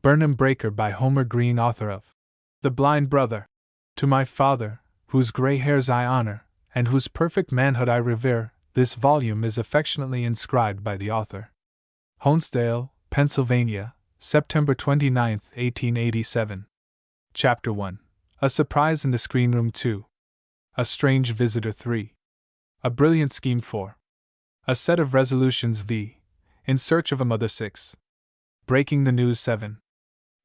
Burnham Breaker by Homer Greene, author of The Blind Brother. To my father, whose gray hairs I honor, and whose perfect manhood I revere, this volume is affectionately inscribed by the author. Honesdale, Pennsylvania, September 29, 1887. Chapter 1. A Surprise in the Screen Room 2. A Strange Visitor 3. A Brilliant Scheme 4. A Set of Resolutions v. In Search of a Mother 6. Breaking the News 7.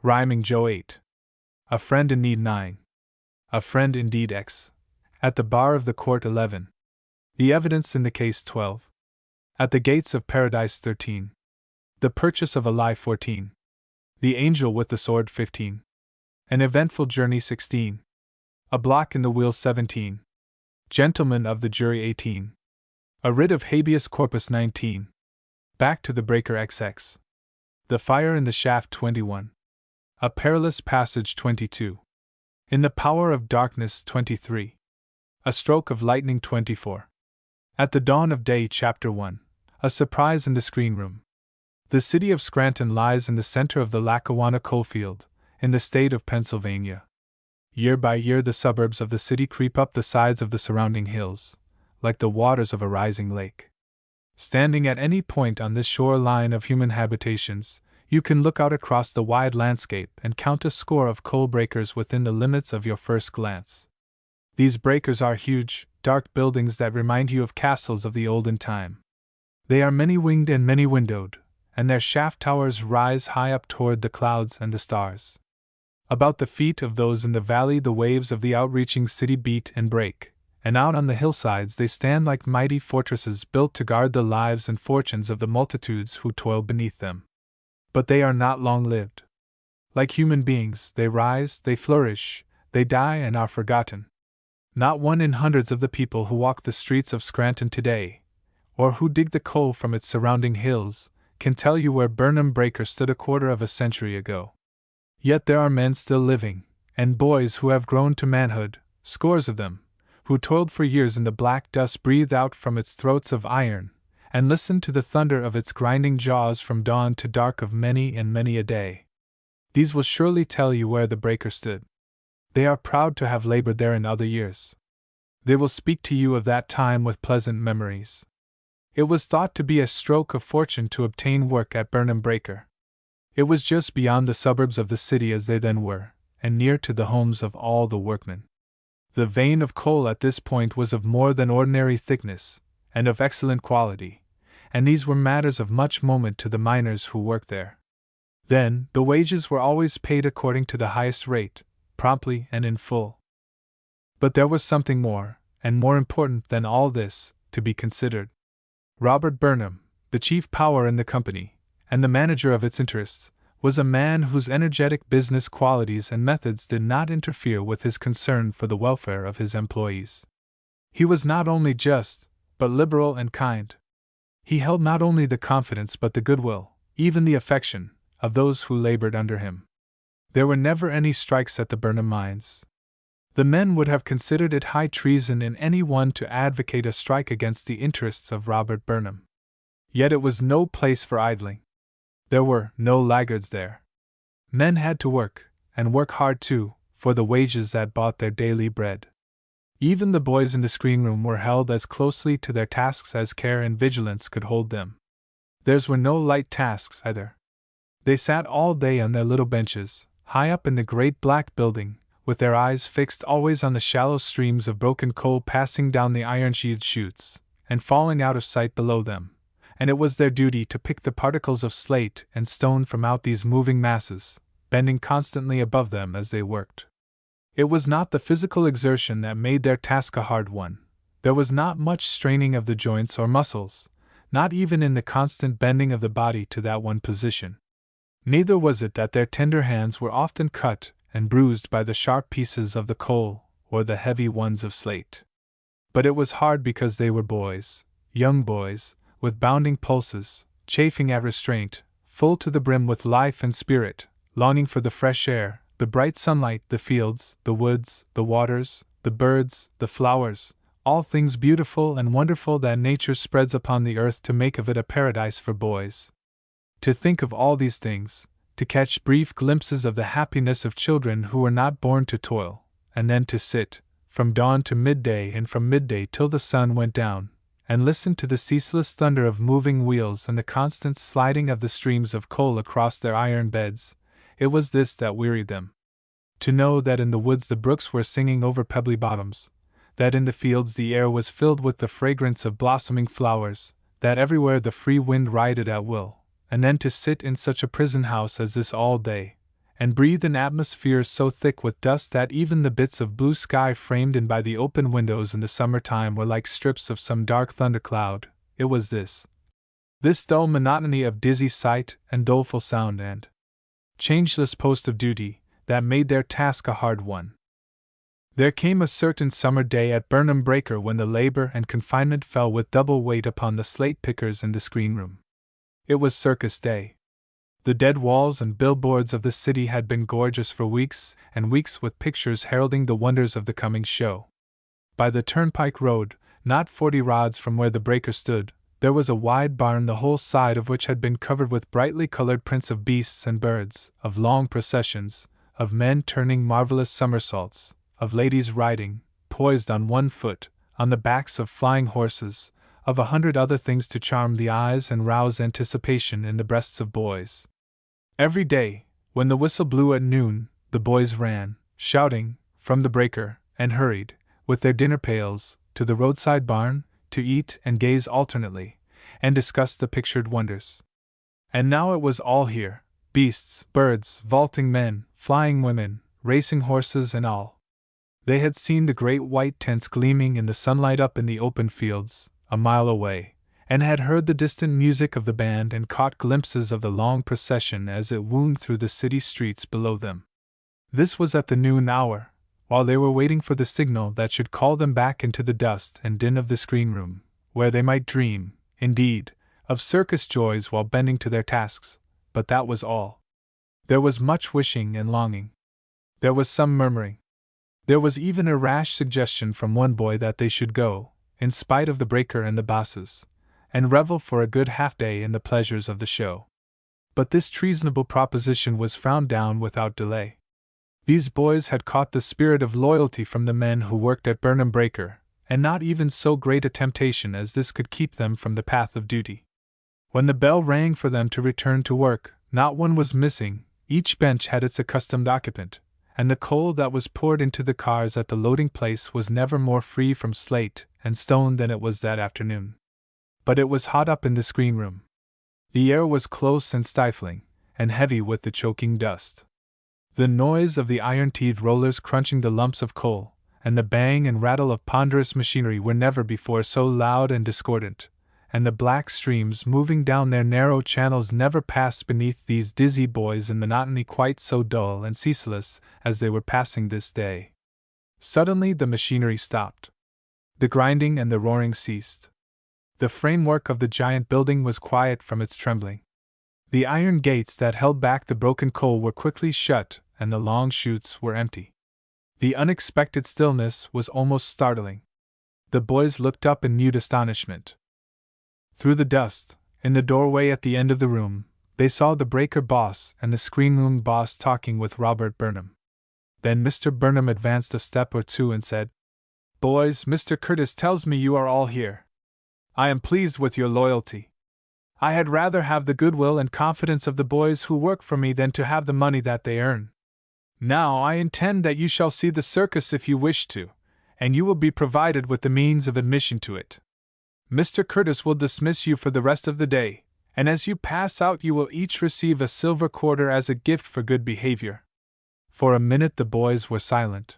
Rhyming Joe 8. A Friend in Need 9. A Friend Indeed X. At the Bar of the Court 11. The Evidence in the Case 12. At the Gates of Paradise 13. The Purchase of a Lie 14. The Angel with the Sword 15. An Eventful Journey 16. A Block in the Wheel 17. Gentlemen of the Jury 18. A Writ of Habeas Corpus 19. Back to the Breaker XX. The Fire in the Shaft 21. A Perilous Passage 22. In the Power of Darkness 23. A Stroke of Lightning 24. At the Dawn of Day Chapter 1. A Surprise in the Screen Room. The city of Scranton lies in the center of the Lackawanna coalfield, in the state of Pennsylvania. Year by year the suburbs of the city creep up the sides of the surrounding hills, like the waters of a rising lake. Standing at any point on this shore line of human habitations, you can look out across the wide landscape and count a score of coal breakers within the limits of your first glance. These breakers are huge, dark buildings that remind you of castles of the olden time. They are many-winged and many-windowed, and their shaft towers rise high up toward the clouds and the stars. About the feet of those in the valley the waves of the outreaching city beat and break, and out on the hillsides they stand like mighty fortresses built to guard the lives and fortunes of the multitudes who toil beneath them. But they are not long-lived. Like human beings, they rise, they flourish, they die and are forgotten. Not one in hundreds of the people who walk the streets of Scranton today, or who dig the coal from its surrounding hills, can tell you where Burnham Breaker stood a quarter of a century ago. Yet there are men still living, and boys who have grown to manhood, scores of them, who toiled for years in the black dust breathed out from its throats of iron, and listened to the thunder of its grinding jaws from dawn to dark of many and many a day. These will surely tell you where the breaker stood. They are proud to have labored there in other years. They will speak to you of that time with pleasant memories. It was thought to be a stroke of fortune to obtain work at Burnham Breaker. It was just beyond the suburbs of the city as they then were, and near to the homes of all the workmen. The vein of coal at this point was of more than ordinary thickness, and of excellent quality, and these were matters of much moment to the miners who worked there. Then, the wages were always paid according to the highest rate, promptly and in full. But there was something more, and more important than all this, to be considered. Robert Burnham, the chief power in the company, and the manager of its interests, was a man whose energetic business qualities and methods did not interfere with his concern for the welfare of his employees. He was not only just, but liberal and kind. He held not only the confidence but the goodwill, even the affection, of those who labored under him. There were never any strikes at the Burnham mines. The men would have considered it high treason in any one to advocate a strike against the interests of Robert Burnham. Yet it was no place for idling. There were no laggards there. Men had to work, and work hard too, for the wages that bought their daily bread. Even the boys in the screen room were held as closely to their tasks as care and vigilance could hold them. Theirs were no light tasks either. They sat all day on their little benches, high up in the great black building, with their eyes fixed always on the shallow streams of broken coal passing down the iron-sheathed chutes, and falling out of sight below them, and it was their duty to pick the particles of slate and stone from out these moving masses, bending constantly above them as they worked. It was not the physical exertion that made their task a hard one. There was not much straining of the joints or muscles, not even in the constant bending of the body to that one position. Neither was it that their tender hands were often cut and bruised by the sharp pieces of the coal or the heavy ones of slate. But it was hard because they were boys, young boys, with bounding pulses, chafing at restraint, full to the brim with life and spirit, longing for the fresh air, the bright sunlight, the fields, the woods, the waters, the birds, the flowers, all things beautiful and wonderful that nature spreads upon the earth to make of it a paradise for boys. To think of all these things, to catch brief glimpses of the happiness of children who were not born to toil, and then to sit, from dawn to midday and from midday till the sun went down, and listen to the ceaseless thunder of moving wheels and the constant sliding of the streams of coal across their iron beds. It was this that wearied them. To know that in the woods the brooks were singing over pebbly bottoms, that in the fields the air was filled with the fragrance of blossoming flowers, that everywhere the free wind rioted at will, and then to sit in such a prison house as this all day, and breathe an atmosphere so thick with dust that even the bits of blue sky framed in by the open windows in the summer time were like strips of some dark thundercloud. It was this dull monotony of dizzy sight and doleful sound and changeless post of duty, that made their task a hard one. There came a certain summer day at Burnham Breaker when the labor and confinement fell with double weight upon the slate pickers in the screen room. It was circus day. The dead walls and billboards of the city had been gorgeous for weeks and weeks with pictures heralding the wonders of the coming show. By the turnpike road, not 40 rods from where the breaker stood, there was a wide barn the whole side of which had been covered with brightly colored prints of beasts and birds, of long processions, of men turning marvelous somersaults, of ladies riding, poised on one foot, on the backs of flying horses, of 100 other things to charm the eyes and rouse anticipation in the breasts of boys. Every day, when the whistle blew at noon, the boys ran, shouting, from the breaker, and hurried, with their dinner pails, to the roadside barn, to eat and gaze alternately, and discuss the pictured wonders. And now it was all here: beasts, birds, vaulting men, flying women, racing horses, and all. They had seen the great white tents gleaming in the sunlight up in the open fields, a mile away, and had heard the distant music of the band and caught glimpses of the long procession as it wound through the city streets below them. This was at the noon hour, while they were waiting for the signal that should call them back into the dust and din of the screen room, where they might dream, indeed, of circus joys while bending to their tasks, but that was all. There was much wishing and longing. There was some murmuring. There was even a rash suggestion from one boy that they should go, in spite of the breaker and the bosses, and revel for a good half-day in the pleasures of the show. But this treasonable proposition was frowned down without delay. These boys had caught the spirit of loyalty from the men who worked at Burnham Breaker, and not even so great a temptation as this could keep them from the path of duty. When the bell rang for them to return to work, not one was missing. Each bench had its accustomed occupant, and the coal that was poured into the cars at the loading place was never more free from slate and stone than it was that afternoon. But it was hot up in the screen room. The air was close and stifling, and heavy with the choking dust. The noise of the iron-teethed rollers crunching the lumps of coal, and the bang and rattle of ponderous machinery were never before so loud and discordant, and the black streams moving down their narrow channels never passed beneath these dizzy boys in monotony quite so dull and ceaseless as they were passing this day. Suddenly the machinery stopped. The grinding and the roaring ceased. The framework of the giant building was quiet from its trembling. The iron gates that held back the broken coal were quickly shut, and the long chutes were empty. The unexpected stillness was almost startling. The boys looked up in mute astonishment. Through the dust, in the doorway at the end of the room, they saw the breaker boss and the screen room boss talking with Robert Burnham. Then Mr. Burnham advanced a step or two and said, "Boys, Mr. Curtis tells me you are all here. I am pleased with your loyalty. I had rather have the goodwill and confidence of the boys who work for me than to have the money that they earn. Now I intend that you shall see the circus if you wish to, and you will be provided with the means of admission to it. Mr. Curtis will dismiss you for the rest of the day, and as you pass out you will each receive a silver quarter as a gift for good behavior." For a minute the boys were silent.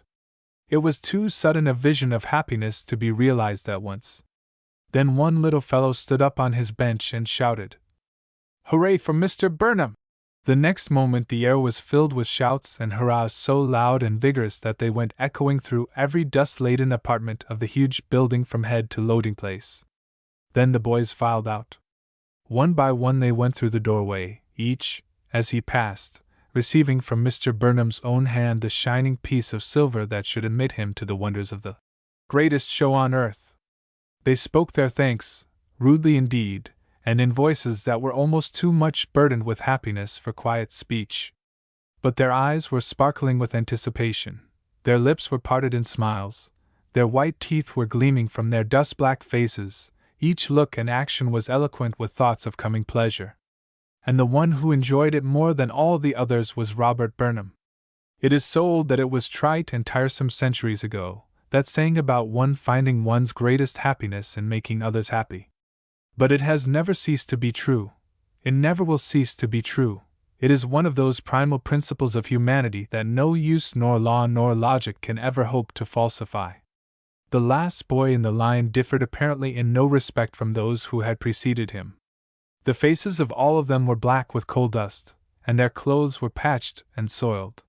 It was too sudden a vision of happiness to be realized at once. Then one little fellow stood up on his bench and shouted, "Hooray for Mr. Burnham!" The next moment the air was filled with shouts and hurrahs so loud and vigorous that they went echoing through every dust-laden apartment of the huge building from head to loading place. Then the boys filed out. One by one they went through the doorway, each, as he passed, receiving from Mr. Burnham's own hand the shining piece of silver that should admit him to the wonders of the greatest show on earth. They spoke their thanks, rudely indeed, and in voices that were almost too much burdened with happiness for quiet speech. But their eyes were sparkling with anticipation, their lips were parted in smiles, their white teeth were gleaming from their dust-black faces, each look and action was eloquent with thoughts of coming pleasure. And the one who enjoyed it more than all the others was Robert Burnham. It is so old that it was trite and tiresome centuries ago, that saying about one finding one's greatest happiness in making others happy. But it has never ceased to be true. It never will cease to be true. It is one of those primal principles of humanity that no use nor law nor logic can ever hope to falsify. The last boy in the line differed apparently in no respect from those who had preceded him. The faces of all of them were black with coal dust, and their clothes were patched and soiled.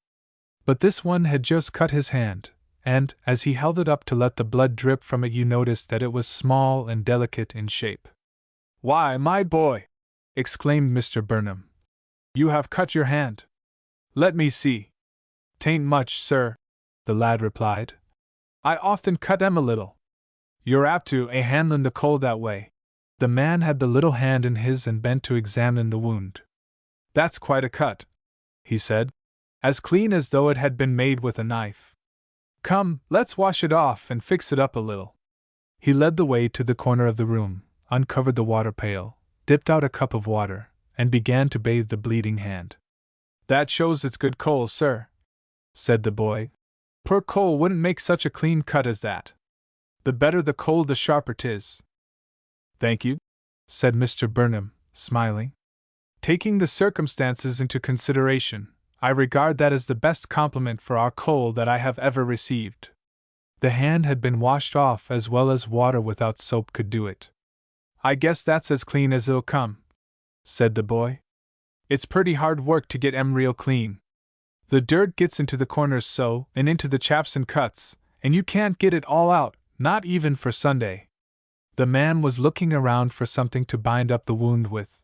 But this one had just cut his hand, and, as he held it up to let the blood drip from it, you noticed that it was small and delicate in shape. "Why, my boy!" exclaimed Mr. Burnham. "You have cut your hand. Let me see." "'Tain't much, sir," the lad replied. "I often cut 'em a little." "You're apt to, handlin' the coal that way." The man had the little hand in his and bent to examine the wound. "That's quite a cut," he said, "as clean as though it had been made with a knife. Come, let's wash it off and fix it up a little." He led the way to the corner of the room, uncovered the water pail, dipped out a cup of water, and began to bathe the bleeding hand. "That shows it's good coal, sir," said the boy. "Poor coal wouldn't make such a clean cut as that. The better the coal, the sharper 'tis." "Thank you," said Mr. Burnham, smiling. "Taking the circumstances into consideration, I regard that as the best compliment for our coal that I have ever received." The hand had been washed off as well as water without soap could do it. "I guess that's as clean as it'll come," said the boy. "It's pretty hard work to get 'em real clean. The dirt gets into the corners so, and into the chaps and cuts, and you can't get it all out, not even for Sunday." The man was looking around for something to bind up the wound with.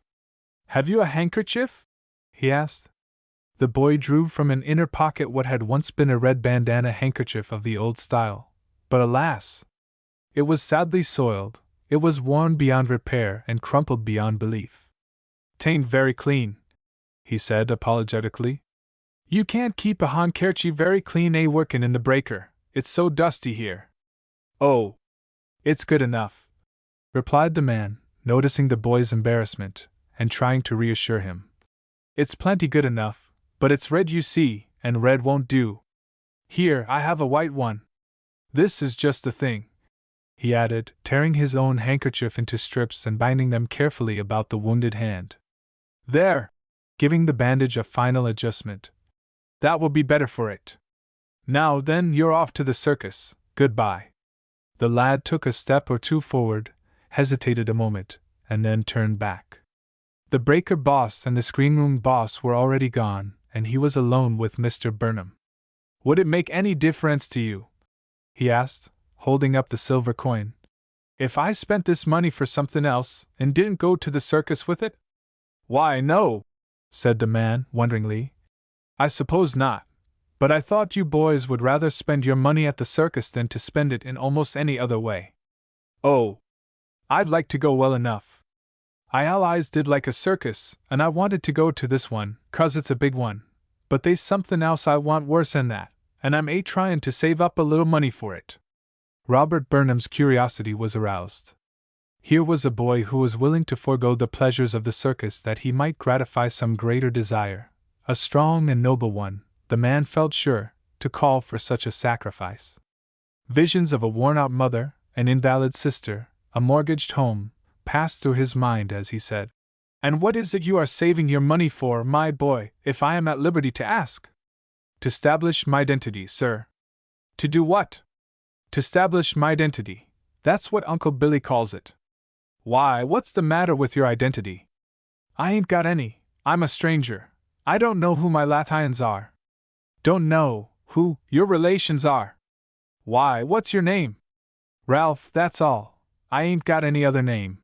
"Have you a handkerchief?" he asked. The boy drew from an inner pocket what had once been a red bandana handkerchief of the old style, but alas! It was sadly soiled, it was worn beyond repair and crumpled beyond belief. "'Tain't very clean," he said apologetically. "You can't keep a handkerchief very clean workin' in the breaker, it's so dusty here." "Oh, it's good enough," replied the man, noticing the boy's embarrassment, and trying to reassure him. "It's plenty good enough, but it's red, you see, and red won't do. Here, I have a white one. This is just the thing," he added, tearing his own handkerchief into strips and binding them carefully about the wounded hand. "There!" giving the bandage a final adjustment. "That will be better for it. Now then, you're off to the circus. Goodbye." The lad took a step or two forward, hesitated a moment, and then turned back. The breaker boss and the screenroom boss were already gone, and he was alone with Mr. Burnham. "Would it make any difference to you?" he asked, holding up the silver coin. "If I spent this money for something else, and didn't go to the circus with it?" "Why, no," said the man, wonderingly. "I suppose not. But I thought you boys would rather spend your money at the circus than to spend it in almost any other way." "Oh, I'd like to go well enough. I allies did like a circus, and I wanted to go to this one, 'cause it's a big one. But they's something else I want worse'n that, and I'm tryin' to save up a little money for it." Robert Burnham's curiosity was aroused. Here was a boy who was willing to forego the pleasures of the circus that he might gratify some greater desire, a strong and noble one, the man felt sure, to call for such a sacrifice. Visions of a worn-out mother, an invalid sister, a mortgaged home, passed through his mind as he said, "And what is it you are saving your money for, my boy, if I am at liberty to ask?" "To establish my identity, sir." "To do what?" "To establish my identity. That's what Uncle Billy calls it." "Why, what's the matter with your identity?" "I ain't got any. I'm a stranger. I don't know who my Lathians are." "Don't know who your relations are?" "Why, what's your name?" "Ralph, that's all. I ain't got any other name.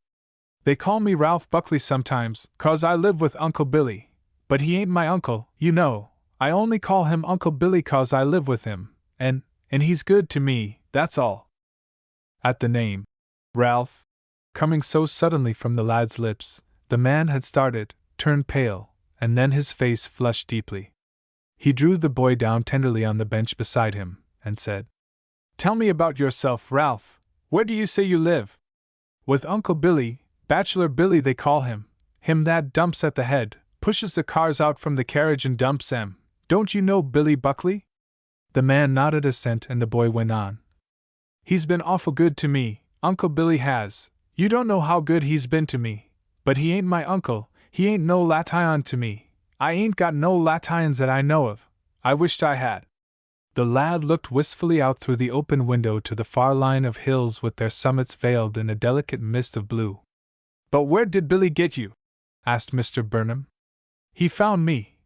They call me Ralph Buckley sometimes, 'cause I live with Uncle Billy, but he ain't my uncle, you know. I only call him Uncle Billy 'cause I live with him, and he's good to me, that's all." At the name, Ralph, Coming so suddenly from the lad's lips, the man had started, turned pale, and then his face flushed deeply. He drew the boy down tenderly on the bench beside him, and said, "Tell me about yourself, Ralph. Where do you say you live?" "With Uncle Billy, Bachelor Billy they call him. Him that dumps at the head, pushes the cars out from the carriage and dumps them. Don't you know Billy Buckley?" The man nodded assent and the boy went on. "He's been awful good to me, Uncle Billy has. You don't know how good he's been to me. But he ain't my uncle, he ain't no Lation to me. I ain't got no Lations that I know of. I wished I had." The lad looked wistfully out through the open window to the far line of hills with their summits veiled in a delicate mist of blue. "But where did Billy get you?" asked Mr. Burnham. He found me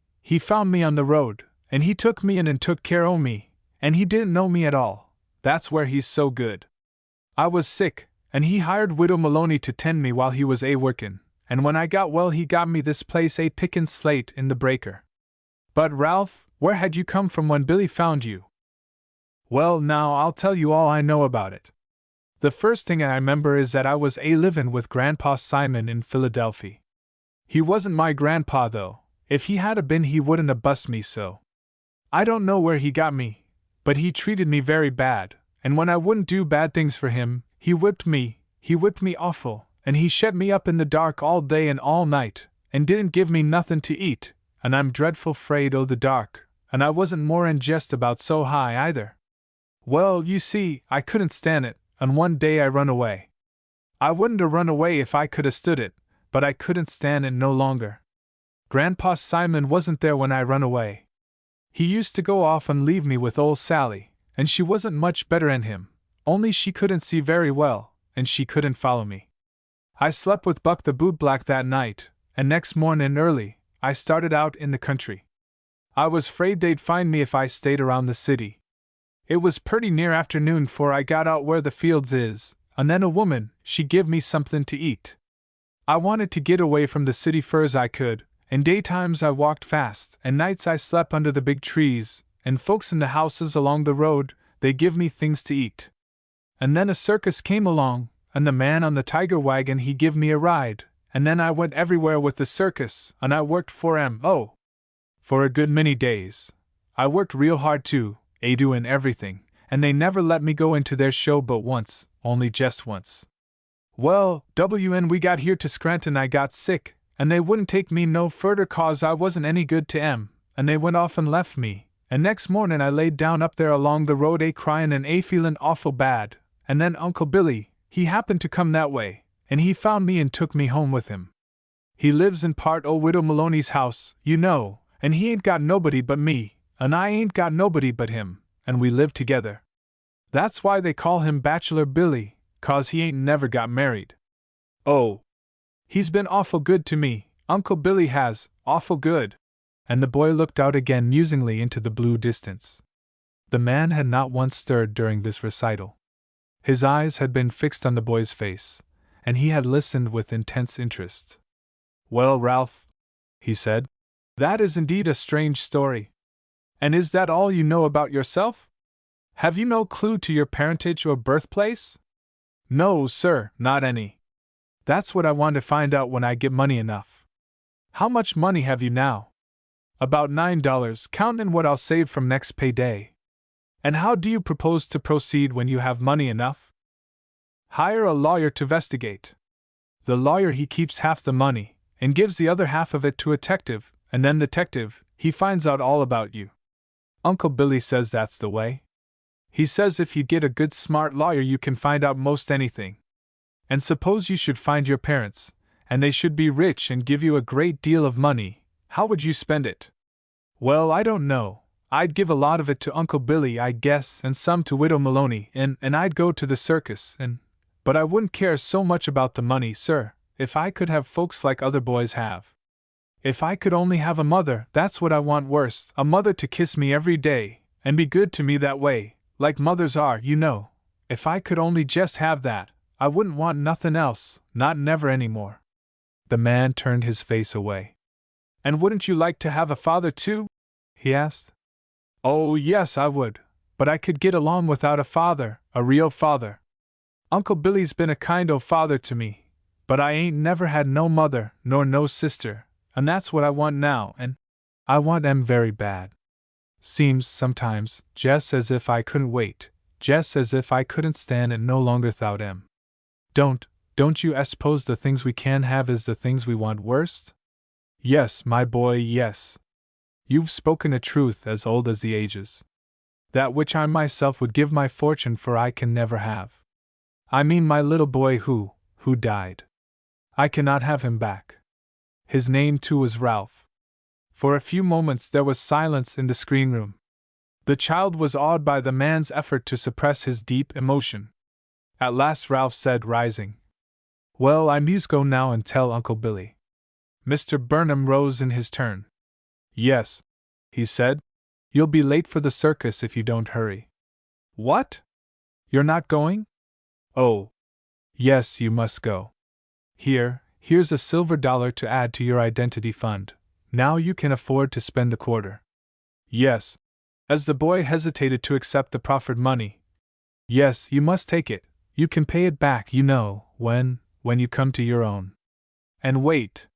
on the road, and he took me in and took care o' me, and he didn't know me at all. That's where he's so good. I was sick, and he hired Widow Maloney to tend me while he was workin', and when I got well he got me this place pickin' slate in the Breaker. But Ralph, where had you come from when Billy found you? Well, now I'll tell you all I know about it. The first thing I remember is that I was livin' with Grandpa Simon in Philadelphia. He wasn't my grandpa though. If he had been he wouldn't 'a' bust me so. I don't know where he got me, but he treated me very bad, and when I wouldn't do bad things for him, he whipped me awful, and he shet me up in the dark all day and all night, and didn't give me nothin' to eat, and I'm dreadful 'fraid o' the dark, and I wasn't more'n jest about so high either. Well, you see, I couldn't stand it, and one day I run away. I wouldn't 'a' run away if I could 'a' stood it, but I couldn't stand it no longer. Grandpa Simon wasn't there when I run away. He used to go off and leave me with old Sally, and she wasn't much better'n him, only she couldn't see very well, and she couldn't follow me. I slept with Buck the bootblack that night, and next mornin' early, I started out in the country. I was 'fraid they'd find me if I stayed around the city. It was pretty near afternoon 'fore I got out where the fields is, and then a woman, she give me somethin' to eat. I wanted to get away from the city fur's I could, and daytimes I walked fast, and nights I slept under the big trees, and folks in the houses along the road, they give me things to eat. And then a circus came along, and the man on the tiger wagon he give me a ride, and then I went everywhere with the circus, and I worked for 'em, for a good many days. I worked real hard too, doin' everything, and they never let me go into their show but once, only just once. Well, when we got here to Scranton I got sick, and they wouldn't take me no further 'cause I wasn't any good to 'em, and they went off and left me, and next mornin' I laid down up there along the road cryin' and feelin' awful bad, and then Uncle Billy, he happened to come that way, and he found me and took me home with him. He lives in part o' Widow Maloney's house, you know, and he ain't got nobody but me, and I ain't got nobody but him, and we live together. That's why they call him Bachelor Billy, 'cause he ain't never got married. Oh, he's been awful good to me, Uncle Billy has, awful good." And the boy looked out again musingly into the blue distance. The man had not once stirred during this recital. His eyes had been fixed on the boy's face, and he had listened with intense interest. "Well, Ralph," he said, "that is indeed a strange story. And is that all you know about yourself? Have you no clue to your parentage or birthplace?" "No, sir, not any. That's what I want to find out when I get money enough." "How much money have you now?" "About $9, countin' what I'll save from next payday." "And how do you propose to proceed when you have money enough?" "Hire a lawyer to investigate. The lawyer he keeps half the money, and gives the other half of it to a detective, and then the detective, he finds out all about you. Uncle Billy says that's the way. He says if you get a good smart lawyer you can find out most anything. And suppose you should find your parents, and they should be rich and give you a great deal of money, how would you spend it?" "Well, I don't know. I'd give a lot of it to Uncle Billy, I guess, and some to Widow Maloney, and I'd go to the circus, but I wouldn't care so much about the money, sir, if I could have folks like other boys have. If I could only have a mother, that's what I want worst, a mother to kiss me every day, and be good to me that way, like mothers are, you know. If I could only just have that, I wouldn't want nothing else, not never any more." The man turned his face away. "And wouldn't you like to have a father too?" he asked. "Oh, yes, I would, but I could get along without a father, a real father." Uncle Billy's been a kind o' father to me, but I ain't never had no mother nor no sister, and that's what I want now, and I want 'em very bad. Seems, sometimes, jest as if I couldn't wait, jest as if I couldn't stand it no longer 'thout 'em. Don't you s'pose the things we can have is the things we want worst? Yes, my boy, yes. You've spoken a truth as old as the ages. That which I myself would give my fortune for I can never have. I mean my little boy who died. I cannot have him back. His name too was Ralph. For a few moments there was silence in the screen room. The child was awed by the man's effort to suppress his deep emotion. At last Ralph said, rising, "Well, I must go now and tell Uncle Billy." Mr. Burnham rose in his turn. "Yes," he said, "you'll be late for the circus if you don't hurry." "What? You're not going?" "Oh, yes, you must go. Here's a silver dollar to add to your identity fund. Now you can afford to spend the quarter." "Yes." As the boy hesitated to accept the proffered money. "Yes, you must take it. You can pay it back, you know, when you come to your own. And wait.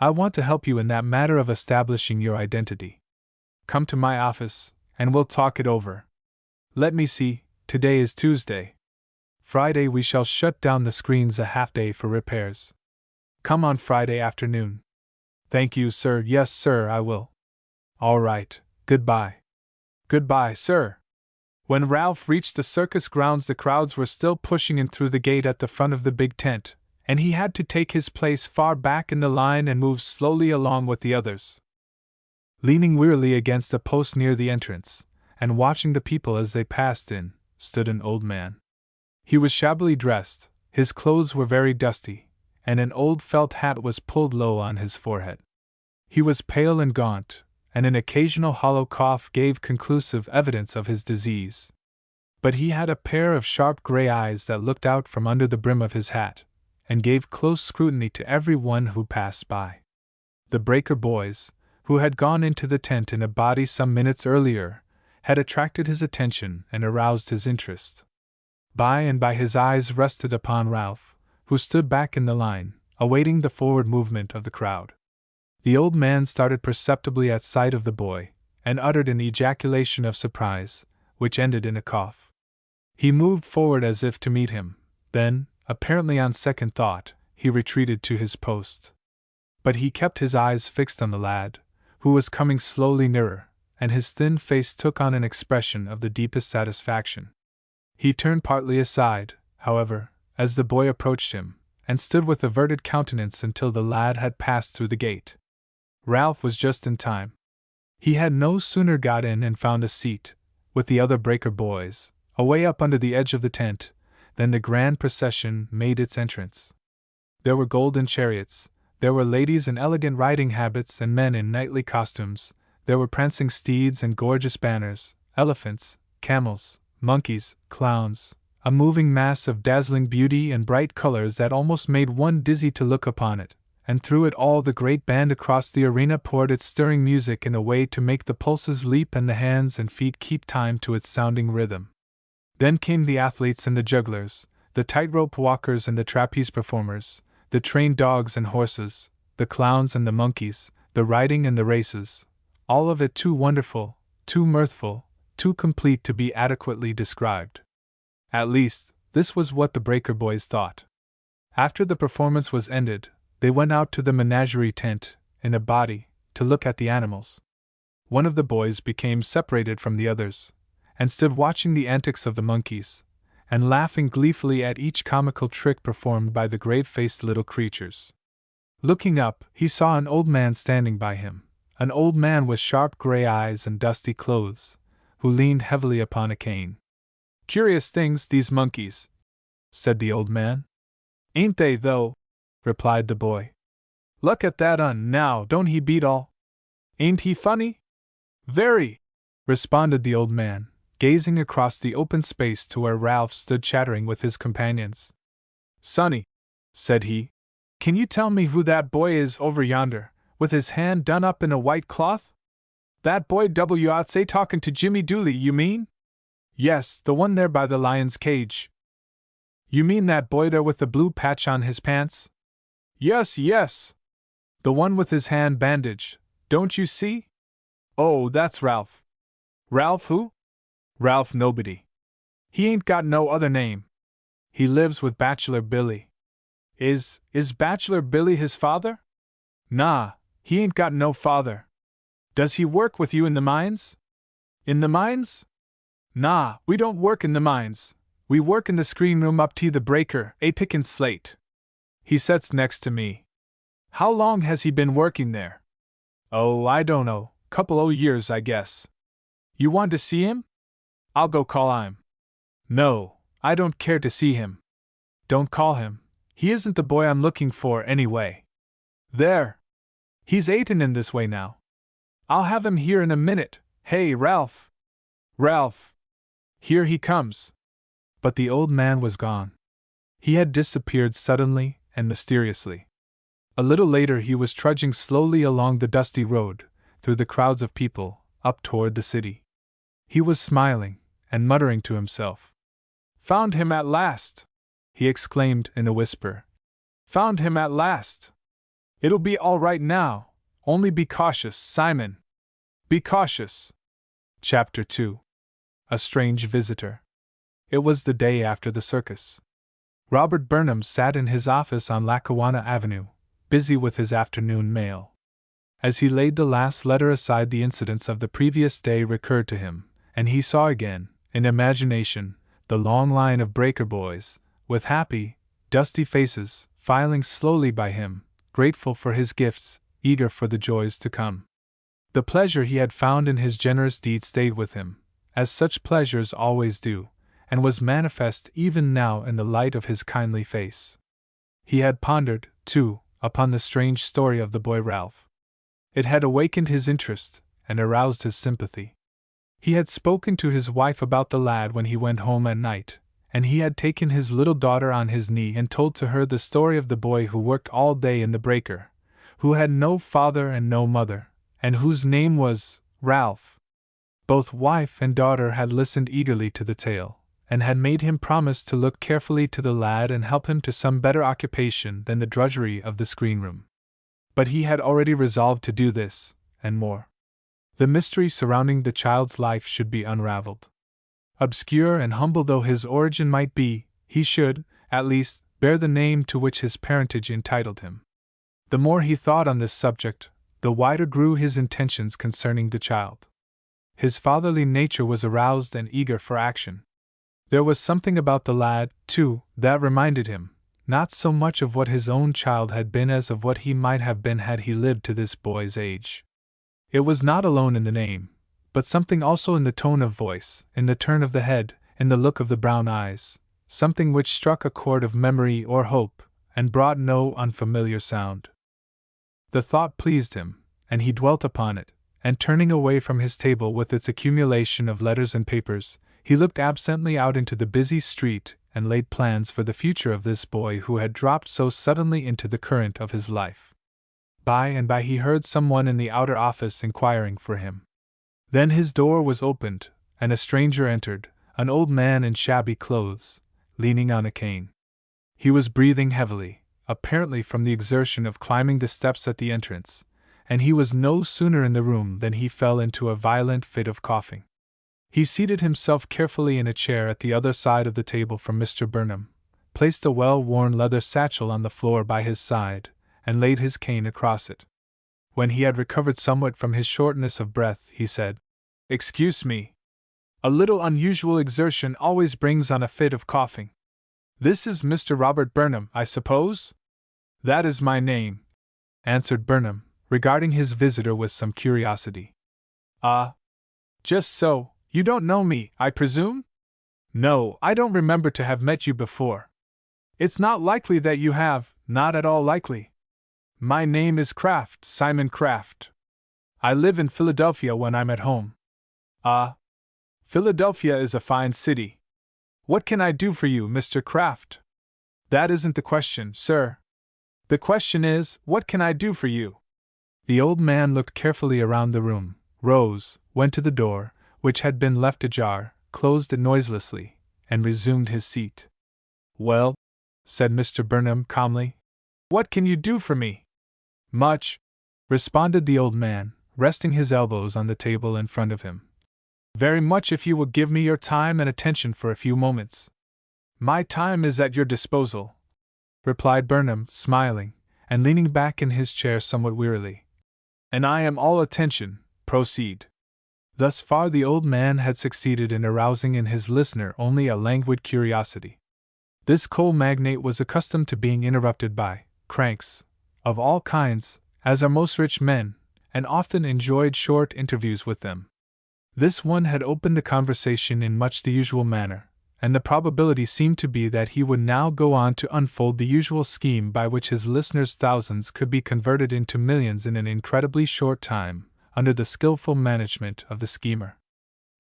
I want to help you in that matter of establishing your identity. Come to my office, and we'll talk it over. Let me see, today is Tuesday. Friday we shall shut down the screens a half day for repairs. Come on Friday afternoon." "Thank you, sir. Yes, sir, I will." "All right. Goodbye." "Goodbye, sir." When Ralph reached the circus grounds, the crowds were still pushing in through the gate at the front of the big tent, and he had to take his place far back in the line and move slowly along with the others. Leaning wearily against a post near the entrance, and watching the people as they passed in, stood an old man. He was shabbily dressed, his clothes were very dusty, and an old felt hat was pulled low on his forehead. He was pale and gaunt, and an occasional hollow cough gave conclusive evidence of his disease. But he had a pair of sharp gray eyes that looked out from under the brim of his hat, and gave close scrutiny to every one who passed by. The Breaker boys, who had gone into the tent in a body some minutes earlier, had attracted his attention and aroused his interest. By and by his eyes rested upon Ralph, who stood back in the line, awaiting the forward movement of the crowd. The old man started perceptibly at sight of the boy, and uttered an ejaculation of surprise, which ended in a cough. He moved forward as if to meet him, then, apparently on second thought, he retreated to his post. But he kept his eyes fixed on the lad, who was coming slowly nearer, and his thin face took on an expression of the deepest satisfaction. He turned partly aside, however, as the boy approached him, and stood with averted countenance until the lad had passed through the gate. Ralph was just in time. He had no sooner got in and found a seat, with the other Breaker boys, away up under the edge of the tent, than the grand procession made its entrance. There were golden chariots, there were ladies in elegant riding habits and men in knightly costumes, there were prancing steeds and gorgeous banners, elephants, camels, monkeys, clowns, a moving mass of dazzling beauty and bright colors that almost made one dizzy to look upon it, and through it all the great band across the arena poured its stirring music in a way to make the pulses leap and the hands and feet keep time to its sounding rhythm. Then came the athletes and the jugglers, the tightrope walkers and the trapeze performers, the trained dogs and horses, the clowns and the monkeys, the riding and the races, all of it too wonderful, too mirthful, too complete to be adequately described. At least, this was what the Breaker boys thought. After the performance was ended, they went out to the menagerie tent, in a body, to look at the animals. One of the boys became separated from the others, and stood watching the antics of the monkeys, and laughing gleefully at each comical trick performed by the great-faced little creatures. Looking up, he saw an old man standing by him, an old man with sharp gray eyes and dusty clothes, who leaned heavily upon a cane. "Curious things, these monkeys," said the old man. "Ain't they, though?" replied the boy. "Look at that now, don't he beat all? Ain't he funny?" "Very," responded the old man, gazing across the open space to where Ralph stood chattering with his companions. "Sonny," said he, "can you tell me who that boy is over yonder, with his hand done up in a white cloth? That boy W.I'd talking to Jimmy Dooley, you mean?" "Yes, the one there by the lion's cage." You mean that boy there with the blue patch on his pants? Yes, yes. The one with his hand bandaged, don't you see? Oh, that's Ralph. Ralph who? Ralph Nobody. He ain't got no other name. He lives with Bachelor Billy. Is Bachelor Billy his father? Nah, he ain't got no father. Does he work with you in the mines? In the mines? Nah, we don't work in the mines. We work in the screen room up to the breaker, a pick and slate. He sits next to me. How long has he been working there? Oh, I don't know, couple o' years, I guess. You want to see him? I'll go call him. No, I don't care to see him. Don't call him. He isn't the boy I'm looking for anyway. There. He's 18 in this way now. I'll have him here in a minute. Hey, Ralph! Ralph! Here he comes. But the old man was gone. He had disappeared suddenly and mysteriously. A little later he was trudging slowly along the dusty road, through the crowds of people, up toward the city. He was smiling, and muttering to himself. Found him at last! He exclaimed in a whisper. Found him at last! It'll be all right now, only be cautious, Simon. Be cautious. Chapter 2. A Strange Visitor. It was the day after the circus. Robert Burnham sat in his office on Lackawanna Avenue, busy with his afternoon mail. As he laid the last letter aside, the incidents of the previous day recurred to him, and he saw again, in imagination, the long line of breaker boys, with happy, dusty faces, filing slowly by him, grateful for his gifts, eager for the joys to come. The pleasure he had found in his generous deed stayed with him, as such pleasures always do, and was manifest even now in the light of his kindly face. He had pondered, too, upon the strange story of the boy Ralph. It had awakened his interest, and aroused his sympathy. He had spoken to his wife about the lad when he went home at night, and he had taken his little daughter on his knee and told to her the story of the boy who worked all day in the breaker, who had no father and no mother, and whose name was Ralph. Both wife and daughter had listened eagerly to the tale, and had made him promise to look carefully to the lad and help him to some better occupation than the drudgery of the screen room. But he had already resolved to do this, and more. The mystery surrounding the child's life should be unraveled. Obscure and humble though his origin might be, he should, at least, bear the name to which his parentage entitled him. The more he thought on this subject, the wider grew his intentions concerning the child. His fatherly nature was aroused and eager for action. There was something about the lad, too, that reminded him, not so much of what his own child had been as of what he might have been had he lived to this boy's age. It was not alone in the name, but something also in the tone of voice, in the turn of the head, in the look of the brown eyes, something which struck a chord of memory or hope, and brought no unfamiliar sound. The thought pleased him, and he dwelt upon it, and turning away from his table with its accumulation of letters and papers, he looked absently out into the busy street and laid plans for the future of this boy who had dropped so suddenly into the current of his life. By and by he heard someone in the outer office inquiring for him. Then his door was opened, and a stranger entered, an old man in shabby clothes, leaning on a cane. He was breathing heavily, apparently from the exertion of climbing the steps at the entrance, and he was no sooner in the room than he fell into a violent fit of coughing. He seated himself carefully in a chair at the other side of the table from Mr. Burnham, placed a well-worn leather satchel on the floor by his side, and laid his cane across it. When he had recovered somewhat from his shortness of breath, he said, "Excuse me. A little unusual exertion always brings on a fit of coughing. This is Mr. Robert Burnham, I suppose?" "That is my name," answered Burnham, regarding his visitor with some curiosity. "Ah. Just so. You don't know me, I presume?" "No, I don't remember to have met you before." "It's not likely that you have, not at all likely. My name is Kraft, Simon Kraft. I live in Philadelphia when I'm at home." "Ah. Philadelphia is a fine city. What can I do for you, Mr. Kraft?" "That isn't the question, sir. The question is, what can I do for you?" The old man looked carefully around the room, rose, went to the door, which had been left ajar, closed it noiselessly, and resumed his seat. "Well," said Mr. Burnham calmly, "what can you do for me?" "Much," responded the old man, resting his elbows on the table in front of him. "Very much if you will give me your time and attention for a few moments." "My time is at your disposal," replied Burnham, smiling, and leaning back in his chair somewhat wearily. "And I am all attention. Proceed." Thus far the old man had succeeded in arousing in his listener only a languid curiosity. This coal magnate was accustomed to being interrupted by cranks of all kinds, as are most rich men, and often enjoyed short interviews with them. This one had opened the conversation in much the usual manner, and the probability seemed to be that he would now go on to unfold the usual scheme by which his listeners' thousands could be converted into millions in an incredibly short time, under the skillful management of the schemer.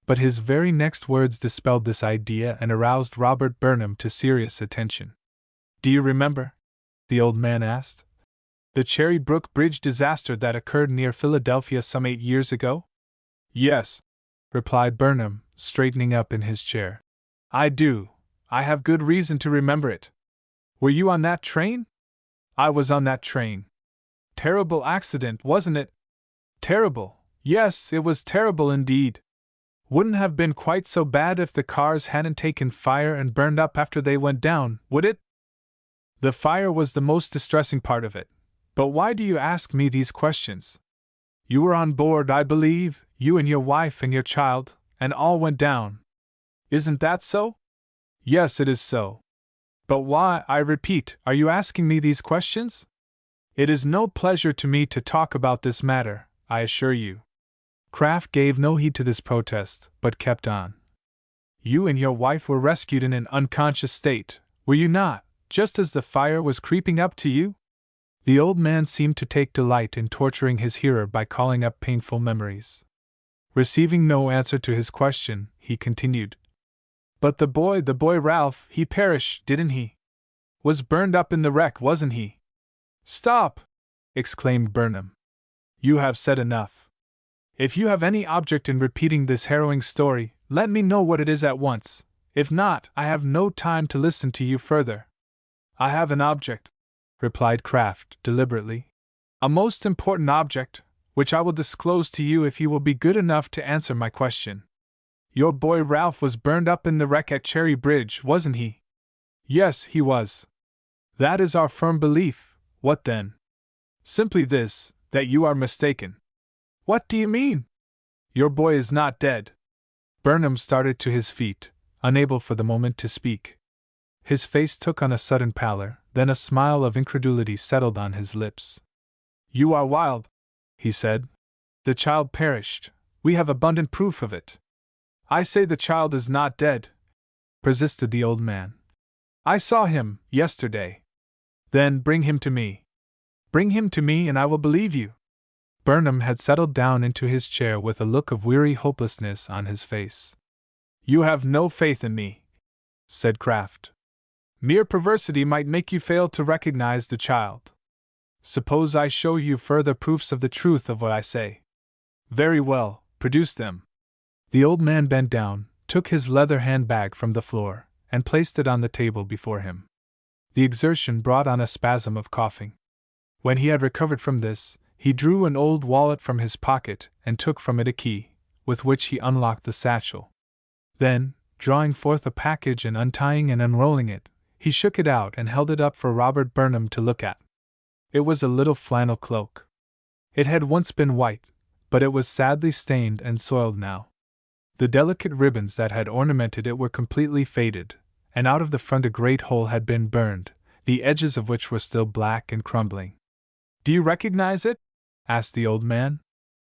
But his very next words dispelled this idea and aroused Robert Burnham to serious attention. "Do you remember?" the old man asked. "The Cherry Brook Bridge disaster that occurred near Philadelphia some 8 years ago?" "Yes," replied Burnham, straightening up in his chair. "I do. I have good reason to remember it." "Were you on that train?" "I was on that train." "Terrible accident, wasn't it?" "Terrible. Yes, it was terrible indeed. Wouldn't have been quite so bad if the cars hadn't taken fire and burned up after they went down, would it?" "The fire was the most distressing part of it. But why do you ask me these questions? You were on board, I believe, you and your wife and your child, and all went down. Isn't that so?" "Yes, it is so." "But why, I repeat, are you asking me these questions?" "It is no pleasure to me to talk about this matter, I assure you." Kraft gave no heed to this protest, but kept on. "You and your wife were rescued in an unconscious state, were you not, just as the fire was creeping up to you?" The old man seemed to take delight in torturing his hearer by calling up painful memories. Receiving no answer to his question, he continued. "But the boy Ralph, he perished, didn't he? Was burned up in the wreck, wasn't he?" "Stop!" exclaimed Burnham. "You have said enough. If you have any object in repeating this harrowing story, let me know what it is at once. If not, I have no time to listen to you further." "I have an object," replied Kraft, deliberately. "A most important object, which I will disclose to you if you will be good enough to answer my question. Your boy Ralph was burned up in the wreck at Cherry Bridge, wasn't he?" "Yes, he was." "That is our firm belief. What then?" "Simply this, that you are mistaken." "What do you mean?" "Your boy is not dead." Burnham started to his feet, unable for the moment to speak. His face took on a sudden pallor, then a smile of incredulity settled on his lips. "You are wild," he said. "The child perished. We have abundant proof of it." "I say the child is not dead," persisted the old man. "I saw him, yesterday." "Then bring him to me." "Bring him to me and I will believe you." Burnham had settled down into his chair with a look of weary hopelessness on his face. "You have no faith in me," said Kraft. "Mere perversity might make you fail to recognize the child. Suppose I show you further proofs of the truth of what I say." "Very well, produce them." The old man bent down, took his leather handbag from the floor, and placed it on the table before him. The exertion brought on a spasm of coughing. When he had recovered from this, he drew an old wallet from his pocket and took from it a key, with which he unlocked the satchel. Then, drawing forth a package and untying and unrolling it, he shook it out and held it up for Robert Burnham to look at. It was a little flannel cloak. It had once been white, but it was sadly stained and soiled now. The delicate ribbons that had ornamented it were completely faded, and out of the front a great hole had been burned, the edges of which were still black and crumbling. "Do you recognize it?" asked the old man.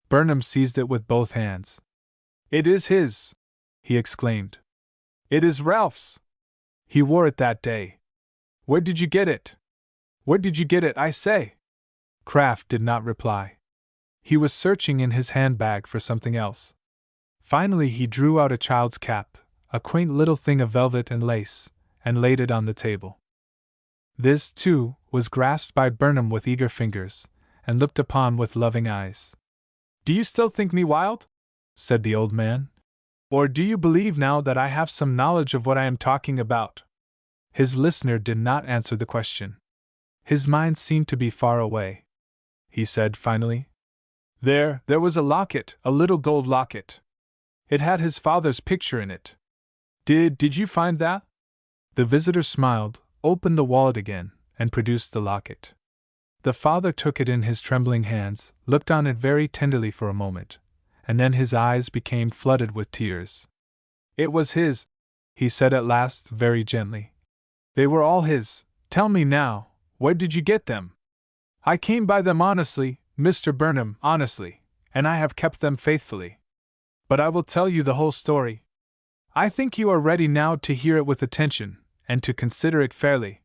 Burnham seized it with both hands. "It is his!" he exclaimed. "It is Ralph's! He wore it that day. Where did you get it? Where did you get it, I say?" Kraft did not reply. He was searching in his handbag for something else. Finally he drew out a child's cap, a quaint little thing of velvet and lace, and laid it on the table. This, too, was grasped by Burnham with eager fingers, and looked upon with loving eyes. "Do you still think me wild?" said the old man. "Or do you believe now that I have some knowledge of what I am talking about?" His listener did not answer the question. His mind seemed to be far away. He said finally, There was a locket, a little gold locket. It had his father's picture in it. Did you find that? The visitor smiled, opened the wallet again, and produced the locket. The father took it in his trembling hands, looked on it very tenderly for a moment, and then his eyes became flooded with tears. It was his, he said at last very gently. They were all his. Tell me now, where did you get them? I came by them honestly, Mr. Burnham, honestly, and I have kept them faithfully. But I will tell you the whole story. I think you are ready now to hear it with attention, and to consider it fairly.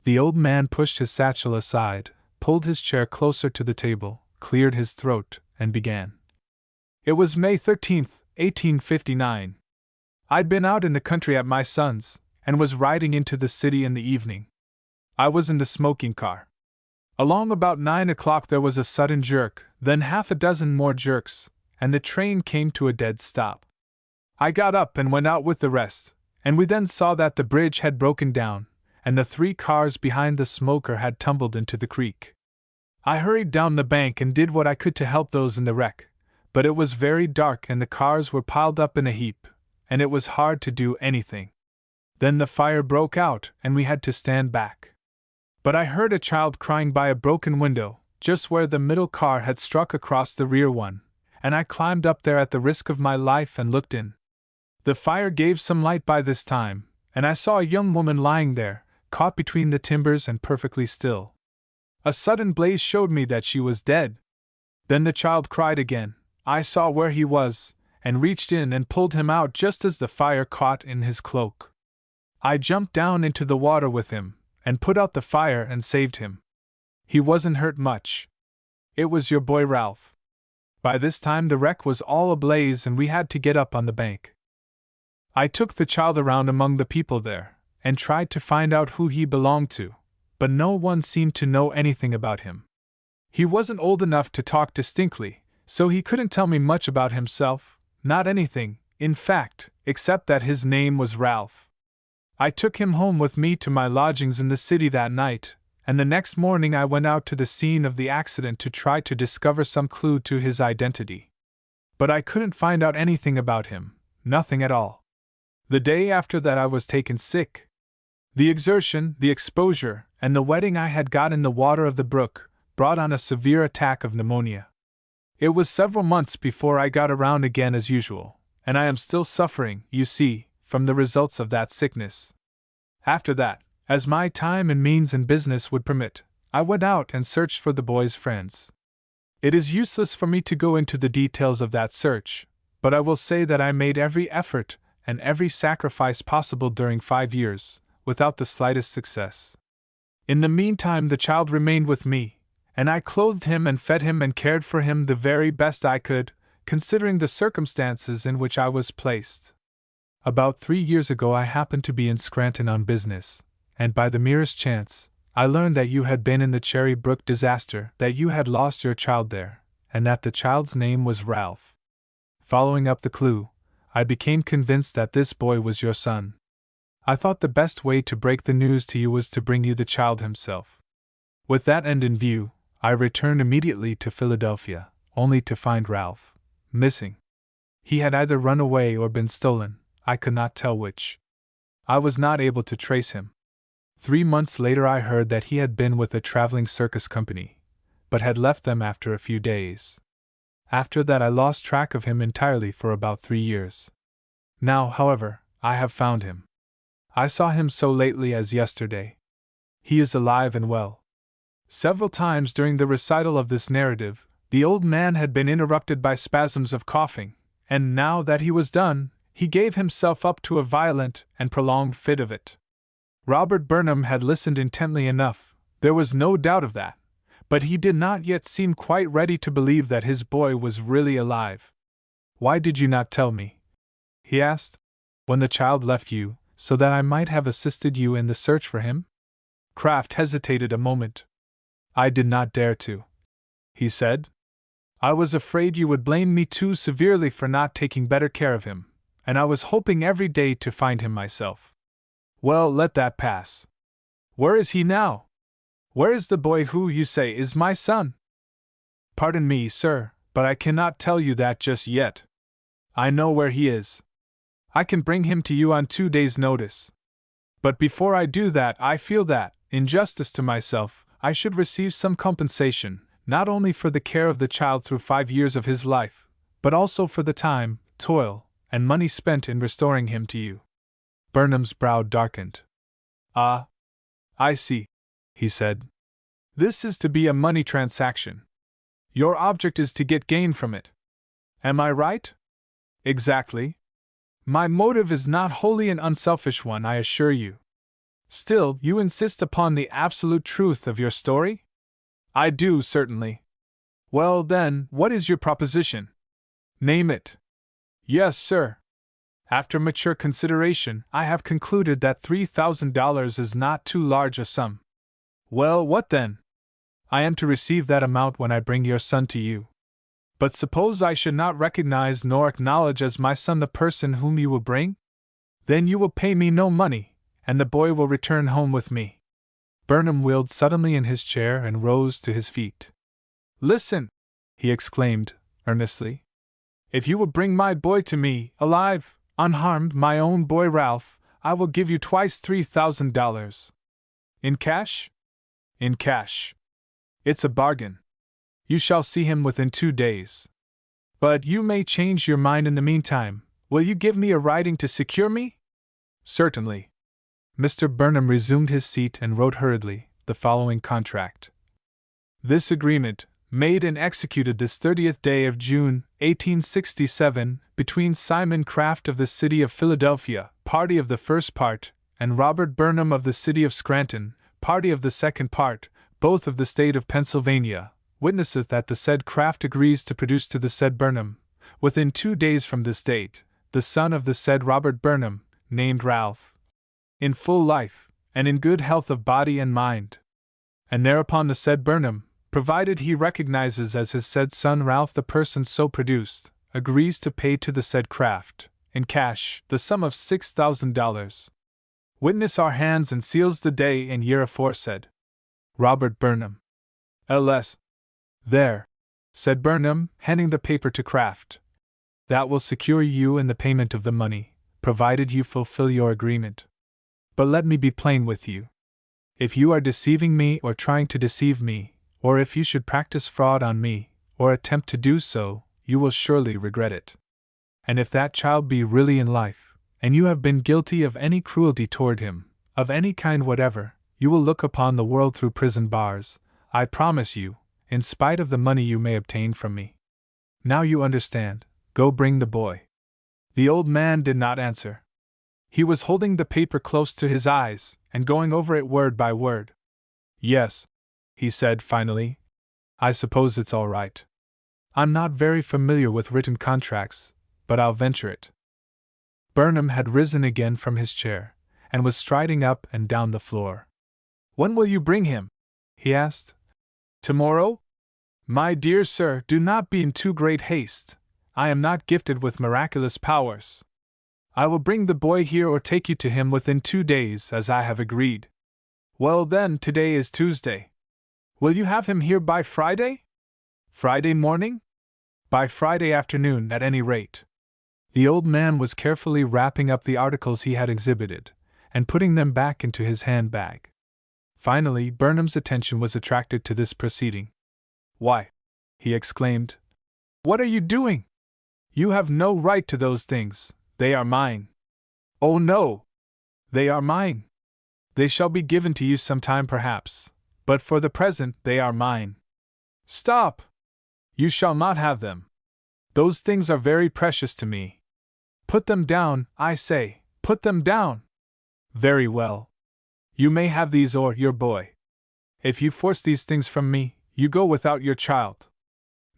The old man pushed his satchel aside, pulled his chair closer to the table, cleared his throat, and began. It was May 13th, 1859. I'd been out in the country at my son's, and was riding into the city in the evening. I was in the smoking car. Along about 9 o'clock there was a sudden jerk, then half a dozen more jerks, and the train came to a dead stop. I got up and went out with the rest, and we then saw that the bridge had broken down, and the 3 cars behind the smoker had tumbled into the creek. I hurried down the bank and did what I could to help those in the wreck, but it was very dark and the cars were piled up in a heap, and it was hard to do anything. Then the fire broke out and we had to stand back. But I heard a child crying by a broken window, just where the middle car had struck across the rear one, and I climbed up there at the risk of my life and looked in. The fire gave some light by this time, and I saw a young woman lying there, caught between the timbers and perfectly still. A sudden blaze showed me that she was dead. Then the child cried again. I saw where he was, and reached in and pulled him out just as the fire caught in his cloak. I jumped down into the water with him, and put out the fire and saved him. He wasn't hurt much. It was your boy Ralph. By this time the wreck was all ablaze and we had to get up on the bank. I took the child around among the people there, and tried to find out who he belonged to, but no one seemed to know anything about him. He wasn't old enough to talk distinctly, so he couldn't tell me much about himself, not anything, in fact, except that his name was Ralph. I took him home with me to my lodgings in the city that night, and the next morning I went out to the scene of the accident to try to discover some clue to his identity. But I couldn't find out anything about him, nothing at all. The day after that I was taken sick. The exertion, the exposure, and the wetting I had got in the water of the brook brought on a severe attack of pneumonia. It was several months before I got around again as usual, and I am still suffering, you see, from the results of that sickness. After that, as my time and means and business would permit, I went out and searched for the boy's friends. It is useless for me to go into the details of that search, but I will say that I made every effort and every sacrifice possible during 5 years, without the slightest success. In the meantime the child remained with me, and I clothed him and fed him and cared for him the very best I could, considering the circumstances in which I was placed. About 3 years ago I happened to be in Scranton on business, and by the merest chance, I learned that you had been in the Cherry Brook disaster, that you had lost your child there, and that the child's name was Ralph. Following up the clue, I became convinced that this boy was your son. I thought the best way to break the news to you was to bring you the child himself. With that end in view, I returned immediately to Philadelphia, only to find Ralph missing. He had either run away or been stolen, I could not tell which. I was not able to trace him. 3 months later I heard that he had been with a traveling circus company, but had left them after a few days. After that I lost track of him entirely for about 3 years. Now, however, I have found him. I saw him so lately as yesterday. He is alive and well. Several times during the recital of this narrative, the old man had been interrupted by spasms of coughing, and now that he was done, he gave himself up to a violent and prolonged fit of it. Robert Burnham had listened intently enough, there was no doubt of that, but he did not yet seem quite ready to believe that his boy was really alive. "Why did you not tell me?" he asked, "when the child left you, so that I might have assisted you in the search for him?" Kraft hesitated a moment. "I did not dare to," he said. "I was afraid you would blame me too severely for not taking better care of him, and I was hoping every day to find him myself." Well, let that pass. Where is he now? Where is the boy who, you say, is my son? Pardon me, sir, but I cannot tell you that just yet. I know where he is. I can bring him to you on 2 days' notice. But before I do that, I feel that, in justice to myself, I should receive some compensation, not only for the care of the child through 5 years of his life, but also for the time, toil, and money spent in restoring him to you. Burnham's brow darkened. Ah, I see, he said. This is to be a money transaction. Your object is to get gain from it. Am I right? Exactly. My motive is not wholly an unselfish one, I assure you. Still, you insist upon the absolute truth of your story? I do, certainly. Well, then, what is your proposition? Name it. Yes, sir. After mature consideration, I have concluded that $3,000 is not too large a sum. Well, what then? I am to receive that amount when I bring your son to you. But suppose I should not recognize nor acknowledge as my son the person whom you will bring? Then you will pay me no money, and the boy will return home with me. Burnham wheeled suddenly in his chair and rose to his feet. Listen, he exclaimed, earnestly. If you will bring my boy to me, alive, unharmed, my own boy Ralph, I will give you twice $3,000. In cash? In cash. It's a bargain. You shall see him within 2 days. But you may change your mind in the meantime. Will you give me a writing to secure me? Certainly. Mr. Burnham resumed his seat and wrote hurriedly the following contract. This agreement, made and executed this 30th day of June, 1867, between Simon Craft of the city of Philadelphia, party of the first part, and Robert Burnham of the city of Scranton, party of the second part, both of the state of Pennsylvania, witnesseth that the said Craft agrees to produce to the said Burnham, within 2 days from this date, the son of the said Robert Burnham, named Ralph, in full life, and in good health of body and mind. And thereupon the said Burnham, provided he recognizes as his said son Ralph the person so produced, agrees to pay to the said Craft, in cash, the sum of $6,000. Witness our hands and seals the day and year aforesaid. Robert Burnham. L.S. There, said Burnham, handing the paper to Craft. That will secure you in the payment of the money, provided you fulfill your agreement. But let me be plain with you. If you are deceiving me or trying to deceive me, or if you should practice fraud on me, or attempt to do so, you will surely regret it. And if that child be really in life, and you have been guilty of any cruelty toward him, of any kind whatever, you will look upon the world through prison bars, I promise you, in spite of the money you may obtain from me. Now you understand. Go bring the boy. The old man did not answer. He was holding the paper close to his eyes, and going over it word by word. Yes, he said finally. I suppose it's all right. I'm not very familiar with written contracts, but I'll venture it. Burnham had risen again from his chair, and was striding up and down the floor. When will you bring him? He asked. Tomorrow? My dear sir, do not be in too great haste. I am not gifted with miraculous powers. I will bring the boy here or take you to him within 2 days, as I have agreed. Well then, today is Tuesday. Will you have him here by Friday? Friday morning? By Friday afternoon, at any rate. The old man was carefully wrapping up the articles he had exhibited, and putting them back into his handbag. Finally, Burnham's attention was attracted to this proceeding. Why, he exclaimed, what are you doing? You have no right to those things. They are mine. Oh no! They are mine. They shall be given to you sometime perhaps, but for the present they are mine. Stop! You shall not have them. Those things are very precious to me. Put them down, I say, put them down! Very well. You may have these or your boy. If you force these things from me, you go without your child.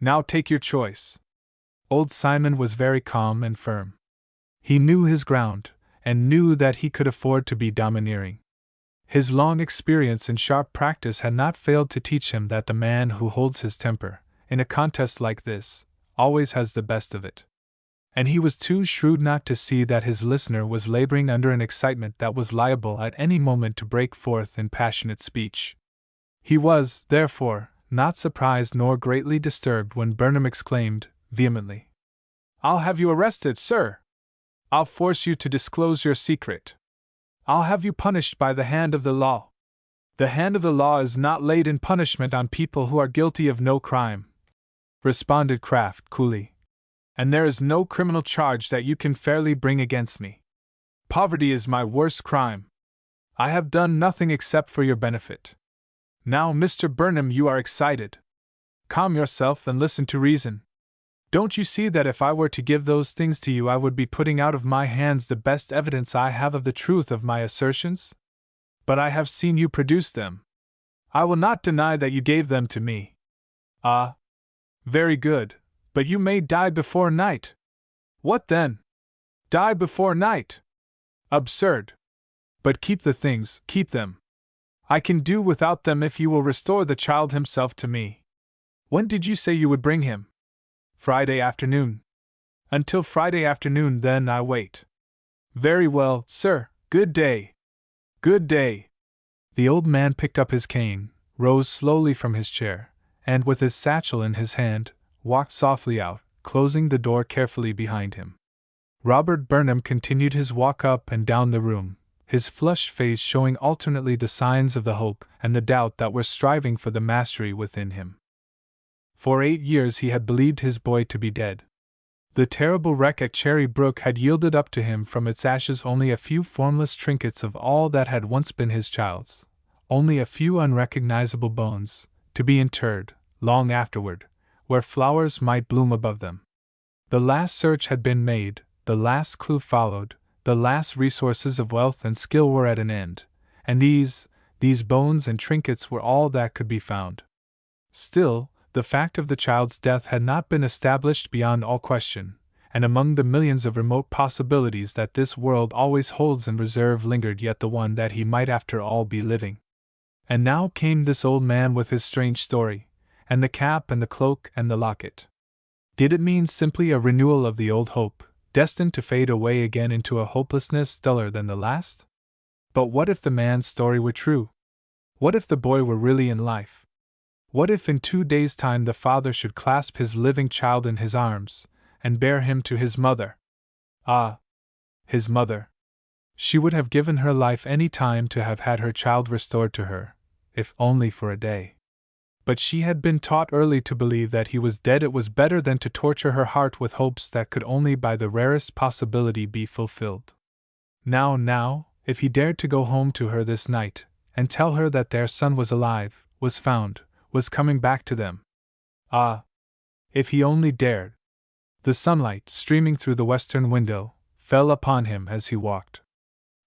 Now take your choice. Old Simon was very calm and firm. He knew his ground, and knew that he could afford to be domineering. His long experience and sharp practice had not failed to teach him that the man who holds his temper, in a contest like this, always has the best of it. And he was too shrewd not to see that his listener was laboring under an excitement that was liable at any moment to break forth in passionate speech. He was, therefore, not surprised nor greatly disturbed when Burnham exclaimed, vehemently, "I'll have you arrested, sir! I'll force you to disclose your secret! I'll have you punished by the hand of the law! The hand of the law is not laid in punishment on people who are guilty of no crime," responded Kraft coolly. "And there is no criminal charge that you can fairly bring against me. Poverty is my worst crime. I have done nothing except for your benefit. Now, Mr. Burnham, you are excited. Calm yourself and listen to reason. Don't you see that if I were to give those things to you, I would be putting out of my hands the best evidence I have of the truth of my assertions? But I have seen you produce them. I will not deny that you gave them to me. Ah, very good, but you may die before night. What then? Die before night? Absurd. But keep the things, keep them. I can do without them if you will restore the child himself to me. When did you say you would bring him? Friday afternoon. Until Friday afternoon, then I wait. Very well, sir. Good day. Good day." The old man picked up his cane, rose slowly from his chair, and with his satchel in his hand, walked softly out, closing the door carefully behind him. Robert Burnham continued his walk up and down the room, his flushed face showing alternately the signs of the hope and the doubt that were striving for the mastery within him. For 8 years he had believed his boy to be dead. The terrible wreck at Cherry Brook had yielded up to him from its ashes only a few formless trinkets of all that had once been his child's, only a few unrecognizable bones, to be interred, long afterward, where flowers might bloom above them. The last search had been made, the last clue followed, the last resources of wealth and skill were at an end, and these bones and trinkets were all that could be found. Still, the fact of the child's death had not been established beyond all question, and among the millions of remote possibilities that this world always holds in reserve lingered yet the one that he might after all be living. And now came this old man with his strange story, and the cap and the cloak and the locket. Did it mean simply a renewal of the old hope, destined to fade away again into a hopelessness duller than the last? But what if the man's story were true? What if the boy were really in life? What if in 2 days' time the father should clasp his living child in his arms, and bear him to his mother? Ah! His mother! She would have given her life any time to have had her child restored to her, if only for a day. But she had been taught early to believe that he was dead. It was better than to torture her heart with hopes that could only by the rarest possibility be fulfilled. Now, if he dared to go home to her this night, and tell her that their son was alive, was found, was coming back to them. Ah! If he only dared! The sunlight, streaming through the western window, fell upon him as he walked.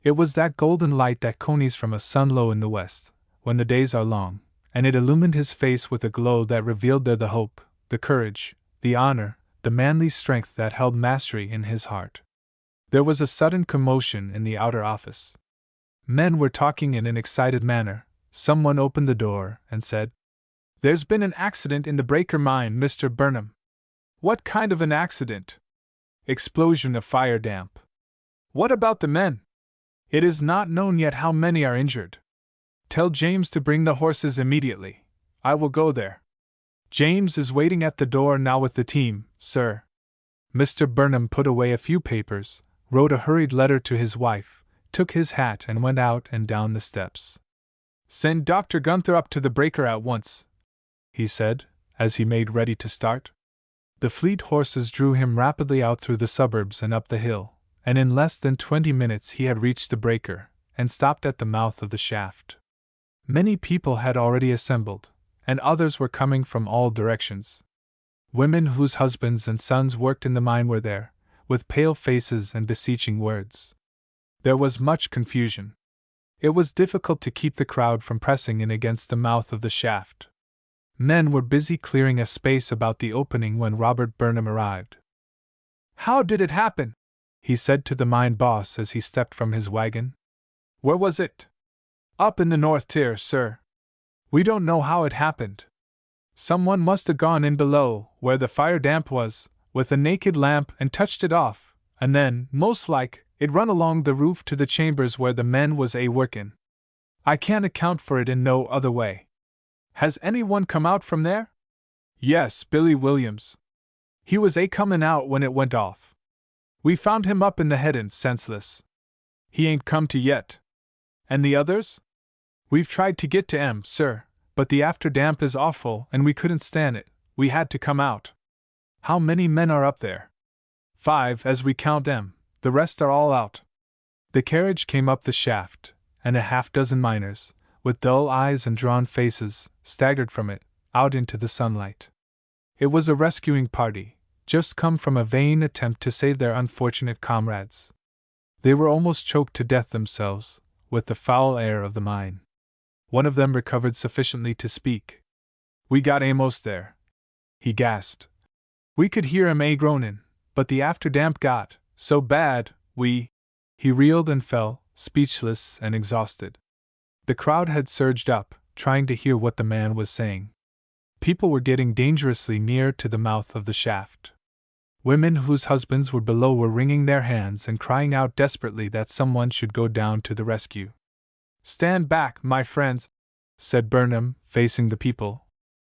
It was that golden light that conies from a sun low in the west, when the days are long, and it illumined his face with a glow that revealed there the hope, the courage, the honor, the manly strength that held mastery in his heart. There was a sudden commotion in the outer office. Men were talking in an excited manner. Someone opened the door and said, "There's been an accident in the Breaker mine, Mr. Burnham." "What kind of an accident?" "Explosion of fire damp." "What about the men?" "It is not known yet how many are injured." "Tell James to bring the horses immediately. I will go there." "James is waiting at the door now with the team, sir." Mr. Burnham put away a few papers, wrote a hurried letter to his wife, took his hat and went out and down the steps. "Send Dr. Gunther up to the Breaker at once," he said, as he made ready to start. The fleet horses drew him rapidly out through the suburbs and up the hill, and in less than 20 minutes he had reached the Breaker, and stopped at the mouth of the shaft. Many people had already assembled, and others were coming from all directions. Women whose husbands and sons worked in the mine were there, with pale faces and beseeching words. There was much confusion. It was difficult to keep the crowd from pressing in against the mouth of the shaft. Men were busy clearing a space about the opening when Robert Burnham arrived. "How did it happen?" he said to the mine boss as he stepped from his wagon. "Where was it?" "Up in the north tier, sir." "We don't know how it happened." "Someone must have gone in below, where the fire damp was with a naked lamp and touched it off, and then, most like, it run along the roof to the chambers where the men was workin'. I can't account for it in no other way. Has anyone come out from there? Yes, Billy Williams. He was comin' out when it went off. We found him up in the headin', senseless. He ain't come to yet. And the others? We've tried to get to 'em, sir, but the after damp is awful and we couldn't stand it. We had to come out. How many men are up there? 5, as we count 'em. The rest are all out. The carriage came up the shaft, and a half-dozen miners, with dull eyes and drawn faces, staggered from it, out into the sunlight. It was a rescuing party, just come from a vain attempt to save their unfortunate comrades. They were almost choked to death themselves, with the foul air of the mine. One of them recovered sufficiently to speak. We got Amos there, he gasped. We could hear him groanin', but the after-damp got so bad, He reeled and fell, speechless and exhausted. The crowd had surged up, trying to hear what the man was saying. People were getting dangerously near to the mouth of the shaft. Women whose husbands were below were wringing their hands and crying out desperately that someone should go down to the rescue. Stand back, my friends, said Burnham, facing the people.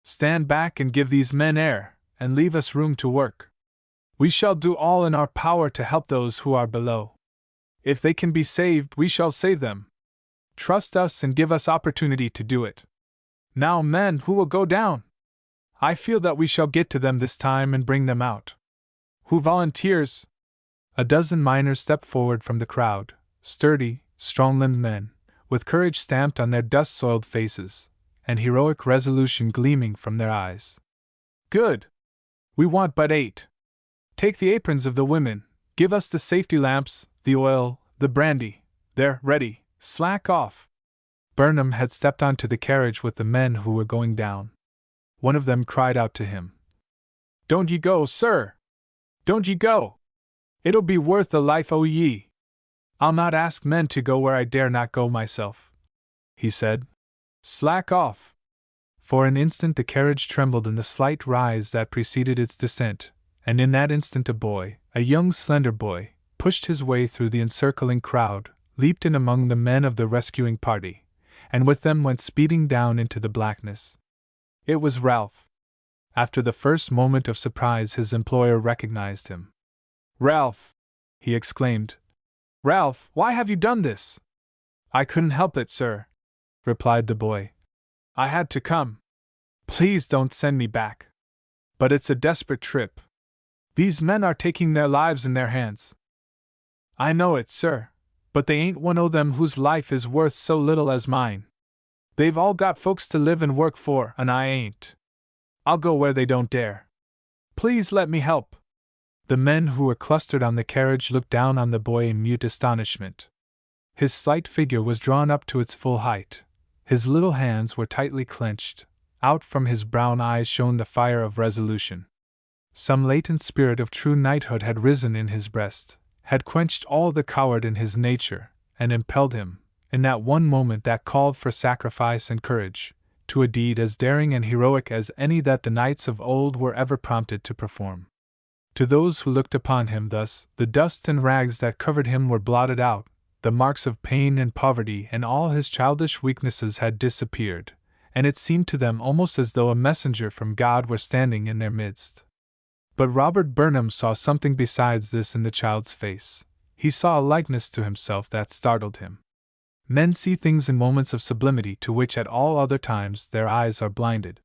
Stand back and give these men air, and leave us room to work. We shall do all in our power to help those who are below. If they can be saved, we shall save them. Trust us and give us opportunity to do it. Now, men, who will go down? I feel that we shall get to them this time and bring them out. Who volunteers? A dozen miners stepped forward from the crowd, sturdy, strong-limbed men, with courage stamped on their dust-soiled faces, and heroic resolution gleaming from their eyes. Good! We want but 8. Take the aprons of the women, give us the safety lamps, the oil, the brandy. There, ready, slack off. Burnham had stepped onto the carriage with the men who were going down. One of them cried out to him. Don't ye go, sir! Don't ye go! It'll be worth the life o' ye! I'll not ask men to go where I dare not go myself, he said. Slack off! For an instant the carriage trembled in the slight rise that preceded its descent, and in that instant a boy, a young slender boy, pushed his way through the encircling crowd, leaped in among the men of the rescuing party, and with them went speeding down into the blackness. It was Ralph. After the first moment of surprise his employer recognized him. Ralph! He exclaimed. Ralph, why have you done this? I couldn't help it, sir, replied the boy. I had to come. Please don't send me back. But it's a desperate trip. These men are taking their lives in their hands. I know it, sir, but they ain't one o' them whose life is worth so little as mine. They've all got folks to live and work for, and I ain't. I'll go where they don't dare. Please let me help. The men who were clustered on the carriage looked down on the boy in mute astonishment. His slight figure was drawn up to its full height. His little hands were tightly clenched. Out from his brown eyes shone the fire of resolution. Some latent spirit of true knighthood had risen in his breast, had quenched all the coward in his nature, and impelled him, in that one moment that called for sacrifice and courage, to a deed as daring and heroic as any that the knights of old were ever prompted to perform. To those who looked upon him thus, the dust and rags that covered him were blotted out, the marks of pain and poverty and all his childish weaknesses had disappeared, and it seemed to them almost as though a messenger from God were standing in their midst. But Robert Burnham saw something besides this in the child's face. He saw a likeness to himself that startled him. Men see things in moments of sublimity to which at all other times their eyes are blinded.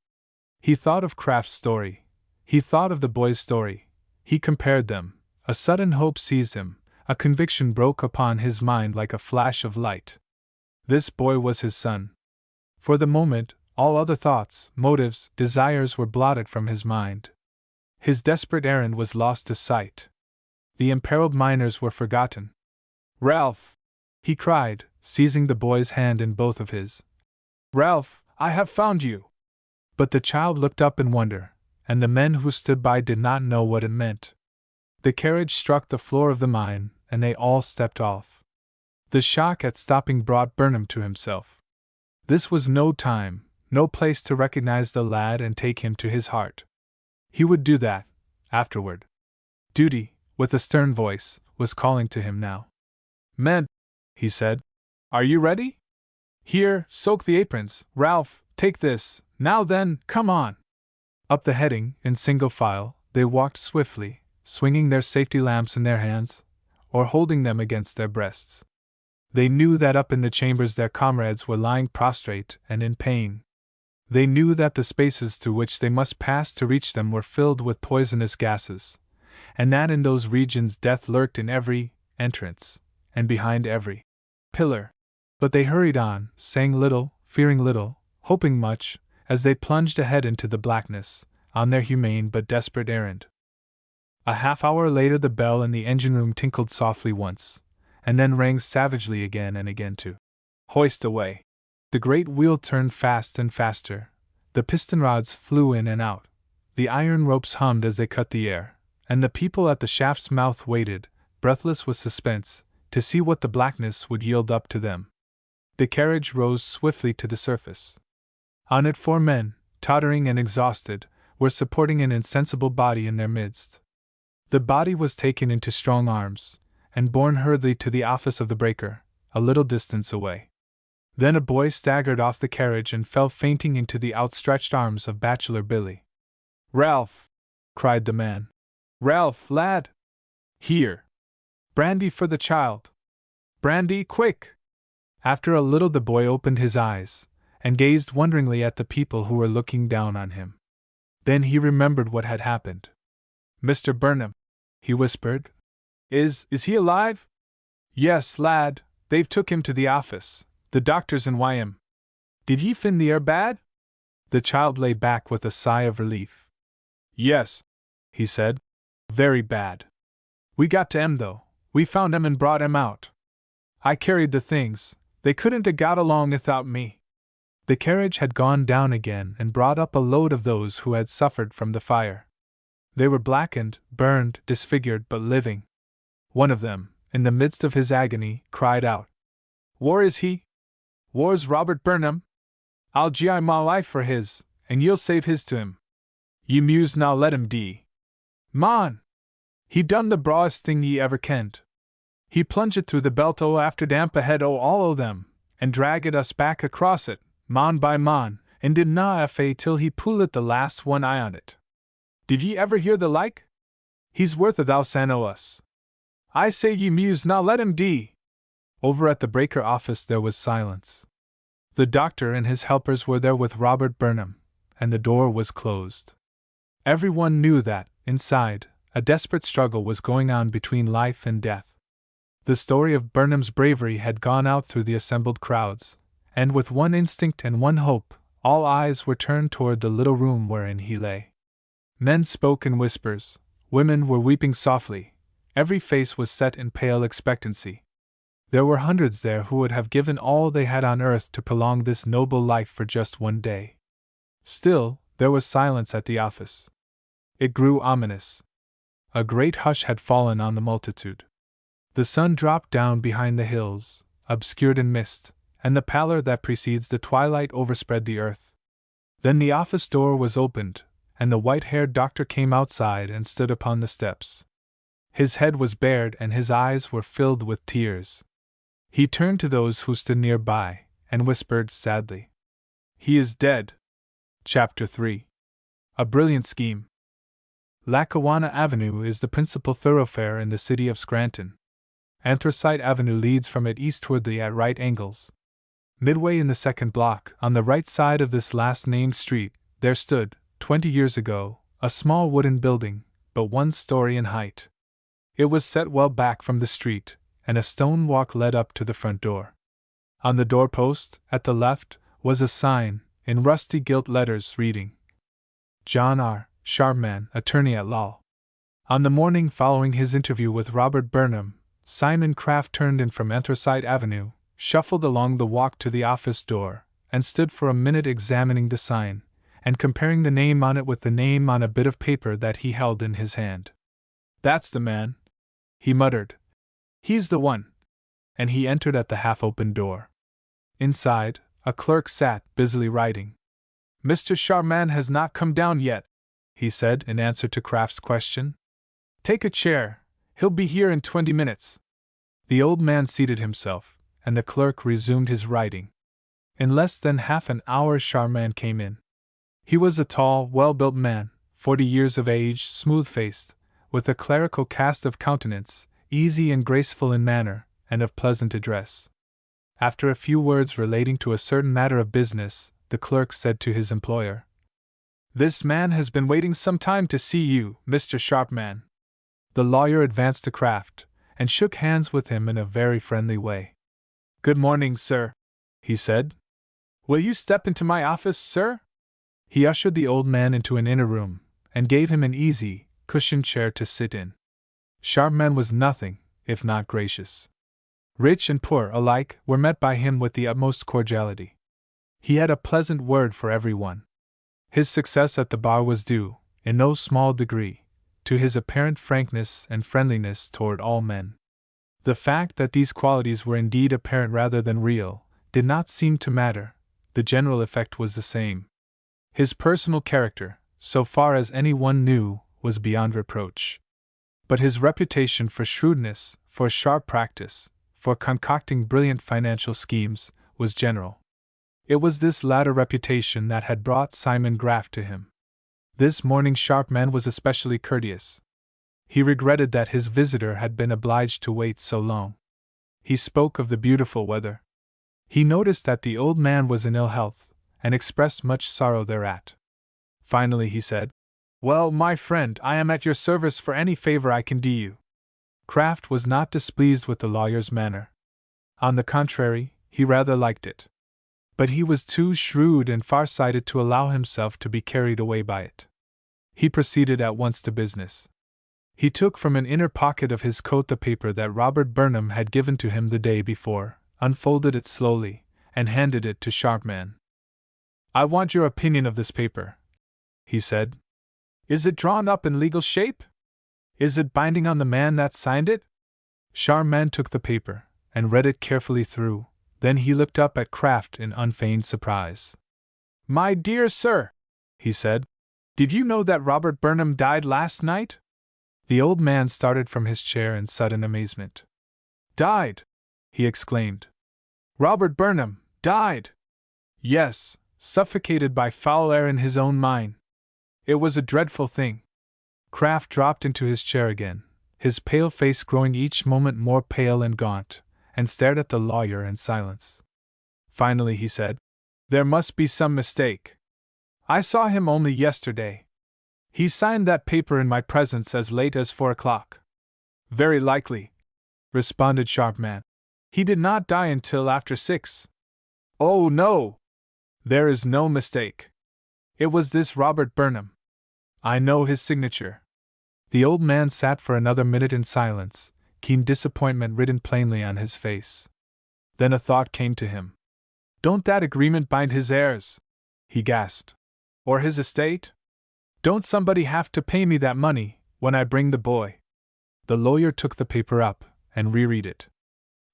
He thought of Kraft's story. He thought of the boy's story. He compared them. A sudden hope seized him. A conviction broke upon his mind like a flash of light. This boy was his son. For the moment, all other thoughts, motives, desires were blotted from his mind. His desperate errand was lost to sight. The imperiled miners were forgotten. Ralph! He cried, seizing the boy's hand in both of his. Ralph, I have found you! But the child looked up in wonder, and the men who stood by did not know what it meant. The carriage struck the floor of the mine, and they all stepped off. The shock at stopping brought Burnham to himself. This was no time, no place to recognize the lad and take him to his heart. He would do that, afterward. Duty, with a stern voice, was calling to him now. Men, he said, are you ready? Here, soak the aprons. Ralph, take this. Now then, come on. Up the heading, in single file, they walked swiftly, swinging their safety lamps in their hands, or holding them against their breasts. They knew that up in the chambers their comrades were lying prostrate and in pain. They knew that the spaces through which they must pass to reach them were filled with poisonous gases, and that in those regions death lurked in every entrance, and behind every pillar. But they hurried on, saying little, fearing little, hoping much, as they plunged ahead into the blackness, on their humane but desperate errand. A half-hour later the bell in the engine-room tinkled softly once, and then rang savagely again and again to hoist away. The great wheel turned fast and faster, the piston rods flew in and out, the iron ropes hummed as they cut the air, and the people at the shaft's mouth waited, breathless with suspense, to see what the blackness would yield up to them. The carriage rose swiftly to the surface. On it 4 men, tottering and exhausted, were supporting an insensible body in their midst. The body was taken into strong arms, and borne hurriedly to the office of the breaker, a little distance away. Then a boy staggered off the carriage and fell fainting into the outstretched arms of Bachelor Billy. "Ralph!" cried the man. "Ralph, lad! Here! Brandy for the child! Brandy, quick!" After a little the boy opened his eyes, and gazed wonderingly at the people who were looking down on him. Then he remembered what had happened. "Mr. Burnham," he whispered. Is he alive?" "Yes, lad, they've took him to the office. The doctors in Wyam. Did ye fin the air bad?" The child lay back with a sigh of relief. "Yes," he said. "Very bad. We got to 'em though. We found 'em and brought 'em out. I carried the things. They couldn't 'a' got along without me." The carriage had gone down again and brought up a load of those who had suffered from the fire. They were blackened, burned, disfigured, but living. One of them, in the midst of his agony, cried out, "War is he? War's Robert Burnham? I'll gi' my life for his, and you'll save his to him. Ye muse now let him dee. Mon! He done the brawest thing ye ever kenned. He plunged it through the belt o' after damp ahead o' all o' them, and dragged us back across it, mon by mon, and did na fa till he pulled the last one eye on it. Did ye ever hear the like? He's worth 1,000 o' us. I say ye muse now let him dee." Over at the breaker office there was silence. The doctor and his helpers were there with Robert Burnham, and the door was closed. Everyone knew that, inside, a desperate struggle was going on between life and death. The story of Burnham's bravery had gone out through the assembled crowds, and with one instinct and one hope, all eyes were turned toward the little room wherein he lay. Men spoke in whispers, women were weeping softly, every face was set in pale expectancy. There were hundreds there who would have given all they had on earth to prolong this noble life for just one day. Still, there was silence at the office. It grew ominous. A great hush had fallen on the multitude. The sun dropped down behind the hills, obscured in mist, and the pallor that precedes the twilight overspread the earth. Then the office door was opened, and the white-haired doctor came outside and stood upon the steps. His head was bared and his eyes were filled with tears. He turned to those who stood nearby, and whispered sadly, "He is dead." Chapter 3. A Brilliant Scheme. Lackawanna Avenue is the principal thoroughfare in the city of Scranton. Anthracite Avenue leads from it eastwardly at right angles. Midway in the second block, on the right side of this last-named street, there stood, 20 years ago, a small wooden building, but 1 story in height. It was set well back from the street, and a stone walk led up to the front door. On the doorpost, at the left, was a sign, in rusty gilt letters, reading, "John R. Sharman, attorney at law." On the morning following his interview with Robert Burnham, Simon Craft turned in from Anthracite Avenue, shuffled along the walk to the office door, and stood for a minute examining the sign, and comparing the name on it with the name on a bit of paper that he held in his hand. "That's the man," he muttered. "He's the one." And he entered at the half-open door. Inside, a clerk sat, busily writing. "Mr. Sharman has not come down yet," he said in answer to Craft's question. Take a chair, he'll be here in 20 minutes. The old man seated himself, and the clerk resumed his writing. In less than half an hour Sharman came in. He was a tall, well-built man, 40 years of age, smooth-faced, with a clerical cast of countenance, easy and graceful in manner, and of pleasant address. After a few words relating to a certain matter of business, the clerk said to his employer, "This man has been waiting some time to see you, Mr. Sharpman." The lawyer advanced to Kraft, and shook hands with him in a very friendly way. "Good morning, sir," he said. "Will you step into my office, sir?" He ushered the old man into an inner room, and gave him an easy, cushioned chair to sit in. Sharpman was nothing if not gracious. Rich and poor alike were met by him with the utmost cordiality. He had a pleasant word for everyone. His success at the bar was due, in no small degree, to his apparent frankness and friendliness toward all men. The fact that these qualities were indeed apparent rather than real did not seem to matter, the general effect was the same. His personal character, so far as anyone knew, was beyond reproach. But his reputation for shrewdness, for sharp practice, for concocting brilliant financial schemes, was general. It was this latter reputation that had brought Simon Graff to him. This morning Sharpman was especially courteous. He regretted that his visitor had been obliged to wait so long. He spoke of the beautiful weather. He noticed that the old man was in ill health, and expressed much sorrow thereat. Finally he said, "Well, my friend, I am at your service for any favor I can do you." Kraft was not displeased with the lawyer's manner. On the contrary, he rather liked it. But he was too shrewd and far-sighted to allow himself to be carried away by it. He proceeded at once to business. He took from an inner pocket of his coat the paper that Robert Burnham had given to him the day before, unfolded it slowly, and handed it to Sharpman. "I want your opinion of this paper," he said. "Is it drawn up in legal shape? Is it binding on the man that signed it?" Sharpman took the paper, and read it carefully through. Then he looked up at Kraft in unfeigned surprise. "My dear sir," he said, "did you know that Robert Burnham died last night?" The old man started from his chair in sudden amazement. "Died!" he exclaimed. "Robert Burnham died!" "Yes, suffocated by foul air in his own mine. It was a dreadful thing." Kraft dropped into his chair again, his pale face growing each moment more pale and gaunt, and stared at the lawyer in silence. Finally he said, "There must be some mistake. I saw him only yesterday. He signed that paper in my presence as late as 4 o'clock. "Very likely," responded Sharpman. "He did not die until after 6. "Oh, no! There is no mistake. It was this Robert Burnham. I know his signature." The old man sat for another minute in silence, keen disappointment written plainly on his face. Then a thought came to him. "Don't that agreement bind his heirs?" he gasped. "Or his estate? Don't somebody have to pay me that money when I bring the boy?" The lawyer took the paper up and reread it.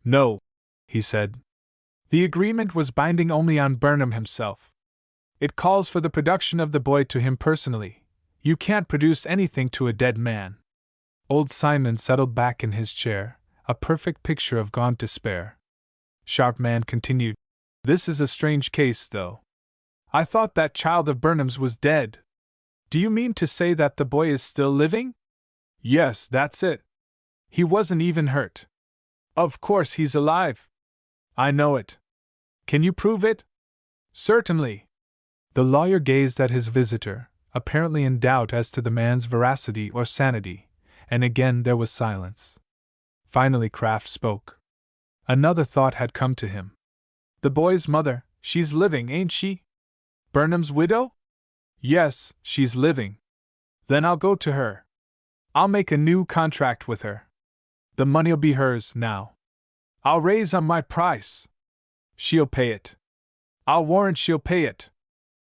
"No," he said. "The agreement was binding only on Burnham himself. It calls for the production of the boy to him personally. You can't produce anything to a dead man." Old Simon settled back in his chair, a perfect picture of gaunt despair. Sharpman continued, "This is a strange case, though. I thought that child of Burnham's was dead. Do you mean to say that the boy is still living?" "Yes, that's it. He wasn't even hurt. Of course he's alive." "I know it. Can you prove it?" "Certainly." The lawyer gazed at his visitor, apparently in doubt as to the man's veracity or sanity, and again there was silence. Finally Kraft spoke. Another thought had come to him. "The boy's mother, she's living, ain't she? Burnham's widow?" "Yes, she's living." "Then I'll go to her. I'll make a new contract with her. The money'll be hers now. I'll raise on my price. She'll pay it. I'll warrant she'll pay it.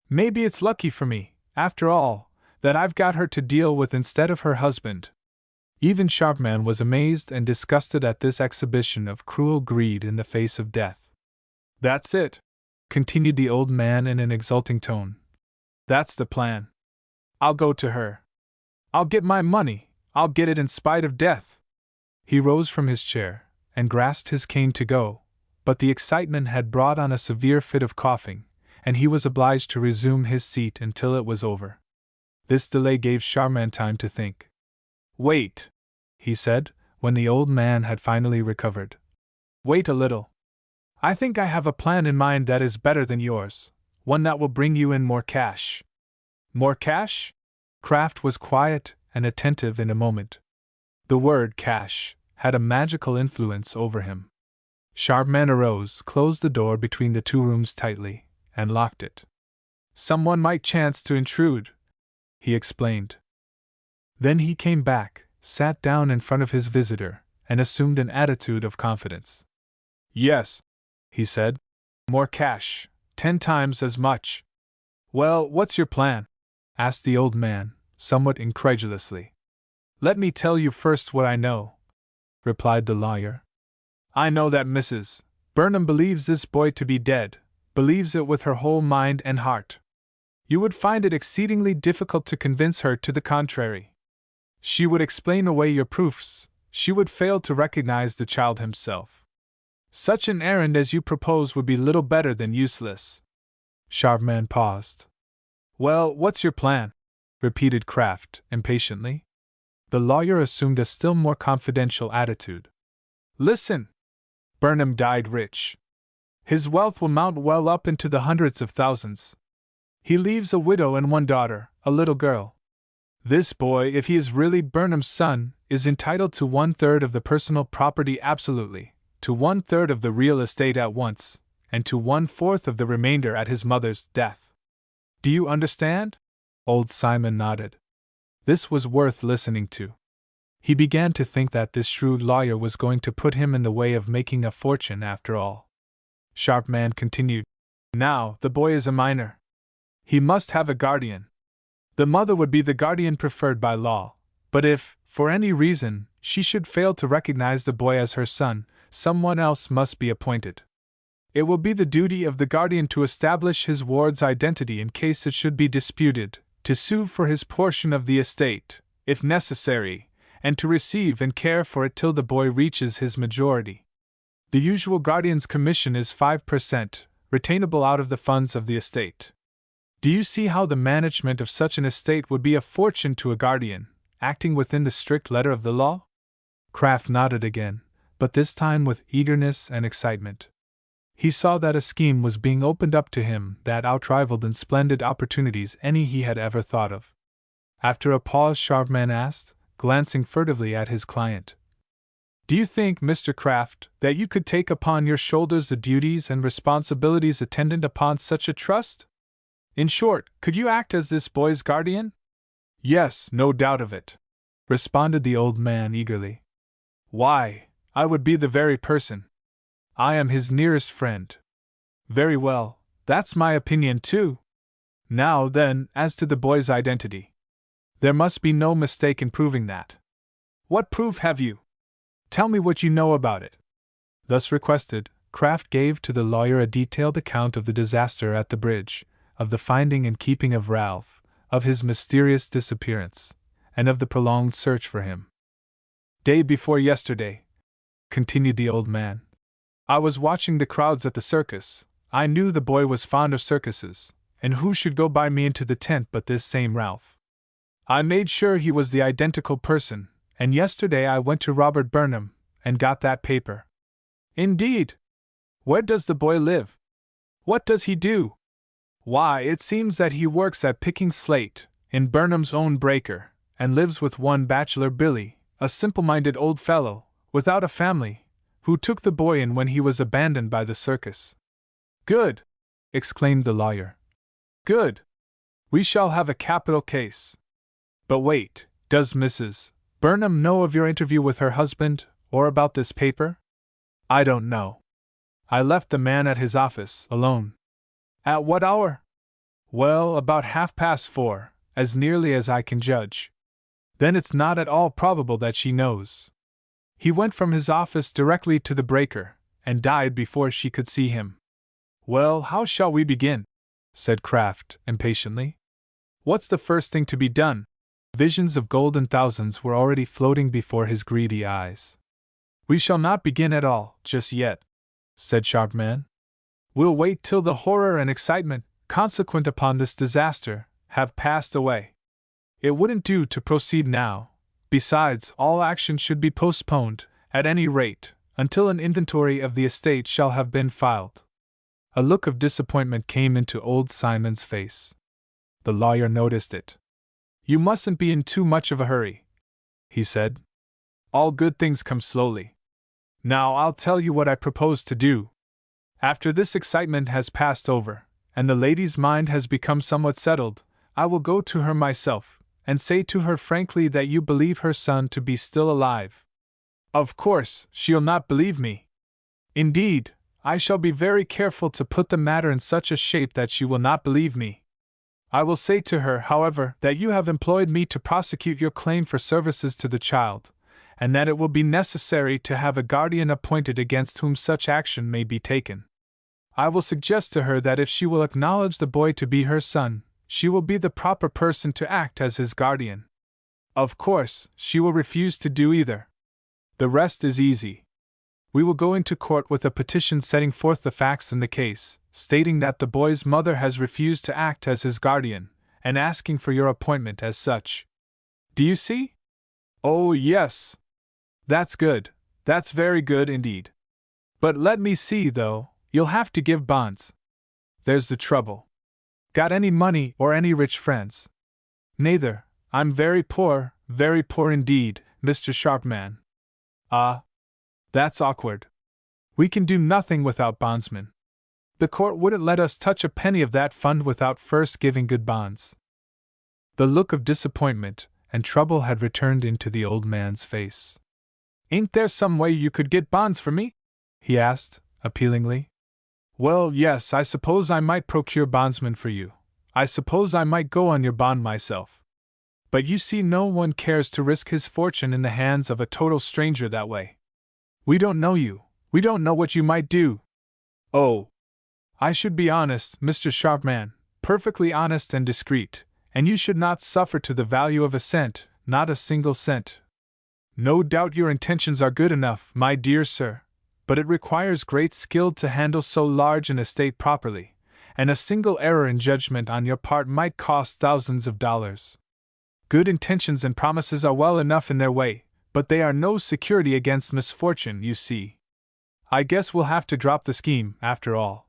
Maybe it's lucky for me, after all, that I've got her to deal with instead of her husband." Even Sharpman was amazed and disgusted at this exhibition of cruel greed in the face of death. "That's it," continued the old man in an exulting tone. "That's the plan. I'll go to her. I'll get my money, I'll get it in spite of death. He rose from his chair and grasped his cane to go, but the excitement had brought on a severe fit of coughing, and he was obliged to resume his seat until it was over. This delay gave Charmian time to think. Wait, he said, when the old man had finally recovered. Wait a little. I think I have a plan in mind that is better than yours, one that will bring you in more cash. More cash? Kraft was quiet and attentive in a moment. The word cash had a magical influence over him. Sharpman arose, closed the door between the two rooms tightly, and locked it. Someone might chance to intrude, he explained. Then he came back, sat down in front of his visitor, and assumed an attitude of confidence. Yes, he said. More cash, 10 times as much. Well, what's your plan? Asked the old man, somewhat incredulously. Let me tell you first what I know, replied the lawyer. I know that Mrs. Burnham believes this boy to be dead, believes it with her whole mind and heart. You would find it exceedingly difficult to convince her to the contrary. She would explain away your proofs, she would fail to recognize the child himself. Such an errand as you propose would be little better than useless. Sharpman paused. Well, what's your plan? Repeated Kraft, impatiently. The lawyer assumed a still more confidential attitude. Listen! Burnham died rich. His wealth will mount well up into the hundreds of thousands. He leaves a widow and one daughter, a little girl. This boy, if he is really Burnham's son, is entitled to 1/3 of the personal property absolutely, to 1/3 of the real estate at once, and to 1/4 of the remainder at his mother's death. Do you understand? Old Simon nodded. This was worth listening to. He began to think that this shrewd lawyer was going to put him in the way of making a fortune after all. Sharpman continued. Now, the boy is a minor. He must have a guardian. The mother would be the guardian preferred by law, but if, for any reason, she should fail to recognize the boy as her son, someone else must be appointed. It will be the duty of the guardian to establish his ward's identity in case it should be disputed, to sue for his portion of the estate, if necessary, and to receive and care for it till the boy reaches his majority. The usual guardian's commission is 5%, retainable out of the funds of the estate. Do you see how the management of such an estate would be a fortune to a guardian, acting within the strict letter of the law? Kraft nodded again, but this time with eagerness and excitement. He saw that a scheme was being opened up to him that outrivaled in splendid opportunities any he had ever thought of. After a pause, Sharpman asked, glancing furtively at his client. Do you think, Mr. Kraft, that you could take upon your shoulders the duties and responsibilities attendant upon such a trust? In short, could you act as this boy's guardian? Yes, no doubt of it, responded the old man eagerly. Why, I would be the very person. I am his nearest friend. Very well, that's my opinion too. Now then, as to the boy's identity. There must be no mistake in proving that. What proof have you? Tell me what you know about it. Thus requested, Kraft gave to the lawyer a detailed account of the disaster at the bridge, of the finding and keeping of Ralph, of his mysterious disappearance, and of the prolonged search for him. Day before yesterday, continued the old man, I was watching the crowds at the circus. I knew the boy was fond of circuses, and who should go by me into the tent but this same Ralph? I made sure he was the identical person, and yesterday I went to Robert Burnham, and got that paper. Indeed? Where does the boy live? What does he do? Why, it seems that he works at picking slate, in Burnham's own breaker, and lives with one bachelor Billy, a simple-minded old fellow, without a family, who took the boy in when he was abandoned by the circus. Good! Exclaimed the lawyer. Good! We shall have a capital case. But wait, does Mrs. Burnham know of your interview with her husband, or about this paper? I don't know. I left the man at his office, alone. At what hour? Well, about 4:30, as nearly as I can judge. Then it's not at all probable that she knows. He went from his office directly to the breaker, and died before she could see him. Well, how shall we begin? Said Kraft, impatiently. What's the first thing to be done? Visions of golden thousands were already floating before his greedy eyes. "We shall not begin at all, just yet," said Sharpman. "We'll wait till the horror and excitement, consequent upon this disaster, have passed away. It wouldn't do to proceed now. Besides, all action should be postponed, at any rate, until an inventory of the estate shall have been filed." A look of disappointment came into old Simon's face. The lawyer noticed it. "You mustn't be in too much of a hurry," he said. "All good things come slowly. Now I'll tell you what I propose to do. After this excitement has passed over, and the lady's mind has become somewhat settled, I will go to her myself, and say to her frankly that you believe her son to be still alive. Of course, she'll not believe me. Indeed, I shall be very careful to put the matter in such a shape that she will not believe me. I will say to her, however, that you have employed me to prosecute your claim for services to the child, and that it will be necessary to have a guardian appointed against whom such action may be taken. I will suggest to her that if she will acknowledge the boy to be her son, she will be the proper person to act as his guardian. Of course, she will refuse to do either. The rest is easy. We will go into court with a petition setting forth the facts in the case, stating that the boy's mother has refused to act as his guardian, and asking for your appointment as such. Do you see? Oh, yes. That's good. That's very good indeed. But let me see, though, you'll have to give bonds. There's the trouble. Got any money or any rich friends? Neither. I'm very poor indeed, Mr. Sharpman. Ah. That's awkward. We can do nothing without bondsmen. The court wouldn't let us touch a penny of that fund without first giving good bonds." The look of disappointment and trouble had returned into the old man's face. "Ain't there some way you could get bonds for me?" he asked, appealingly. "Well, yes, I suppose I might procure bondsmen for you. I suppose I might go on your bond myself. But you see, no one cares to risk his fortune in the hands of a total stranger that way. We don't know you. We don't know what you might do." "Oh, I should be honest, Mr. Sharpman, perfectly honest and discreet, and you should not suffer to the value of a cent, not a single cent. No doubt your intentions are good enough, my dear sir, but it requires great skill to handle so large an estate properly, and a single error in judgment on your part might cost thousands of dollars. Good intentions and promises are well enough in their way, but they are no security against misfortune, you see. I guess we'll have to drop the scheme, after all."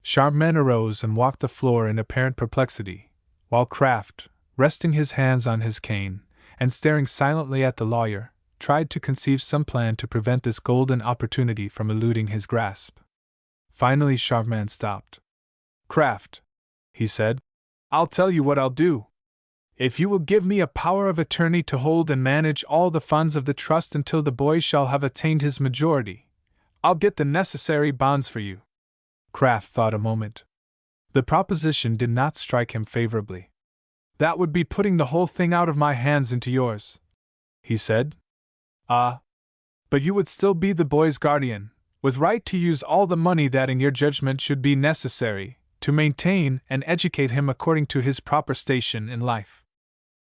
Sharpman arose and walked the floor in apparent perplexity, while Kraft, resting his hands on his cane, and staring silently at the lawyer, tried to conceive some plan to prevent this golden opportunity from eluding his grasp. Finally Sharpman stopped. "Kraft," he said, "I'll tell you what I'll do. If you will give me a power of attorney to hold and manage all the funds of the trust until the boy shall have attained his majority, I'll get the necessary bonds for you." Kraft thought a moment. The proposition did not strike him favorably. "That would be putting the whole thing out of my hands into yours," he said. "Ah. But you would still be the boy's guardian, with right to use all the money that in your judgment should be necessary to maintain and educate him according to his proper station in life.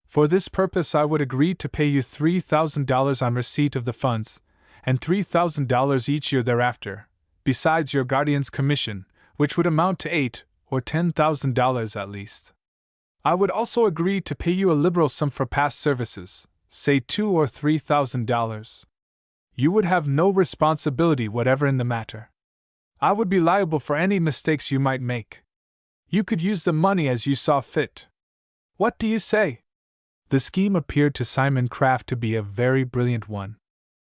For this purpose I would agree to pay you $3,000 on receipt of the funds, and $3,000 each year thereafter, besides your guardian's commission, which would amount to $8,000 or $10,000 at least. I would also agree to pay you a liberal sum for past services, say $2,000 or $3,000. You would have no responsibility whatever in the matter. I would be liable for any mistakes you might make. You could use the money as you saw fit. What do you say?" The scheme appeared to Simon Kraft to be a very brilliant one.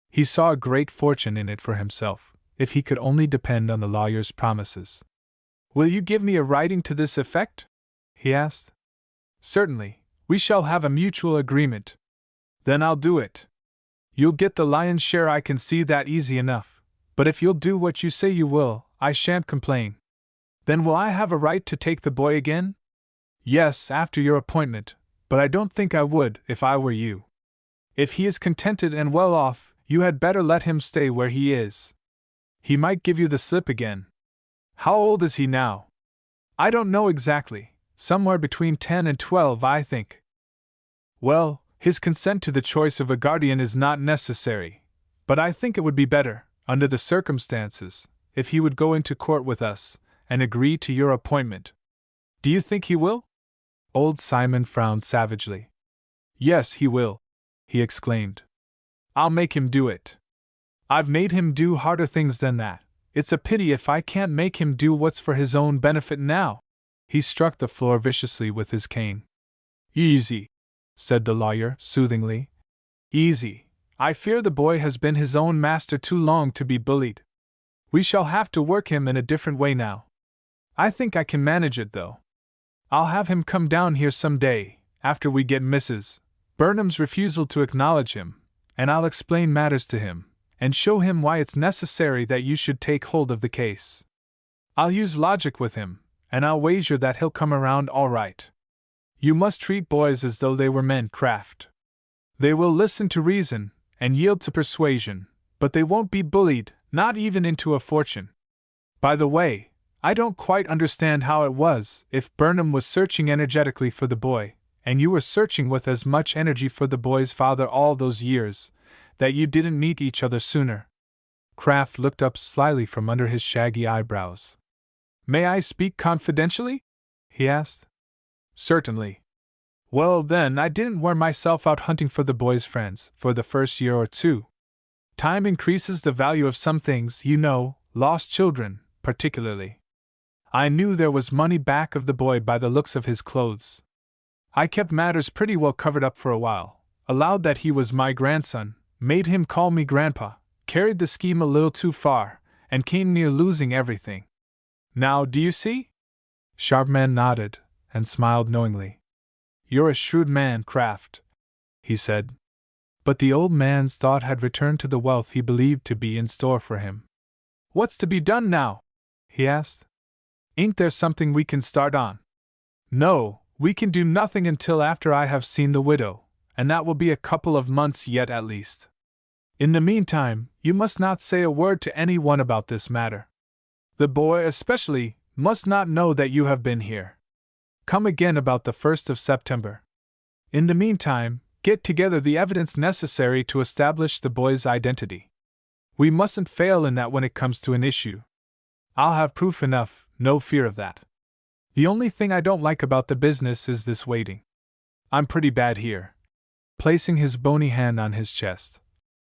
He saw a great fortune in it for himself, if he could only depend on the lawyer's promises. "Will you give me a writing to this effect?" he asked. "Certainly, we shall have a mutual agreement." "Then I'll do it. You'll get the lion's share, I can see that easy enough, but if you'll do what you say you will, I shan't complain." "Then will I have a right to take the boy again?" "Yes, after your appointment, but I don't think I would if I were you. If he is contented and well off, you had better let him stay where he is. He might give you the slip again. How old is he now?" "I don't know exactly, somewhere between 10 and 12, I think." Well, his consent to the choice of a guardian is not necessary, but I think it would be better, under the circumstances, if he would go into court with us and agree to your appointment. Do you think he will? Old Simon frowned savagely. Yes, he will, he exclaimed. I'll make him do it. I've made him do harder things than that. It's a pity if I can't make him do what's for his own benefit now. He struck the floor viciously with his cane. Easy, said the lawyer soothingly. Easy. I fear the boy has been his own master too long to be bullied. We shall have to work him in a different way now. I think I can manage it, though. I'll have him come down here some day, after we get Mrs. Burnham's refusal to acknowledge him, and I'll explain matters to him, and show him why it's necessary that you should take hold of the case. I'll use logic with him, and I'll wager that he'll come around all right. You must treat boys as though they were men, Kraft. They will listen to reason, and yield to persuasion, but they won't be bullied, not even into a fortune. By the way, I don't quite understand how it was, if Burnham was searching energetically for the boy, and you were searching with as much energy for the boy's father all those years, that you didn't meet each other sooner. Kraft looked up slyly from under his shaggy eyebrows. May I speak confidentially? He asked. Certainly. Well, then, I didn't wear myself out hunting for the boy's friends for the first year or two. Time increases the value of some things, you know, lost children, particularly. I knew there was money back of the boy by the looks of his clothes. I kept matters pretty well covered up for a while, allowed that he was my grandson, made him call me Grandpa, carried the scheme a little too far, and came near losing everything. Now, do you see? Sharpman nodded, and smiled knowingly. You're a shrewd man, Kraft, he said. But the old man's thought had returned to the wealth he believed to be in store for him. What's to be done now? He asked. Ain't there something we can start on? No, we can do nothing until after I have seen the widow, and that will be a couple of months yet at least. In the meantime, you must not say a word to anyone about this matter. The boy, especially, must not know that you have been here. Come again about the 1st of September. In the meantime, get together the evidence necessary to establish the boy's identity. We mustn't fail in that when it comes to an issue. I'll have proof enough, no fear of that. The only thing I don't like about the business is this waiting. I'm pretty bad here. Placing his bony hand on his chest.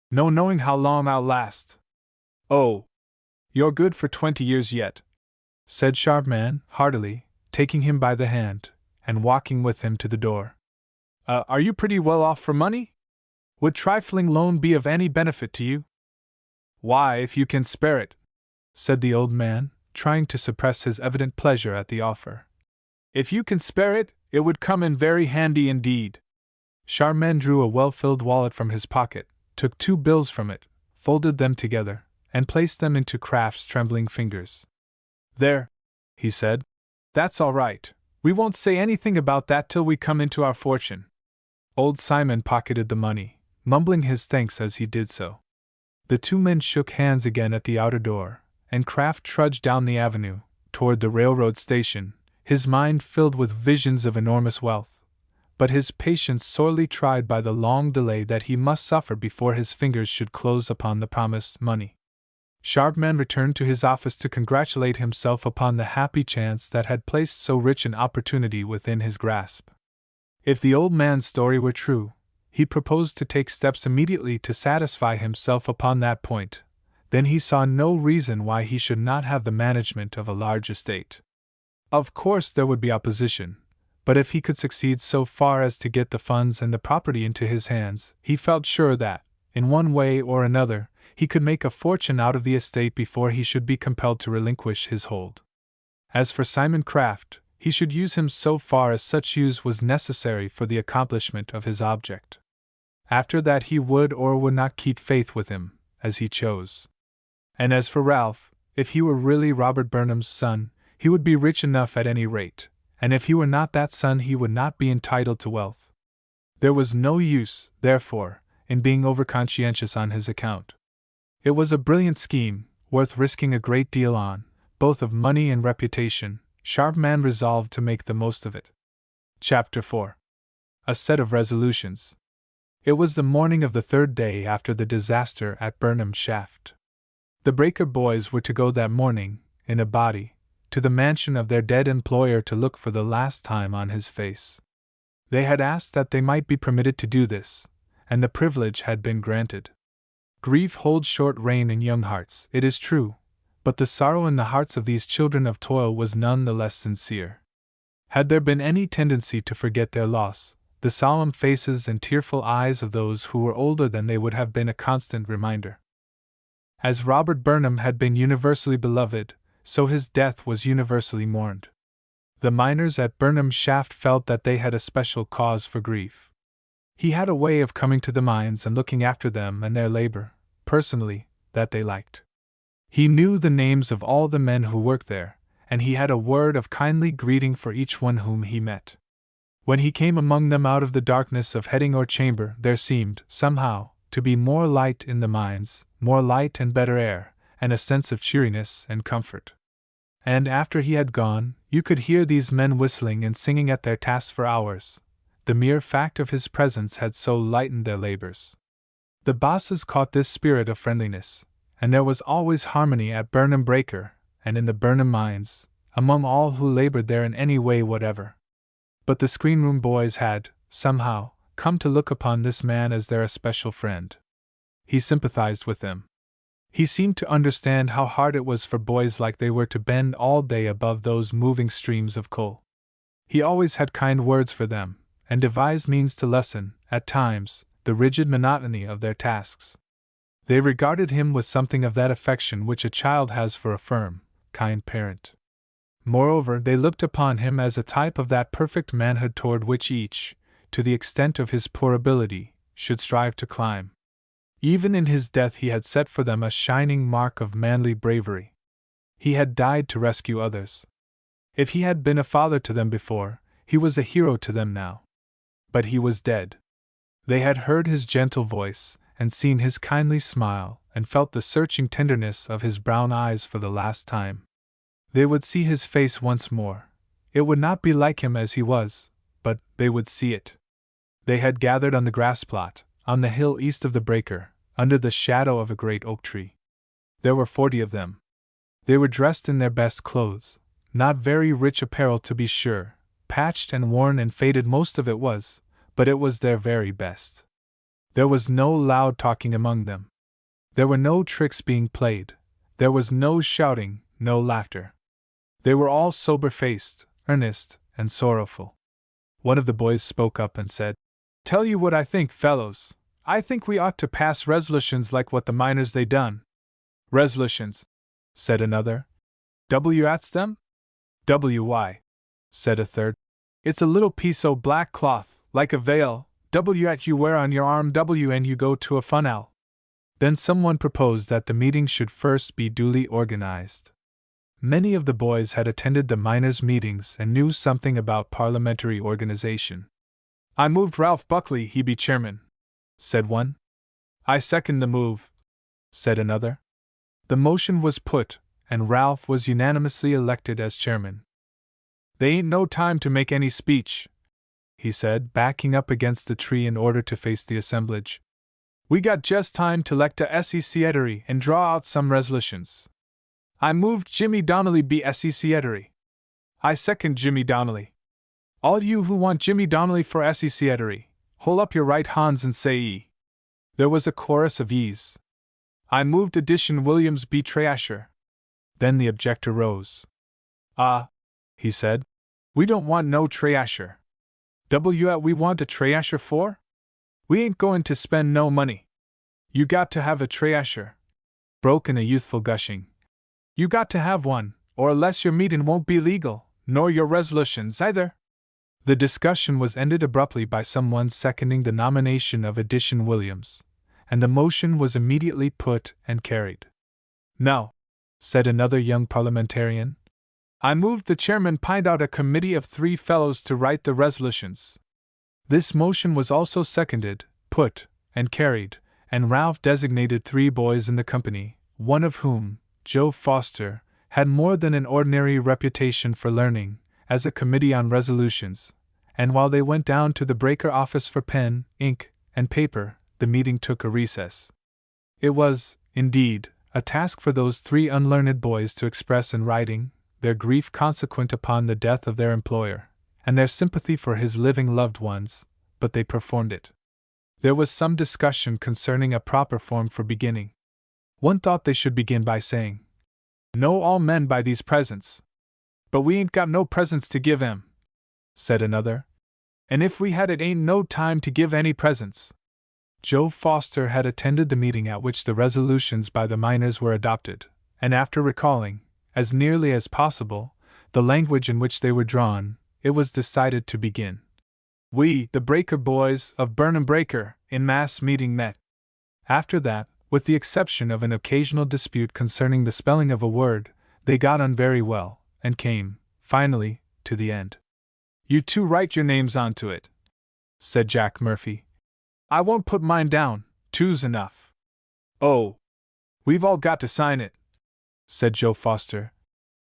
No knowing how long I'll last. Oh, you're good for 20 years yet, said Sharpman, heartily, taking him by the hand, and walking with him to the door. Are you pretty well off for money? Would trifling loan be of any benefit to you? Why, if you can spare it, said the old man, trying to suppress his evident pleasure at the offer. If you can spare it, it would come in very handy indeed. Sharpman drew a well-filled wallet from his pocket, took 2 bills from it, folded them together, and placed them into Kraft's trembling fingers. There, he said. That's all right. We won't say anything about that till we come into our fortune. Old Simon pocketed the money, mumbling his thanks as he did so. The 2 men shook hands again at the outer door, and Kraft trudged down the avenue, toward the railroad station, his mind filled with visions of enormous wealth, but his patience sorely tried by the long delay that he must suffer before his fingers should close upon the promised money. Sharpman returned to his office to congratulate himself upon the happy chance that had placed so rich an opportunity within his grasp. If the old man's story were true, he proposed to take steps immediately to satisfy himself upon that point. Then he saw no reason why he should not have the management of a large estate. Of course there would be opposition, but if he could succeed so far as to get the funds and the property into his hands, he felt sure that, in one way or another, he could make a fortune out of the estate before he should be compelled to relinquish his hold. As for Simon Kraft, he should use him so far as such use was necessary for the accomplishment of his object. After that he would or would not keep faith with him, as he chose. And as for Ralph, if he were really Robert Burnham's son, he would be rich enough at any rate, and if he were not that son he would not be entitled to wealth. There was no use, therefore, in being over-conscientious on his account. It was a brilliant scheme, worth risking a great deal on, both of money and reputation. Sharpman resolved to make the most of it. Chapter 4. a set of resolutions. It was the morning of the third day after the disaster at Burnham Shaft. The Breaker boys were to go that morning, in a body, to the mansion of their dead employer to look for the last time on his face. They had asked that they might be permitted to do this, and the privilege had been granted. Grief holds short reign in young hearts, it is true, but the sorrow in the hearts of these children of toil was none the less sincere. Had there been any tendency to forget their loss, the solemn faces and tearful eyes of those who were older than they would have been a constant reminder. As Robert Burnham had been universally beloved, so his death was universally mourned. The miners at Burnham Shaft felt that they had a special cause for grief. He had a way of coming to the mines and looking after them and their labor, personally, that they liked. He knew the names of all the men who worked there, and he had a word of kindly greeting for each one whom he met. When he came among them out of the darkness of heading or chamber, there seemed, somehow, to be more light in the mines, more light and better air, and a sense of cheeriness and comfort. And after he had gone, you could hear these men whistling and singing at their tasks for hours. The mere fact of his presence had so lightened their labors. The bosses caught this spirit of friendliness, and there was always harmony at Burnham Breaker, and in the Burnham mines, among all who labored there in any way whatever. But the screenroom boys had, somehow, come to look upon this man as their especial friend. He sympathized with them. He seemed to understand how hard it was for boys like they were to bend all day above those moving streams of coal. He always had kind words for them, and devised means to lessen, at times, the rigid monotony of their tasks. They regarded him with something of that affection which a child has for a firm, kind parent. Moreover, they looked upon him as a type of that perfect manhood toward which each, to the extent of his poor ability, should strive to climb. Even in his death he had set for them a shining mark of manly bravery. He had died to rescue others. If he had been a father to them before, he was a hero to them now. But he was dead. They had heard his gentle voice, and seen his kindly smile, and felt the searching tenderness of his brown eyes for the last time. They would see his face once more. It would not be like him as he was, but they would see it. They had gathered on the grass plot, on the hill east of the breaker, under the shadow of a great oak tree. There were 40 of them. They were dressed in their best clothes, not very rich apparel to be sure, patched and worn and faded most of it was, but it was their very best. There was no loud talking among them. There were no tricks being played. There was no shouting, no laughter. They were all sober-faced, earnest, and sorrowful. One of the boys spoke up and said, "Tell you what I think, fellows. I think we ought to pass resolutions like what the miners they done." "Resolutions," said another. "W at's them?" "W-Y," said a third. "It's a little piece o' black cloth, like a veil, W-at you wear on your arm W and you go to a funnel." Then someone proposed that the meeting should first be duly organized. Many of the boys had attended the miners' meetings and knew something about parliamentary organization. "I moved Ralph Buckley he be chairman," said one. "I second the move," said another. The motion was put, and Ralph was unanimously elected as chairman. "They ain't no time to make any speech," he said, backing up against the tree in order to face the assemblage. "We got just time to elect a secretary and draw out some resolutions. I moved Jimmy Donnelly be secretary. I second Jimmy Donnelly. All you who want Jimmy Donnelly for secretary, hold up your right hands and say "E." There was a chorus of E's. "I moved Addition Williams be treasurer." Then the objector rose. He said. "We don't want no treasurer. What we want a treasurer for? We ain't going to spend no money." "You got to have a treasurer," broke in a youthful gushing. "You got to have one, or else your meeting won't be legal, nor your resolutions either." The discussion was ended abruptly by someone seconding the nomination of Addition Williams, and the motion was immediately put and carried. "No," said another young parliamentarian. "I moved the chairman pind out a committee of 3 fellows to write the resolutions." This motion was also seconded, put, and carried, and Ralph designated 3 boys in the company, one of whom, Joe Foster, had more than an ordinary reputation for learning, as a committee on resolutions, and while they went down to the Breaker office for pen, ink, and paper, the meeting took a recess. It was, indeed, a task for those three unlearned boys to express in writing their grief consequent upon the death of their employer, and their sympathy for his living loved ones, but they performed it. There was some discussion concerning a proper form for beginning. One thought they should begin by saying, "Know all men by these presents." "But we ain't got no presents to give 'em," said another. "And if we had, it ain't no time to give any presents." Joe Foster had attended the meeting at which the resolutions by the miners were adopted, and after recalling, as nearly as possible, the language in which they were drawn, it was decided to begin. "We, the Breaker boys of Burnham Breaker, in mass meeting met." After that, with the exception of an occasional dispute concerning the spelling of a word, they got on very well, and came, finally, to the end. "You two write your names onto it," said Jack Murphy. "I won't put mine down, two's enough." "Oh, we've all got to sign it," said Joe Foster.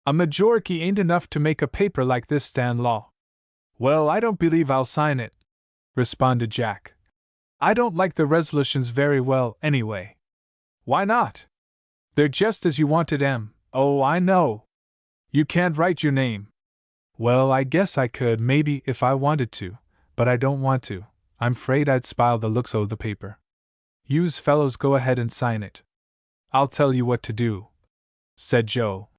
"A majority ain't enough to make a paper like this stand law." "Well, I don't believe I'll sign it," responded Jack. "I don't like the resolutions very well, anyway." "Why not?" "They're just as you wanted 'em." "Oh, I know. You can't write your name." "Well, I guess I could, maybe, if I wanted to, but I don't want to. I'm 'fraid I'd spile the looks o' the paper. Yous fellows go ahead and sign it." "I'll tell you what to do," said Joe.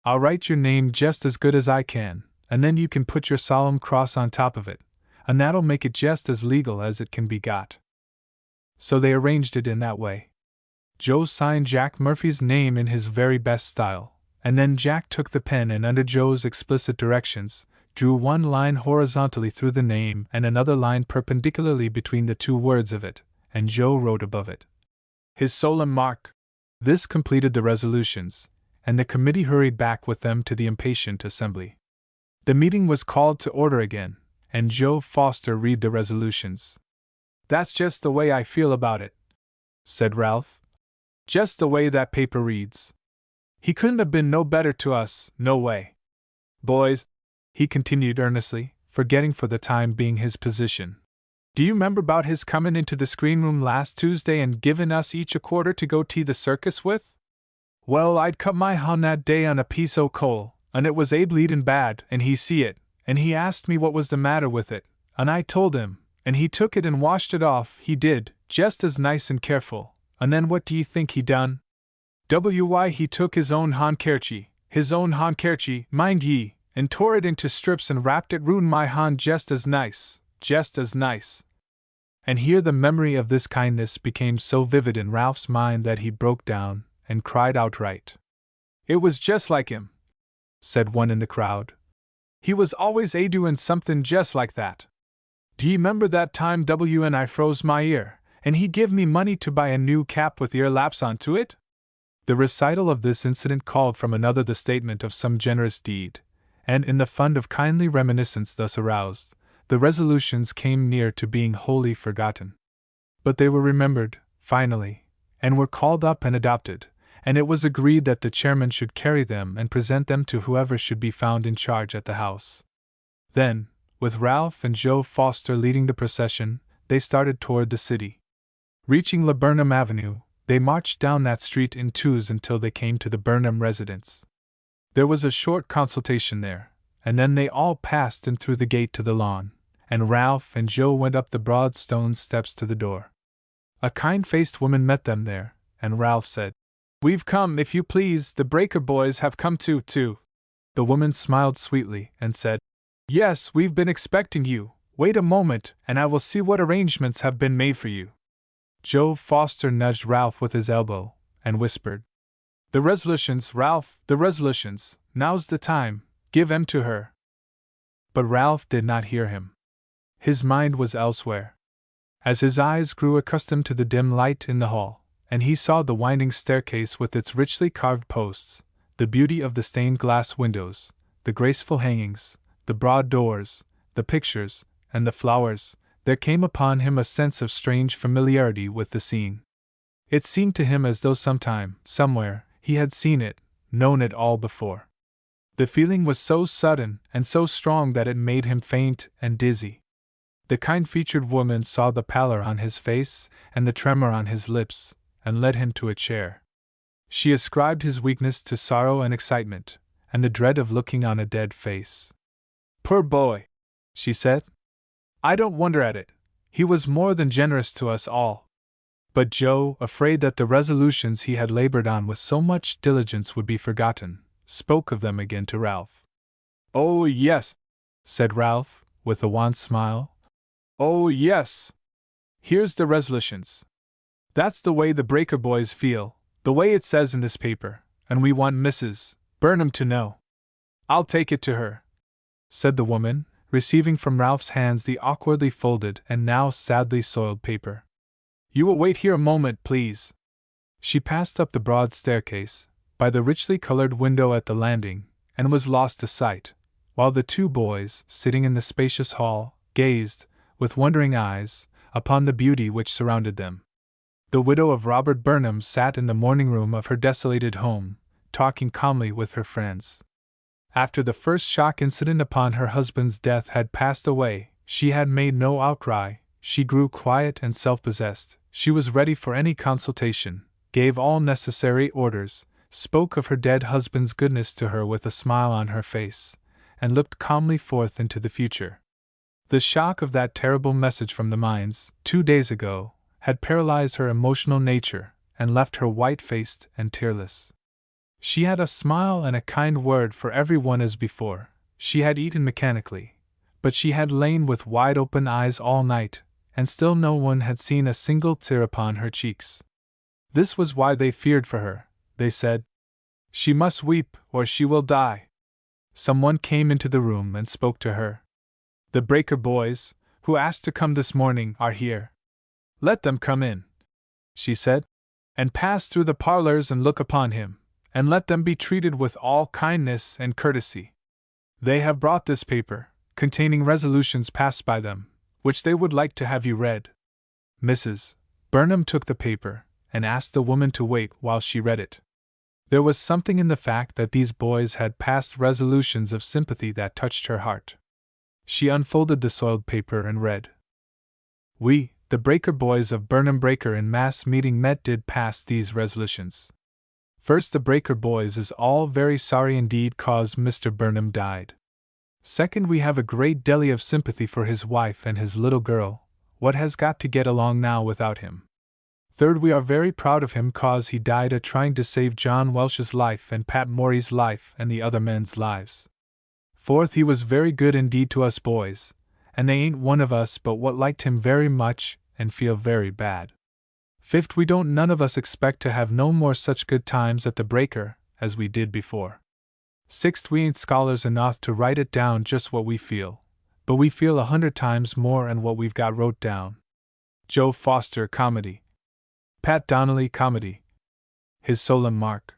"I'll write your name just as good as I can, and then you can put your solemn cross on top of it, and that'll make it just as legal as it can be got." So they arranged it in that way. Joe signed Jack Murphy's name in his very best style, and then Jack took the pen and, under Joe's explicit directions, drew one line horizontally through the name and another line perpendicularly between the two words of it, and Joe wrote above it his solemn mark. This completed the resolutions, and the committee hurried back with them to the impatient assembly. The meeting was called to order again, and Joe Foster read the resolutions. "That's just the way I feel about it," said Ralph. "Just the way that paper reads. He couldn't have been no better to us, no way. Boys," he continued earnestly, forgetting for the time being his position, "do you 'member 'bout his comin' into the screen room last Tuesday and givin' us each a quarter to go to the circus with? Well, I'd cut my han that day on a piece o' coal, and it was bleedin' bad, and he see it, and he asked me what was the matter with it, and I told him, and he took it and washed it off, he did, just as nice and careful, and then what do ye think he done? Why, he took his own handkerchie, mind ye, and tore it into strips and wrapped it round my hand just as nice. And here the memory of this kindness became so vivid in Ralph's mind that he broke down and cried outright. "It was just like him," said one in the crowd. "He was always doin' something just like that. Do ye 'member that time and I froze my ear, and he give me money to buy a new cap with ear laps onto it?" The recital of this incident called from another the statement of some generous deed, and in the fund of kindly reminiscence thus aroused, the resolutions came near to being wholly forgotten. But they were remembered, finally, and were called up and adopted, and it was agreed that the chairman should carry them and present them to whoever should be found in charge at the house. Then, with Ralph and Joe Foster leading the procession, they started toward the city. Reaching Laburnum Avenue, they marched down that street in twos until they came to the Burnham residence. There was a short consultation there, and then they all passed in through the gate to the lawn, and Ralph and Joe went up the broad stone steps to the door. A kind-faced woman met them there, and Ralph said, "We've come, if you please, the Breaker boys have come too." The woman smiled sweetly and said, "Yes, we've been expecting you. Wait a moment, and I will see what arrangements have been made for you." Joe Foster nudged Ralph with his elbow, and whispered, "The resolutions, Ralph, the resolutions, now's the time, give 'em to her." But Ralph did not hear him. His mind was elsewhere. As his eyes grew accustomed to the dim light in the hall, and he saw the winding staircase with its richly carved posts, the beauty of the stained glass windows, the graceful hangings, the broad doors, the pictures, and the flowers, there came upon him a sense of strange familiarity with the scene. It seemed to him as though sometime, somewhere, he had seen it, known it all before. The feeling was so sudden and so strong that it made him faint and dizzy. The kind-featured woman saw the pallor on his face and the tremor on his lips, and led him to a chair. She ascribed his weakness to sorrow and excitement, and the dread of looking on a dead face. "Poor boy," she said. "I don't wonder at it. He was more than generous to us all." But Joe, afraid that the resolutions he had labored on with so much diligence would be forgotten, spoke of them again to Ralph. "Oh, yes," said Ralph, with a wan smile. "Oh, yes. Here's the resolutions. That's the way the Breaker boys feel, the way it says in this paper, and we want Mrs. Burnham to know." "I'll take it to her," said the woman, receiving from Ralph's hands the awkwardly folded and now sadly soiled paper. "You will wait here a moment, please." She passed up the broad staircase, by the richly colored window at the landing, and was lost to sight, while the two boys, sitting in the spacious hall, gazed, with wondering eyes, upon the beauty which surrounded them. The widow of Robert Burnham sat in the morning room of her desolated home, talking calmly with her friends. After the first shock incident upon her husband's death had passed away, she had made no outcry, she grew quiet and self-possessed, she was ready for any consultation, gave all necessary orders, spoke of her dead husband's goodness to her with a smile on her face, and looked calmly forth into the future. The shock of that terrible message from the mines, 2 days ago, had paralyzed her emotional nature, and left her white-faced and tearless. She had a smile and a kind word for every one as before, she had eaten mechanically, but she had lain with wide-open eyes all night, and still no one had seen a single tear upon her cheeks. This was why they feared for her, they said. "She must weep, or she will die." Someone came into the room and spoke to her. "The Breaker boys, who asked to come this morning, are here. Let them come in," she said, "and pass through the parlors and look upon him, and let them be treated with all kindness and courtesy. They have brought this paper, containing resolutions passed by them, which they would like to have you read." Mrs. Burnham took the paper, and asked the woman to wait while she read it. There was something in the fact that these boys had passed resolutions of sympathy that touched her heart. She unfolded the soiled paper and read. "We, the Breaker boys of Burnham Breaker in mass meeting met did pass these resolutions. First, the Breaker boys is all very sorry indeed cause Mr. Burnham died. Second, we have a great deal of sympathy for his wife and his little girl, what has got to get along now without him. Third, we are very proud of him cause he died a trying to save John Welsh's life and Pat Morey's life and the other men's lives. Fourth, he was very good indeed to us boys, and they ain't one of us but what liked him very much and feel very bad. Fifth, we don't none of us expect to have no more such good times at the Breaker as we did before. Sixth, we ain't scholars enough to write it down just what we feel, but we feel 100 times more and what we've got wrote down. Joe Foster comedy. Pat Donnelly comedy. His solemn mark.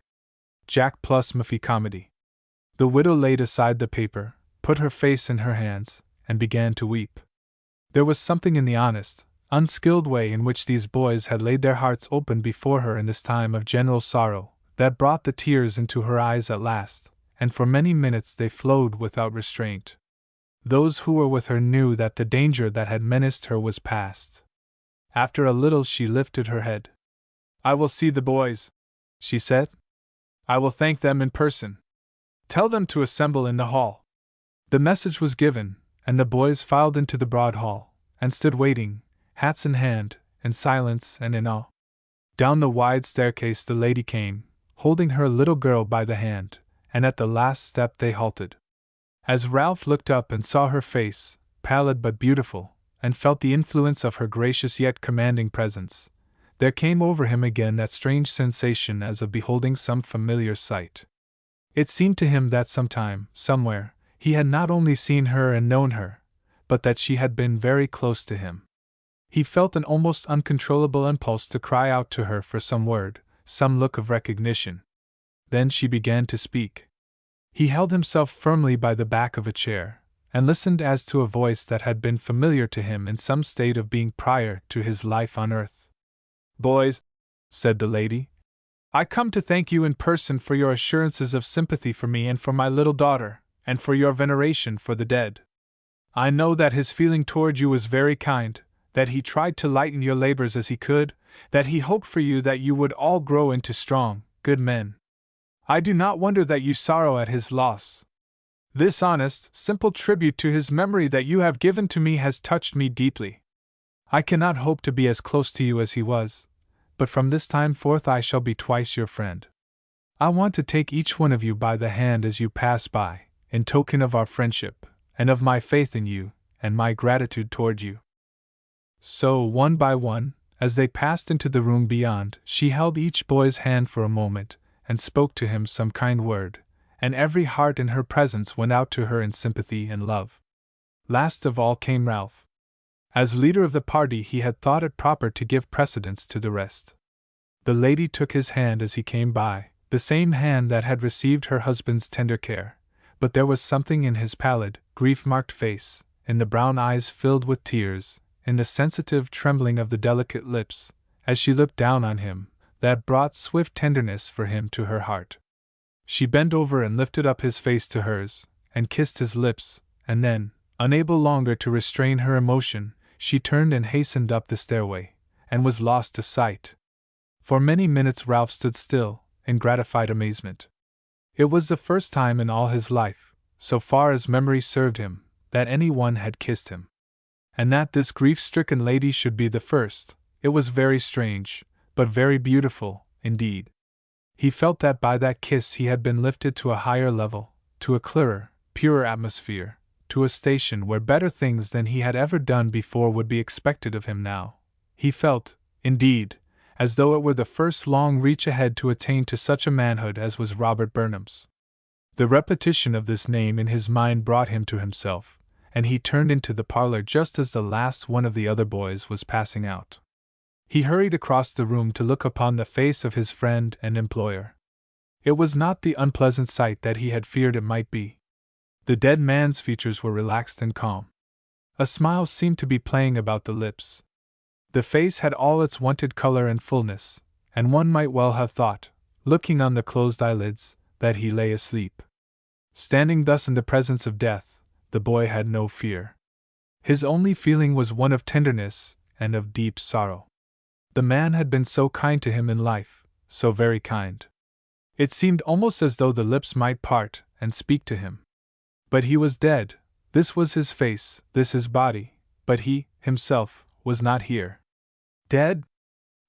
Jack plus Muffy comedy." The widow laid aside the paper, put her face in her hands, and began to weep. There was something in the honest, unskilled way in which these boys had laid their hearts open before her in this time of general sorrow, that brought the tears into her eyes at last, and for many minutes they flowed without restraint. Those who were with her knew that the danger that had menaced her was past. After a little she lifted her head. "I will see the boys," she said. "I will thank them in person. Tell them to assemble in the hall." The message was given, and the boys filed into the broad hall, and stood waiting, hats in hand, in silence and in awe. Down the wide staircase the lady came, holding her little girl by the hand, and at the last step they halted. As Ralph looked up and saw her face, pallid but beautiful, and felt the influence of her gracious yet commanding presence, there came over him again that strange sensation as of beholding some familiar sight. It seemed to him that sometime, somewhere, he had not only seen her and known her, but that she had been very close to him. He felt an almost uncontrollable impulse to cry out to her for some word, some look of recognition. Then she began to speak. He held himself firmly by the back of a chair, and listened as to a voice that had been familiar to him in some state of being prior to his life on earth. "Boys," said the lady, I come to thank you in person for your assurances of sympathy for me and for my little daughter, and for your veneration for the dead. I know that his feeling toward you was very kind, that he tried to lighten your labors as he could, that he hoped for you that you would all grow into strong, good men. I do not wonder that you sorrow at his loss. This honest, simple tribute to his memory that you have given to me has touched me deeply. I cannot hope to be as close to you as he was, but from this time forth I shall be twice your friend. I want to take each one of you by the hand as you pass by, in token of our friendship, and of my faith in you, and my gratitude toward you. So, one by one, as they passed into the room beyond, she held each boy's hand for a moment, and spoke to him some kind word, and every heart in her presence went out to her in sympathy and love. Last of all came Ralph. As leader of the party, he had thought it proper to give precedence to the rest. The lady took his hand as he came by, the same hand that had received her husband's tender care, but there was something in his pallid, grief-marked face, in the brown eyes filled with tears, in the sensitive trembling of the delicate lips, as she looked down on him, that brought swift tenderness for him to her heart. She bent over and lifted up his face to hers, and kissed his lips, and then, unable longer to restrain her emotion, she turned and hastened up the stairway, and was lost to sight. For many minutes Ralph stood still, in gratified amazement. It was the first time in all his life, so far as memory served him, that any one had kissed him. And that this grief-stricken lady should be the first, it was very strange, but very beautiful, indeed. He felt that by that kiss he had been lifted to a higher level, to a clearer, purer atmosphere, to a station where better things than he had ever done before would be expected of him now. He felt, indeed, as though it were the first long reach ahead to attain to such a manhood as was Robert Burnham's. The repetition of this name in his mind brought him to himself, and he turned into the parlor just as the last one of the other boys was passing out. He hurried across the room to look upon the face of his friend and employer. It was not the unpleasant sight that he had feared it might be. The dead man's features were relaxed and calm. A smile seemed to be playing about the lips. The face had all its wonted color and fullness, and one might well have thought, looking on the closed eyelids, that he lay asleep. Standing thus in the presence of death, the boy had no fear. His only feeling was one of tenderness and of deep sorrow. The man had been so kind to him in life, so very kind. It seemed almost as though the lips might part and speak to him. But he was dead. This was his face, this his body, but he, himself, was not here. Dead?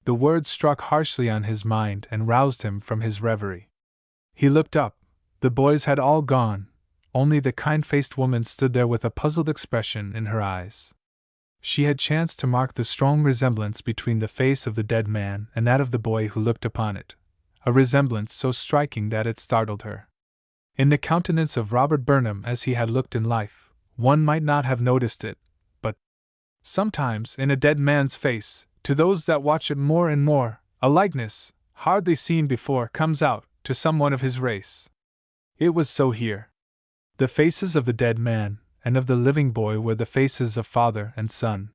The words struck harshly on his mind and roused him from his reverie. He looked up. The boys had all gone. Only the kind-faced woman stood there with a puzzled expression in her eyes. She had chanced to mark the strong resemblance between the face of the dead man and that of the boy who looked upon it, a resemblance so striking that it startled her. In the countenance of Robert Burnham as he had looked in life, one might not have noticed it, but sometimes in a dead man's face, to those that watch it more and more, a likeness, hardly seen before, comes out to some one of his race. It was so here. The faces of the dead man and of the living boy were the faces of father and son.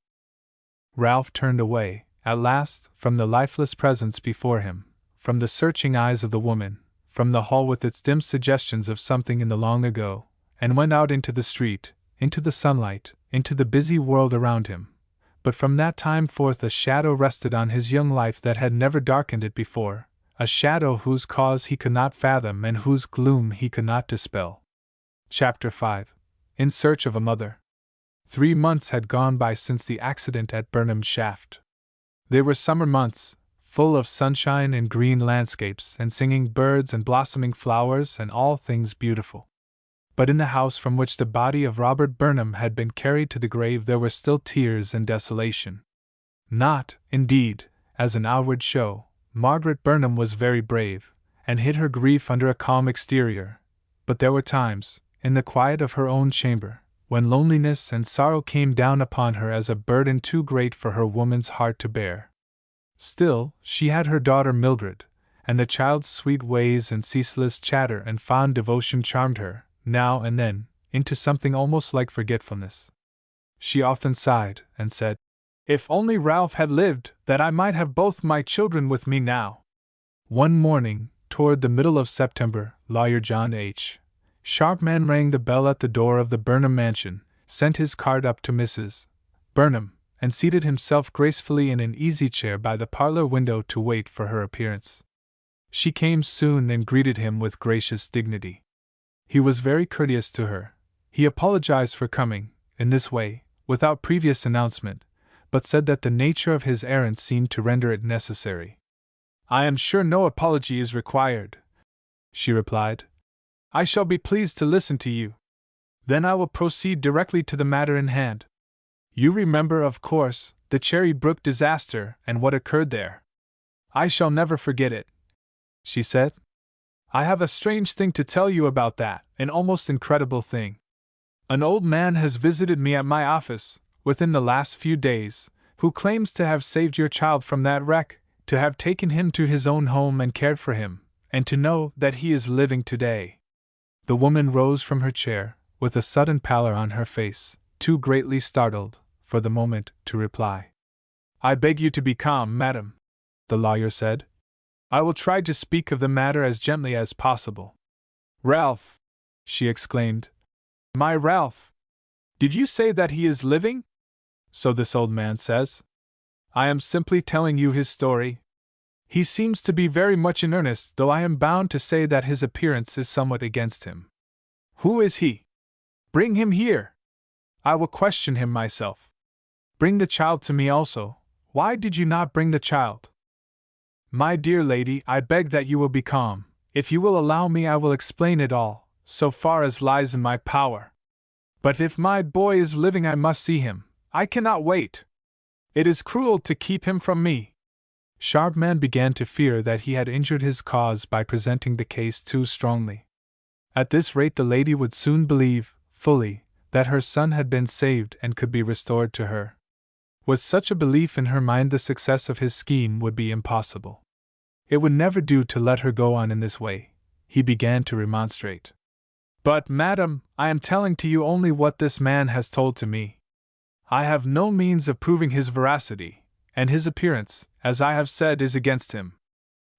Ralph turned away, at last, from the lifeless presence before him, from the searching eyes of the woman, from the hall with its dim suggestions of something in the long ago, and went out into the street, into the sunlight, into the busy world around him. But from that time forth a shadow rested on his young life that had never darkened it before, a shadow whose cause he could not fathom and whose gloom he could not dispel. Chapter 5. In Search of a Mother. 3 months had gone by since the accident at Burnham Shaft. They were summer months, full of sunshine and green landscapes and singing birds and blossoming flowers and all things beautiful. But in the house from which the body of Robert Burnham had been carried to the grave there were still tears and desolation. Not, indeed, as an outward show. Margaret Burnham was very brave, and hid her grief under a calm exterior, but there were times, in the quiet of her own chamber, when loneliness and sorrow came down upon her as a burden too great for her woman's heart to bear. Still, she had her daughter Mildred, and the child's sweet ways and ceaseless chatter and fond devotion charmed her, now and then, into something almost like forgetfulness. She often sighed, and said, "If only Ralph had lived, that I might have both my children with me now." One morning, toward the middle of September, lawyer John H. Sharpman rang the bell at the door of the Burnham mansion, sent his card up to Mrs. Burnham, and seated himself gracefully in an easy-chair by the parlor window to wait for her appearance. She came soon and greeted him with gracious dignity. He was very courteous to her. He apologized for coming, in this way, without previous announcement, but said that the nature of his errand seemed to render it necessary. "I am sure no apology is required," she replied. "I shall be pleased to listen to you. Then I will proceed directly to the matter in hand. You remember, of course, the Cherry Brook disaster and what occurred there." "I shall never forget it," she said. "I have a strange thing to tell you about that, an almost incredible thing. An old man has visited me at my office, within the last few days, who claims to have saved your child from that wreck, to have taken him to his own home and cared for him, and to know that he is living today." The woman rose from her chair, with a sudden pallor on her face, too greatly startled, for the moment, to reply. "I beg you to be calm, madam," the lawyer said. "I will try to speak of the matter as gently as possible." "Ralph!" she exclaimed. "My Ralph! Did you say that he is living?" "So this old man says. I am simply telling you his story. He seems to be very much in earnest, though I am bound to say that his appearance is somewhat against him." "Who is he? Bring him here. I will question him myself. Bring the child to me also. Why did you not bring the child?" "My dear lady, I beg that you will be calm. If you will allow me, I will explain it all, so far as lies in my power. But if my boy is living, I must see him. I cannot wait. It is cruel to keep him from me." Sharpman began to fear that he had injured his cause by presenting the case too strongly. At this rate, the lady would soon believe, fully, that her son had been saved and could be restored to her. With such a belief in her mind, the success of his scheme would be impossible. It would never do to let her go on in this way. He began to remonstrate. "But, madam, I am telling to you only what this man has told to me. I have no means of proving his veracity, and his appearance, as I have said, is against him.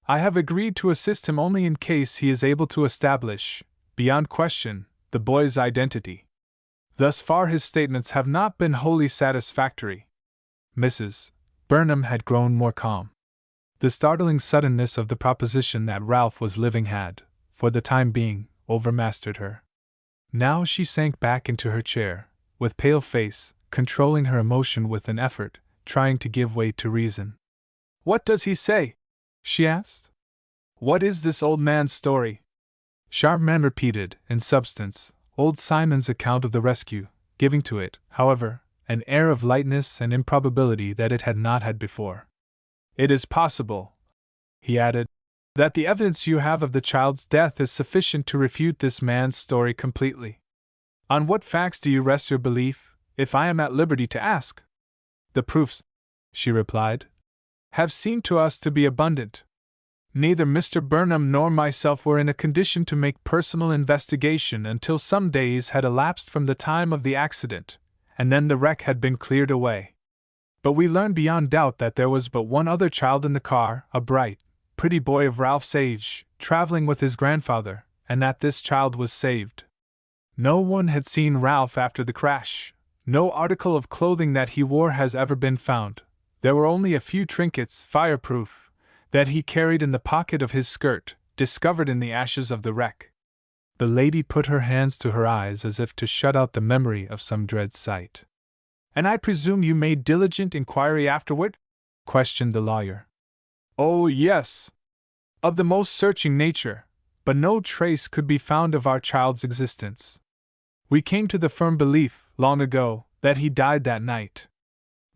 I have agreed to assist him only in case he is able to establish, beyond question, the boy's identity. Thus far his statements have not been wholly satisfactory." Mrs. Burnham had grown more calm. The startling suddenness of the proposition that Ralph was living had, for the time being, overmastered her. Now she sank back into her chair, with pale face, controlling her emotion with an effort, trying to give way to reason. "What does he say?" she asked. "What is this old man's story?" Sharpman repeated, in substance, old Simon's account of the rescue, giving to it, however, an air of lightness and improbability that it had not had before. "It is possible," he added, "that the evidence you have of the child's death is sufficient to refute this man's story completely. On what facts do you rest your belief, if I am at liberty to ask?" "The proofs," she replied, "have seemed to us to be abundant. Neither Mr. Burnham nor myself were in a condition to make personal investigation until some days had elapsed from the time of the accident, and then the wreck had been cleared away. But we learned beyond doubt that there was but one other child in the car, a bright, pretty boy of Ralph's age, traveling with his grandfather, and that this child was saved. No one had seen Ralph after the crash. No article of clothing that he wore has ever been found. There were only a few trinkets, fireproof, that he carried in the pocket of his skirt, discovered in the ashes of the wreck." The lady put her hands to her eyes as if to shut out the memory of some dread sight. "And I presume you made diligent inquiry afterward?" questioned the lawyer. "Oh, yes. Of the most searching nature, but no trace could be found of our child's existence. We came to the firm belief, long ago, that he died that night.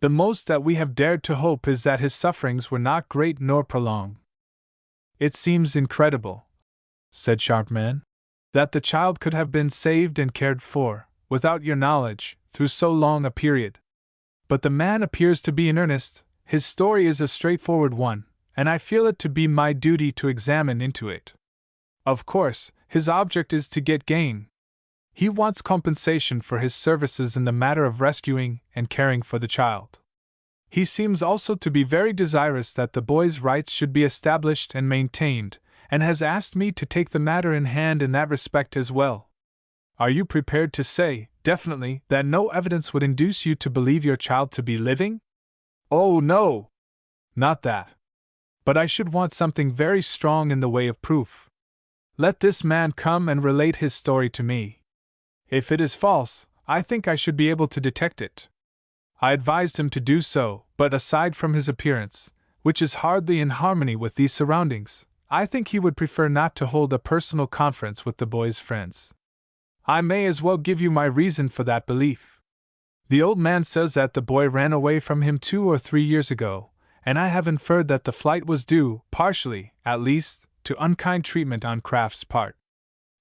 The most that we have dared to hope is that his sufferings were not great nor prolonged." "It seems incredible," said Sharpman, "that the child could have been saved and cared for, without your knowledge, through so long a period. But the man appears to be in earnest. His story is a straightforward one, and I feel it to be my duty to examine into it. Of course, his object is to get gain. He wants compensation for his services in the matter of rescuing and caring for the child. He seems also to be very desirous that the boy's rights should be established and maintained, and has asked me to take the matter in hand in that respect as well. Are you prepared to say, definitely, that no evidence would induce you to believe your child to be living? Oh, no! Not that. But I should want something very strong in the way of proof. Let this man come and relate his story to me. If it is false, I think I should be able to detect it. I advised him to do so, but aside from his appearance, which is hardly in harmony with these surroundings, I think he would prefer not to hold a personal conference with the boy's friends. I may as well give you my reason for that belief. The old man says that the boy ran away from him 2 or 3 years ago, and I have inferred that the flight was due, partially, at least, to unkind treatment on Kraft's part.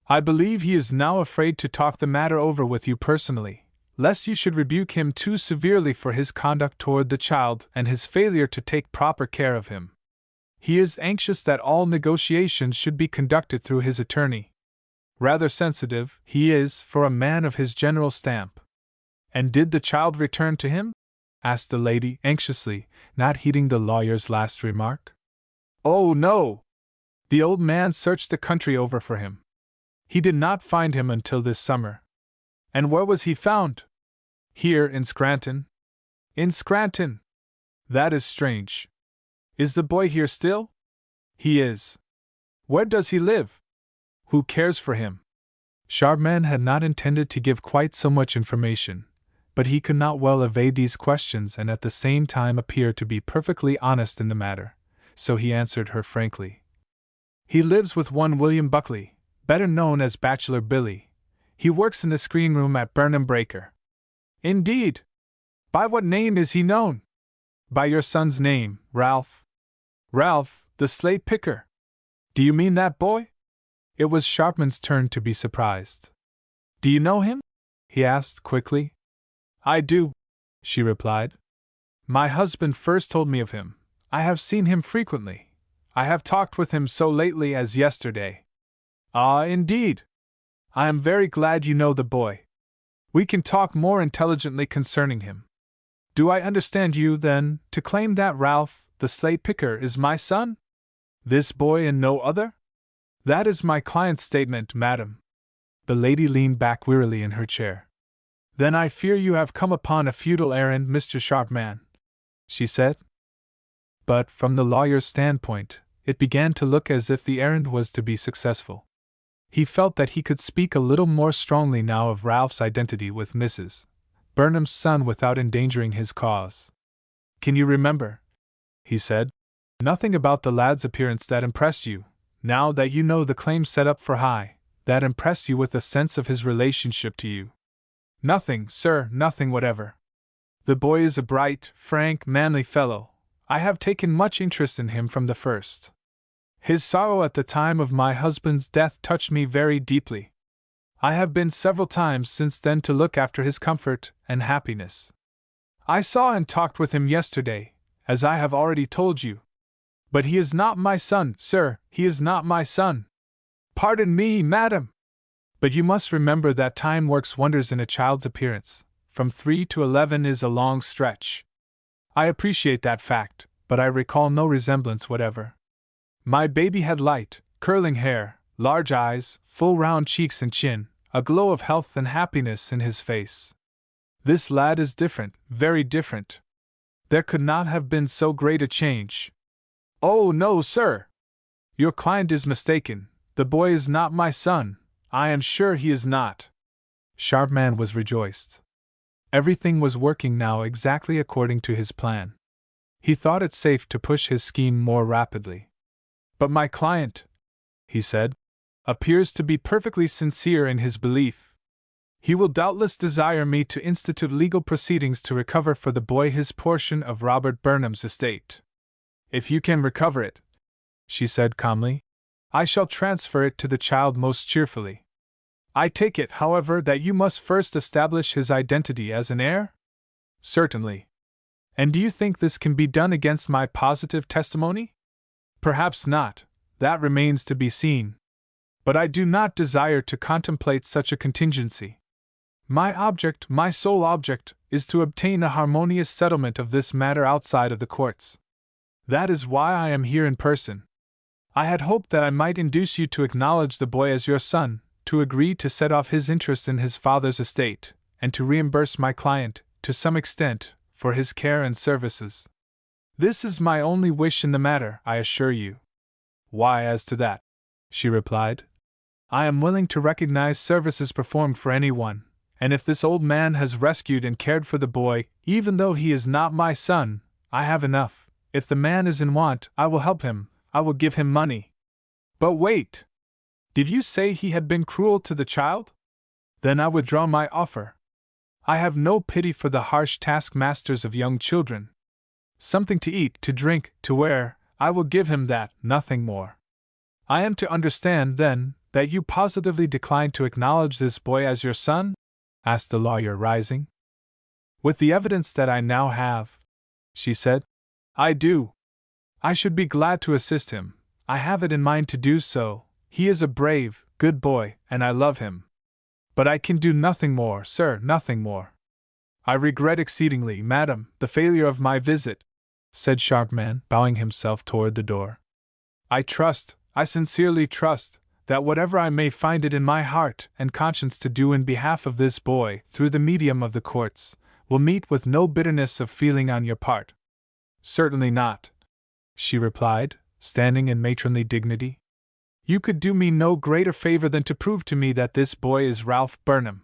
I believe he is now afraid to talk the matter over with you personally, lest you should rebuke him too severely for his conduct toward the child and his failure to take proper care of him. He is anxious that all negotiations should be conducted through his attorney. Rather sensitive, he is, for a man of his general stamp. And did the child return to him? Asked the lady anxiously, not heeding the lawyer's last remark. Oh, no! The old man searched the country over for him. He did not find him until this summer. And where was he found? Here in Scranton. In Scranton? That is strange. Is the boy here still? He is. Where does he live? Who cares for him? Sharpman had not intended to give quite so much information, but he could not well evade these questions and at the same time appear to be perfectly honest in the matter, so he answered her frankly. He lives with one William Buckley, better known as Bachelor Billy. He works in the screen room at Burnham Breaker. Indeed! By what name is he known? By your son's name, Ralph. Ralph, the slate picker. Do you mean that boy? It was Sharpman's turn to be surprised. Do you know him? He asked quickly. I do, she replied. My husband first told me of him. I have seen him frequently. I have talked with him so lately as yesterday. Ah, indeed. I am very glad you know the boy. We can talk more intelligently concerning him. Do I understand you, then, to claim that Ralph, the slate picker, is my son? This boy and no other? That is my client's statement, madam. The lady leaned back wearily in her chair. Then I fear you have come upon a futile errand, Mr. Sharpman, she said. But from the lawyer's standpoint, it began to look as if the errand was to be successful. He felt that he could speak a little more strongly now of Ralph's identity with Mrs. Burnham's son without endangering his cause. Can you remember, he said, nothing about the lad's appearance that impressed you, now that you know the claim set up for high, that impressed you with a sense of his relationship to you? Nothing, sir, nothing whatever. The boy is a bright, frank, manly fellow. I have taken much interest in him from the first. His sorrow at the time of my husband's death touched me very deeply. I have been several times since then to look after his comfort and happiness. I saw and talked with him yesterday, as I have already told you. But he is not my son, sir, he is not my son. Pardon me, madam. But you must remember that time works wonders in a child's appearance. From 3 to 11 is a long stretch. I appreciate that fact, but I recall no resemblance whatever. My baby had light, curling hair, large eyes, full round cheeks and chin, a glow of health and happiness in his face. This lad is different, very different. There could not have been so great a change. Oh, no, sir! Your client is mistaken. The boy is not my son. I am sure he is not. Sharpman was rejoiced. Everything was working now exactly according to his plan. He thought it safe to push his scheme more rapidly. But my client, he said, appears to be perfectly sincere in his belief. He will doubtless desire me to institute legal proceedings to recover for the boy his portion of Robert Burnham's estate. If you can recover it, she said calmly, I shall transfer it to the child most cheerfully. I take it, however, that you must first establish his identity as an heir? Certainly. And do you think this can be done against my positive testimony? Perhaps not, that remains to be seen. But I do not desire to contemplate such a contingency. My sole object, is to obtain a harmonious settlement of this matter outside of the courts. That is why I am here in person. I had hoped that I might induce you to acknowledge the boy as your son, to agree to set off his interest in his father's estate, and to reimburse my client, to some extent, for his care and services. This is my only wish in the matter, I assure you. Why, as to that, she replied, I am willing to recognize services performed for anyone, and if this old man has rescued and cared for the boy, even though he is not my son, I have enough. If the man is in want, I will help him, I will give him money. But wait! Did you say he had been cruel to the child? Then I withdraw my offer. I have no pity for the harsh taskmasters of young children. Something to eat, to drink, to wear, I will give him that, nothing more. I am to understand, then, that you positively decline to acknowledge this boy as your son? Asked the lawyer, rising. With the evidence that I now have, she said, I do. I should be glad to assist him. I have it in mind to do so. He is a brave, good boy, and I love him. But I can do nothing more, sir, nothing more. I regret exceedingly, madam, the failure of my visit, said Sharpman, bowing himself toward the door. I sincerely trust, that whatever I may find it in my heart and conscience to do in behalf of this boy, through the medium of the courts, will meet with no bitterness of feeling on your part. Certainly not, she replied, standing in matronly dignity. You could do me no greater favor than to prove to me that this boy is Ralph Burnham.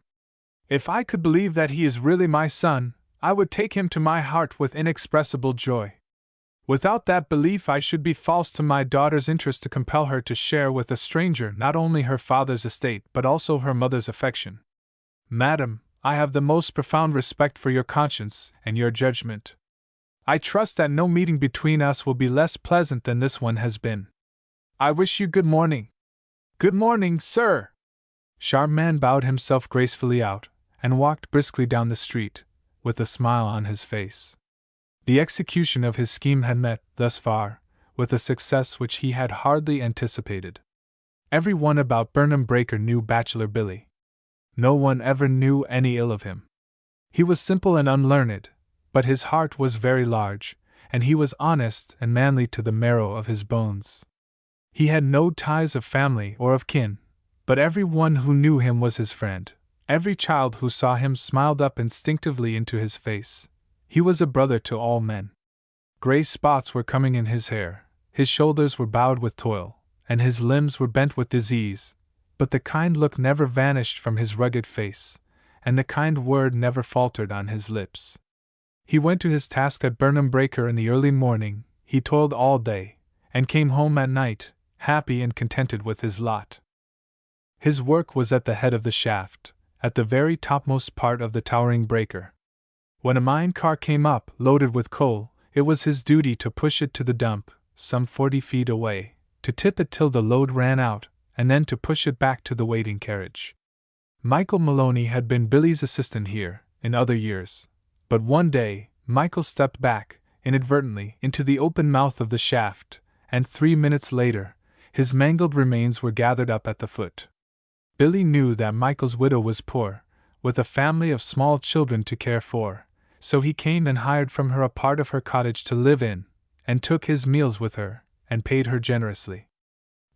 If I could believe that he is really my son, I would take him to my heart with inexpressible joy. Without that belief, I should be false to my daughter's interest to compel her to share with a stranger not only her father's estate but also her mother's affection. Madam, I have the most profound respect for your conscience and your judgment. I trust that no meeting between us will be less pleasant than this one has been. I wish you good morning. Good morning, sir. Sharpman bowed himself gracefully out, and walked briskly down the street, with a smile on his face. The execution of his scheme had met, thus far, with a success which he had hardly anticipated. Every one about Burnham Breaker knew Bachelor Billy. No one ever knew any ill of him. He was simple and unlearned, but his heart was very large, and he was honest and manly to the marrow of his bones. He had no ties of family or of kin, but every one who knew him was his friend. Every child who saw him smiled up instinctively into his face. He was a brother to all men. Gray spots were coming in his hair, his shoulders were bowed with toil, and his limbs were bent with disease, but the kind look never vanished from his rugged face, and the kind word never faltered on his lips. He went to his task at Burnham Breaker in the early morning, he toiled all day, and came home at night, happy and contented with his lot. His work was at the head of the shaft, at the very topmost part of the towering breaker. When a mine car came up, loaded with coal, it was his duty to push it to the dump, some 40 feet away, to tip it till the load ran out, and then to push it back to the waiting carriage. Michael Maloney had been Billy's assistant here, in other years, but one day, Michael stepped back, inadvertently, into the open mouth of the shaft, and 3 minutes later, his mangled remains were gathered up at the foot. Billy knew that Michael's widow was poor, with a family of small children to care for, so he came and hired from her a part of her cottage to live in, and took his meals with her, and paid her generously.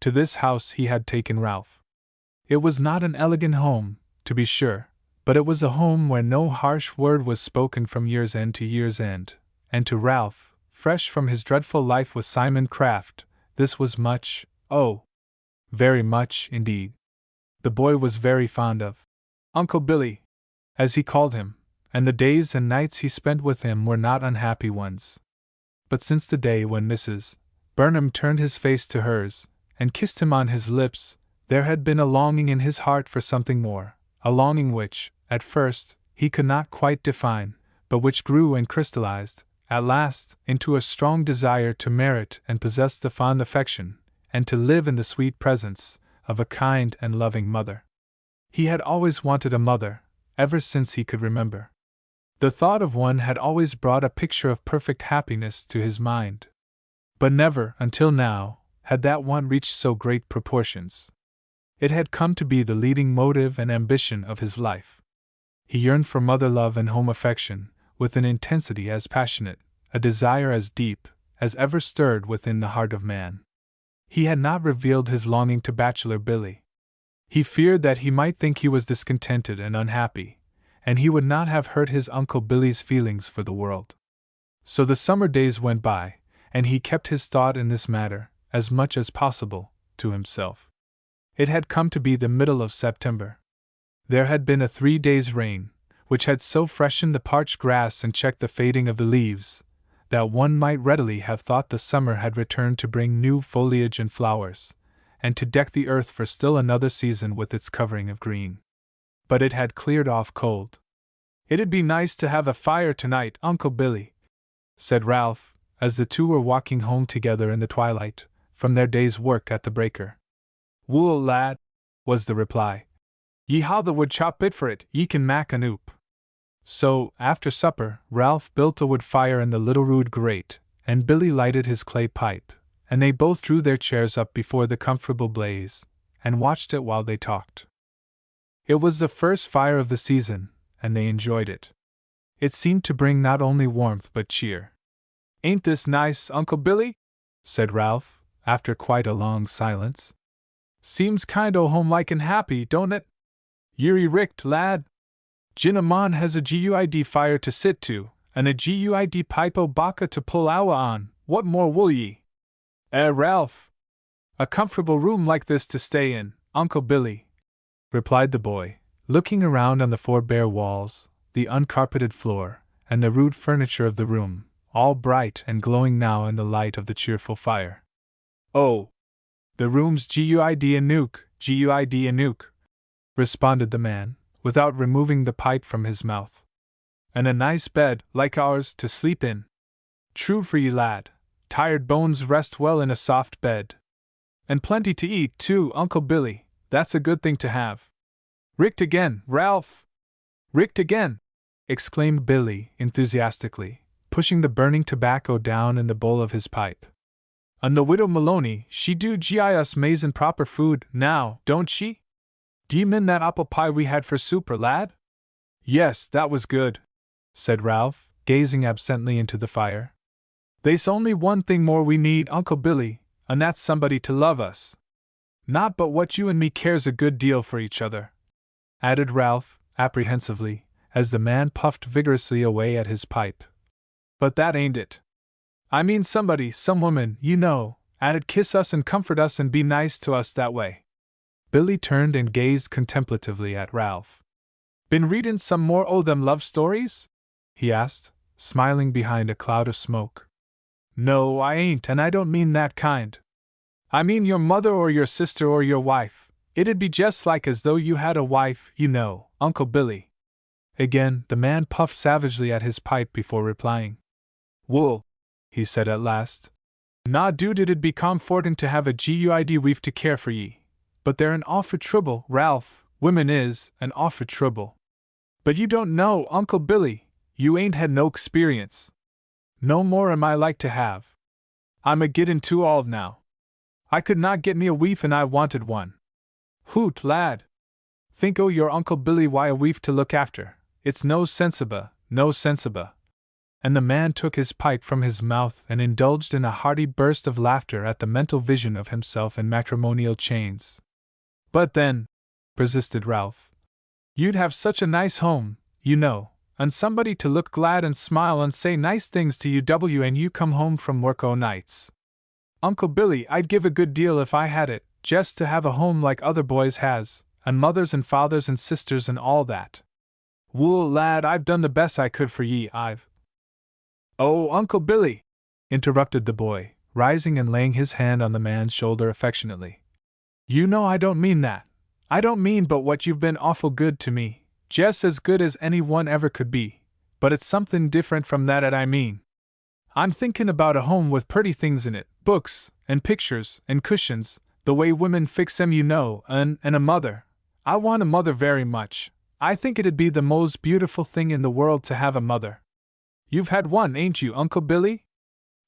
To this house he had taken Ralph. It was not an elegant home, to be sure, but it was a home where no harsh word was spoken from year's end to year's end, and to Ralph, fresh from his dreadful life with Simon Craft, this was much, oh, very much indeed. The boy was very fond of Uncle Billy, as he called him, and the days and nights he spent with him were not unhappy ones. But since the day when Mrs. Burnham turned his face to hers, and kissed him on his lips, there had been a longing in his heart for something more, a longing which, at first, he could not quite define, but which grew and crystallized, at last, into a strong desire to merit and possess the fond affection, and to live in the sweet presence of a kind and loving mother. He had always wanted a mother, ever since he could remember. The thought of one had always brought a picture of perfect happiness to his mind. But never, until now, had that one reached so great proportions. It had come to be the leading motive and ambition of his life. He yearned for mother love and home affection, with an intensity as passionate, a desire as deep, as ever stirred within the heart of man. He had not revealed his longing to bachelor Billy. He feared that he might think he was discontented and unhappy, and he would not have hurt his Uncle Billy's feelings for the world. So the summer days went by, and he kept his thought in this matter, as much as possible, to himself. It had come to be the middle of September. There had been a 3 days' rain, which had so freshened the parched grass and checked the fading of the leaves, that one might readily have thought the summer had returned to bring new foliage and flowers, and to deck the earth for still another season with its covering of green. But it had cleared off cold. "It'd be nice to have a fire tonight, Uncle Billy," said Ralph, as the two were walking home together in the twilight, from their day's work at the breaker. "Wool, lad," was the reply. "Ye hae the wood chop bit for it, ye can mak an oop." So, after supper, Ralph built a wood fire in the little rude grate, and Billy lighted his clay pipe, and they both drew their chairs up before the comfortable blaze, and watched it while they talked. It was the first fire of the season, and they enjoyed it. It seemed to bring not only warmth but cheer. "Ain't this nice, Uncle Billy?" said Ralph, after quite a long silence. "Seems kind o' home-like and happy, don't it? Ye're richt, lad. Gin a mon has a guid fire to sit to, and a guid pipe o' bacca to pull awa on, what more will ye?" Ralph! A comfortable room like this to stay in, Uncle Billy," replied the boy, looking around on the 4 bare walls, the uncarpeted floor, and the rude furniture of the room, all bright and glowing now in the light of the cheerful fire. "Oh, the room's guid anook," responded the man, without removing the pipe from his mouth. "And a nice bed, like ours, to sleep in. True for ye, lad, tired bones rest well in a soft bed. And plenty to eat, too, Uncle Billy, that's a good thing to have." "Richt again, Ralph! Richt again!" exclaimed Billy, enthusiastically, pushing the burning tobacco down in the bowl of his pipe. "And the widow Maloney, she do gie us maize and proper food, now, don't she? D'ye min that apple pie we had for supper, lad?" "Yes, that was good," said Ralph, gazing absently into the fire. "They's only one thing more we need, Uncle Billy, and that's somebody to love us. Not but what you and me cares a good deal for each other," added Ralph, apprehensively, as the man puffed vigorously away at his pipe. "But that ain't it. I mean somebody, some woman, you know, 'at'd kiss us and comfort us and be nice to us that way." Billy turned and gazed contemplatively at Ralph. "Been readin' some more o' them love stories?" he asked, smiling behind a cloud of smoke. "No, I ain't, and I don't mean that kind. I mean your mother or your sister or your wife. It'd be just like as though you had a wife, you know, Uncle Billy." Again, the man puffed savagely at his pipe before replying. "Wool," he said at last. "Na dude it'd be comfortin' to have a guid wife to care for ye. But they're an awfu' trouble, Ralph, women is, an awfu' trouble. But you don't know, Uncle Billy, you ain't had no experience. No more am I like to have. I'm a gittin' too old now. I could not get me a wife and I wanted one. Hoot, lad! Think o' your Uncle Billy why a wife to look after, it's no sensiba, no sensiba." And the man took his pipe from his mouth and indulged in a hearty burst of laughter at the mental vision of himself in matrimonial chains. "But then," persisted Ralph, "you'd have such a nice home, you know, and somebody to look glad and smile and say nice things to you and you come home from work o' nights. Uncle Billy, I'd give a good deal if I had it, just to have a home like other boys has, and mothers and fathers and sisters and all that. Wool, lad, I've done the best I could for ye, "Oh, Uncle Billy!" interrupted the boy, rising and laying his hand on the man's shoulder affectionately. "You know I don't mean that. I don't mean but what you've been awful good to me, just as good as any one ever could be, but it's something different from that 'at I mean. I'm thinking about a home with pretty things in it, books, and pictures, and cushions, the way women fix 'em, you know, and a mother. I want a mother very much. I think it'd be the most beautiful thing in the world to have a mother. You've had one, ain't you, Uncle Billy?"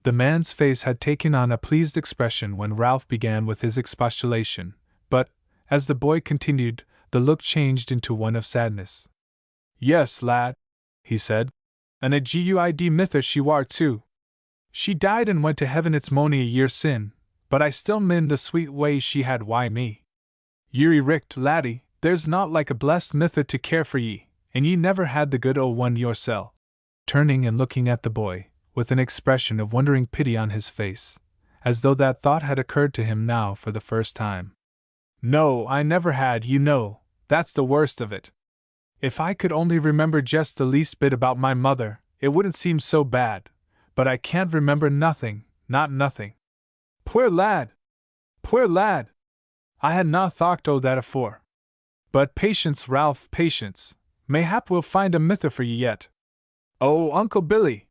The man's face had taken on a pleased expression when Ralph began with his expostulation, but, as the boy continued, the look changed into one of sadness. Yes, lad, he said. And a good mither she war too. She died and went to heaven it's mony a year sin, but I still min the sweet way she had why me. Yeri richt, laddie, there's naught like a blessed mither to care for ye, and ye never had the good o' one yoursel. Turning and looking at the boy, with an expression of wondering pity on his face, as though that thought had occurred to him now for the first time. No, I never had, you know, that's the worst of it. If I could only remember just the least bit about my mother, it wouldn't seem so bad, but I can't remember nothing, not nothing. Poor lad! Poor lad! I had na thought o' that afore. But patience, Ralph, patience. Mayhap we'll find a mither for ye yet. Oh, Uncle Billy!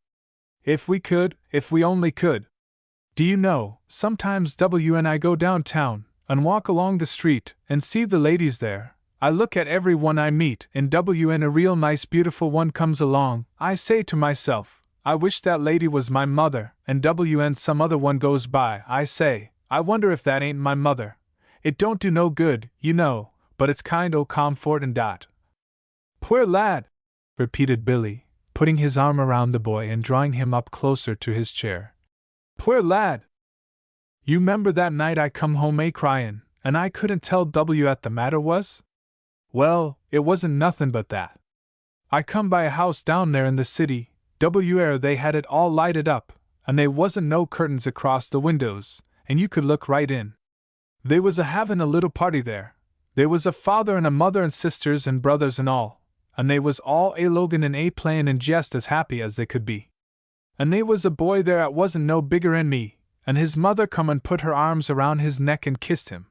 If we could, if we only could. Do you know, sometimes W and I go downtown, and walk along the street, and see the ladies there. I look at every one I meet, and W and a real nice beautiful one comes along, I say to myself, I wish that lady was my mother, and W and some other one goes by, I say, I wonder if that ain't my mother. It don't do no good, you know, but it's kind o' comfort and dot. Poor lad! Repeated Billy, putting his arm around the boy and drawing him up closer to his chair. Poor lad! You 'member that night I come home a-cryin', and I couldn't tell W at the matter was? Well, it wasn't nothin' but that. I come by a house down there in the city, where they had it all lighted up, and they wasn't no curtains across the windows, and you could look right in. They was a-havin' a little party there. They was a father and a mother and sisters and brothers and all, and they was all a-login' and a-playin' and jest as happy as they could be. And they was a boy there 'at wasn't no bigger'n me, and his mother come and put her arms around his neck and kissed him.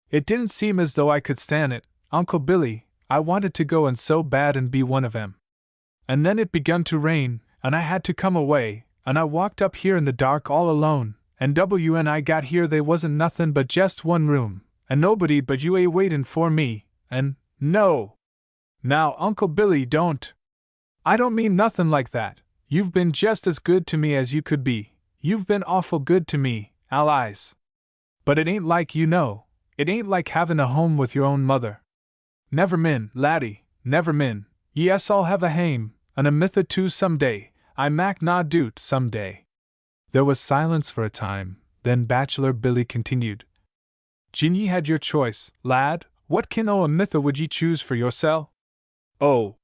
It didn't seem as though I could stand it, Uncle Billy. I wanted to go and so bad and be one of 'em. And then it begun to rain, and I had to come away, and I walked up here in the dark all alone, and W and I got here they wasn't nothin' but just one room, and nobody but you a-waitin' for me, and, no! Now, Uncle Billy, don't! I don't mean nothin' like that. You've been just as good to me as you could be. You've been awful good to me, allies. But it ain't like you know, it ain't like havin' a home with your own mother. Never min, laddie, never min. Yes, I'll have a hame, and a mither too some day. I mak na doot some day. There was silence for a time, then Bachelor Billy continued. Gin ye had your choice, lad, what kin o' a mither would ye choose for yoursel? Oh,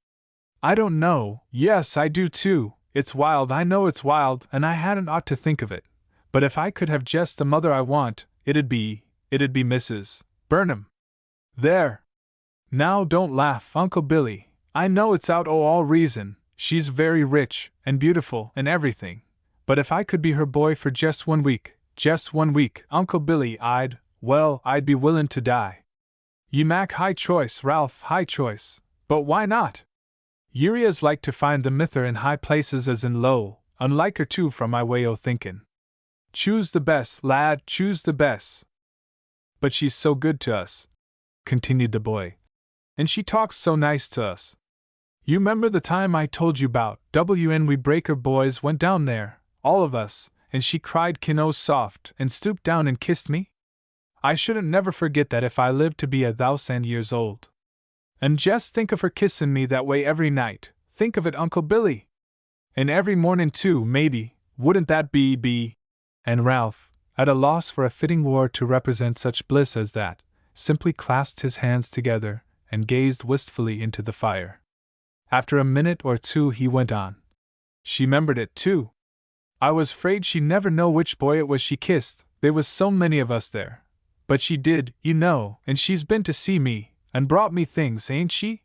I don't know. Yes, I do too. It's wild, I know it's wild, and I hadn't ought to think of it. But if I could have just the mother I want, it'd be Mrs. Burnham. There! Now don't laugh, Uncle Billy. I know it's out o' all reason. She's very rich, and beautiful, and everything. But if I could be her boy for just 1 week, Uncle Billy, I'd be willin' to die. Ye mak high choice, Ralph, high choice. But why not? Uriah's like to find the mither in high places as in low, unlike her too from my way o' thinkin'. Choose the best, lad, choose the best. But she's so good to us, continued the boy. And she talks so nice to us. You 'member the time I told you 'bout W and we Breaker boys went down there, all of us, and she cried kin' soft and stooped down and kissed me? I shouldn't never forget that if I lived to be 1,000 years old. And just think of her kissin' me that way every night. Think of it, Uncle Billy! And every mornin' too, maybe. Wouldn't that be? And Ralph, at a loss for a fitting word to represent such bliss as that, simply clasped his hands together and gazed wistfully into the fire. After a minute or two he went on. She 'membered it too. I was 'fraid she'd never know which boy it was she kissed, there was so many of us there. But she did, you know, and she's been to see me, and brought me things, ain't she?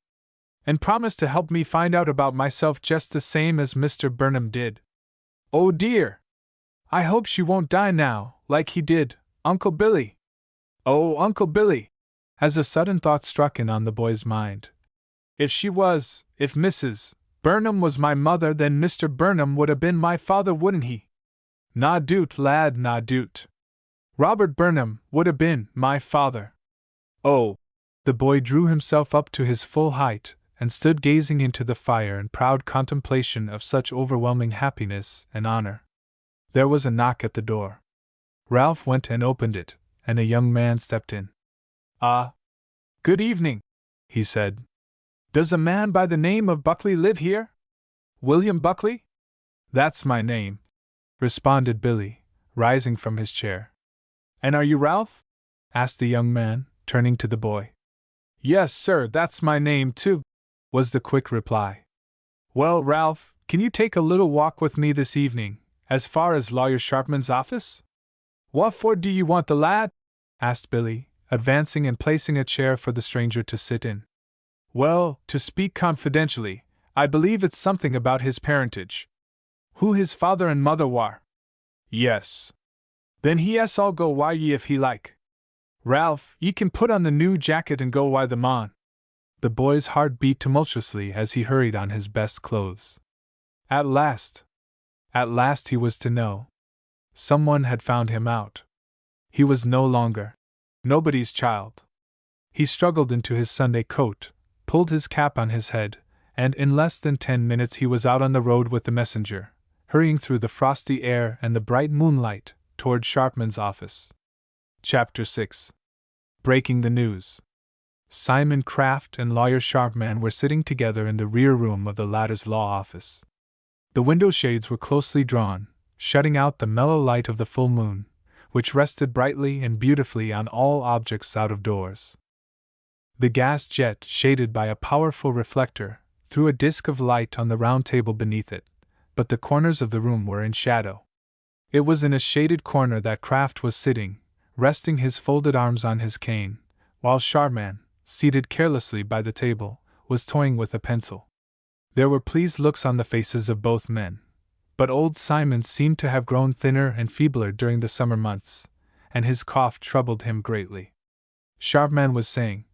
And promised to help me find out about myself just the same as Mr. Burnham did. Oh dear! I hope she won't die now, like he did, Uncle Billy. Oh, Uncle Billy! As a sudden thought struck in on the boy's mind. If Mrs. Burnham was my mother, then Mr. Burnham would have been my father, wouldn't he? Na doot, lad, na doot. Robert Burnham would have been my father. Oh! The boy drew himself up to his full height, and stood gazing into the fire in proud contemplation of such overwhelming happiness and honor. There was a knock at the door. Ralph went and opened it, and a young man stepped in. Ah! Good evening, he said. Does a man by the name of Buckley live here? William Buckley? That's my name, responded Billy, rising from his chair. And are you Ralph? Asked the young man, turning to the boy. Yes, sir, that's my name too, was the quick reply. Well, Ralph, can you take a little walk with me this evening, as far as Lawyer Sharpman's office? What for do you want the lad? Asked Billy, advancing and placing a chair for the stranger to sit in. Well, to speak confidentially, I believe it's something about his parentage. Who his father and mother were. Yes. Then yes, I'll go wy ye if he like. Ralph, ye can put on the new jacket and go wy them on. The boy's heart beat tumultuously as he hurried on his best clothes. At last he was to know. Someone had found him out. He was no longer nobody's child. He struggled into his Sunday coat, pulled his cap on his head, and in less than 10 minutes he was out on the road with the messenger, hurrying through the frosty air and the bright moonlight toward Sharpman's office. Chapter 6. Breaking the News. Simon Kraft and Lawyer Sharpman were sitting together in the rear room of the latter's law office. The window shades were closely drawn, shutting out the mellow light of the full moon, which rested brightly and beautifully on all objects out of doors. The gas jet, shaded by a powerful reflector, threw a disk of light on the round table beneath it, but the corners of the room were in shadow. It was in a shaded corner that Kraft was sitting, resting his folded arms on his cane, while Sharpman, seated carelessly by the table, was toying with a pencil. There were pleased looks on the faces of both men, but old Simon seemed to have grown thinner and feebler during the summer months, and his cough troubled him greatly. Sharpman was saying,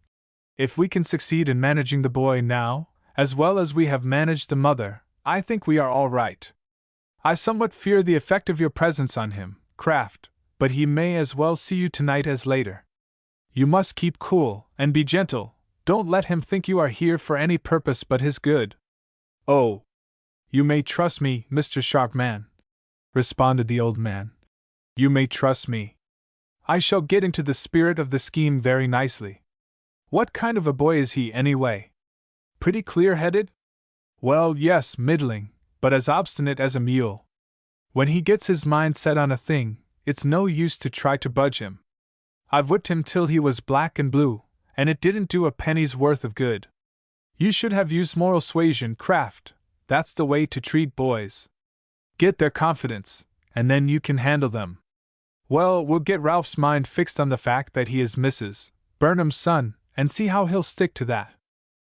If we can succeed in managing the boy now, as well as we have managed the mother, I think we are all right. I somewhat fear the effect of your presence on him, Kraft, but he may as well see you tonight as later. You must keep cool, and be gentle. Don't let him think you are here for any purpose but his good. Oh, you may trust me, Mr. Sharpman, responded the old man. You may trust me. I shall get into the spirit of the scheme very nicely. What kind of a boy is he, anyway? Pretty clear-headed? Well, yes, middling, but as obstinate as a mule. When he gets his mind set on a thing, it's no use to try to budge him. I've whipped him till he was black and blue, and it didn't do a penny's worth of good. You should have used moral suasion, Kraft. That's the way to treat boys. Get their confidence, and then you can handle them. Well, we'll get Ralph's mind fixed on the fact that he is Mrs. Burnham's son, and see how he'll stick to that.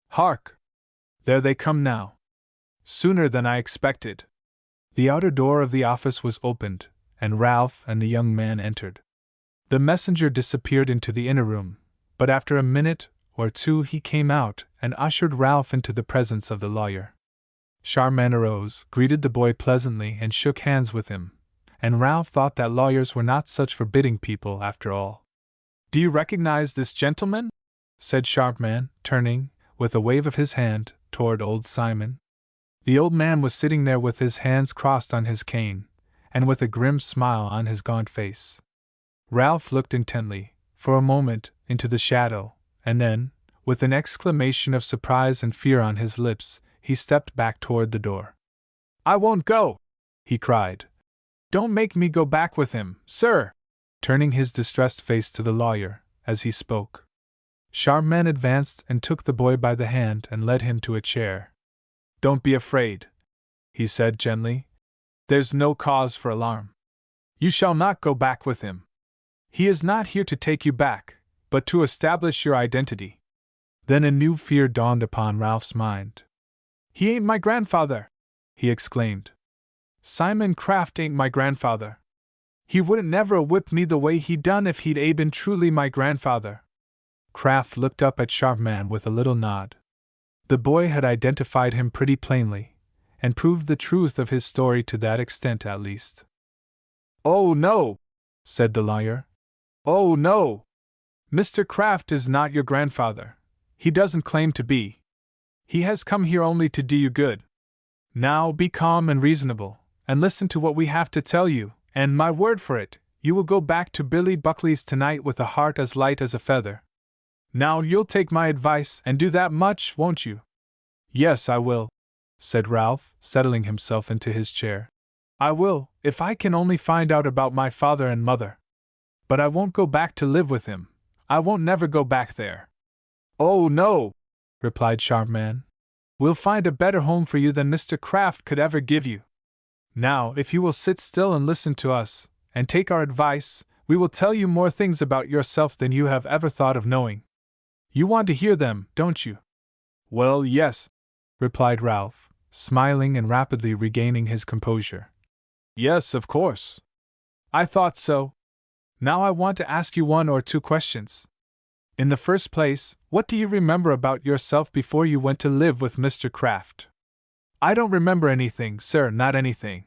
Hark! There they come now. Sooner than I expected. The outer door of the office was opened, and Ralph and the young man entered. The messenger disappeared into the inner room, but after a minute or two he came out and ushered Ralph into the presence of the lawyer. Sharpman arose, greeted the boy pleasantly, and shook hands with him, and Ralph thought that lawyers were not such forbidding people after all. Do you recognize this gentleman? Said Sharpman, turning, with a wave of his hand, toward old Simon. The old man was sitting there with his hands crossed on his cane, and with a grim smile on his gaunt face. Ralph looked intently, for a moment, into the shadow, and then, with an exclamation of surprise and fear on his lips, he stepped back toward the door. I won't go! He cried. Don't make me go back with him, sir! Turning his distressed face to the lawyer, as he spoke. Sharpman advanced and took the boy by the hand and led him to a chair. Don't be afraid, he said gently. There's no cause for alarm. You shall not go back with him. He is not here to take you back, but to establish your identity. Then a new fear dawned upon Ralph's mind. He ain't my grandfather, he exclaimed. Simon Kraft ain't my grandfather. He wouldn't never whip me the way he done if he'd been truly my grandfather. Kraft looked up at Sharpman with a little nod. The boy had identified him pretty plainly, and proved the truth of his story to that extent at least. Oh no, said the lawyer. Oh no! Mr. Kraft is not your grandfather. He doesn't claim to be. He has come here only to do you good. Now be calm and reasonable, and listen to what we have to tell you, and my word for it, you will go back to Billy Buckley's tonight with a heart as light as a feather. Now you'll take my advice and do that much, won't you? Yes, I will, said Ralph, settling himself into his chair. I will, if I can only find out about my father and mother. But I won't go back to live with him. I won't never go back there. Oh, no, replied Sharpman. We'll find a better home for you than Mr. Kraft could ever give you. Now, if you will sit still and listen to us, and take our advice, we will tell you more things about yourself than you have ever thought of knowing. You want to hear them, don't you? Well, yes, replied Ralph, smiling and rapidly regaining his composure. Yes, of course. I thought so. Now I want to ask you one or two questions. In the first place, what do you remember about yourself before you went to live with Mr. Kraft? I don't remember anything, sir, not anything.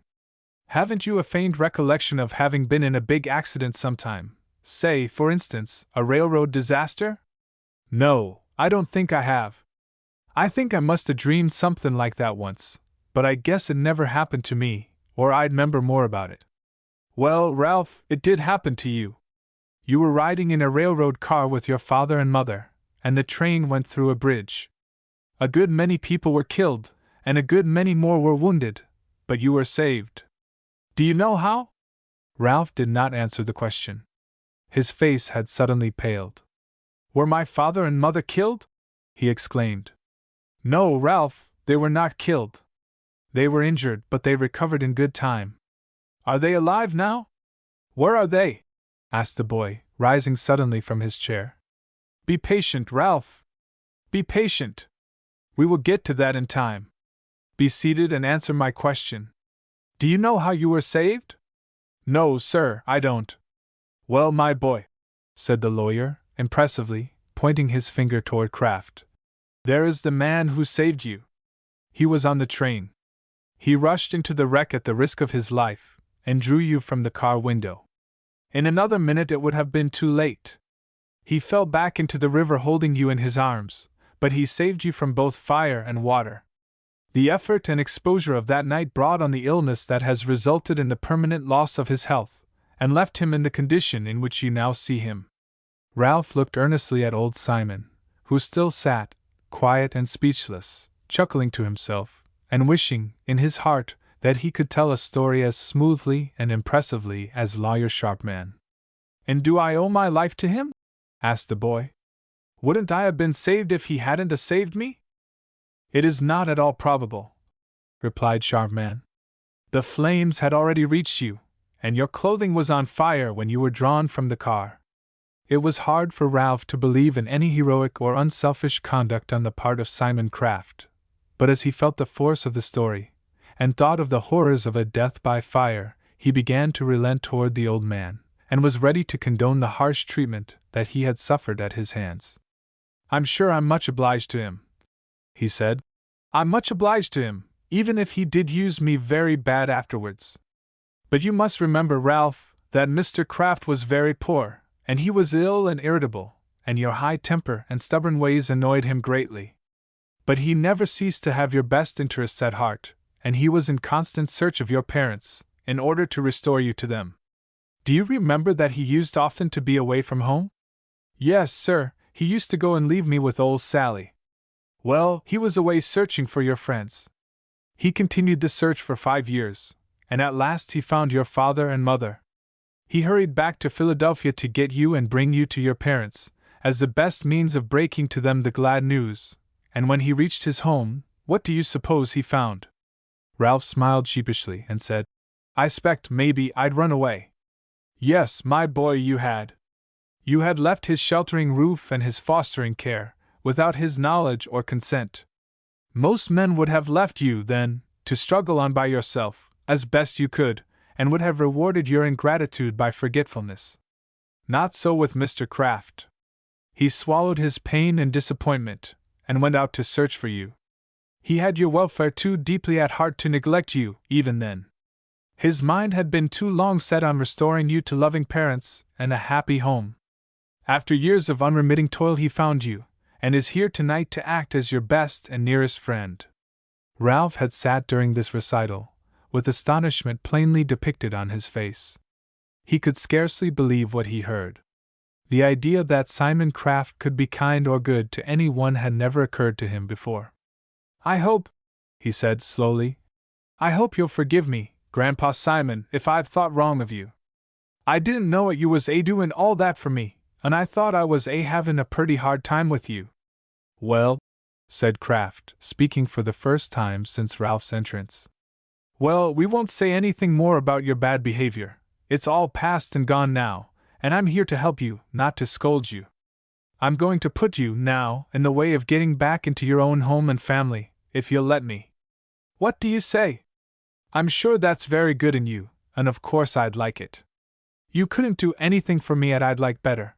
Haven't you a faint recollection of having been in a big accident sometime? Say, for instance, a railroad disaster? No, I don't think I have. I think I must have dreamed something like that once, but I guess it never happened to me, or I'd remember more about it. Well, Ralph, it did happen to you. You were riding in a railroad car with your father and mother, and the train went through a bridge. A good many people were killed, and a good many more were wounded, but you were saved. Do you know how? Ralph did not answer the question. His face had suddenly paled. Were my father and mother killed? He exclaimed. No, Ralph, they were not killed. They were injured, but they recovered in good time. Are they alive now? Where are they? Asked the boy, rising suddenly from his chair. Be patient, Ralph. Be patient. We will get to that in time. Be seated and answer my question. Do you know how you were saved? No, sir, I don't. Well, my boy, said the lawyer, impressively, pointing his finger toward Kraft. There is the man who saved you. He was on the train. He rushed into the wreck at the risk of his life, and drew you from the car window. In another minute it would have been too late. He fell back into the river holding you in his arms, but he saved you from both fire and water. The effort and exposure of that night brought on the illness that has resulted in the permanent loss of his health, and left him in the condition in which you now see him. Ralph looked earnestly at old Simon, who still sat, quiet and speechless, chuckling to himself, and wishing, in his heart, that he could tell a story as smoothly and impressively as Lawyer Sharpman. And do I owe my life to him? Asked the boy. Wouldn't I have been saved if he hadn't saved me? It is not at all probable, replied Sharpman. The flames had already reached you, and your clothing was on fire when you were drawn from the car. It was hard for Ralph to believe in any heroic or unselfish conduct on the part of Simon Kraft, but as he felt the force of the story, and thought of the horrors of a death by fire, he began to relent toward the old man, and was ready to condone the harsh treatment that he had suffered at his hands. I'm sure I'm much obliged to him, he said. I'm much obliged to him, even if he did use me very bad afterwards. But you must remember, Ralph, that Mr. Kraft was very poor, and he was ill and irritable, and your high temper and stubborn ways annoyed him greatly. But he never ceased to have your best interests at heart, and he was in constant search of your parents, in order to restore you to them. Do you remember that he used often to be away from home? Yes, sir, he used to go and leave me with old Sally. Well, he was away searching for your friends. He continued the search for 5 years, and at last he found your father and mother. He hurried back to Philadelphia to get you and bring you to your parents, as the best means of breaking to them the glad news, and when he reached his home, what do you suppose he found? Ralph smiled sheepishly and said, I s'pect maybe I'd run away. Yes, my boy, you had. You had left his sheltering roof and his fostering care, without his knowledge or consent. Most men would have left you, then, to struggle on by yourself, as best you could, and would have rewarded your ingratitude by forgetfulness. Not so with Mr. Kraft. He swallowed his pain and disappointment, and went out to search for you. He had your welfare too deeply at heart to neglect you, even then. His mind had been too long set on restoring you to loving parents and a happy home. After years of unremitting toil he found you, and is here tonight to act as your best and nearest friend. Ralph had sat during this recital, with astonishment plainly depicted on his face. He could scarcely believe what he heard. The idea that Simon Kraft could be kind or good to any one had never occurred to him before. I hope, he said slowly, I hope you'll forgive me, Grandpa Simon, if I've thought wrong of you. I didn't know what you was doing all that for me, and I thought I was having a pretty hard time with you. Well, said Kraft, speaking for the first time since Ralph's entrance. Well, we won't say anything more about your bad behavior. It's all past and gone now, and I'm here to help you, not to scold you. I'm going to put you, now, in the way of getting back into your own home and family, if you'll let me. What do you say? I'm sure that's very good in you, and of course I'd like it. You couldn't do anything for me I'd like better.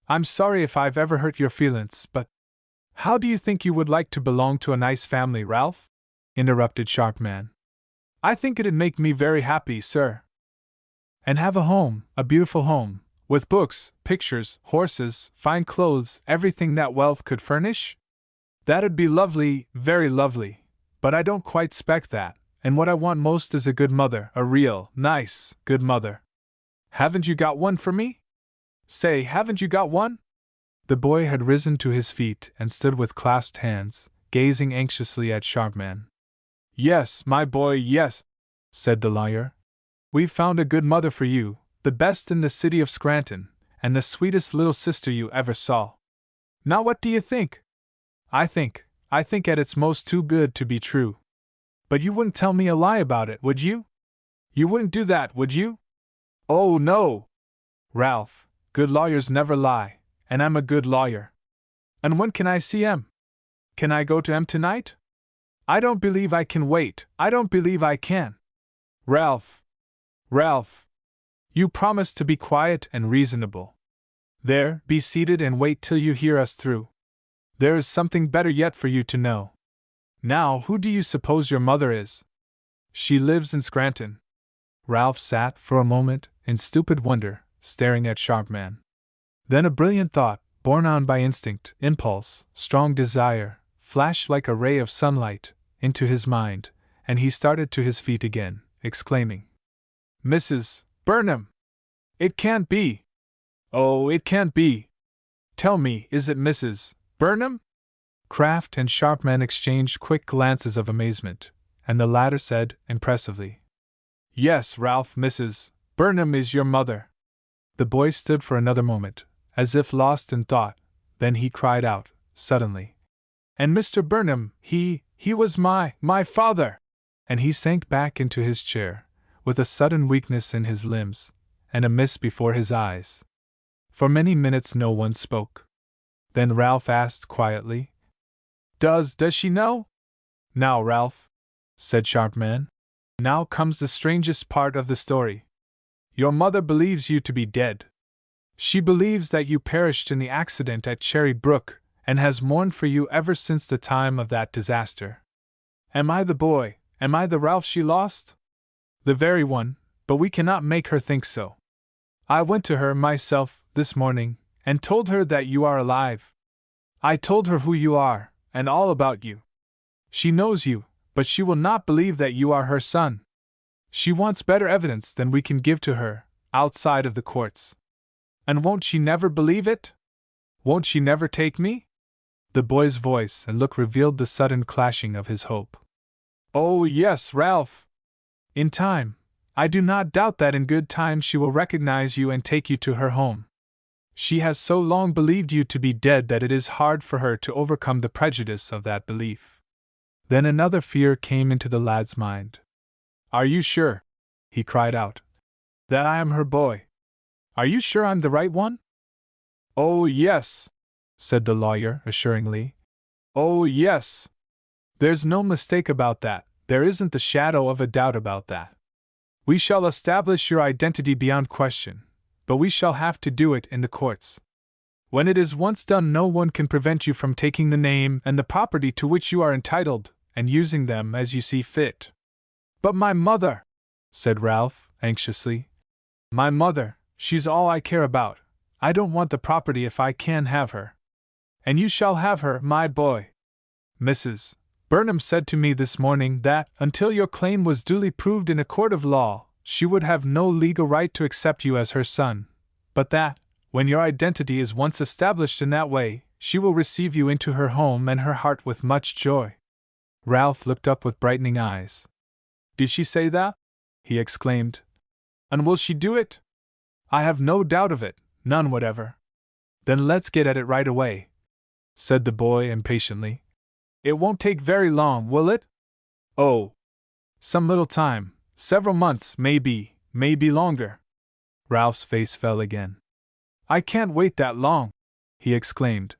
I'm sorry if I've ever hurt your feelings, but how do you think you would like to belong to a nice family, Ralph? Interrupted Sharpman. I think it'd make me very happy, sir. And have a home, a beautiful home, with books, pictures, horses, fine clothes, everything that wealth could furnish? That'd be lovely, very lovely, but I don't quite expect that, and what I want most is a good mother, a real, nice, good mother. Haven't you got one for me? Say, haven't you got one? The boy had risen to his feet and stood with clasped hands, gazing anxiously at Sharpman. Yes, my boy, yes, said the lawyer. We've found a good mother for you, the best in the city of Scranton, and the sweetest little sister you ever saw. Now what do you think? I think at its most too good to be true. But you wouldn't tell me a lie about it, would you? You wouldn't do that, would you? Oh, no! Ralph, good lawyers never lie, and I'm a good lawyer. And when can I see M? Can I go to M tonight? I don't believe I can wait, I don't believe I can. Ralph! You promised to be quiet and reasonable. There, be seated and wait till you hear us through. There is something better yet for you to know. Now, who do you suppose your mother is? She lives in Scranton. Ralph sat for a moment, in stupid wonder, staring at Sharpman. Then a brilliant thought, borne on by instinct, impulse, strong desire, flashed like a ray of sunlight into his mind, and he started to his feet again, exclaiming, Mrs. Burnham! It can't be! Oh, it can't be! Tell me, is it Mrs. Burnham? Kraft and Sharpman exchanged quick glances of amazement, and the latter said, impressively, Yes, Ralph, Mrs. Burnham is your mother. The boy stood for another moment, as if lost in thought, then he cried out, suddenly, And Mr. Burnham, he was my father! And he sank back into his chair, with a sudden weakness in his limbs, and a mist before his eyes. For many minutes no one spoke. Then Ralph asked quietly, Does she know? Now, Ralph, said Sharpman, now comes the strangest part of the story. Your mother believes you to be dead. She believes that you perished in the accident at Cherry Brook, and has mourned for you ever since the time of that disaster. Am I the boy, am I the Ralph she lost? The very one, but we cannot make her think so. I went to her myself, this morning, and told her that you are alive. I told her who you are, and all about you. She knows you, but she will not believe that you are her son. She wants better evidence than we can give to her, outside of the courts. And won't she never believe it? Won't she never take me? The boy's voice and look revealed the sudden clashing of his hope. Oh, yes, Ralph! In time, I do not doubt that in good time she will recognize you and take you to her home. She has so long believed you to be dead that it is hard for her to overcome the prejudice of that belief. Then another fear came into the lad's mind. Are you sure, he cried out, that I am her boy? Are you sure I'm the right one? Oh, yes, said the lawyer assuringly. Oh, yes. There's no mistake about that, there isn't the shadow of a doubt about that. We shall establish your identity beyond question, but we shall have to do it in the courts. When it is once done, no one can prevent you from taking the name and the property to which you are entitled, and using them as you see fit. But my mother, said Ralph, anxiously. My mother, she's all I care about. I don't want the property if I can have her. And you shall have her, my boy. Mrs. Burnham said to me this morning that, until your claim was duly proved in a court of law, she would have no legal right to accept you as her son, but that, when your identity is once established in that way, she will receive you into her home and her heart with much joy. Ralph looked up with brightening eyes. Did she say that? He exclaimed. And will she do it? I have no doubt of it, none whatever. Then let's get at it right away, said the boy impatiently. It won't take very long, will it? Oh, some little time, several months, maybe longer. Ralph's face fell again. I can't wait that long, he exclaimed.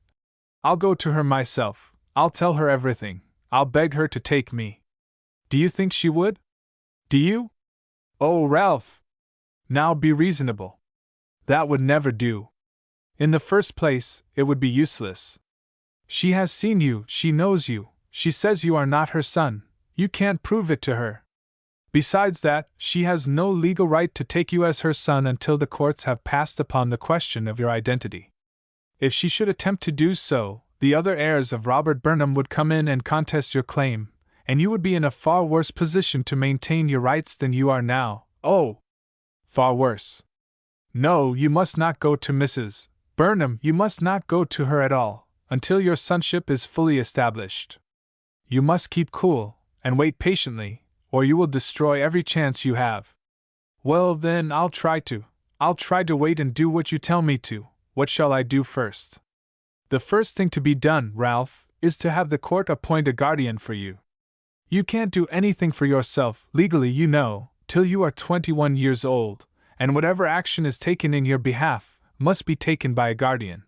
I'll go to her myself, I'll tell her everything, I'll beg her to take me. Do you think she would? Do you? Oh, Ralph! Now be reasonable. That would never do. In the first place, it would be useless. She has seen you, she knows you, she says you are not her son, you can't prove it to her. Besides that, she has no legal right to take you as her son until the courts have passed upon the question of your identity. If she should attempt to do so, the other heirs of Robert Burnham would come in and contest your claim, and you would be in a far worse position to maintain your rights than you are now. Oh! Far worse. No, you must not go to Mrs. Burnham, you must not go to her at all, until your sonship is fully established. You must keep cool, and wait patiently, or you will destroy every chance you have. Well then, I'll try to wait and do what you tell me to. What shall I do first? The first thing to be done, Ralph, is to have the court appoint a guardian for you. You can't do anything for yourself, legally you know, till you are 21 years old, and whatever action is taken in your behalf must be taken by a guardian.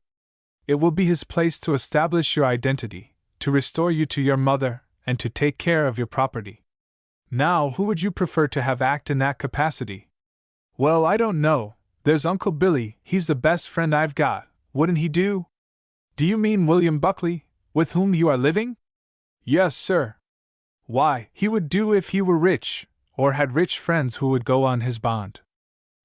It will be his place to establish your identity, to restore you to your mother, and to take care of your property. Now, who would you prefer to have act in that capacity? Well, I don't know. There's Uncle Billy, he's the best friend I've got. Wouldn't he do? Do you mean William Buckley, with whom you are living? Yes, sir. Why, he would do if he were rich, or had rich friends who would go on his bond.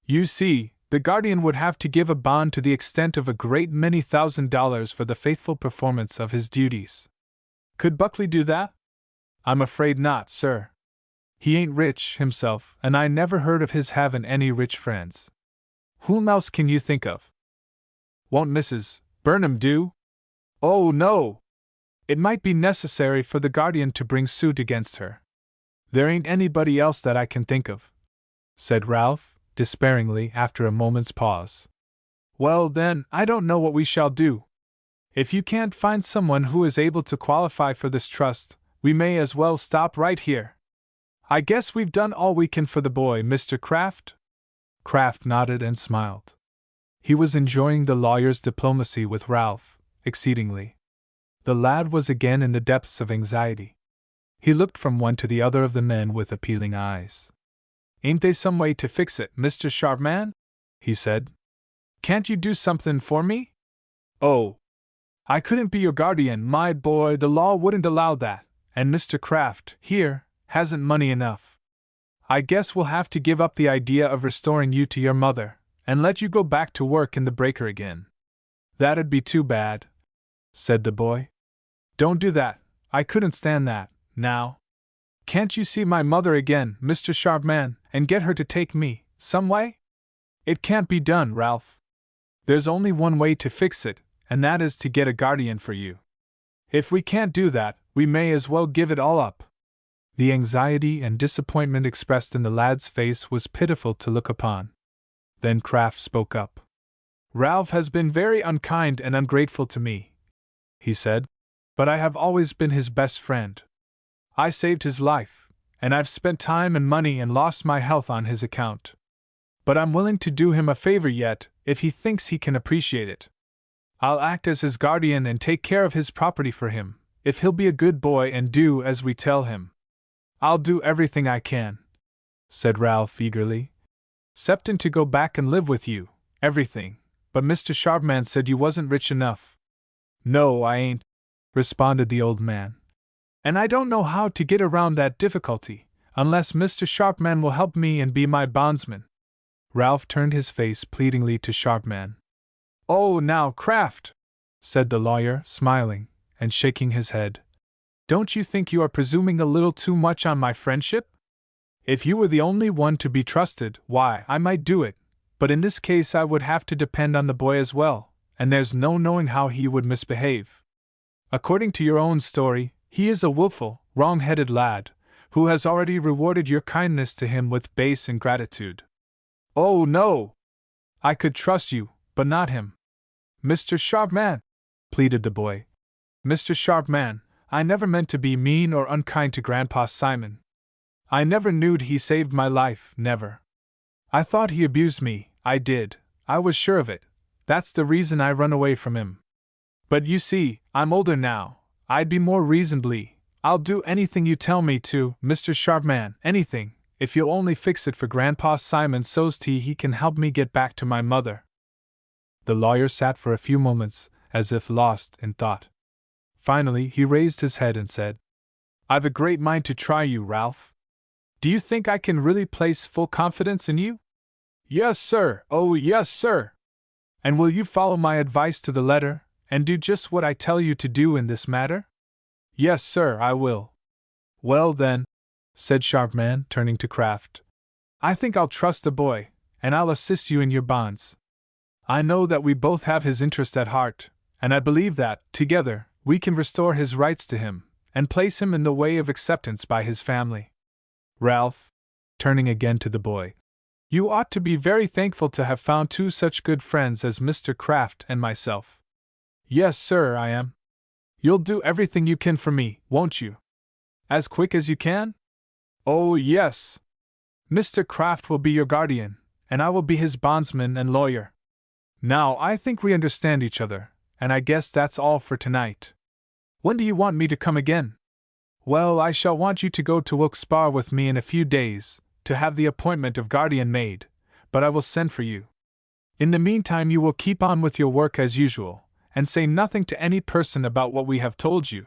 You see, the guardian would have to give a bond to the extent of a great many $1,000s for the faithful performance of his duties. Could Buckley do that? I'm afraid not, sir. He ain't rich himself, and I never heard of his having any rich friends. Whom else can you think of? Won't Mrs. Burnham do? Oh, no! It might be necessary for the guardian to bring suit against her. There ain't anybody else that I can think of, said Ralph, despairingly, after a moment's pause. Well, then, I don't know what we shall do. If you can't find someone who is able to qualify for this trust, we may as well stop right here. I guess we've done all we can for the boy, Mr. Kraft? Kraft nodded and smiled. He was enjoying the lawyer's diplomacy with Ralph, exceedingly. The lad was again in the depths of anxiety. He looked from one to the other of the men with appealing eyes. Ain't they some way to fix it, Mr. Sharpman? He said. Can't you do something for me? Oh, I couldn't be your guardian, my boy, the law wouldn't allow that, and Mr. Kraft, here, hasn't money enough. I guess we'll have to give up the idea of restoring you to your mother, and let you go back to work in the breaker again. That'd be too bad, said the boy. Don't do that, I couldn't stand that, now. Can't you see my mother again, Mr. Sharpman, and get her to take me, some way? It can't be done, Ralph. There's only one way to fix it, and that is to get a guardian for you. If we can't do that, we may as well give it all up. The anxiety and disappointment expressed in the lad's face was pitiful to look upon. Then Kraft spoke up. Ralph has been very unkind and ungrateful to me, he said, but I have always been his best friend. I saved his life, and I've spent time and money and lost my health on his account. But I'm willing to do him a favor yet, if he thinks he can appreciate it. I'll act as his guardian and take care of his property for him, if he'll be a good boy and do as we tell him. I'll do everything I can, said Ralph eagerly. Septon to go back and live with you, everything, but Mr. Sharpman said you wasn't rich enough. No, I ain't, responded the old man. And I don't know how to get around that difficulty, unless Mr. Sharpman will help me and be my bondsman. Ralph turned his face pleadingly to Sharpman. Oh, now, Kraft, said the lawyer, smiling, and shaking his head. Don't you think you are presuming a little too much on my friendship? If you were the only one to be trusted, why, I might do it, but in this case I would have to depend on the boy as well, and there's no knowing how he would misbehave. According to your own story, he is a willful, wrong-headed lad, who has already rewarded your kindness to him with base ingratitude. Oh, no! I could trust you, but not him. Mr. Sharpman, pleaded the boy. Mr. Sharpman, I never meant to be mean or unkind to Grandpa Simon. I never knewed he saved my life, never. I thought he abused me, I did, I was sure of it. That's the reason I run away from him. But you see, I'm older now, I'd be more reasonably. I'll do anything you tell me to, Mr. Sharpman, anything, if you'll only fix it for Grandpa Simon so's he can help me get back to my mother. The lawyer sat for a few moments, as if lost in thought. Finally, he raised his head and said, I've a great mind to try you, Ralph. Do you think I can really place full confidence in you? Yes, sir, oh yes, sir. And will you follow my advice to the letter, and do just what I tell you to do in this matter? Yes, sir, I will. Well then, said Sharpman, turning to Kraft, I think I'll trust the boy, and I'll assist you in your bonds. I know that we both have his interest at heart, and I believe that, together, we can restore his rights to him, and place him in the way of acceptance by his family. Ralph, turning again to the boy, you ought to be very thankful to have found two such good friends as Mr. Kraft and myself. Yes, sir, I am. You'll do everything you can for me, won't you? As quick as you can? Oh, yes. Mr. Kraft will be your guardian, and I will be his bondsman and lawyer. Now I think we understand each other, and I guess that's all for tonight. When do you want me to come again? Well, I shall want you to go to Wilkes-Barre with me in a few days, to have the appointment of guardian made, but I will send for you. In the meantime you will keep on with your work as usual, and say nothing to any person about what we have told you.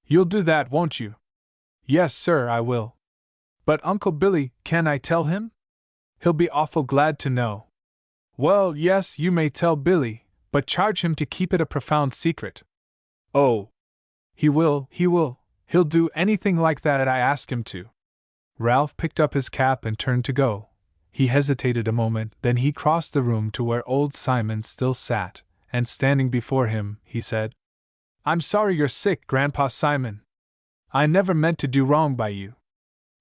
You'll do that, won't you? Yes, sir, I will. But Uncle Billy, can I tell him? He'll be awful glad to know. Well, yes, you may tell Billy, but charge him to keep it a profound secret. Oh, he will. He'll do anything like that I ask him to. Ralph picked up his cap and turned to go. He hesitated a moment, then he crossed the room to where old Simon still sat, and standing before him, he said, I'm sorry you're sick, Grandpa Simon. I never meant to do wrong by you.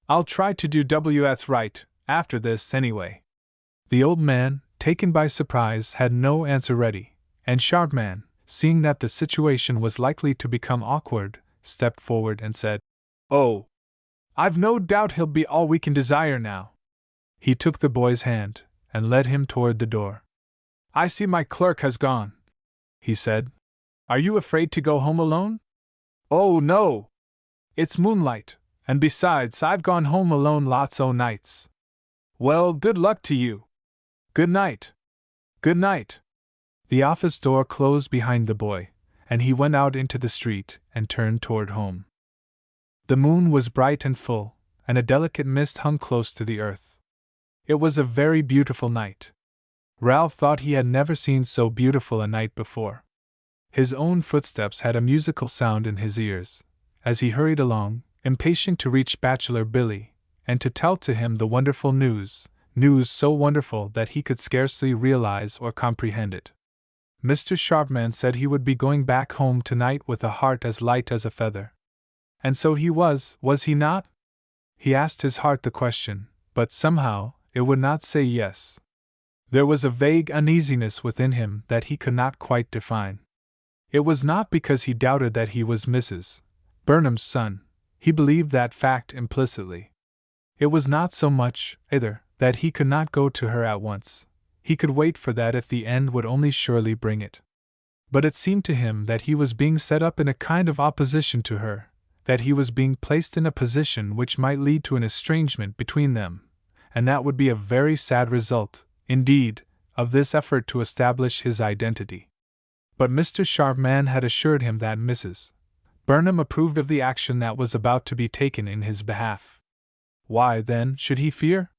I'll try to do what's right, after this, anyway. The old man, taken by surprise, had no answer ready, and Sharpman, seeing that the situation was likely to become awkward, stepped forward and said, Oh, I've no doubt he'll be all we can desire now. He took the boy's hand, and led him toward the door. I see my clerk has gone, he said. Are you afraid to go home alone? Oh, no. It's moonlight, and besides, I've gone home alone lots o' nights. Well, good luck to you. Good night. Good night. The office door closed behind the boy, and he went out into the street and turned toward home. The moon was bright and full, and a delicate mist hung close to the earth. It was a very beautiful night. Ralph thought he had never seen so beautiful a night before. His own footsteps had a musical sound in his ears, as he hurried along, impatient to reach Bachelor Billy, and to tell to him the wonderful news so wonderful that he could scarcely realize or comprehend it. Mr. Sharpman said he would be going back home tonight with a heart as light as a feather. And so he was he not? He asked his heart the question, but somehow it would not say yes. There was a vague uneasiness within him that he could not quite define. It was not because he doubted that he was Mrs. Burnham's son. He believed that fact implicitly. It was not so much, either, that he could not go to her at once. He could wait for that if the end would only surely bring it. But it seemed to him that he was being set up in a kind of opposition to her, that he was being placed in a position which might lead to an estrangement between them, and that would be a very sad result, indeed, of this effort to establish his identity. But Mr. Sharpman had assured him that Mrs. Burnham approved of the action that was about to be taken in his behalf. Why, then, should he fear?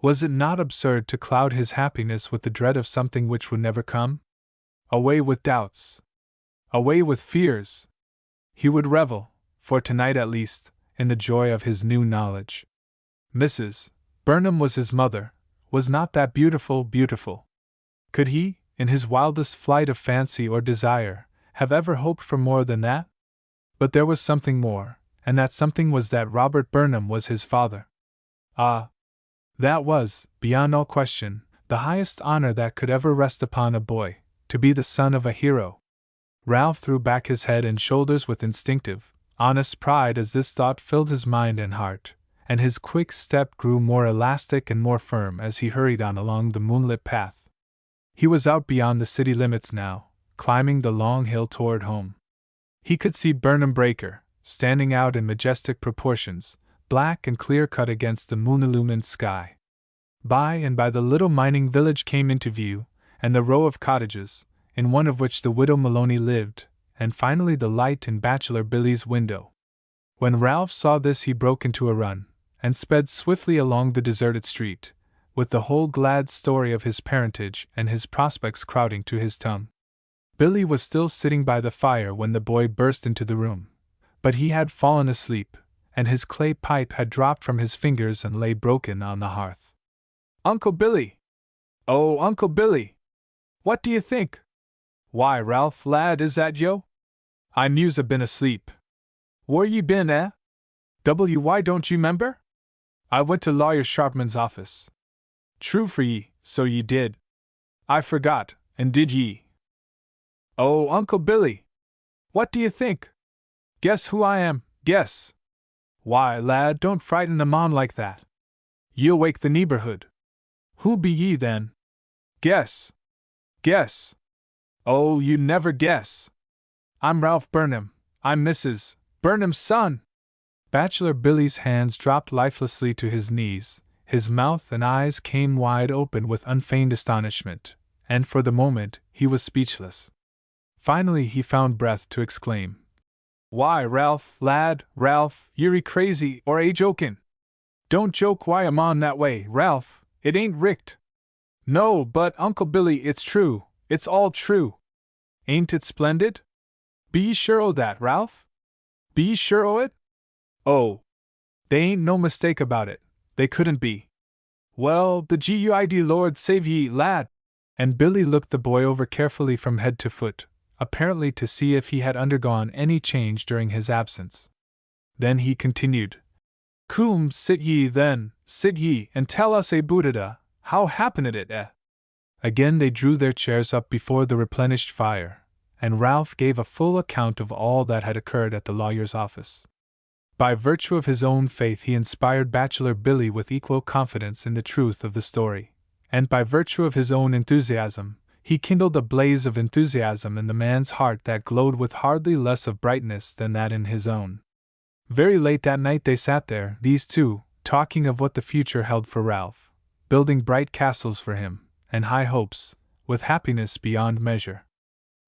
Was it not absurd to cloud his happiness with the dread of something which would never come? Away with doubts. Away with fears. He would revel, for tonight at least, in the joy of his new knowledge. Mrs. Burnham was his mother. Was not that beautiful? Could he, in his wildest flight of fancy or desire, have ever hoped for more than that? But there was something more, and that something was that Robert Burnham was his father. Ah! That was, beyond all question, the highest honor that could ever rest upon a boy, to be the son of a hero. Ralph threw back his head and shoulders with instinctive, honest pride as this thought filled his mind and heart, and his quick step grew more elastic and more firm as he hurried on along the moonlit path. He was out beyond the city limits now, climbing the long hill toward home. He could see Burnham Breaker, standing out in majestic proportions, black and clear-cut against the moon-illumined sky. By and by the little mining village came into view, and the row of cottages, in one of which the widow Maloney lived, and finally the light in Bachelor Billy's window. When Ralph saw this he broke into a run, and sped swiftly along the deserted street, with the whole glad story of his parentage and his prospects crowding to his tongue. Billy was still sitting by the fire when the boy burst into the room, but he had fallen asleep, and his clay pipe had dropped from his fingers and lay broken on the hearth. "Uncle Billy! Oh, Uncle Billy! What do you think? Why, Ralph, lad, is that yo? I knew's a been asleep. Where ye been, eh? Why don't you 'member? I went to Lawyer Sharpman's office." "True for ye, so ye did. I forgot, and did ye? Oh, Uncle Billy! What do you think? Guess who I am, guess. Why, lad, don't frighten 'em on like that. Ye'll wake the neighborhood. Who be ye, then? Guess. Guess. Oh, you never guess. I'm Ralph Burnham. I'm Mrs. Burnham's son." Bachelor Billy's hands dropped lifelessly to his knees, his mouth and eyes came wide open with unfeigned astonishment, and for the moment he was speechless. Finally he found breath to exclaim, "Why, Ralph, lad, Ralph, you're crazy, or a jokin'? Don't joke why I'm on that way, Ralph, it ain't richt." "No, but, Uncle Billy, it's true, it's all true. Ain't it splendid? Be ye sure o' that, Ralph? Be ye sure o' it? Oh, they ain't no mistake about it, they couldn't be. Well, the Guid Lord save ye, lad!" And Billy looked the boy over carefully from head to foot, apparently to see if he had undergone any change during his absence. Then he continued, "Coom, sit ye, and tell us aboot it, how happened it, eh?" Again they drew their chairs up before the replenished fire, and Ralph gave a full account of all that had occurred at the lawyer's office. By virtue of his own faith he inspired Bachelor Billy with equal confidence in the truth of the story, and by virtue of his own enthusiasm, he kindled a blaze of enthusiasm in the man's heart that glowed with hardly less of brightness than that in his own. Very late that night they sat there, these two, talking of what the future held for Ralph, building bright castles for him, and high hopes, with happiness beyond measure.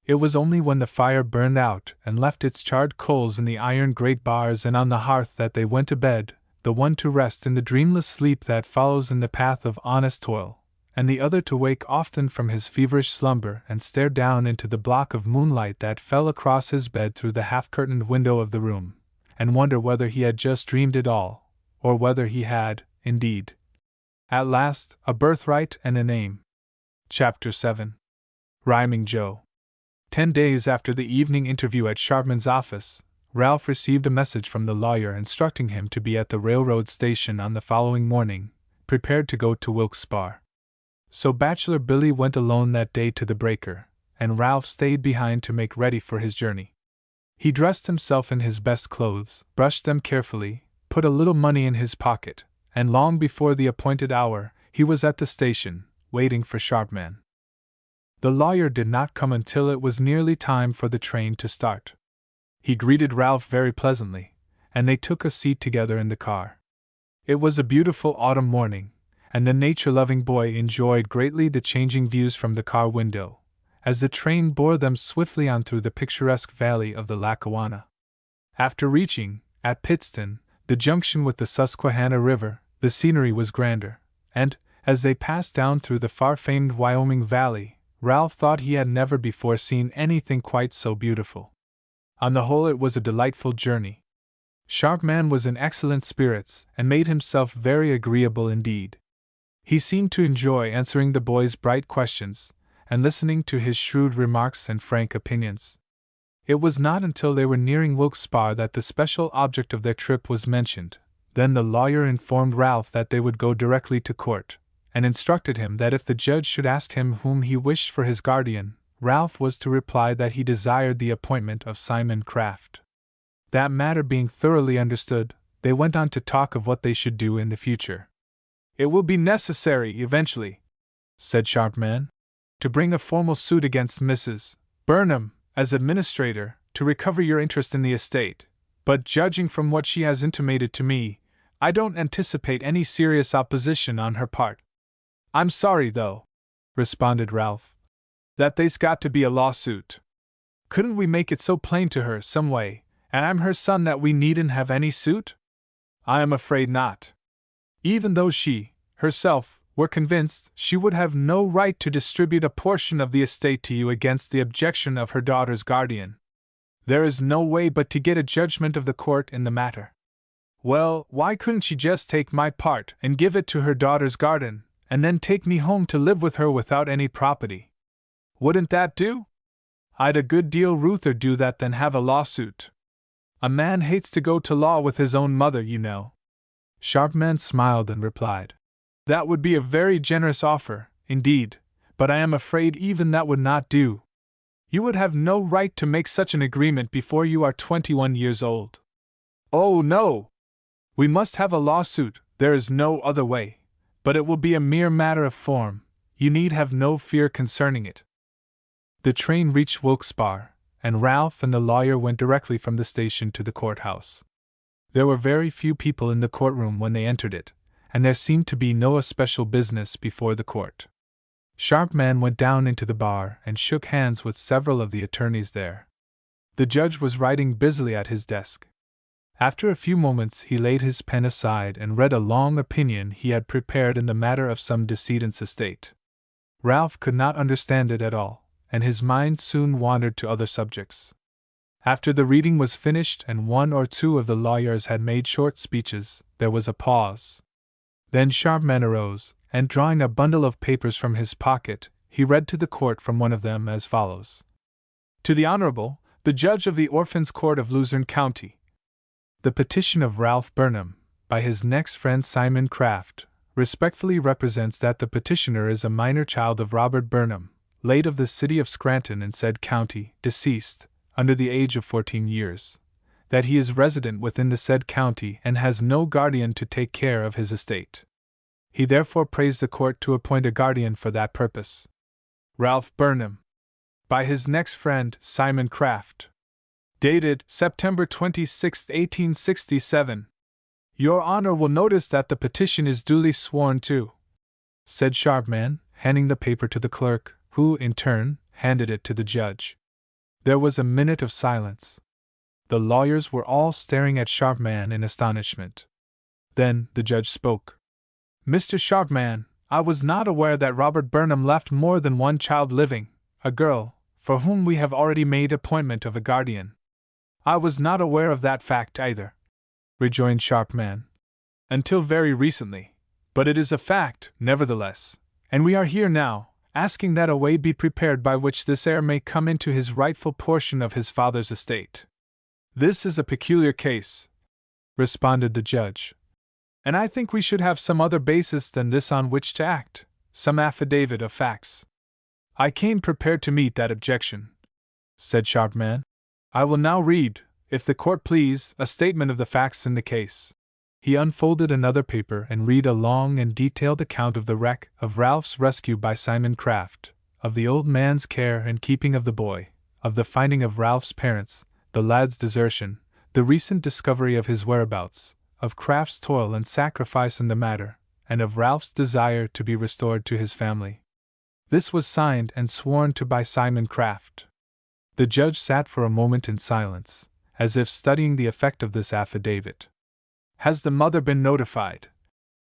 It was only when the fire burned out and left its charred coals in the iron grate bars and on the hearth that they went to bed, the one to rest in the dreamless sleep that follows in the path of honest toil, and the other to wake often from his feverish slumber and stare down into the block of moonlight that fell across his bed through the half-curtained window of the room, and wonder whether he had just dreamed it all, or whether he had, indeed, at last, a birthright and a name. Chapter 7. Rhyming Joe. 10 days after the evening interview at Sharpman's office, Ralph received a message from the lawyer instructing him to be at the railroad station on the following morning, prepared to go to Wilkes-Barre. So Bachelor Billy went alone that day to the breaker, and Ralph stayed behind to make ready for his journey. He dressed himself in his best clothes, brushed them carefully, put a little money in his pocket, and long before the appointed hour, he was at the station, waiting for Sharpman. The lawyer did not come until it was nearly time for the train to start. He greeted Ralph very pleasantly, and they took a seat together in the car. It was a beautiful autumn morning, and the nature-loving boy enjoyed greatly the changing views from the car window, as the train bore them swiftly on through the picturesque valley of the Lackawanna. After reaching, at Pittston, the junction with the Susquehanna River, the scenery was grander, and, as they passed down through the far-famed Wyoming Valley, Ralph thought he had never before seen anything quite so beautiful. On the whole it was a delightful journey. Sharpman was in excellent spirits and made himself very agreeable indeed. He seemed to enjoy answering the boy's bright questions, and listening to his shrewd remarks and frank opinions. It was not until they were nearing Wilkes-Barre that the special object of their trip was mentioned. Then the lawyer informed Ralph that they would go directly to court, and instructed him that if the judge should ask him whom he wished for his guardian, Ralph was to reply that he desired the appointment of Simon Craft. That matter being thoroughly understood, they went on to talk of what they should do in the future. "It will be necessary, eventually," said Sharpman, "to bring a formal suit against Mrs. Burnham, as administrator, to recover your interest in the estate, but judging from what she has intimated to me, I don't anticipate any serious opposition on her part." "I'm sorry, though," responded Ralph, "that there's got to be a lawsuit. Couldn't we make it so plain to her some way, and I'm her son, that we needn't have any suit?" "I am afraid not. Even though she, herself, were convinced, she would have no right to distribute a portion of the estate to you against the objection of her daughter's guardian. There is no way but to get a judgment of the court in the matter." "Well, why couldn't she just take my part and give it to her daughter's guardian, and then take me home to live with her without any property? Wouldn't that do? I'd a good deal ruther do that than have a lawsuit. A man hates to go to law with his own mother, you know." Sharpman smiled and replied, "That would be a very generous offer, indeed, but I am afraid even that would not do. You would have no right to make such an agreement before you are 21 years old." "Oh, no! We must have a lawsuit, there is no other way, but it will be a mere matter of form. You need have no fear concerning it." The train reached Wilkes-Barre, and Ralph and the lawyer went directly from the station to the courthouse. There were very few people in the courtroom when they entered it, and there seemed to be no especial business before the court. Sharpman went down into the bar and shook hands with several of the attorneys there. The judge was writing busily at his desk. After a few moments he laid his pen aside and read a long opinion he had prepared in the matter of some decedent's estate. Ralph could not understand it at all, and his mind soon wandered to other subjects. After the reading was finished and one or two of the lawyers had made short speeches, there was a pause. Then Sharpman arose, and drawing a bundle of papers from his pocket, he read to the court from one of them as follows: "To the Honorable, the Judge of the Orphans' Court of Luzerne County. The petition of Ralph Burnham, by his next friend Simon Craft, respectfully represents that the petitioner is a minor child of Robert Burnham, late of the city of Scranton in said county, deceased, under the age of 14 years, that he is resident within the said county and has no guardian to take care of his estate. He therefore prays the court to appoint a guardian for that purpose. Ralph Burnham, by his next friend Simon Craft. Dated September 26, 1867. Your Honor will notice that the petition is duly sworn to," said Sharpman, handing the paper to the clerk, who, in turn, handed it to the judge. There was a minute of silence. The lawyers were all staring at Sharpman in astonishment. Then the judge spoke. "Mr. Sharpman, I was not aware that Robert Burnham left more than one child living, a girl, for whom we have already made appointment of a guardian." "I was not aware of that fact either," rejoined Sharpman, "until very recently, but it is a fact, nevertheless, and we are here now, asking that a way be prepared by which this heir may come into his rightful portion of his father's estate." "This is a peculiar case," responded the judge, "and I think we should have some other basis than this on which to act, some affidavit of facts." "I came prepared to meet that objection," said Sharpman. "I will now read, if the court please, a statement of the facts in the case." He unfolded another paper and read a long and detailed account of the wreck, of Ralph's rescue by Simon Craft, of the old man's care and keeping of the boy, of the finding of Ralph's parents, the lad's desertion, the recent discovery of his whereabouts, of Craft's toil and sacrifice in the matter, and of Ralph's desire to be restored to his family. This was signed and sworn to by Simon Craft. The judge sat for a moment in silence, as if studying the effect of this affidavit. "Has the mother been notified,"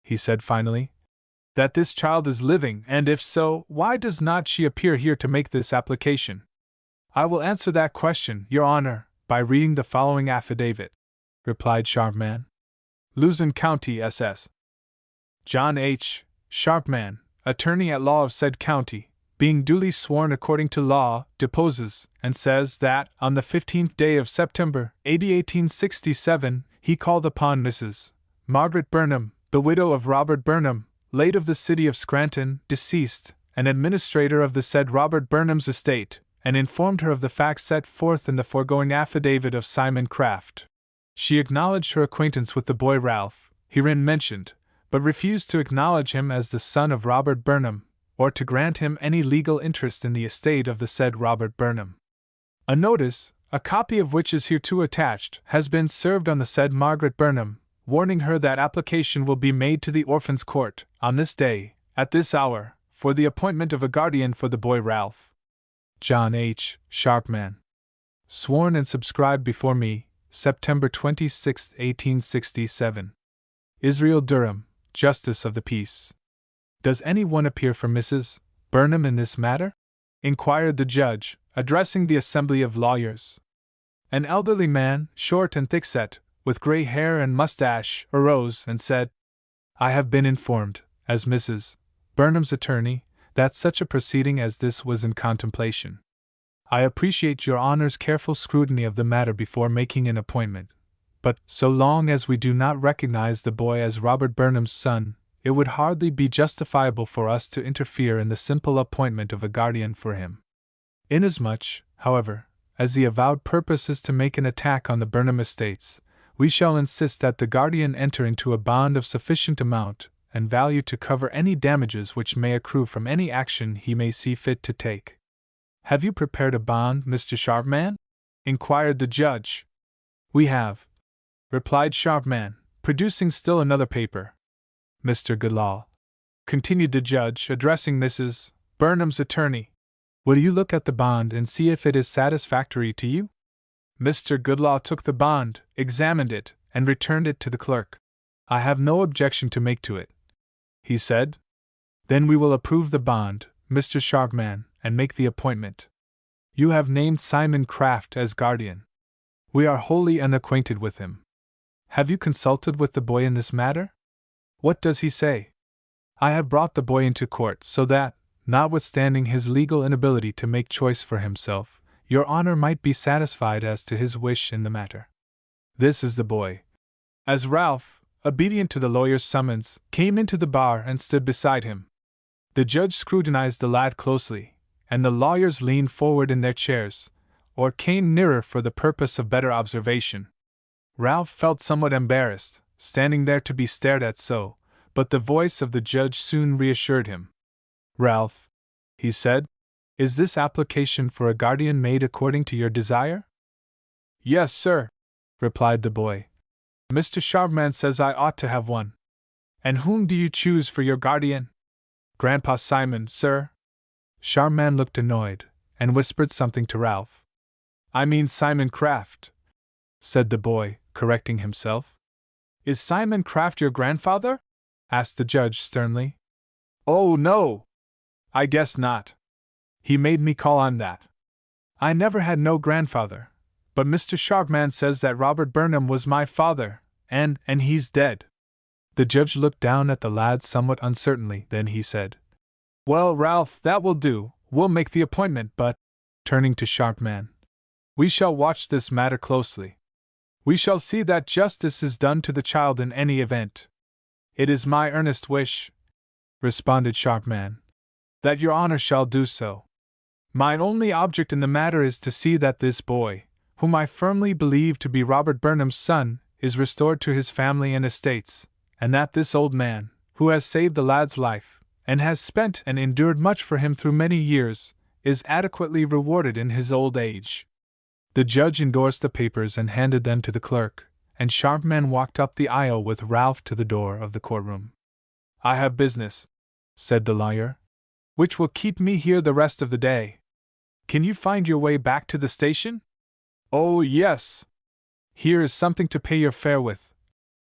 he said finally, "that this child is living, and if so, why does not she appear here to make this application?" "I will answer that question, Your Honor, by reading the following affidavit," replied Sharpman. "Luzerne County, SS. John H. Sharpman, attorney at law of said county, being duly sworn according to law, deposes, and says that, on the 15th day of September, AD 1867, he called upon Mrs. Margaret Burnham, the widow of Robert Burnham, late of the city of Scranton, deceased, and administrator of the said Robert Burnham's estate, and informed her of the facts set forth in the foregoing affidavit of Simon Craft. She acknowledged her acquaintance with the boy Ralph, herein mentioned, but refused to acknowledge him as the son of Robert Burnham, or to grant him any legal interest in the estate of the said Robert Burnham. A notice, a copy of which is hereto attached, has been served on the said Margaret Burnham, warning her that application will be made to the Orphans' Court, on this day, at this hour, for the appointment of a guardian for the boy Ralph. John H. Sharpman. Sworn and subscribed before me, September 26, 1867. Israel Durham, Justice of the Peace. Does any one appear for Mrs. Burnham in this matter? Inquired the judge, addressing the assembly of lawyers. An elderly man, short and thickset, with gray hair and mustache, arose and said, I have been informed, as Mrs. Burnham's attorney, that such a proceeding as this was in contemplation. I appreciate your Honor's careful scrutiny of the matter before making an appointment, but, so long as we do not recognize the boy as Robert Burnham's son, it would hardly be justifiable for us to interfere in the simple appointment of a guardian for him. Inasmuch, however, as the avowed purpose is to make an attack on the Burnham estates, we shall insist that the guardian enter into a bond of sufficient amount and value to cover any damages which may accrue from any action he may see fit to take. Have you prepared a bond, Mr. Sharpman? Inquired the judge. We have, replied Sharpman, producing still another paper. Mr. Goodlaw, continued the judge, addressing Mrs. Burnham's attorney, will you look at the bond and see if it is satisfactory to you? Mr. Goodlaw took the bond, examined it, and returned it to the clerk. I have no objection to make to it, he said. Then we will approve the bond, Mr. Sharpman, and make the appointment. You have named Simon Craft as guardian. We are wholly unacquainted with him. Have you consulted with the boy in this matter? What does he say? I have brought the boy into court so that, notwithstanding his legal inability to make choice for himself, your Honor might be satisfied as to his wish in the matter. This is the boy. As Ralph, obedient to the lawyer's summons, came into the bar and stood beside him, the judge scrutinized the lad closely, and the lawyers leaned forward in their chairs, or came nearer for the purpose of better observation. Ralph felt somewhat embarrassed, standing there to be stared at so, but the voice of the judge soon reassured him. Ralph, he said, is this application for a guardian made according to your desire? Yes, sir, replied the boy. Mr. Sharpman says I ought to have one. And whom do you choose for your guardian? Grandpa Simon, sir. Sharpman looked annoyed, and whispered something to Ralph. I mean Simon Craft, said the boy, correcting himself. Is Simon Craft your grandfather? Asked the judge sternly. Oh, no! I guess not. He made me call on that. I never had no grandfather, but Mr. Sharpman says that Robert Burnham was my father, and he's dead. The judge looked down at the lad somewhat uncertainly, then he said, Well, Ralph, that will do, we'll make the appointment, but, turning to Sharpman, we shall watch this matter closely. We shall see that justice is done to the child in any event. It is my earnest wish, responded Sharpman, that your Honor shall do so. My only object in the matter is to see that this boy, whom I firmly believe to be Robert Burnham's son, is restored to his family and estates, and that this old man, who has saved the lad's life, and has spent and endured much for him through many years, is adequately rewarded in his old age. The judge endorsed the papers and handed them to the clerk, and Sharpman walked up the aisle with Ralph to the door of the courtroom. I have business, said the lawyer, which will keep me here the rest of the day. Can you find your way back to the station? Oh, yes. Here is something to pay your fare with,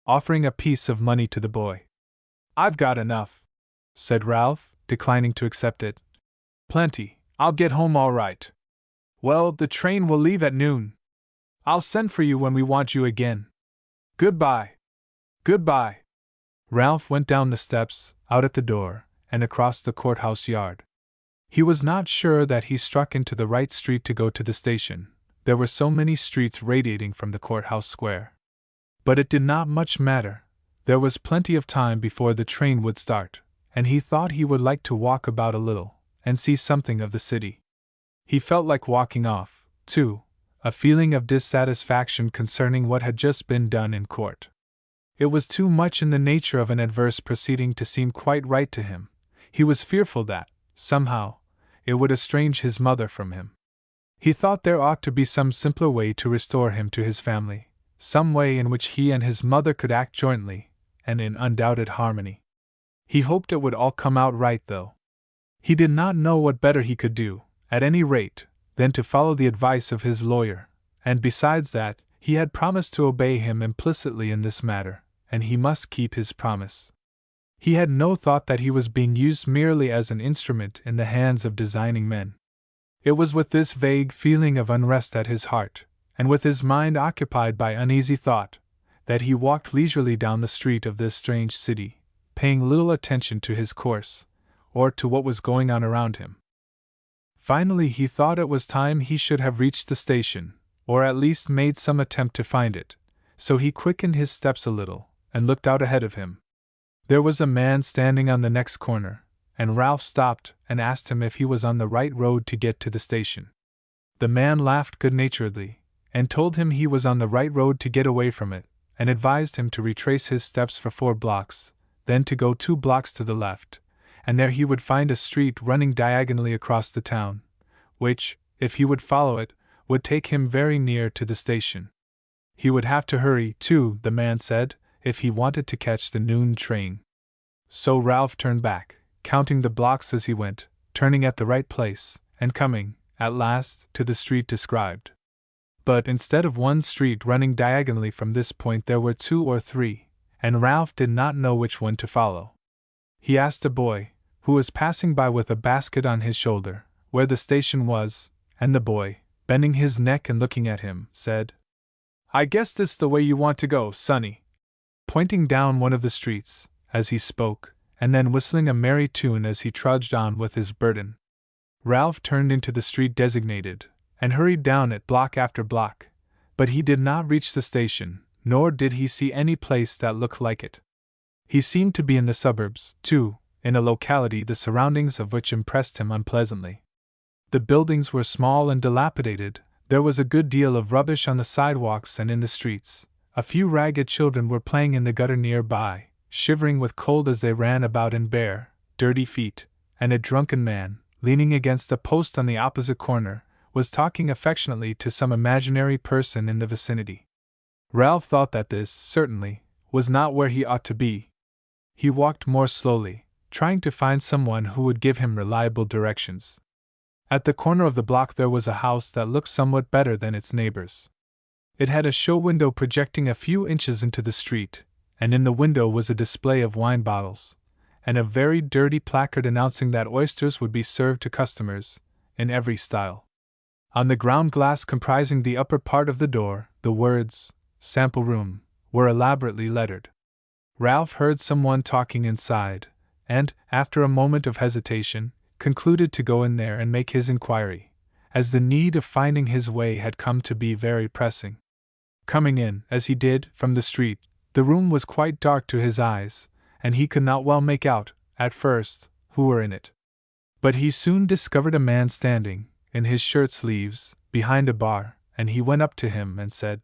offering a piece of money to the boy. I've got enough, said Ralph, declining to accept it. Plenty. I'll get home all right. Well, the train will leave at noon. I'll send for you when we want you again. Goodbye. Goodbye. Ralph went down the steps, out at the door, and across the courthouse yard. He was not sure that he struck into the right street to go to the station. There were so many streets radiating from the courthouse square. But it did not much matter. There was plenty of time before the train would start, and he thought he would like to walk about a little and see something of the city. He felt like walking off, too, a feeling of dissatisfaction concerning what had just been done in court. It was too much in the nature of an adverse proceeding to seem quite right to him. He was fearful that, somehow, it would estrange his mother from him. He thought there ought to be some simpler way to restore him to his family, some way in which he and his mother could act jointly, and in undoubted harmony. He hoped it would all come out right, though. He did not know what better he could do, at any rate, than to follow the advice of his lawyer, and besides that, he had promised to obey him implicitly in this matter, and he must keep his promise. He had no thought that he was being used merely as an instrument in the hands of designing men. It was with this vague feeling of unrest at his heart, and with his mind occupied by uneasy thought, that he walked leisurely down the street of this strange city, paying little attention to his course, or to what was going on around him. Finally, he thought it was time he should have reached the station, or at least made some attempt to find it, so he quickened his steps a little, and looked out ahead of him. There was a man standing on the next corner, and Ralph stopped and asked him if he was on the right road to get to the station. The man laughed good-naturedly, and told him he was on the right road to get away from it, and advised him to retrace his steps for 4 blocks, then to go 2 blocks to the left, and there he would find a street running diagonally across the town, which, if he would follow it, would take him very near to the station. He would have to hurry, too, the man said, if he wanted to catch the noon train. So Ralph turned back, counting the blocks as he went, turning at the right place, and coming, at last, to the street described. But instead of one street running diagonally from this point there were 2 or 3, and Ralph did not know which one to follow. He asked a boy, who was passing by with a basket on his shoulder, where the station was, and the boy, bending his neck and looking at him, said, "I guess this is the way you want to go, sonny," pointing down one of the streets, as he spoke, and then whistling a merry tune as he trudged on with his burden. Ralph turned into the street designated, and hurried down it block after block, but he did not reach the station, nor did he see any place that looked like it. He seemed to be in the suburbs, too, in a locality the surroundings of which impressed him unpleasantly. The buildings were small and dilapidated, there was a good deal of rubbish on the sidewalks and in the streets, a few ragged children were playing in the gutter near by, shivering with cold as they ran about in bare, dirty feet, and a drunken man, leaning against a post on the opposite corner, was talking affectionately to some imaginary person in the vicinity. Ralph thought that this, certainly, was not where he ought to be. He walked more slowly, trying to find someone who would give him reliable directions. At the corner of the block there was a house that looked somewhat better than its neighbors. It had a show window projecting a few inches into the street, and in the window was a display of wine bottles, and a very dirty placard announcing that oysters would be served to customers, in every style. On the ground glass comprising the upper part of the door, the words, "Sample Room," were elaborately lettered. Ralph heard someone talking inside, and, after a moment of hesitation, concluded to go in there and make his inquiry, as the need of finding his way had come to be very pressing. Coming in, as he did, from the street, the room was quite dark to his eyes, and he could not well make out, at first, who were in it. But he soon discovered a man standing, in his shirt sleeves, behind a bar, and he went up to him and said,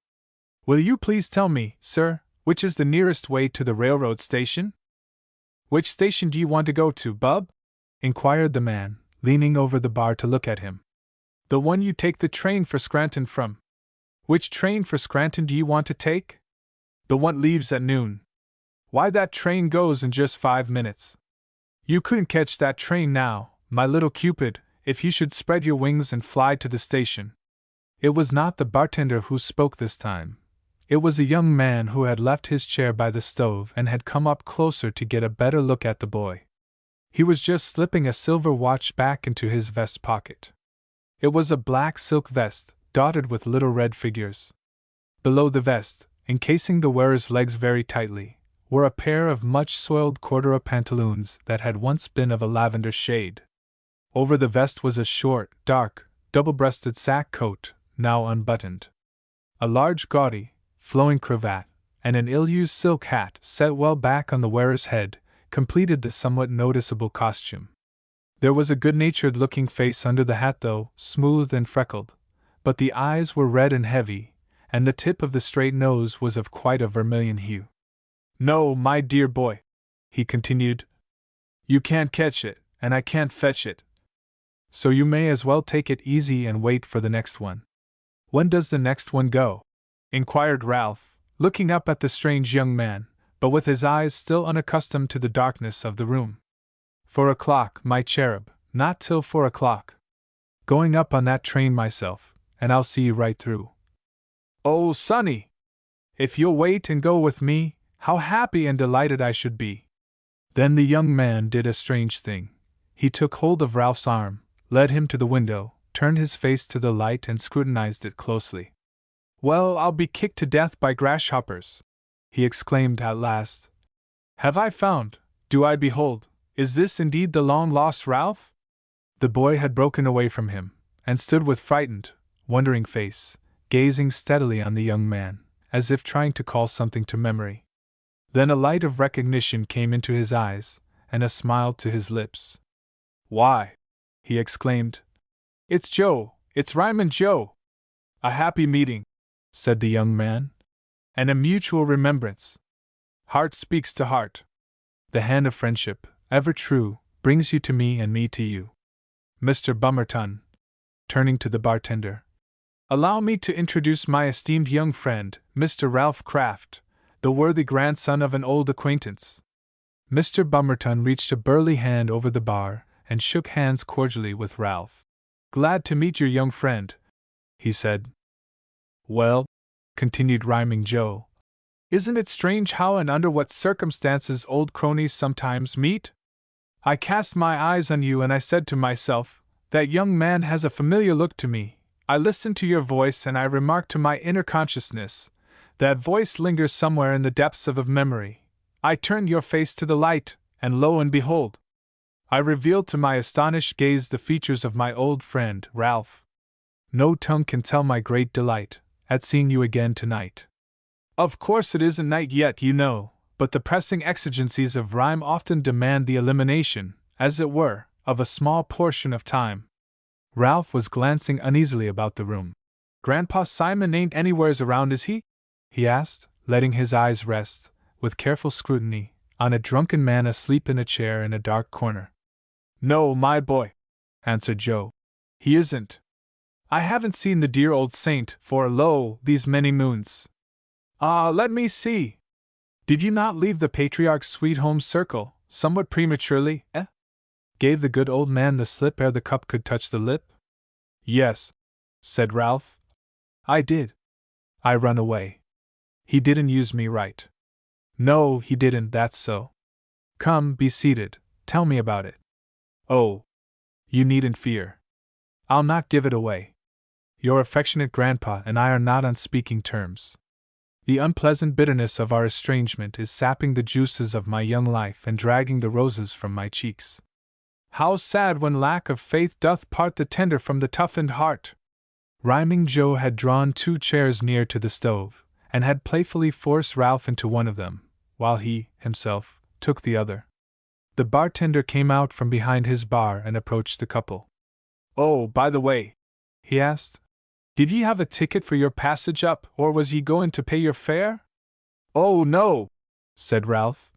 "Will you please tell me, sir, which is the nearest way to the railroad station?" "Which station do you want to go to, bub?" inquired the man, leaning over the bar to look at him. "The one you take the train for Scranton from." "Which train for Scranton do you want to take?" "The one leaves at noon." "Why, that train goes in just 5 minutes. You couldn't catch that train now, my little Cupid, if you should spread your wings and fly to the station." It was not the bartender who spoke this time. It was a young man who had left his chair by the stove and had come up closer to get a better look at the boy. He was just slipping a silver watch back into his vest pocket. It was a black silk vest, dotted with little red figures. Below the vest, encasing the wearer's legs very tightly, were a pair of much soiled corduroy pantaloons that had once been of a lavender shade. Over the vest was a short, dark, double-breasted sack coat, now unbuttoned. A large gaudy, flowing cravat, and an ill-used silk hat set well back on the wearer's head completed the somewhat noticeable costume. There was a good-natured-looking face under the hat, though smooth and freckled, but the eyes were red and heavy, and the tip of the straight nose was of quite a vermilion hue. "No, my dear boy," he continued, "you can't catch it, and I can't fetch it. So you may as well take it easy and wait for the next one." "When does the next one go?" inquired Ralph, looking up at the strange young man, but with his eyes still unaccustomed to the darkness of the room. "4 o'clock, my cherub, not till 4 o'clock. Going up on that train myself, and I'll see you right through." "Oh, Sonny! If you'll wait and go with me, how happy and delighted I should be." Then the young man did a strange thing. He took hold of Ralph's arm, led him to the window, turned his face to the light and scrutinized it closely. "Well, I'll be kicked to death by grasshoppers!" he exclaimed at last. "Have I found, do I behold, is this indeed the long-lost Ralph?" The boy had broken away from him, and stood with frightened, wondering face, gazing steadily on the young man, as if trying to call something to memory. Then a light of recognition came into his eyes, and a smile to his lips. "Why," he exclaimed, "it's Joe, it's Ryman Joe!" "A happy meeting," said the young man, "and a mutual remembrance. Heart speaks to heart. The hand of friendship, ever true, brings you to me and me to you. Mr. Bummerton," turning to the bartender, "allow me to introduce my esteemed young friend, Mr. Ralph Kraft, the worthy grandson of an old acquaintance." Mr. Bummerton reached a burly hand over the bar and shook hands cordially with Ralph. "Glad to meet your young friend," he said. "Well," continued Rhyming Joe, "isn't it strange how and under what circumstances old cronies sometimes meet? I cast my eyes on you and I said to myself, that young man has a familiar look to me. I listened to your voice and I remarked to my inner consciousness, that voice lingers somewhere in the depths of memory. I turned your face to the light, and lo and behold! I revealed to my astonished gaze the features of my old friend, Ralph. No tongue can tell my great delight at seeing you again tonight. Of course it isn't night yet, you know, but the pressing exigencies of rhyme often demand the elimination, as it were, of a small portion of time." Ralph was glancing uneasily about the room. "Grandpa Simon ain't anywheres around, is he?" he asked, letting his eyes rest, with careful scrutiny, on a drunken man asleep in a chair in a dark corner. "No, my boy," answered Joe. "He isn't. I haven't seen the dear old saint for, lo, these many moons. Ah, let me see. Did you not leave the patriarch's sweet home circle, somewhat prematurely, eh? Gave the good old man the slip ere the cup could touch the lip?" "Yes," said Ralph. "I did. I run away. He didn't use me right." "No, he didn't, that's so. Come, be seated, tell me about it." "Oh, you needn't fear. I'll not give it away. Your affectionate grandpa and I are not on speaking terms. The unpleasant bitterness of our estrangement is sapping the juices of my young life and dragging the roses from my cheeks. How sad when lack of faith doth part the tender from the toughened heart!" Rhyming Joe had drawn 2 chairs near to the stove, and had playfully forced Ralph into one of them, while he, himself, took the other. The bartender came out from behind his bar and approached the couple. "Oh, by the way," he asked, "did ye have a ticket for your passage up, or was ye goin' to pay your fare?" "Oh, no," said Ralph.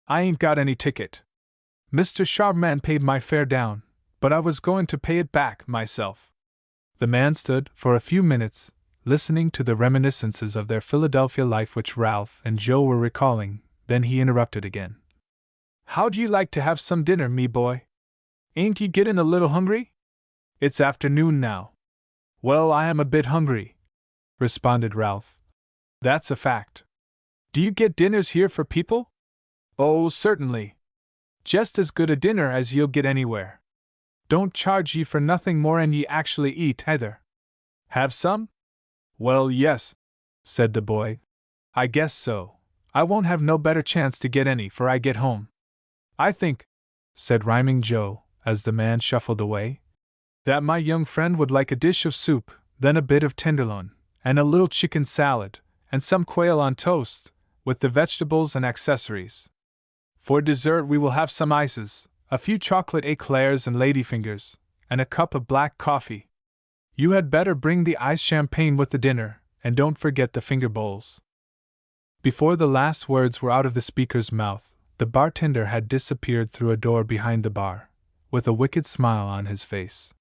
"I ain't got any ticket. Mr. Sharpman paid my fare down, but I was going to pay it back myself." The man stood, for a few minutes, listening to the reminiscences of their Philadelphia life which Ralph and Joe were recalling, then he interrupted again. "How'd you like to have some dinner, me boy? Ain't ye gettin' a little hungry? It's afternoon now." "Well, I am a bit hungry," responded Ralph. "That's a fact. Do you get dinners here for people?" "Oh, certainly. Just as good a dinner as you'll get anywhere. Don't charge ye for nothing more and ye actually eat, either. Have some?" "Well, yes," said the boy. "I guess so. I won't have no better chance to get any for I get home." "I think," said Rhyming Joe, as the man shuffled away. "That my young friend would like a dish of soup, then a bit of tenderloin, and a little chicken salad, and some quail on toast, with the vegetables and accessories. For dessert we will have some ices, a few chocolate eclairs and ladyfingers, and a cup of black coffee. You had better bring the iced champagne with the dinner, and don't forget the finger bowls." Before the last words were out of the speaker's mouth, the bartender had disappeared through a door behind the bar, with a wicked smile on his face.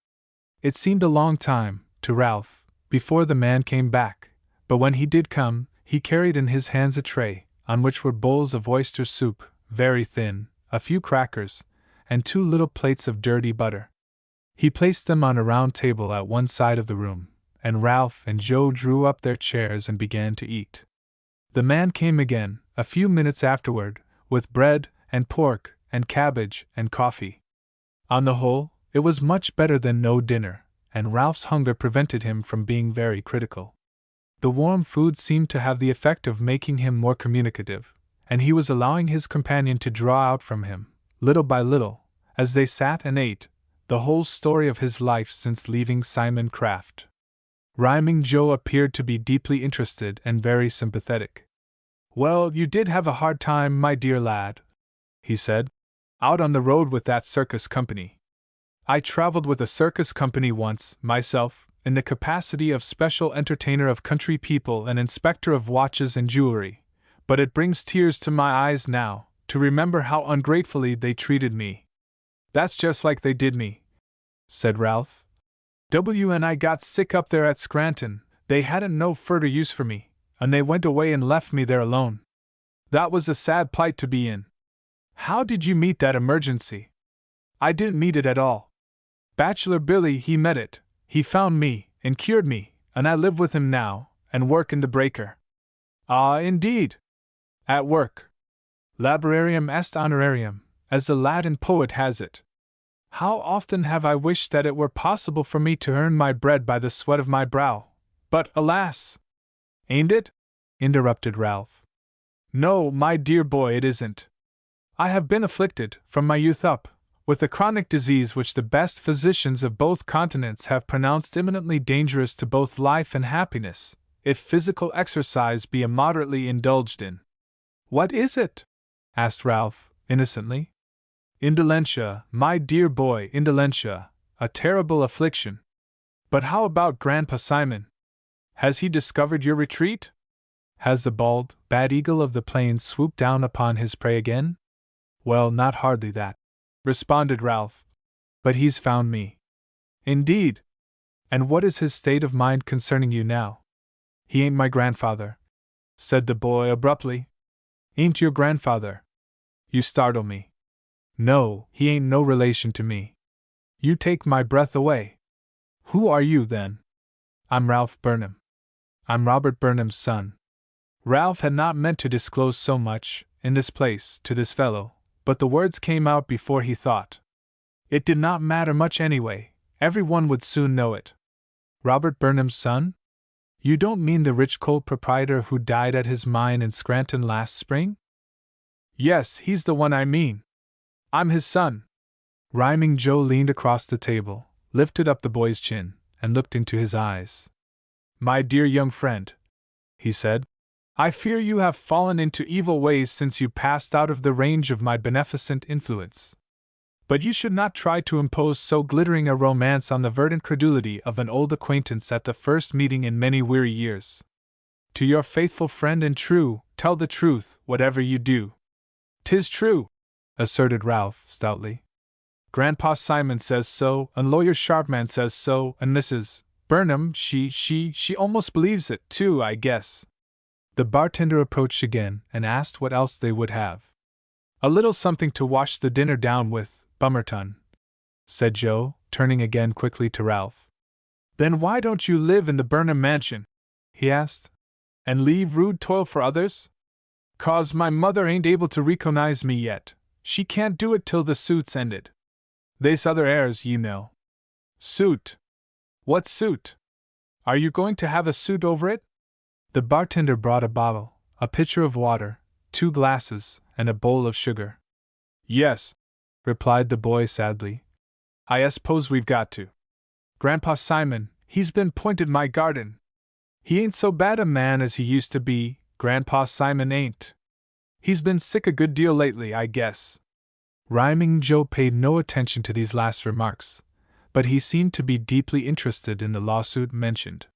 It seemed a long time, to Ralph, before the man came back, but when he did come, he carried in his hands a tray, on which were bowls of oyster soup, very thin, a few crackers, and 2 little plates of dirty butter. He placed them on a round table at one side of the room, and Ralph and Joe drew up their chairs and began to eat. The man came again, a few minutes afterward, with bread and pork and cabbage and coffee. On the whole, it was much better than no dinner, and Ralph's hunger prevented him from being very critical. The warm food seemed to have the effect of making him more communicative, and he was allowing his companion to draw out from him, little by little, as they sat and ate, the whole story of his life since leaving Simon Craft. Rhyming Joe appeared to be deeply interested and very sympathetic. "Well, you did have a hard time, my dear lad," he said, "out on the road with that circus company. I traveled with a circus company once, myself, in the capacity of special entertainer of country people and inspector of watches and jewelry, but it brings tears to my eyes now, to remember how ungratefully they treated me." "That's just like they did me," said Ralph. "W and I got sick up there at Scranton, they hadn't no further use for me, and they went away and left me there alone. That was a sad plight to be in." "How did you meet that emergency?" "I didn't meet it at all. Bachelor Billy, he met it. He found me, and cured me, and I live with him now, and work in the Breaker." "Ah, indeed! At work. Laborarium est honorarium, as the Latin poet has it. How often have I wished that it were possible for me to earn my bread by the sweat of my brow, but alas!" "Ain't it?" interrupted Ralph. "No, my dear boy, it isn't. I have been afflicted, from my youth up, with a chronic disease which the best physicians of both continents have pronounced imminently dangerous to both life and happiness, if physical exercise be immoderately indulged in." "What is it?" asked Ralph, innocently. "Indolentia, my dear boy, indolentia, a terrible affliction. But how about Grandpa Simon? Has he discovered your retreat? Has the bald, bad eagle of the plains swooped down upon his prey again?" "Well, not hardly that," responded Ralph. "But he's found me." "Indeed? And what is his state of mind concerning you now?" "He ain't my grandfather," said the boy abruptly. "Ain't your grandfather? You startle me. No, he ain't no relation to me. You take my breath away. Who are you, then?" "I'm Ralph Burnham. I'm Robert Burnham's son." Ralph had not meant to disclose so much, in this place, to this fellow, but the words came out before he thought. It did not matter much anyway, everyone would soon know it. "Robert Burnham's son? You don't mean the rich coal proprietor who died at his mine in Scranton last spring?" "Yes, he's the one I mean. I'm his son." Rhyming Joe leaned across the table, lifted up the boy's chin, and looked into his eyes. "My dear young friend," he said, "I fear you have fallen into evil ways since you passed out of the range of my beneficent influence. But you should not try to impose so glittering a romance on the verdant credulity of an old acquaintance at the first meeting in many weary years. To your faithful friend and true, tell the truth, whatever you do." "'Tis true," asserted Ralph, stoutly. "Grandpa Simon says so, and Lawyer Sharpman says so, and Mrs. Burnham, she almost believes it, too, I guess." The bartender approached again and asked what else they would have. "A little something to wash the dinner down with, Bummerton," said Joe, turning again quickly to Ralph. "Then why don't you live in the Burnham mansion?" he asked, "and leave rude toil for others? 'Cause my mother ain't able to recognize me yet. She can't do it till the suit's ended. They's other heirs, you know." "Suit? What suit? Are you going to have a suit over it?" The bartender brought a bottle, a pitcher of water, 2 glasses, and a bowl of sugar. "Yes," replied the boy sadly. I suppose we've got to. Grandpa Simon, he's been pointed my garden. He ain't so bad a man as he used to be, Grandpa Simon ain't. He's been sick a good deal lately, I guess. Rhyming Joe paid no attention to these last remarks, but he seemed to be deeply interested in the lawsuit mentioned.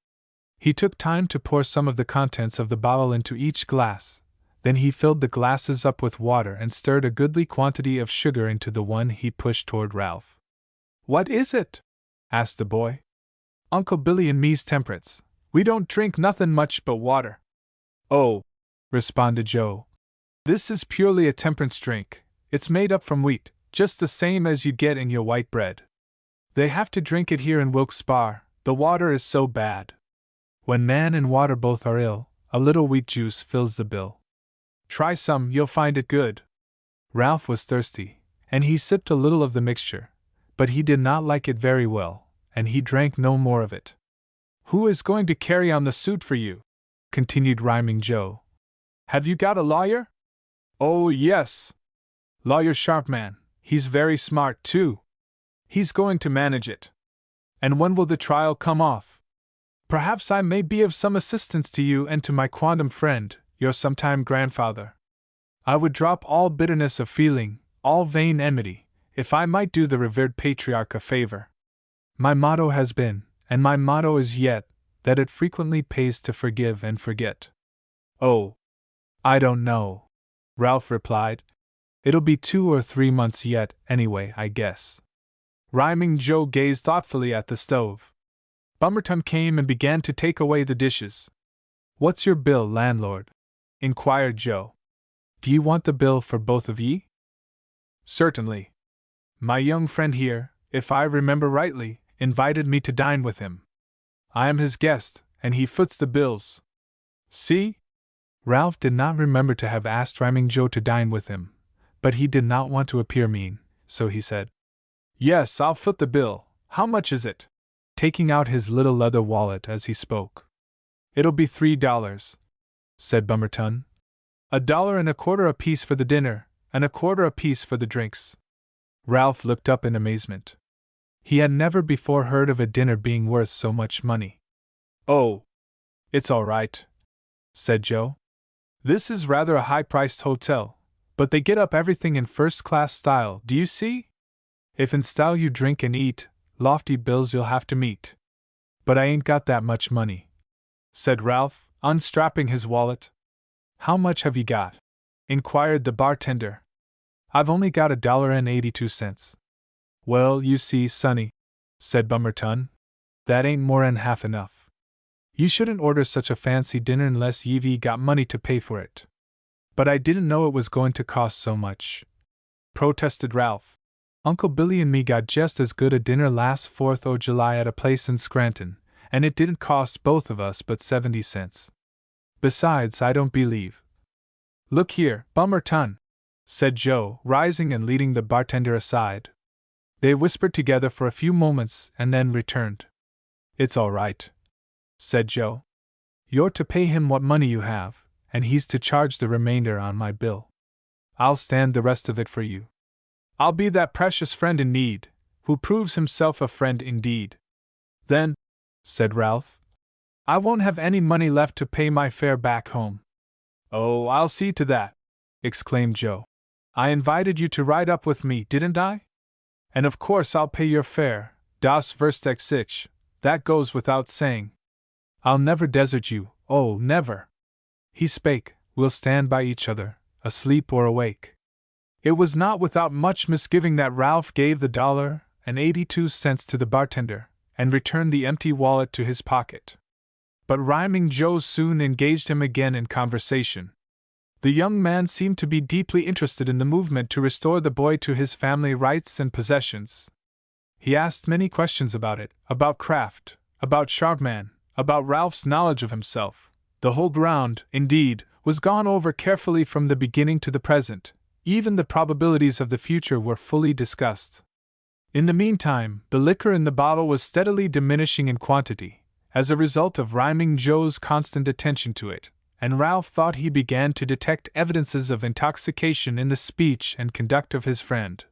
He took time to pour some of the contents of the bottle into each glass, then he filled the glasses up with water and stirred a goodly quantity of sugar into the one he pushed toward Ralph. "What is it?" asked the boy. "Uncle Billy and me's temperance. We don't drink nothin' much but water." "Oh," responded Joe. "This is purely a temperance drink. It's made up from wheat, just the same as you get in your white bread. They have to drink it here in Wilkes-Barre, the water is so bad. When man and water both are ill, a little wheat juice fills the bill. Try some, you'll find it good." Ralph was thirsty, and he sipped a little of the mixture, but he did not like it very well, and he drank no more of it. "Who is going to carry on the suit for you?" continued Rhyming Joe. "Have you got a lawyer?" "Oh, yes. Lawyer Sharpman, he's very smart, too. He's going to manage it." "And when will the trial come off?" "Perhaps I may be of some assistance to you and to my quondam friend, your sometime grandfather. I would drop all bitterness of feeling, all vain enmity, if I might do the revered patriarch a favor. My motto has been, and my motto is yet, that it frequently pays to forgive and forget." "Oh, I don't know," Ralph replied. "It'll be 2 or 3 months yet, anyway, I guess." Rhyming Joe gazed thoughtfully at the stove. Bummerton came and began to take away the dishes. "What's your bill, landlord?" inquired Joe. "Do you want the bill for both of ye?" "Certainly. My young friend here, if I remember rightly, invited me to dine with him. I am his guest, and he foots the bills. See?" Ralph did not remember to have asked Rhyming Joe to dine with him, but he did not want to appear mean, so he said, "Yes, I'll foot the bill. How much is it?" taking out his little leather wallet as he spoke. "It'll be $3, said Bummerton. $1.25 apiece for the dinner, and $1.25 apiece for the drinks." Ralph looked up in amazement. He had never before heard of a dinner being worth so much money. "Oh, it's all right," said Joe. "This is rather a high-priced hotel, but they get up everything in first-class style, do you see? If in style you drink and eat, lofty bills you'll have to meet." "But I ain't got that much money," said Ralph, unstrapping his wallet. "How much have you got?" inquired the bartender. "I've only got $1.82. "Well, you see, sonny," said Bummerton, "that ain't more'n half enough. You shouldn't order such a fancy dinner unless you've got money to pay for it." "But I didn't know it was going to cost so much," protested Ralph. "Uncle Billy and me got just as good a dinner last 4th o' July at a place in Scranton, and it didn't cost both of us but 70 cents. Besides, I don't believe—" "Look here, Bummerton," said Joe, rising and leading the bartender aside. They whispered together for a few moments and then returned. "It's all right," said Joe. "You're to pay him what money you have, and he's to charge the remainder on my bill. I'll stand the rest of it for you. I'll be that precious friend in need, who proves himself a friend indeed." "Then," said Ralph, "I won't have any money left to pay my fare back home." "Oh, I'll see to that," exclaimed Joe. "I invited you to ride up with me, didn't I? And of course I'll pay your fare, das Versteck sich, that goes without saying. I'll never desert you, oh, never." He spake, "We'll stand by each other, asleep or awake." It was not without much misgiving that Ralph gave the $1.82 to the bartender, and returned the empty wallet to his pocket. But Rhyming Joe soon engaged him again in conversation. The young man seemed to be deeply interested in the movement to restore the boy to his family rights and possessions. He asked many questions about it, about Kraft, about Sharpman, about Ralph's knowledge of himself. The whole ground, indeed, was gone over carefully from the beginning to the present. Even the probabilities of the future were fully discussed. In the meantime, the liquor in the bottle was steadily diminishing in quantity, as a result of Rhyming Joe's constant attention to it, and Ralph thought he began to detect evidences of intoxication in the speech and conduct of his friend.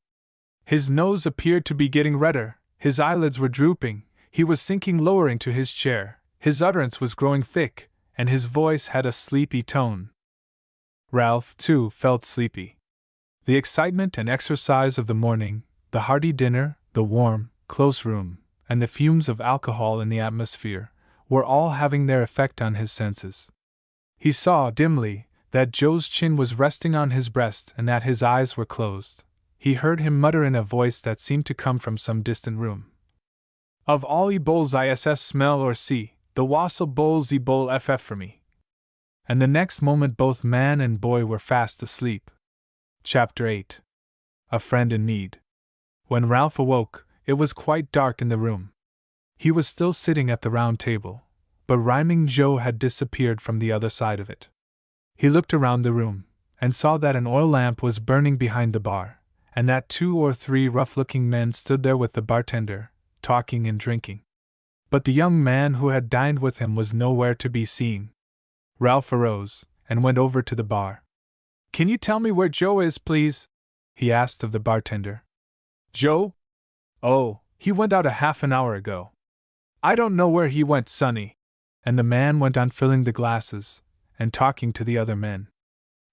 His nose appeared to be getting redder, his eyelids were drooping, he was sinking lower into his chair, his utterance was growing thick, and his voice had a sleepy tone. Ralph, too, felt sleepy. The excitement and exercise of the morning, the hearty dinner, the warm, close room, and the fumes of alcohol in the atmosphere, were all having their effect on his senses. He saw, dimly, that Joe's chin was resting on his breast and that his eyes were closed. He heard him mutter in a voice that seemed to come from some distant room. Of all bowls iss smell or see, the wassail bowls bowl ff for me. And the next moment both man and boy were fast asleep. Chapter 8. A Friend in Need. When Ralph awoke, it was quite dark in the room. He was still sitting at the round table, but Rhyming Joe had disappeared from the other side of it. He looked around the room, and saw that an oil lamp was burning behind the bar, and that 2 or 3 rough-looking men stood there with the bartender, talking and drinking. But the young man who had dined with him was nowhere to be seen. Ralph arose, and went over to the bar. "Can you tell me where Joe is, please?" he asked of the bartender. "Joe? Oh, he went out a half an hour ago." "I don't know where he went, sonny." And the man went on filling the glasses, and talking to the other men.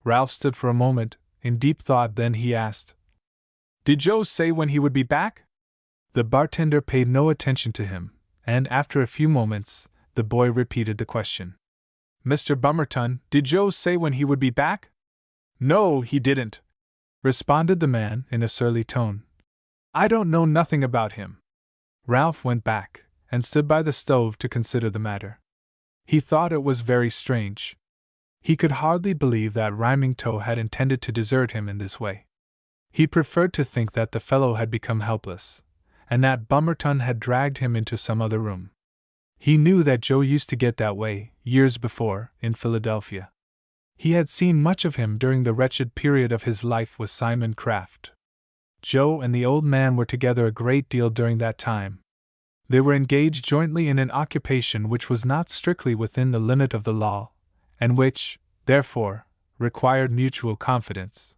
Ralph stood for a moment, in deep thought, then he asked, "Did Joe say when he would be back?" The bartender paid no attention to him, and after a few moments, the boy repeated the question. "Mr. Bummerton, did Joe say when he would be back?" "No, he didn't," responded the man in a surly tone. "I don't know nothing about him." Ralph went back, and stood by the stove to consider the matter. He thought it was very strange. He could hardly believe that Rhyming Toe had intended to desert him in this way. He preferred to think that the fellow had become helpless, and that Bummerton had dragged him into some other room. He knew that Joe used to get that way, years before, in Philadelphia. He had seen much of him during the wretched period of his life with Simon Kraft. Joe and the old man were together a great deal during that time. They were engaged jointly in an occupation which was not strictly within the limit of the law, and which, therefore, required mutual confidence.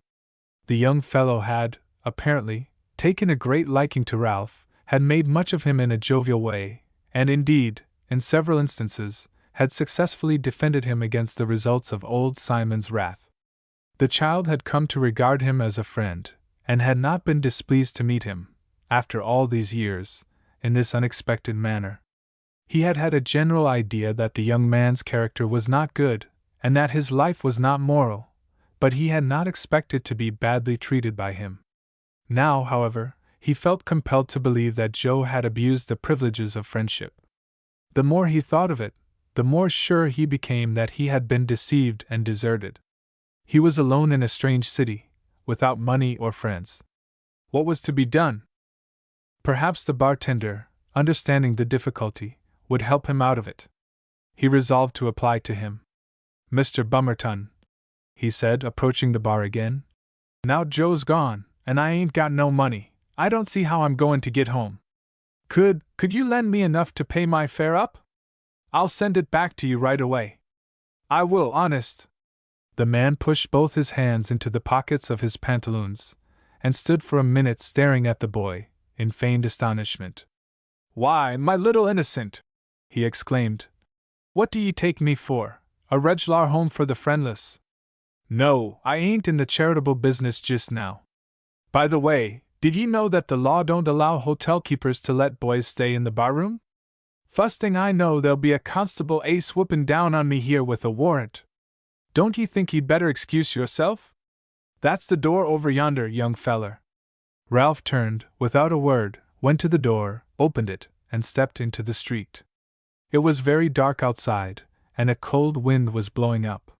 The young fellow had, apparently, taken a great liking to Ralph, had made much of him in a jovial way, and indeed, in several instances, had successfully defended him against the results of old Simon's wrath. The child had come to regard him as a friend, and had not been displeased to meet him, after all these years, in this unexpected manner. He had had a general idea that the young man's character was not good, and that his life was not moral, but he had not expected to be badly treated by him. Now, however, he felt compelled to believe that Joe had abused the privileges of friendship. The more he thought of it, the more sure he became that he had been deceived and deserted. He was alone in a strange city, without money or friends. What was to be done? Perhaps the bartender, understanding the difficulty, would help him out of it. He resolved to apply to him. "Mr. Bummerton," he said, approaching the bar again. "Now Joe's gone, and I ain't got no money. I don't see how I'm going to get home. Could you lend me enough to pay my fare up? I'll send it back to you right away. I will, honest." The man pushed both his hands into the pockets of his pantaloons, and stood for a minute staring at the boy, in feigned astonishment. "Why, my little innocent!" he exclaimed. "What do ye take me for, a reg'lar home for the friendless? No, I ain't in the charitable business just now. By the way, did ye know that the law don't allow hotel keepers to let boys stay in the barroom? Fust thing I know there'll be a constable swooping down on me here with a warrant. Don't ye think ye'd better excuse yourself? That's the door over yonder, young feller." Ralph turned, without a word, went to the door, opened it, and stepped into the street. It was very dark outside, and a cold wind was blowing up.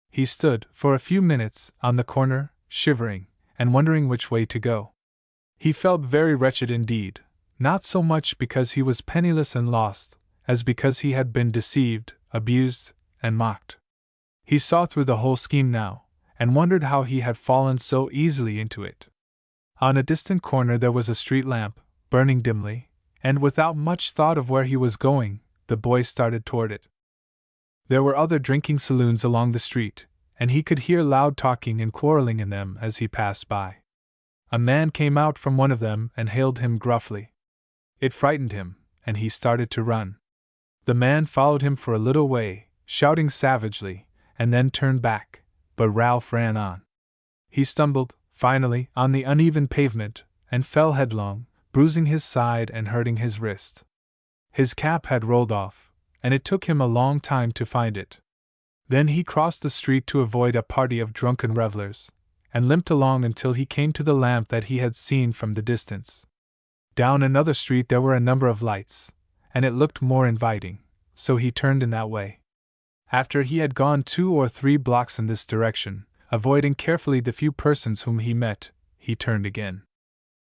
He stood, for a few minutes, on the corner, shivering, and wondering which way to go. He felt very wretched indeed, not so much because he was penniless and lost, as because he had been deceived, abused, and mocked. He saw through the whole scheme now, and wondered how he had fallen so easily into it. On a distant corner there was a street lamp, burning dimly, and without much thought of where he was going, the boy started toward it. There were other drinking saloons along the street, and he could hear loud talking and quarreling in them as he passed by. A man came out from one of them and hailed him gruffly. It frightened him, and he started to run. The man followed him for a little way, shouting savagely, and then turned back, but Ralph ran on. He stumbled, finally, on the uneven pavement, and fell headlong, bruising his side and hurting his wrist. His cap had rolled off, and it took him a long time to find it. Then he crossed the street to avoid a party of drunken revelers, and limped along until he came to the lamp that he had seen from the distance. Down another street there were a number of lights, and it looked more inviting, so he turned in that way. After he had gone 2 or 3 blocks in this direction, avoiding carefully the few persons whom he met, he turned again.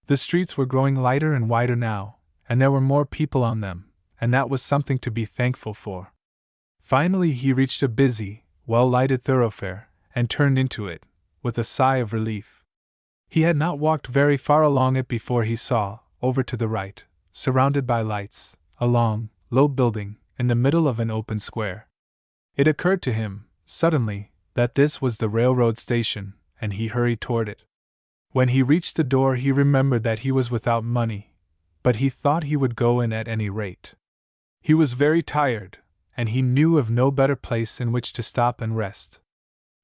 The streets were growing lighter and wider now, and there were more people on them, and that was something to be thankful for. Finally he reached a busy, well-lighted thoroughfare, and turned into it, with a sigh of relief. He had not walked very far along it before he saw, over to the right, surrounded by lights, a long, low building, in the middle of an open square. It occurred to him, suddenly, that this was the railroad station, and he hurried toward it. When he reached the door he remembered that he was without money, but he thought he would go in at any rate. He was very tired, and he knew of no better place in which to stop and rest.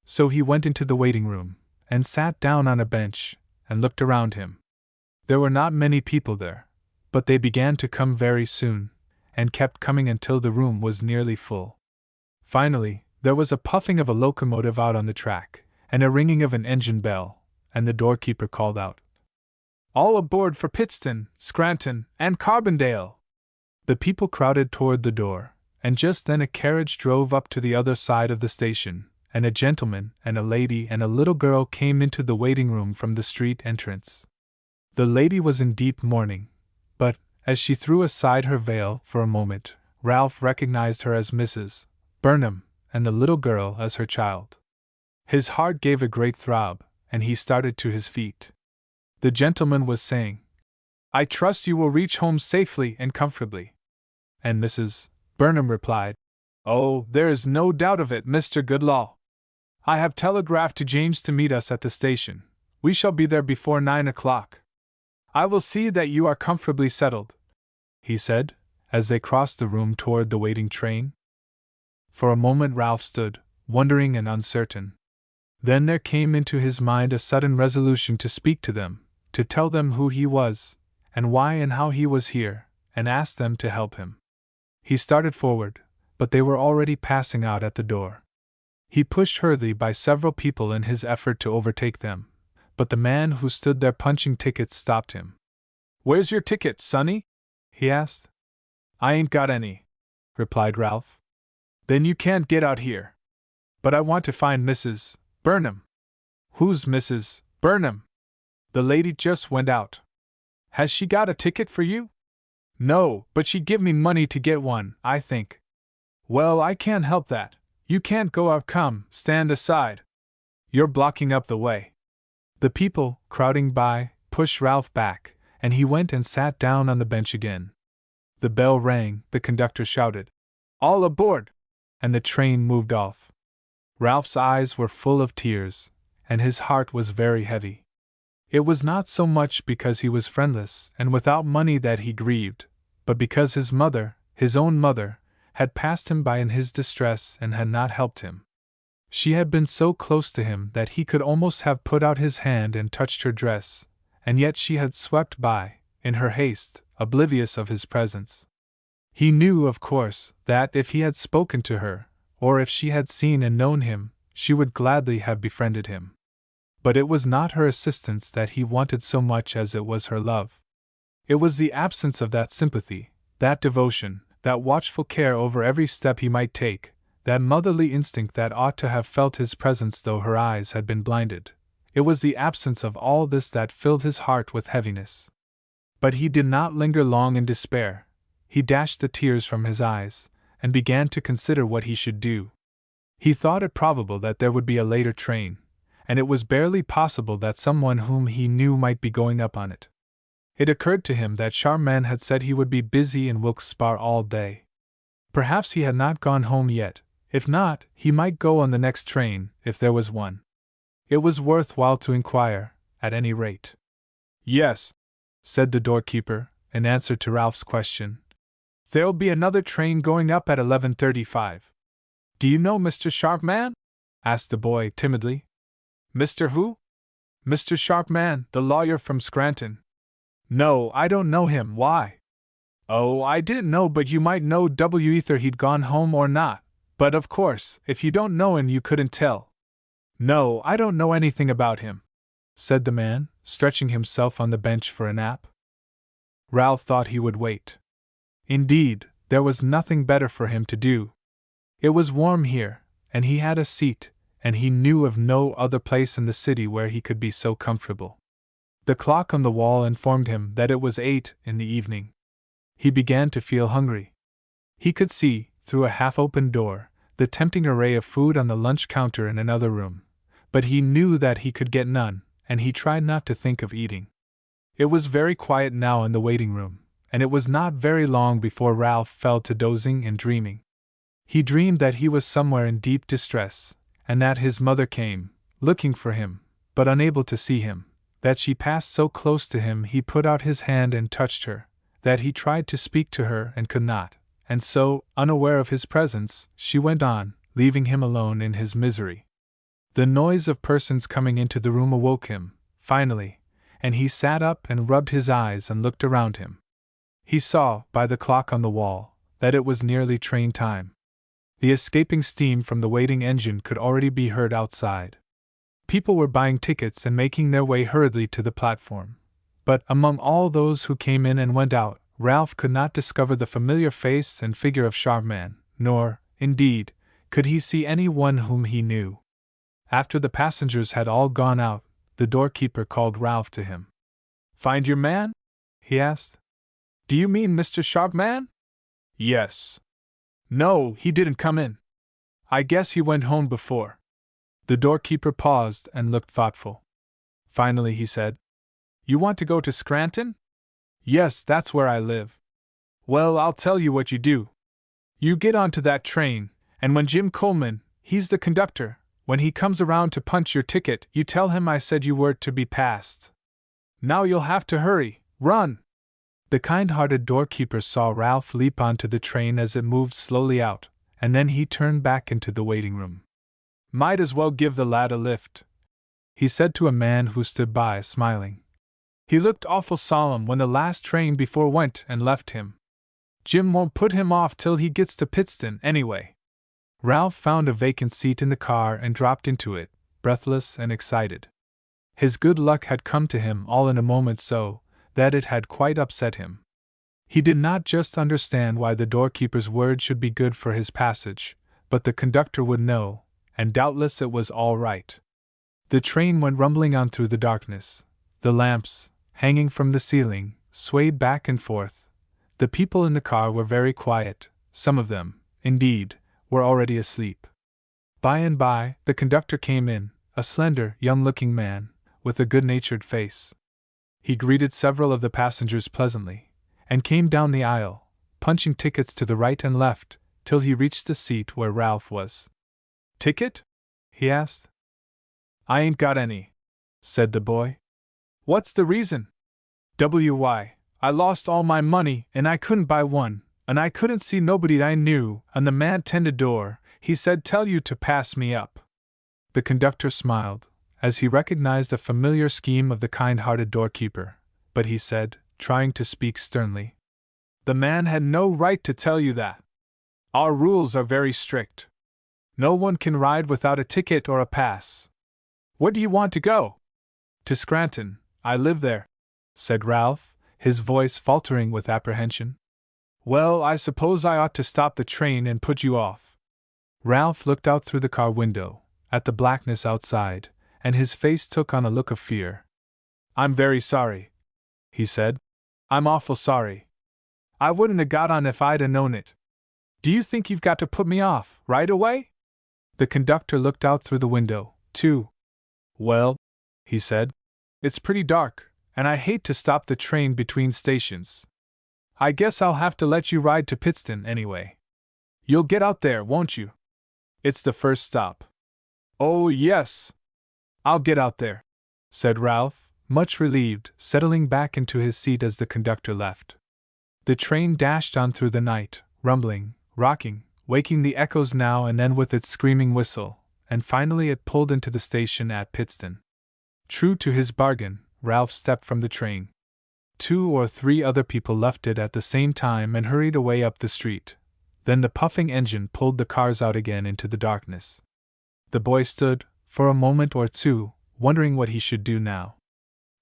So he went into the waiting room, and sat down on a bench, and looked around him. There were not many people there, but they began to come very soon, and kept coming until the room was nearly full. Finally, there was a puffing of a locomotive out on the track, and a ringing of an engine bell, and the doorkeeper called out, "All aboard for Pittston, Scranton, and Carbondale!" The people crowded toward the door, and just then a carriage drove up to the other side of the station, and a gentleman and a lady and a little girl came into the waiting room from the street entrance. The lady was in deep mourning, but, as she threw aside her veil for a moment, Ralph recognized her as Mrs. Burnham, and the little girl as her child. His heart gave a great throb, and he started to his feet. The gentleman was saying, "I trust you will reach home safely and comfortably." And Mrs. Burnham replied, "Oh, there is no doubt of it, Mr. Goodlaw. I have telegraphed to James to meet us at the station. We shall be there before 9 o'clock. I will see that you are comfortably settled," he said, as they crossed the room toward the waiting train. For a moment Ralph stood, wondering and uncertain. Then there came into his mind a sudden resolution to speak to them, to tell them who he was, and why and how he was here, and ask them to help him. He started forward, but they were already passing out at the door. He pushed hurriedly by several people in his effort to overtake them, but the man who stood there punching tickets stopped him. "Where's your ticket, sonny?" he asked. "I ain't got any," replied Ralph. "Then you can't get out here." "But I want to find Mrs. Burnham." "Who's Mrs. Burnham?" "The lady just went out." "Has she got a ticket for you?" "No, but she give me money to get one, I think." "Well, I can't help that. You can't go out. Come, stand aside. You're blocking up the way." The people, crowding by, pushed Ralph back, and he went and sat down on the bench again. The bell rang, the conductor shouted, "All aboard!" and the train moved off. Ralph's eyes were full of tears, and his heart was very heavy. It was not so much because he was friendless and without money that he grieved, but because his mother, his own mother, had passed him by in his distress and had not helped him. She had been so close to him that he could almost have put out his hand and touched her dress, and yet she had swept by, in her haste, oblivious of his presence. He knew, of course, that if he had spoken to her, or if she had seen and known him, she would gladly have befriended him. But it was not her assistance that he wanted so much as it was her love. It was the absence of that sympathy, that devotion, that watchful care over every step he might take, that motherly instinct that ought to have felt his presence though her eyes had been blinded. It was the absence of all this that filled his heart with heaviness. But he did not linger long in despair. He dashed the tears from his eyes, and began to consider what he should do. He thought it probable that there would be a later train, and it was barely possible that someone whom he knew might be going up on it. It occurred to him that Charman had said he would be busy in Wilkes-Barre all day. Perhaps he had not gone home yet. If not, he might go on the next train, if there was one. It was worth while to inquire, at any rate. Yes, said the doorkeeper, in answer to Ralph's question. There'll be another train going up at 11:35. Do you know Mr. Sharpman? Asked the boy timidly. Mr. Who? Mr. Sharpman, the lawyer from Scranton. No, I don't know him. Why? Oh, I didn't know, but you might know either he'd gone home or not. But of course, if you don't know him, you couldn't tell. No, I don't know anything about him, said the man, stretching himself on the bench for a nap. Ralph thought he would wait. Indeed, there was nothing better for him to do. It was warm here, and he had a seat, and he knew of no other place in the city where he could be so comfortable. The clock on the wall informed him that it was 8 in the evening. He began to feel hungry. He could see, through a half-open door, the tempting array of food on the lunch counter in another room, but he knew that he could get none, and he tried not to think of eating. It was very quiet now in the waiting room, and it was not very long before Ralph fell to dozing and dreaming. He dreamed that he was somewhere in deep distress, and that his mother came, looking for him, but unable to see him, that she passed so close to him he put out his hand and touched her, that he tried to speak to her and could not, and so, unaware of his presence, she went on, leaving him alone in his misery. The noise of persons coming into the room awoke him, finally, and he sat up and rubbed his eyes and looked around him. He saw, by the clock on the wall, that it was nearly train time. The escaping steam from the waiting engine could already be heard outside. People were buying tickets and making their way hurriedly to the platform. But among all those who came in and went out, Ralph could not discover the familiar face and figure of Sharpman, nor, indeed, could he see any one whom he knew. After the passengers had all gone out, the doorkeeper called Ralph to him. "Find your man?" he asked. "Do you mean Mr. Sharpman?" "Yes." "No, he didn't come in. I guess he went home before." The doorkeeper paused and looked thoughtful. Finally he said, "You want to go to Scranton?" "Yes, that's where I live." "Well, I'll tell you what you do. You get onto that train, and when Jim Coleman, he's the conductor, when he comes around to punch your ticket, you tell him I said you were to be passed. Now you'll have to hurry, run." The kind-hearted doorkeeper saw Ralph leap onto the train as it moved slowly out, and then he turned back into the waiting room. "Might as well give the lad a lift," he said to a man who stood by, smiling. "He looked awful solemn when the last train before went and left him. Jim won't put him off till he gets to Pittston, anyway." Ralph found a vacant seat in the car and dropped into it, breathless and excited. His good luck had come to him all in a moment so that it had quite upset him. He did not just understand why the doorkeeper's word should be good for his passage, but the conductor would know, and doubtless it was all right. The train went rumbling on through the darkness. The lamps, hanging from the ceiling, swayed back and forth. The people in the car were very quiet, some of them, indeed, were already asleep. By and by, the conductor came in, a slender, young-looking man, with a good-natured face. He greeted several of the passengers pleasantly, and came down the aisle, punching tickets to the right and left, till he reached the seat where Ralph was. "Ticket?" he asked. "I ain't got any," said the boy. "What's the reason?" "Why, I lost all my money, and I couldn't buy one, and I couldn't see nobody I knew, and the man tended door, he said tell you to pass me up." The conductor smiled, as he recognized a familiar scheme of the kind-hearted doorkeeper, but he said, trying to speak sternly, "The man had no right to tell you that. Our rules are very strict. No one can ride without a ticket or a pass. Where do you want to go?" "To Scranton, I live there," said Ralph, his voice faltering with apprehension. "Well, I suppose I ought to stop the train and put you off." Ralph looked out through the car window, at the blackness outside, and his face took on a look of fear. "I'm very sorry," he said. "I'm awful sorry. I wouldn't have got on if I'd have known it. Do you think you've got to put me off, right away?" The conductor looked out through the window, too. "Well," he said, "it's pretty dark, and I hate to stop the train between stations. I guess I'll have to let you ride to Pittston anyway. You'll get out there, won't you? It's the first stop." "Oh, yes. I'll get out there," said Ralph, much relieved, settling back into his seat as the conductor left. The train dashed on through the night, rumbling, rocking, waking the echoes now and then with its screaming whistle, and finally it pulled into the station at Pittston. True to his bargain, Ralph stepped from the train. 2 or 3 other people left it at the same time and hurried away up the street. Then the puffing engine pulled the cars out again into the darkness. The boy stood, for a moment or two, wondering what he should do now.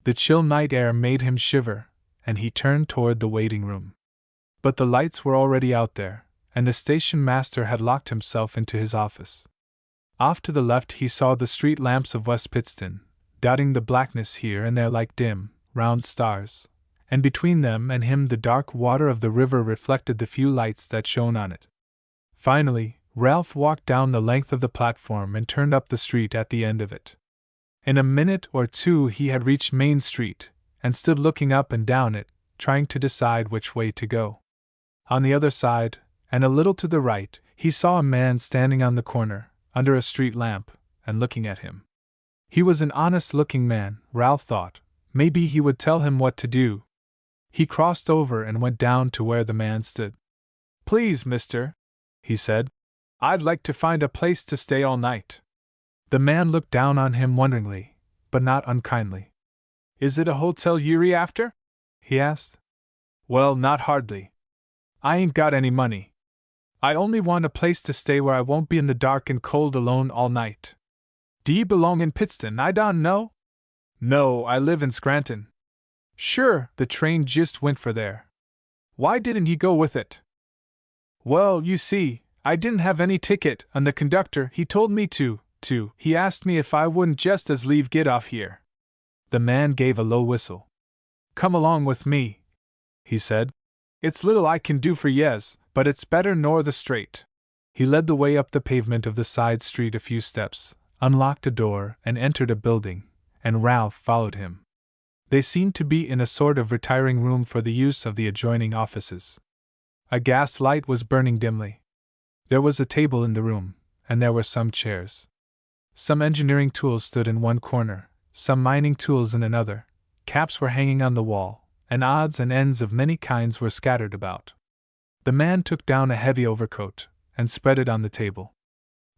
The chill night air made him shiver, and he turned toward the waiting room. But the lights were already out there, and the station master had locked himself into his office. Off to the left he saw the street lamps of West Pittston, dotting the blackness here and there like dim, round stars, and between them and him the dark water of the river reflected the few lights that shone on it. Finally, Ralph walked down the length of the platform and turned up the street at the end of it. In a minute or two he had reached Main Street, and stood looking up and down it, trying to decide which way to go. On the other side, and a little to the right, he saw a man standing on the corner, under a street lamp, and looking at him. He was an honest-looking man, Ralph thought. Maybe he would tell him what to do. He crossed over and went down to where the man stood. "Please, mister," he said, "I'd like to find a place to stay all night." The man looked down on him wonderingly, but not unkindly. "Is it a hotel you're after?" he asked. "Well, not hardly. I ain't got any money. I only want a place to stay where I won't be in the dark and cold alone all night." "D'ye belong in Pittston, I don't know?" "No, I live in Scranton." "Sure, the train just went for there. Why didn't ye go with it?" "Well, you see, I didn't have any ticket, and the conductor, he told me to. He asked me if I wouldn't just as leave get off here." The man gave a low whistle. "Come along with me," he said. "It's little I can do for yez, but it's better nor the straight." He led the way up the pavement of the side street a few steps, unlocked a door, and entered a building, and Ralph followed him. They seemed to be in a sort of retiring room for the use of the adjoining offices. A gas light was burning dimly. There was a table in the room, and there were some chairs. Some engineering tools stood in one corner, some mining tools in another, caps were hanging on the wall, and odds and ends of many kinds were scattered about. The man took down a heavy overcoat, and spread it on the table.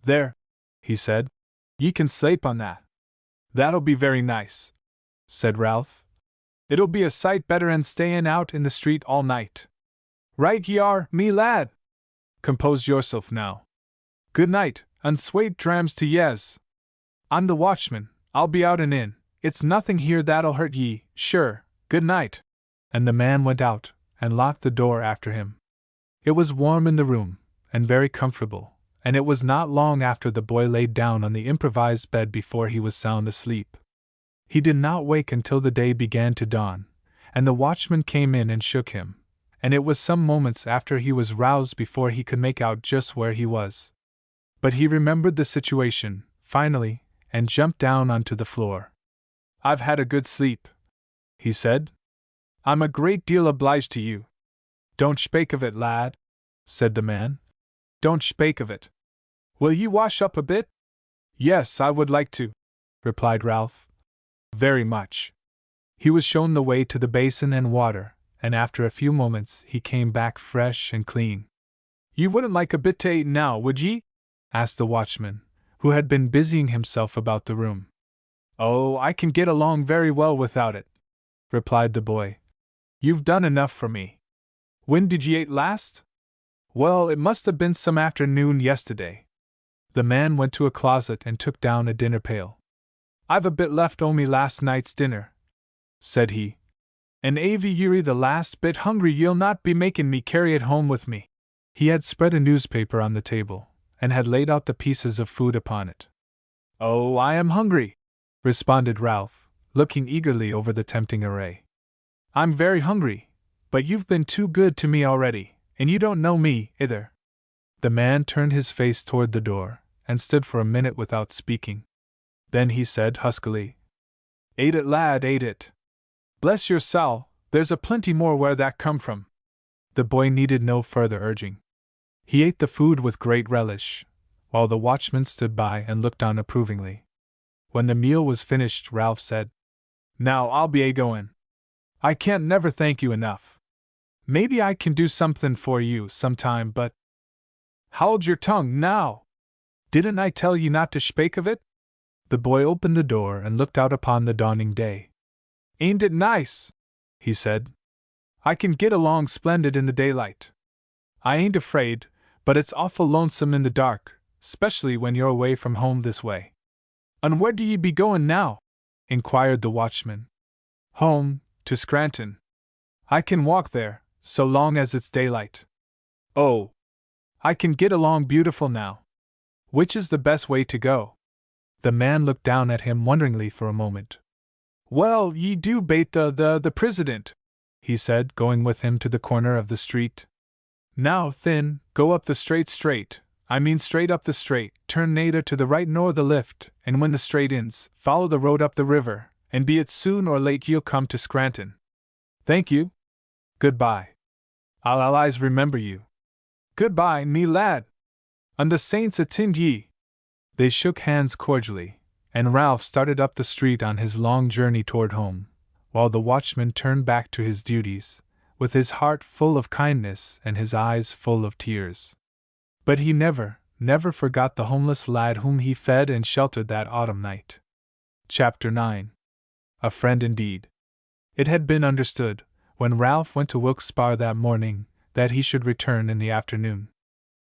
"There," he said. "Ye can slape on that." "That'll be very nice," said Ralph. "It'll be a sight better'n stayin' out in the street all night." "Right ye are, me lad. Compose yourself now. Good night, and swate drams to yez. I'm the watchman, I'll be out and in. It's nothing here that'll hurt ye, sure. Good night." And the man went out, and locked the door after him. It was warm in the room, and very comfortable, and it was not long after the boy laid down on the improvised bed before he was sound asleep. He did not wake until the day began to dawn, and the watchman came in and shook him, and it was some moments after he was roused before he could make out just where he was. But he remembered the situation, finally, and jumped down onto the floor. "I've had a good sleep," he said. "I'm a great deal obliged to you." "Don't spake of it, lad," said the man. "Don't spake of it. Will you wash up a bit?" "Yes, I would like to," replied Ralph. "Very much." He was shown the way to the basin and water, and after a few moments he came back fresh and clean. "You wouldn't like a bit to eat now, would ye?" asked the watchman, who had been busying himself about the room. "Oh, I can get along very well without it," replied the boy. "You've done enough for me. When did ye eat last?" "Well, it must have been some afternoon yesterday." The man went to a closet and took down a dinner pail. "I've a bit left o' me last night's dinner," said he. "And avy you're the last bit hungry ye'll not be making me carry it home with me." He had spread a newspaper on the table, and had laid out the pieces of food upon it. "Oh, I am hungry," responded Ralph, looking eagerly over the tempting array. "I'm very hungry, but you've been too good to me already, and you don't know me, either." The man turned his face toward the door, and stood for a minute without speaking. Then he said huskily, "Ate it, lad, ate it. Bless your soul, there's a plenty more where that come from." The boy needed no further urging. He ate the food with great relish, while the watchman stood by and looked on approvingly. When the meal was finished, Ralph said, Now I'll be a-goin'. I can't never thank you enough. Maybe I can do something for you sometime, but… Hold your tongue now! Didn't I tell you not to spake of it? The boy opened the door and looked out upon the dawning day. Ain't it nice? He said. I can get along splendid in the daylight. I ain't afraid, but it's awful lonesome in the dark, 'specially when you're away from home this way. And where do ye be goin' now? Inquired the watchman. Home, to Scranton. I can walk there, so long as it's daylight. Oh, I can get along beautiful now. Which is the best way to go? The man looked down at him wonderingly for a moment. Well, ye do bate the President, he said, going with him to the corner of the street. Now, thin, go up the straight, I mean straight up the straight, turn neither to the right nor the left, and when the straight ends, follow the road up the river, and be it soon or late ye'll come to Scranton. Thank you. Goodbye. I'll always remember you. Goodbye, me lad. And the saints attend ye. They shook hands cordially, and Ralph started up the street on his long journey toward home, while the watchman turned back to his duties, with his heart full of kindness and his eyes full of tears. But he never forgot the homeless lad whom he fed and sheltered that autumn night. Chapter 9. A Friend Indeed. It had been understood, when Ralph went to Wilkes-Barre that morning, that he should return in the afternoon.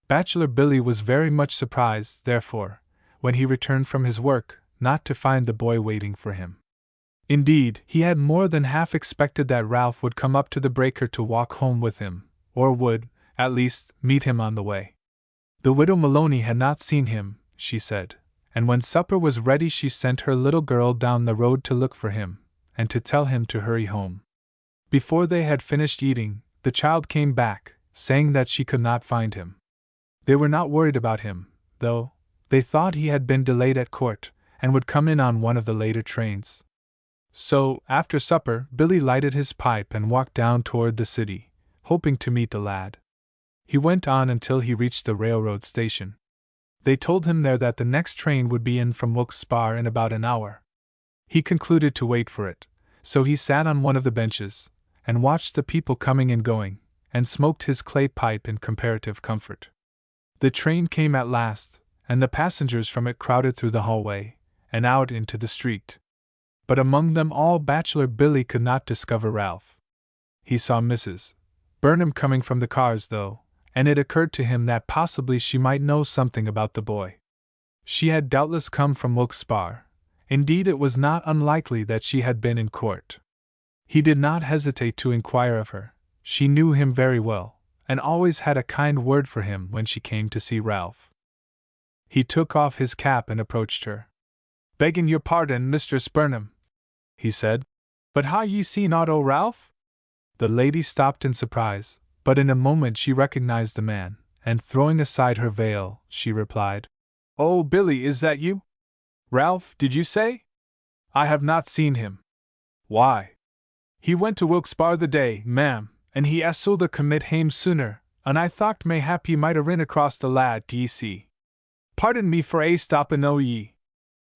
Bachelor Billy was very much surprised, therefore, when he returned from his work, not to find the boy waiting for him. Indeed, he had more than half expected that Ralph would come up to the breaker to walk home with him, or would, at least, meet him on the way. The widow Maloney had not seen him, she said, and when supper was ready she sent her little girl down the road to look for him, and to tell him to hurry home. Before they had finished eating, the child came back, saying that she could not find him. They were not worried about him, though. They thought he had been delayed at court, and would come in on one of the later trains. So, after supper, Billy lighted his pipe and walked down toward the city, hoping to meet the lad. He went on until he reached the railroad station. They told him there that the next train would be in from Wilkes-Barre in about an hour. He concluded to wait for it, so he sat on one of the benches, and watched the people coming and going, and smoked his clay pipe in comparative comfort. The train came at last, and the passengers from it crowded through the hallway, and out into the street. But among them all Bachelor Billy could not discover Ralph. He saw Mrs. Burnham coming from the cars, though, and it occurred to him that possibly she might know something about the boy. She had doubtless come from Wilkes-Barre. Indeed, it was not unlikely that she had been in court. He did not hesitate to inquire of her. She knew him very well, and always had a kind word for him when she came to see Ralph. He took off his cap and approached her. "Begging your pardon, Mistress Burnham," he said, "but ha' ye seen aught o' Ralph?" The lady stopped in surprise, but in a moment she recognized the man, and throwing aside her veil, she replied, "Oh, Billy, is that you? Ralph, did you say? I have not seen him." "Why? He went to Wilkes-Barre the day, ma'am, and he asked the commit hame sooner, and I thocht mayhap ye might a rin across the lad, d'ye see. Pardon me for stoppin' o' ye."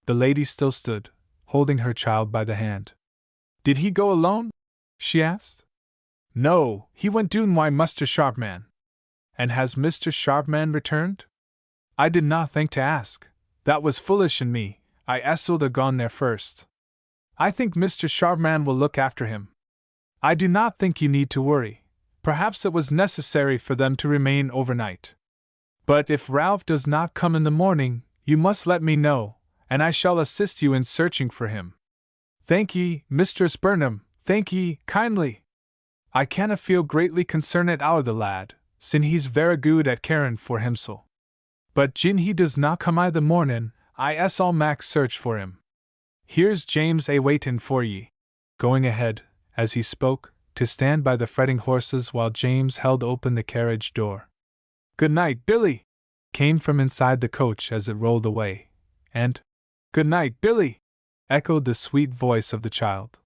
The lady still stood, holding her child by the hand. "Did he go alone?" she asked. "No, he went doon wi' Muster Sharpman." "And has Mr. Sharpman returned?" "I did not think to ask. That was foolish in me. I asked gone there first. I think Mr. Sharpman will look after him. I do not think you need to worry. Perhaps it was necessary for them to remain overnight. But if Ralph does not come in the morning, you must let me know, and I shall assist you in searching for him." "Thank ye, Mistress Burnham, thank ye, kindly. I canna feel greatly concerned ower the lad, sin he's vera good at carin' for himsel. But gin he does not come i' the mornin', I'll mak search for him. Here's James waitin' for ye," going ahead, as he spoke, to stand by the fretting horses while James held open the carriage door. "Good night, Billy," came from inside the coach as it rolled away, and "Good night, Billy," echoed the sweet voice of the child.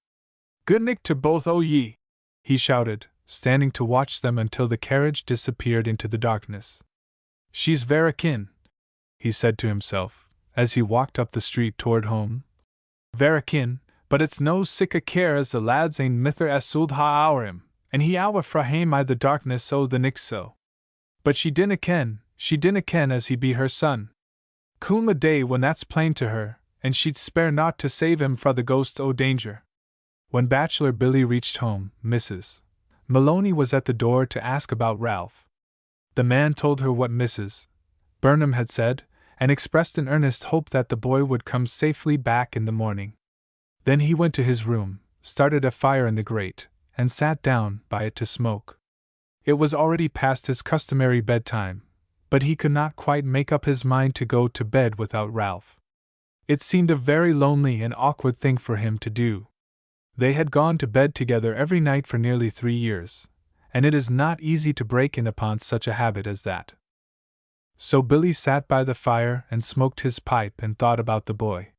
"Good nicht to both o' ye," he shouted, standing to watch them until the carriage disappeared into the darkness. "She's vera kin," he said to himself, as he walked up the street toward home. "Vera kin, But it's no sic a care as the lads ain mither as sould ha ower him, and he awa fra hame I the darkness o' the nicht so. But she dinna ken as he be her son. Coom a day when that's plain to her, and she'd spare naught to save him fra the ghost o' danger. When Bachelor Billy reached home, Mrs. Maloney was at the door to ask about Ralph. The man told her what Mrs. Burnham had said, and expressed an earnest hope that the boy would come safely back in the morning. Then he went to his room, started a fire in the grate, and sat down by it to smoke. It was already past his customary bedtime, but he could not quite make up his mind to go to bed without Ralph. It seemed a very lonely and awkward thing for him to do. They had gone to bed together every night for nearly 3 years, and it is not easy to break in upon such a habit as that. So Billy sat by the fire and smoked his pipe and thought about the boy.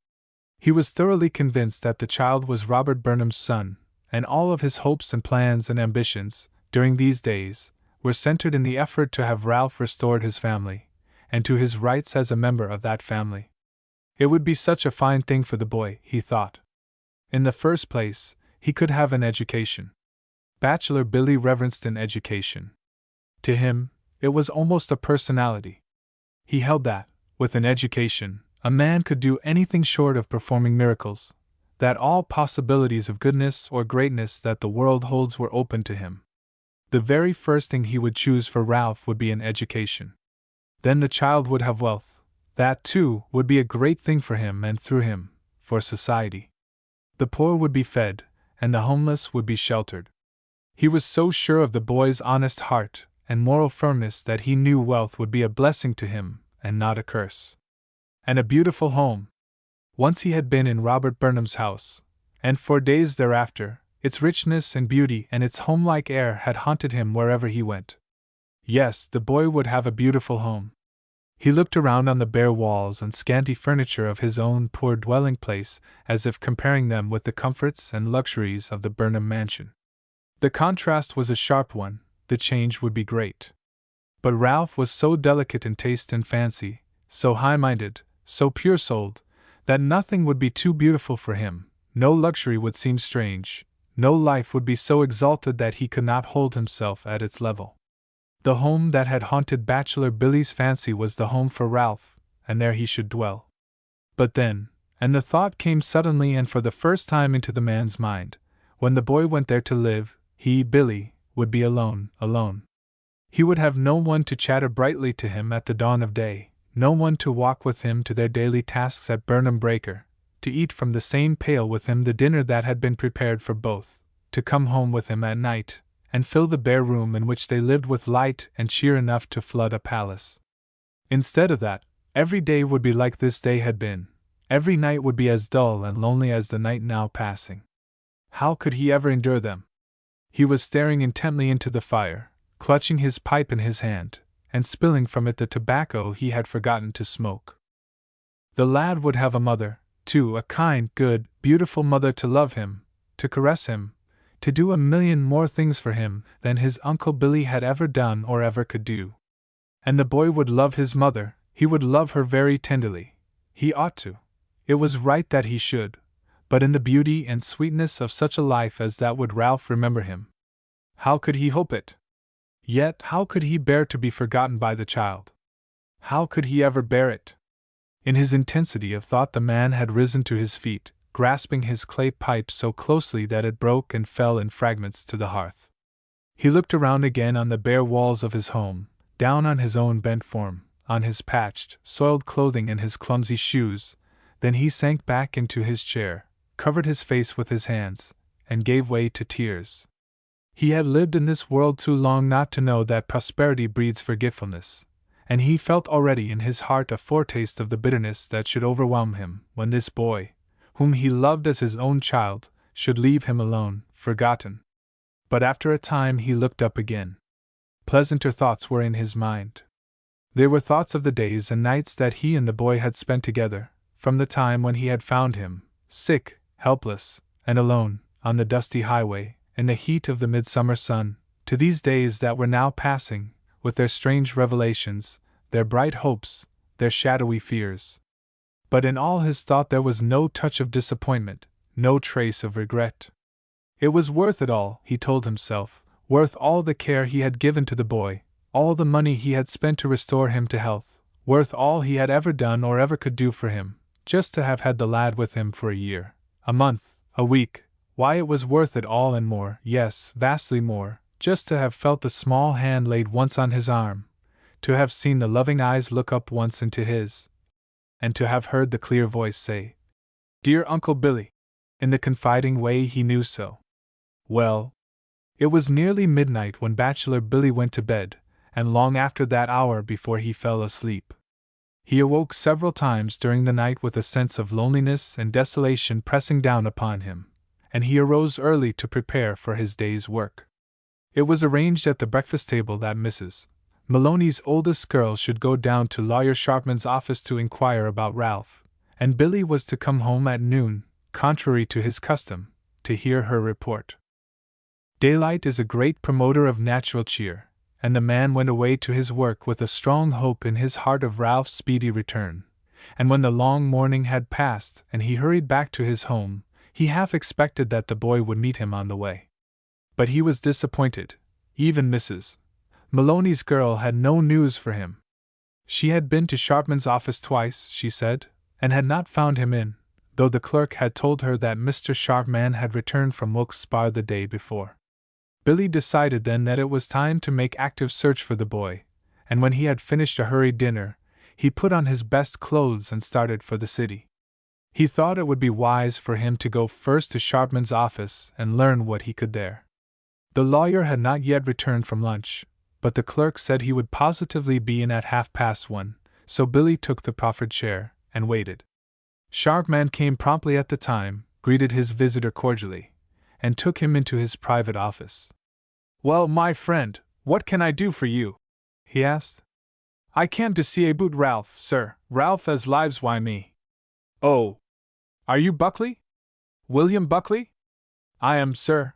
He was thoroughly convinced that the child was Robert Burnham's son, and all of his hopes and plans and ambitions, during these days, were centered in the effort to have Ralph restored his family, and to his rights as a member of that family. It would be such a fine thing for the boy, he thought. In the first place, he could have an education. Bachelor Billy reverenced an education. To him, it was almost a personality. He held that, with an education, a man could do anything short of performing miracles, that all possibilities of goodness or greatness that the world holds were open to him. The very first thing he would choose for Ralph would be an education. Then the child would have wealth. That, too, would be a great thing for him and through him, for society. The poor would be fed, and the homeless would be sheltered. He was so sure of the boy's honest heart and moral firmness that he knew wealth would be a blessing to him, and not a curse. And a beautiful home. Once he had been in Robert Burnham's house, and for days thereafter, its richness and beauty and its homelike air had haunted him wherever he went. Yes, the boy would have a beautiful home. He looked around on the bare walls and scanty furniture of his own poor dwelling place, as if comparing them with the comforts and luxuries of the Burnham mansion. The contrast was a sharp one, the change would be great. But Ralph was so delicate in taste and fancy, so high-minded, so pure-souled, that nothing would be too beautiful for him, no luxury would seem strange, no life would be so exalted that he could not hold himself at its level. The home that had haunted Bachelor Billy's fancy was the home for Ralph, and there he should dwell. But then, and the thought came suddenly and for the first time into the man's mind, when the boy went there to live, he, Billy, would be alone. He would have no one to chatter brightly to him at the dawn of day, no one to walk with him to their daily tasks at Burnham Breaker, to eat from the same pail with him the dinner that had been prepared for both, to come home with him at night, and fill the bare room in which they lived with light and cheer enough to flood a palace. Instead of that, every day would be like this day had been, every night would be as dull and lonely as the night now passing. How could he ever endure them? He was staring intently into the fire, clutching his pipe in his hand, and spilling from it the tobacco he had forgotten to smoke. The lad would have a mother, too, a kind, good, beautiful mother to love him, to caress him, to do a million more things for him than his Uncle Billy had ever done or ever could do. And the boy would love his mother, he would love her very tenderly. He ought to. It was right that he should. But in the beauty and sweetness of such a life as that would Ralph remember him? How could he hope it? Yet how could he bear to be forgotten by the child? How could he ever bear it? In his intensity of thought the man had risen to his feet, grasping his clay pipe so closely that it broke and fell in fragments to the hearth. He looked around again on the bare walls of his home, down on his own bent form, on his patched, soiled clothing and his clumsy shoes, then he sank back into his chair, covered his face with his hands, and gave way to tears. He had lived in this world too long not to know that prosperity breeds forgetfulness, and he felt already in his heart a foretaste of the bitterness that should overwhelm him when this boy, whom he loved as his own child, should leave him alone, forgotten. But after a time he looked up again. Pleasanter thoughts were in his mind. They were thoughts of the days and nights that he and the boy had spent together, from the time when he had found him, sick, helpless, and alone, on the dusty highway, in the heat of the midsummer sun, to these days that were now passing, with their strange revelations, their bright hopes, their shadowy fears. But in all his thought there was no touch of disappointment, no trace of regret. It was worth it all, he told himself, worth all the care he had given to the boy, all the money he had spent to restore him to health, worth all he had ever done or ever could do for him, just to have had the lad with him for a year, a month, a week. Why, it was worth it all and more, yes, vastly more, just to have felt the small hand laid once on his arm, to have seen the loving eyes look up once into his, and to have heard the clear voice say, "Dear Uncle Billy," in the confiding way he knew so well. It was nearly midnight when Bachelor Billy went to bed, and long after that hour before he fell asleep. He awoke several times during the night with a sense of loneliness and desolation pressing down upon him, and he arose early to prepare for his day's work. It was arranged at the breakfast table that Mrs. Maloney's oldest girl should go down to Lawyer Sharpman's office to inquire about Ralph, and Billy was to come home at noon, contrary to his custom, to hear her report. Daylight is a great promoter of natural cheer, and the man went away to his work with a strong hope in his heart of Ralph's speedy return, and when the long morning had passed and he hurried back to his home, he half expected that the boy would meet him on the way. But he was disappointed. Even Mrs. Maloney's girl had no news for him. She had been to Sharpman's office twice, she said, and had not found him in, though the clerk had told her that Mr. Sharpman had returned from Wilkes-Barre the day before. Billy decided then that it was time to make active search for the boy, and when he had finished a hurried dinner, he put on his best clothes and started for the city. He thought it would be wise for him to go first to Sharpman's office and learn what he could there. The lawyer had not yet returned from lunch, but the clerk said he would positively be in at 1:30, so Billy took the proffered chair and waited. Sharpman came promptly at the time, greeted his visitor cordially, and took him into his private office. "Well, my friend, what can I do for you?" he asked. "I came to see about Ralph, sir, Ralph as lives why me." "Oh, are you Buckley? William Buckley?" "I am, sir."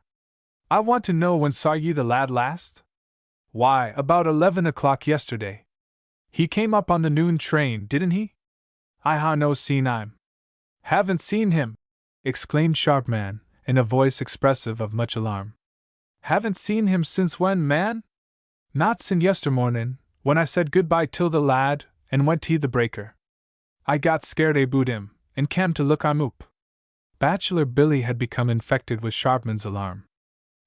"I want to know when saw ye the lad last?" "Why, about 11 o'clock yesterday." "He came up on the noon train, didn't he?" "I ha' no seen him." "Haven't seen him!" exclaimed Sharpman, in a voice expressive of much alarm. "Haven't seen him since when, man?" "Not sin' yestermornin', when I said good-bye till the lad, and went to the breaker. I got scared aboot him, and cam to look him oop." Bachelor Billy had become infected with Sharpman's alarm.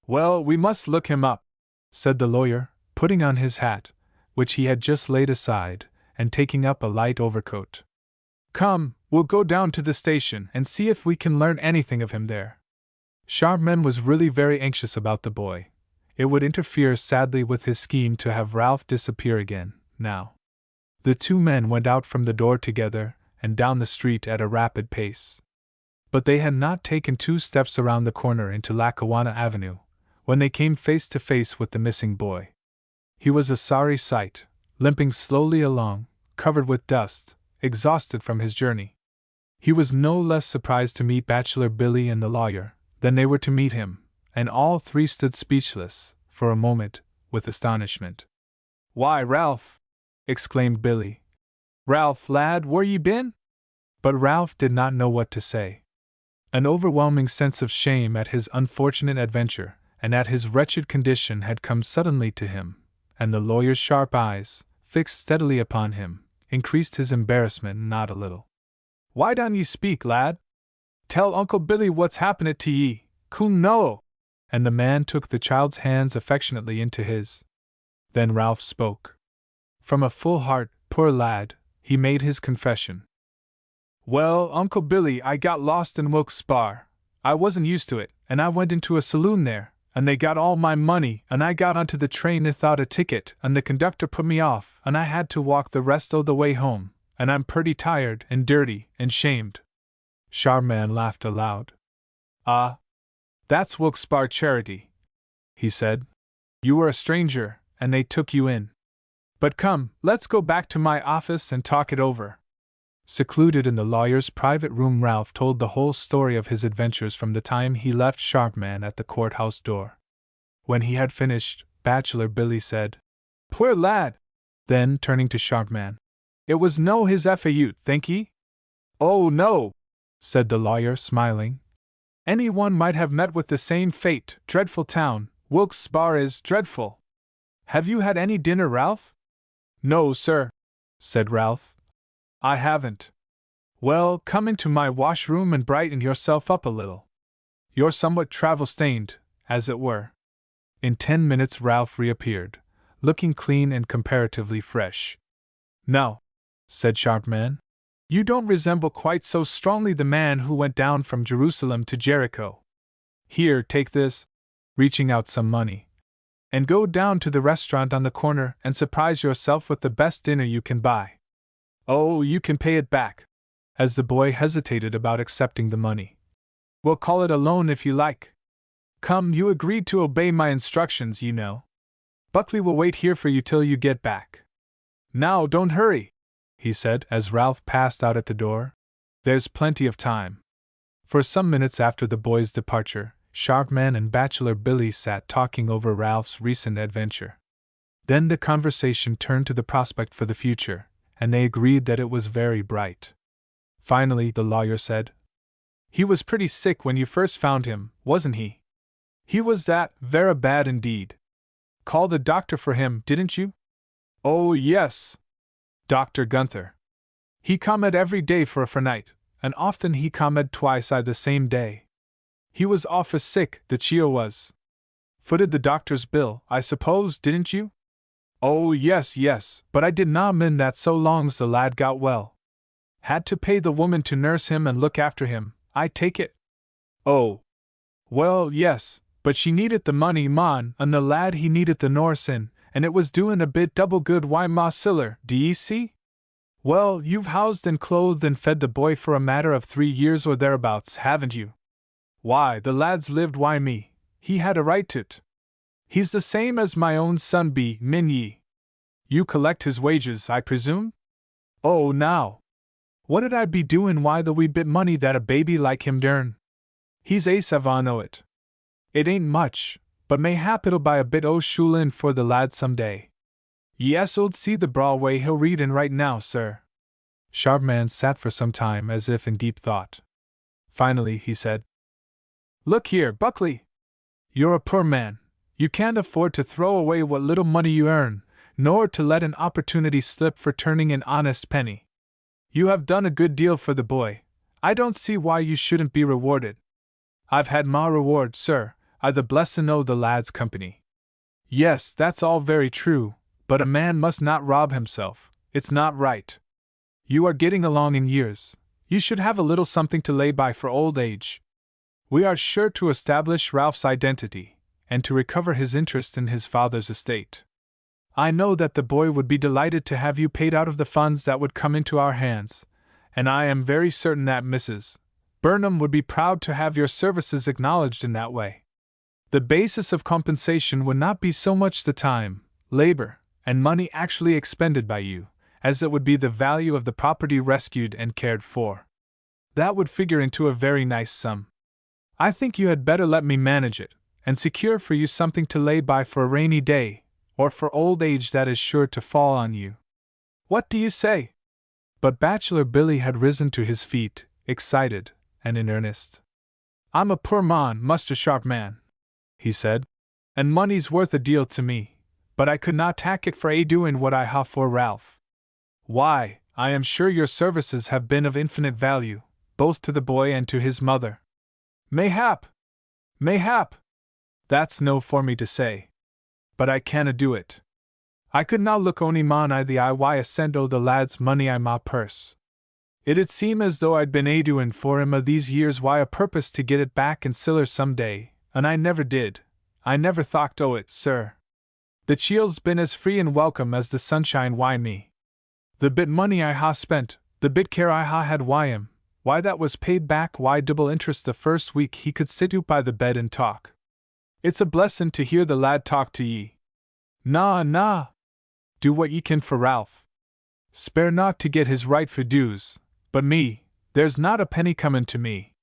"Well, we must look him up," said the lawyer, putting on his hat, which he had just laid aside, and taking up a light overcoat. "Come, we'll go down to the station and see if we can learn anything of him there." Sharpman was really very anxious about the boy. It would interfere sadly with his scheme to have Ralph disappear again, now. The two men went out from the door together and down the street at a rapid pace. But they had not taken 2 steps around the corner into Lackawanna Avenue when they came face to face with the missing boy. He was a sorry sight, limping slowly along, covered with dust, exhausted from his journey. He was no less surprised to meet Bachelor Billy and the lawyer than they were to meet him, and all three stood speechless, for a moment, with astonishment. "Why, Ralph!" exclaimed Billy. "Ralph, lad, where ye been?" But Ralph did not know what to say. An overwhelming sense of shame at his unfortunate adventure and at his wretched condition had come suddenly to him, and the lawyer's sharp eyes, fixed steadily upon him, increased his embarrassment not a little. "Why don't ye speak, lad? Tell Uncle Billy what's happened to ye, coon no!" And the man took the child's hands affectionately into his. Then Ralph spoke. From a full heart, poor lad, he made his confession. "Well, Uncle Billy, I got lost in Wilkes-Barre. I wasn't used to it, and I went into a saloon there, and they got all my money, and I got onto the train without a ticket, and the conductor put me off, and I had to walk the rest o' the way home, and I'm pretty tired and dirty and shamed." Sharpman laughed aloud. "Ah, that's Wilkes-Barre charity," he said. "You were a stranger, and they took you in. But come, let's go back to my office and talk it over." Secluded in the lawyer's private room, Ralph told the whole story of his adventures from the time he left Sharpman at the courthouse door. When he had finished, Bachelor Billy said, "Poor lad!" Then, turning to Sharpman, "It was no his fault, think ye?" "Oh, no," said the lawyer, smiling. Anyone might have met with the same fate. Dreadful town. Wilkes-Barre is dreadful. Have you had any dinner, Ralph? No, sir, said Ralph. I haven't. Well, come into my washroom and brighten yourself up a little. You're somewhat travel-stained, as it were. In 10 minutes Ralph reappeared, looking clean and comparatively fresh. Now, said Sharpman, you don't resemble quite so strongly the man who went down from Jerusalem to Jericho. Here, take this, reaching out some money, and go down to the restaurant on the corner and surprise yourself with the best dinner you can buy. Oh, you can pay it back, as the boy hesitated about accepting the money. We'll call it a loan if you like. Come, you agreed to obey my instructions, you know. Buckley will wait here for you till you get back. Now, don't hurry, he said as Ralph passed out at the door. There's plenty of time. For some minutes after the boy's departure, Sharpman and Bachelor Billy sat talking over Ralph's recent adventure. Then the conversation turned to the prospect for the future, and they agreed that it was very bright. Finally, the lawyer said, He was pretty sick when you first found him, wasn't he? He was that, vera bad indeed. Called a doctor for him, didn't you? Oh, yes. Dr. Gunther. He comed every day for a fortnight, and often he comed twice the same day. He was awful sick, the Chio was. Footed the doctor's bill, I suppose, didn't you? Oh, yes, but I did not mend that so long's the lad got well. Had to pay the woman to nurse him and look after him, I take it. Oh. Well, yes, but she needed the money, mon, and the lad he needed the Norsin, and it was doin' a bit double good, why, ma siller, d'ye see? Well, you've housed and clothed and fed the boy for a matter of 3 years or thereabouts, haven't you? Why, the lad's lived, why me, he had a right to't. He's the same as my own son be, min ye. You collect his wages, I presume? Oh, now. What'd I be doin' why the wee bit money that a baby like him dern? He's ace of on o' it. It ain't much, but mayhap it'll buy a bit o' shulin for the lad some day. Yes, old see the braw way he'll read and write now, sir. Sharpman sat for some time as if in deep thought. Finally, he said, Look here, Buckley. You're a poor man. You can't afford to throw away what little money you earn, nor to let an opportunity slip for turning an honest penny. You have done a good deal for the boy. I don't see why you shouldn't be rewarded. I've had my reward, sir, the blessin' o' the lad's company. Yes, that's all very true, but a man must not rob himself. It's not right. You are getting along in years. You should have a little something to lay by for old age. We are sure to establish Ralph's identity, and to recover his interest in his father's estate. I know that the boy would be delighted to have you paid out of the funds that would come into our hands, and I am very certain that Mrs. Burnham would be proud to have your services acknowledged in that way. The basis of compensation would not be so much the time, labor, and money actually expended by you, as it would be the value of the property rescued and cared for. That would figure into a very nice sum. I think you had better let me manage it, and secure for you something to lay by for a rainy day, or for old age that is sure to fall on you. What do you say? But Bachelor Billy had risen to his feet, excited, and in earnest. I'm a poor mon, Muster Sharpman, he said, and money's worth a deal to me, but I could not tak it for doin' what I ha for Ralph. Why, I am sure your services have been of infinite value, both to the boy and to his mother. Mayhap. That's no for me to say. But I canna do it. I could not look ony mon I the eye why a send o' the lad's money I ma purse. It'd seem as though I'd been doin' for him these years why a purpose to get it back in siller some day, and I never did. I never thocht o' it, sir. The chield's been as free and welcome as the sunshine, why me. The bit money I ha spent, the bit care I ha had, why him, why that was paid back, why double interest the first week he could sit up by the bed and talk. It's a blessin' to hear the lad talk to ye. Na. Do what ye can for Ralph. Spare not to get his right for dues, but me, there's not a penny comin' to me.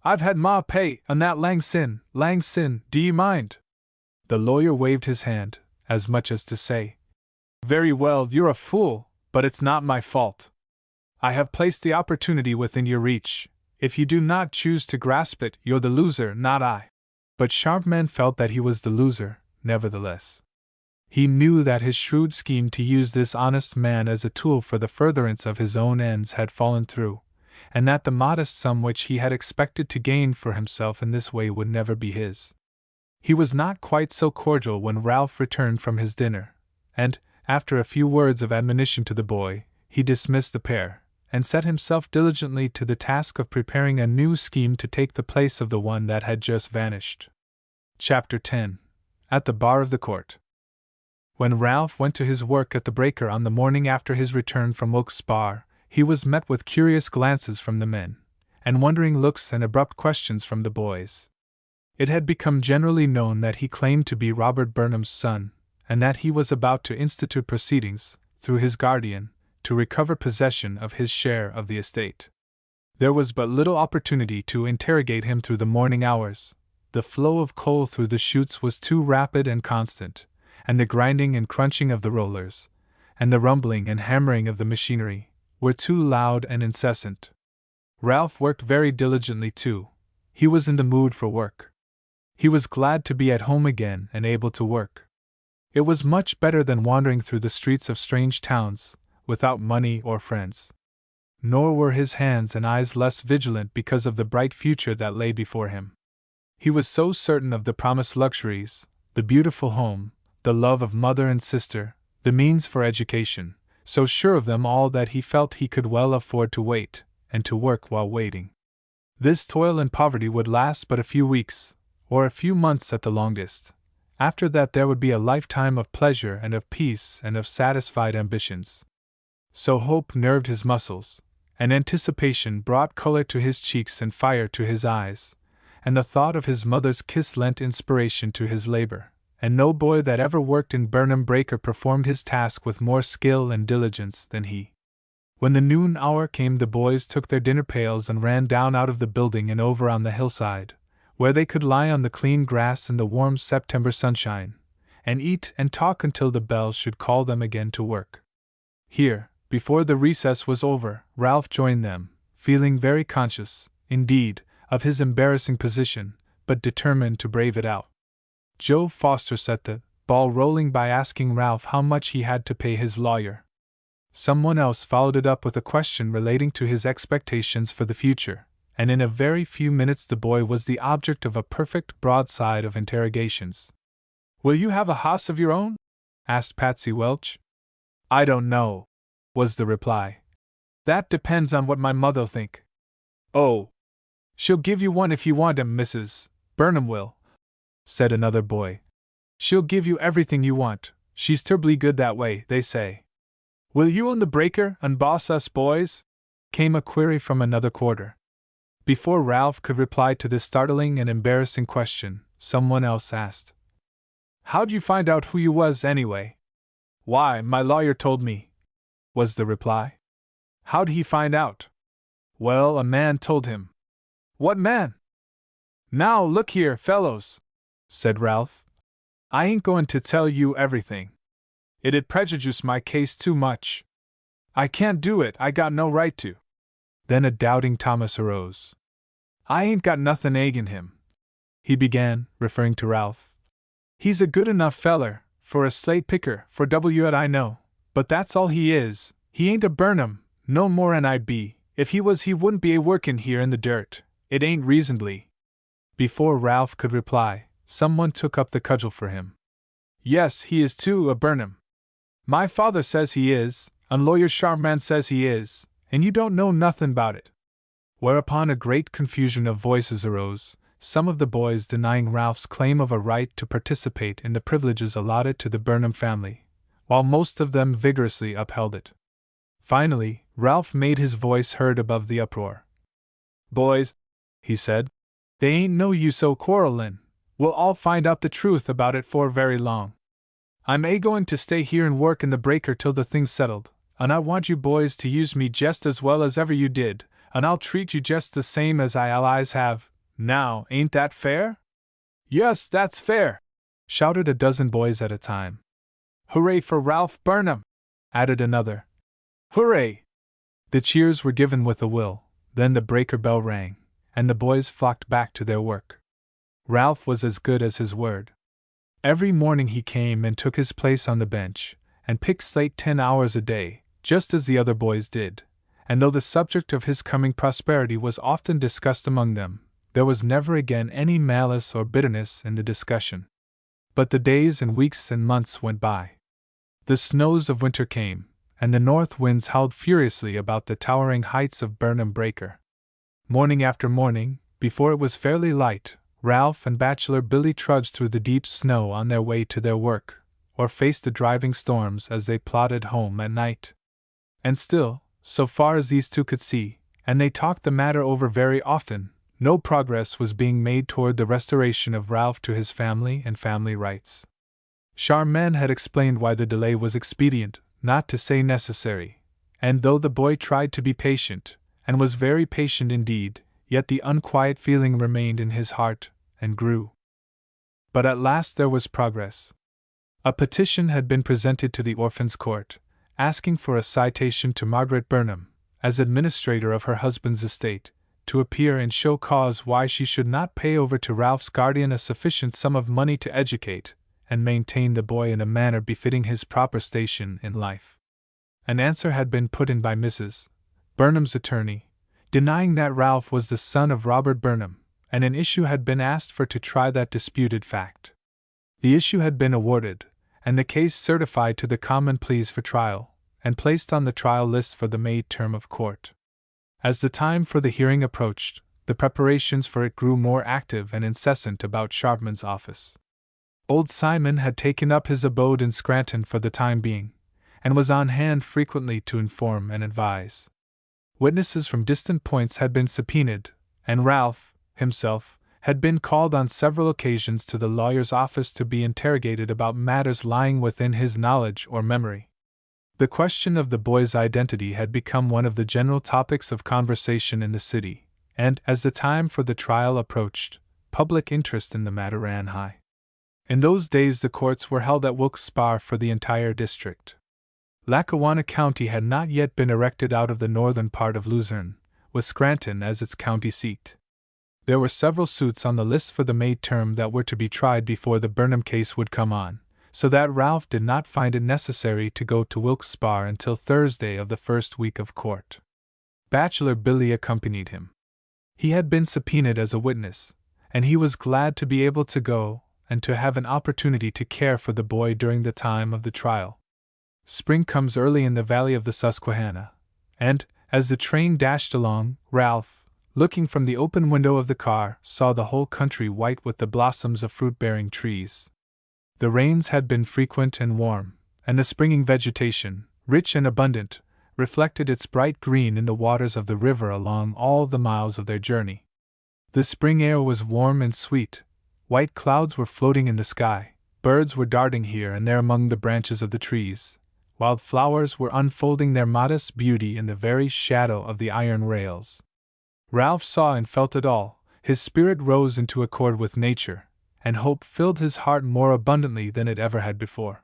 I've had ma pay, and that lang sin, do ye mind? The lawyer waved his hand, as much as to say, Very well, you're a fool, but it's not my fault. I have placed the opportunity within your reach. If you do not choose to grasp it, you're the loser, not I. But Sharpman felt that he was the loser, nevertheless. He knew that his shrewd scheme to use this honest man as a tool for the furtherance of his own ends had fallen through, and that the modest sum which he had expected to gain for himself in this way would never be his. He was not quite so cordial when Ralph returned from his dinner, and, after a few words of admonition to the boy, he dismissed the pair, and set himself diligently to the task of preparing a new scheme to take the place of the one that had just vanished. Chapter 10. At the Bar of the Court. When Ralph went to his work at the Breaker on the morning after his return from Wilkes Barre, he was met with curious glances from the men, and wondering looks and abrupt questions from the boys. It had become generally known that he claimed to be Robert Burnham's son, and that he was about to institute proceedings, through his guardian, to recover possession of his share of the estate. There was but little opportunity to interrogate him through the morning hours. The flow of coal through the chutes was too rapid and constant, and the grinding and crunching of the rollers, and the rumbling and hammering of the machinery, were too loud and incessant. Ralph worked very diligently too. He was in the mood for work. He was glad to be at home again and able to work. It was much better than wandering through the streets of strange towns, without money or friends. Nor were his hands and eyes less vigilant because of the bright future that lay before him. He was so certain of the promised luxuries, the beautiful home, the love of mother and sister, the means for education, so sure of them all that he felt he could well afford to wait, and to work while waiting. This toil and poverty would last but a few weeks, or a few months at the longest. After that there would be a lifetime of pleasure and of peace and of satisfied ambitions. So hope nerved his muscles, and anticipation brought color to his cheeks and fire to his eyes, and the thought of his mother's kiss lent inspiration to his labor, and no boy that ever worked in Burnham Breaker performed his task with more skill and diligence than he. When the noon hour came, the boys took their dinner pails and ran down out of the building and over on the hillside, where they could lie on the clean grass in the warm September sunshine, and eat and talk until the bell should call them again to work. Here, before the recess was over, Ralph joined them, feeling very conscious, indeed, of his embarrassing position, but determined to brave it out. Joe Foster set the ball rolling by asking Ralph how much he had to pay his lawyer. Someone else followed it up with a question relating to his expectations for the future, and in a very few minutes the boy was the object of a perfect broadside of interrogations. "Will you have a house of your own?" asked Patsy Welch. "I don't know," was the reply. "That depends on what my mother'll think." "Oh, she'll give you one if you want him, Mrs. Burnham will," said another boy. "She'll give you everything you want. She's terribly good that way, they say." "Will you own the Breaker and boss us boys?" came a query from another quarter. Before Ralph could reply to this startling and embarrassing question, someone else asked, "How'd you find out who you was, anyway?" "Why, my lawyer told me," was the reply. "How'd he find out?" "Well, a man told him." "What man?" "Now, look here, fellows," said Ralph. "I ain't going to tell you everything. It'd prejudice my case too much. I can't do it, I got no right to." Then a doubting Thomas arose. "I ain't got nothin' agin him," he began, referring to Ralph. "He's a good enough feller, for a slate picker, for what I know, but that's all he is. He ain't a Burnham, no more'n I'd be. If he was, he wouldn't be a-workin' here in the dirt. It ain't reasonably." Before Ralph could reply, someone took up the cudgel for him. "Yes, he is too, a Burnham. My father says he is, and Lawyer Sharpman says he is, and you don't know nothin' about it." Whereupon a great confusion of voices arose, some of the boys denying Ralph's claim of a right to participate in the privileges allotted to the Burnham family, while most of them vigorously upheld it. Finally, Ralph made his voice heard above the uproar. "Boys," he said, "they ain't no use quarrelin'. We'll all find out the truth about it 'fore very long. I'm going to stay here and work in the Breaker till the thing's settled, and I want you boys to use me just as well as ever you did, and I'll treat you just the same as I always have. Now, ain't that fair?" "Yes, that's fair," shouted a dozen boys at a time. "Hooray for Ralph Burnham!" added another. "Hooray!" The cheers were given with a will. Then the breaker bell rang, and the boys flocked back to their work. Ralph was as good as his word. Every morning he came and took his place on the bench, and picked slate 10 hours a day, just as the other boys did, and though the subject of his coming prosperity was often discussed among them, there was never again any malice or bitterness in the discussion. But the days and weeks and months went by. The snows of winter came, and the north winds howled furiously about the towering heights of Burnham Breaker. Morning after morning, before it was fairly light, Ralph and bachelor Billy trudged through the deep snow on their way to their work, or faced the driving storms as they plodded home at night. And still, so far as these two could see, and they talked the matter over very often, no progress was being made toward the restoration of Ralph to his family and family rights. Charmian had explained why the delay was expedient, not to say necessary, and though the boy tried to be patient, and was very patient indeed, yet the unquiet feeling remained in his heart, and grew. But at last there was progress. A petition had been presented to the Orphans' Court, asking for a citation to Margaret Burnham, as administrator of her husband's estate, to appear and show cause why she should not pay over to Ralph's guardian a sufficient sum of money to educate and maintain the boy in a manner befitting his proper station in life. An answer had been put in by Mrs. Burnham's attorney, denying that Ralph was the son of Robert Burnham, and an issue had been asked for to try that disputed fact. The issue had been awarded, and the case certified to the Common Pleas for trial, and placed on the trial list for the May term of court. As the time for the hearing approached, the preparations for it grew more active and incessant about Sharpman's office. Old Simon had taken up his abode in Scranton for the time being, and was on hand frequently to inform and advise. Witnesses from distant points had been subpoenaed, and Ralph, himself, had been called on several occasions to the lawyer's office to be interrogated about matters lying within his knowledge or memory. The question of the boy's identity had become one of the general topics of conversation in the city, and, as the time for the trial approached, public interest in the matter ran high. In those days the courts were held at Wilkes-Barre for the entire district. Lackawanna County had not yet been erected out of the northern part of Luzerne, with Scranton as its county seat. There were several suits on the list for the May term that were to be tried before the Burnham case would come on, so that Ralph did not find it necessary to go to Wilkes-Barre until Thursday of the first week of court. Bachelor Billy accompanied him. He had been subpoenaed as a witness, and he was glad to be able to go and to have an opportunity to care for the boy during the time of the trial. Spring comes early in the valley of the Susquehanna, and, as the train dashed along, Ralph, looking from the open window of the car, saw the whole country white with the blossoms of fruit-bearing trees. The rains had been frequent and warm, and the springing vegetation, rich and abundant, reflected its bright green in the waters of the river along all the miles of their journey. The spring air was warm and sweet, white clouds were floating in the sky, birds were darting here and there among the branches of the trees, wild flowers were unfolding their modest beauty in the very shadow of the iron rails. Ralph saw and felt it all, his spirit rose into accord with nature, and hope filled his heart more abundantly than it ever had before.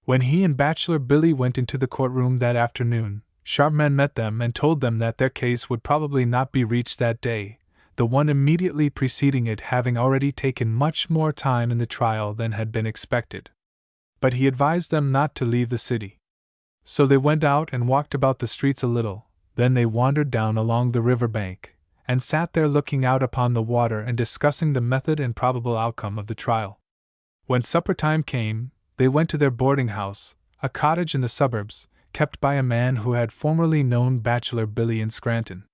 When he and Bachelor Billy went into the courtroom that afternoon, Sharpman met them and told them that their case would probably not be reached that day, the one immediately preceding it having already taken much more time in the trial than had been expected. But he advised them not to leave the city. So they went out and walked about the streets a little, then they wandered down along the river bank, and sat there looking out upon the water and discussing the method and probable outcome of the trial. When supper time came, they went to their boarding house, a cottage in the suburbs, kept by a man who had formerly known Bachelor Billy in Scranton.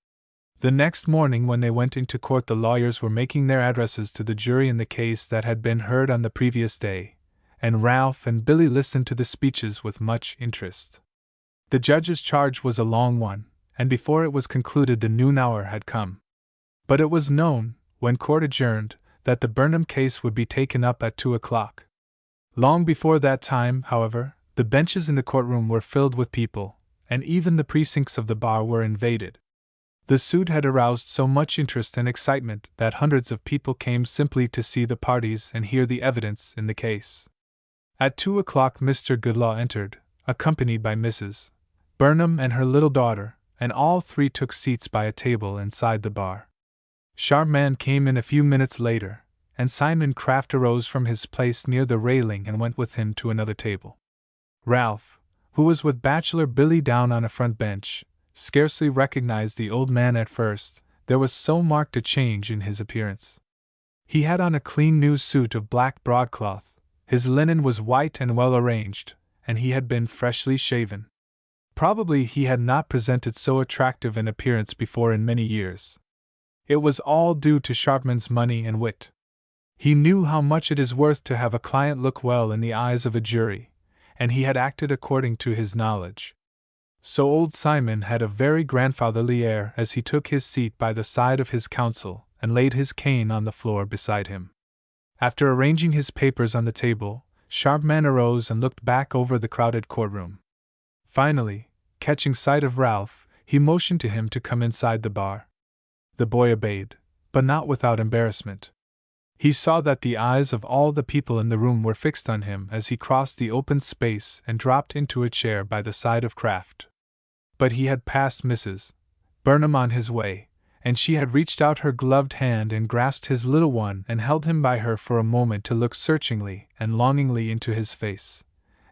The next morning when they went into court the lawyers were making their addresses to the jury in the case that had been heard on the previous day, and Ralph and Billy listened to the speeches with much interest. The judge's charge was a long one, and before it was concluded the noon hour had come. But it was known, when court adjourned, that the Burnham case would be taken up at 2 o'clock. Long before that time, however, the benches in the courtroom were filled with people, and even the precincts of the bar were invaded. The suit had aroused so much interest and excitement that hundreds of people came simply to see the parties and hear the evidence in the case. At 2 o'clock Mr. Goodlaw entered, accompanied by Mrs. Burnham and her little daughter, and all three took seats by a table inside the bar. Sharpman came in a few minutes later, and Simon Kraft arose from his place near the railing and went with him to another table. Ralph, who was with Bachelor Billy down on a front bench, scarcely recognized the old man at first, there was so marked a change in his appearance. He had on a clean new suit of black broadcloth, his linen was white and well arranged, and he had been freshly shaven. Probably he had not presented so attractive an appearance before in many years. It was all due to Sharpman's money and wit. He knew how much it is worth to have a client look well in the eyes of a jury, and he had acted according to his knowledge. So old Simon had a very grandfatherly air as he took his seat by the side of his counsel and laid his cane on the floor beside him. After arranging his papers on the table, Sharpman arose and looked back over the crowded courtroom. Finally, catching sight of Ralph, he motioned to him to come inside the bar. The boy obeyed, but not without embarrassment. He saw that the eyes of all the people in the room were fixed on him as he crossed the open space and dropped into a chair by the side of Kraft. But he had passed Mrs. Burnham on his way, and she had reached out her gloved hand and grasped his little one and held him by her for a moment to look searchingly and longingly into his face,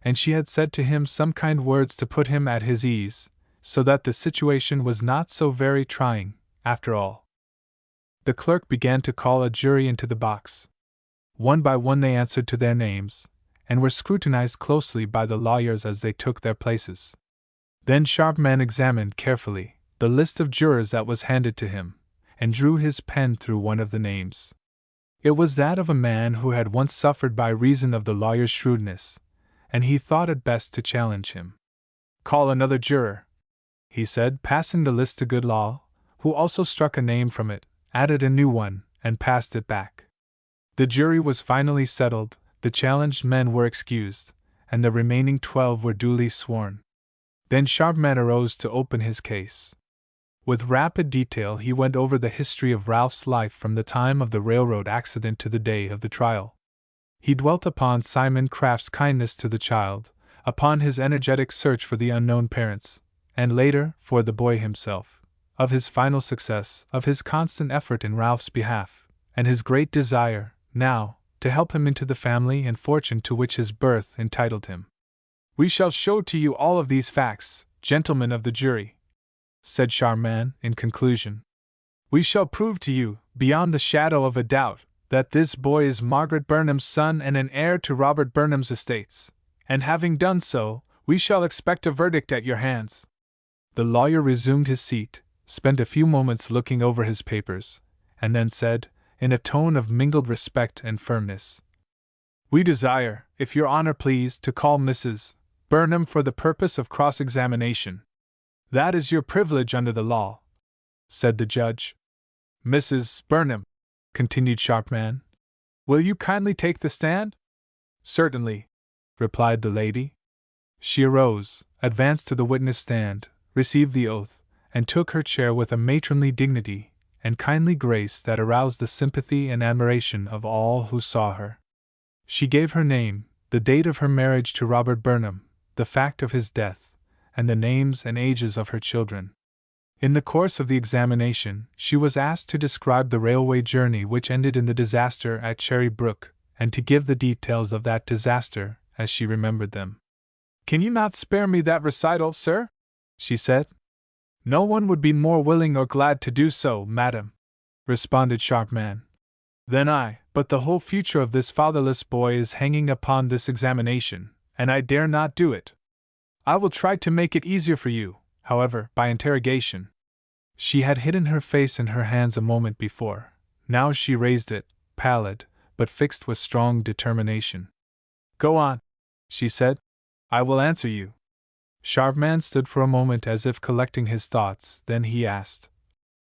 and she had said to him some kind words to put him at his ease, so that the situation was not so very trying, after all. The clerk began to call a jury into the box. One by one they answered to their names, and were scrutinized closely by the lawyers as they took their places. Then Sharpman examined carefully the list of jurors that was handed to him, and drew his pen through one of the names. It was that of a man who had once suffered by reason of the lawyer's shrewdness, and he thought it best to challenge him. "Call another juror," he said, passing the list to Goodlaw, who also struck a name from it, added a new one, and passed it back. The jury was finally settled, the challenged men were excused, and the remaining 12 were duly sworn. Then Sharpman arose to open his case. With rapid detail he went over the history of Ralph's life from the time of the railroad accident to the day of the trial. He dwelt upon Simon Kraft's kindness to the child, upon his energetic search for the unknown parents, and later, for the boy himself, of his final success, of his constant effort in Ralph's behalf, and his great desire, now, to help him into the family and fortune to which his birth entitled him. "We shall show to you all of these facts, gentlemen of the jury," said Sharpman, in conclusion. "We shall prove to you, beyond the shadow of a doubt, that this boy is Margaret Burnham's son and an heir to Robert Burnham's estates, and having done so, we shall expect a verdict at your hands." The lawyer resumed his seat, spent a few moments looking over his papers, and then said, in a tone of mingled respect and firmness, "We desire, if your honor please, to call Mrs. Burnham for the purpose of cross-examination." "That is your privilege under the law," said the judge. "Mrs. Burnham," continued Sharpman, "will you kindly take the stand?" "Certainly," replied the lady. She arose, advanced to the witness stand, received the oath, and took her chair with a matronly dignity and kindly grace that aroused the sympathy and admiration of all who saw her. She gave her name, the date of her marriage to Robert Burnham, the fact of his death, and the names and ages of her children. In the course of the examination, she was asked to describe the railway journey which ended in the disaster at Cherry Brook, and to give the details of that disaster as she remembered them. "Can you not spare me that recital, sir?" she said. "No one would be more willing or glad to do so, madam," responded Sharpman, "than I, but the whole future of this fatherless boy is hanging upon this examination, and I dare not do it. I will try to make it easier for you, however, by interrogation." She had hidden her face in her hands a moment before. Now she raised it, pallid, but fixed with strong determination. "Go on," she said. "I will answer you." Sharpman stood for a moment as if collecting his thoughts, then he asked,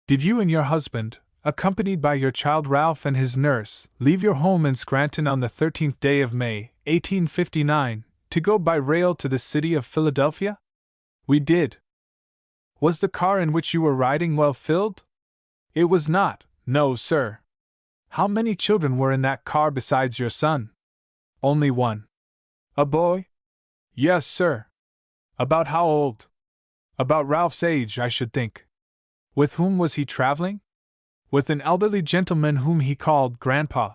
"Did you and your husband, accompanied by your child Ralph and his nurse, leave your home in Scranton on the 13th day of May, 1859, to go by rail to the city of Philadelphia?" "We did." "Was the car in which you were riding well filled?" "It was not, no, sir." "How many children were in that car besides your son?" "Only one." "A boy?" "Yes, sir." "About how old?" About Ralph's age, I should think. With whom was he traveling? With an elderly gentleman whom he called Grandpa.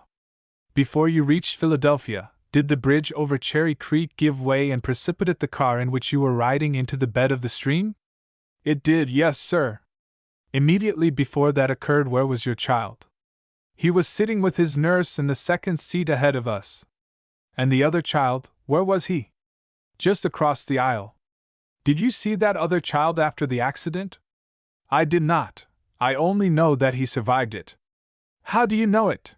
Before you reached Philadelphia, did the bridge over Cherry Creek give way and precipitate the car in which you were riding into the bed of the stream? It did, yes, sir. Immediately before that occurred, where was your child? He was sitting with his nurse in the second seat ahead of us. And the other child, where was he? Just across the aisle. Did you see that other child after the accident? I did not. I only know that he survived it. How do you know it?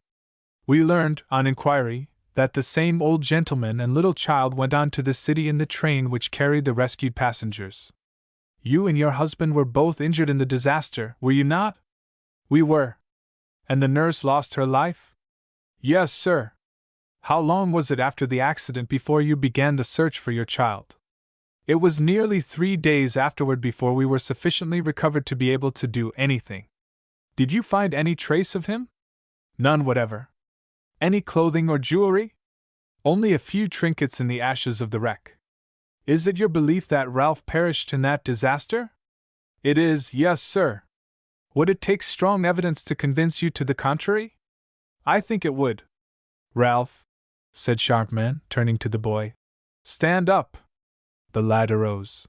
We learned, on inquiry, that the same old gentleman and little child went on to the city in the train which carried the rescued passengers. You and your husband were both injured in the disaster, were you not? We were. And the nurse lost her life? Yes, sir. How long was it after the accident before you began the search for your child? It was nearly 3 days afterward before we were sufficiently recovered to be able to do anything. Did you find any trace of him? None whatever. Any clothing or jewelry? Only a few trinkets in the ashes of the wreck. Is it your belief that Ralph perished in that disaster? It is, yes, sir. Would it take strong evidence to convince you to the contrary? I think it would. Ralph, said Sharpman, turning to the boy. Stand up. The lad arose.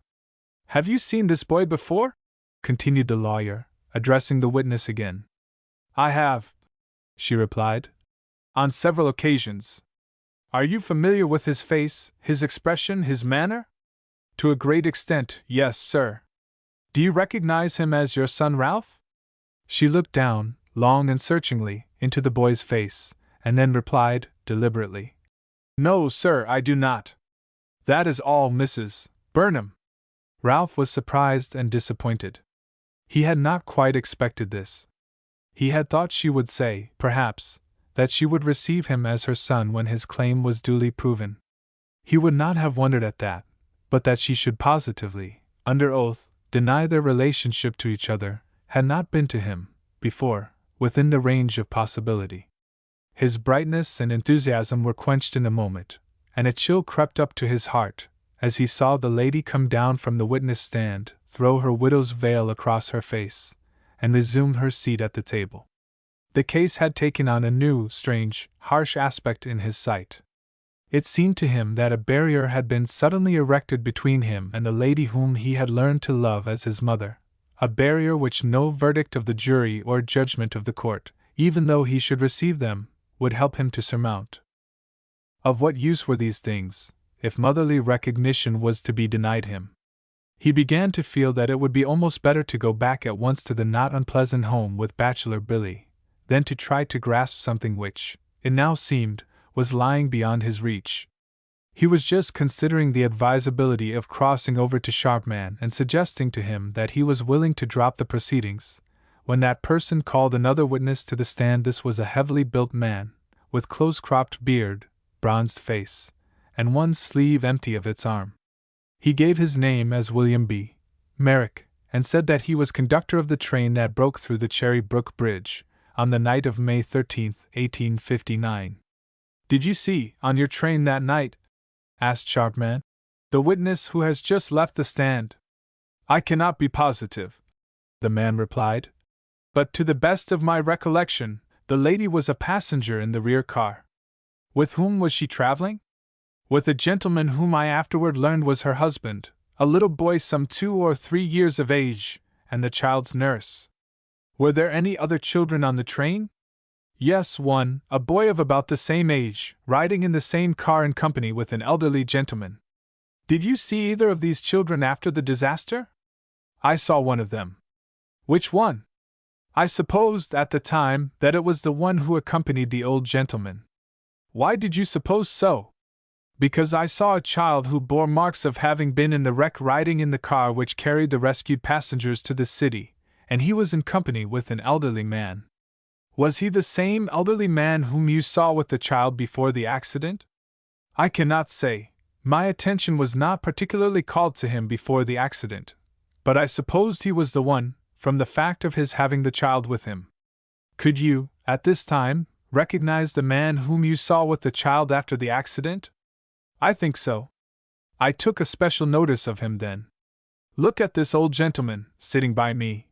Have you seen this boy before? Continued the lawyer, addressing the witness again. I have, she replied. On several occasions. Are you familiar with his face, his expression, his manner? To a great extent, yes, sir. Do you recognize him as your son Ralph? She looked down, long and searchingly, into the boy's face, and then replied, deliberately. No, sir, I do not. That is all, Mrs. Burnham. Ralph was surprised and disappointed. He had not quite expected this. He had thought she would say, perhaps, that she would receive him as her son when his claim was duly proven. He would not have wondered at that, but that she should positively, under oath, deny their relationship to each other, had not been to him, before, within the range of possibility. His brightness and enthusiasm were quenched in a moment, and a chill crept up to his heart, as he saw the lady come down from the witness stand, throw her widow's veil across her face, and resume her seat at the table. The case had taken on a new, strange, harsh aspect in his sight. It seemed to him that a barrier had been suddenly erected between him and the lady whom he had learned to love as his mother, a barrier which no verdict of the jury or judgment of the court, even though he should receive them, would help him to surmount. Of what use were these things, if motherly recognition was to be denied him? He began to feel that it would be almost better to go back at once to the not unpleasant home with bachelor Billy, than to try to grasp something which, it now seemed, was lying beyond his reach. He was just considering the advisability of crossing over to Sharpman and suggesting to him that he was willing to drop the proceedings, when that person called another witness to the stand. This was a heavily built man, with close-cropped beard, bronzed face, and one sleeve empty of its arm. He gave his name as William B. Merrick, and said that he was conductor of the train that broke through the Cherry Brook Bridge, on the night of May 13, 1859. Did you see, on your train that night? Asked Sharpman. The witness who has just left the stand. I cannot be positive, the man replied. But to the best of my recollection, the lady was a passenger in the rear car. With whom was she traveling? With a gentleman whom I afterward learned was her husband, a little boy some 2 or 3 years of age, and the child's nurse. Were there any other children on the train? Yes, one, a boy of about the same age, riding in the same car in company with an elderly gentleman. Did you see either of these children after the disaster? I saw one of them. Which one? I supposed, at the time, that it was the one who accompanied the old gentleman. Why did you suppose so? Because I saw a child who bore marks of having been in the wreck riding in the car which carried the rescued passengers to the city, and he was in company with an elderly man. Was he the same elderly man whom you saw with the child before the accident? I cannot say. My attention was not particularly called to him before the accident, but I supposed he was the one, from the fact of his having the child with him. Could you, at this time, recognize the man whom you saw with the child after the accident? I think so. I took a special notice of him then. "Look at this old gentleman, sitting by me,"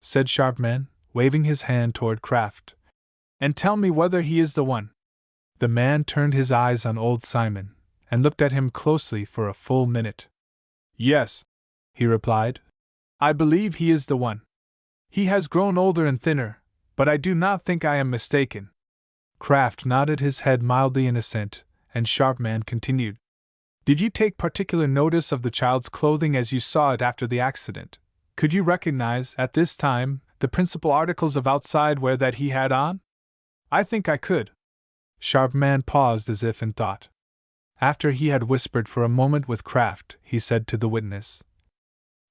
said Sharpman, waving his hand toward Kraft, "and tell me whether he is the one." The man turned his eyes on old Simon, and looked at him closely for a full minute. "Yes," he replied, "I believe he is the one. He has grown older and thinner, but I do not think I am mistaken." Kraft nodded his head mildly in assent, and Sharpman continued, "Did you take particular notice of the child's clothing as you saw it after the accident? Could you recognize, at this time, the principal articles of outside wear that he had on?" "I think I could." Sharpman paused as if in thought. After he had whispered for a moment with Kraft, he said to the witness,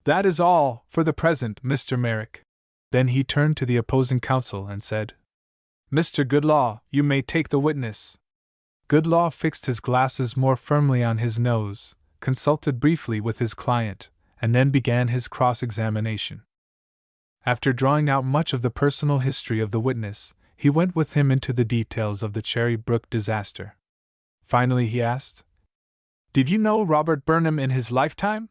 "That is all, for the present, Mr. Merrick." Then he turned to the opposing counsel and said, "Mr. Goodlaw, you may take the witness." Goodlaw fixed his glasses more firmly on his nose, consulted briefly with his client, and then began his cross-examination. After drawing out much of the personal history of the witness, he went with him into the details of the Cherry Brook disaster. Finally he asked, "Did you know Robert Burnham in his lifetime?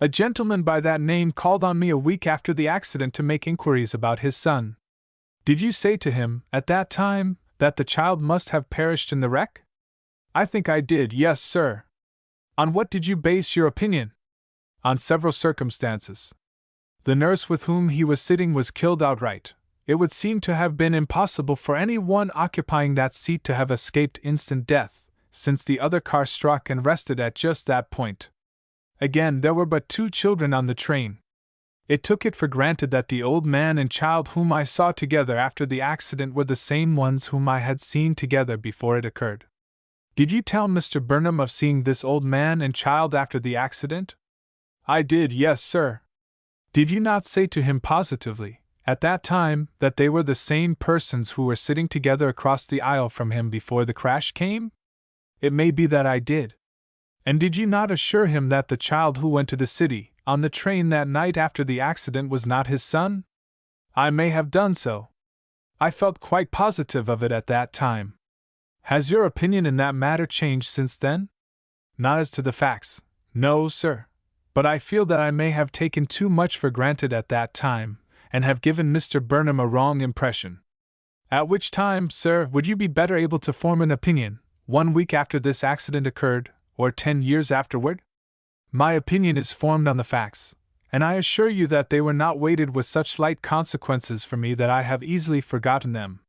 A gentleman by that name called on me a week after the accident to make inquiries about his son. Did you say to him, at that time, that the child must have perished in the wreck?" "I think I did, yes, sir." "On what did you base your opinion?" "On several circumstances. The nurse with whom he was sitting was killed outright. It would seem to have been impossible for any one occupying that seat to have escaped instant death, since the other car struck and rested at just that point. Again, there were but 2 children on the train. It took it for granted that the old man and child whom I saw together after the accident were the same ones whom I had seen together before it occurred." "Did you tell Mr. Burnham of seeing this old man and child after the accident?" "I did, yes, sir." "Did you not say to him positively, at that time, that they were the same persons who were sitting together across the aisle from him before the crash came?" "It may be that I did." "And did you not assure him that the child who went to the city, on the train that night after the accident, was not his son?" "I may have done so. I felt quite positive of it at that time." "Has your opinion in that matter changed since then?" "Not as to the facts, no, sir. But I feel that I may have taken too much for granted at that time, and have given Mr. Burnham a wrong impression." "At which time, sir, would you be better able to form an opinion, 1 week after this accident occurred, or 10 years afterward?" "My opinion is formed on the facts, and I assure you that they were not weighted with such light consequences for me that I have easily forgotten them.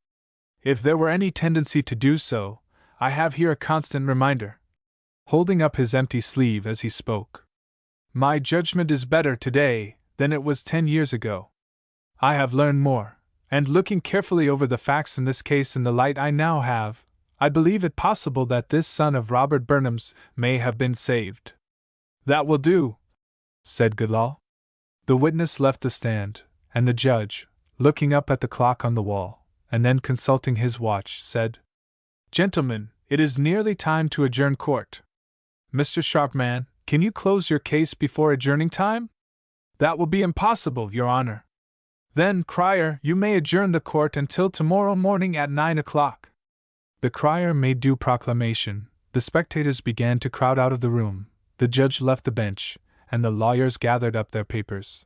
If there were any tendency to do so, I have here a constant reminder," holding up his empty sleeve as he spoke. "My judgment is better today than it was 10 years ago. I have learned more, and looking carefully over the facts in this case in the light I now have, I believe it possible that this son of Robert Burnham's may have been saved." "That will do," said Goodlaw. The witness left the stand, and the judge, looking up at the clock on the wall, and then consulting his watch, said, "Gentlemen, it is nearly time to adjourn court. Mr. Sharpman, can you close your case before adjourning time?" "That will be impossible, Your Honor." "Then, crier, you may adjourn the court until tomorrow morning at 9 o'clock." The crier made due proclamation, the spectators began to crowd out of the room, the judge left the bench, and the lawyers gathered up their papers.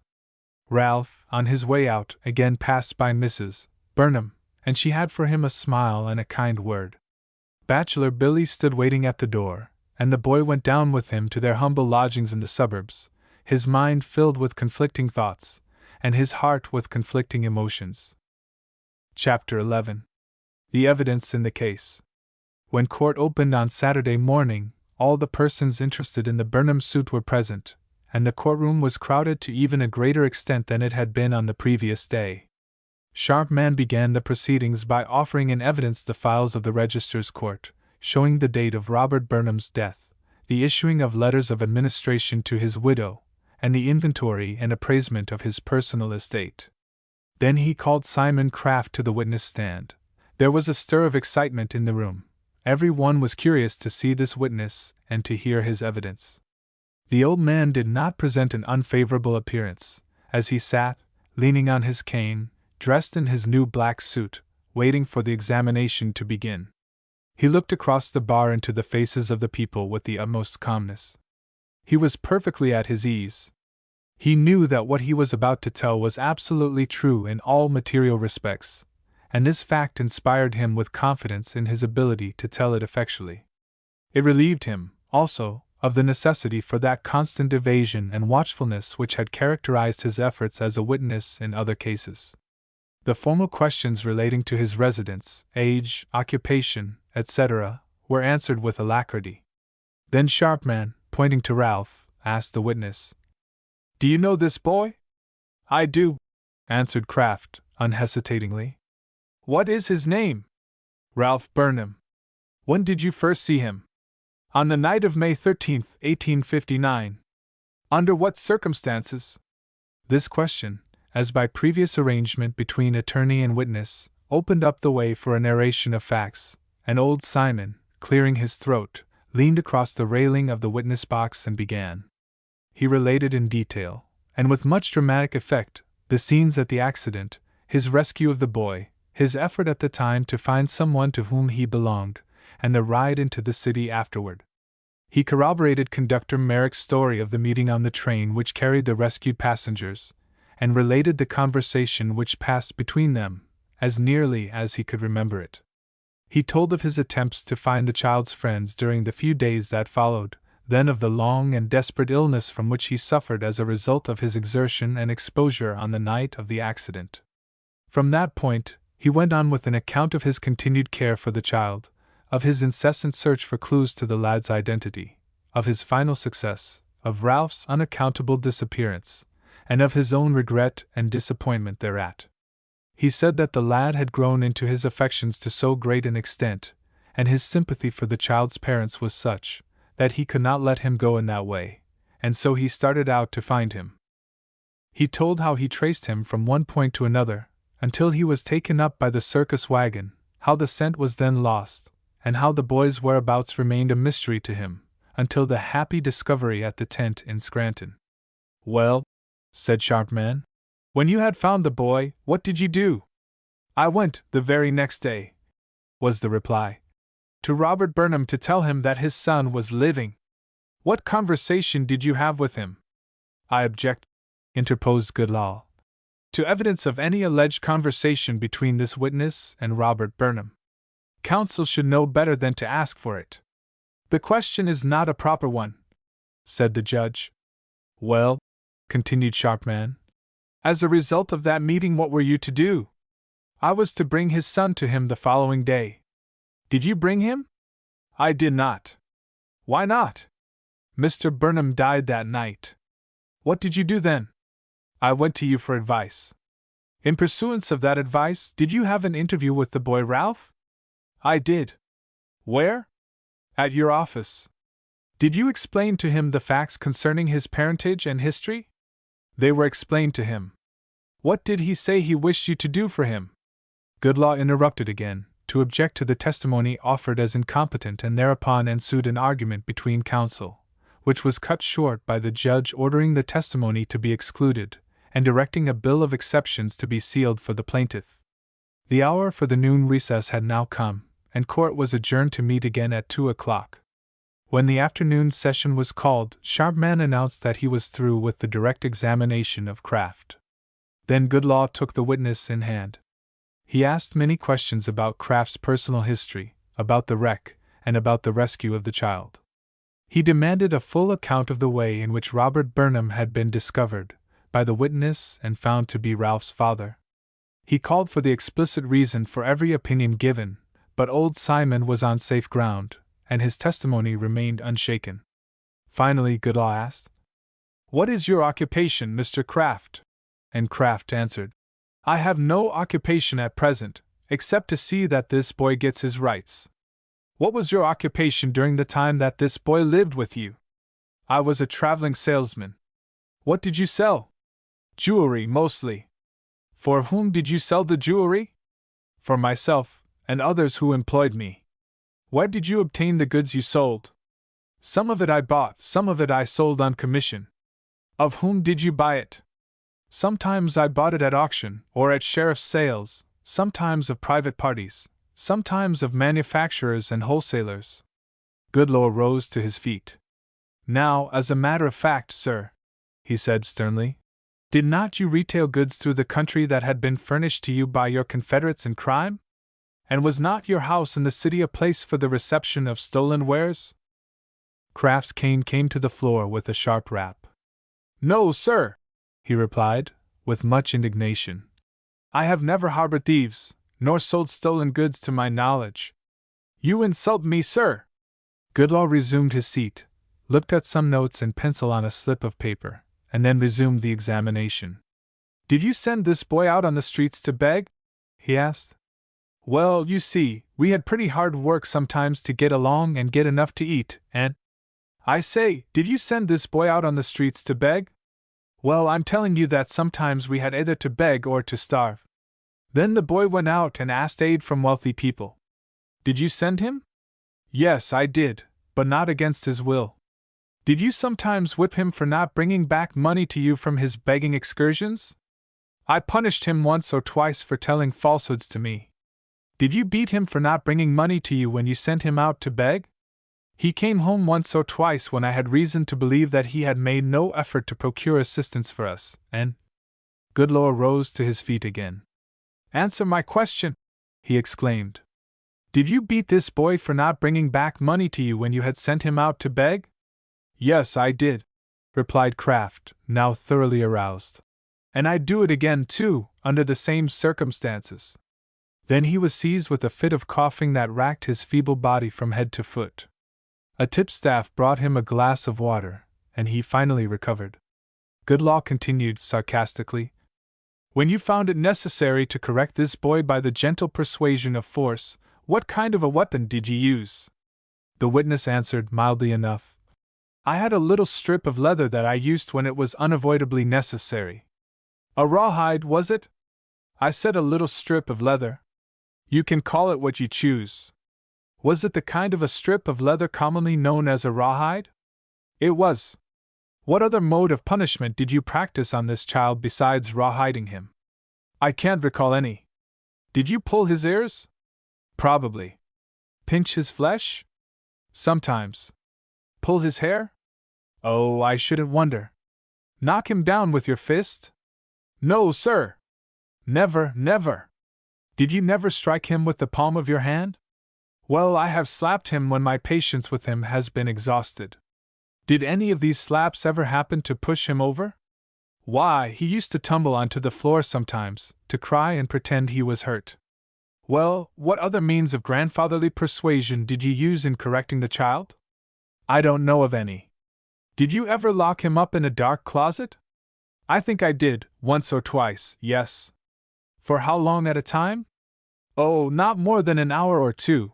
Ralph, on his way out, again passed by Mrs. Burnham, and she had for him a smile and a kind word. Bachelor Billy stood waiting at the door, and the boy went down with him to their humble lodgings in the suburbs, his mind filled with conflicting thoughts, and his heart with conflicting emotions. Chapter 11. The evidence in the case. When court opened on Saturday morning, all the persons interested in the Burnham suit were present, and the courtroom was crowded to even a greater extent than it had been on the previous day. Sharpman began the proceedings by offering in evidence the files of the Registrar's Court, showing the date of Robert Burnham's death, the issuing of letters of administration to his widow, and the inventory and appraisement of his personal estate. Then he called Simon Kraft to the witness stand. There was a stir of excitement in the room. Every one was curious to see this witness and to hear his evidence. The old man did not present an unfavorable appearance, as he sat, leaning on his cane, dressed in his new black suit, waiting for the examination to begin. He looked across the bar into the faces of the people with the utmost calmness. He was perfectly at his ease. He knew that what he was about to tell was absolutely true in all material respects, and this fact inspired him with confidence in his ability to tell it effectually. It relieved him, also, of the necessity for that constant evasion and watchfulness which had characterized his efforts as a witness in other cases. The formal questions relating to his residence, age, occupation, etc., were answered with alacrity. Then Sharpman, pointing to Ralph, asked the witness, "Do you know this boy?" "I do," answered Kraft, unhesitatingly. "What is his name?" "Ralph Burnham." "When did you first see him?" "On the night of May 13th, 1859. "Under what circumstances?" This question, as by previous arrangement between attorney and witness, opened up the way for a narration of facts, and old Simon, clearing his throat, leaned across the railing of the witness box and began. He related in detail, and with much dramatic effect, the scenes at the accident, his rescue of the boy, his effort at the time to find someone to whom he belonged, and the ride into the city afterward. He corroborated Conductor Merrick's story of the meeting on the train which carried the rescued passengers, and related the conversation which passed between them, as nearly as he could remember it. He told of his attempts to find the child's friends during the few days that followed, then of the long and desperate illness from which he suffered as a result of his exertion and exposure on the night of the accident. From that point, he went on with an account of his continued care for the child, of his incessant search for clues to the lad's identity, of his final success, of Ralph's unaccountable disappearance, and of his own regret and disappointment thereat. He said that the lad had grown into his affections to so great an extent, and his sympathy for the child's parents was such, that he could not let him go in that way, and so he started out to find him. He told how he traced him from one point to another, until he was taken up by the circus wagon, how the scent was then lost, and how the boy's whereabouts remained a mystery to him, until the happy discovery at the tent in Scranton. "Well," said Sharpman, "when you had found the boy, what did you do?" "I went, the very next day," was the reply, "to Robert Burnham to tell him that his son was living." "What conversation did you have with him?" "I object," interposed Goodlaw, "to evidence of any alleged conversation between this witness and Robert Burnham. Counsel should know better than to ask for it." "The question is not a proper one," said the judge. "Well," continued Sharpman, "as a result of that meeting, what were you to do?" "I was to bring his son to him the following day." "Did you bring him?" "I did not." "Why not?" "Mr. Burnham died that night." "What did you do then?" "I went to you for advice." "In pursuance of that advice, did you have an interview with the boy Ralph?" "I did." "Where?" "At your office." "Did you explain to him the facts concerning his parentage and history?" "They were explained to him." "What did he say he wished you to do for him?" Goodlaw interrupted again, to object to the testimony offered as incompetent, and thereupon ensued an argument between counsel, which was cut short by the judge ordering the testimony to be excluded, and directing a bill of exceptions to be sealed for the plaintiff. The hour for the noon recess had now come, and court was adjourned to meet again at 2 o'clock. When the afternoon session was called, Sharpman announced that he was through with the direct examination of Kraft. Then Goodlaw took the witness in hand. He asked many questions about Kraft's personal history, about the wreck, and about the rescue of the child. He demanded a full account of the way in which Robert Burnham had been discovered by the witness and found to be Ralph's father. He called for the explicit reason for every opinion given, but old Simon was on safe ground, and his testimony remained unshaken. Finally Goodlaw asked, "What is your occupation, Mr. Kraft?" And Kraft answered, "I have no occupation at present, except to see that this boy gets his rights." "What was your occupation during the time that this boy lived with you?" "I was a traveling salesman." "What did you sell?" "Jewelry, mostly." "For whom did you sell the jewelry?" "For myself, and others who employed me." "Where did you obtain the goods you sold?" "Some of it I bought, some of it I sold on commission." "Of whom did you buy it?" "Sometimes I bought it at auction, or at sheriff's sales, sometimes of private parties, sometimes of manufacturers and wholesalers." Goodlaw rose to his feet. "Now, as a matter of fact, sir," he said sternly. Did not you retail goods through the country that had been furnished to you by your confederates in crime? And was not your house in the city a place for the reception of stolen wares? Kraft's cane came to the floor with a sharp rap. No, sir, he replied, with much indignation. I have never harbored thieves, nor sold stolen goods to my knowledge. You insult me, sir. Goodlaw resumed his seat, looked at some notes in pencil on a slip of paper, and then resumed the examination. Did you send this boy out on the streets to beg? He asked. Well, you see, we had pretty hard work sometimes to get along and get enough to eat, and… I say, did you send this boy out on the streets to beg? Well, I'm telling you that sometimes we had either to beg or to starve. Then the boy went out and asked aid from wealthy people. Did you send him? Yes, I did, but not against his will. Did you sometimes whip him for not bringing back money to you from his begging excursions? I punished him once or twice for telling falsehoods to me. Did you beat him for not bringing money to you when you sent him out to beg? He came home once or twice when I had reason to believe that he had made no effort to procure assistance for us, and… Goodlaw rose to his feet again. Answer my question, he exclaimed. Did you beat this boy for not bringing back money to you when you had sent him out to beg? Yes, I did, replied Kraft, now thoroughly aroused. And I'd do it again, too, under the same circumstances. Then he was seized with a fit of coughing that racked his feeble body from head to foot. A tipstaff brought him a glass of water, and he finally recovered. Goodlaw continued sarcastically. When you found it necessary to correct this boy by the gentle persuasion of force, what kind of a weapon did you use? The witness answered mildly enough. I had a little strip of leather that I used when it was unavoidably necessary. A rawhide, was it? I said a little strip of leather. You can call it what you choose. Was it the kind of a strip of leather commonly known as a rawhide? It was. What other mode of punishment did you practice on this child besides rawhiding him? I can't recall any. Did you pull his ears? Probably. Pinch his flesh? Sometimes. Pull his hair? Oh, I shouldn't wonder. Knock him down with your fist? No, sir. Never, never. Did you never strike him with the palm of your hand? Well, I have slapped him when my patience with him has been exhausted. Did any of these slaps ever happen to push him over? Why, he used to tumble onto the floor sometimes, to cry and pretend he was hurt. Well, what other means of grandfatherly persuasion did you use in correcting the child? I don't know of any. Did you ever lock him up in a dark closet? I think I did, once or twice, yes. For how long at a time? Oh, not more than an hour or two.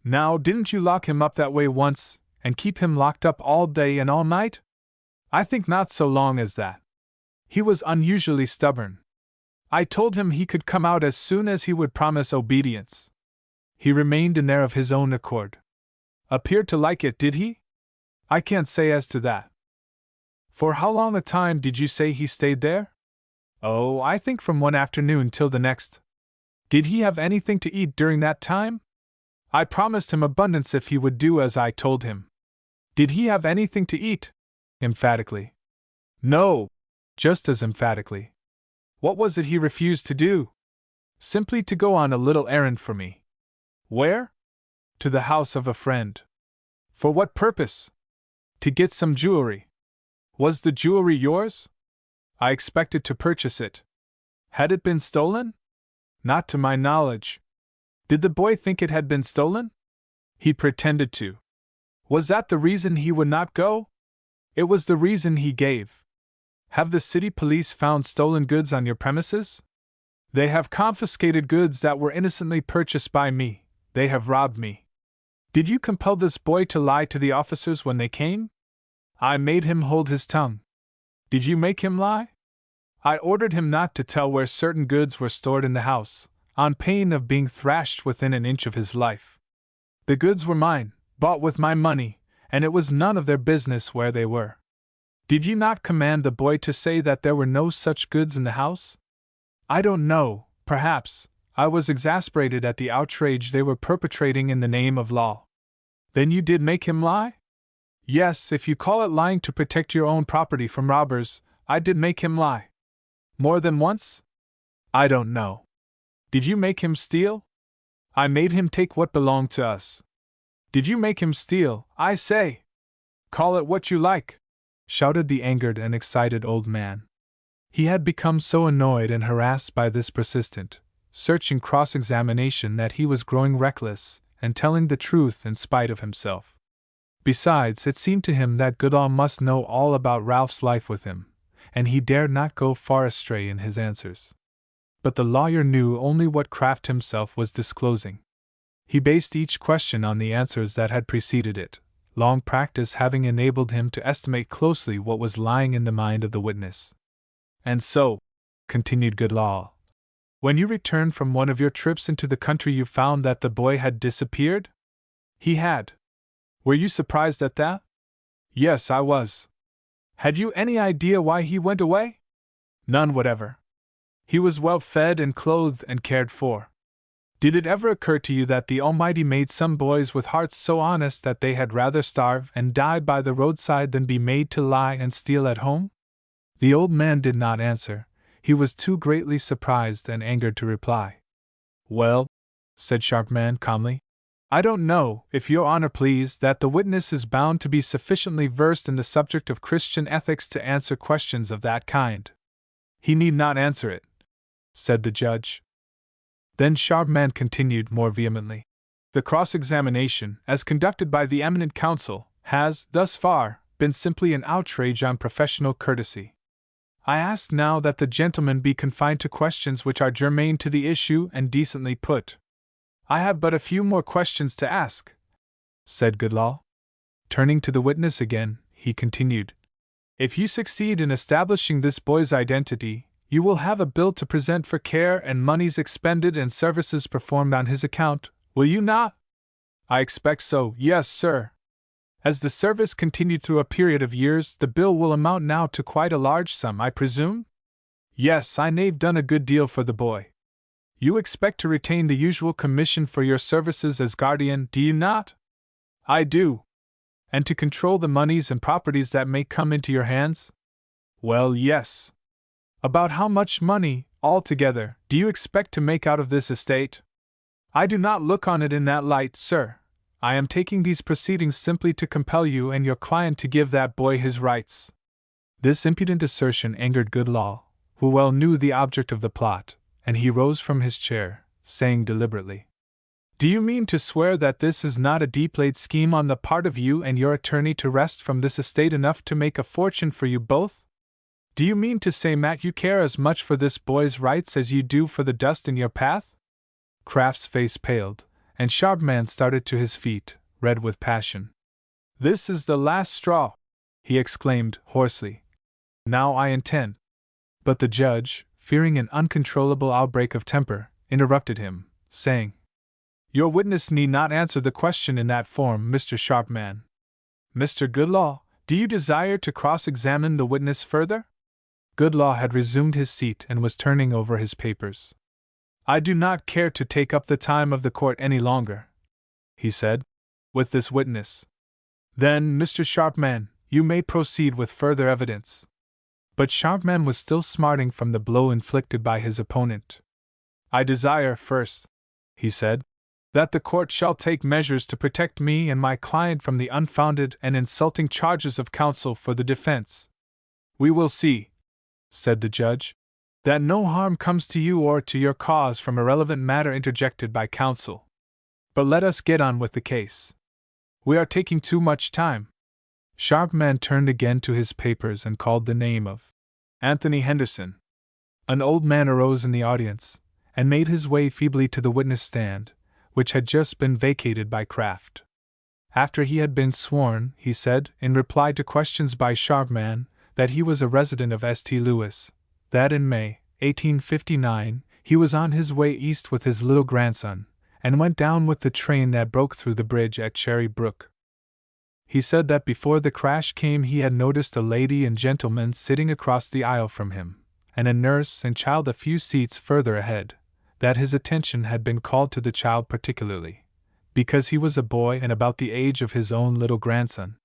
Now, didn't you lock him up that way once, and keep him locked up all day and all night? I think not so long as that. He was unusually stubborn. I told him he could come out as soon as he would promise obedience. He remained in there of his own accord. Appeared to like it, did he? I can't say as to that. For how long a time did you say he stayed there? Oh, I think from one afternoon till the next. Did he have anything to eat during that time? I promised him abundance if he would do as I told him. Did he have anything to eat? Emphatically. No, just as emphatically. What was it he refused to do? Simply to go on a little errand for me. Where? To the house of a friend. For what purpose? To get some jewelry. Was the jewelry yours? I expected to purchase it. Had it been stolen? Not to my knowledge. Did the boy think it had been stolen? He pretended to. Was that the reason he would not go? It was the reason he gave. Have the city police found stolen goods on your premises? They have confiscated goods that were innocently purchased by me. They have robbed me. Did you compel this boy to lie to the officers when they came? I made him hold his tongue. Did you make him lie? I ordered him not to tell where certain goods were stored in the house, on pain of being thrashed within an inch of his life. The goods were mine, bought with my money, and it was none of their business where they were. Did you not command the boy to say that there were no such goods in the house? I don't know, perhaps. I was exasperated at the outrage they were perpetrating in the name of law. Then you did make him lie? Yes, if you call it lying to protect your own property from robbers, I did make him lie. More than once? I don't know. Did you make him steal? I made him take what belonged to us. Did you make him steal, I say? Call it what you like, shouted the angered and excited old man. He had become so annoyed and harassed by this persistent, searching cross-examination that he was growing reckless and telling the truth in spite of himself. Besides, it seemed to him that Goodall must know all about Ralph's life with him, and he dared not go far astray in his answers. But the lawyer knew only what Kraft himself was disclosing. He based each question on the answers that had preceded it, long practice having enabled him to estimate closely what was lying in the mind of the witness. And so, continued Goodall, when you returned from one of your trips into the country you found that the boy had disappeared? He had. Were you surprised at that? Yes, I was. Had you any idea why he went away? None whatever. He was well fed and clothed and cared for. Did it ever occur to you that the Almighty made some boys with hearts so honest that they had rather starve and die by the roadside than be made to lie and steal at home? The old man did not answer. He was too greatly surprised and angered to reply. Well, said Sharpman calmly, I don't know, if your honor please, that the witness is bound to be sufficiently versed in the subject of Christian ethics to answer questions of that kind. He need not answer it, said the judge. Then Sharpman continued more vehemently. The cross-examination, as conducted by the eminent counsel, has, thus far, been simply an outrage on professional courtesy. I ask now that the gentleman be confined to questions which are germane to the issue and decently put. I have but a few more questions to ask, said Goodall. Turning to the witness again, he continued. If you succeed in establishing this boy's identity, you will have a bill to present for care and monies expended and services performed on his account, will you not? I expect so, yes, sir. As the service continued through a period of years, the bill will amount now to quite a large sum, I presume? Yes, I've done a good deal for the boy. You expect to retain the usual commission for your services as guardian, do you not? I do. And to control the moneys and properties that may come into your hands? Well, yes. About how much money, altogether, do you expect to make out of this estate? I do not look on it in that light, sir. I am taking these proceedings simply to compel you and your client to give that boy his rights. This impudent assertion angered Goodall, who well knew the object of the plot, and he rose from his chair, saying deliberately, Do you mean to swear that this is not a deep-laid scheme on the part of you and your attorney to wrest from this estate enough to make a fortune for you both? Do you mean to say, Matt, you care as much for this boy's rights as you do for the dust in your path? Kraft's face paled, and Sharpman started to his feet, red with passion. This is the last straw, he exclaimed hoarsely. Now I intend. But the judge, fearing an uncontrollable outbreak of temper, interrupted him, saying, Your witness need not answer the question in that form, Mr. Sharpman. Mr. Goodall, do you desire to cross-examine the witness further? Goodall had resumed his seat and was turning over his papers. I do not care to take up the time of the court any longer, he said, with this witness. Then, Mr. Sharpman, you may proceed with further evidence. But Sharpman was still smarting from the blow inflicted by his opponent. I desire, first, he said, that the court shall take measures to protect me and my client from the unfounded and insulting charges of counsel for the defense. We will see, said the judge, that no harm comes to you or to your cause from irrelevant matter interjected by counsel. But let us get on with the case. We are taking too much time. Sharpman turned again to his papers and called the name of Anthony Henderson. An old man arose in the audience, and made his way feebly to the witness stand, which had just been vacated by Kraft. After he had been sworn, he said, in reply to questions by Sharpman, that he was a resident of St. Louis, that in May, 1859, he was on his way east with his little grandson, and went down with the train that broke through the bridge at Cherry Brook. He said that before the crash came he had noticed a lady and gentleman sitting across the aisle from him, and a nurse and child a few seats further ahead, that his attention had been called to the child particularly, because he was a boy and about the age of his own little grandson.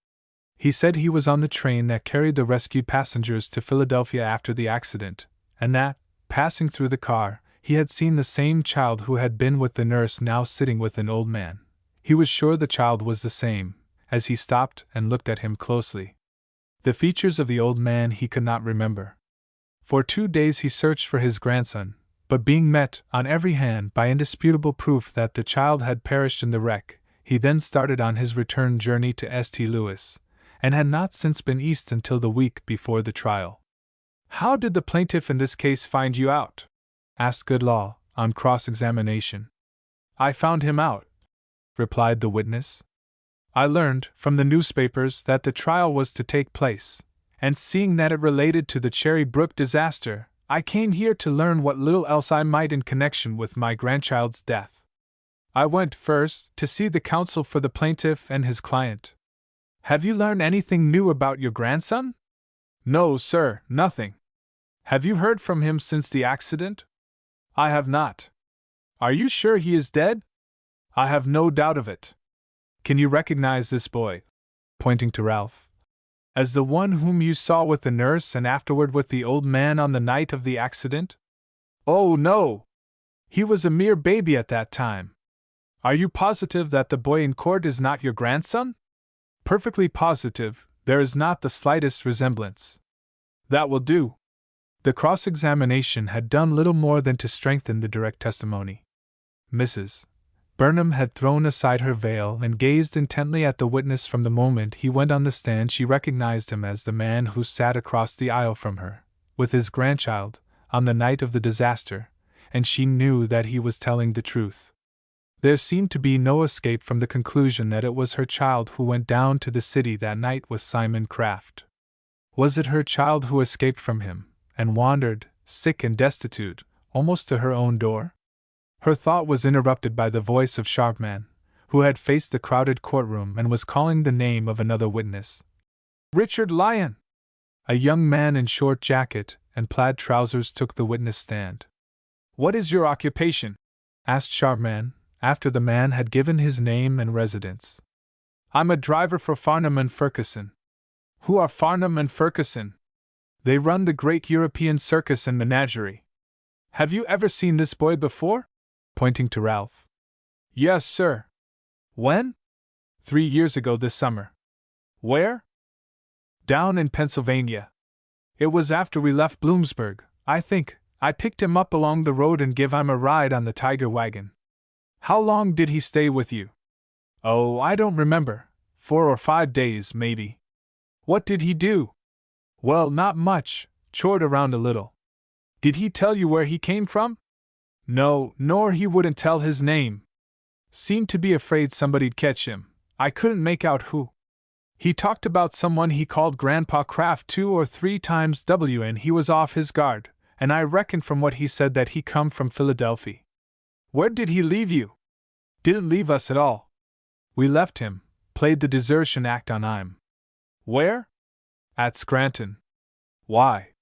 He said he was on the train that carried the rescued passengers to Philadelphia after the accident, and that, passing through the car, he had seen the same child who had been with the nurse now sitting with an old man. He was sure the child was the same, as he stopped and looked at him closely. The features of the old man he could not remember. For 2 days he searched for his grandson, but being met, on every hand, by indisputable proof that the child had perished in the wreck, he then started on his return journey to St. Louis, and had not since been east until the week before the trial. "How did the plaintiff in this case find you out?" asked Goodlaw, on cross-examination. "I found him out," replied the witness. "I learned, from the newspapers, that the trial was to take place, and seeing that it related to the Cherry Brook disaster, I came here to learn what little else I might in connection with my grandchild's death. I went, first, to see the counsel for the plaintiff and his client." "Have you learned anything new about your grandson?" "No, sir, nothing." "Have you heard from him since the accident?" "I have not." "Are you sure he is dead?" "I have no doubt of it." "Can you recognize this boy," pointing to Ralph, "as the one whom you saw with the nurse and afterward with the old man on the night of the accident?" "Oh, no! He was a mere baby at that time." "Are you positive that the boy in court is not your grandson?" "Perfectly positive. There is not the slightest resemblance." "That will do." The cross-examination had done little more than to strengthen the direct testimony. Mrs. Burnham had thrown aside her veil and gazed intently at the witness from the moment he went on the stand. She recognized him as the man who sat across the aisle from her, with his grandchild, on the night of the disaster, and she knew that he was telling the truth. There seemed to be no escape from the conclusion that it was her child who went down to the city that night with Simon Craft. Was it her child who escaped from him, and wandered, sick and destitute, almost to her own door? Her thought was interrupted by the voice of Sharpman, who had faced the crowded courtroom and was calling the name of another witness. "Richard Lyon!" A young man in short jacket and plaid trousers took the witness stand. "What is your occupation?" asked Sharpman, after the man had given his name and residence. "I'm a driver for Farnham and Ferguson." "Who are Farnham and Ferguson?" "They run the great European circus and menagerie." "Have you ever seen this boy before?" pointing to Ralph. "Yes, sir." "When?" 3 years ago this summer." "Where?" "Down in Pennsylvania. It was after we left Bloomsburg, I think. I picked him up along the road and give him a ride on the Tiger wagon." "How long did he stay with you?" "Oh, I don't remember. 4 or 5 days, maybe." "What did he do?" "Well, not much, chored around a little." "Did he tell you where he came from?" "No, nor he wouldn't tell his name. Seemed to be afraid somebody'd catch him. I couldn't make out who. He talked about someone he called Grandpa Kraft 2 or 3 times and he was off his guard, and I reckon from what he said that he come from Philadelphia." "Where did he leave you?" "Didn't leave us at all. We left him, played the desertion act on him." "Where?" "At Scranton." "Why?"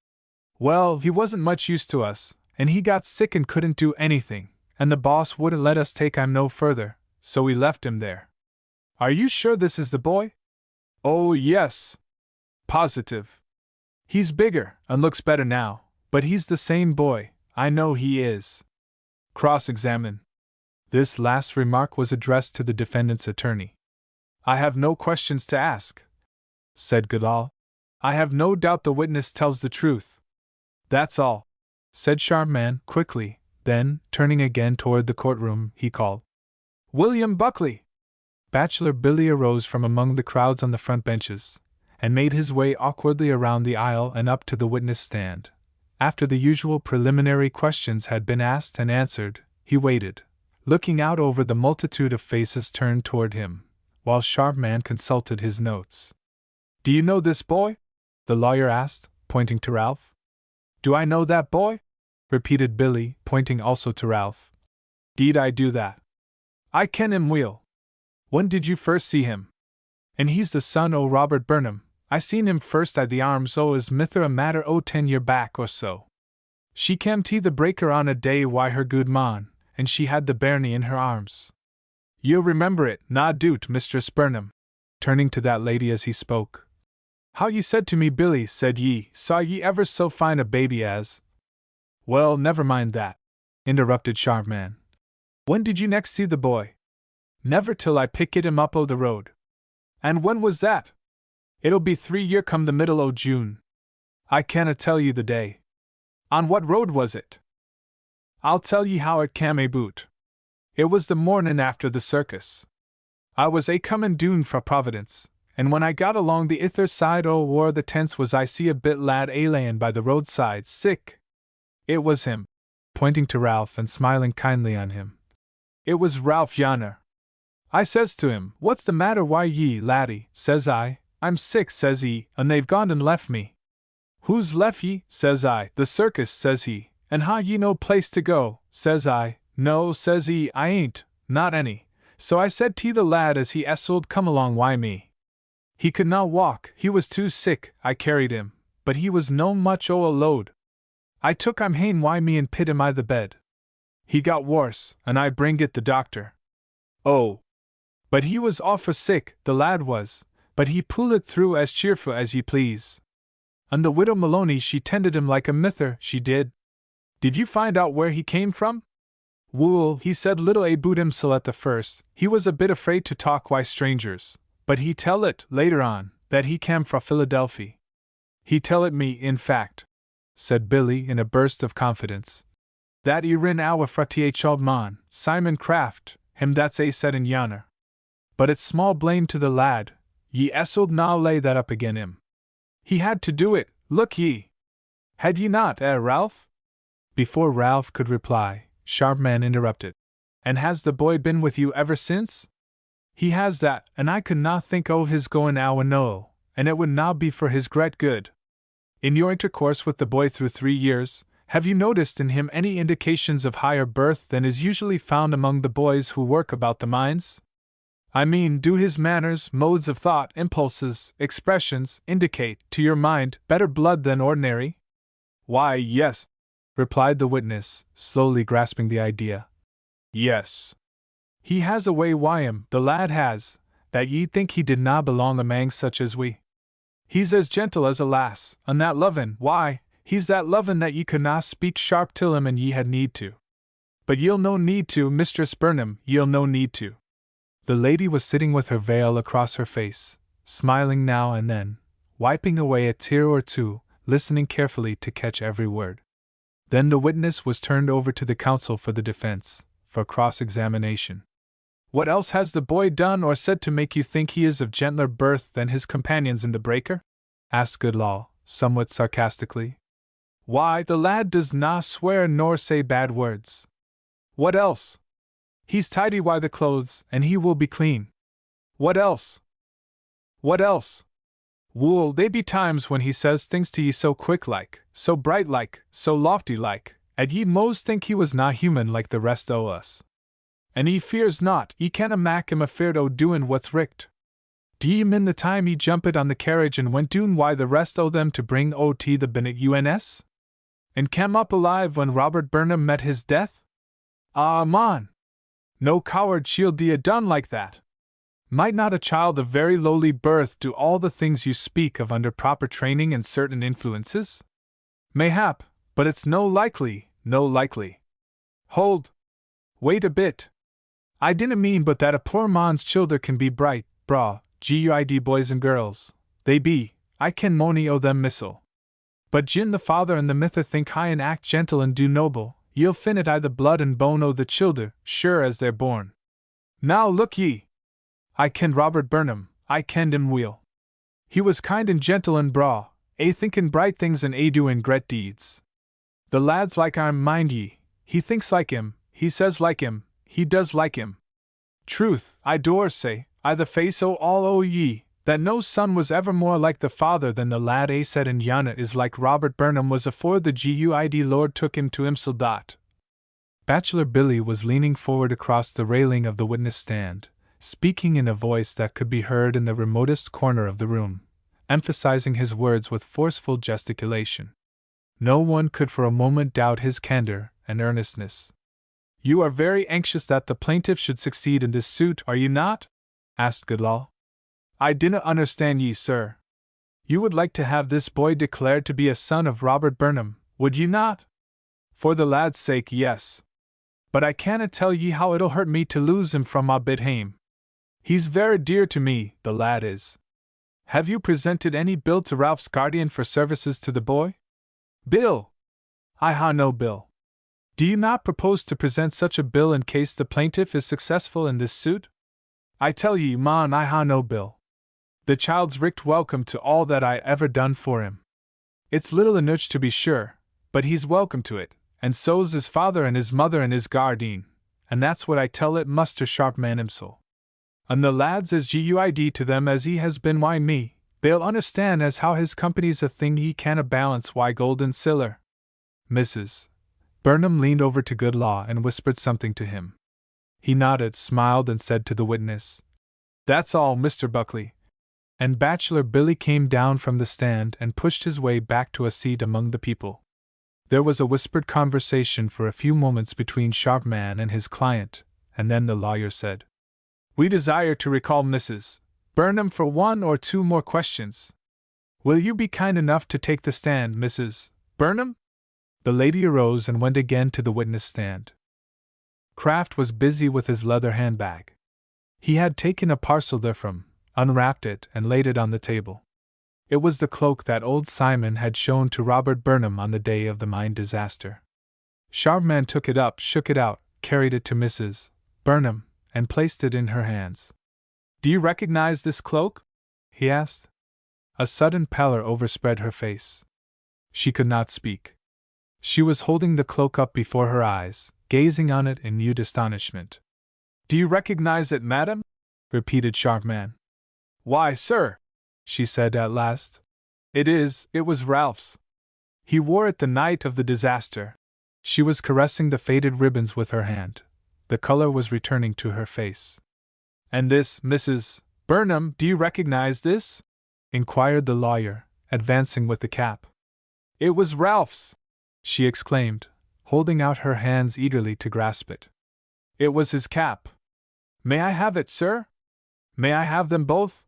"Well, he wasn't much use to us, and he got sick and couldn't do anything, and the boss wouldn't let us take him no further, so we left him there." "Are you sure this is the boy?" "Oh, yes. Positive. He's bigger, and looks better now, but he's the same boy, I know he is." Cross-examine. This last remark was addressed to the defendant's attorney. "I have no questions to ask," said Goodall. "I have no doubt the witness tells the truth." "That's all," said Sharpman quickly, then, turning again toward the courtroom, he called, "William Buckley!" Bachelor Billy arose from among the crowds on the front benches, and made his way awkwardly around the aisle and up to the witness stand. After the usual preliminary questions had been asked and answered, he waited, looking out over the multitude of faces turned toward him, while Sharpman consulted his notes. "Do you know this boy?" the lawyer asked, pointing to Ralph. "Do I know that boy?" repeated Billy, pointing also to Ralph. "'Deed I do that. I ken him weel." "When did you first see him?" "And he's the son o' Robert Burnham. I seen him first at the arms o' his mither a matter o' 10 year back or so. She cam to the breaker on a day wy her good mon, and she had the bairnie in her arms. Ye'll remember it, na doot, Mistress Burnham," turning to that lady as he spoke, How ye said to me, Billy, said ye, saw ye ever so fine a baby as— Well, never mind that, interrupted Sharpman. When did you next see the boy? Never till I picked him up o' the road. And when was that? It'll be 3 year come the middle o' June. I canna tell ye the day. On what road was it? I'll tell ye how it cam aboot. It was the mornin' after the circus. I was comin' doon fra Providence, and when I got along the ither side o' whar the tents was I see a bit lad layin' by the roadside sick. It was him, pointing to Ralph and smiling kindly on him. It was Ralph yonner. I says to him, What's the matter, why ye, laddie, says I. I'm sick, says he, and they've gone and left me. Who's left ye, says I. The circus, says he. And ha ye no place to go, says I. No, says he, I ain't, not any. So I said to the lad as he esseled come along why me. He could not walk, he was too sick, I carried him, but he was no much o' a load. I took him hame why me and pit him I the bed. He got worse, and I bring it the doctor. Oh! But he was awfu' sick, the lad was, but he pulled it through as cheerfu' as ye please. And the widow Maloney she tended him like a mither, she did. Did you find out where he came from? Wool, he said little aboot himsel at the first, he was a bit afraid to talk wi' strangers, but he tell it, later on, that he cam fra Philadelphy. He tell it me, in fact, said Billy in a burst of confidence, that he rin awa fra th old man, Simon Craft, him that's said in yonner. But it's small blame to the lad, ye esseled na lay that up again him. He had to do it, look ye. Had ye not, Ralph? Before Ralph could reply, Sharpman interrupted. And has the boy been with you ever since? He has that, and I could na think o' his goin' awa no, and it would na be for his great good. In your intercourse with the boy through 3 years, have you noticed in him any indications of higher birth than is usually found among the boys who work about the mines? I mean, do his manners, modes of thought, impulses, expressions, indicate, to your mind, better blood than ordinary? Why, yes, replied the witness, slowly grasping the idea. Yes. He has a way why the lad has, that ye'd think he did na belong amang such as we. He's as gentle as a lass, and that lovin', why, he's that lovin' that ye could na speak sharp till him and ye had need to. But ye'll no need to, Mistress Burnham, ye'll no need to. The lady was sitting with her veil across her face, smiling now and then, wiping away a tear or two, listening carefully to catch every word. Then the witness was turned over to the counsel for the defense, for cross-examination. What else has the boy done or said to make you think he is of gentler birth than his companions in the Breaker? Asked Goodlaw, somewhat sarcastically. Why, the lad does na swear nor say bad words. What else? He's tidy wi' the clothes, and he will be clean. What else? What else? Wool, they be times when he says things to ye so quick-like, so bright-like, so lofty-like, and ye mos think he was na human like the rest o' us. And he fears not, ye canna mak him afeard o' doin' what's richt. Do ye min the time he jumped on the carriage and went doon wi' the rest o' them to bring O.T. the Bennet UNS? And cam up alive when Robert Burnham met his death? Ah, mon! No coward shield thee a done like that. Might not a child of very lowly birth do all the things you speak of under proper training and certain influences? Mayhap, but it's no likely, no likely. Hold! Wait a bit. I dinna mean but that a poor man's childer can be bright, braw, guid boys and girls. They be, I ken mony o' them missile. But gin the father and the mither think high and act gentle and do noble, ye'll fin it I the blood and bone o' the childer, sure as they're born. Now look ye! I kenned Robert Burnham, I kenned him weel. He was kind and gentle and braw, thinkin' bright things and doin' great deeds. The lad's like I'm, mind ye, he thinks like him, he says like him, he does like him. Truth, I dore say, I the face o' all o' ye, that no son was ever more like the father than the lad said in Yana is like Robert Burnham was afore the guid Lord took him to Imsel. Bachelor Billy was leaning forward across the railing of the witness stand, speaking in a voice that could be heard in the remotest corner of the room, emphasizing his words with forceful gesticulation. No one could for a moment doubt his candor and earnestness. You are very anxious that the plaintiff should succeed in this suit, are you not? Asked Goodlaw. I dinna understand ye, sir. You would like to have this boy declared to be a son of Robert Burnham, would you not? For the lad's sake, yes. But I canna tell ye how it'll hurt me to lose him from my bit hame. He's very dear to me, the lad is. Have you presented any bill to Ralph's guardian for services to the boy? Bill! I ha no bill. Do you not propose to present such a bill in case the plaintiff is successful in this suit? I tell ye, man, I ha no bill. The child's richt welcome to all that I ever done for him. It's little enough to be sure, but he's welcome to it, and so's his father and his mother and his guardian, and that's what I tell it Muster Sharpman himsel. And the lads as guid to them as he has been why me, they'll understand as how his company's a thing he canna balance why gold and siller. Mrs. Burnham leaned over to Goodlaw and whispered something to him. He nodded, smiled, and said to the witness, "That's all, Mr. Buckley." And Bachelor Billy came down from the stand and pushed his way back to a seat among the people. There was a whispered conversation for a few moments between Sharpman and his client, and then the lawyer said, "We desire to recall Mrs. Burnham for one or two more questions. Will you be kind enough to take the stand, Mrs. Burnham?" The lady arose and went again to the witness stand. Kraft was busy with his leather handbag. He had taken a parcel therefrom, unwrapped it, and laid it on the table. It was the cloak that old Simon had shown to Robert Burnham on the day of the mine disaster. Sharpman took it up, shook it out, carried it to Mrs. Burnham, and placed it in her hands. "Do you recognize this cloak?" he asked. A sudden pallor overspread her face. She could not speak. She was holding the cloak up before her eyes, gazing on it in mute astonishment. "Do you recognize it, madam?" repeated Sharpman. "Why, sir," she said at last, it was Ralph's. He wore it the night of the disaster." She was caressing the faded ribbons with her hand. The color was returning to her face. "And this, Mrs. Burnham, do you recognize this?" inquired the lawyer, advancing with the cap. "It was Ralph's!" she exclaimed, holding out her hands eagerly to grasp it. "It was his cap. May I have it, sir? May I have them both?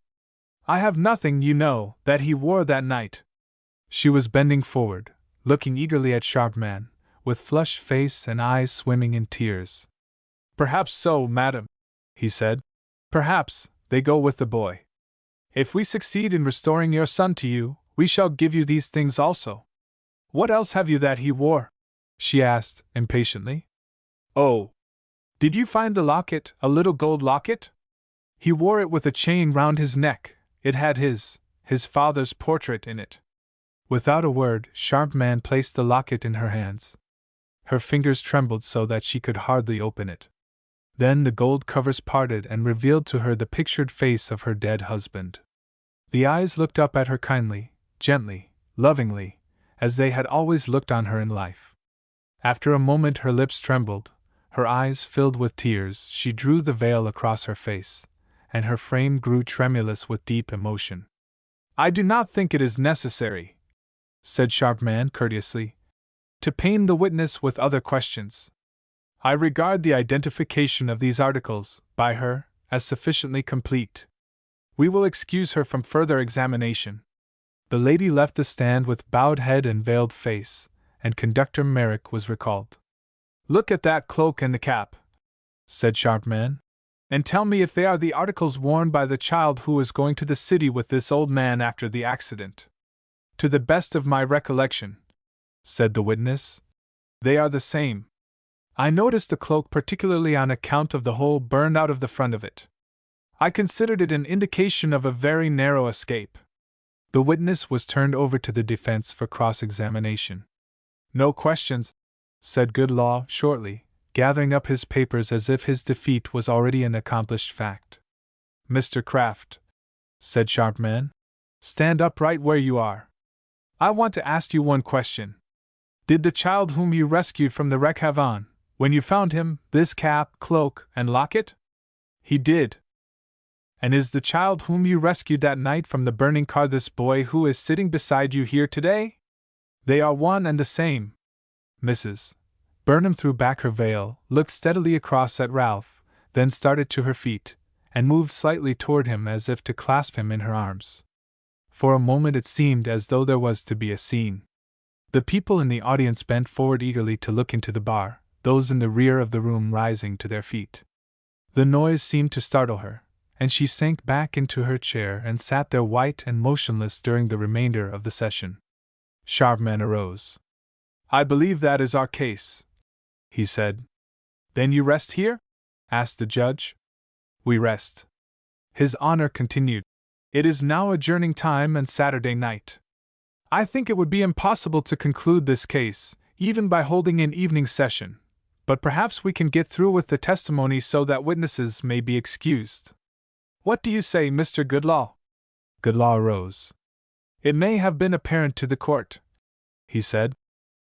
I have nothing, you know, that he wore that night." She was bending forward, looking eagerly at Sharpman, with flushed face and eyes swimming in tears. "Perhaps so, madam," he said. "Perhaps they go with the boy. If we succeed in restoring your son to you, we shall give you these things also. What else have you that he wore?" she asked, impatiently. "Oh! Did you find the locket, a little gold locket? He wore it with a chain round his neck. It had his father's portrait in it." Without a word, Sharpman placed the locket in her hands. Her fingers trembled so that she could hardly open it. Then the gold covers parted and revealed to her the pictured face of her dead husband. The eyes looked up at her kindly, gently, lovingly, as they had always looked on her in life. After a moment her lips trembled, her eyes filled with tears, she drew the veil across her face, and her frame grew tremulous with deep emotion. "I do not think it is necessary," said Sharpman courteously, "to pain the witness with other questions. I regard the identification of these articles, by her, as sufficiently complete. We will excuse her from further examination." The lady left the stand with bowed head and veiled face, and Conductor Merrick was recalled. "Look at that cloak and the cap," said Sharpman, "and tell me if they are the articles worn by the child who was going to the city with this old man after the accident." "To the best of my recollection," said the witness, "they are the same. I noticed the cloak particularly on account of the hole burned out of the front of it. I considered it an indication of a very narrow escape." The witness was turned over to the defense for cross-examination. "No questions," said Goodlaw shortly, gathering up his papers as if his defeat was already an accomplished fact. "Mr. Kraft," said Sharpman, "stand up right where you are. I want to ask you one question. Did the child whom you rescued from the wreck have on, when you found him, this cap, cloak, and locket?" "He did." "And is the child whom you rescued that night from the burning car this boy who is sitting beside you here today?" "They are one and the same." Mrs. Burnham threw back her veil, looked steadily across at Ralph, then started to her feet, and moved slightly toward him as if to clasp him in her arms. For a moment it seemed as though there was to be a scene. The people in the audience bent forward eagerly to look into the bar, those in the rear of the room rising to their feet. The noise seemed to startle her, and she sank back into her chair and sat there white and motionless during the remainder of the session. Sharpman arose. "I believe that is our case," he said. "Then you rest here?" asked the judge. "We rest." His Honor continued. "It is now adjourning time and Saturday night. I think it would be impossible to conclude this case, even by holding an evening session, but perhaps we can get through with the testimony so that witnesses may be excused. What do you say, Mr. Goodlaw?" Goodlaw arose. "It may have been apparent to the court," he said,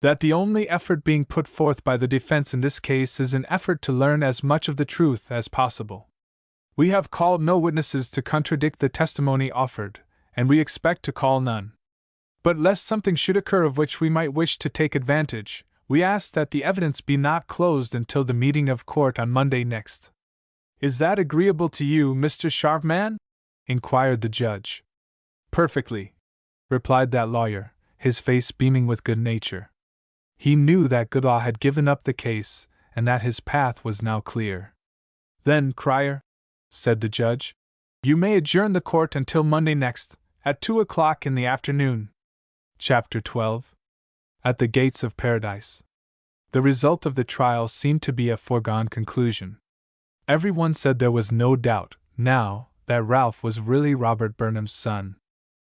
"that the only effort being put forth by the defense in this case is an effort to learn as much of the truth as possible. We have called no witnesses to contradict the testimony offered, and we expect to call none. But lest something should occur of which we might wish to take advantage, we ask that the evidence be not closed until the meeting of court on Monday next." "Is that agreeable to you, Mr. Sharpman?" inquired the judge. "Perfectly," replied that lawyer, his face beaming with good nature. He knew that Goodlaw had given up the case, and that his path was now clear. "Then, Crier," said the judge, "you may adjourn the court until Monday next, at 2 o'clock in the afternoon." Chapter 12. At the Gates of Paradise. The result of the trial seemed to be a foregone conclusion. Everyone said there was no doubt, now, that Ralph was really Robert Burnham's son.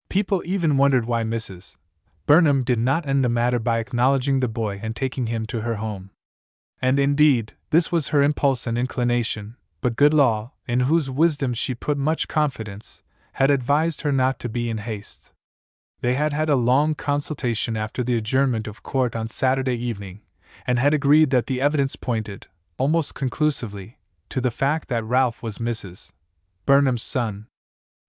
People even wondered why Mrs. Burnham did not end the matter by acknowledging the boy and taking him to her home. And indeed, this was her impulse and inclination, but Goodlaw, in whose wisdom she put much confidence, had advised her not to be in haste. They had had a long consultation after the adjournment of court on Saturday evening, and had agreed that the evidence pointed, almost conclusively, to the fact that Ralph was Mrs. Burnham's son.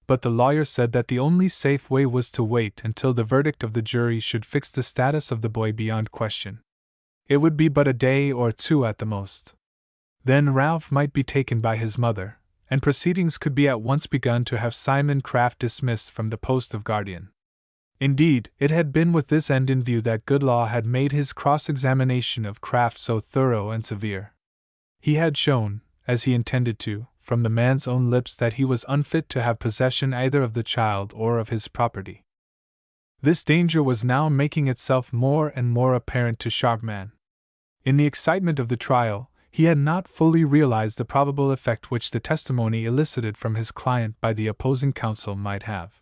But the lawyer said that the only safe way was to wait until the verdict of the jury should fix the status of the boy beyond question. It would be but a day or two at the most. Then Ralph might be taken by his mother, and proceedings could be at once begun to have Simon Craft dismissed from the post of guardian. Indeed, it had been with this end in view that Goodlaw had made his cross-examination of Craft so thorough and severe. He had shown, as he intended to, from the man's own lips that he was unfit to have possession either of the child or of his property. This danger was now making itself more and more apparent to Sharpman. In the excitement of the trial, he had not fully realized the probable effect which the testimony elicited from his client by the opposing counsel might have.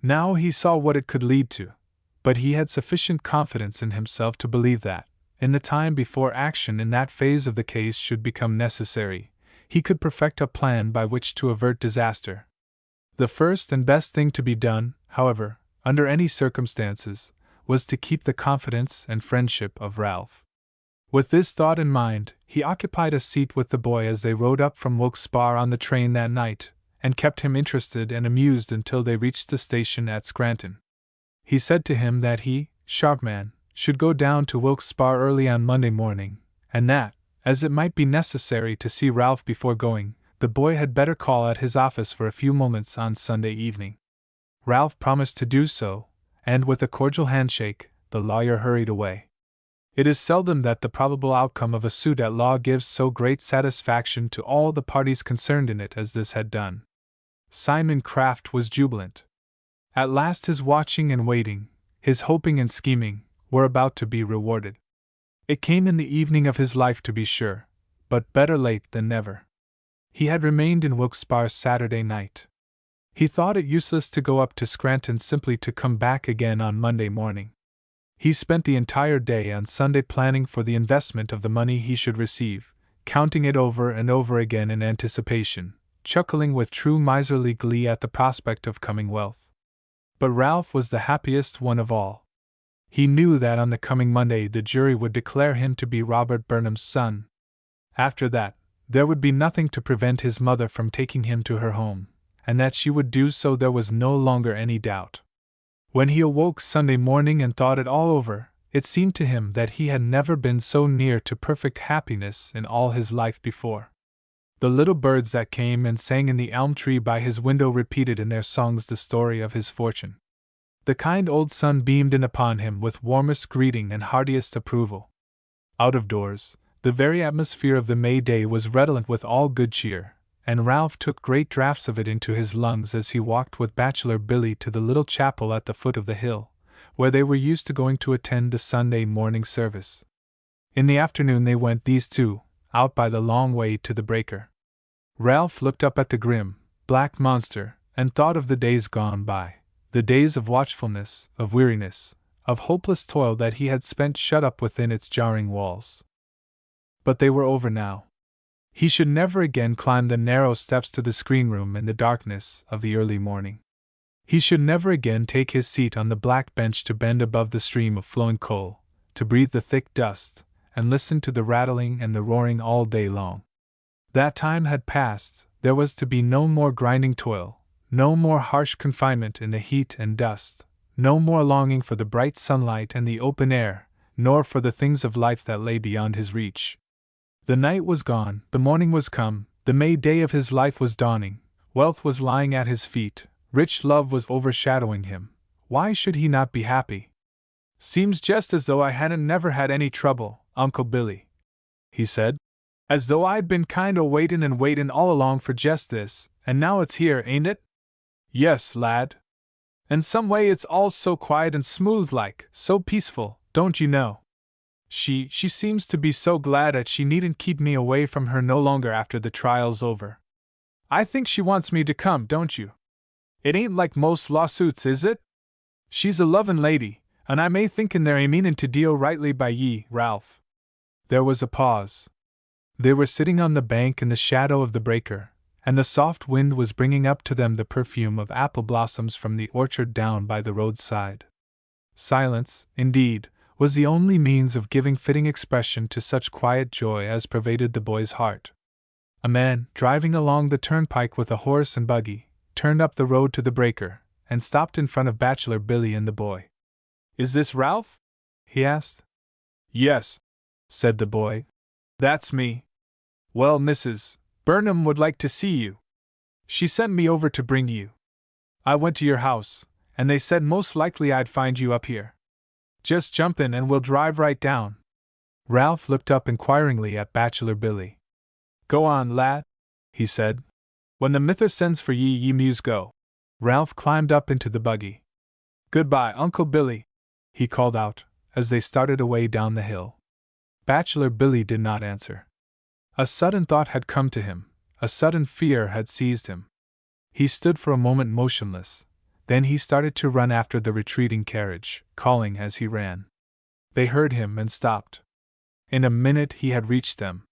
Now he saw what it could lead to, but he had sufficient confidence in himself to believe that, in the time before action in that phase of the case should become necessary, he could perfect a plan by which to avert disaster. The first and best thing to be done, however, under any circumstances, was to keep the confidence and friendship of Ralph. With this thought in mind, he occupied a seat with the boy as they rode up from Wilkes-Barre on the train that night, and kept him interested and amused until they reached the station at Scranton. He said to him that he, Sharpman, should go down to Wilkes-Barre early on Monday morning, and that, as it might be necessary to see Ralph before going, the boy had better call at his office for a few moments on Sunday evening. Ralph promised to do so, and with a cordial handshake, the lawyer hurried away. It is seldom that the probable outcome of a suit at law gives so great satisfaction to all the parties concerned in it as this had done. Simon Craft was jubilant. At last his watching and waiting, his hoping and scheming, were about to be rewarded. It came in the evening of his life, to be sure, but better late than never. He had remained in Wilkes-Barre Saturday night. He thought it useless to go up to Scranton simply to come back again on Monday morning. He spent the entire day on Sunday planning for the investment of the money he should receive, counting it over and over again in anticipation, chuckling with true miserly glee at the prospect of coming wealth. But Ralph was the happiest one of all. He knew that on the coming Monday the jury would declare him to be Robert Burnham's son. After that, there would be nothing to prevent his mother from taking him to her home, and that she would do so there was no longer any doubt. When he awoke Sunday morning and thought it all over, it seemed to him that he had never been so near to perfect happiness in all his life before. The little birds that came and sang in the elm tree by his window repeated in their songs the story of his fortune. The kind old sun beamed in upon him with warmest greeting and heartiest approval. Out of doors, the very atmosphere of the May day was redolent with all good cheer, and Ralph took great draughts of it into his lungs as he walked with Bachelor Billy to the little chapel at the foot of the hill, where they were used to going to attend the Sunday morning service. In the afternoon they went, these two, out by the long way to the breaker. Ralph looked up at the grim, black monster, and thought of the days gone by, the days of watchfulness, of weariness, of hopeless toil that he had spent shut up within its jarring walls. But they were over now. He should never again climb the narrow steps to the screen room in the darkness of the early morning. He should never again take his seat on the black bench to bend above the stream of flowing coal, to breathe the thick dust, and listen to the rattling and the roaring all day long. That time had passed. There was to be no more grinding toil, no more harsh confinement in the heat and dust, no more longing for the bright sunlight and the open air, nor for the things of life that lay beyond his reach. The night was gone, the morning was come, the May day of his life was dawning, wealth was lying at his feet, rich love was overshadowing him. Why should he not be happy? "Seems just as though I hadn't never had any trouble, Uncle Billy," he said. "As though I'd been kind o' waitin' and waitin' all along for just this, and now it's here, ain't it?" "Yes, lad. And some way it's all so quiet and smooth like, so peaceful, don't you know? She seems to be so glad 'at she needn't keep me away from her no longer after the trial's over. I think she wants me to come, don't you? It ain't like most lawsuits, is it? She's a lovin' lady, and I may thinkin' they're a meanin' to deal rightly by ye, Ralph." There was a pause. They were sitting on the bank in the shadow of the breaker, and the soft wind was bringing up to them the perfume of apple blossoms from the orchard down by the roadside. Silence, indeed, was the only means of giving fitting expression to such quiet joy as pervaded the boy's heart. A man, driving along the turnpike with a horse and buggy, turned up the road to the breaker, and stopped in front of Bachelor Billy and the boy. "Is this Ralph?" he asked. "Yes," said the boy. "That's me. Well, Mrs. Burnham would like to see you. She sent me over to bring you. I went to your house, and they said most likely I'd find you up here. Just jump in and we'll drive right down." Ralph looked up inquiringly at Bachelor Billy. "Go on, lad," he said. "When the mither sends for ye, ye muse go." Ralph climbed up into the buggy. "Goodbye, Uncle Billy," he called out, as they started away down the hill. Bachelor Billy did not answer. A sudden thought had come to him, a sudden fear had seized him. He stood for a moment motionless, then he started to run after the retreating carriage, calling as he ran. They heard him and stopped. In a minute he had reached them.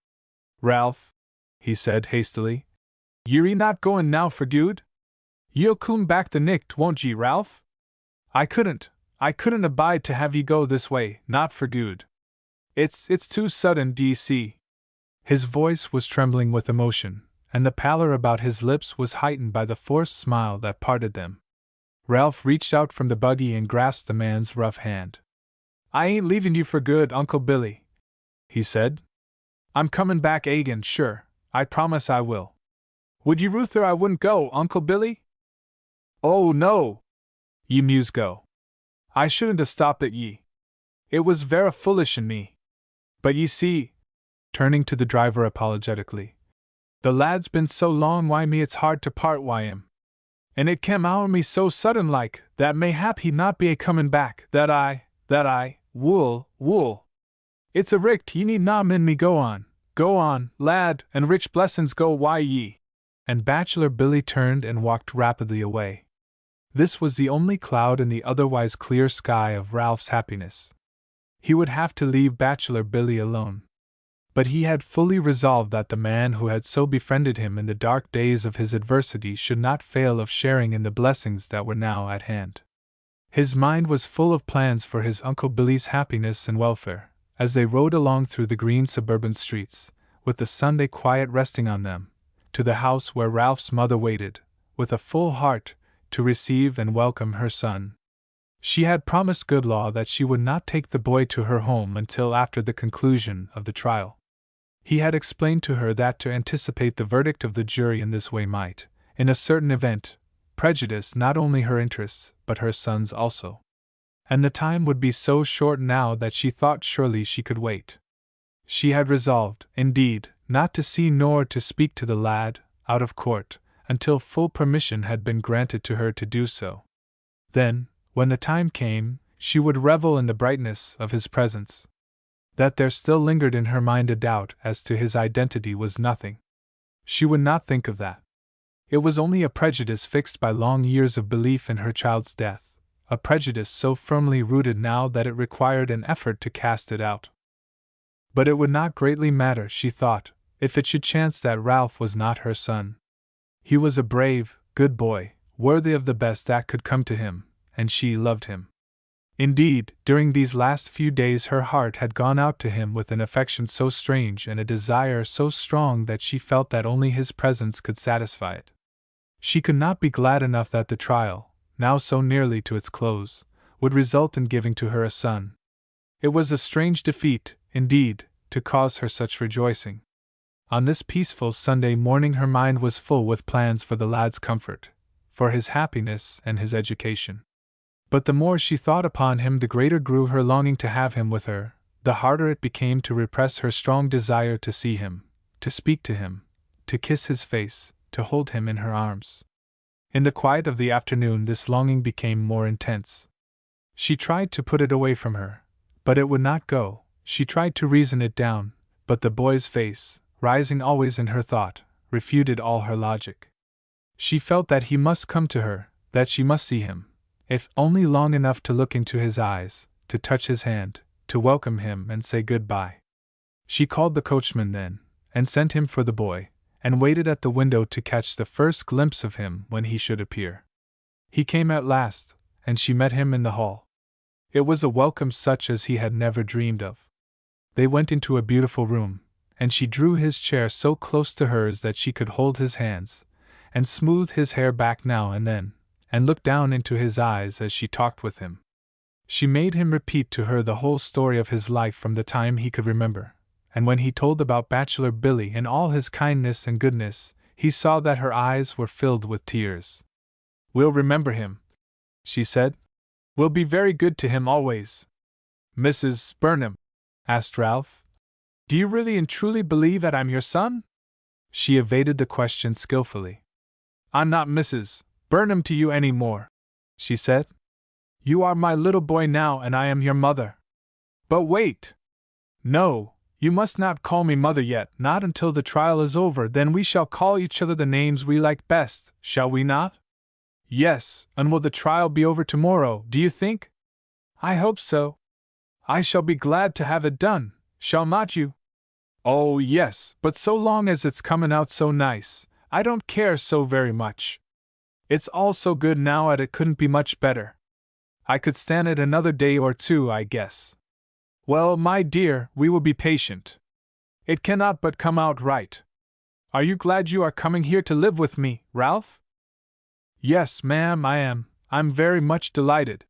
"Ralph," he said hastily, "ye're not goin' now for good? Ye'll coom back the nicht, won't ye, Ralph? I couldn't abide to have ye go this way, not for good. It's too sudden, d'ye see." His voice was trembling with emotion, and the pallor about his lips was heightened by the forced smile that parted them. Ralph reached out from the buggy and grasped the man's rough hand. "I ain't leaving you for good, Uncle Billy," he said. "I'm comin' back again, sure, I promise I will. Would ye ruther I wouldn't go, Uncle Billy?" "Oh, no! Ye muse go. I shouldn't have stopped at ye. It was vera foolish in me. But ye see," turning to the driver apologetically, "the lad's been so long wi' me it's hard to part wi' him. And it cam ower me so sudden like, that mayhap he not be a comin' back, that I, wool. It's a richt ye need na min me go on, lad, and rich blessin's go wi' ye." And Bachelor Billy turned and walked rapidly away. This was the only cloud in the otherwise clear sky of Ralph's happiness. He would have to leave Bachelor Billy alone. But he had fully resolved that the man who had so befriended him in the dark days of his adversity should not fail of sharing in the blessings that were now at hand. His mind was full of plans for his Uncle Billy's happiness and welfare, as they rode along through the green suburban streets, with the Sunday quiet resting on them, to the house where Ralph's mother waited, with a full heart, to receive and welcome her son. She had promised Goodlaw that she would not take the boy to her home until after the conclusion of the trial. He had explained to her that to anticipate the verdict of the jury in this way might, in a certain event, prejudice not only her interests, but her son's also. And the time would be so short now that she thought surely she could wait. She had resolved, indeed, not to see nor to speak to the lad, out of court, until full permission had been granted to her to do so. Then, when the time came, she would revel in the brightness of his presence. That there still lingered in her mind a doubt as to his identity was nothing. She would not think of that. It was only a prejudice fixed by long years of belief in her child's death, a prejudice so firmly rooted now that it required an effort to cast it out. But it would not greatly matter, she thought, if it should chance that Ralph was not her son. He was a brave, good boy, worthy of the best that could come to him, and she loved him. Indeed, during these last few days her heart had gone out to him with an affection so strange and a desire so strong that she felt that only his presence could satisfy it. She could not be glad enough that the trial, now so nearly to its close, would result in giving to her a son. It was a strange defeat, indeed, to cause her such rejoicing. On this peaceful Sunday morning her mind was full with plans for the lad's comfort, for his happiness and his education. But the more she thought upon him, the greater grew her longing to have him with her, the harder it became to repress her strong desire to see him, to speak to him, to kiss his face, to hold him in her arms. In the quiet of the afternoon this longing became more intense. She tried to put it away from her, but it would not go. She tried to reason it down, but the boy's face, rising always in her thought, refuted all her logic. She felt that he must come to her, that she must see him, if only long enough to look into his eyes, to touch his hand, to welcome him and say good-bye. She called the coachman then, and sent him for the boy, and waited at the window to catch the first glimpse of him when he should appear. He came at last, and she met him in the hall. It was a welcome such as he had never dreamed of. They went into a beautiful room, and she drew his chair so close to hers that she could hold his hands, and smooth his hair back now and then, and look down into his eyes as she talked with him. She made him repeat to her the whole story of his life from the time he could remember, and when he told about Bachelor Billy and all his kindness and goodness, he saw that her eyes were filled with tears. "We'll remember him," she said. "We'll be very good to him always." "Mrs. Burnham," asked Ralph, "do you really and truly believe that I'm your son?" She evaded the question skillfully. "I'm not Mrs. Burnham to you any more," she said. "You are my little boy now, and I am your mother." "But wait! No, you must not call me mother yet, not until the trial is over, then we shall call each other the names we like best, shall we not?" "Yes, and will the trial be over tomorrow, do you think?" "I hope so. I shall be glad to have it done, shall not you?" "Oh, yes, but so long as it's comin' out so nice, I don't care so very much. It's all so good now that it couldn't be much better. I could stand it another day or two, I guess." "Well, my dear, we will be patient. It cannot but come out right. Are you glad you are coming here to live with me, Ralph?" "Yes, ma'am, I am. I'm very much delighted.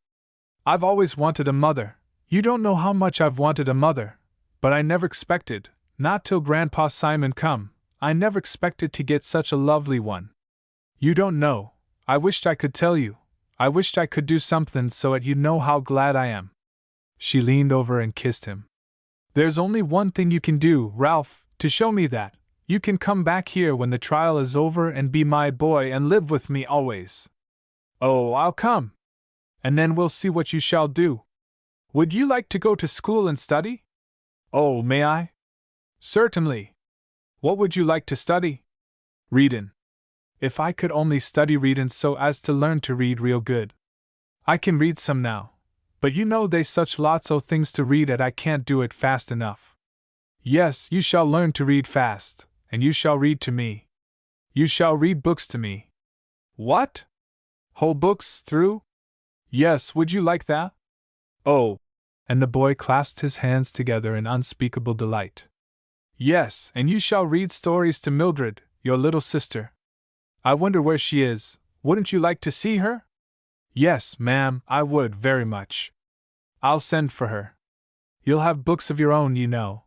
I've always wanted a mother. You don't know how much I've wanted a mother, but I never expected, not till Grandpa Simon come, I never expected to get such a lovely one. You don't know. I wished I could tell you. I wished I could do something so that you'd know how glad I am." She leaned over and kissed him. "There's only one thing you can do, Ralph, to show me that. You can come back here when the trial is over and be my boy and live with me always." "Oh, I'll come. And then we'll see what you shall do. Would you like to go to school and study?" "Oh, may I?" "Certainly. What would you like to study?" "Readin'. If I could only study readin' so as to learn to read real good. I can read some now, but you know they's such lots o' things to read 'at I can't do it fast enough." "Yes, you shall learn to read fast, and you shall read to me. You shall read books to me." "What? Whole books through?" "Yes, would you like that?" "Oh!" And the boy clasped his hands together in unspeakable delight. "Yes, and you shall read stories to Mildred, your little sister. I wonder where she is. Wouldn't you like to see her?" "Yes, ma'am, I would very much. I'll send for her. You'll have books of your own, you know,"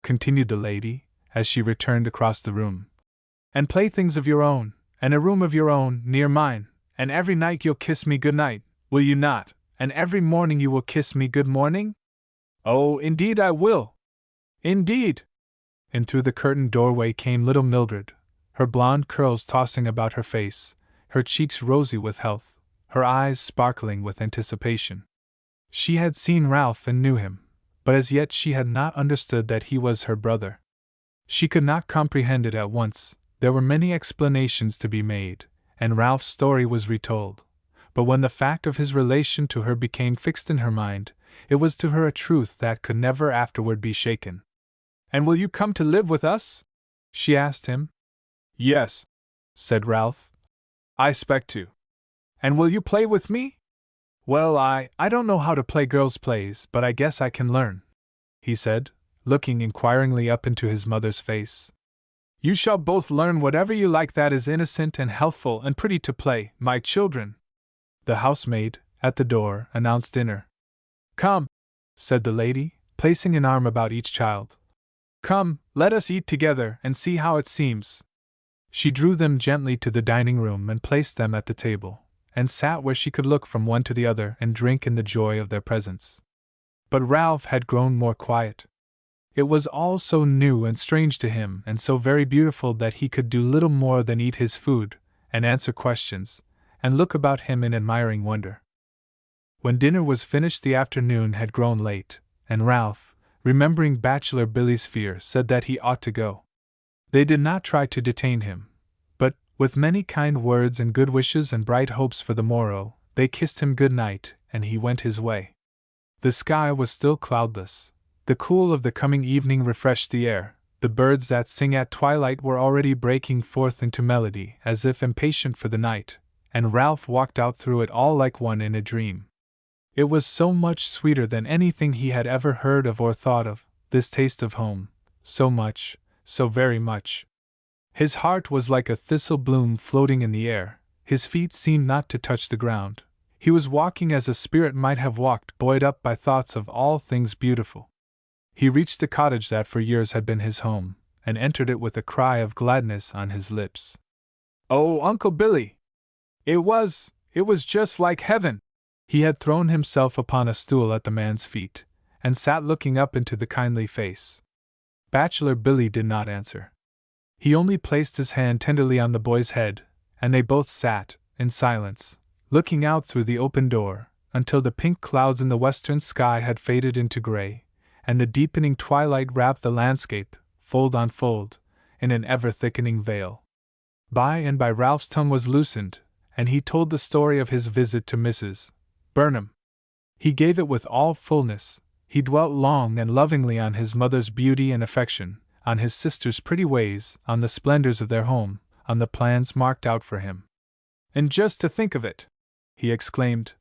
continued the lady, as she returned across the room. "And playthings of your own, and a room of your own, near mine, and every night you'll kiss me good night, will you not? And every morning you will kiss me good morning? Oh, indeed I will. Indeed. And through the curtained doorway came little Mildred, her blonde curls tossing about her face, her cheeks rosy with health, her eyes sparkling with anticipation. She had seen Ralph and knew him, but as yet she had not understood that he was her brother. She could not comprehend it at once. There were many explanations to be made, and Ralph's story was retold. But when the fact of his relation to her became fixed in her mind, it was to her a truth that could never afterward be shaken. "And will you come to live with us?" she asked him. "Yes," said Ralph. "I expect to." "And will you play with me?" "Well, I don't know how to play girls' plays, but I guess I can learn," he said, looking inquiringly up into his mother's face. "You shall both learn whatever you like that is innocent and healthful and pretty to play, my children." The housemaid, at the door, announced dinner. "Come," said the lady, placing an arm about each child. "Come, let us eat together and see how it seems." She drew them gently to the dining room and placed them at the table, and sat where she could look from one to the other and drink in the joy of their presence. But Ralph had grown more quiet. It was all so new and strange to him, and so very beautiful that he could do little more than eat his food, and answer questions, and look about him in admiring wonder. When dinner was finished, the afternoon had grown late, and Ralph, remembering Bachelor Billy's fear, said that he ought to go. They did not try to detain him, but, with many kind words and good wishes and bright hopes for the morrow, they kissed him good night, and he went his way. The sky was still cloudless. The cool of the coming evening refreshed the air. The birds that sing at twilight were already breaking forth into melody, as if impatient for the night, and Ralph walked out through it all like one in a dream. It was so much sweeter than anything he had ever heard of or thought of, this taste of home, so much, so very much. His heart was like a thistle bloom floating in the air, his feet seemed not to touch the ground. He was walking as a spirit might have walked, buoyed up by thoughts of all things beautiful. He reached the cottage that for years had been his home, and entered it with a cry of gladness on his lips. "Oh, Uncle Billy! It was just like heaven!" He had thrown himself upon a stool at the man's feet, and sat looking up into the kindly face. Bachelor Billy did not answer. He only placed his hand tenderly on the boy's head, and they both sat, in silence, looking out through the open door, until the pink clouds in the western sky had faded into gray, and the deepening twilight wrapped the landscape, fold on fold, in an ever-thickening veil. By and by Ralph's tongue was loosened, and he told the story of his visit to Mrs. Burnham. He gave it with all fullness. He dwelt long and lovingly on his mother's beauty and affection, on his sister's pretty ways, on the splendors of their home, on the plans marked out for him. "And just to think of it," he exclaimed.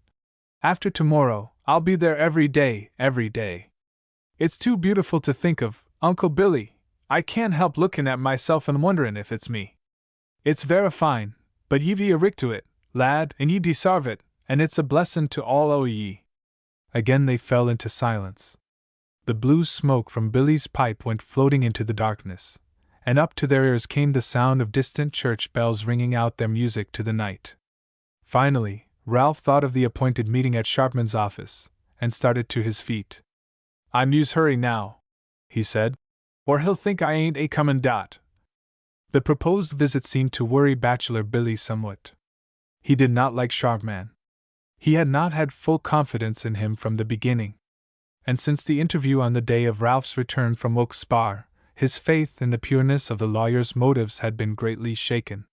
"After tomorrow, I'll be there every day, every day. It's too beautiful to think of, Uncle Billy. I can't help looking at myself and wondering if it's me. It's vera fine, but ye've a richt to it, lad, and ye desarve it, and it's a blessin' to all o' ye." Again they fell into silence. The blue smoke from Billy's pipe went floating into the darkness, and up to their ears came the sound of distant church bells ringing out their music to the night. Finally, Ralph thought of the appointed meeting at Sharpman's office, and started to his feet. "I muse hurry now," he said, "or he'll think I ain't a comin' dot." The proposed visit seemed to worry Bachelor Billy somewhat. He did not like Sharpman. He had not had full confidence in him from the beginning. And since the interview on the day of Ralph's return from Wilkes-Barre, his faith in the pureness of the lawyer's motives had been greatly shaken.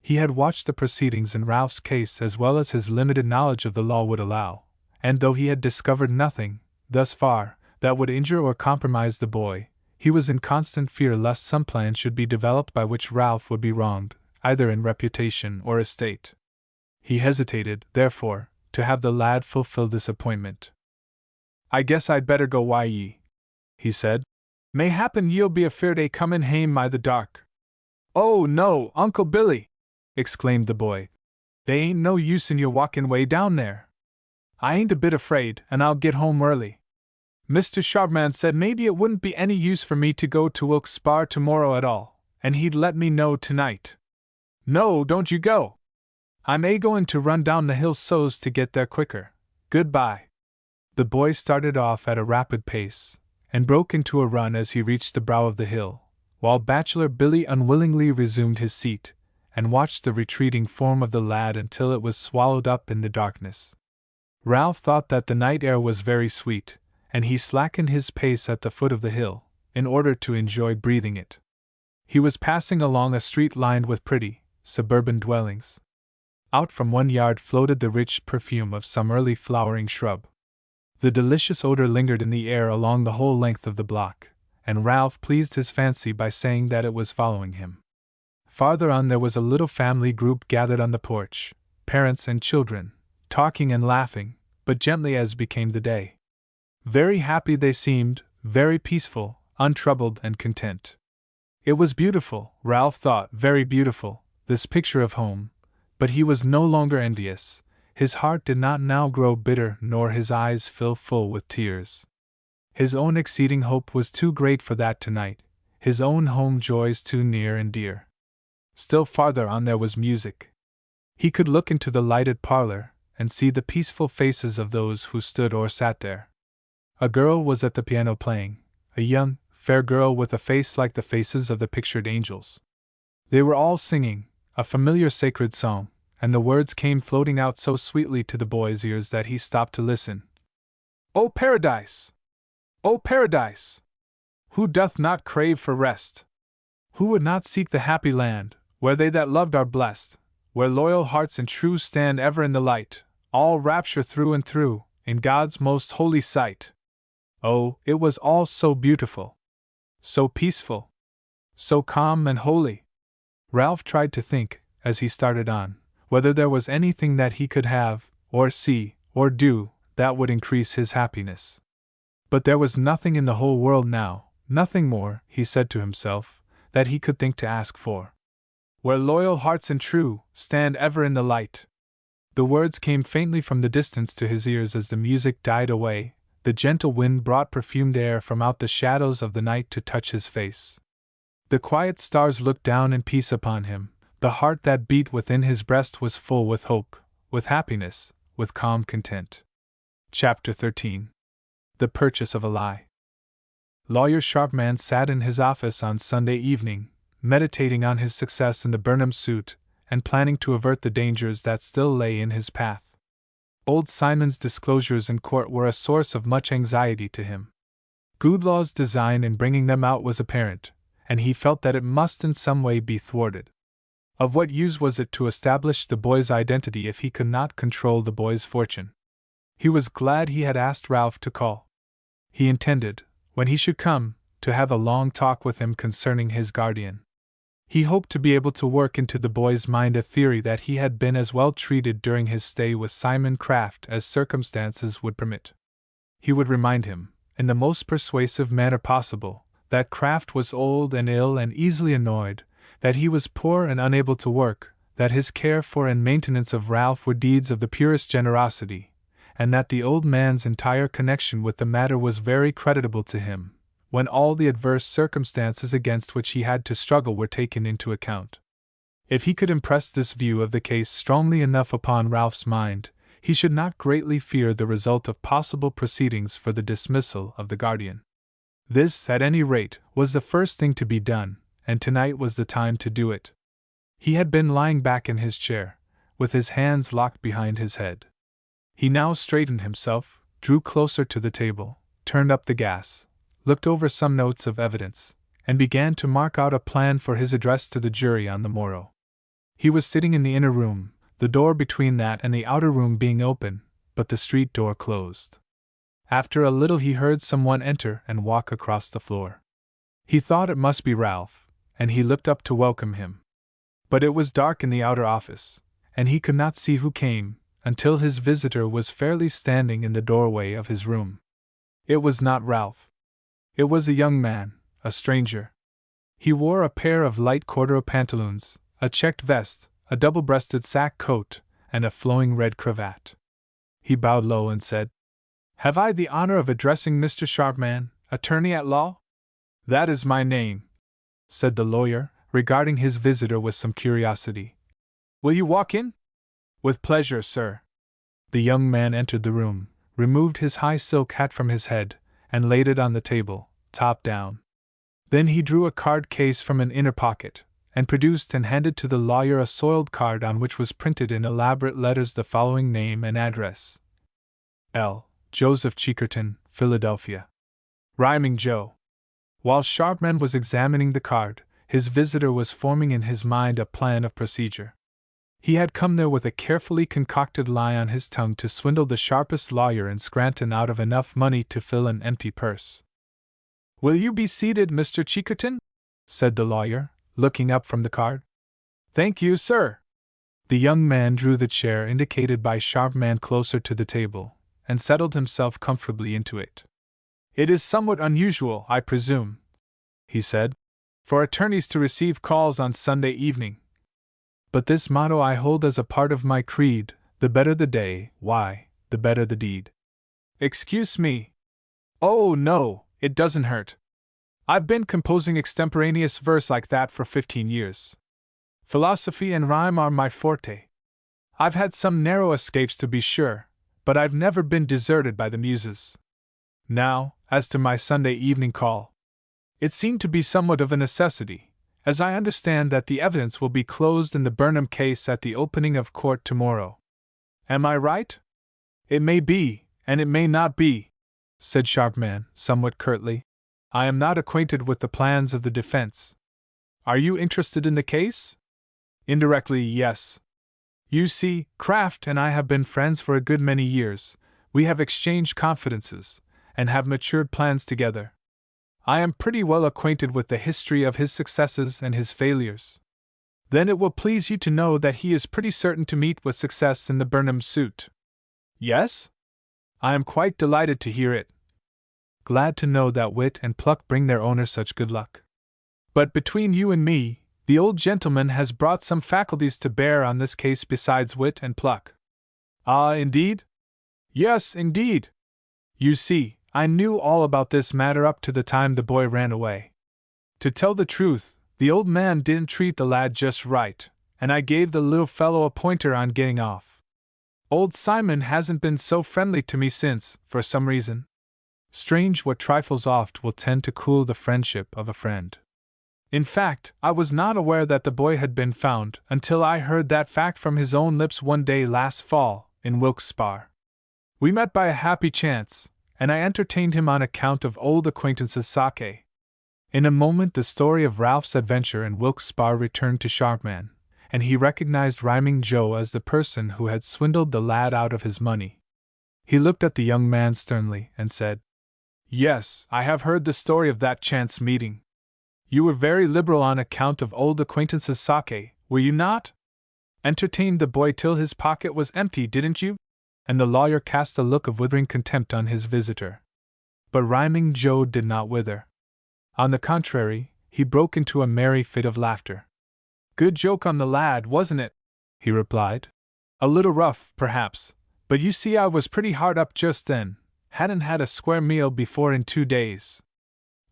He had watched the proceedings in Ralph's case as well as his limited knowledge of the law would allow, and though he had discovered nothing, thus far, that would injure or compromise the boy, he was in constant fear lest some plan should be developed by which Ralph would be wronged, either in reputation or estate. He hesitated, therefore, to have the lad fulfill this appointment. "I guess I'd better go wi' ye," he said. "Mayhappen ye'll be afeard a comin' hame by the dark." "Oh, no, Uncle Billy!" exclaimed the boy. "They ain't no use in your walkin' way down there. I ain't a bit afraid, and I'll get home early. Mr. Sharpman said maybe it wouldn't be any use for me to go to Wilkes-Barre tomorrow at all, and he'd let me know tonight." "No, don't you go!" I'm a-goin' to run down the hill so's to get there quicker. Goodbye. The boy started off at a rapid pace, and broke into a run as he reached the brow of the hill, while Bachelor Billy unwillingly resumed his seat, and watched the retreating form of the lad until it was swallowed up in the darkness. Ralph thought that the night air was very sweet, and he slackened his pace at the foot of the hill, in order to enjoy breathing it. He was passing along a street lined with pretty, suburban dwellings. Out from one yard floated the rich perfume of some early flowering shrub. The delicious odor lingered in the air along the whole length of the block, and Ralph pleased his fancy by saying that it was following him. Farther on there was a little family group gathered on the porch, parents and children, talking and laughing, but gently as became the day. Very happy they seemed, very peaceful, untroubled and content. It was beautiful, Ralph thought, very beautiful, this picture of home, but he was no longer envious. His heart did not now grow bitter nor his eyes fill full with tears. His own exceeding hope was too great for that tonight, his own home joys too near and dear. Still farther on there was music. He could look into the lighted parlor, and see the peaceful faces of those who stood or sat there. A girl was at the piano playing, a young, fair girl with a face like the faces of the pictured angels. They were all singing, a familiar sacred song, and the words came floating out so sweetly to the boy's ears that he stopped to listen. O Paradise! O Paradise! Who doth not crave for rest? Who would not seek the happy land, where they that loved are blessed, where loyal hearts and true stand ever in the light, all rapture through and through, in God's most holy sight? Oh, it was all so beautiful, so peaceful, so calm and holy. Ralph tried to think, as he started on, whether there was anything that he could have, or see, or do, that would increase his happiness. But there was nothing in the whole world now, nothing more, he said to himself, that he could think to ask for. Where loyal hearts and true stand ever in the light. The words came faintly from the distance to his ears as the music died away. The gentle wind brought perfumed air from out the shadows of the night to touch his face. The quiet stars looked down in peace upon him. The heart that beat within his breast was full with hope, with happiness, with calm content. Chapter 13. The Purchase of a Lie. Lawyer Sharpman sat in his office on Sunday evening, meditating on his success in the Burnham suit, and planning to avert the dangers that still lay in his path. Old Simon's disclosures in court were a source of much anxiety to him. Goodlaw's design in bringing them out was apparent, and he felt that it must in some way be thwarted. Of what use was it to establish the boy's identity if he could not control the boy's fortune? He was glad he had asked Ralph to call. He intended, when he should come, to have a long talk with him concerning his guardian. He hoped to be able to work into the boy's mind a theory that he had been as well treated during his stay with Simon Craft as circumstances would permit. He would remind him, in the most persuasive manner possible, that Craft was old and ill and easily annoyed, that he was poor and unable to work, that his care for and maintenance of Ralph were deeds of the purest generosity, and that the old man's entire connection with the matter was very creditable to him, when all the adverse circumstances against which he had to struggle were taken into account. If he could impress this view of the case strongly enough upon Ralph's mind, he should not greatly fear the result of possible proceedings for the dismissal of the guardian. This, at any rate, was the first thing to be done, and tonight was the time to do it. He had been lying back in his chair, with his hands locked behind his head. He now straightened himself, drew closer to the table, turned up the gas, looked over some notes of evidence, and began to mark out a plan for his address to the jury on the morrow. He was sitting in the inner room, the door between that and the outer room being open, but the street door closed. After a little he heard someone enter and walk across the floor. He thought it must be Ralph, and he looked up to welcome him. But it was dark in the outer office, and he could not see who came, until his visitor was fairly standing in the doorway of his room. It was not Ralph. It was a young man, a stranger. He wore a pair of light corduroy pantaloons, a checked vest, a double-breasted sack coat, and a flowing red cravat. He bowed low and said, "Have I the honor of addressing Mr. Sharpman, attorney at law?" "That is my name," said the lawyer, regarding his visitor with some curiosity. "Will you walk in?" With pleasure, sir. The young man entered the room, removed his high silk hat from his head, and laid it on the table, top down. Then he drew a card case from an inner pocket, and produced and handed to the lawyer a soiled card on which was printed in elaborate letters the following name and address: L. Joseph Cheekerton, Philadelphia. Rhyming Joe. While Sharpman was examining the card, his visitor was forming in his mind a plan of procedure. He had come there with a carefully concocted lie on his tongue to swindle the sharpest lawyer in Scranton out of enough money to fill an empty purse. "Will you be seated, Mr. Cheekerton?" said the lawyer, looking up from the card. "Thank you, sir." The young man drew the chair indicated by Sharpman closer to the table, and settled himself comfortably into it. "It is somewhat unusual, I presume," he said, "for attorneys to receive calls on Sunday evening. But this motto I hold as a part of my creed: the better the day, why, the better the deed." "Excuse me." "Oh, no, it doesn't hurt. I've been composing extemporaneous verse like that for 15 years. Philosophy and rhyme are my forte. I've had some narrow escapes, to be sure, but I've never been deserted by the muses. Now, as to my Sunday evening call. It seemed to be somewhat of a necessity, as I understand that the evidence will be closed in the Burnham case at the opening of court tomorrow. Am I right?" "It may be, and it may not be," said Sharpman, somewhat curtly. "I am not acquainted with the plans of the defense." "Are you interested in the case?" "Indirectly, yes. You see, Kraft and I have been friends for a good many years. We have exchanged confidences, and have matured plans together. I am pretty well acquainted with the history of his successes and his failures. Then it will please you to know that he is pretty certain to meet with success in the Burnham suit." "Yes? I am quite delighted to hear it. Glad to know that wit and pluck bring their owner such good luck. But between you and me, the old gentleman has brought some faculties to bear on this case besides wit and pluck." "Ah, indeed?" "Yes, indeed. You see, I knew all about this matter up to the time the boy ran away. To tell the truth, the old man didn't treat the lad just right, and I gave the little fellow a pointer on getting off. Old Simon hasn't been so friendly to me since, for some reason. Strange what trifles oft will tend to cool the friendship of a friend. In fact, I was not aware that the boy had been found until I heard that fact from his own lips one day last fall, in Wilkes-Barre. We met by a happy chance, and I entertained him on account of old acquaintances' sake." In a moment the story of Ralph's adventure in Wilkes-Barre returned to Sharpman, and he recognized Rhyming Joe as the person who had swindled the lad out of his money. He looked at the young man sternly, and said, "Yes, I have heard the story of that chance meeting. You were very liberal on account of old acquaintances' sake, were you not? Entertained the boy till his pocket was empty, didn't you?" And the lawyer cast a look of withering contempt on his visitor. But Rhyming Joe did not wither. On the contrary, he broke into a merry fit of laughter. "Good joke on the lad, wasn't it?" he replied. "A little rough, perhaps, but you see I was pretty hard up just then, hadn't had a square meal before in 2 days.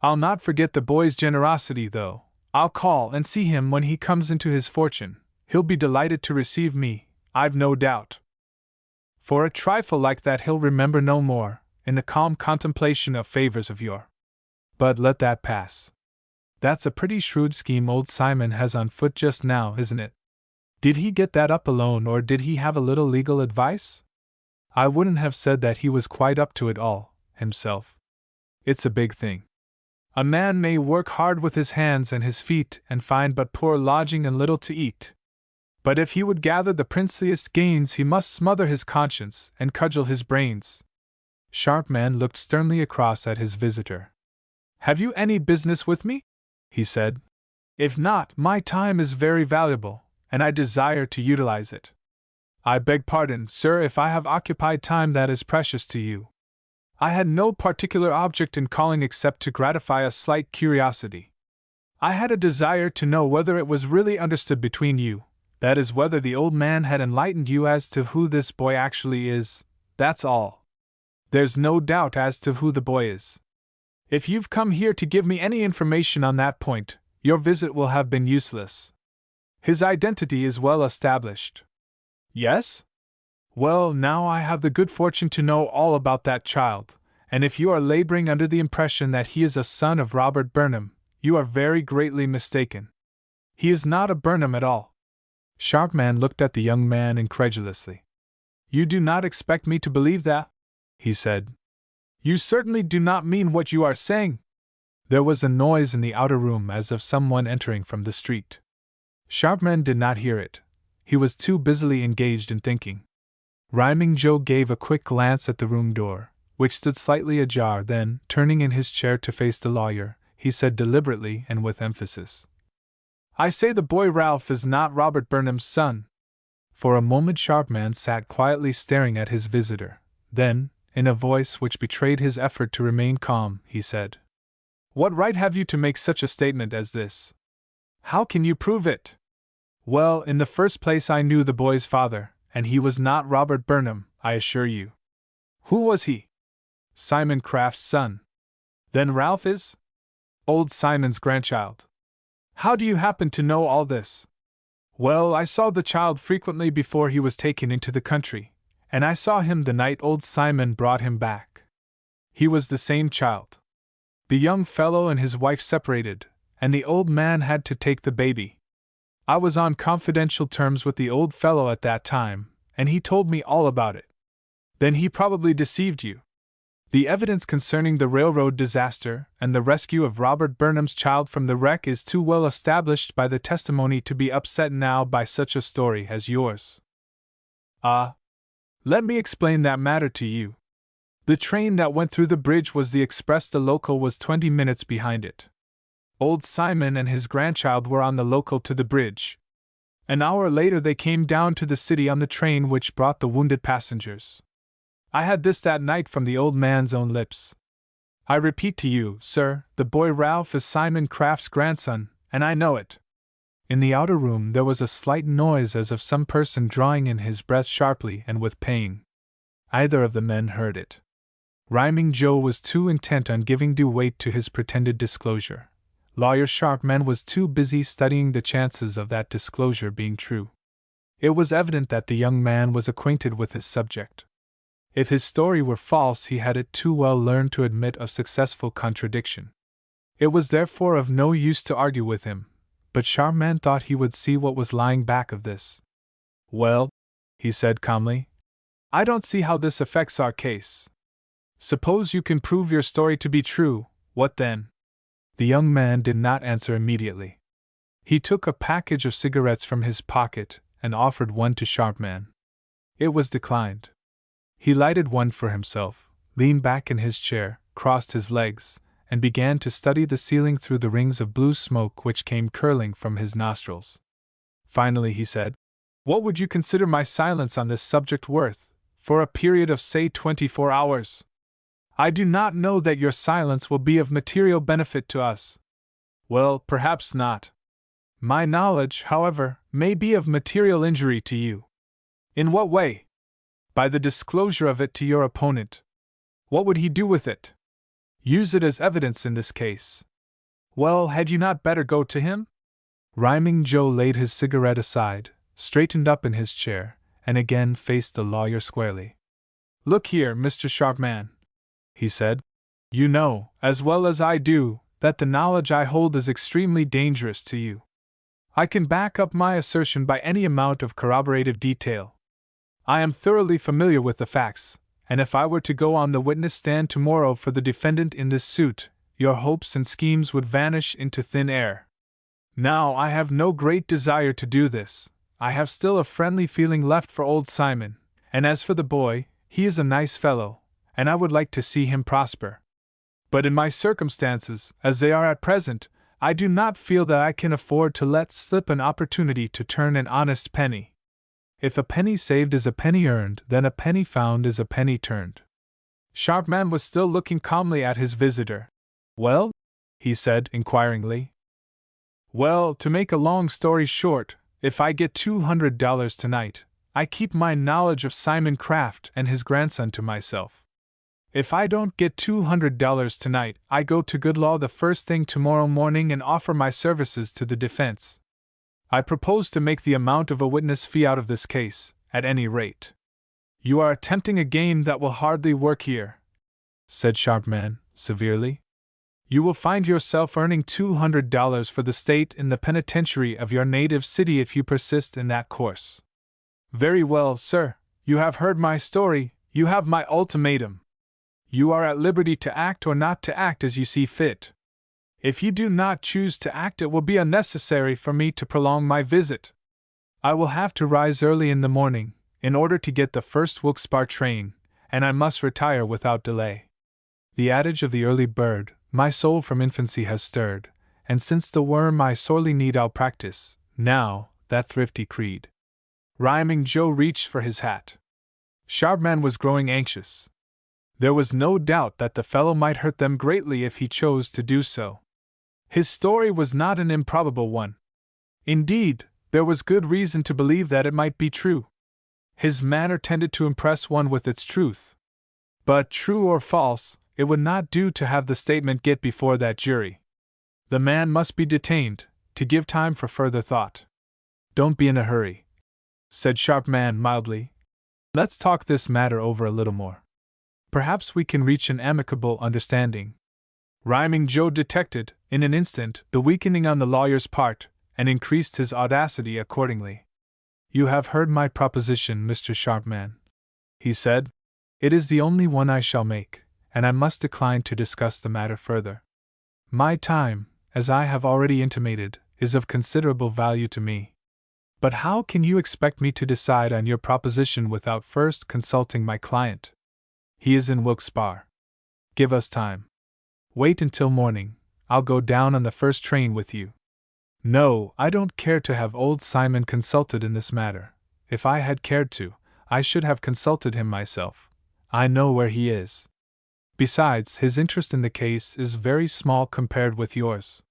I'll not forget the boy's generosity, though. I'll call and see him when he comes into his fortune. He'll be delighted to receive me, I've no doubt. For a trifle like that he'll remember no more, in the calm contemplation of favors of yore. But let that pass. That's a pretty shrewd scheme old Simon has on foot just now, isn't it? Did he get that up alone, or did he have a little legal advice? I wouldn't have said that he was quite up to it all, himself. It's a big thing. A man may work hard with his hands and his feet and find but poor lodging and little to eat. But if he would gather the princeliest gains, he must smother his conscience and cudgel his brains." Sharpman looked sternly across at his visitor. "Have you any business with me?" he said. "If not, my time is very valuable, and I desire to utilize it." "I beg pardon, sir, if I have occupied time that is precious to you. I had no particular object in calling except to gratify a slight curiosity. I had a desire to know whether it was really understood between you, that is, whether the old man had enlightened you as to who this boy actually is, that's all. There's no doubt as to who the boy is. If you've come here to give me any information on that point, your visit will have been useless. His identity is well established. Yes? Well, now I have the good fortune to know all about that child, and if you are laboring under the impression that he is a son of Robert Burnham, you are very greatly mistaken. He is not a Burnham at all. Sharpman looked at the young man incredulously. You do not expect me to believe that? He said. You certainly do not mean what you are saying. There was a noise in the outer room as of someone entering from the street. Sharpman did not hear it. He was too busily engaged in thinking. Rhyming Joe gave a quick glance at the room door, which stood slightly ajar, then, turning in his chair to face the lawyer, he said deliberately and with emphasis, I say the boy Ralph is not Robert Burnham's son. For a moment Sharpman sat quietly staring at his visitor. Then, in a voice which betrayed his effort to remain calm, he said, What right have you to make such a statement as this? How can you prove it? Well, in the first place I knew the boy's father, and he was not Robert Burnham, I assure you. Who was he? Simon Craft's son. Then Ralph is? Old Simon's grandchild. How do you happen to know all this? Well, I saw the child frequently before he was taken into the country, and I saw him the night old Simon brought him back. He was the same child. The young fellow and his wife separated, and the old man had to take the baby. I was on confidential terms with the old fellow at that time, and he told me all about it. Then he probably deceived you. The evidence concerning the railroad disaster and the rescue of Robert Burnham's child from the wreck is too well established by the testimony to be upset now by such a story as yours. Let me explain that matter to you. The train that went through the bridge was the express. The local was 20 minutes behind it. Old Simon and his grandchild were on the local to the bridge. An hour later they came down to the city on the train which brought the wounded passengers. I had this that night from the old man's own lips. I repeat to you, sir, the boy Ralph is Simon Craft's grandson, and I know it. In the outer room there was a slight noise as of some person drawing in his breath sharply and with pain. Either of the men heard it. Rhyming Joe was too intent on giving due weight to his pretended disclosure. Lawyer Sharpman was too busy studying the chances of that disclosure being true. It was evident that the young man was acquainted with his subject. If his story were false, he had it too well learned to admit of successful contradiction. It was therefore of no use to argue with him, but Sharpman thought he would see what was lying back of this. Well, he said calmly, I don't see how this affects our case. Suppose you can prove your story to be true, what then? The young man did not answer immediately. He took a package of cigarettes from his pocket and offered one to Sharpman. It was declined. He lighted one for himself, leaned back in his chair, crossed his legs, and began to study the ceiling through the rings of blue smoke which came curling from his nostrils. Finally he said, What would you consider my silence on this subject worth, for a period of say 24 hours? I do not know that your silence will be of material benefit to us. Well, perhaps not. My knowledge, however, may be of material injury to you. In what way? By the disclosure of it to your opponent. What would he do with it? Use it as evidence in this case. Well, had you not better go to him? Rhyming Joe laid his cigarette aside, straightened up in his chair, and again faced the lawyer squarely. Look here, Mr. Sharpman, he said. You know, as well as I do, that the knowledge I hold is extremely dangerous to you. I can back up my assertion by any amount of corroborative detail. I am thoroughly familiar with the facts, and if I were to go on the witness stand tomorrow for the defendant in this suit, your hopes and schemes would vanish into thin air. Now, I have no great desire to do this. I have still a friendly feeling left for old Simon, and as for the boy, he is a nice fellow, and I would like to see him prosper. But in my circumstances, as they are at present, I do not feel that I can afford to let slip an opportunity to turn an honest penny. If a penny saved is a penny earned, then a penny found is a penny turned. Sharpman was still looking calmly at his visitor. Well? He said inquiringly. Well, to make a long story short, if I get $200 tonight, I keep my knowledge of Simon Craft and his grandson to myself. If I don't get $200 tonight, I go to good law the first thing tomorrow morning and offer my services to the defense. I propose to make the amount of a witness fee out of this case, at any rate. You are attempting a game that will hardly work here, said Sharpman, severely. You will find yourself earning $200 for the state in the penitentiary of your native city if you persist in that course. Very well, sir, you have heard my story, you have my ultimatum. You are at liberty to act or not to act as you see fit. If you do not choose to act, it will be unnecessary for me to prolong my visit. I will have to rise early in the morning, in order to get the first Wilkes-Barre train, and I must retire without delay. The adage of the early bird, my soul from infancy has stirred, and since the worm I sorely need I'll practice, now, that thrifty creed. Rhyming Joe reached for his hat. Sharpman was growing anxious. There was no doubt that the fellow might hurt them greatly if he chose to do so. His story was not an improbable one. Indeed, there was good reason to believe that it might be true. His manner tended to impress one with its truth. But true or false, it would not do to have the statement get before that jury. The man must be detained, to give time for further thought. Don't be in a hurry, said Sharpman mildly. Let's talk this matter over a little more. Perhaps we can reach an amicable understanding. Rhyming Joe detected, in an instant, the weakening on the lawyer's part, and increased his audacity accordingly. You have heard my proposition, Mr. Sharpman, he said. It is the only one I shall make, and I must decline to discuss the matter further. My time, as I have already intimated, is of considerable value to me. But how can you expect me to decide on your proposition without first consulting my client? He is in Wilkes-Barre. Give us time. Wait until morning. I'll go down on the first train with you. No, I don't care to have old Simon consulted in this matter. If I had cared to, I should have consulted him myself. I know where he is. Besides, his interest in the case is very small compared with yours.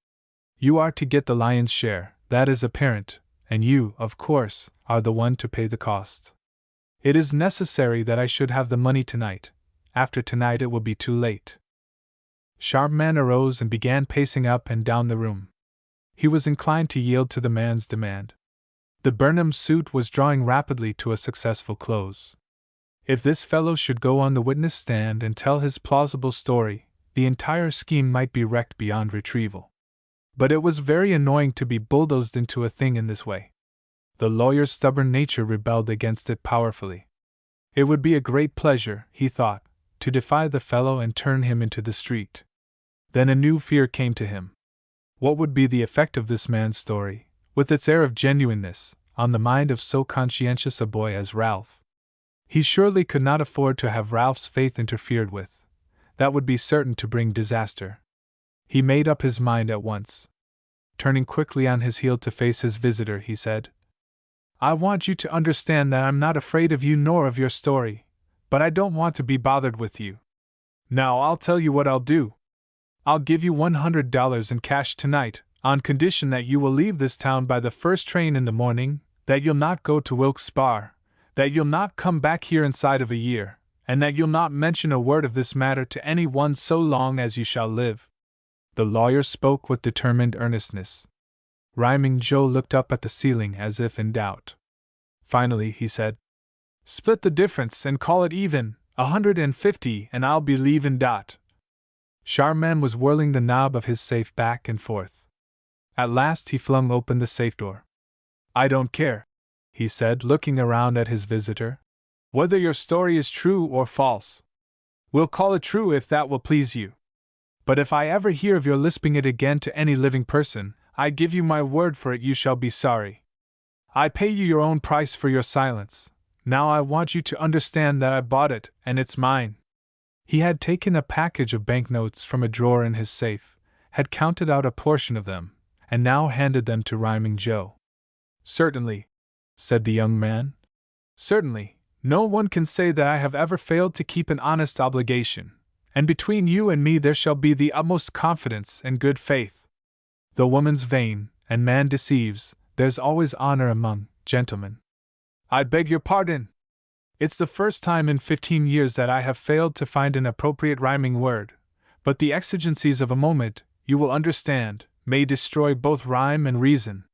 You are to get the lion's share, that is apparent, and you, of course, are the one to pay the cost. It is necessary that I should have the money tonight. After tonight it will be too late. Sharpman arose and began pacing up and down the room. He was inclined to yield to the man's demand. The Burnham suit was drawing rapidly to a successful close. If this fellow should go on the witness stand and tell his plausible story, the entire scheme might be wrecked beyond retrieval. But it was very annoying to be bulldozed into a thing in this way. The lawyer's stubborn nature rebelled against it powerfully. It would be a great pleasure, he thought, to defy the fellow and turn him into the street. Then a new fear came to him. What would be the effect of this man's story, with its air of genuineness, on the mind of so conscientious a boy as Ralph? He surely could not afford to have Ralph's faith interfered with. That would be certain to bring disaster. He made up his mind at once. Turning quickly on his heel to face his visitor, he said, I want you to understand that I'm not afraid of you nor of your story, but I don't want to be bothered with you. Now I'll tell you what I'll do. I'll give you $100 in cash tonight, on condition that you will leave this town by the first train in the morning, that you'll not go to Wilkes-Barre, that you'll not come back here inside of a year, and that you'll not mention a word of this matter to any one so long as you shall live. The lawyer spoke with determined earnestness. Rhyming Joe looked up at the ceiling as if in doubt. Finally he said, Split the difference and call it even, 150, and I'll be leavin' dot. Sharpman was whirling the knob of his safe back and forth. At last he flung open the safe door. I don't care, he said, looking around at his visitor, whether your story is true or false. We'll call it true if that will please you. But if I ever hear of your lisping it again to any living person, I give you my word for it you shall be sorry. I pay you your own price for your silence. Now I want you to understand that I bought it, and it's mine. He had taken a package of banknotes from a drawer in his safe, had counted out a portion of them, and now handed them to Rhyming Joe. Certainly, said the young man. Certainly, no one can say that I have ever failed to keep an honest obligation, and between you and me there shall be the utmost confidence and good faith. Though woman's vain, and man deceives, there's always honor among gentlemen. I beg your pardon. It's the first time in 15 years that I have failed to find an appropriate rhyming word, but the exigencies of a moment, you will understand, may destroy both rhyme and reason.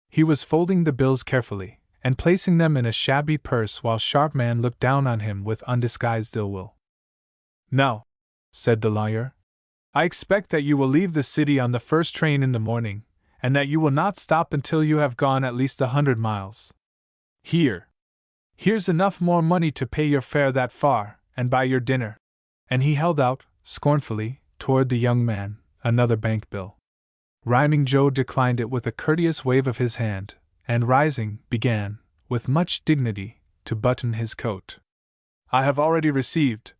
He was folding the bills carefully, and placing them in a shabby purse while Sharpman looked down on him with undisguised ill will. "Now," said the lawyer, "I expect that you will leave the city on the first train in the morning, and that you will not stop until you have gone at least 100 miles. Here's enough more money to pay your fare that far, and buy your dinner." And he held out, scornfully, toward the young man, another bank bill. Rhyming Joe declined it with a courteous wave of his hand, and rising, began, with much dignity, to button his coat. "I have already received,"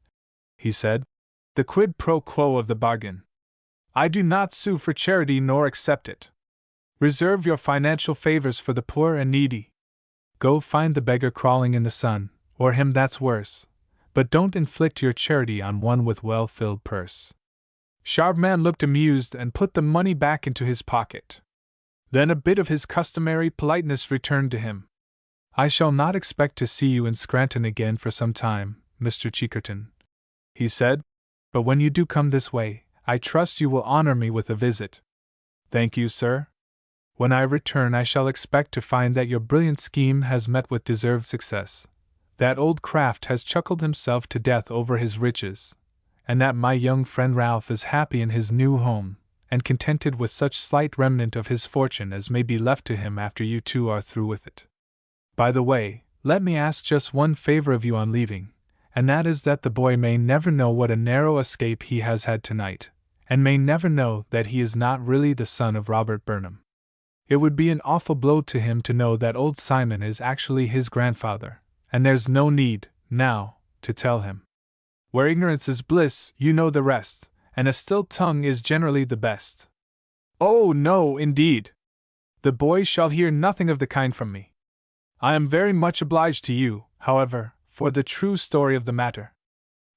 he said, "the quid pro quo of the bargain. I do not sue for charity nor accept it. Reserve your financial favors for the poor and needy. Go find the beggar crawling in the sun, or him that's worse, but don't inflict your charity on one with well-filled purse." Sharpman looked amused and put the money back into his pocket. Then a bit of his customary politeness returned to him. "I shall not expect to see you in Scranton again for some time, Mr. Cheekerton," he said, "but when you do come this way, I trust you will honor me with a visit." "Thank you, sir. When I return I shall expect to find that your brilliant scheme has met with deserved success, that old Kraft has chuckled himself to death over his riches, and that my young friend Ralph is happy in his new home, and contented with such slight remnant of his fortune as may be left to him after you two are through with it. By the way, let me ask just one favor of you on leaving, and that is that the boy may never know what a narrow escape he has had tonight, and may never know that he is not really the son of Robert Burnham. It would be an awful blow to him to know that old Simon is actually his grandfather, and there's no need, now, to tell him. Where ignorance is bliss, you know the rest, and a still tongue is generally the best." "Oh, no, indeed! The boy shall hear nothing of the kind from me. I am very much obliged to you, however, for the true story of the matter."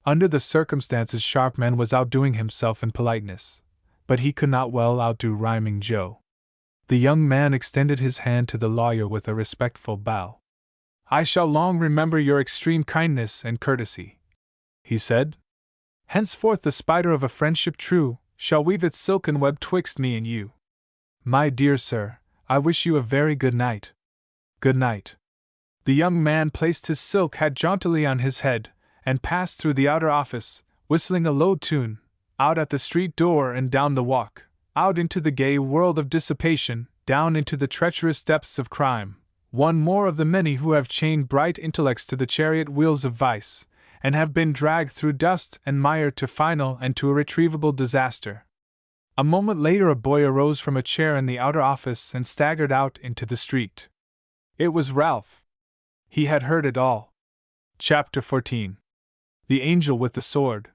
Under the circumstances Sharpman was outdoing himself in politeness, but he could not well outdo Rhyming Joe. The young man extended his hand to the lawyer with a respectful bow. "I shall long remember your extreme kindness and courtesy," he said. "Henceforth the spider of a friendship true shall weave its silken web twixt me and you. My dear sir, I wish you a very good night." "Good night." The young man placed his silk hat jauntily on his head, and passed through the outer office, whistling a low tune, out at the street door and down the walk, out into the gay world of dissipation, down into the treacherous depths of crime, one more of the many who have chained bright intellects to the chariot wheels of vice, and have been dragged through dust and mire to final and to irretrievable disaster. A moment later a boy arose from a chair in the outer office and staggered out into the street. It was Ralph. He had heard it all. Chapter 14. The Angel with the Sword.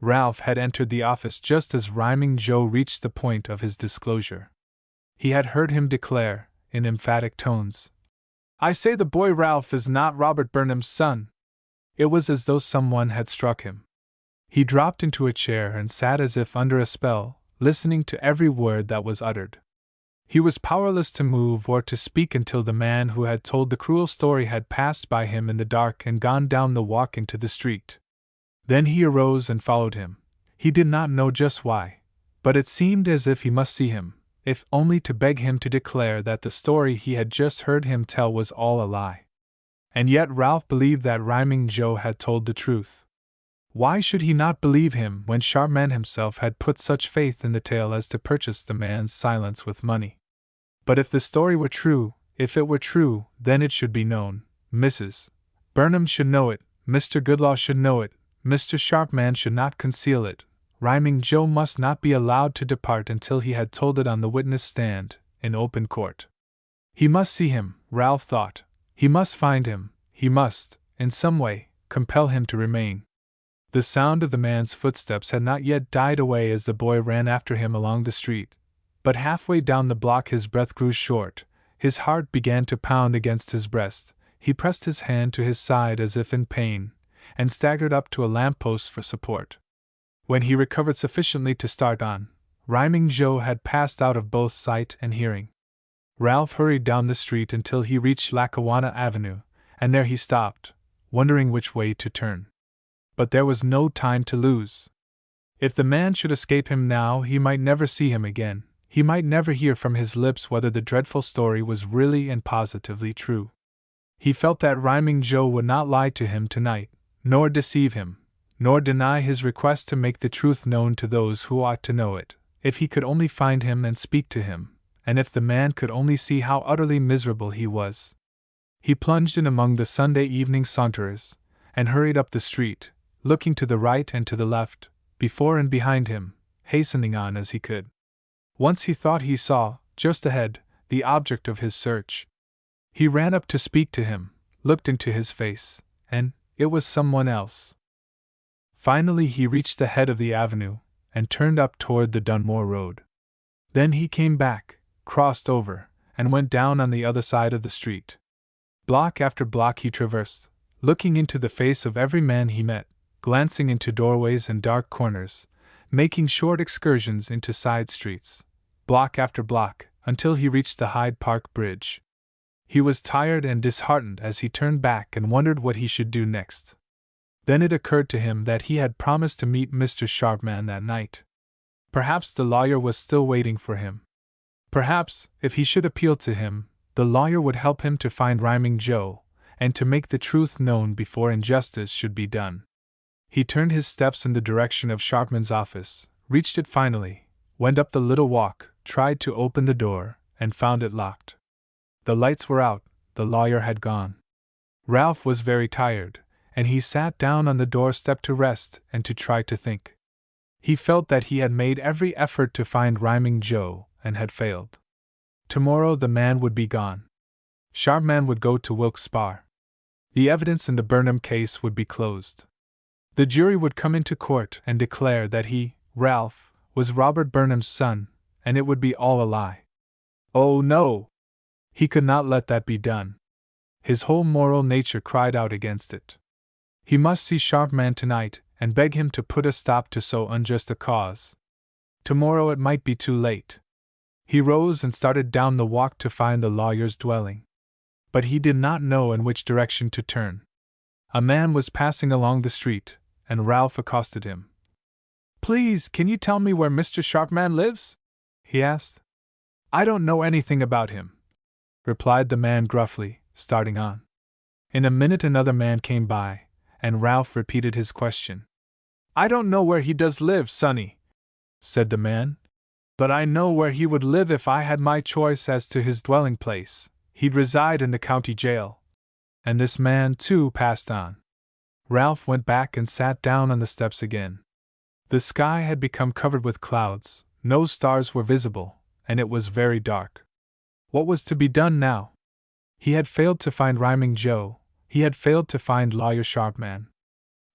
Ralph had entered the office just as Rhyming Joe reached the point of his disclosure. He had heard him declare, in emphatic tones, "I say the boy Ralph is not Robert Burnham's son." It was as though someone had struck him. He dropped into a chair and sat as if under a spell, listening to every word that was uttered. He was powerless to move or to speak until the man who had told the cruel story had passed by him in the dark and gone down the walk into the street. Then he arose and followed him. He did not know just why, but it seemed as if he must see him, if only to beg him to declare that the story he had just heard him tell was all a lie. And yet Ralph believed that Rhyming Joe had told the truth. Why should he not believe him when Sharpman himself had put such faith in the tale as to purchase the man's silence with money? But if the story were true, if it were true, then it should be known. Mrs. Burnham should know it, Mr. Goodlaw should know it, Mr. Sharpman should not conceal it. Rhyming Joe must not be allowed to depart until he had told it on the witness stand, in open court. He must see him, Ralph thought. He must find him. He must, in some way, compel him to remain. The sound of the man's footsteps had not yet died away as the boy ran after him along the street, but halfway down the block his breath grew short, his heart began to pound against his breast, he pressed his hand to his side as if in pain, and staggered up to a lamp-post for support. When he recovered sufficiently to start on, Rhyming Joe had passed out of both sight and hearing. Ralph hurried down the street until he reached Lackawanna Avenue, and there he stopped, wondering which way to turn. But there was no time to lose. If the man should escape him now, he might never see him again. he might never hear from his lips whether the dreadful story was really and positively true. He felt that Rhyming Joe would not lie to him tonight, nor deceive him, nor deny his request to make the truth known to those who ought to know it, if he could only find him and speak to him, and if the man could only see how utterly miserable he was. He plunged in among the Sunday evening saunterers, and hurried up the street, looking to the right and to the left, before and behind him, hastening on as he could. Once he thought he saw, just ahead, the object of his search. He ran up to speak to him, looked into his face, and it was someone else. Finally he reached the head of the avenue, and turned up toward the Dunmore Road. Then he came back, crossed over, and went down on the other side of the street. Block after block he traversed, looking into the face of every man he met, glancing into doorways and dark corners, making short excursions into side streets, block after block, until he reached the Hyde Park Bridge. He was tired and disheartened as he turned back and wondered what he should do next. Then it occurred to him that he had promised to meet Mr. Sharpman that night. Perhaps the lawyer was still waiting for him. Perhaps, if he should appeal to him, the lawyer would help him to find Rhyming Joe, and to make the truth known before injustice should be done. He turned his steps in the direction of Sharpman's office, reached it finally, went up the little walk, tried to open the door, and found it locked. The lights were out, the lawyer had gone. Ralph was very tired, and he sat down on the doorstep to rest and to try to think. He felt that he had made every effort to find Rhyming Joe, and had failed. Tomorrow the man would be gone. Sharpman would go to Wilkes-Barre. The evidence in the Burnham case would be closed. The jury would come into court and declare that he, Ralph, was Robert Burnham's son, and it would be all a lie. Oh no! He could not let that be done. His whole moral nature cried out against it. He must see Sharpman tonight, and beg him to put a stop to so unjust a cause. Tomorrow it might be too late. He rose and started down the walk to find the lawyer's dwelling. But he did not know in which direction to turn. A man was passing along the street, and Ralph accosted him. "Please, can you tell me where Mr. Sharpman lives?" he asked. "I don't know anything about him," replied the man gruffly, starting on. In a minute another man came by, and Ralph repeated his question. "I don't know where he does live, sonny," said the man, "but I know where he would live if I had my choice as to his dwelling place. He'd reside in the county jail." And this man, too, passed on. Ralph went back and sat down on the steps again. The sky had become covered with clouds, no stars were visible, and it was very dark. What was to be done now? He had failed to find Rhyming Joe, he had failed to find Lawyer Sharpman.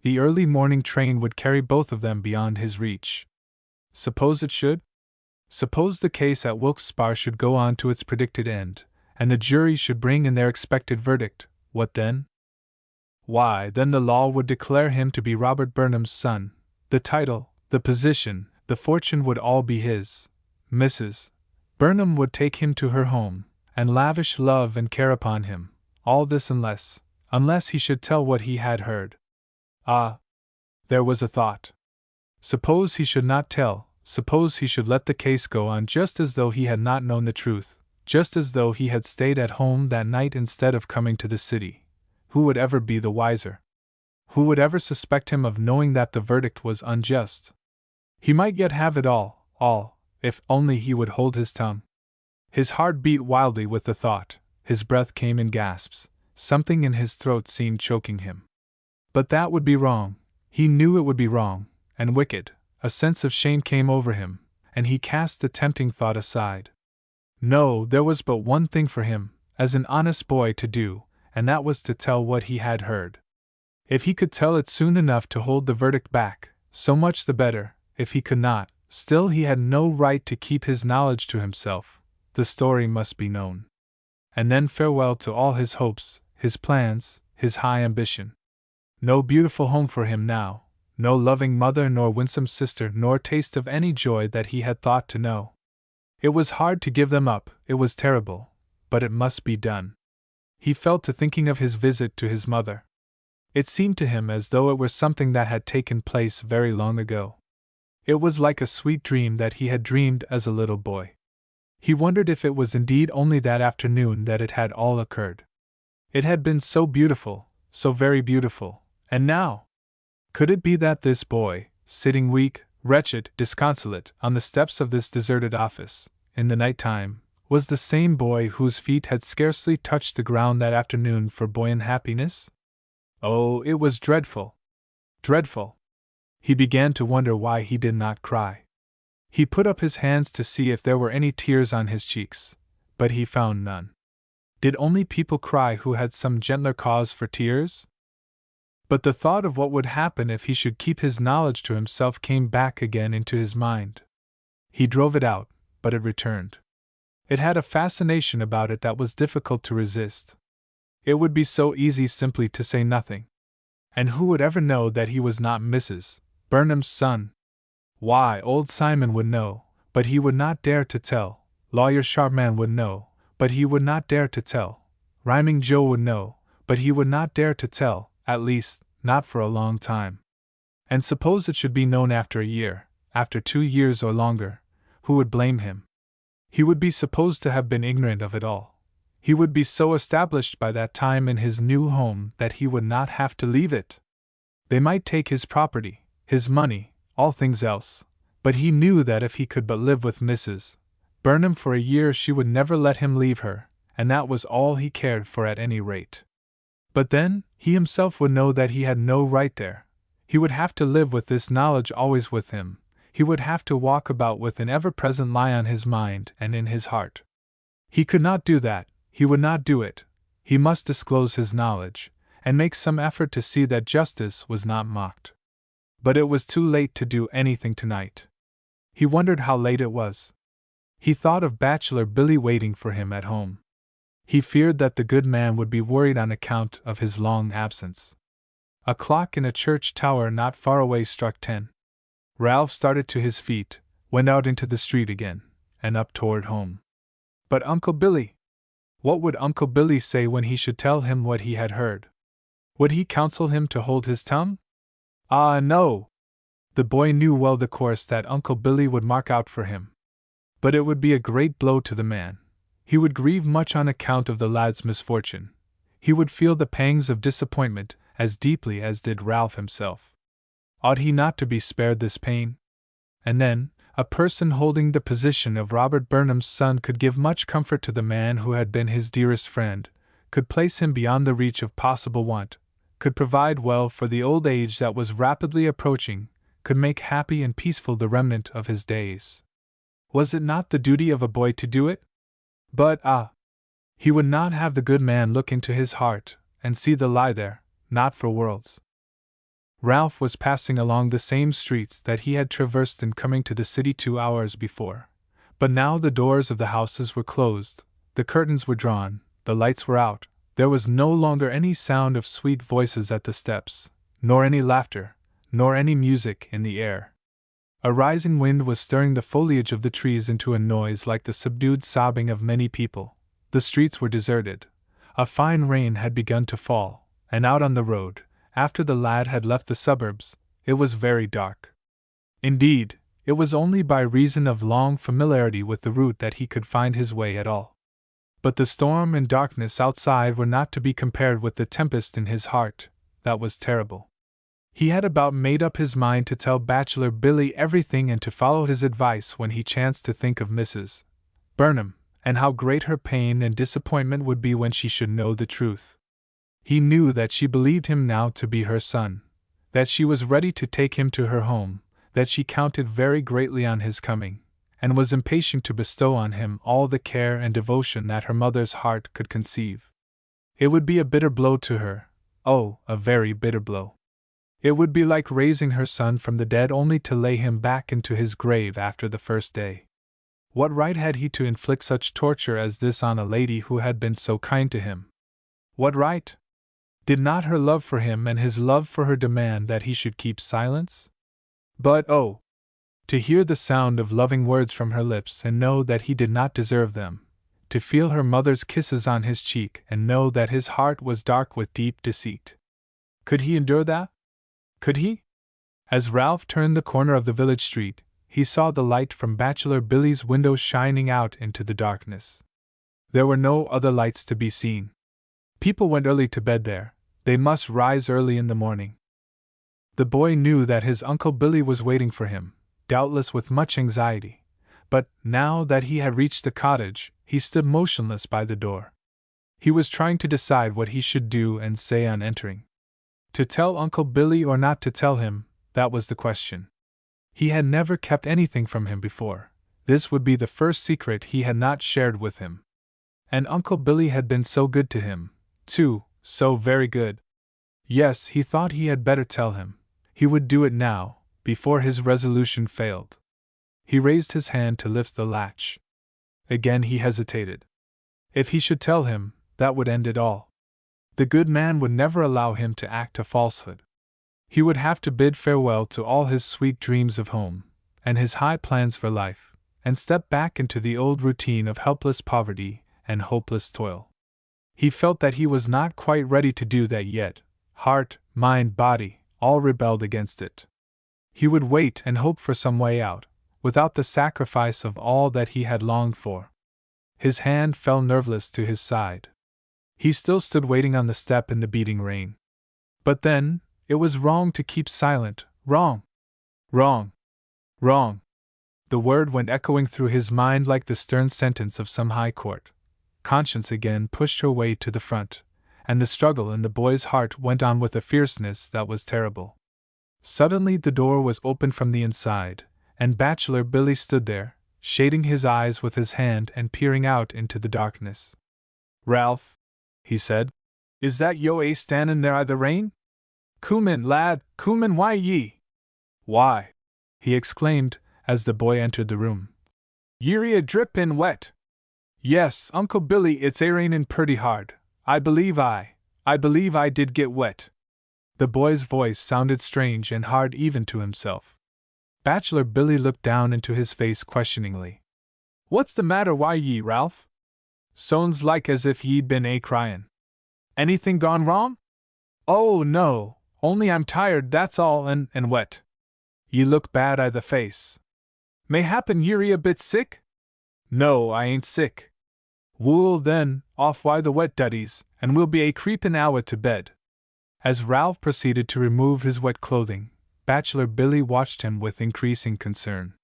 The early morning train would carry both of them beyond his reach. Suppose it should? Suppose the case at Wilkes-Barre should go on to its predicted end, and the jury should bring in their expected verdict, what then? Why, then the law would declare him to be Robert Burnham's son, the title, the position, the fortune would all be his. Mrs. Burnham would take him to her home, and lavish love and care upon him, all this unless he should tell what he had heard. Ah! There was a thought. Suppose he should not tell, suppose he should let the case go on just as though he had not known the truth, just as though he had stayed at home that night instead of coming to the city. Who would ever be the wiser? Who would ever suspect him of knowing that the verdict was unjust? He might yet have it all, if only he would hold his tongue. His heart beat wildly with the thought, his breath came in gasps, something in his throat seemed choking him. But that would be wrong, he knew it would be wrong, and wicked. A sense of shame came over him, and he cast the tempting thought aside. No, there was but one thing for him, as an honest boy, to do, and that was to tell what he had heard. If he could tell it soon enough to hold the verdict back, so much the better. If he could not, still he had no right to keep his knowledge to himself. The story must be known. And then farewell to all his hopes, his plans, his high ambition. No beautiful home for him now, no loving mother nor winsome sister nor taste of any joy that he had thought to know. It was hard to give them up, it was terrible, but it must be done. He fell to thinking of his visit to his mother. It seemed to him as though it were something that had taken place very long ago. It was like a sweet dream that he had dreamed as a little boy. He wondered if it was indeed only that afternoon that it had all occurred. It had been so beautiful, so very beautiful, and now? Could it be that this boy, sitting weak, wretched, disconsolate, on the steps of this deserted office, in the night time, was the same boy whose feet had scarcely touched the ground that afternoon for buoyant happiness? Oh, it was dreadful! Dreadful! He began to wonder why he did not cry. He put up his hands to see if there were any tears on his cheeks, but he found none. Did only people cry who had some gentler cause for tears? But the thought of what would happen if he should keep his knowledge to himself came back again into his mind. He drove it out, but it returned. It had a fascination about it that was difficult to resist. It would be so easy simply to say nothing. And who would ever know that he was not Mrs. Burnham's son? Why, old Simon would know, but he would not dare to tell. Lawyer Sharpman would know, but he would not dare to tell. Rhyming Joe would know, but he would not dare to tell, at least, not for a long time. And suppose it should be known after a year, after 2 years or longer, who would blame him? He would be supposed to have been ignorant of it all. He would be so established by that time in his new home that he would not have to leave it. They might take his property, his money, all things else, but he knew that if he could but live with Mrs. Burnham for a year she would never let him leave her, and that was all he cared for at any rate. But then, he himself would know that he had no right there. He would have to live with this knowledge always with him. He would have to walk about with an ever-present lie on his mind and in his heart. He could not do that, he would not do it. He must disclose his knowledge, and make some effort to see that justice was not mocked. But it was too late to do anything tonight. He wondered how late it was. He thought of bachelor Billy waiting for him at home. He feared that the good man would be worried on account of his long absence. A clock in a church tower not far away struck 10. Ralph started to his feet, went out into the street again, and up toward home. But Uncle Billy! What would Uncle Billy say when he should tell him what he had heard? Would he counsel him to hold his tongue? Ah, no! The boy knew well the course that Uncle Billy would mark out for him. But it would be a great blow to the man. He would grieve much on account of the lad's misfortune. He would feel the pangs of disappointment as deeply as did Ralph himself. Ought he not to be spared this pain? And then, a person holding the position of Robert Burnham's son could give much comfort to the man who had been his dearest friend, could place him beyond the reach of possible want, could provide well for the old age that was rapidly approaching, could make happy and peaceful the remnant of his days. Was it not the duty of a boy to do it? But, he would not have the good man look into his heart, and see the lie there, not for worlds. Ralph was passing along the same streets that he had traversed in coming to the city 2 hours before. But now the doors of the houses were closed, the curtains were drawn, the lights were out, there was no longer any sound of sweet voices at the steps, nor any laughter, nor any music in the air. A rising wind was stirring the foliage of the trees into a noise like the subdued sobbing of many people. The streets were deserted. A fine rain had begun to fall, and out on the road, after the lad had left the suburbs, it was very dark. Indeed, it was only by reason of long familiarity with the route that he could find his way at all. But the storm and darkness outside were not to be compared with the tempest in his heart. That was terrible. He had about made up his mind to tell bachelor Billy everything and to follow his advice when he chanced to think of Mrs. Burnham, and how great her pain and disappointment would be when she should know the truth. He knew that she believed him now to be her son, that she was ready to take him to her home, that she counted very greatly on his coming, and was impatient to bestow on him all the care and devotion that her mother's heart could conceive. It would be a bitter blow to her, oh, a very bitter blow. It would be like raising her son from the dead only to lay him back into his grave after the first day. What right had he to inflict such torture as this on a lady who had been so kind to him? What right? Did not her love for him and his love for her demand that he should keep silence? But oh! To hear the sound of loving words from her lips and know that he did not deserve them, to feel her mother's kisses on his cheek and know that his heart was dark with deep deceit. Could he endure that? Could he? As Ralph turned the corner of the village street, he saw the light from Bachelor Billy's window shining out into the darkness. There were no other lights to be seen. People went early to bed there, they must rise early in the morning. The boy knew that his Uncle Billy was waiting for him, doubtless with much anxiety, but, now that he had reached the cottage, he stood motionless by the door. He was trying to decide what he should do and say on entering. To tell Uncle Billy or not to tell him, that was the question. He had never kept anything from him before. This would be the first secret he had not shared with him. And Uncle Billy had been so good to him, too, so very good. Yes, he thought he had better tell him. He would do it now, before his resolution failed. He raised his hand to lift the latch. Again he hesitated. If he should tell him, that would end it all. The good man would never allow him to act a falsehood. He would have to bid farewell to all his sweet dreams of home, and his high plans for life, and step back into the old routine of helpless poverty and hopeless toil. He felt that he was not quite ready to do that yet. Heart, mind, body, all rebelled against it. He would wait and hope for some way out, without the sacrifice of all that he had longed for. His hand fell nerveless to his side. He still stood waiting on the step in the beating rain. But then, it was wrong to keep silent, wrong. Wrong. Wrong. The word went echoing through his mind like the stern sentence of some high court. Conscience again pushed her way to the front, and the struggle in the boy's heart went on with a fierceness that was terrible. Suddenly the door was opened from the inside, and Bachelor Billy stood there, shading his eyes with his hand and peering out into the darkness. "Ralph," he said, "is that yo a standin' there i' the rain? Coom in, lad, coom in, why ye?" "Why?" he exclaimed, as the boy entered the room. "Ye're a drippin' wet." "Yes, Uncle Billy, it's a rainin' purty hard. I believe I did get wet." The boy's voice sounded strange and hard even to himself. Bachelor Billy looked down into his face questioningly. "What's the matter, why ye, Ralph? Sounds like as if ye'd been a-cryin'. Anything gone wrong?" "Oh, no, only I'm tired, that's all, and wet." "Ye look bad i' the face. Mayhappen ye're a bit sick?" "No, I ain't sick." "Wool, then, off why the wet duddies, and we'll be a-creepin' ower to bed." As Ralph proceeded to remove his wet clothing, Bachelor Billy watched him with increasing concern.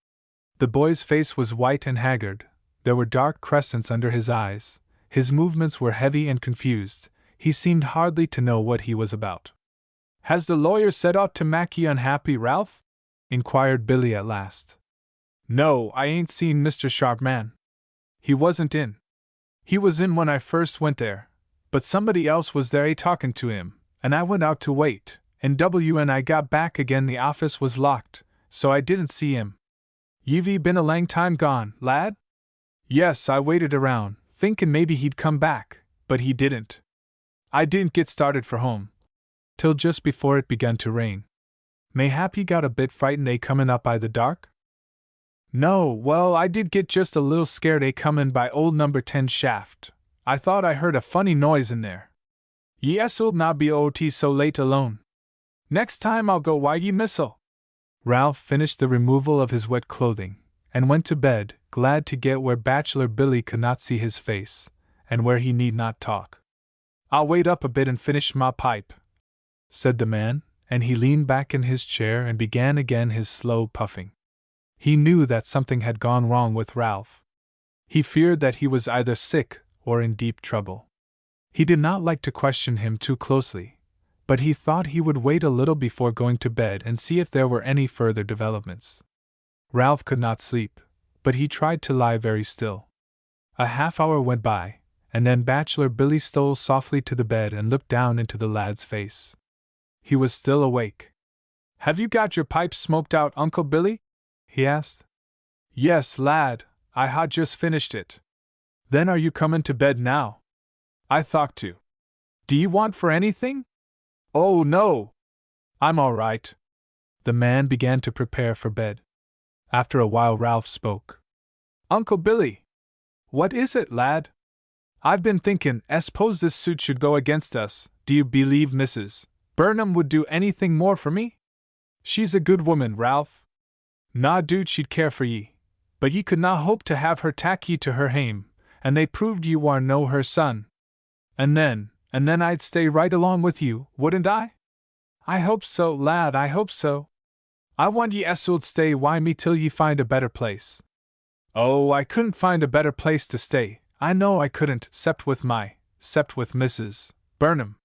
The boy's face was white and haggard, there were dark crescents under his eyes, his movements were heavy and confused, he seemed hardly to know what he was about. "Has the lawyer set out to mak' ye unhappy, Ralph?" inquired Billy at last. "No, I ain't seen Mr. Sharpman. He wasn't in. He was in when I first went there, but somebody else was there a-talkin' to him, and I went out to wait, and when I got back again the office was locked, so I didn't see him." "Ye've been a lang time gone, lad?" "Yes, I waited around, thinkin' maybe he'd come back, but he didn't. I didn't get started for home till just before it begun to rain." "Mayhap he got a bit frightened a-comin' up by the dark?" "No, well, I did get just a little scared a-comin' by old number 10 shaft. I thought I heard a funny noise in there." "Yes'll not be ot so late alone. Next time I'll go why ye missile." Ralph finished the removal of his wet clothing, and went to bed, glad to get where Bachelor Billy could not see his face, and where he need not talk. "I'll wait up a bit and finish my pipe," said the man, and he leaned back in his chair and began again his slow puffing. He knew that something had gone wrong with Ralph. He feared that he was either sick or in deep trouble. He did not like to question him too closely, but he thought he would wait a little before going to bed and see if there were any further developments. Ralph could not sleep, but he tried to lie very still. A half-hour went by, and then Bachelor Billy stole softly to the bed and looked down into the lad's face. He was still awake. "Have you got your pipe smoked out, Uncle Billy?" he asked. "Yes, lad, I ha' just finished it." "Then are you comin' to bed now?" "I thought to. Do you want for anything?" "Oh, no. I'm all right." The man began to prepare for bed. After a while Ralph spoke. "Uncle Billy." "What is it, lad?" "I've been thinkin', s'pose this suit should go against us, do you believe Mrs. Burnham would do anything more for me? She's a good woman, Ralph." Na doot she'd care for ye, but ye could na hope to have her tak ye to her hame, and they proved ye war no her son. And then I'd stay right along with you, wouldn't I? I hope so, lad, I hope so. I want ye es'uld stay wi' me till ye find a better place. Oh, I couldn't find a better place to stay, I know I couldn't, 'cept with Mrs. Burnham.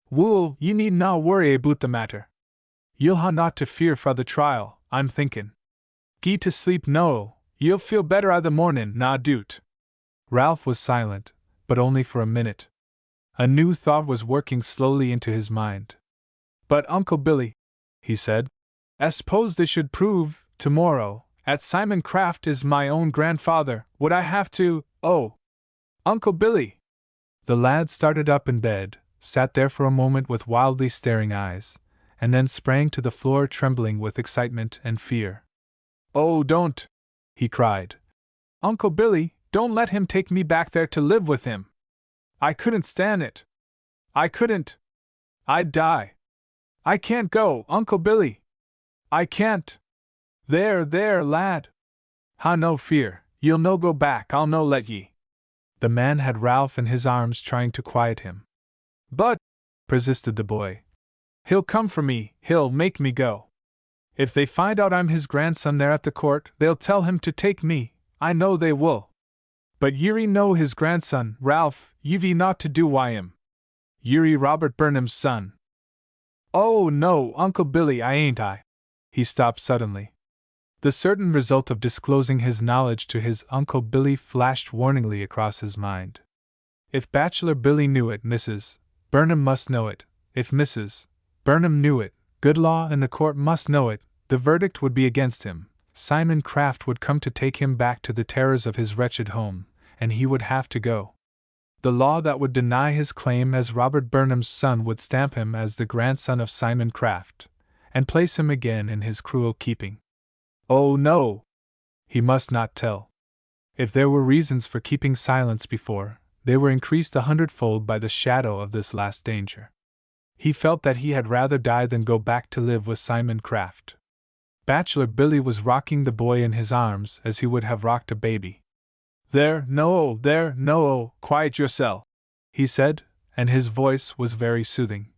Wool, ye need na worry aboot the matter. Ye'll ha' naught to fear fra the trial, I'm thinkin'. Gee to sleep no, ye'll feel better i' the mornin', na doot. Ralph was silent, but only for a minute. A new thought was working slowly into his mind. But Uncle Billy, he said, s'pose this should prove, tomorrow, 'at Simon Craft is my own grandfather, would I have to, oh, Uncle Billy? The lad started up in bed, sat there for a moment with wildly staring eyes, and then sprang to the floor trembling with excitement and fear. Oh, don't! He cried. Uncle Billy, don't let him take me back there to live with him! I couldn't stand it! I couldn't! I'd die! I can't go, Uncle Billy! I can't! There, lad! Ha no fear, ye'll no go back, I'll no let ye. The man had Ralph in his arms trying to quiet him. But, persisted the boy, he'll come for me, he'll make me go. If they find out I'm his grandson there at the court, they'll tell him to take me, I know they will. But ye're no his grandson, Ralph, ye've naught to do wi' him. Ye're Robert Burnham's son. Oh no, Uncle Billy, I ain't I. He stopped suddenly. The certain result of disclosing his knowledge to his Uncle Billy flashed warningly across his mind. If Bachelor Billy knew it, Mrs. Burnham must know it. If Mrs. Burnham knew it, Goodlaw and the court must know it. The verdict would be against him. Simon Craft would come to take him back to the terrors of his wretched home, and he would have to go. The law that would deny his claim as Robert Burnham's son would stamp him as the grandson of Simon Craft, and place him again in his cruel keeping. Oh no! He must not tell. If there were reasons for keeping silence before, they were increased 100-fold by the shadow of this last danger. He felt that he had rather die than go back to live with Simon Craft. Bachelor Billy was rocking the boy in his arms as he would have rocked a baby. There, no, quiet yoursel', he said, and his voice was very soothing.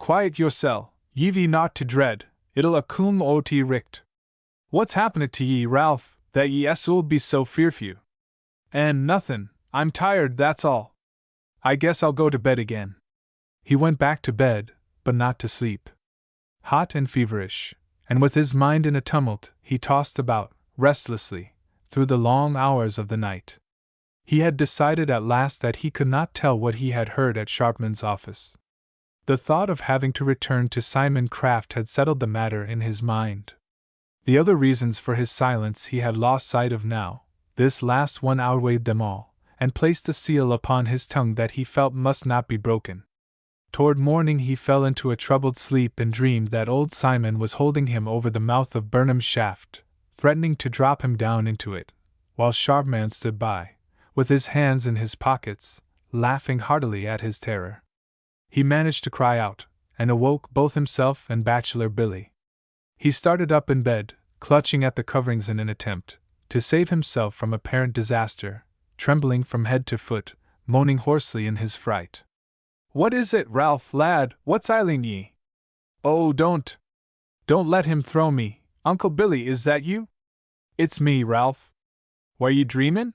Quiet yoursel', ye've naught to dread, it'll a coom o' te richt. What's happened to ye, Ralph, that ye es'uld be so fearfew? And nothin', I'm tired, that's all. I guess I'll go to bed again. He went back to bed, but not to sleep. Hot and feverish, and with his mind in a tumult, he tossed about, restlessly, through the long hours of the night. He had decided at last that he could not tell what he had heard at Sharpman's office. The thought of having to return to Simon Craft had settled the matter in his mind. The other reasons for his silence he had lost sight of now. This last one outweighed them all, and placed a seal upon his tongue that he felt must not be broken. Toward morning he fell into a troubled sleep and dreamed that old Simon was holding him over the mouth of Burnham's shaft, threatening to drop him down into it, while Sharpman stood by, with his hands in his pockets, laughing heartily at his terror. He managed to cry out, and awoke both himself and Bachelor Billy. He started up in bed, clutching at the coverings in an attempt to save himself from apparent disaster, trembling from head to foot, moaning hoarsely in his fright. What is it, Ralph, lad, what's ailing ye? Oh, don't let him throw me, Uncle Billy, is that you? It's me, Ralph. Were ye dreamin'?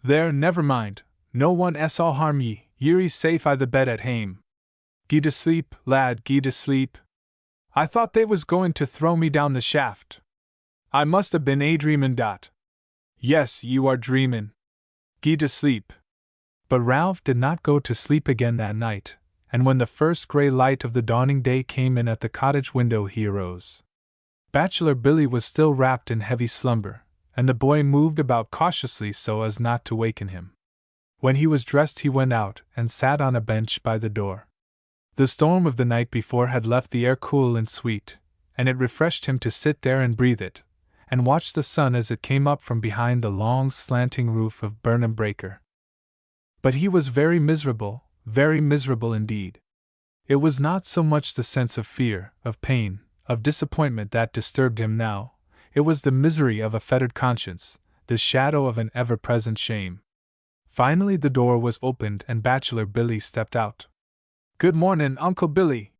There, never mind, no one s'all harm ye, ye're safe i' the bed at hame. Gee to sleep, lad, gee to sleep. I thought they was goin' to throw me down the shaft. I must have been dreamin' dot. Yes, you are dreamin'. Gee to sleep. But Ralph did not go to sleep again that night, and when the first gray light of the dawning day came in at the cottage window he arose. Bachelor Billy was still wrapped in heavy slumber, and the boy moved about cautiously so as not to waken him. When he was dressed he went out and sat on a bench by the door. The storm of the night before had left the air cool and sweet, and it refreshed him to sit there and breathe it, and watch the sun as it came up from behind the long slanting roof of Burnham Breaker. But he was very miserable indeed. It was not so much the sense of fear, of pain, of disappointment that disturbed him now. It was the misery of a fettered conscience, the shadow of an ever-present shame. Finally the door was opened and Bachelor Billy stepped out. "Good mornin', Uncle Billy,"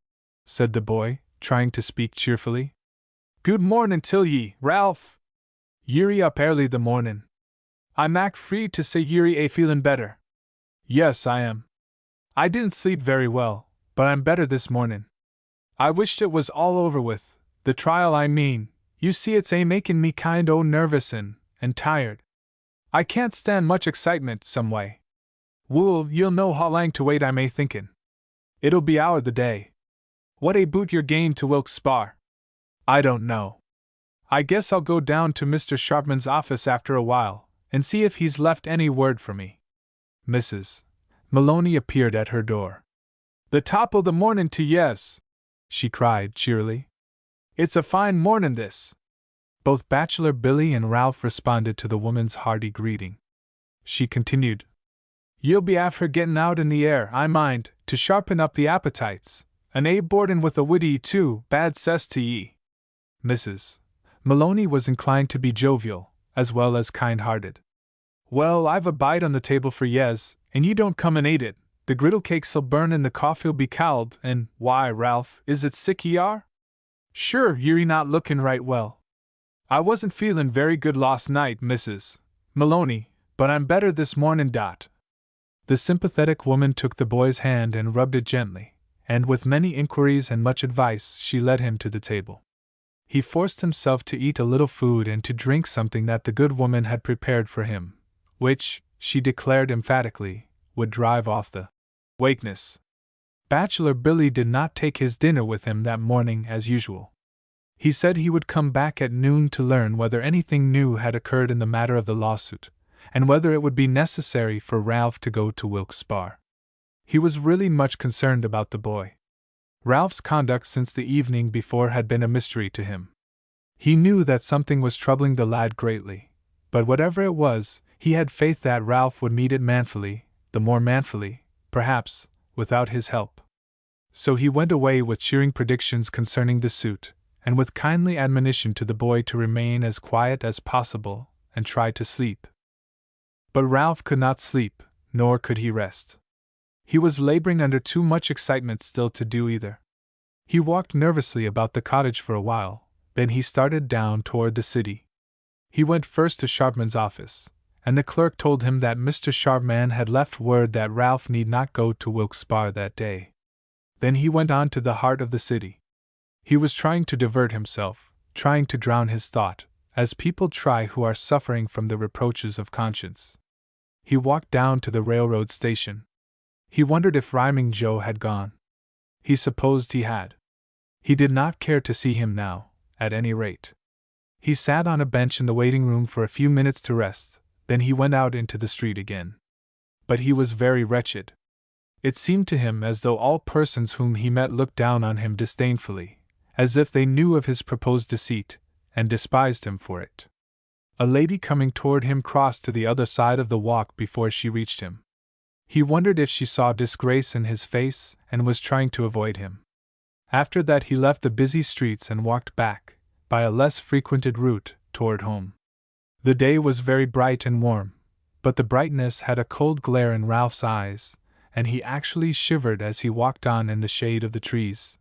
said the boy, trying to speak cheerfully. "Good mornin' till ye, Ralph. Ye're up early the mornin'. I'm act free to say ye're a feelin' better." "Yes, I am. I didn't sleep very well, but I'm better this mornin'. I wished it was all over with, the trial I mean. You see it's a makin' me kind o' nervous and tired. I can't stand much excitement, some way. Wool, you'll know how lang to wait I'm a thinkin'. It'll be hour the day. What a boot you're gain to Wilkes-Barre?" "I don't know. I guess I'll go down to Mr. Sharpman's office after a while, and see if he's left any word for me." Mrs. Maloney appeared at her door. "The top o' the mornin' to yes!" she cried cheerily. "It's a fine mornin' this." Both Bachelor Billy and Ralph responded to the woman's hearty greeting. She continued, "You'll be after gettin' out in the air, I mind, to sharpen up the appetites, and boardin' with a widdy too, bad cess to ye." Mrs. Maloney was inclined to be jovial, as well as kind-hearted. "Well, I've a bite on the table for yez, and ye don't come and ate it. The griddle cakes'll burn and the coffee'll be cowld, and why, Ralph, is it sick ye are? Sure, ye're not lookin' right well." "I wasn't feelin' very good last night, Mrs. Maloney, but I'm better this mornin' dot." The sympathetic woman took the boy's hand and rubbed it gently, and with many inquiries and much advice she led him to the table. He forced himself to eat a little food and to drink something that the good woman had prepared for him, which, she declared emphatically, would drive off the wakeness. Bachelor Billy did not take his dinner with him that morning as usual. He said he would come back at noon to learn whether anything new had occurred in the matter of the lawsuit, and whether it would be necessary for Ralph to go to Wilkes-Barre. He was really much concerned about the boy. Ralph's conduct since the evening before had been a mystery to him. He knew that something was troubling the lad greatly, but whatever it was, he had faith that Ralph would meet it manfully, the more manfully, perhaps, without his help. So he went away with cheering predictions concerning the suit, and with kindly admonition to the boy to remain as quiet as possible and try to sleep. But Ralph could not sleep, nor could he rest. He was laboring under too much excitement still to do either. He walked nervously about the cottage for a while, then he started down toward the city. He went first to Sharpman's office, and the clerk told him that Mr. Sharpman had left word that Ralph need not go to Wilkes-Barre that day. Then he went on to the heart of the city. He was trying to divert himself, trying to drown his thought, as people try who are suffering from the reproaches of conscience. He walked down to the railroad station. He wondered if Rhyming Joe had gone. He supposed he had. He did not care to see him now, at any rate. He sat on a bench in the waiting room for a few minutes to rest, then he went out into the street again. But he was very wretched. It seemed to him as though all persons whom he met looked down on him disdainfully, as if they knew of his proposed deceit, and despised him for it. A lady coming toward him crossed to the other side of the walk before she reached him. He wondered if she saw disgrace in his face and was trying to avoid him. After that he left the busy streets and walked back, by a less frequented route, toward home. The day was very bright and warm, but the brightness had a cold glare in Ralph's eyes, and he actually shivered as he walked on in the shade of the trees.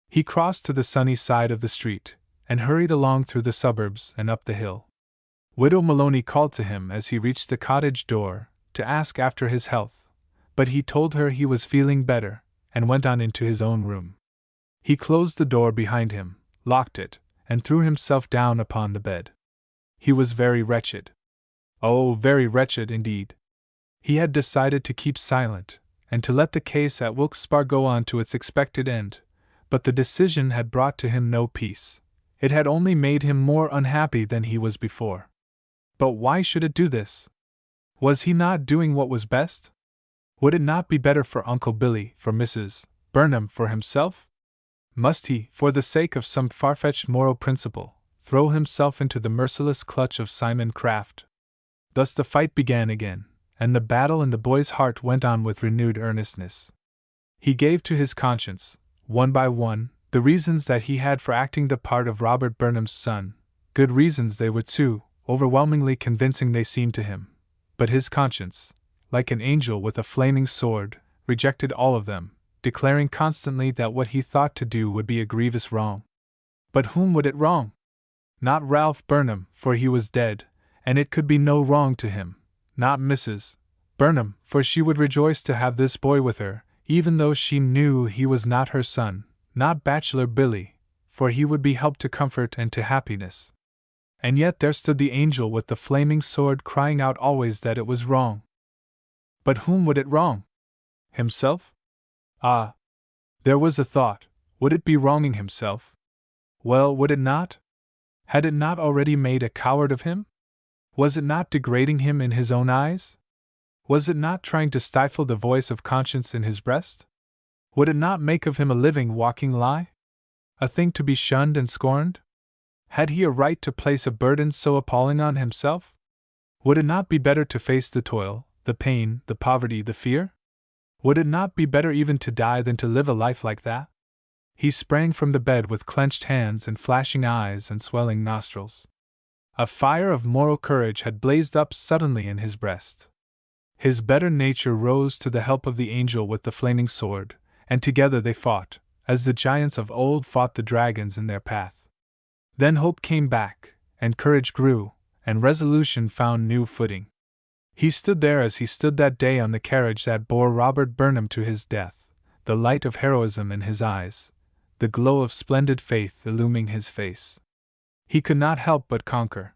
He crossed to the sunny side of the street, and hurried along through the suburbs and up the hill. Widow Maloney called to him as he reached the cottage door, to ask after his health, but he told her he was feeling better, and went on into his own room. He closed the door behind him, locked it, and threw himself down upon the bed. He was very wretched. Oh, very wretched indeed. He had decided to keep silent, and to let the case at Wilkes-Barre go on to its expected end, but the decision had brought to him no peace. It had only made him more unhappy than he was before. But why should it do this? Was he not doing what was best? Would it not be better for Uncle Billy, for Mrs. Burnham, for himself? Must he, for the sake of some far-fetched moral principle, throw himself into the merciless clutch of Simon Craft? Thus the fight began again, and the battle in the boy's heart went on with renewed earnestness. He gave to his conscience, one by one, the reasons that he had for acting the part of Robert Burnham's son, Good reasons they were too, overwhelmingly convincing they seemed to him. But his conscience, like an angel with a flaming sword, rejected all of them, declaring constantly that what he thought to do would be a grievous wrong. But whom would it wrong? Not Ralph Burnham, for he was dead, and it could be no wrong to him. Not Mrs. Burnham, for she would rejoice to have this boy with her, even though she knew he was not her son. Not bachelor Billy, for he would be help to comfort and to happiness. And yet there stood the angel with the flaming sword crying out always that it was wrong. But whom would it wrong? Himself? Ah! There was a thought, would it be wronging himself? Well, would it not? Had it not already made a coward of him? Was it not degrading him in his own eyes? Was it not trying to stifle the voice of conscience in his breast? Would it not make of him a living, walking lie? A thing to be shunned and scorned? Had he a right to place a burden so appalling on himself? Would it not be better to face the toil, the pain, the poverty, the fear? Would it not be better even to die than to live a life like that? He sprang from the bed with clenched hands and flashing eyes and swelling nostrils. A fire of moral courage had blazed up suddenly in his breast. His better nature rose to the help of the angel with the flaming sword, and together they fought, as the giants of old fought the dragons in their path. Then hope came back, and courage grew, and resolution found new footing. He stood there as he stood that day on the carriage that bore Robert Burnham to his death, the light of heroism in his eyes, the glow of splendid faith illuming his face. He could not help but conquer.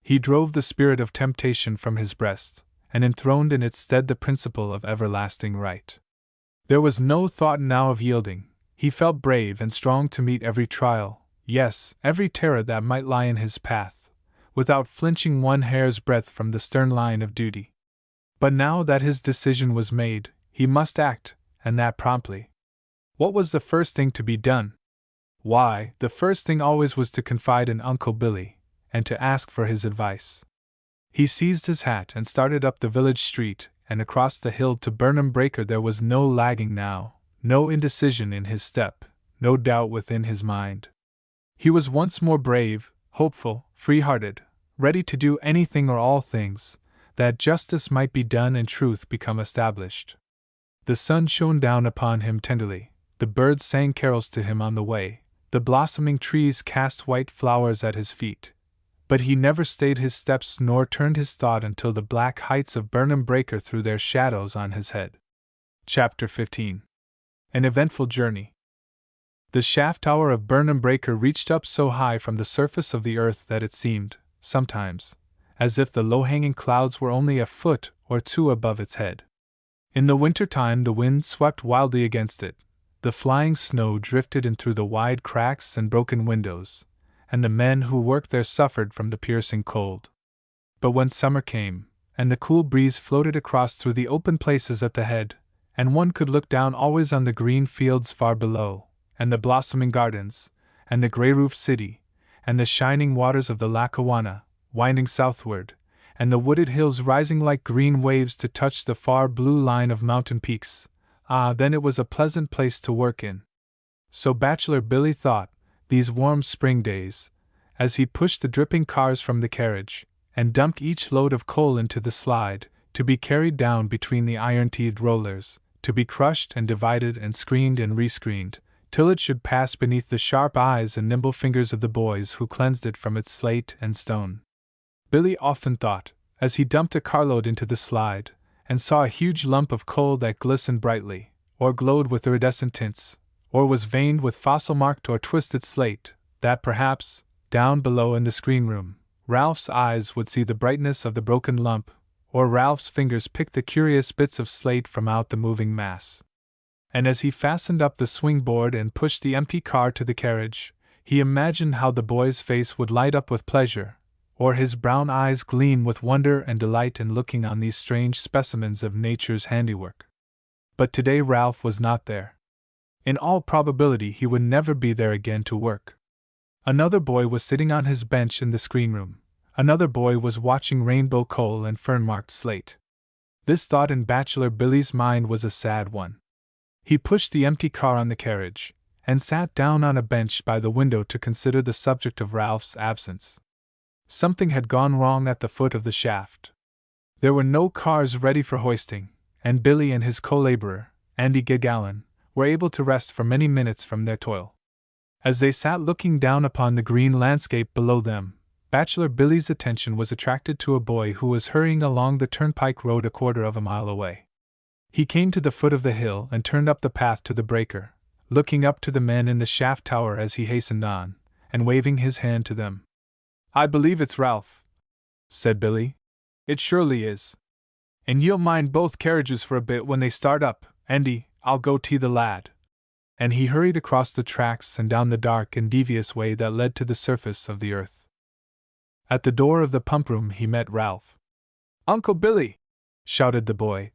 He drove the spirit of temptation from his breast, and enthroned in its stead the principle of everlasting right. There was no thought now of yielding. He felt brave and strong to meet every trial, yes, every terror that might lie in his path, without flinching one hair's breadth from the stern line of duty. But now that his decision was made, he must act, and that promptly. What was the first thing to be done? Why, the first thing always was to confide in Uncle Billy, and to ask for his advice. He seized his hat and started up the village street, and across the hill to Burnham Breaker. There was no lagging now, no indecision in his step, no doubt within his mind. He was once more brave, hopeful, free-hearted, ready to do anything or all things, that justice might be done and truth become established. The sun shone down upon him tenderly, the birds sang carols to him on the way, the blossoming trees cast white flowers at his feet. But he never stayed his steps nor turned his thought until the black heights of Burnham Breaker threw their shadows on his head. Chapter 15. An eventful journey. The shaft tower of Burnham Breaker reached up so high from the surface of the earth that it seemed, sometimes, as if the low-hanging clouds were only a foot or two above its head. In the winter-time the wind swept wildly against it, the flying snow drifted in through the wide cracks and broken windows, and the men who worked there suffered from the piercing cold. But when summer came, and the cool breeze floated across through the open places at the head, and one could look down always on the green fields far below, and the blossoming gardens, and the gray-roofed city, and the shining waters of the Lackawanna, winding southward, and the wooded hills rising like green waves to touch the far blue line of mountain peaks, then it was a pleasant place to work in. So bachelor Billy thought, these warm spring days, as he pushed the dripping cars from the carriage, and dumped each load of coal into the slide, to be carried down between the iron-teethed rollers, to be crushed and divided and screened and rescreened, till it should pass beneath the sharp eyes and nimble fingers of the boys who cleansed it from its slate and stone. Billy often thought, as he dumped a carload into the slide, and saw a huge lump of coal that glistened brightly, or glowed with iridescent tints, or was veined with fossil-marked or twisted slate, that perhaps, down below in the screen-room, Ralph's eyes would see the brightness of the broken lump, or Ralph's fingers pick the curious bits of slate from out the moving mass. And as he fastened up the swing-board and pushed the empty car to the carriage, he imagined how the boy's face would light up with pleasure, or his brown eyes gleam with wonder and delight in looking on these strange specimens of nature's handiwork. But today Ralph was not there. In all probability he would never be there again to work. Another boy was sitting on his bench in the screen-room. Another boy was watching rainbow coal and fern-marked slate. This thought in bachelor Billy's mind was a sad one. He pushed the empty car on the carriage, and sat down on a bench by the window to consider the subject of Ralph's absence. Something had gone wrong at the foot of the shaft. There were no cars ready for hoisting, and Billy and his co-laborer, Andy Gagallon, were able to rest for many minutes from their toil. As they sat looking down upon the green landscape below them, Bachelor Billy's attention was attracted to a boy who was hurrying along the turnpike road a quarter of a mile away. He came to the foot of the hill and turned up the path to the breaker, looking up to the men in the shaft tower as he hastened on, and waving his hand to them. "I believe it's Ralph," said Billy. "It surely is. And you'll mind both carriages for a bit when they start up, Andy. I'll go tee the lad." And he hurried across the tracks and down the dark and devious way that led to the surface of the earth. At the door of the pump room he met Ralph. "Uncle Billy!" shouted the boy.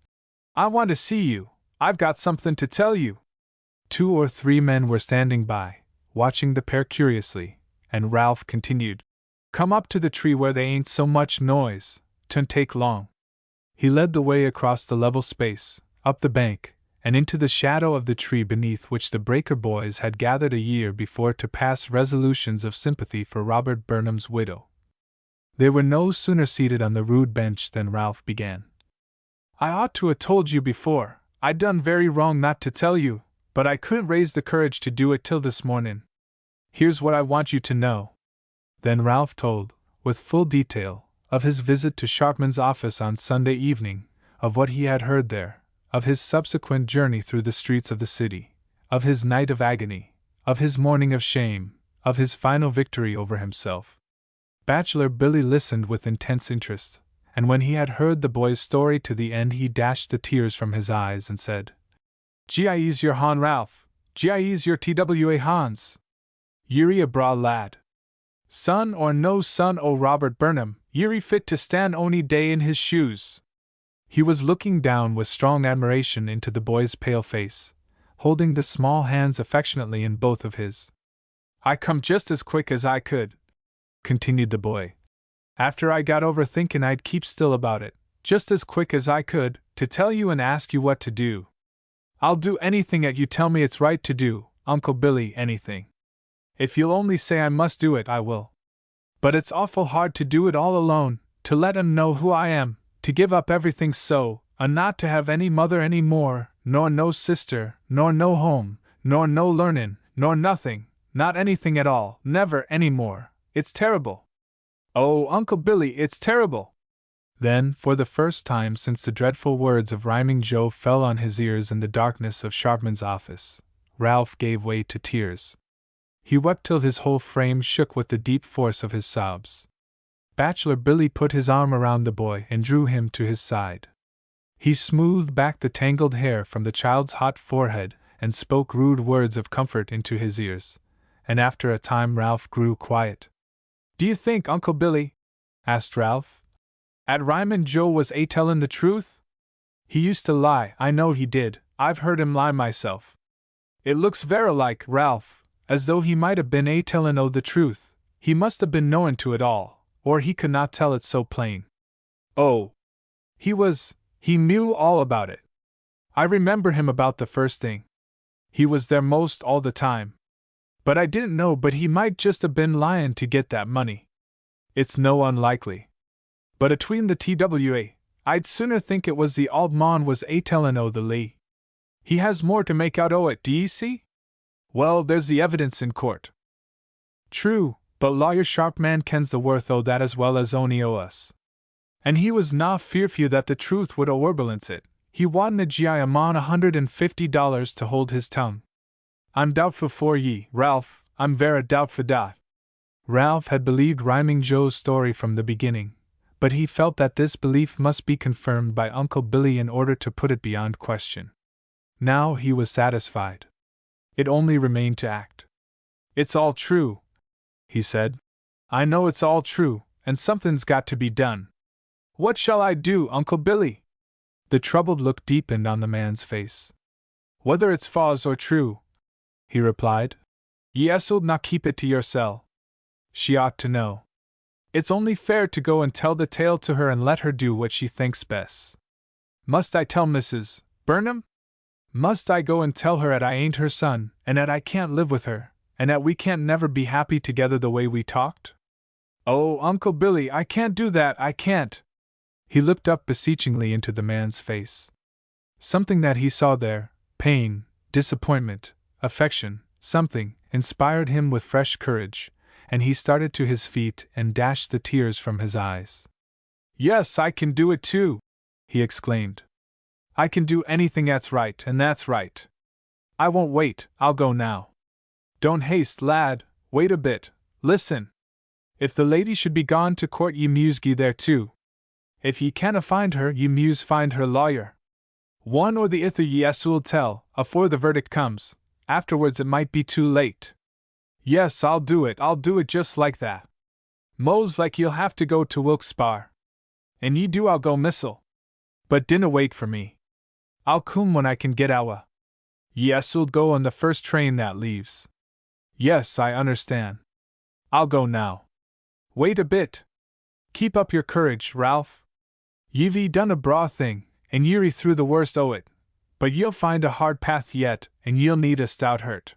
"I want to see you. I've got something to tell you." 2 or 3 men were standing by, watching the pair curiously, and Ralph continued, "Come up to the tree where they ain't so much noise, 'twon't take long." He led the way across the level space, up the bank, and into the shadow of the tree beneath which the Breaker boys had gathered a year before to pass resolutions of sympathy for Robert Burnham's widow. They were no sooner seated on the rude bench than Ralph began. "I ought to 'a' told you before. I done very wrong not to tell you, but I couldn't raise the courage to do it till this morning. Here's what I want you to know." Then Ralph told, with full detail, of his visit to Sharpman's office on Sunday evening, of what he had heard there, of his subsequent journey through the streets of the city, of his night of agony, of his morning of shame, of his final victory over himself. Bachelor Billy listened with intense interest, and when he had heard the boy's story to the end he dashed the tears from his eyes and said, "Gie's your hon Ralph, Gie's your TWA Hans. Ye're a bra lad. Son or no son o' Robert Burnham, ye're fit to stand ony day in his shoes." He was looking down with strong admiration into the boy's pale face, holding the small hands affectionately in both of his. "I come just as quick as I could," continued the boy. "After I got over thinkin' I'd keep still about it, just as quick as I could, to tell you and ask you what to do. I'll do anything 'at you tell me it's right to do, Uncle Billy, anything. If you'll only say I must do it, I will. But it's awful hard to do it all alone, to let 'em know who I am, to give up everything so, not to have any mother any more, nor no sister, nor no home, nor no learnin', nor nothing, not anything at all, never any more. It's terrible. Oh, Uncle Billy, it's terrible." Then, for the first time since the dreadful words of Rhyming Joe fell on his ears in the darkness of Sharpman's office, Ralph gave way to tears. He wept till his whole frame shook with the deep force of his sobs. Bachelor Billy put his arm around the boy and drew him to his side. He smoothed back the tangled hair from the child's hot forehead and spoke rude words of comfort into his ears, and after a time Ralph grew quiet. "Do you think, Uncle Billy," asked Ralph, "'at Rhymin' Joe was tellin' the truth? He used to lie, I know he did, I've heard him lie myself. It looks vera like, Ralph, as though he might have been tellin' o' the truth. He must have been knowin' to it all, or he could not tell it so plain." "Oh, he knew all about it. I remember him about the first thing. He was there most all the time. But I didn't know but he might just have been lyin' to get that money. It's no unlikely. But atween the TWA, I'd sooner think it was the auld mon was tellin' o' the lee. He has more to make out o' it, d'ye see? Well, there's the evidence in court." "True, but Lawyer Sharpman kens the worth o' that as well as ony o' us. And he was na fearfew that the truth would o'erbalance it. He wadna gie a mon $150 to hold his tongue. I'm doubtful for ye, Ralph, I'm vera doubtful dat." Ralph had believed Rhyming Joe's story from the beginning, but he felt that this belief must be confirmed by Uncle Billy in order to put it beyond question. Now he was satisfied. It only remained to act. "It's all true," he said. "I know it's all true, and something's got to be done. What shall I do, Uncle Billy?" The troubled look deepened on the man's face. "Whether it's false or true," he replied, "ye'll not keep it to yoursel. She ought to know. It's only fair to go and tell the tale to her and let her do what she thinks best. Must I tell Mrs. Burnham? Must I go and tell her 'at I ain't her son, and 'at I can't live with her, and 'at we can't never be happy together the way we talked?" "Oh, Uncle Billy, I can't do that, I can't." He looked up beseechingly into the man's face. Something that he saw there, pain, disappointment, affection, something, inspired him with fresh courage, and he started to his feet and dashed the tears from his eyes. "Yes, I can do it too!" he exclaimed. "I can do anything that's right, and that's right. I won't wait, I'll go now." "Don't haste, lad, wait a bit, listen. If the lady should be gone to court, ye muse gie there too. If ye canna find her, ye muse find her lawyer. One or the ither ye as'll tell, afore the verdict comes, afterwards it might be too late. Yes, I'll do it just like that. Mo's like ye'll have to go to Wilkes-Barre. And ye do, I'll go missile. But dinna wait for me. I'll come when I can get awa. Ye as'll go on the first train that leaves." "Yes, I understand. I'll go now." "Wait a bit. Keep up your courage, Ralph. Ye've done a braw thing, and ye're through the worst o' it, but ye'll find a hard path yet, and ye'll need a stout hurt.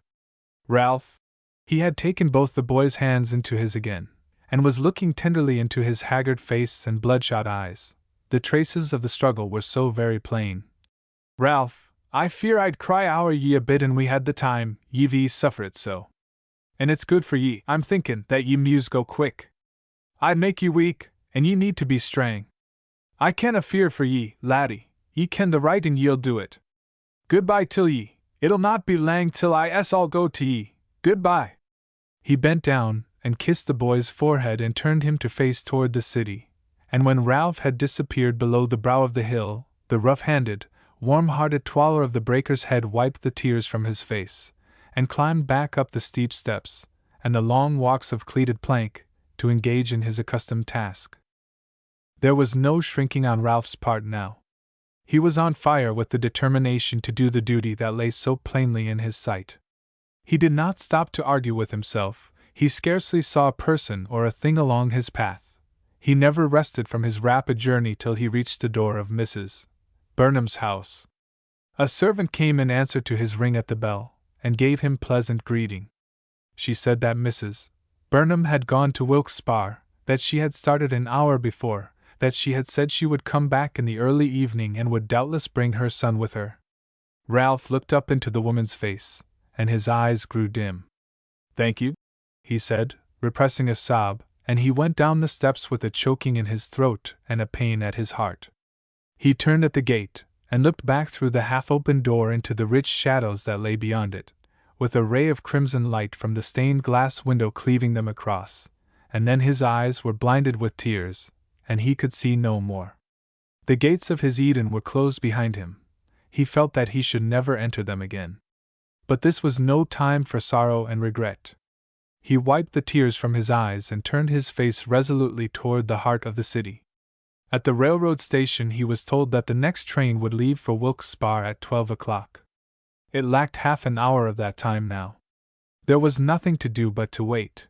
Ralph." He had taken both the boy's hands into his again, and was looking tenderly into his haggard face and bloodshot eyes. The traces of the struggle were so very plain. "Ralph, I fear I'd cry ower ye a bit, and we had the time, ye've suffered so. And it's good for ye, I'm thinking, that ye muse go quick. I'd make ye weak, and ye need to be strang. I canna fear for ye, laddie, ye ken the right and ye'll do it. Goodbye till ye, it'll not be lang till I'll go to ye, goodbye." He bent down and kissed the boy's forehead and turned him to face toward the city, and when Ralph had disappeared below the brow of the hill, the rough-handed, warm-hearted twaller of the breaker's head wiped the tears from his face, and climbed back up the steep steps, and the long walks of cleated plank, to engage in his accustomed task. There was no shrinking on Ralph's part now. He was on fire with the determination to do the duty that lay so plainly in his sight. He did not stop to argue with himself, he scarcely saw a person or a thing along his path. He never rested from his rapid journey till he reached the door of Mrs. Burnham's house. A servant came in answer to his ring at the bell, and gave him pleasant greeting. She said that Mrs. Burnham had gone to Wilkes-Barre, that she had started an hour before, that she had said she would come back in the early evening and would doubtless bring her son with her. Ralph looked up into the woman's face, and his eyes grew dim. "Thank you," he said, repressing a sob, and he went down the steps with a choking in his throat and a pain at his heart. He turned at the gate, and looked back through the half-open door into the rich shadows that lay beyond it, with a ray of crimson light from the stained glass window cleaving them across, and then his eyes were blinded with tears, and he could see no more. The gates of his Eden were closed behind him. He felt that he should never enter them again. But this was no time for sorrow and regret. He wiped the tears from his eyes and turned his face resolutely toward the heart of the city. At the railroad station he was told that the next train would leave for Wilkes-Barre at 12 o'clock. It lacked half an hour of that time now. There was nothing to do but to wait.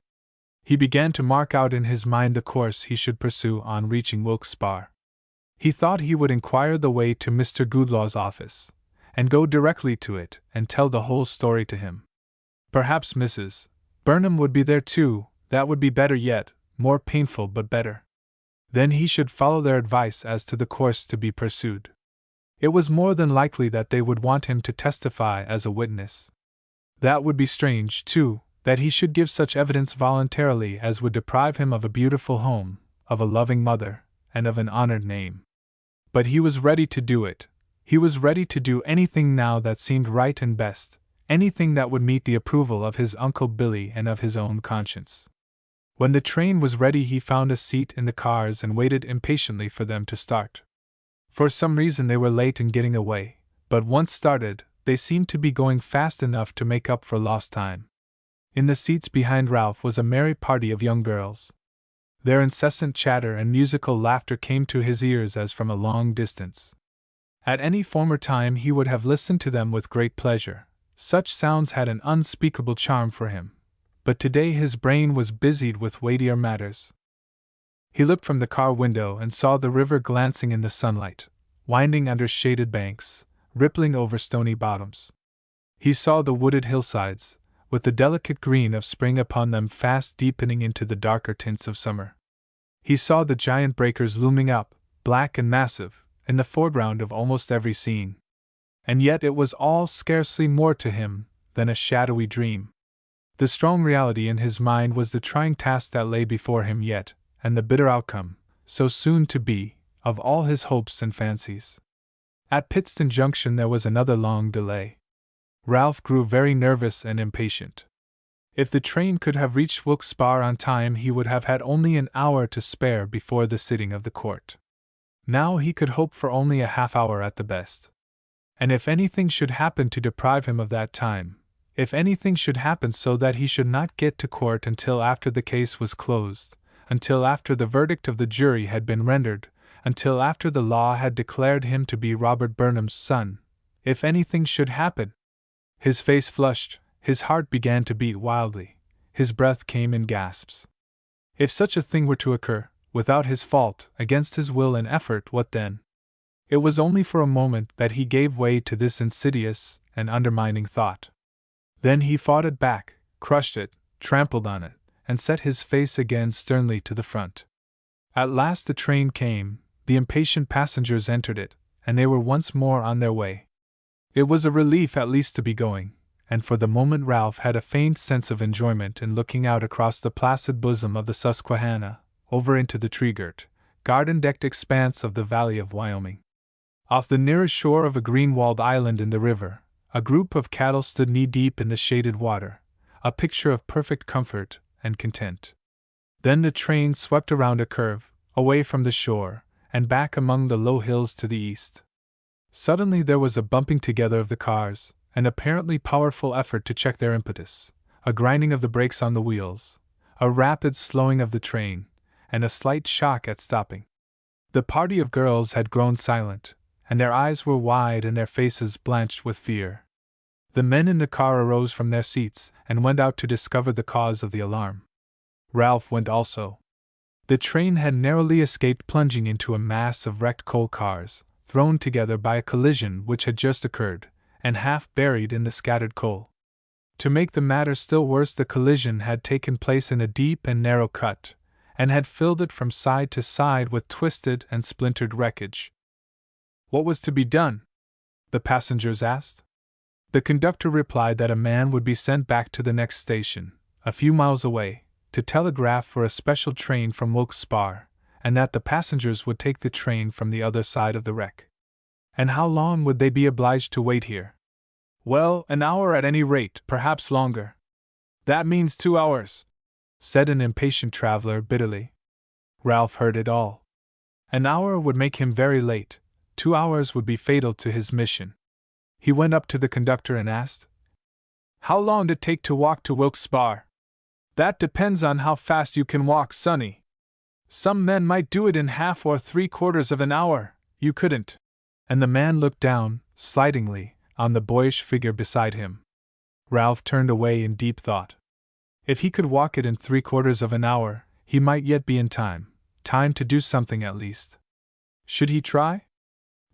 He began to mark out in his mind the course he should pursue on reaching Wilkes-Barre. He thought he would inquire the way to Mr. Goodlaw's office, and go directly to it and tell the whole story to him. Perhaps Mrs. Burnham would be there too, that would be better yet, more painful but better. Then he should follow their advice as to the course to be pursued. It was more than likely that they would want him to testify as a witness. That would be strange, too, that he should give such evidence voluntarily as would deprive him of a beautiful home, of a loving mother, and of an honored name. But he was ready to do it. He was ready to do anything now that seemed right and best, anything that would meet the approval of his Uncle Billy and of his own conscience. When the train was ready he found a seat in the cars and waited impatiently for them to start. For some reason they were late in getting away, but once started, they seemed to be going fast enough to make up for lost time. In the seats behind Ralph was a merry party of young girls. Their incessant chatter and musical laughter came to his ears as from a long distance. At any former time he would have listened to them with great pleasure. Such sounds had an unspeakable charm for him. But today his brain was busied with weightier matters. He looked from the car window and saw the river glancing in the sunlight, winding under shaded banks, rippling over stony bottoms. He saw the wooded hillsides, with the delicate green of spring upon them fast deepening into the darker tints of summer. He saw the giant breakers looming up, black and massive, in the foreground of almost every scene. And yet it was all scarcely more to him than a shadowy dream. The strong reality in his mind was the trying task that lay before him yet, and the bitter outcome, so soon to be, of all his hopes and fancies. At Pittston Junction there was another long delay. Ralph grew very nervous and impatient. If the train could have reached Wilkes-Barre on time, he would have had only an hour to spare before the sitting of the court. Now he could hope for only a half-hour at the best. And if anything should happen to deprive him of that time, if anything should happen so that he should not get to court until after the case was closed, until after the verdict of the jury had been rendered, until after the law had declared him to be Robert Burnham's son, if anything should happen. His face flushed, his heart began to beat wildly, his breath came in gasps. If such a thing were to occur, without his fault, against his will and effort, what then? It was only for a moment that he gave way to this insidious and undermining thought. Then he fought it back, crushed it, trampled on it, and set his face again sternly to the front. At last the train came, the impatient passengers entered it, and they were once more on their way. It was a relief at least to be going, and for the moment Ralph had a faint sense of enjoyment in looking out across the placid bosom of the Susquehanna, over into the tree-girt, garden-decked expanse of the Valley of Wyoming. Off the nearest shore of a green-walled island in the river, a group of cattle stood knee-deep in the shaded water, a picture of perfect comfort and content. Then the train swept around a curve, away from the shore, and back among the low hills to the east. Suddenly there was a bumping together of the cars, an apparently powerful effort to check their impetus, a grinding of the brakes on the wheels, a rapid slowing of the train, and a slight shock at stopping. The party of girls had grown silent, and their eyes were wide and their faces blanched with fear. The men in the car arose from their seats and went out to discover the cause of the alarm. Ralph went also. The train had narrowly escaped plunging into a mass of wrecked coal cars, thrown together by a collision which had just occurred, and half buried in the scattered coal. To make the matter still worse, the collision had taken place in a deep and narrow cut, and had filled it from side to side with twisted and splintered wreckage. What was to be done? The passengers asked. The conductor replied that a man would be sent back to the next station, a few miles away, to telegraph for a special train from Wilkes-Barre, and that the passengers would take the train from the other side of the wreck. And how long would they be obliged to wait here? Well, an hour at any rate, perhaps longer. That means 2 hours, said an impatient traveler bitterly. Ralph heard it all. An hour would make him very late, 2 hours would be fatal to his mission. He went up to the conductor and asked, "How long did it take to walk to Wilkes-Barre?" "That depends on how fast you can walk, sonny. Some men might do it in half or 3/4 of an hour, you couldn't." And the man looked down, slightingly, on the boyish figure beside him. Ralph turned away in deep thought. If he could walk it in 3/4 of an hour, he might yet be in time to do something at least. Should he try?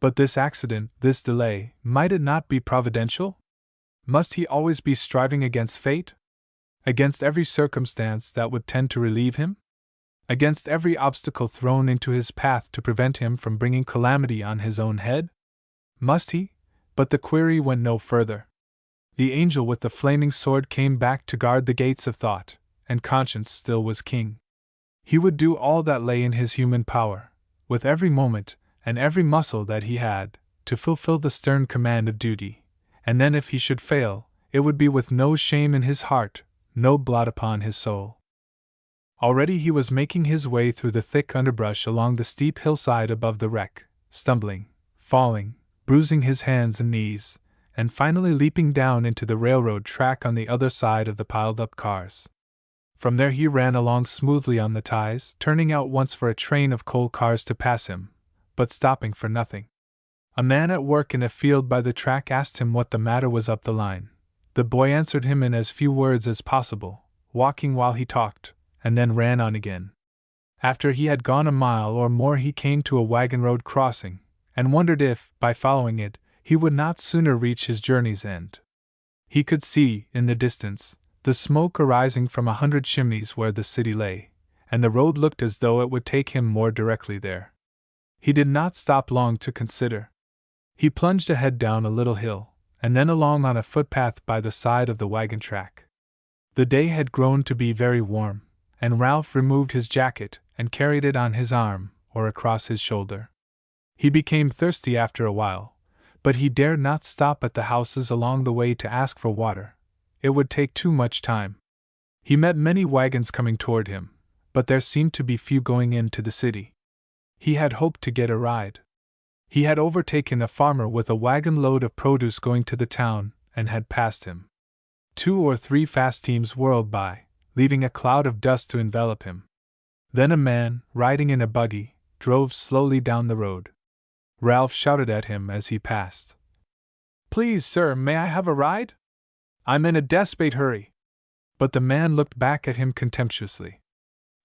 But this accident, this delay, might it not be providential? Must he always be striving against fate? Against every circumstance that would tend to relieve him? Against every obstacle thrown into his path to prevent him from bringing calamity on his own head? Must he? But the query went no further. The angel with the flaming sword came back to guard the gates of thought, and conscience still was king. He would do all that lay in his human power, with every moment and every muscle that he had, to fulfill the stern command of duty, and then if he should fail, it would be with no shame in his heart, no blot upon his soul. Already he was making his way through the thick underbrush along the steep hillside above the wreck, stumbling, falling, bruising his hands and knees, and finally leaping down into the railroad track on the other side of the piled-up cars. From there he ran along smoothly on the ties, turning out once for a train of coal cars to pass him, but stopping for nothing. A man at work in a field by the track asked him what the matter was up the line. The boy answered him in as few words as possible, walking while he talked, and then ran on again. After he had gone a mile or more he came to a wagon road crossing, and wondered if, by following it, he would not sooner reach his journey's end. He could see, in the distance, the smoke arising from 100 chimneys where the city lay, and the road looked as though it would take him more directly there. He did not stop long to consider. He plunged ahead down a little hill, and then along on a footpath by the side of the wagon track. The day had grown to be very warm, and Ralph removed his jacket and carried it on his arm or across his shoulder. He became thirsty after a while, but he dared not stop at the houses along the way to ask for water. It would take too much time. He met many wagons coming toward him, but there seemed to be few going into the city. He had hoped to get a ride. He had overtaken a farmer with a wagon load of produce going to the town, and had passed him. 2 or 3 fast teams whirled by, leaving a cloud of dust to envelop him. Then a man, riding in a buggy, drove slowly down the road. Ralph shouted at him as he passed. "Please, sir, may I have a ride? I'm in a despate hurry." But the man looked back at him contemptuously.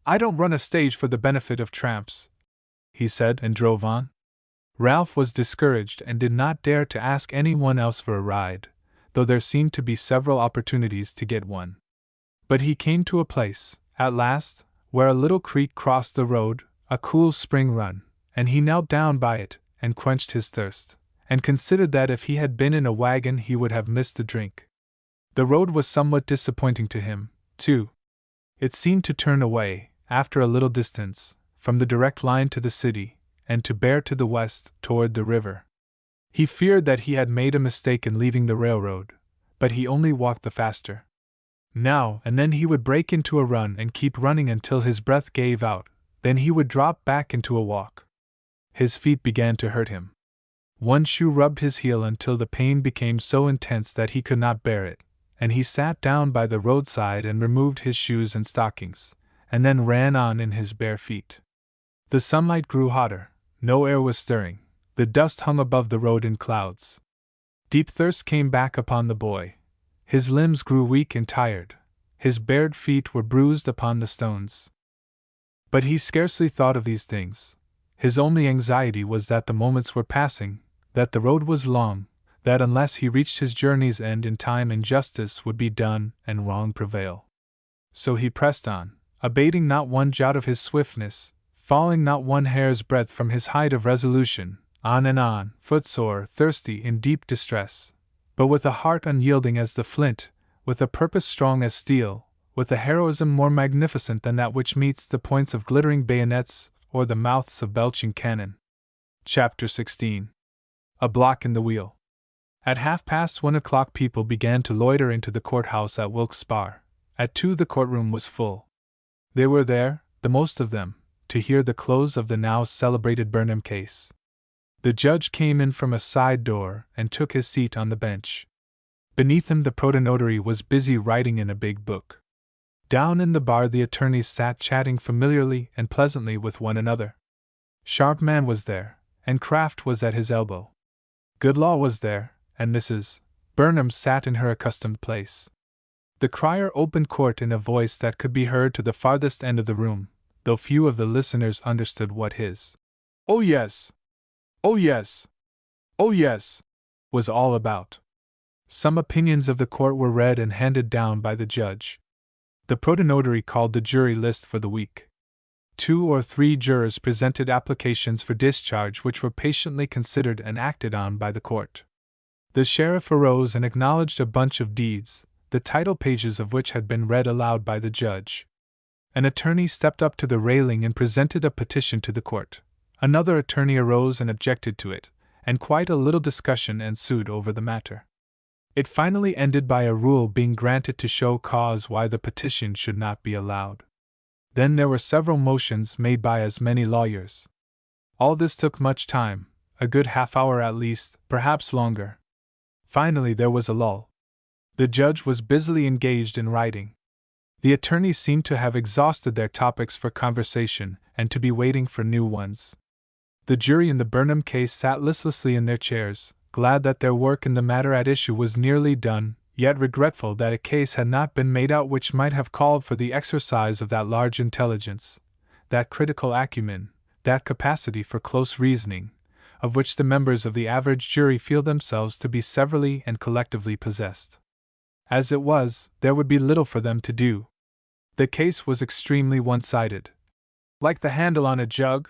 "I don't run a stage for the benefit of tramps," he said, and drove on. Ralph was discouraged and did not dare to ask anyone else for a ride, though there seemed to be several opportunities to get one. But he came to a place, at last, where a little creek crossed the road, a cool spring run, and he knelt down by it, and quenched his thirst, and considered that if he had been in a wagon he would have missed the drink. The road was somewhat disappointing to him, too. It seemed to turn away, after a little distance, from the direct line to the city, and to bear to the west, toward the river. He feared that he had made a mistake in leaving the railroad, but he only walked the faster. Now and then he would break into a run and keep running until his breath gave out, then he would drop back into a walk. His feet began to hurt him. One shoe rubbed his heel until the pain became so intense that he could not bear it, and he sat down by the roadside and removed his shoes and stockings, and then ran on in his bare feet. The sunlight grew hotter, no air was stirring, the dust hung above the road in clouds. Deep thirst came back upon the boy. His limbs grew weak and tired, his bared feet were bruised upon the stones. But he scarcely thought of these things. His only anxiety was that the moments were passing, that the road was long, that unless he reached his journey's end in time injustice would be done and wrong prevail. So he pressed on, abating not one jot of his swiftness, falling not one hair's breadth from his height of resolution, on and on, footsore, thirsty, in deep distress, but with a heart unyielding as the flint, with a purpose strong as steel, with a heroism more magnificent than that which meets the points of glittering bayonets or the mouths of belching cannon. Chapter 16. A block in the wheel. At 1:30 people began to loiter into the courthouse at Wilkes-Barre. At 2 the courtroom was full. They were there, the most of them, to hear the close of the now celebrated Burnham case. The judge came in from a side door and took his seat on the bench. Beneath him the protonotary was busy writing in a big book. Down in the bar the attorneys sat chatting familiarly and pleasantly with one another. Sharpman was there, and Kraft was at his elbow. Goodlaw was there, and Mrs. Burnham sat in her accustomed place. The crier opened court in a voice that could be heard to the farthest end of the room, though few of the listeners understood what his "Oh yes! Oh yes! Oh yes!" was all about. Some opinions of the court were read and handed down by the judge. The protonotary called the jury list for the week. 2 or 3 jurors presented applications for discharge which were patiently considered and acted on by the court. The sheriff arose and acknowledged a bunch of deeds, the title pages of which had been read aloud by the judge. An attorney stepped up to the railing and presented a petition to the court. Another attorney arose and objected to it, and quite a little discussion ensued over the matter. It finally ended by a rule being granted to show cause why the petition should not be allowed. Then there were several motions made by as many lawyers. All this took much time, a good half-hour at least, perhaps longer. Finally there was a lull. The judge was busily engaged in writing. The attorneys seemed to have exhausted their topics for conversation and to be waiting for new ones. The jury in the Burnham case sat listlessly in their chairs, glad that their work in the matter at issue was nearly done, yet regretful that a case had not been made out which might have called for the exercise of that large intelligence, that critical acumen, that capacity for close reasoning, of which the members of the average jury feel themselves to be severally and collectively possessed. As it was, there would be little for them to do. The case was extremely one-sided. Like the handle on a jug,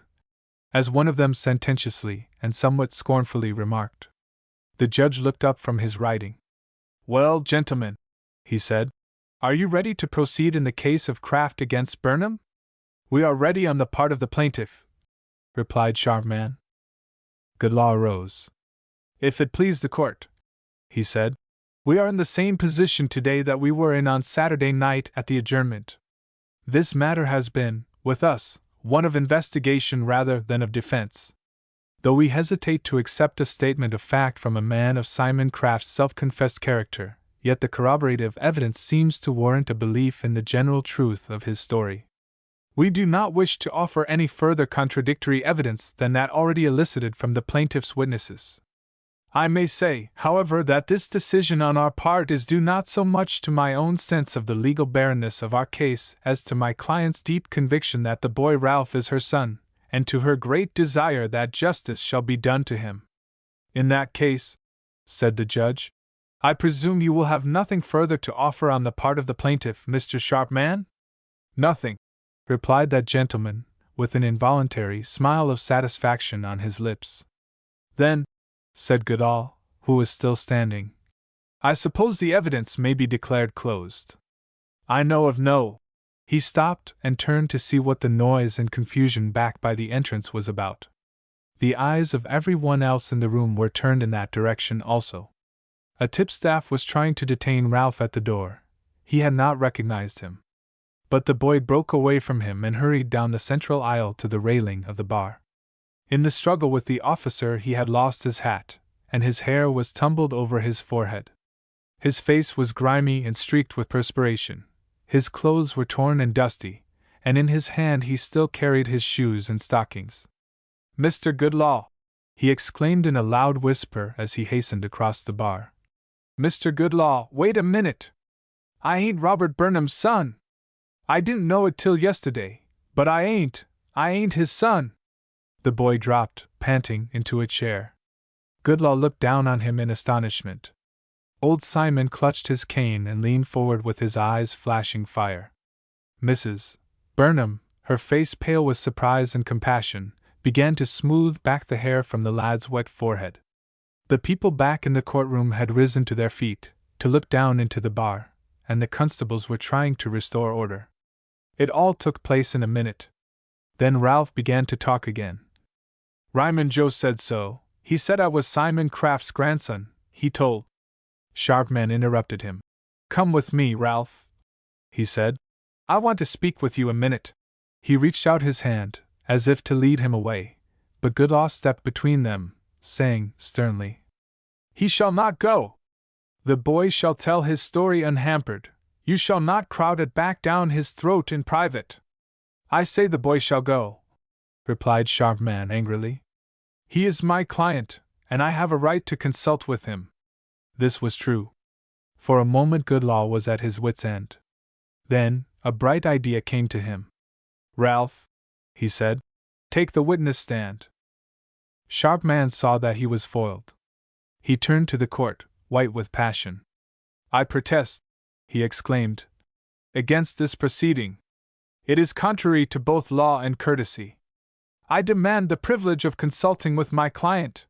as one of them sententiously and somewhat scornfully remarked. The judge looked up from his writing. "Well, gentlemen," he said, "are you ready to proceed in the case of Kraft against Burnham?" "We are ready on the part of the plaintiff," replied Sharpman. Goodlaw arose. "If it please the court," he said, "we are in the same position today that we were in on Saturday night at the adjournment. This matter has been, with us, one of investigation rather than of defense. Though we hesitate to accept a statement of fact from a man of Simon Kraft's self-confessed character, yet the corroborative evidence seems to warrant a belief in the general truth of his story. We do not wish to offer any further contradictory evidence than that already elicited from the plaintiff's witnesses. I may say, however, that this decision on our part is due not so much to my own sense of the legal barrenness of our case as to my client's deep conviction that the boy Ralph is her son, and to her great desire that justice shall be done to him." "In that case," said the judge, "I presume you will have nothing further to offer on the part of the plaintiff, Mr. Sharpman?" "Nothing," replied that gentleman, with an involuntary smile of satisfaction on his lips. "Then," said Goodall, who was still standing, "I suppose the evidence may be declared closed." "I know of no—" He stopped and turned to see what the noise and confusion back by the entrance was about. The eyes of every one else in the room were turned in that direction also. A tipstaff was trying to detain Ralph at the door. He had not recognized him. But the boy broke away from him and hurried down the central aisle to the railing of the bar. In the struggle with the officer he had lost his hat, and his hair was tumbled over his forehead. His face was grimy and streaked with perspiration. His clothes were torn and dusty, and in his hand he still carried his shoes and stockings. "Mr. Goodlaw!" he exclaimed in a loud whisper as he hastened across the bar. "Mr. Goodlaw, wait a minute! I ain't Robert Burnham's son! I didn't know it till yesterday, but I ain't his son!" The boy dropped, panting, into a chair. Goodlaw looked down on him in astonishment. Old Simon clutched his cane and leaned forward with his eyes flashing fire. Mrs. Burnham, her face pale with surprise and compassion, began to smooth back the hair from the lad's wet forehead. The people back in the courtroom had risen to their feet, to look down into the bar, and the constables were trying to restore order. It all took place in a minute. Then Ralph began to talk again. "Ryman Joe said so. He said I was Simon Kraft's grandson, he told—" Sharpman interrupted him. "Come with me, Ralph," he said. "I want to speak with you a minute." He reached out his hand, as if to lead him away, but Goodlaw stepped between them, saying sternly, "He shall not go! The boy shall tell his story unhampered. You shall not crowd it back down his throat in private." "I say the boy shall go," replied Sharpman angrily. "He is my client, and I have a right to consult with him." This was true. For a moment Goodlaw was at his wits' end. Then, a bright idea came to him. "Ralph," he said, "take the witness stand." Sharpman saw that he was foiled. He turned to the court, white with passion. "I protest," he exclaimed, "against this proceeding. It is contrary to both law and courtesy. I demand the privilege of consulting with my client."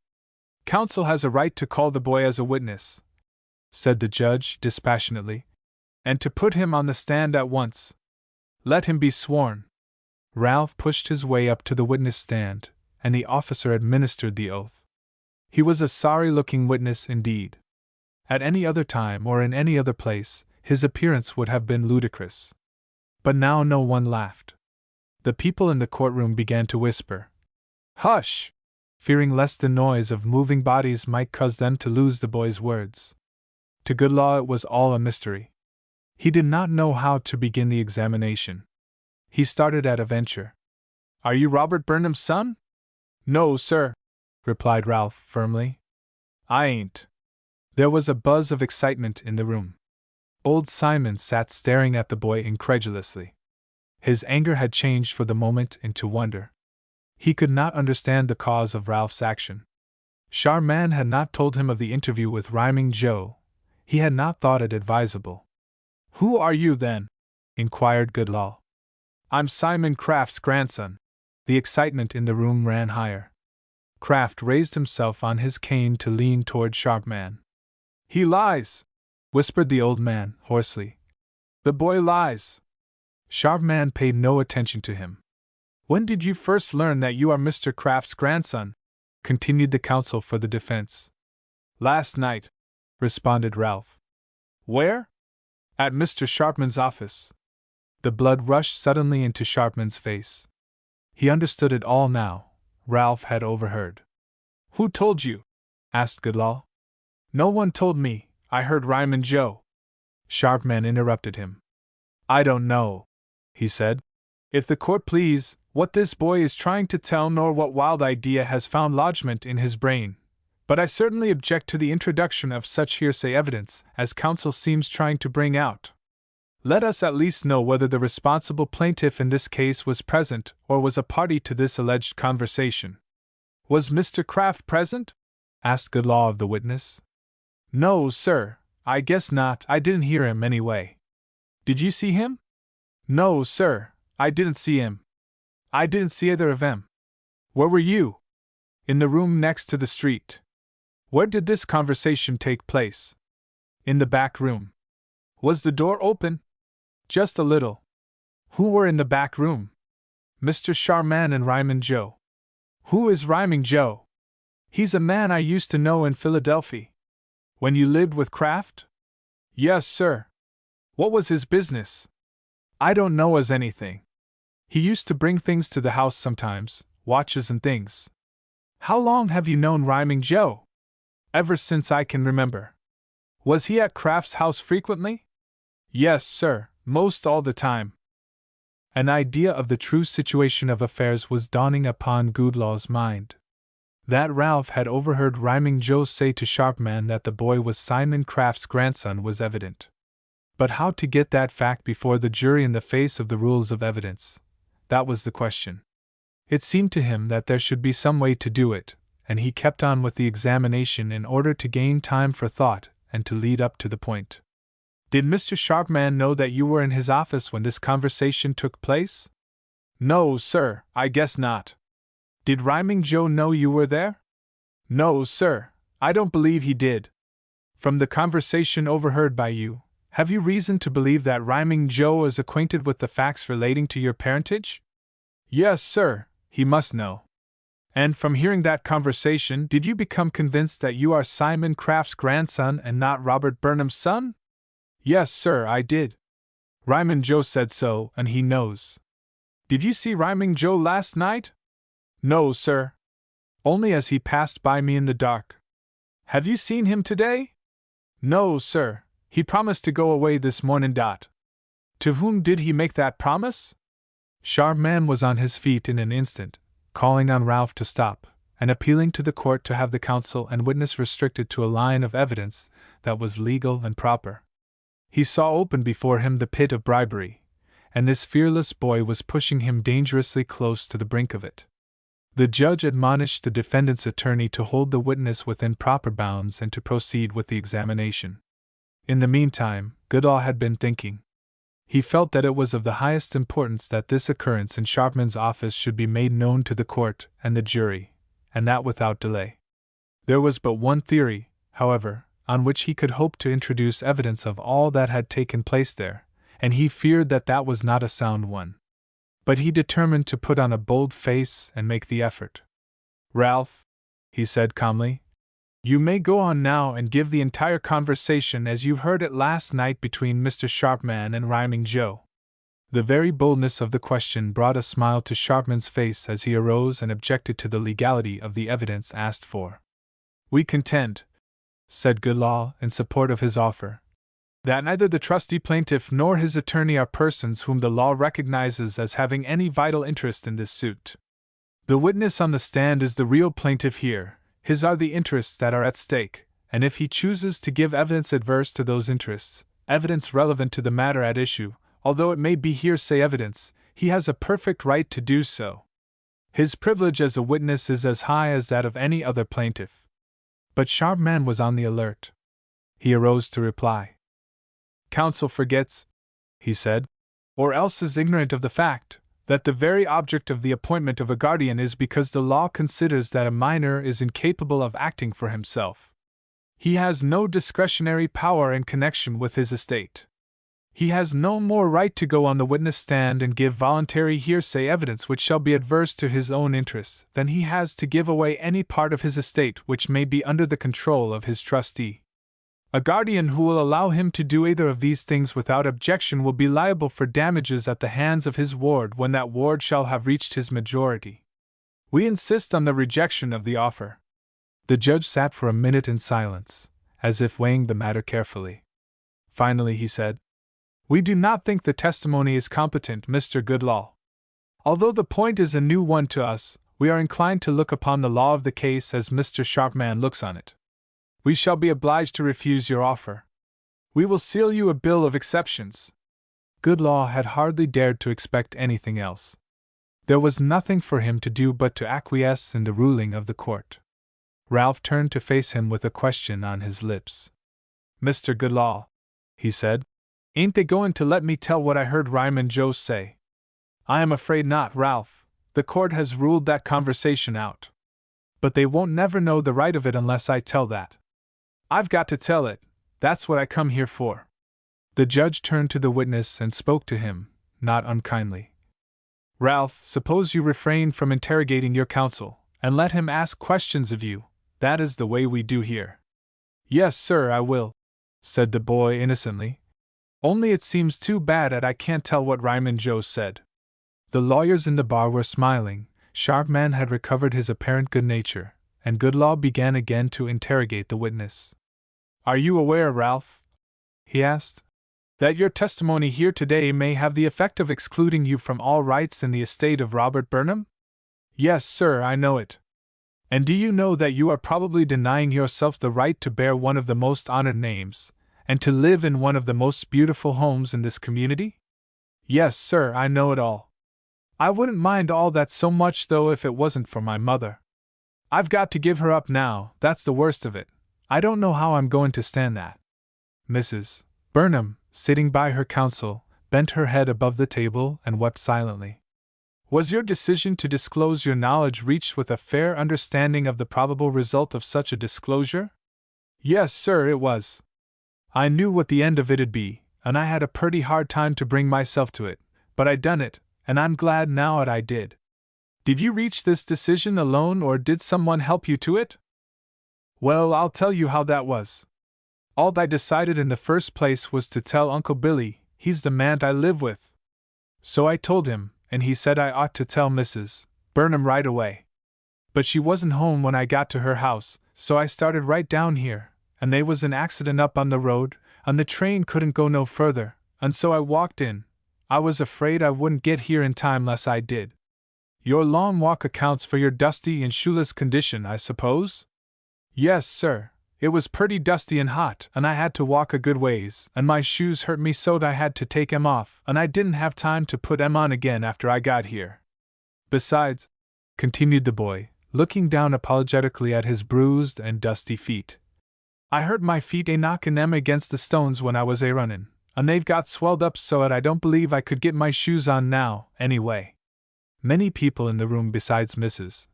"Counsel has a right to call the boy as a witness," said the judge dispassionately, "and to put him on the stand at once. Let him be sworn." Ralph pushed his way up to the witness stand, and the officer administered the oath. He was a sorry-looking witness indeed. At any other time or in any other place, his appearance would have been ludicrous. But now no one laughed. The people in the courtroom began to whisper, "Hush!" fearing lest the noise of moving bodies might cause them to lose the boy's words. To Goodlaw it was all a mystery. He did not know how to begin the examination. He started at a venture. "Are you Robert Burnham's son?" "No, sir," replied Ralph firmly. "I ain't." There was a buzz of excitement in the room. Old Simon sat staring at the boy incredulously. His anger had changed for the moment into wonder. He could not understand the cause of Ralph's action. Sharpman had not told him of the interview with Rhyming Joe. He had not thought it advisable. "Who are you, then?" inquired Goodlaw. "I'm Simon Craft's grandson." The excitement in the room ran higher. Craft raised himself on his cane to lean toward Sharpman. "He lies!" whispered the old man, hoarsely. "The boy lies!" Sharpman paid no attention to him. "When did you first learn that you are Mr. Craft's grandson?" continued the counsel for the defense. "Last night," responded Ralph. "Where?" "At Mr. Sharpman's office." The blood rushed suddenly into Sharpman's face. He understood it all now. Ralph had overheard. "Who told you?" asked Goodlaw. "No one told me. I heard Ryman Joe." Sharpman interrupted him. "I don't know," he said, "if the court please, what this boy is trying to tell, nor what wild idea has found lodgment in his brain, but I certainly object to the introduction of such hearsay evidence as counsel seems trying to bring out. Let us at least know whether the responsible plaintiff in this case was present or was a party to this alleged conversation." "Was Mr. Craft present?" asked Goodlaw of the witness. "No, sir, I guess not. I didn't hear him anyway." "Did you see him?" "No, sir, I didn't see him." "I didn't see either of 'em." "Where were you?" "In the room next to the street." "Where did this conversation take place?" "In the back room." "Was the door open?" "Just a little." "Who were in the back room?" "Mr. Sharman and Ryman Joe." "Who is Ryman Joe?" "He's a man I used to know in Philadelphia." "When you lived with Craft?" "Yes, sir." "What was his business?" "I don't know as anything. He used to bring things to the house sometimes, watches and things." "How long have you known Ryman Joe?" "Ever since I can remember." "Was he at Craft's house frequently?" "Yes, sir, most all the time." An idea of the true situation of affairs was dawning upon Goodlaw's mind. That Ralph had overheard Ryman Joe say to Sharpman that the boy was Simon Craft's grandson was evident. But how to get that fact before the jury in the face of the rules of evidence? That was the question. It seemed to him that there should be some way to do it, and he kept on with the examination in order to gain time for thought and to lead up to the point. "Did Mr. Sharpman know that you were in his office when this conversation took place?" "No, sir, I guess not." "Did Ryman Joe know you were there?" "No, sir, I don't believe he did." "From the conversation overheard by you, have you reason to believe that Ryman Joe is acquainted with the facts relating to your parentage?" "Yes, sir, he must know." "And from hearing that conversation, did you become convinced that you are Simon Craft's grandson and not Robert Burnham's son?" "Yes, sir, I did. Ryman Joe said so, and he knows." "Did you see Ryman Joe last night?" "No, sir. Only as he passed by me in the dark." "Have you seen him today?" "No, sir. He promised to go away this morning. To whom did he make that promise?" Sharpman was on his feet in an instant, calling on Ralph to stop, and appealing to the court to have the counsel and witness restricted to a line of evidence that was legal and proper. He saw open before him the pit of bribery, and this fearless boy was pushing him dangerously close to the brink of it. The judge admonished the defendant's attorney to hold the witness within proper bounds and to proceed with the examination. In the meantime, Goodall had been thinking. He felt that it was of the highest importance that this occurrence in Sharpman's office should be made known to the court and the jury, and that without delay. There was but one theory, however, on which he could hope to introduce evidence of all that had taken place there, and he feared that that was not a sound one. But he determined to put on a bold face and make the effort. "Ralph," he said calmly, "you may go on now and give the entire conversation as you heard it last night between Mr. Sharpman and Ryman Joe." The very boldness of the question brought a smile to Sharpman's face as he arose and objected to the legality of the evidence asked for. "We contend," said Goodlaw in support of his offer, "that neither the trustee plaintiff nor his attorney are persons whom the law recognizes as having any vital interest in this suit. The witness on the stand is the real plaintiff here, his are the interests that are at stake, and if he chooses to give evidence adverse to those interests, evidence relevant to the matter at issue, although it may be hearsay evidence, he has a perfect right to do so. His privilege as a witness is as high as that of any other plaintiff." But Sharpman was on the alert. He arose to reply. Counsel forgets, he said, or else is ignorant of the fact that the very object of the appointment of a guardian is because the law considers that a minor is incapable of acting for himself. He has no discretionary power in connection with his estate. He has no more right to go on the witness stand and give voluntary hearsay evidence which shall be adverse to his own interests than he has to give away any part of his estate which may be under the control of his trustee. A guardian who will allow him to do either of these things without objection will be liable for damages at the hands of his ward when that ward shall have reached his majority. We insist on the rejection of the offer. The judge sat for a minute in silence, as if weighing the matter carefully. Finally he said, We do not think the testimony is competent, Mr. Goodlaw. Although the point is a new one to us, we are inclined to look upon the law of the case as Mr. Sharpman looks on it. We shall be obliged to refuse your offer. We will seal you a bill of exceptions. Goodlaw had hardly dared to expect anything else. There was nothing for him to do but to acquiesce in the ruling of the court. Ralph turned to face him with a question on his lips. Mr. Goodlaw, he said, ain't they going to let me tell what I heard Ryman Joe say? I am afraid not, Ralph. The court has ruled that conversation out. But they won't never know the right of it unless I tell that. I've got to tell it. That's what I come here for. The judge turned to the witness and spoke to him, not unkindly. Ralph, suppose you refrain from interrogating your counsel, and let him ask questions of you. That is the way we do here. Yes, sir, I will, said the boy innocently. Only it seems too bad that I can't tell what Ryman Joe said. The lawyers in the bar were smiling. Sharpman had recovered his apparent good nature, and Goodlaw began again to interrogate the witness. Are you aware, Ralph, he asked, that your testimony here today may have the effect of excluding you from all rights in the estate of Robert Burnham? Yes, sir, I know it. And do you know that you are probably denying yourself the right to bear one of the most honored names, and to live in one of the most beautiful homes in this community? Yes, sir, I know it all. I wouldn't mind all that so much, though, if it wasn't for my mother. I've got to give her up now, that's the worst of it. I don't know how I'm going to stand that. Mrs. Burnham, sitting by her counsel, bent her head above the table and wept silently. Was your decision to disclose your knowledge reached with a fair understanding of the probable result of such a disclosure? Yes, sir, it was. I knew what the end of it'd be, and I had a pretty hard time to bring myself to it, but I done it, and I'm glad now that I did. Did you reach this decision alone, or did someone help you to it? Well, I'll tell you how that was. All I decided in the first place was to tell Uncle Billy, he's the man I live with. So I told him, and he said I ought to tell Mrs. Burnham right away. But she wasn't home when I got to her house, so I started right down here, and they was an accident up on the road, and the train couldn't go no further, and so I walked in. I was afraid I wouldn't get here in time less I did. Your long walk accounts for your dusty and shoeless condition, I suppose? Yes, sir. It was pretty dusty and hot, and I had to walk a good ways, and my shoes hurt me so't I had to take 'em off, and I didn't have time to put 'em on again after I got here. Besides, continued the boy, looking down apologetically at his bruised and dusty feet, I hurt my feet knockin' 'em against the stones when I was runnin', and they've got swelled up so 'at I don't believe I could get my shoes on now, anyway. Many people in the room besides Mrs.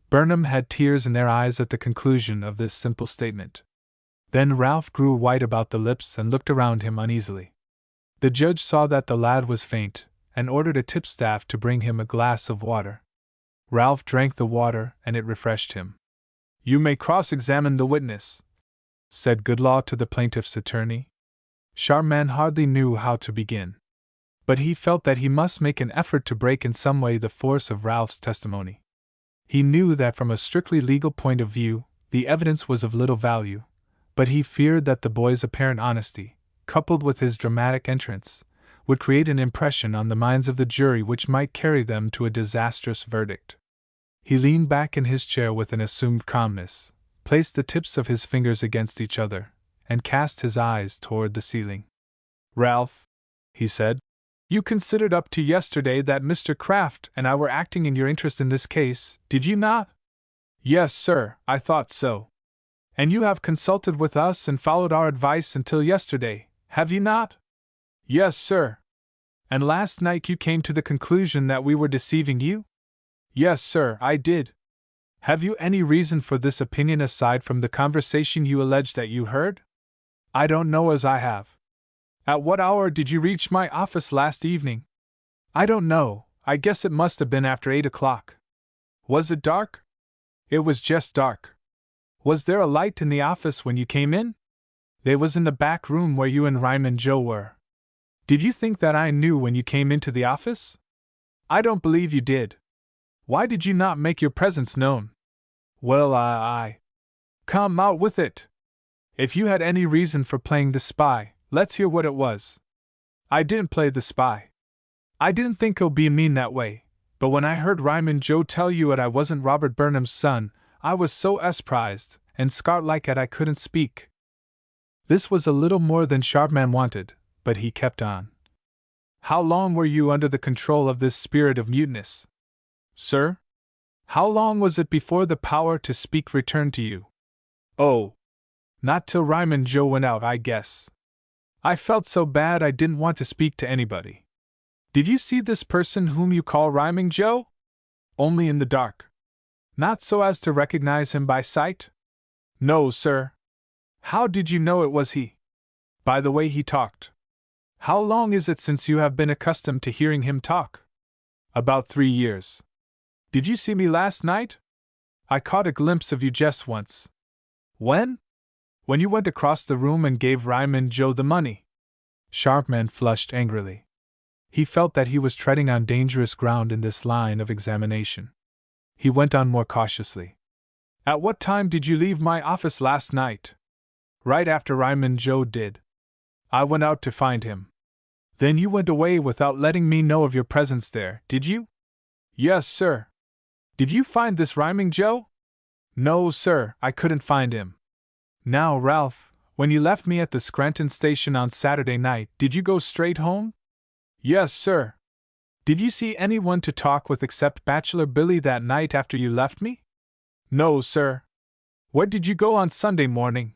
Burnham had tears in their eyes at the conclusion of this simple statement. Then Ralph grew white about the lips and looked around him uneasily. The judge saw that the lad was faint, and ordered a tipstaff to bring him a glass of water. Ralph drank the water, and it refreshed him. You may cross-examine the witness, said Goodlaw to the plaintiff's attorney. Sharpman hardly knew how to begin. But he felt that he must make an effort to break in some way the force of Ralph's testimony. He knew that from a strictly legal point of view, the evidence was of little value, but he feared that the boy's apparent honesty, coupled with his dramatic entrance, would create an impression on the minds of the jury which might carry them to a disastrous verdict. He leaned back in his chair with an assumed calmness, placed the tips of his fingers against each other, and cast his eyes toward the ceiling. Ralph, he said, you considered up to yesterday that Mr. Kraft and I were acting in your interest in this case, did you not? Yes, sir, I thought so. And you have consulted with us and followed our advice until yesterday, have you not? Yes, sir. And last night you came to the conclusion that we were deceiving you? Yes, sir, I did. Have you any reason for this opinion aside from the conversation you allege that you heard? I don't know as I have. At what hour did you reach my office last evening? I don't know, I guess it must have been after 8 o'clock. Was it dark? It was just dark. Was there a light in the office when you came in? They was in the back room where you and Ryman Joe were. Did you think that I knew when you came into the office? I don't believe you did. Why did you not make your presence known? Well, I. Come, out with it. If you had any reason for playing the spy, let's hear what it was. I didn't play the spy. I didn't think it'll be mean that way, but when I heard Ryman Joe tell you that I wasn't Robert Burnham's son, I was so surprised and scared like that I couldn't speak. This was a little more than Sharpman wanted, but he kept on. How long were you under the control of this spirit of muteness? Sir? How long was it before the power to speak returned to you? Oh, not till Ryman Joe went out, I guess. I felt so bad I didn't want to speak to anybody. Did you see this person whom you call Ryman Joe? Only in the dark. Not so as to recognize him by sight? No, sir. How did you know it was he? By the way he talked. How long is it since you have been accustomed to hearing him talk? About 3 years. Did you see me last night? I caught a glimpse of you just once. When? When you went across the room and gave Ryman Joe the money. Sharpman flushed angrily. He felt that he was treading on dangerous ground in this line of examination. He went on more cautiously. At what time did you leave my office last night? Right after Ryman Joe did. I went out to find him. Then you went away without letting me know of your presence there, did you? Yes, sir. Did you find this Ryman Joe? No, sir, I couldn't find him. Now, Ralph, when you left me at the Scranton station on Saturday night, did you go straight home? Yes, sir. Did you see anyone to talk with except Bachelor Billy that night after you left me? No, sir. Where did you go on Sunday morning?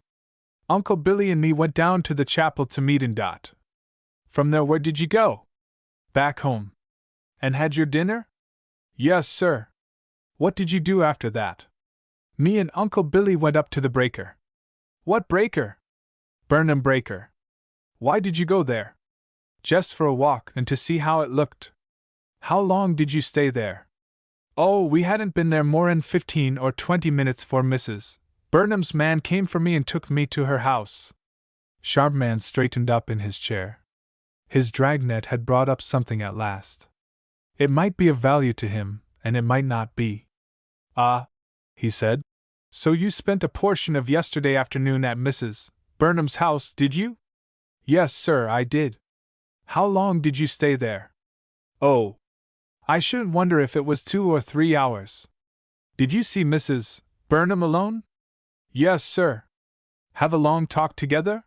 Uncle Billy and me went down to the chapel to meet in Dot. From there, where did you go? Back home. And had your dinner? Yes, sir. What did you do after that? Me and Uncle Billy went up to the breaker. What breaker? Burnham Breaker. Why did you go there? Just for a walk and to see how it looked. How long did you stay there? Oh, we hadn't been there more'n 15 or 20 minutes for Mrs. Burnham's man came for me and took me to her house. Sharpman straightened up in his chair. His dragnet had brought up something at last. It might be of value to him, and it might not be. Ah, he said. So you spent a portion of yesterday afternoon at Mrs. Burnham's house, did you? Yes, sir, I did. How long did you stay there? Oh, I shouldn't wonder if it was 2 or 3 hours. Did you see Mrs. Burnham alone? Yes, sir. Have a long talk together?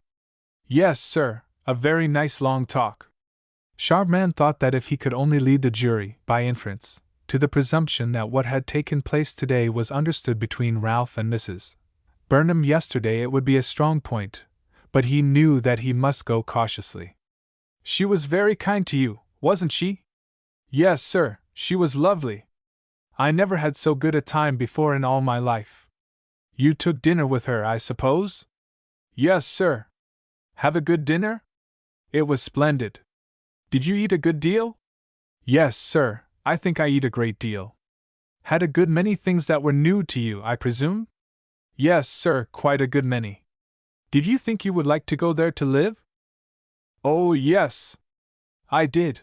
Yes, sir, a very nice long talk. Sharpman thought that if he could only lead the jury, by inference, to the presumption that what had taken place today was understood between Ralph and Mrs. Burnham yesterday, it would be a strong point, but he knew that he must go cautiously. She was very kind to you, wasn't she? Yes, sir, she was lovely. I never had so good a time before in all my life. You took dinner with her, I suppose? Yes, sir. Have a good dinner? It was splendid. Did you eat a good deal? Yes, sir, I think I eat a great deal. Had a good many things that were new to you, I presume? Yes, sir, quite a good many. Did you think you would like to go there to live? Oh, yes. I did.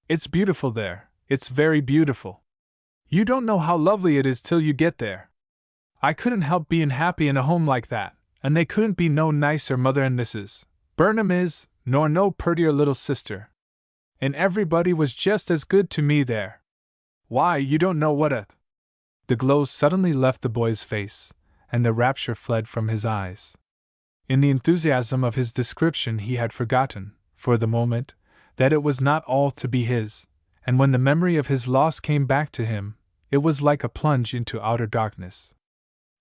It's beautiful there, it's very beautiful. You don't know how lovely it is till you get there. I couldn't help being happy in a home like that, and they couldn't be no nicer mother and Mrs. Burnham is, nor no purtier little sister. And everybody was just as good to me there. Why, you don't know what a... The glow suddenly left the boy's face, and the rapture fled from his eyes. In the enthusiasm of his description he had forgotten, for the moment, that it was not all to be his, and when the memory of his loss came back to him, it was like a plunge into outer darkness.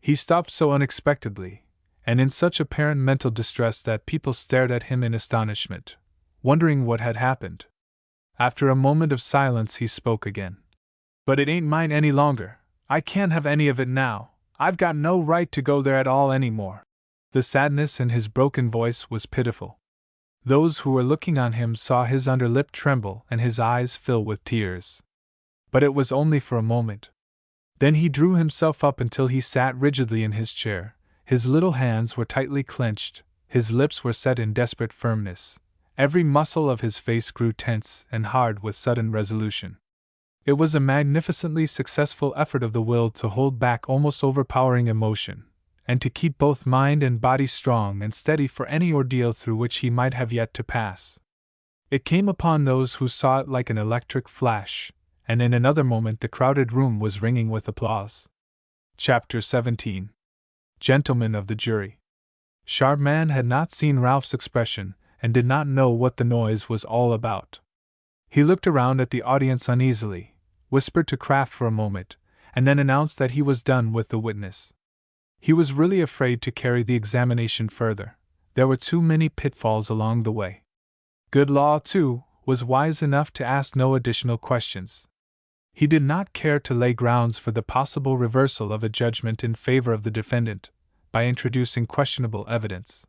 He stopped so unexpectedly, and in such apparent mental distress that people stared at him in astonishment, wondering what had happened. After a moment of silence, he spoke again. "But it ain't mine any longer. I can't have any of it now. I've got no right to go there at all anymore." The sadness in his broken voice was pitiful. Those who were looking on him saw his under lip tremble and his eyes fill with tears. But it was only for a moment. Then he drew himself up until he sat rigidly in his chair. His little hands were tightly clenched, his lips were set in desperate firmness. Every muscle of his face grew tense and hard with sudden resolution. It was a magnificently successful effort of the will to hold back almost overpowering emotion, and to keep both mind and body strong and steady for any ordeal through which he might have yet to pass. It came upon those who saw it like an electric flash, and in another moment the crowded room was ringing with applause. Chapter 17. Gentlemen of the Jury. Sharpman had not seen Ralph's expression, and did not know what the noise was all about. He looked around at the audience uneasily, whispered to Kraft for a moment, and then announced that he was done with the witness. He was really afraid to carry the examination further. There were too many pitfalls along the way. Goodlaw, too, was wise enough to ask no additional questions. He did not care to lay grounds for the possible reversal of a judgment in favor of the defendant, by introducing questionable evidence.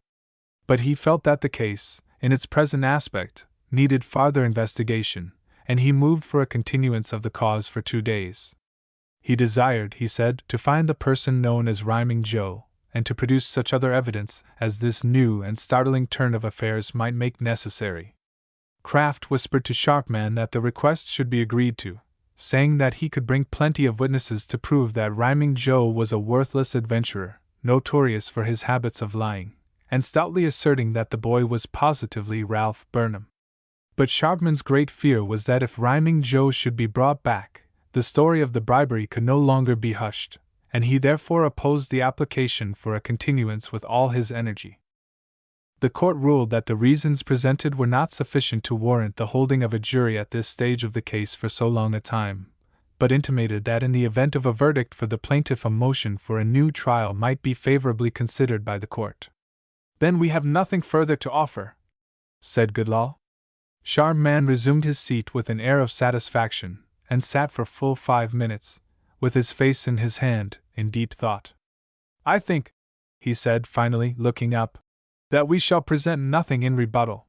But he felt that the case, in its present aspect, needed farther investigation, and he moved for a continuance of the cause for 2 days. He desired, he said, to find the person known as Rhyming Joe, and to produce such other evidence as this new and startling turn of affairs might make necessary. Kraft whispered to Sharpman that the request should be agreed to, saying that he could bring plenty of witnesses to prove that Rhyming Joe was a worthless adventurer, notorious for his habits of lying, and stoutly asserting that the boy was positively Ralph Burnham. But Sharpman's great fear was that if Rhyming Joe should be brought back, the story of the bribery could no longer be hushed, and he therefore opposed the application for a continuance with all his energy. The court ruled that the reasons presented were not sufficient to warrant the holding of a jury at this stage of the case for so long a time, but intimated that in the event of a verdict for the plaintiff a motion for a new trial might be favorably considered by the court. "Then we have nothing further to offer," said Goodlaw. Sharpman resumed his seat with an air of satisfaction, and sat for full 5 minutes, with his face in his hand, in deep thought. "I think," he said finally, looking up, "that we shall present nothing in rebuttal.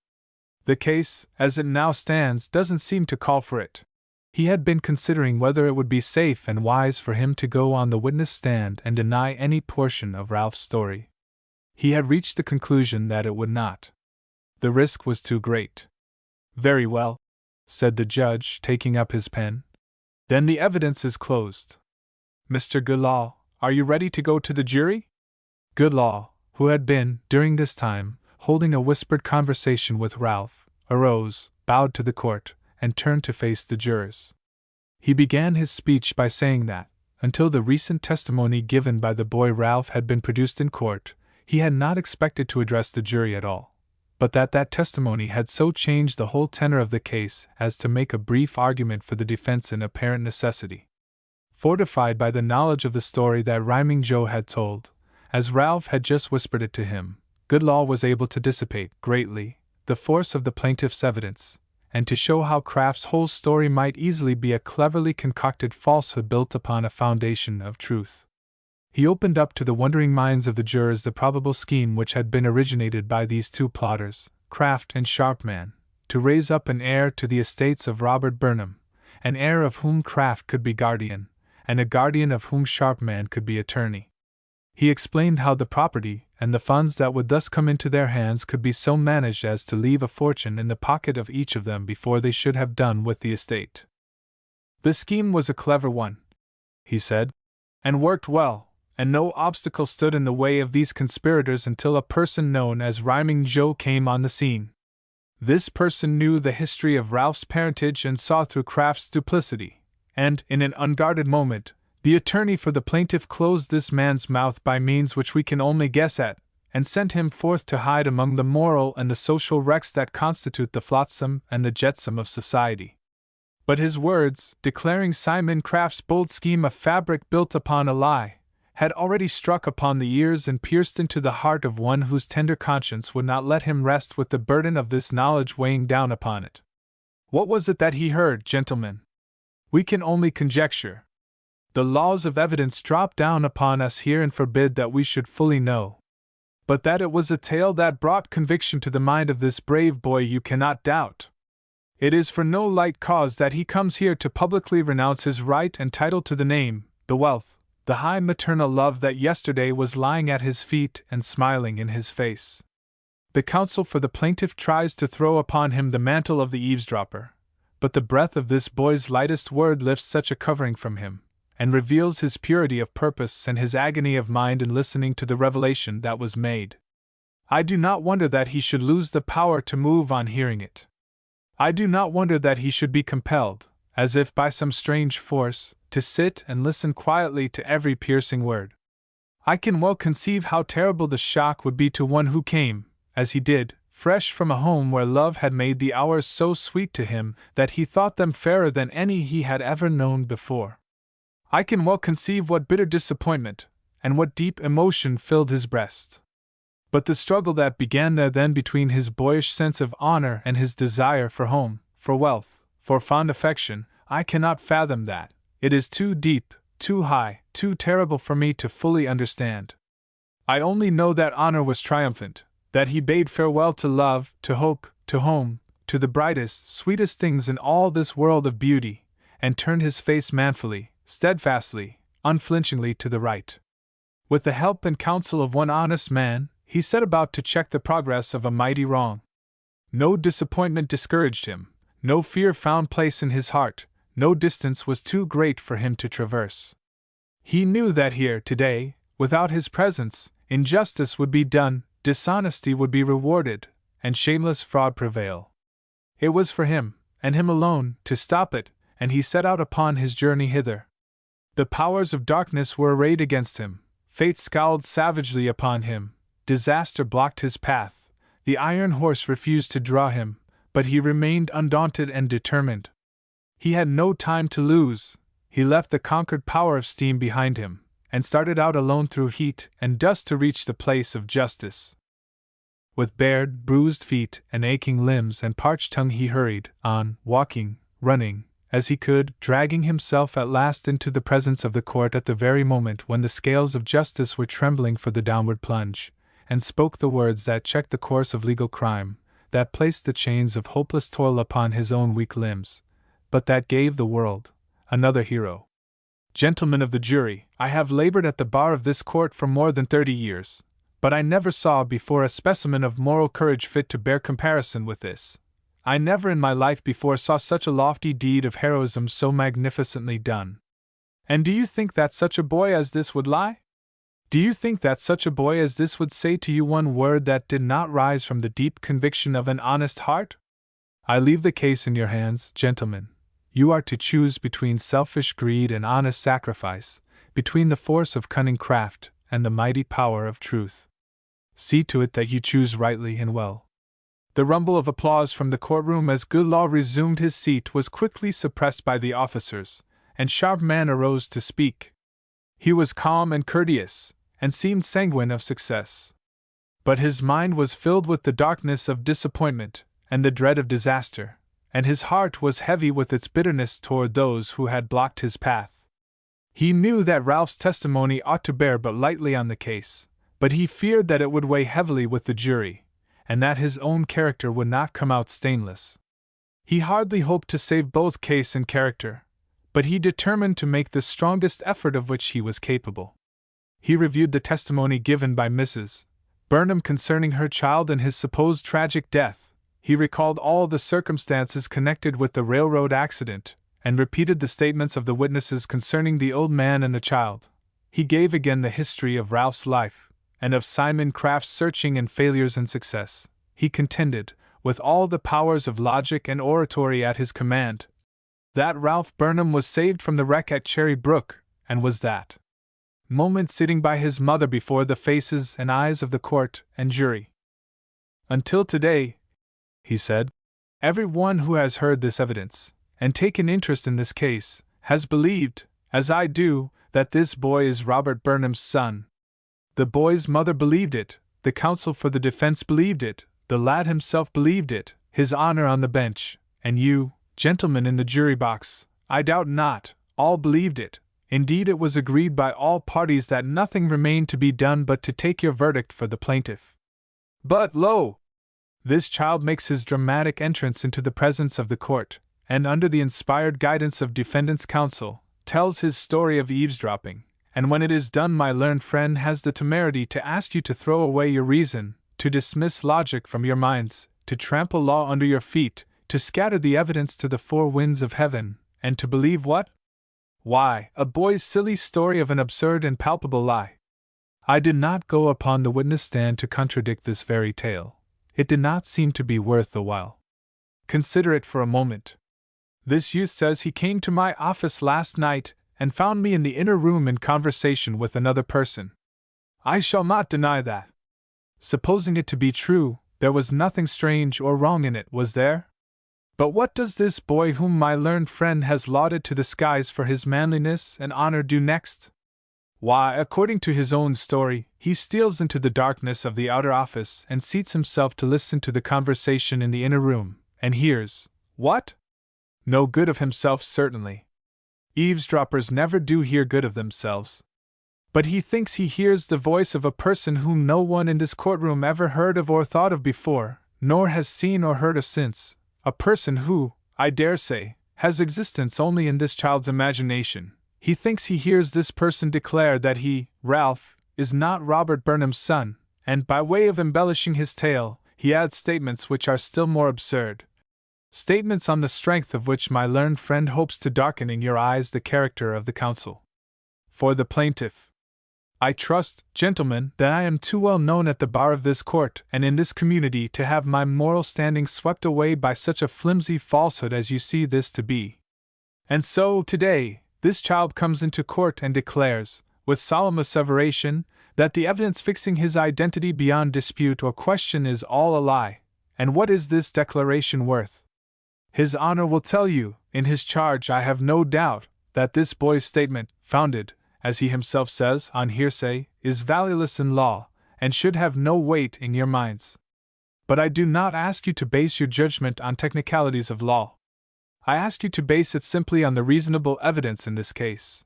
The case, as it now stands, doesn't seem to call for it." He had been considering whether it would be safe and wise for him to go on the witness stand and deny any portion of Ralph's story. He had reached the conclusion that it would not. The risk was too great. "Very well," said the judge, taking up his pen. "Then the evidence is closed. Mr. Goodlaw, are you ready to go to the jury?" Goodlaw, who had been, during this time, holding a whispered conversation with Ralph, arose, bowed to the court, and turned to face the jurors. He began his speech by saying that, until the recent testimony given by the boy Ralph had been produced in court, he had not expected to address the jury at all, but that testimony had so changed the whole tenor of the case as to make a brief argument for the defense an apparent necessity. Fortified by the knowledge of the story that Rhyming Joe had told, as Ralph had just whispered it to him, Goodlaw was able to dissipate, greatly, the force of the plaintiff's evidence, and to show how Kraft's whole story might easily be a cleverly concocted falsehood built upon a foundation of truth. He opened up to the wondering minds of the jurors the probable scheme which had been originated by these two plotters, Kraft and Sharpman, to raise up an heir to the estates of Robert Burnham, an heir of whom Kraft could be guardian, and a guardian of whom Sharpman could be attorney. He explained how the property and the funds that would thus come into their hands could be so managed as to leave a fortune in the pocket of each of them before they should have done with the estate. The scheme was a clever one, he said, and worked well, and no obstacle stood in the way of these conspirators until a person known as Rhyming Joe came on the scene. This person knew the history of Ralph's parentage and saw through Kraft's duplicity, and, in an unguarded moment, the attorney for the plaintiff closed this man's mouth by means which we can only guess at, and sent him forth to hide among the moral and the social wrecks that constitute the flotsam and the jetsam of society. But his words, declaring Simon Kraft's bold scheme a fabric built upon a lie, had already struck upon the ears and pierced into the heart of one whose tender conscience would not let him rest with the burden of this knowledge weighing down upon it. What was it that he heard, gentlemen? We can only conjecture. The laws of evidence drop down upon us here and forbid that we should fully know. But that it was a tale that brought conviction to the mind of this brave boy you cannot doubt. It is for no light cause that he comes here to publicly renounce his right and title to the name, the wealth, the high maternal love that yesterday was lying at his feet and smiling in his face. The counsel for the plaintiff tries to throw upon him the mantle of the eavesdropper, but the breath of this boy's lightest word lifts such a covering from him, and reveals his purity of purpose and his agony of mind in listening to the revelation that was made. I do not wonder that he should lose the power to move on hearing it. I do not wonder that he should be compelled, as if by some strange force, to sit and listen quietly to every piercing word. I can well conceive how terrible the shock would be to one who came, as he did, fresh from a home where love had made the hours so sweet to him that he thought them fairer than any he had ever known before. I can well conceive what bitter disappointment, and what deep emotion filled his breast. But the struggle that began there then between his boyish sense of honor and his desire for home, for wealth, for fond affection, I cannot fathom that. It is too deep, too high, too terrible for me to fully understand. I only know that honor was triumphant, that he bade farewell to love, to hope, to home, to the brightest, sweetest things in all this world of beauty, and turned his face manfully, steadfastly, unflinchingly to the right. With the help and counsel of one honest man, he set about to check the progress of a mighty wrong. No disappointment discouraged him, no fear found place in his heart, no distance was too great for him to traverse. He knew that here, today, without his presence, injustice would be done, dishonesty would be rewarded, and shameless fraud prevail. It was for him, and him alone, to stop it, and he set out upon his journey hither. The powers of darkness were arrayed against him, fate scowled savagely upon him, disaster blocked his path, the iron horse refused to draw him, but he remained undaunted and determined. He had no time to lose. He left the conquered power of steam behind him, and started out alone through heat and dust to reach the place of justice. With bared, bruised feet and aching limbs and parched tongue he hurried on, walking, running, as he could, dragging himself at last into the presence of the court at the very moment when the scales of justice were trembling for the downward plunge, and spoke the words that checked the course of legal crime, that placed the chains of hopeless toil upon his own weak limbs, but that gave the world another hero. Gentlemen of the jury, I have labored at the bar of this court for more than 30 years, but I never saw before a specimen of moral courage fit to bear comparison with this. I never in my life before saw such a lofty deed of heroism so magnificently done. And do you think that such a boy as this would lie? Do you think that such a boy as this would say to you one word that did not rise from the deep conviction of an honest heart? I leave the case in your hands, gentlemen. You are to choose between selfish greed and honest sacrifice, between the force of cunning craft and the mighty power of truth. See to it that you choose rightly and well. The rumble of applause from the courtroom as Goodlaw resumed his seat was quickly suppressed by the officers, and Sharpman arose to speak. He was calm and courteous, and seemed sanguine of success. But his mind was filled with the darkness of disappointment and the dread of disaster, and his heart was heavy with its bitterness toward those who had blocked his path. He knew that Ralph's testimony ought to bear but lightly on the case, but he feared that it would weigh heavily with the jury, and that his own character would not come out stainless. He hardly hoped to save both case and character, but he determined to make the strongest effort of which he was capable. He reviewed the testimony given by Mrs. Burnham concerning her child and his supposed tragic death. He recalled all the circumstances connected with the railroad accident, and repeated the statements of the witnesses concerning the old man and the child. He gave again the history of Ralph's life, and of Simon Craft's searching and failures and success. He contended, with all the powers of logic and oratory at his command, that Ralph Burnham was saved from the wreck at Cherry Brook, and was that moment sitting by his mother before the faces and eyes of the court and jury. Until today, he said, every one who has heard this evidence, and taken interest in this case, has believed, as I do, that this boy is Robert Burnham's son. The boy's mother believed it, the counsel for the defense believed it, the lad himself believed it, His Honor on the bench, and you, gentlemen in the jury box, I doubt not, all believed it. Indeed, it was agreed by all parties that nothing remained to be done but to take your verdict for the plaintiff. But lo! This child makes his dramatic entrance into the presence of the court, and under the inspired guidance of defendant's counsel, tells his story of eavesdropping, and when it is done my learned friend has the temerity to ask you to throw away your reason, to dismiss logic from your minds, to trample law under your feet, to scatter the evidence to the four winds of heaven, and to believe what? Why, a boy's silly story of an absurd and palpable lie. I did not go upon the witness stand to contradict this very tale. It did not seem to be worth the while. Consider it for a moment. This youth says he came to my office last night and found me in the inner room in conversation with another person. I shall not deny that. Supposing it to be true, there was nothing strange or wrong in it, was there? But what does this boy whom my learned friend has lauded to the skies for his manliness and honor do next? Why, according to his own story, he steals into the darkness of the outer office and seats himself to listen to the conversation in the inner room, and hears, what? No good of himself, certainly. Eavesdroppers never do hear good of themselves. But he thinks he hears the voice of a person whom no one in this courtroom ever heard of or thought of before, nor has seen or heard of since, a person who, I dare say, has existence only in this child's imagination. He thinks he hears this person declare that he, Ralph, is not Robert Burnham's son, and by way of embellishing his tale, he adds statements which are still more absurd. Statements on the strength of which my learned friend hopes to darken in your eyes the character of the counsel. For the plaintiff. I trust, gentlemen, that I am too well known at the bar of this court and in this community to have my moral standing swept away by such a flimsy falsehood as you see this to be. And so, today, this child comes into court and declares, with solemn asseveration, that the evidence fixing his identity beyond dispute or question is all a lie. And what is this declaration worth? His Honor will tell you, in his charge I have no doubt, that this boy's statement, founded, as he himself says, on hearsay, is valueless in law, and should have no weight in your minds. But I do not ask you to base your judgment on technicalities of law. I ask you to base it simply on the reasonable evidence in this case.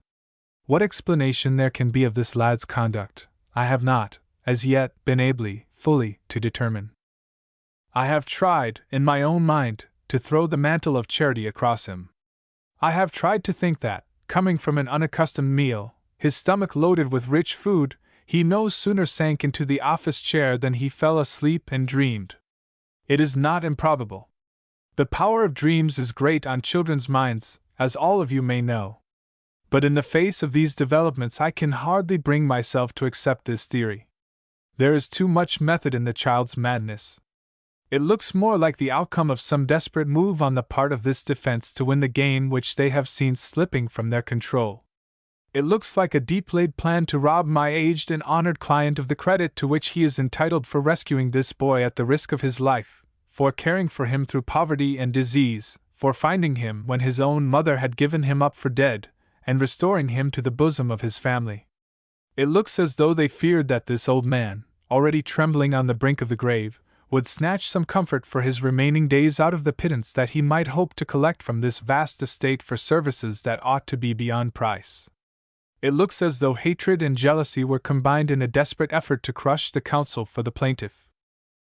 What explanation there can be of this lad's conduct, I have not, as yet, been able, fully, to determine. I have tried, in my own mind, to throw the mantle of charity across him. I have tried to think that, coming from an unaccustomed meal, his stomach loaded with rich food, he no sooner sank into the office chair than he fell asleep and dreamed. It is not improbable. The power of dreams is great on children's minds, as all of you may know. But in the face of these developments I can hardly bring myself to accept this theory. There is too much method in the child's madness. It looks more like the outcome of some desperate move on the part of this defense to win the gain which they have seen slipping from their control. It looks like a deep-laid plan to rob my aged and honored client of the credit to which he is entitled for rescuing this boy at the risk of his life, for caring for him through poverty and disease, for finding him when his own mother had given him up for dead, and restoring him to the bosom of his family. It looks as though they feared that this old man, already trembling on the brink of the grave, would snatch some comfort for his remaining days out of the pittance that he might hope to collect from this vast estate for services that ought to be beyond price. It looks as though hatred and jealousy were combined in a desperate effort to crush the counsel for the plaintiff.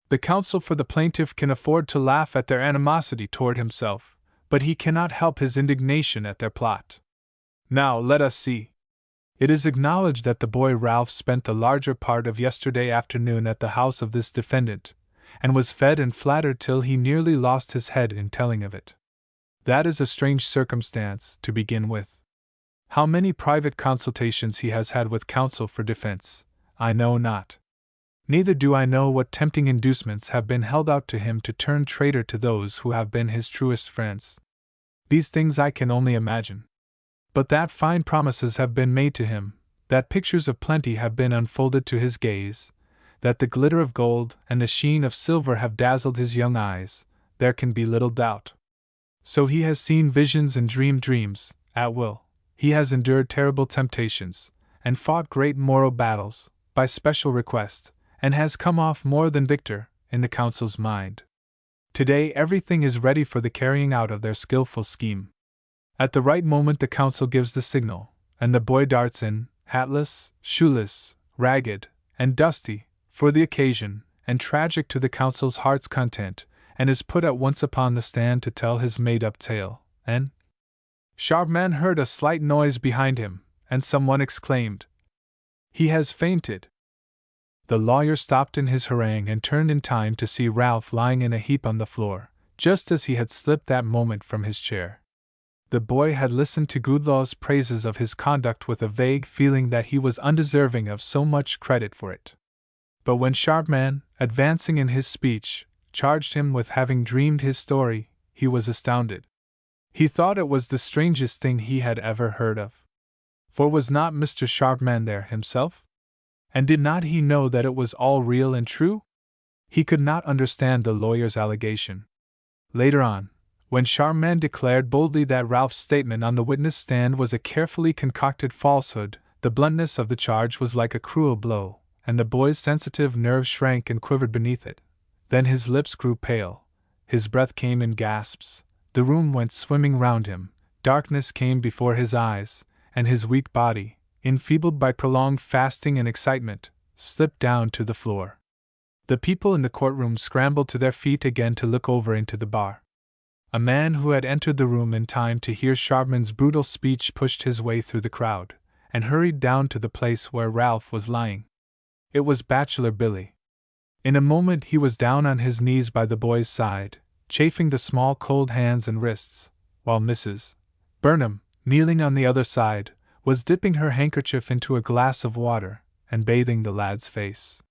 The counsel for the plaintiff can afford to laugh at their animosity toward himself, but he cannot help his indignation at their plot. Now let us see. It is acknowledged that the boy Ralph spent the larger part of yesterday afternoon at the house of this defendant, and was fed and flattered till he nearly lost his head in telling of it. That is a strange circumstance, to begin with. How many private consultations he has had with counsel for defense, I know not. Neither do I know what tempting inducements have been held out to him to turn traitor to those who have been his truest friends. These things I can only imagine. But that fine promises have been made to him, that pictures of plenty have been unfolded to his gaze, that the glitter of gold and the sheen of silver have dazzled his young eyes, there can be little doubt. So he has seen visions and dreamed dreams, at will, He has endured terrible temptations, and fought great moral battles, by special request, and has come off more than victor, in the council's mind. Today everything is ready for the carrying out of their skillful scheme. At the right moment the council gives the signal, and the boy darts in, hatless, shoeless, ragged, and dusty, for the occasion, and tragic to the council's heart's content, and is put at once upon the stand to tell his made-up tale, and Sharpman heard a slight noise behind him, and someone exclaimed, "He has fainted." The lawyer stopped in his harangue and turned in time to see Ralph lying in a heap on the floor, just as he had slipped that moment from his chair. The boy had listened to Goodlaw's praises of his conduct with a vague feeling that he was undeserving of so much credit for it. But when Sharpman, advancing in his speech, charged him with having dreamed his story, he was astounded. He thought it was the strangest thing he had ever heard of. For was not Mr. Sharpman there himself? And did not he know that it was all real and true? He could not understand the lawyer's allegation. Later on, when Sharpman declared boldly that Ralph's statement on the witness stand was a carefully concocted falsehood, the bluntness of the charge was like a cruel blow, and the boy's sensitive nerves shrank and quivered beneath it. Then his lips grew pale, his breath came in gasps, the room went swimming round him, darkness came before his eyes, and his weak body, enfeebled by prolonged fasting and excitement, slipped down to the floor. The people in the courtroom scrambled to their feet again to look over into the bar. A man who had entered the room in time to hear Sharpman's brutal speech pushed his way through the crowd, and hurried down to the place where Ralph was lying. It was Bachelor Billy. In a moment he was down on his knees by the boy's side, chafing the small cold hands and wrists, while Mrs. Burnham, kneeling on the other side, was dipping her handkerchief into a glass of water, and bathing the lad's face.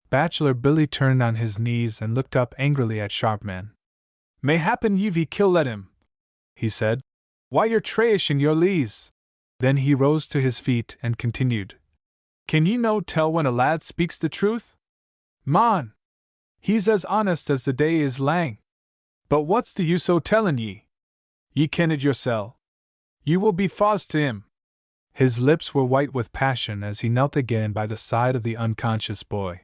Bachelor Billy turned on his knees and looked up angrily at Sharpman. "Mayhappen ye've killed him," he said. "Why you're trayish in your lees." Then he rose to his feet and continued. "Can ye no tell when a lad speaks the truth? Mon! He's as honest as the day is lang. But what's the use o' tellin' ye? Ye ken it yoursel. You will be fause to him." His lips were white with passion as he knelt again by the side of the unconscious boy.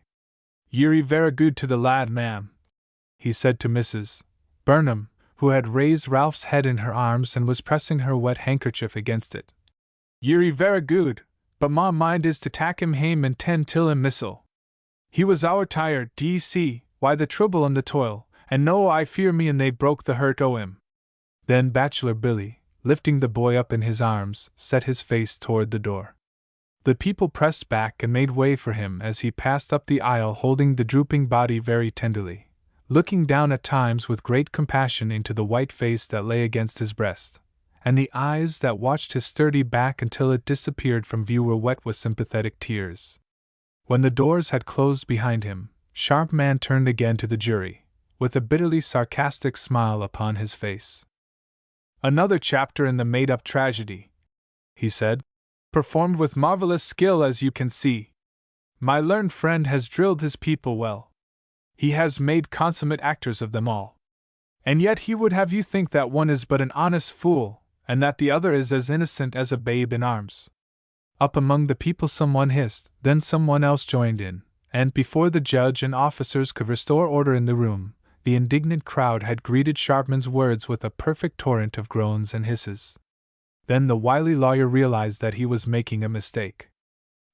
"Ye're vera good to the lad, ma'am," he said to Mrs. Burnham, who had raised Ralph's head in her arms and was pressing her wet handkerchief against it. "Ye're vera good, but my mind is to tak him hame and tend till him missile. He was our tired, d'ye see, why the trouble and the toil, and no I fear me and they broke the hurt o' him." Then Bachelor Billy, lifting the boy up in his arms, set his face toward the door. The people pressed back and made way for him as he passed up the aisle holding the drooping body very tenderly, looking down at times with great compassion into the white face that lay against his breast, and the eyes that watched his sturdy back until it disappeared from view were wet with sympathetic tears. When the doors had closed behind him, Sharpman turned again to the jury, with a bitterly sarcastic smile upon his face. "Another chapter in the made-up tragedy," he said, "performed with marvelous skill as you can see. My learned friend has drilled his people well. He has made consummate actors of them all. And yet he would have you think that one is but an honest fool, and that the other is as innocent as a babe in arms." Up among the people someone hissed, then someone else joined in, and before the judge and officers could restore order in the room, the indignant crowd had greeted Sharpman's words with a perfect torrent of groans and hisses. Then the wily lawyer realized that he was making a mistake.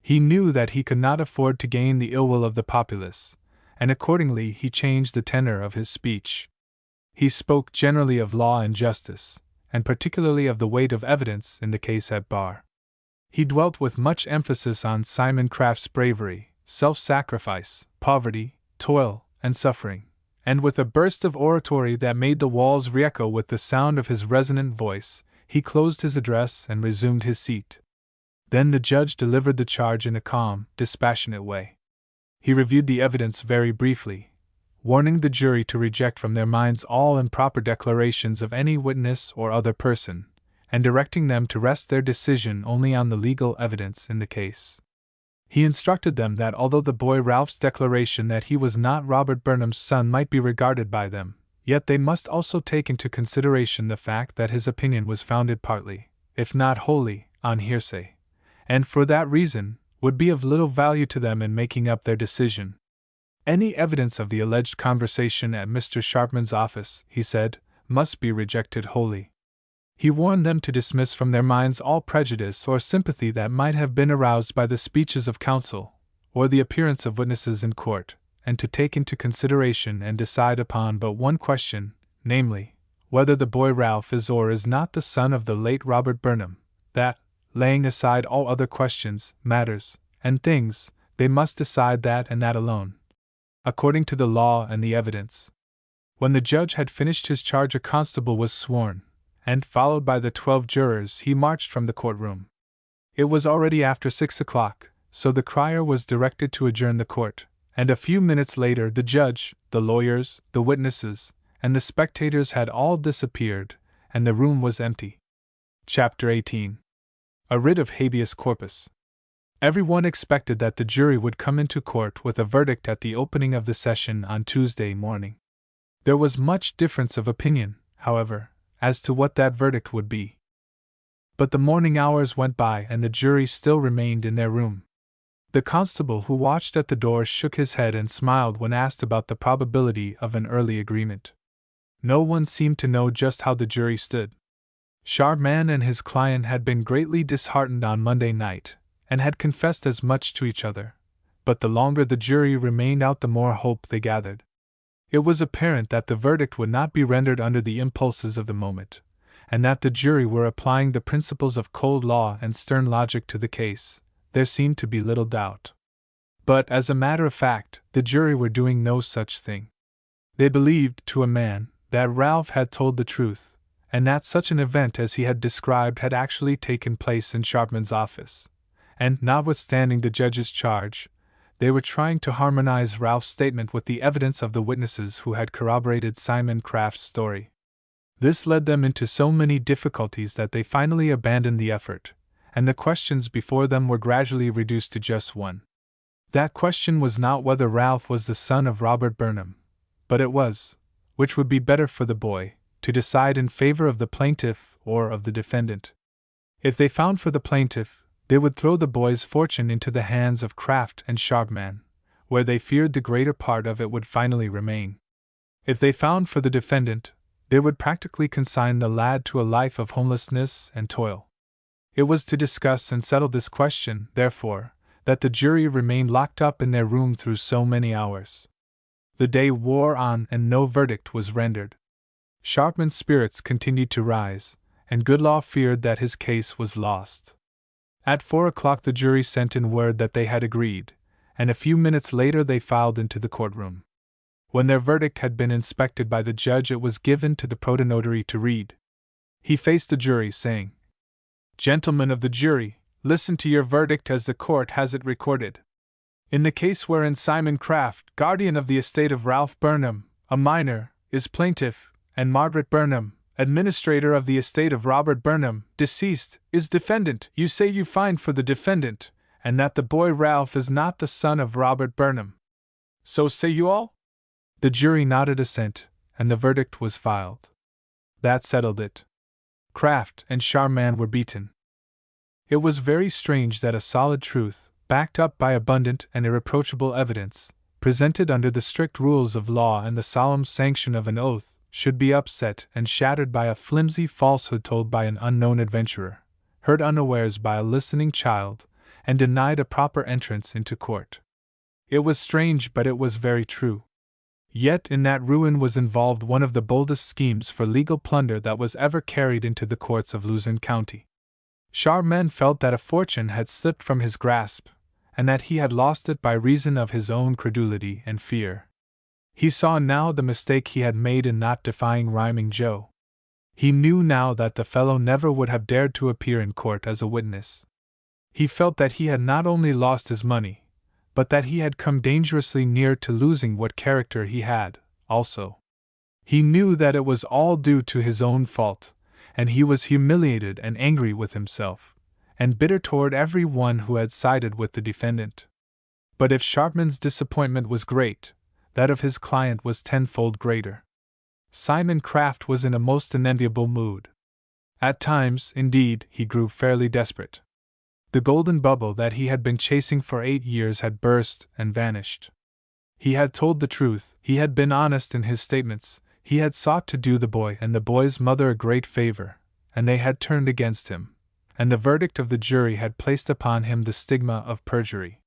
He knew that he could not afford to gain the ill will of the populace, and accordingly he changed the tenor of his speech. He spoke generally of law and justice, and particularly of the weight of evidence in the case at bar. He dwelt with much emphasis on Simon Craft's bravery, self-sacrifice, poverty, toil, and suffering, and with a burst of oratory that made the walls re-echo with the sound of his resonant voice, he closed his address and resumed his seat. Then the judge delivered the charge in a calm, dispassionate way. He reviewed the evidence very briefly, warning the jury to reject from their minds all improper declarations of any witness or other person, and directing them to rest their decision only on the legal evidence in the case. He instructed them that although the boy Ralph's declaration that he was not Robert Burnham's son might be regarded by them, yet they must also take into consideration the fact that his opinion was founded partly, if not wholly, on hearsay, and for that reason would be of little value to them in making up their decision. Any evidence of the alleged conversation at Mr. Sharpman's office, he said, must be rejected wholly. He warned them to dismiss from their minds all prejudice or sympathy that might have been aroused by the speeches of counsel, or the appearance of witnesses in court, and to take into consideration and decide upon but one question, namely, whether the boy Ralph is or is not the son of the late Robert Burnham, that, laying aside all other questions, matters, and things, they must decide that and that alone, according to the law and the evidence. When the judge had finished his charge, a constable was sworn, and, followed by the 12 jurors, he marched from the courtroom. It was already after 6 o'clock, so the crier was directed to adjourn the court, and a few minutes later the judge, the lawyers, the witnesses, and the spectators had all disappeared, and the room was empty. Chapter 18. A writ of habeas corpus. Everyone expected that the jury would come into court with a verdict at the opening of the session on Tuesday morning. There was much difference of opinion, however, as to what that verdict would be. But the morning hours went by and the jury still remained in their room. The constable who watched at the door shook his head and smiled when asked about the probability of an early agreement. No one seemed to know just how the jury stood. Sharpman and his client had been greatly disheartened on Monday night, and had confessed as much to each other, but the longer the jury remained out the more hope they gathered. It was apparent that the verdict would not be rendered under the impulses of the moment, and that the jury were applying the principles of cold law and stern logic to the case. There seemed to be little doubt. But, as a matter of fact, the jury were doing no such thing. They believed, to a man, that Ralph had told the truth, and that such an event as he had described had actually taken place in Sharpman's office, and, notwithstanding the judge's charge, they were trying to harmonize Ralph's statement with the evidence of the witnesses who had corroborated Simon Craft's story. This led them into so many difficulties that they finally abandoned the effort, and the questions before them were gradually reduced to just one. That question was not whether Ralph was the son of Robert Burnham, but it was, which would be better for the boy, to decide in favor of the plaintiff or of the defendant. If they found for the plaintiff, they would throw the boy's fortune into the hands of Craft and Sharpman, where they feared the greater part of it would finally remain. If they found for the defendant, they would practically consign the lad to a life of homelessness and toil. It was to discuss and settle this question, therefore, that the jury remained locked up in their room through so many hours. The day wore on and no verdict was rendered. Sharpman's spirits continued to rise, and Goodlaw feared that his case was lost. At 4 o'clock the jury sent in word that they had agreed, and a few minutes later they filed into the courtroom. When their verdict had been inspected by the judge, it was given to the protonotary to read. He faced the jury, saying, "Gentlemen of the jury, listen to your verdict as the court has it recorded. In the case wherein Simon Craft, guardian of the estate of Ralph Burnham, a minor, is plaintiff, and Margaret Burnham, administrator of the estate of Robert Burnham, deceased, is defendant, you say you find for the defendant, and that the boy Ralph is not the son of Robert Burnham. So say you all?" The jury nodded assent, and the verdict was filed. That settled it. Craft and Sharpman were beaten. It was very strange that a solid truth, backed up by abundant and irreproachable evidence, presented under the strict rules of law and the solemn sanction of an oath, should be upset and shattered by a flimsy falsehood told by an unknown adventurer, heard unawares by a listening child, and denied a proper entrance into court. It was strange, but it was very true. Yet in that ruin was involved one of the boldest schemes for legal plunder that was ever carried into the courts of Luzerne County. Sharpman felt that a fortune had slipped from his grasp, and that he had lost it by reason of his own credulity and fear. He saw now the mistake he had made in not defying Rhyming Joe. He knew now that the fellow never would have dared to appear in court as a witness. He felt that he had not only lost his money, but that he had come dangerously near to losing what character he had, also. He knew that it was all due to his own fault, and he was humiliated and angry with himself, and bitter toward every one who had sided with the defendant. But if Sharpman's disappointment was great, that of his client was tenfold greater. Simon Craft was in a most unenviable mood. At times, indeed, he grew fairly desperate. The golden bubble that he had been chasing for 8 years had burst and vanished. He had told the truth, he had been honest in his statements, he had sought to do the boy and the boy's mother a great favor, and they had turned against him, and the verdict of the jury had placed upon him the stigma of perjury.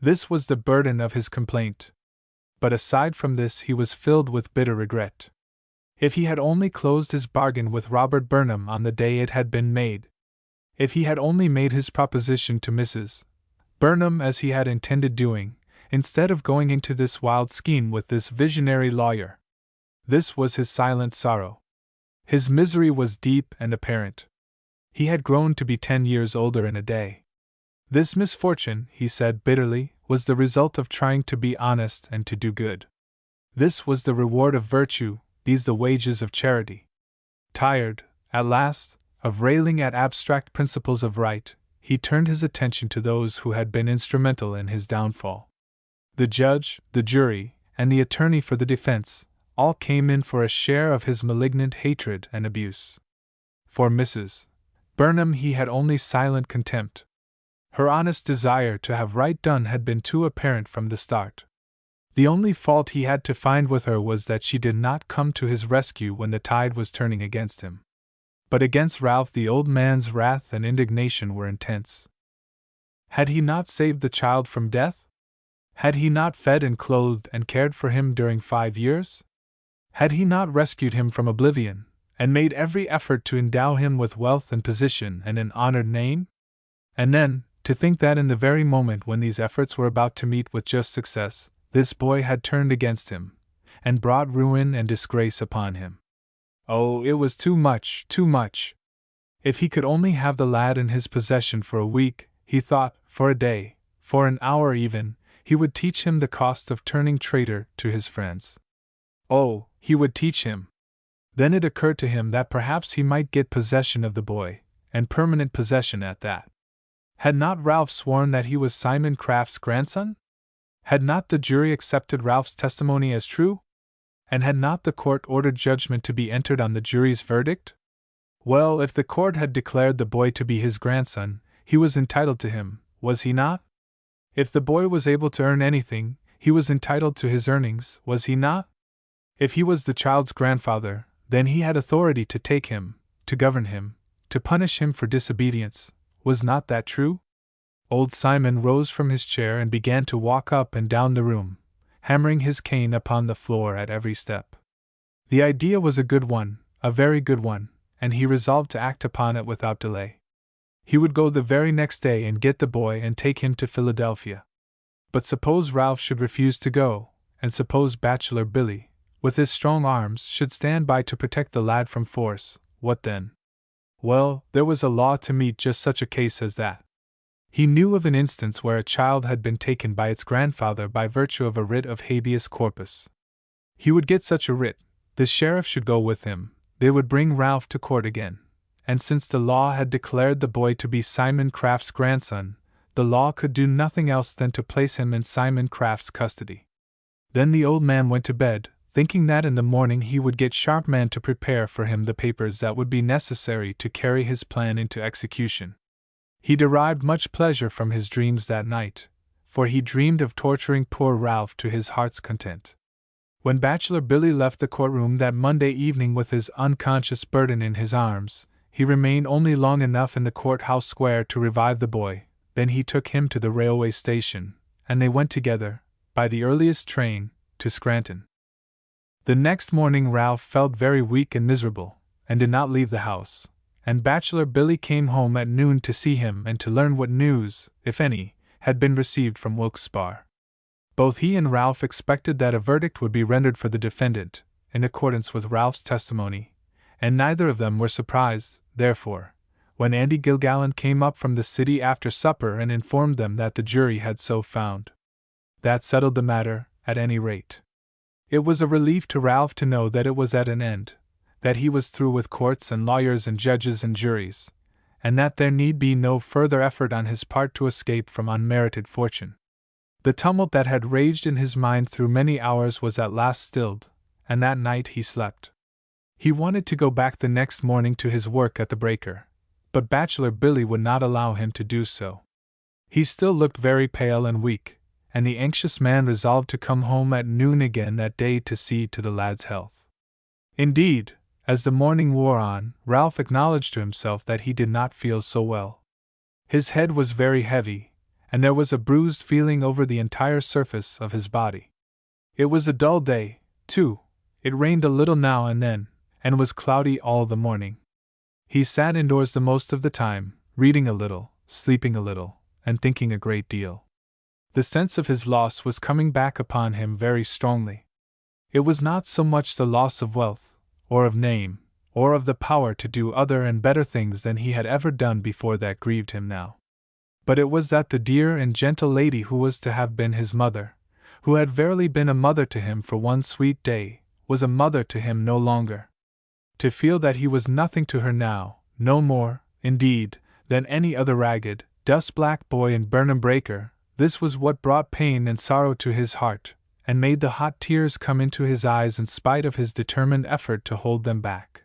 This was the burden of his complaint. But aside from this, he was filled with bitter regret. If he had only closed his bargain with Robert Burnham on the day it had been made, if he had only made his proposition to Mrs. Burnham as he had intended doing, instead of going into this wild scheme with this visionary lawyer. This was his silent sorrow. His misery was deep and apparent. He had grown to be 10 years older in a day. This misfortune, he said bitterly, was the result of trying to be honest and to do good. This was the reward of virtue, these the wages of charity. Tired, at last, of railing at abstract principles of right, he turned his attention to those who had been instrumental in his downfall. The judge, the jury, and the attorney for the defense all came in for a share of his malignant hatred and abuse. For Mrs. Burnham he had only silent contempt. Her honest desire to have right done had been too apparent from the start. The only fault he had to find with her was that she did not come to his rescue when the tide was turning against him. But against Ralph the old man's wrath and indignation were intense. Had he not saved the child from death? Had he not fed and clothed and cared for him during 5 years? Had he not rescued him from oblivion, and made every effort to endow him with wealth and position and an honored name? And then, to think that in the very moment when these efforts were about to meet with just success, this boy had turned against him, and brought ruin and disgrace upon him. Oh, it was too much, too much. If he could only have the lad in his possession for a week, he thought, for a day, for an hour even, he would teach him the cost of turning traitor to his friends. Oh, he would teach him. Then it occurred to him that perhaps he might get possession of the boy, and permanent possession at that. Had not Ralph sworn that he was Simon Craft's grandson? Had not the jury accepted Ralph's testimony as true? And had not the court ordered judgment to be entered on the jury's verdict? Well, if the court had declared the boy to be his grandson, he was entitled to him, was he not? If the boy was able to earn anything, he was entitled to his earnings, was he not? If he was the child's grandfather, then he had authority to take him, to govern him, to punish him for disobedience. Was not that true? Old Simon rose from his chair and began to walk up and down the room, hammering his cane upon the floor at every step. The idea was a good one, a very good one, and he resolved to act upon it without delay. He would go the very next day and get the boy and take him to Philadelphia. But suppose Ralph should refuse to go, and suppose Bachelor Billy, with his strong arms, should stand by to protect the lad from force, what then? Well, there was a law to meet just such a case as that. He knew of an instance where a child had been taken by its grandfather by virtue of a writ of habeas corpus. He would get such a writ, the sheriff should go with him, they would bring Ralph to court again, and since the law had declared the boy to be Simon Craft's grandson, the law could do nothing else than to place him in Simon Craft's custody. Then the old man went to bed, thinking that in the morning he would get Sharpman to prepare for him the papers that would be necessary to carry his plan into execution. He derived much pleasure from his dreams that night, for he dreamed of torturing poor Ralph to his heart's content. When Bachelor Billy left the courtroom that Monday evening with his unconscious burden in his arms, he remained only long enough in the courthouse square to revive the boy. Then he took him to the railway station, and they went together, by the earliest train, to Scranton. The next morning Ralph felt very weak and miserable, and did not leave the house, and Bachelor Billy came home at noon to see him and to learn what news, if any, had been received from Wilkes-Barre. Both he and Ralph expected that a verdict would be rendered for the defendant, in accordance with Ralph's testimony, and neither of them were surprised, therefore, when Andy Gilgallant came up from the city after supper and informed them that the jury had so found. That settled the matter, at any rate. It was a relief to Ralph to know that it was at an end, that he was through with courts and lawyers and judges and juries, and that there need be no further effort on his part to escape from unmerited fortune. The tumult that had raged in his mind through many hours was at last stilled, and that night he slept. He wanted to go back the next morning to his work at the Breaker, but Bachelor Billy would not allow him to do so. He still looked very pale and weak, and the anxious man resolved to come home at noon again that day to see to the lad's health. Indeed, as the morning wore on, Ralph acknowledged to himself that he did not feel so well. His head was very heavy, and there was a bruised feeling over the entire surface of his body. It was a dull day, too. It rained a little now and then, and was cloudy all the morning. He sat indoors the most of the time, reading a little, sleeping a little, and thinking a great deal. The sense of his loss was coming back upon him very strongly. It was not so much the loss of wealth, or of name, or of the power to do other and better things than he had ever done before that grieved him now. But it was that the dear and gentle lady who was to have been his mother, who had verily been a mother to him for one sweet day, was a mother to him no longer. To feel that he was nothing to her now, no more, indeed, than any other ragged, dust-black boy in Burnham Breaker, this was what brought pain and sorrow to his heart, and made the hot tears come into his eyes in spite of his determined effort to hold them back.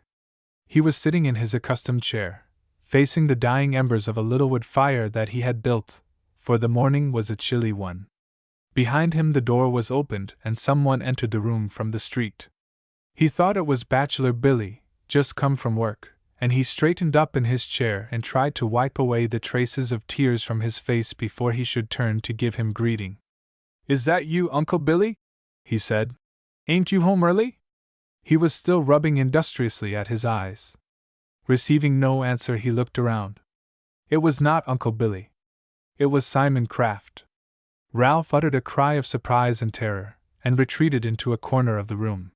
He was sitting in his accustomed chair, facing the dying embers of a little wood fire that he had built, for the morning was a chilly one. Behind him the door was opened and someone entered the room from the street. He thought it was Bachelor Billy, just come from work, and he straightened up in his chair and tried to wipe away the traces of tears from his face before he should turn to give him greeting. "Is that you, Uncle Billy?" he said. "Ain't you home early?" He was still rubbing industriously at his eyes. Receiving no answer, he looked around. It was not Uncle Billy. It was Simon Kraft. Ralph uttered a cry of surprise and terror, and retreated into a corner of the room.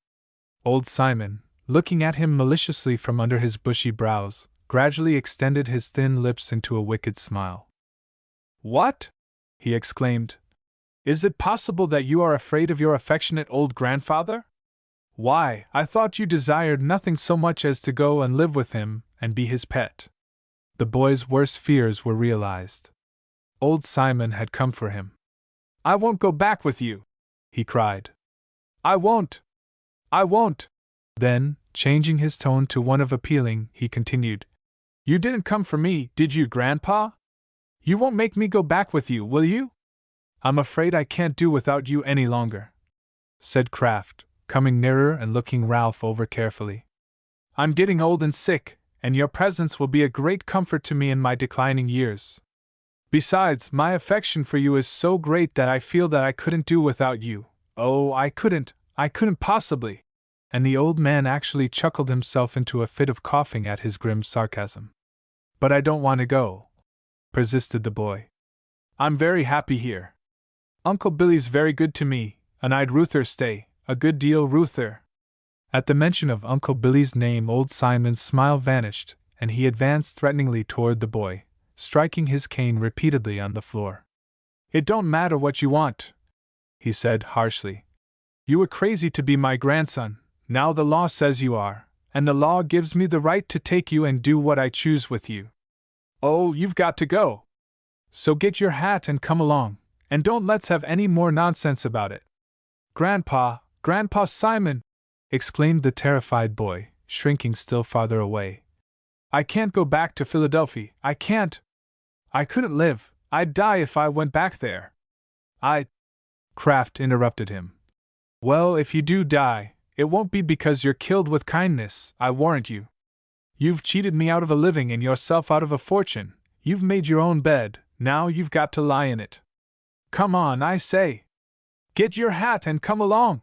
Old Simon, looking at him maliciously from under his bushy brows, gradually extended his thin lips into a wicked smile. "What?" he exclaimed. "Is it possible that you are afraid of your affectionate old grandfather? Why, I thought you desired nothing so much as to go and live with him and be his pet." The boy's worst fears were realized. Old Simon had come for him. "I won't go back with you!" he cried. "I won't! I won't!" Then, changing his tone to one of appealing, he continued, "You didn't come for me, did you, Grandpa? You won't make me go back with you, will you?" "I'm afraid I can't do without you any longer," said Kraft, coming nearer and looking Ralph over carefully. "I'm getting old and sick, and your presence will be a great comfort to me in my declining years. Besides, my affection for you is so great that I feel that I couldn't do without you. Oh, I couldn't possibly." And the old man actually chuckled himself into a fit of coughing at his grim sarcasm. "But I don't want to go," persisted the boy. "I'm very happy here. Uncle Billy's very good to me, and I'd ruther stay, a good deal ruther." At the mention of Uncle Billy's name, old Simon's smile vanished, and he advanced threateningly toward the boy, striking his cane repeatedly on the floor. "It don't matter what you want," he said harshly. "You were crazy to be my grandson, now the law says you are, and the law gives me the right to take you and do what I choose with you. Oh, you've got to go. So get your hat and come along, and don't let's have any more nonsense about it." "Grandpa Simon!" exclaimed the terrified boy, shrinking still farther away. "I can't go back to Philadelphia, I can't. I couldn't live, I'd die if I went back there. Kraft interrupted him. "Well, if you do die, it won't be because you're killed with kindness, I warrant you. You've cheated me out of a living and yourself out of a fortune, you've made your own bed, now you've got to lie in it. Come on, I say! Get your hat and come along!"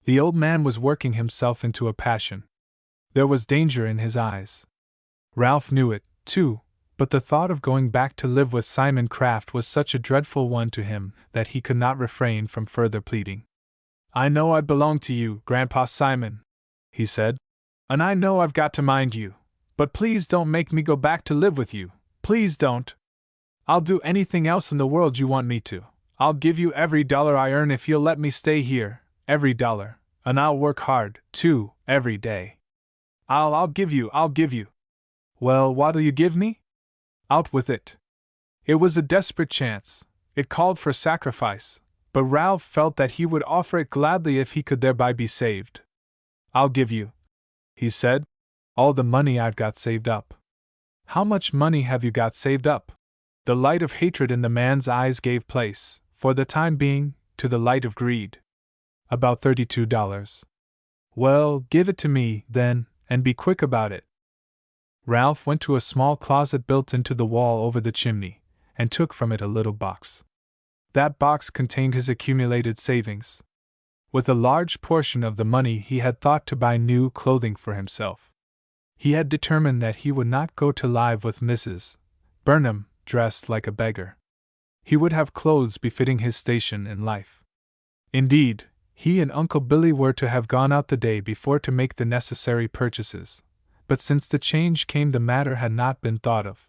The old man was working himself into a passion. There was danger in his eyes. Ralph knew it, too, but the thought of going back to live with Simon Kraft was such a dreadful one to him that he could not refrain from further pleading. "I know I belong to you, Grandpa Simon," he said, "and I know I've got to mind you, but please don't make me go back to live with you, please don't. I'll do anything else in the world you want me to. I'll give you every dollar I earn if you'll let me stay here, every dollar, and I'll work hard, too, every day. I'll give you. Well, what'll you give me? Out with it." It was a desperate chance, it called for sacrifice, but Ralph felt that he would offer it gladly if he could thereby be saved. "I'll give you," he said. All the money I've got saved up. How much money have you got saved up? The light of hatred in the man's eyes gave place, for the time being, to the light of greed. About $32. Well, give it to me, then, and be quick about it. Ralph went to a small closet built into the wall over the chimney, and took from it a little box. That box contained his accumulated savings. With a large portion of the money he had thought to buy new clothing for himself. He had determined that he would not go to live with Mrs. Burnham, dressed like a beggar. He would have clothes befitting his station in life. Indeed, he and Uncle Billy were to have gone out the day before to make the necessary purchases, but since the change came the matter had not been thought of.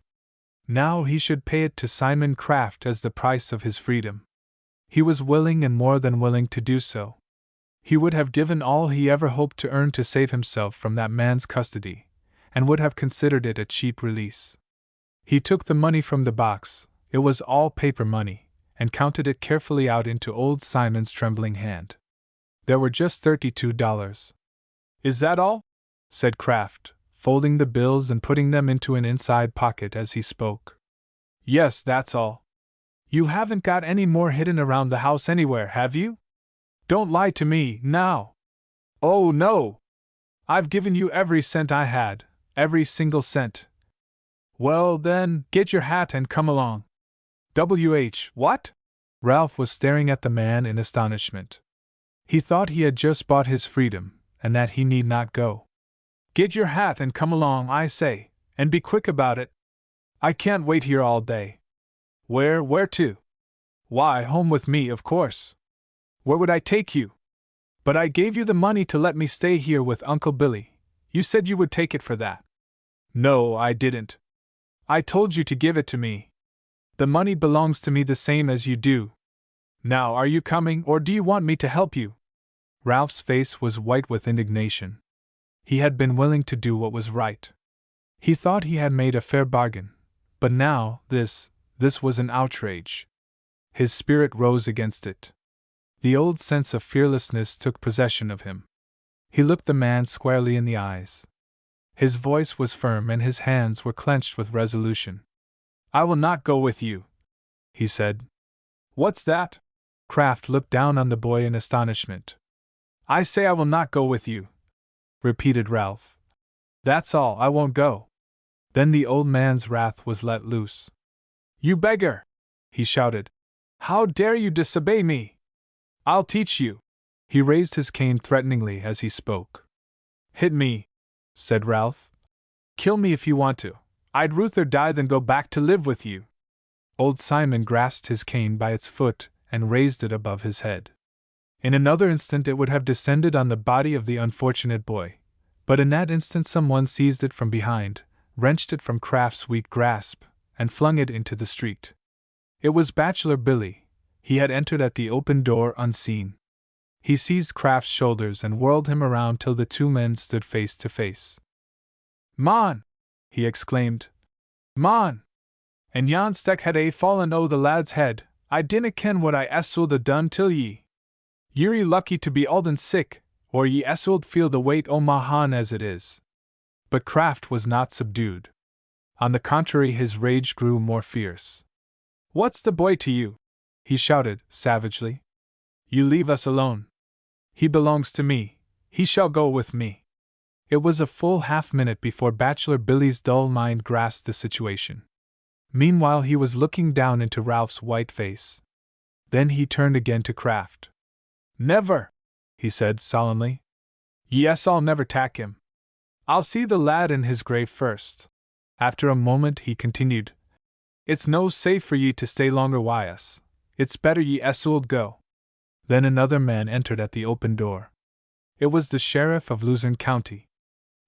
Now he should pay it to Simon Craft as the price of his freedom. He was willing and more than willing to do so. He would have given all he ever hoped to earn to save himself from that man's custody, and would have considered it a cheap release. He took the money from the box, it was all paper money, and counted it carefully out into old Simon's trembling hand. There were just $32. Is that all? Said Kraft, folding the bills and putting them into an inside pocket as he spoke. Yes, that's all. You haven't got any more hidden around the house anywhere, have you? Don't lie to me, now. Oh, no! I've given you every cent I had, every single cent. Well, then, get your hat and come along. What? Ralph was staring at the man in astonishment. He thought he had just bought his freedom, and that he need not go. Get your hat and come along, I say, and be quick about it. I can't wait here all day. Where to? Why, home with me, of course. Where would I take you? But I gave you the money to let me stay here with Uncle Billy. You said you would take it for that. No, I didn't. I told you to give it to me. The money belongs to me the same as you do. Now, are you coming, or do you want me to help you? Ralph's face was white with indignation. He had been willing to do what was right. He thought he had made a fair bargain, but now, this was an outrage. His spirit rose against it. The old sense of fearlessness took possession of him. He looked the man squarely in the eyes. His voice was firm and his hands were clenched with resolution. I will not go with you, he said. What's that? Kraft looked down on the boy in astonishment. I say I will not go with you, repeated Ralph. That's all, I won't go. Then the old man's wrath was let loose. You beggar! He shouted. How dare you disobey me? I'll teach you. He raised his cane threateningly as he spoke. Hit me, said Ralph. Kill me if you want to. I'd rather die than go back to live with you. Old Simon grasped his cane by its foot and raised it above his head. In another instant it would have descended on the body of the unfortunate boy, but in that instant someone seized it from behind, wrenched it from Kraft's weak grasp, and flung it into the street. It was Bachelor Billy. He had entered at the open door unseen. He seized Kraft's shoulders and whirled him around till the two men stood face to face. "Man!" he exclaimed. "Man! And yon steck had fallen o' the lad's head. I dinna ken what I esuld a done till ye. Ye're lucky to be auld and sick, or ye esuld feel the weight o' my han as it is." But Kraft was not subdued. On the contrary, his rage grew more fierce. "What's the boy to you?" he shouted, savagely. "You leave us alone. He belongs to me, he shall go with me." It was a full half-minute before Bachelor Billy's dull mind grasped the situation. Meanwhile he was looking down into Ralph's white face. Then he turned again to Kraft. "Never!" he said solemnly. "Yes, I'll never tak him. I'll see the lad in his grave first." After a moment he continued, "It's no safe for ye to stay longer wi' us. It's better ye esuld go." Then another man entered at the open door. It was the sheriff of Luzerne County.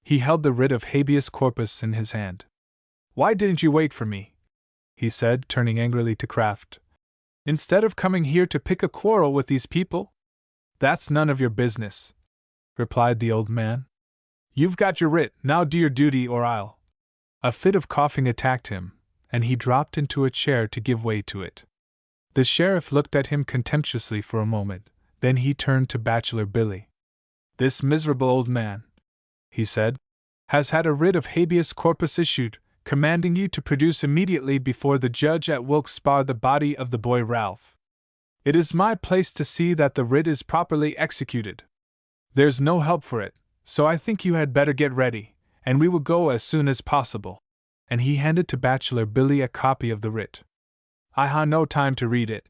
He held the writ of habeas corpus in his hand. "Why didn't you wait for me?" he said, turning angrily to Kraft. "Instead of coming here to pick a quarrel with these people?" "That's none of your business," replied the old man. "You've got your writ, now do your duty or I'll—" A fit of coughing attacked him, and he dropped into a chair to give way to it. The sheriff looked at him contemptuously for a moment, then he turned to Bachelor Billy. "This miserable old man," he said, has had a writ of habeas corpus issued, commanding you to produce immediately before the judge at Wilkes-Barre the body of the boy Ralph. It is my place to see that the writ is properly executed. There's no help for it, so I think you had better get ready, and we will go as soon as possible. And he handed to Bachelor Billy a copy of the writ. I ha' no time to read it,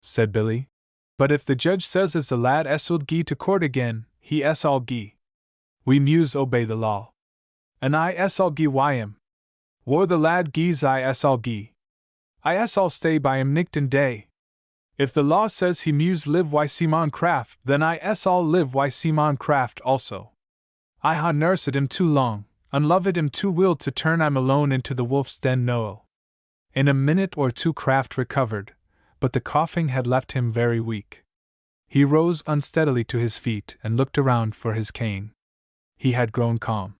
said Billy, but if the judge says as the lad es'll gie to court again, he es'll gie. We muse obey the law. And I es'll gie wy him. War the lad gies I es'll gie. I es'll stay by him night and day. If the law says he muse live wy Simon Craft, then I es'll live wy Simon Craft also. I ha' nursed him too long, unloved him too will to turn him alone into the wolf's den no. In a minute or two Craft recovered, but the coughing had left him very weak. He rose unsteadily to his feet and looked around for his cane. He had grown calm.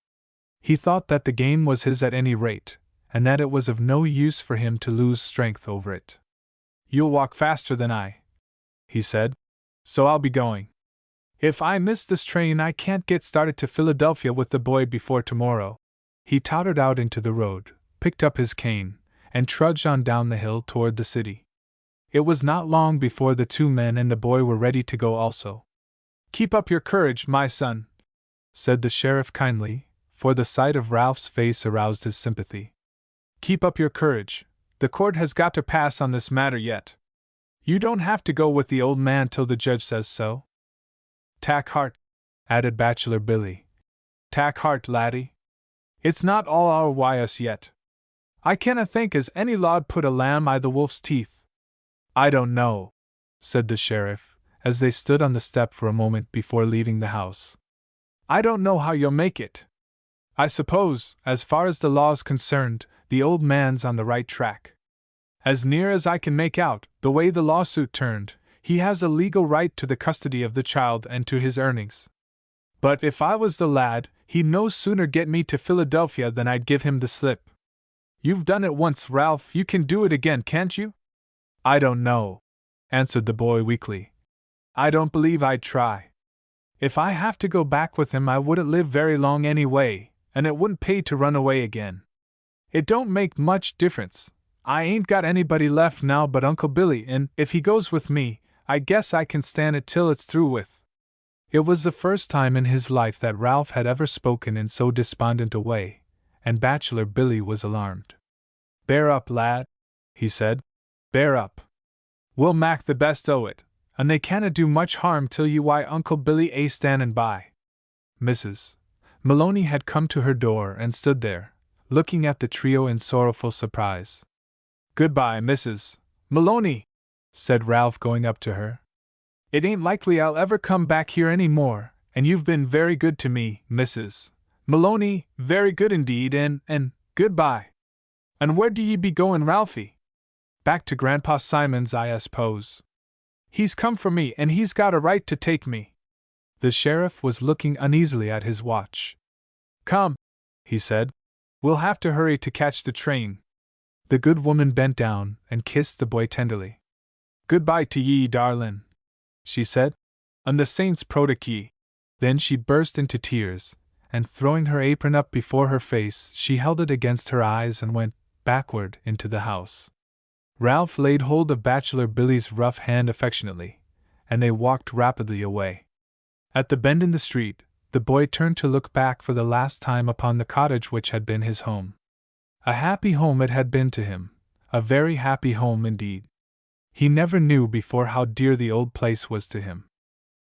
He thought that the game was his at any rate, and that it was of no use for him to lose strength over it. You'll walk faster than I, he said, so I'll be going. If I miss this train I can't get started to Philadelphia with the boy before tomorrow. He tottered out into the road, picked up his cane, and trudged on down the hill toward the city. It was not long before the two men and the boy were ready to go also. Keep up your courage, my son, said the sheriff kindly, for the sight of Ralph's face aroused his sympathy. Keep up your courage. The court has got to pass on this matter yet. You don't have to go with the old man till the judge says so. Tak heart, added Bachelor Billy. Tak heart, laddie. It's not all our wy us yet. I canna think as any law'd put a lamb i' the wolf's teeth. I don't know, said the sheriff, as they stood on the step for a moment before leaving the house. I don't know how you'll make it. I suppose, as far as the law's concerned, the old man's on the right track. As near as I can make out, the way the lawsuit turned, he has a legal right to the custody of the child and to his earnings. But if I was the lad, he'd no sooner get me to Philadelphia than I'd give him the slip. You've done it once, Ralph, you can do it again, can't you? I don't know, answered the boy weakly. I don't believe I'd try. If I have to go back with him I wouldn't live very long anyway, and it wouldn't pay to run away again. It don't make much difference. I ain't got anybody left now but Uncle Billy, and if he goes with me, I guess I can stand it till it's through with. It was the first time in his life that Ralph had ever spoken in so despondent a way, and Bachelor Billy was alarmed. Bear up, lad, he said. Bear up. We'll mak the best o' it, and they canna do much harm till you wy Uncle Billy a standin' by. Mrs. Maloney had come to her door and stood there, looking at the trio in sorrowful surprise. Goodbye, Mrs. Maloney, said Ralph going up to her. It ain't likely I'll ever come back here any more, and you've been very good to me, Mrs. Maloney, very good indeed, and goodbye. And where do ye be goin', Ralphie? Back to Grandpa Simon's, I suppose. He's come for me, and he's got a right to take me. The sheriff was looking uneasily at his watch. Come, he said. We'll have to hurry to catch the train. The good woman bent down and kissed the boy tenderly. Goodbye to ye, darlin', she said, and the saints protect ye. Then she burst into tears, and throwing her apron up before her face, she held it against her eyes and went backward into the house. Ralph laid hold of Bachelor Billy's rough hand affectionately, and they walked rapidly away. At the bend in the street, the boy turned to look back for the last time upon the cottage which had been his home. A happy home it had been to him, a very happy home indeed. He never knew before how dear the old place was to him.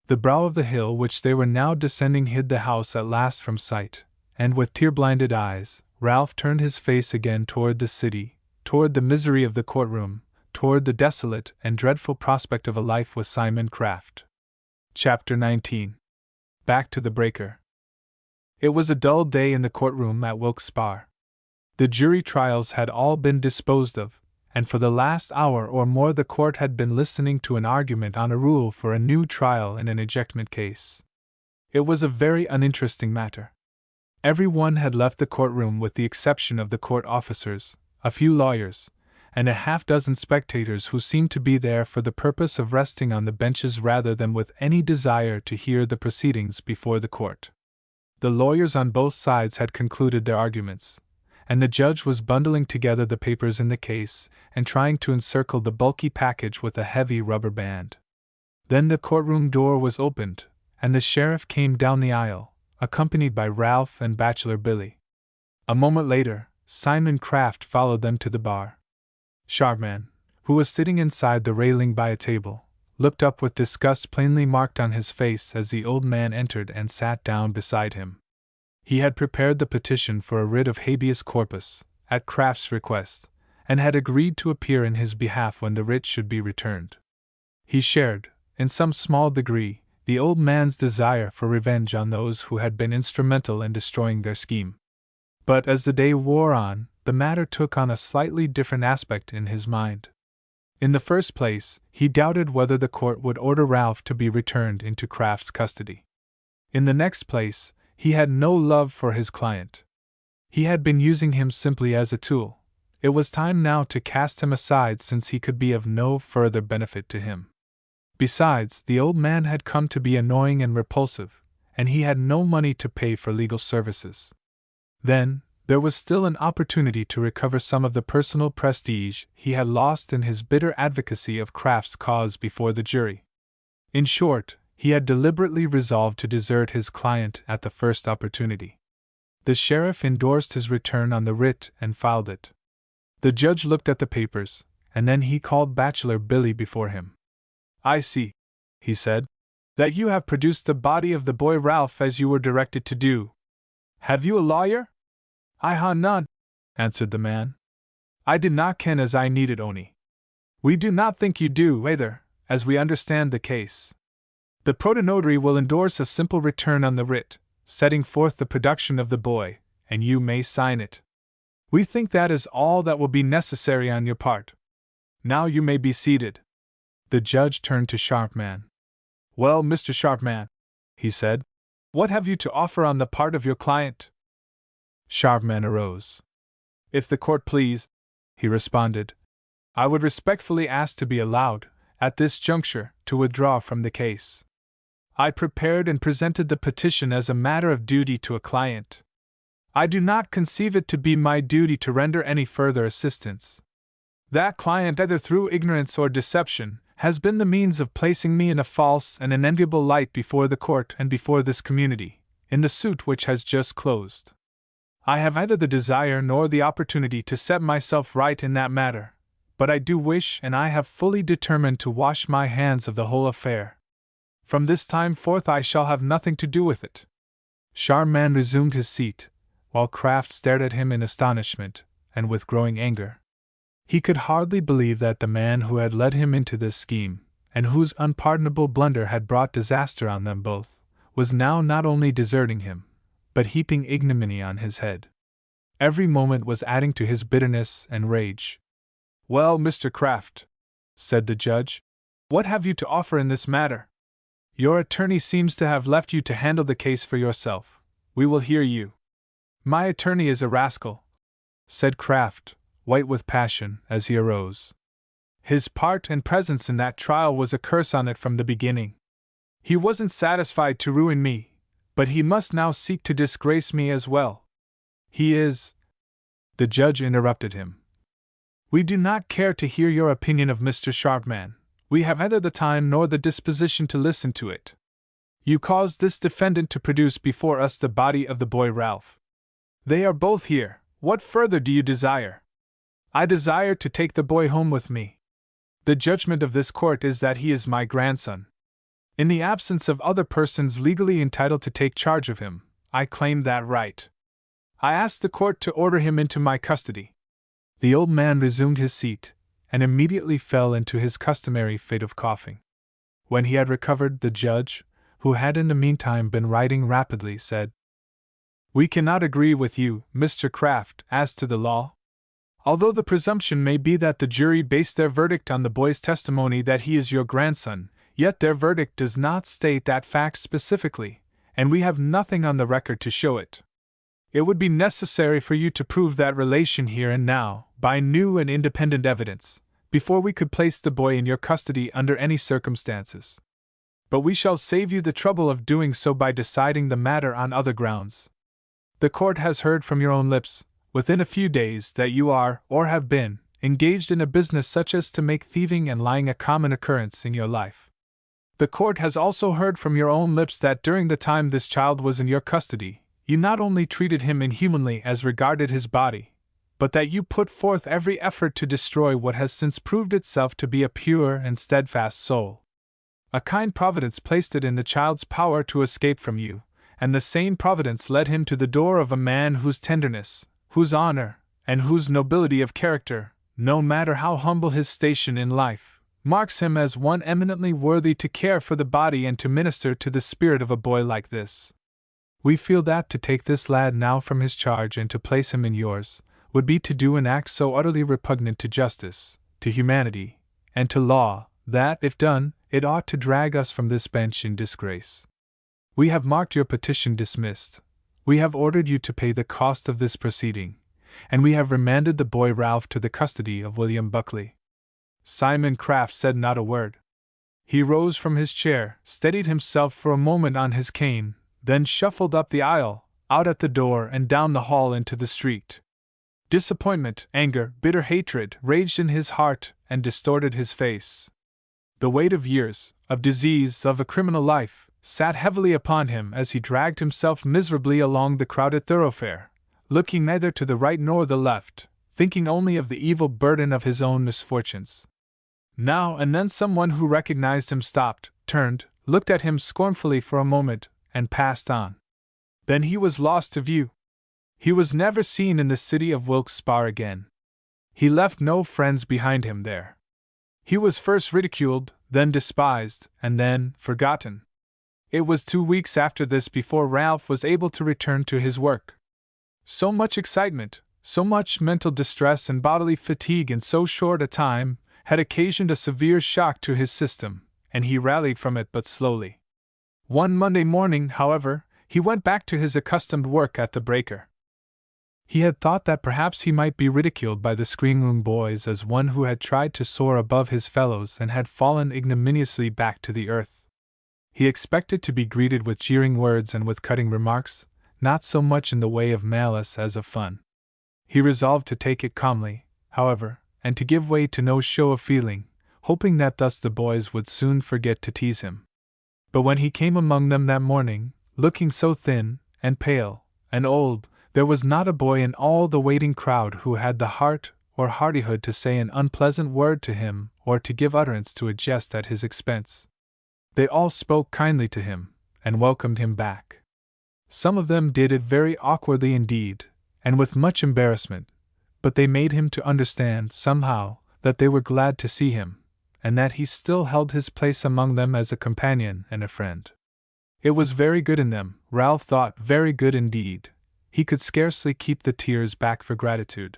The brow of the hill which they were now descending hid the house at last from sight, and with tear-blinded eyes, Ralph turned his face again toward the city, toward the misery of the courtroom, toward the desolate and dreadful prospect of a life with Simon Craft. Chapter 19. Back to the Breaker. It was a dull day in the courtroom at Wilkes-Barre. The jury trials had all been disposed of, and for the last hour or more the court had been listening to an argument on a rule for a new trial in an ejectment case. It was a very uninteresting matter. Every one had left the courtroom with the exception of the court officers, a few lawyers, and a half-dozen spectators who seemed to be there for the purpose of resting on the benches rather than with any desire to hear the proceedings before the court. The lawyers on both sides had concluded their arguments, and the judge was bundling together the papers in the case and trying to encircle the bulky package with a heavy rubber band. Then the courtroom door was opened, and the sheriff came down the aisle, accompanied by Ralph and Bachelor Billy. A moment later, Simon Kraft followed them to the bar. Sharpman, who was sitting inside the railing by a table, looked up with disgust plainly marked on his face as the old man entered and sat down beside him. He had prepared the petition for a writ of habeas corpus, at Kraft's request, and had agreed to appear in his behalf when the writ should be returned. He shared, in some small degree, the old man's desire for revenge on those who had been instrumental in destroying their scheme. But as the day wore on, the matter took on a slightly different aspect in his mind. In the first place, he doubted whether the court would order Ralph to be returned into Kraft's custody. In the next place, he had no love for his client. He had been using him simply as a tool. It was time now to cast him aside since he could be of no further benefit to him. Besides, the old man had come to be annoying and repulsive, and he had no money to pay for legal services. Then, there was still an opportunity to recover some of the personal prestige he had lost in his bitter advocacy of Kraft's cause before the jury. In short, he had deliberately resolved to desert his client at the first opportunity. The sheriff endorsed his return on the writ and filed it. The judge looked at the papers, and then he called Bachelor Billy before him. "I see," he said, "that you have produced the body of the boy Ralph as you were directed to do. Have you a lawyer?" "I ha none," answered the man. "I did not ken as I needed ony. We do not think you do either, as we understand the case. The protonotary will endorse a simple return on the writ, setting forth the production of the boy, and you may sign it. We think that is all that will be necessary on your part. Now you may be seated." The judge turned to Sharpman. "Well, Mr. Sharpman," he said, "what have you to offer on the part of your client?" Sharpman arose. "If the court please," he responded, "I would respectfully ask to be allowed, at this juncture, to withdraw from the case. I prepared and presented the petition as a matter of duty to a client. I do not conceive it to be my duty to render any further assistance. That client, either through ignorance or deception, has been the means of placing me in a false and unenviable light before the court and before this community, in the suit which has just closed. I have neither the desire nor the opportunity to set myself right in that matter, but I do wish and I have fully determined to wash my hands of the whole affair. From this time forth I shall have nothing to do with it." Sharpman resumed his seat, while Kraft stared at him in astonishment, and with growing anger. He could hardly believe that the man who had led him into this scheme, and whose unpardonable blunder had brought disaster on them both, was now not only deserting him, but heaping ignominy on his head. Every moment was adding to his bitterness and rage. "Well, Mr. Kraft," said the judge, "what have you to offer in this matter? Your attorney seems to have left you to handle the case for yourself. We will hear you." "My attorney is a rascal," said Kraft, white with passion, as he arose. "His part and presence in that trial was a curse on it from the beginning. He wasn't satisfied to ruin me, but he must now seek to disgrace me as well. He is—" The judge interrupted him. "We do not care to hear your opinion of Mr. Sharpman. We have neither the time nor the disposition to listen to it. You caused this defendant to produce before us the body of the boy Ralph. They are both here. What further do you desire?" "I desire to take the boy home with me. The judgment of this court is that he is my grandson. In the absence of other persons legally entitled to take charge of him, I claim that right. I ask the court to order him into my custody." The old man resumed his seat, and immediately fell into his customary fit of coughing. When he had recovered, the judge, who had in the meantime been writing rapidly, said, "We cannot agree with you, Mr. Kraft, as to the law. Although the presumption may be that the jury based their verdict on the boy's testimony that he is your grandson, yet their verdict does not state that fact specifically, and we have nothing on the record to show it. It would be necessary for you to prove that relation here and now, by new and independent evidence, before we could place the boy in your custody under any circumstances. But we shall save you the trouble of doing so by deciding the matter on other grounds. The court has heard from your own lips, within a few days, that you are, or have been, engaged in a business such as to make thieving and lying a common occurrence in your life. The court has also heard from your own lips that during the time this child was in your custody, you not only treated him inhumanly as regarded his body, but that you put forth every effort to destroy what has since proved itself to be a pure and steadfast soul. A kind providence placed it in the child's power to escape from you, and the same providence led him to the door of a man whose tenderness, whose honor, and whose nobility of character, no matter how humble his station in life, marks him as one eminently worthy to care for the body and to minister to the spirit of a boy like this. We feel that to take this lad now from his charge and to place him in yours would be to do an act so utterly repugnant to justice, to humanity, and to law, that, if done, it ought to drag us from this bench in disgrace. We have marked your petition dismissed. We have ordered you to pay the cost of this proceeding, and we have remanded the boy Ralph to the custody of William Buckley. Simon Craft said not a word. He rose from his chair, steadied himself for a moment on his cane, then shuffled up the aisle, out at the door and down the hall into the street. Disappointment, anger, bitter hatred raged in his heart and distorted his face. The weight of years, of disease, of a criminal life, sat heavily upon him as he dragged himself miserably along the crowded thoroughfare, looking neither to the right nor the left, thinking only of the evil burden of his own misfortunes. Now and then someone who recognized him stopped, turned, looked at him scornfully for a moment, and passed on. Then he was lost to view. He was never seen in the city of Wilkes-Barre again. He left no friends behind him there. He was first ridiculed, then despised, and then forgotten. It was 2 weeks after this before Ralph was able to return to his work. So much excitement, so much mental distress and bodily fatigue in so short a time, had occasioned a severe shock to his system, and he rallied from it but slowly. One Monday morning, however, he went back to his accustomed work at the Breaker. He had thought that perhaps he might be ridiculed by the screen-room boys as one who had tried to soar above his fellows and had fallen ignominiously back to the earth. He expected to be greeted with jeering words and with cutting remarks, not so much in the way of malice as of fun. He resolved to take it calmly, however, and to give way to no show of feeling, hoping that thus the boys would soon forget to tease him. But when he came among them that morning, looking so thin, and pale, and old, there was not a boy in all the waiting crowd who had the heart or hardihood to say an unpleasant word to him or to give utterance to a jest at his expense. They all spoke kindly to him, and welcomed him back. Some of them did it very awkwardly indeed, and with much embarrassment, but they made him to understand, somehow, that they were glad to see him, and that he still held his place among them as a companion and a friend. It was very good in them, Ralph thought, very good indeed. He could scarcely keep the tears back for gratitude.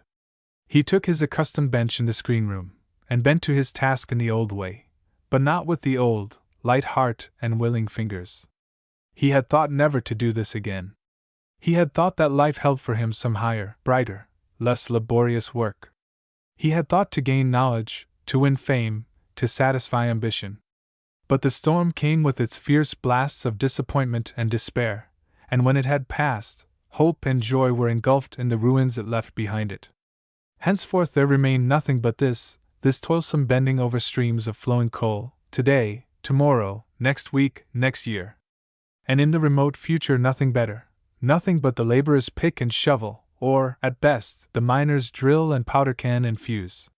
He took his accustomed bench in the screen-room, and bent to his task in the old way, but not with the old, light heart and willing fingers. He had thought never to do this again. He had thought that life held for him some higher, brighter, less laborious work. He had thought to gain knowledge, to win fame, to satisfy ambition. But the storm came with its fierce blasts of disappointment and despair, and when it had passed, hope and joy were engulfed in the ruins it left behind it. Henceforth there remained nothing but this toilsome bending over streams of flowing coal, today, tomorrow, next week, next year. And in the remote future nothing better, nothing but the laborer's pick and shovel, or, at best, the miner's drill and powder can and fuse.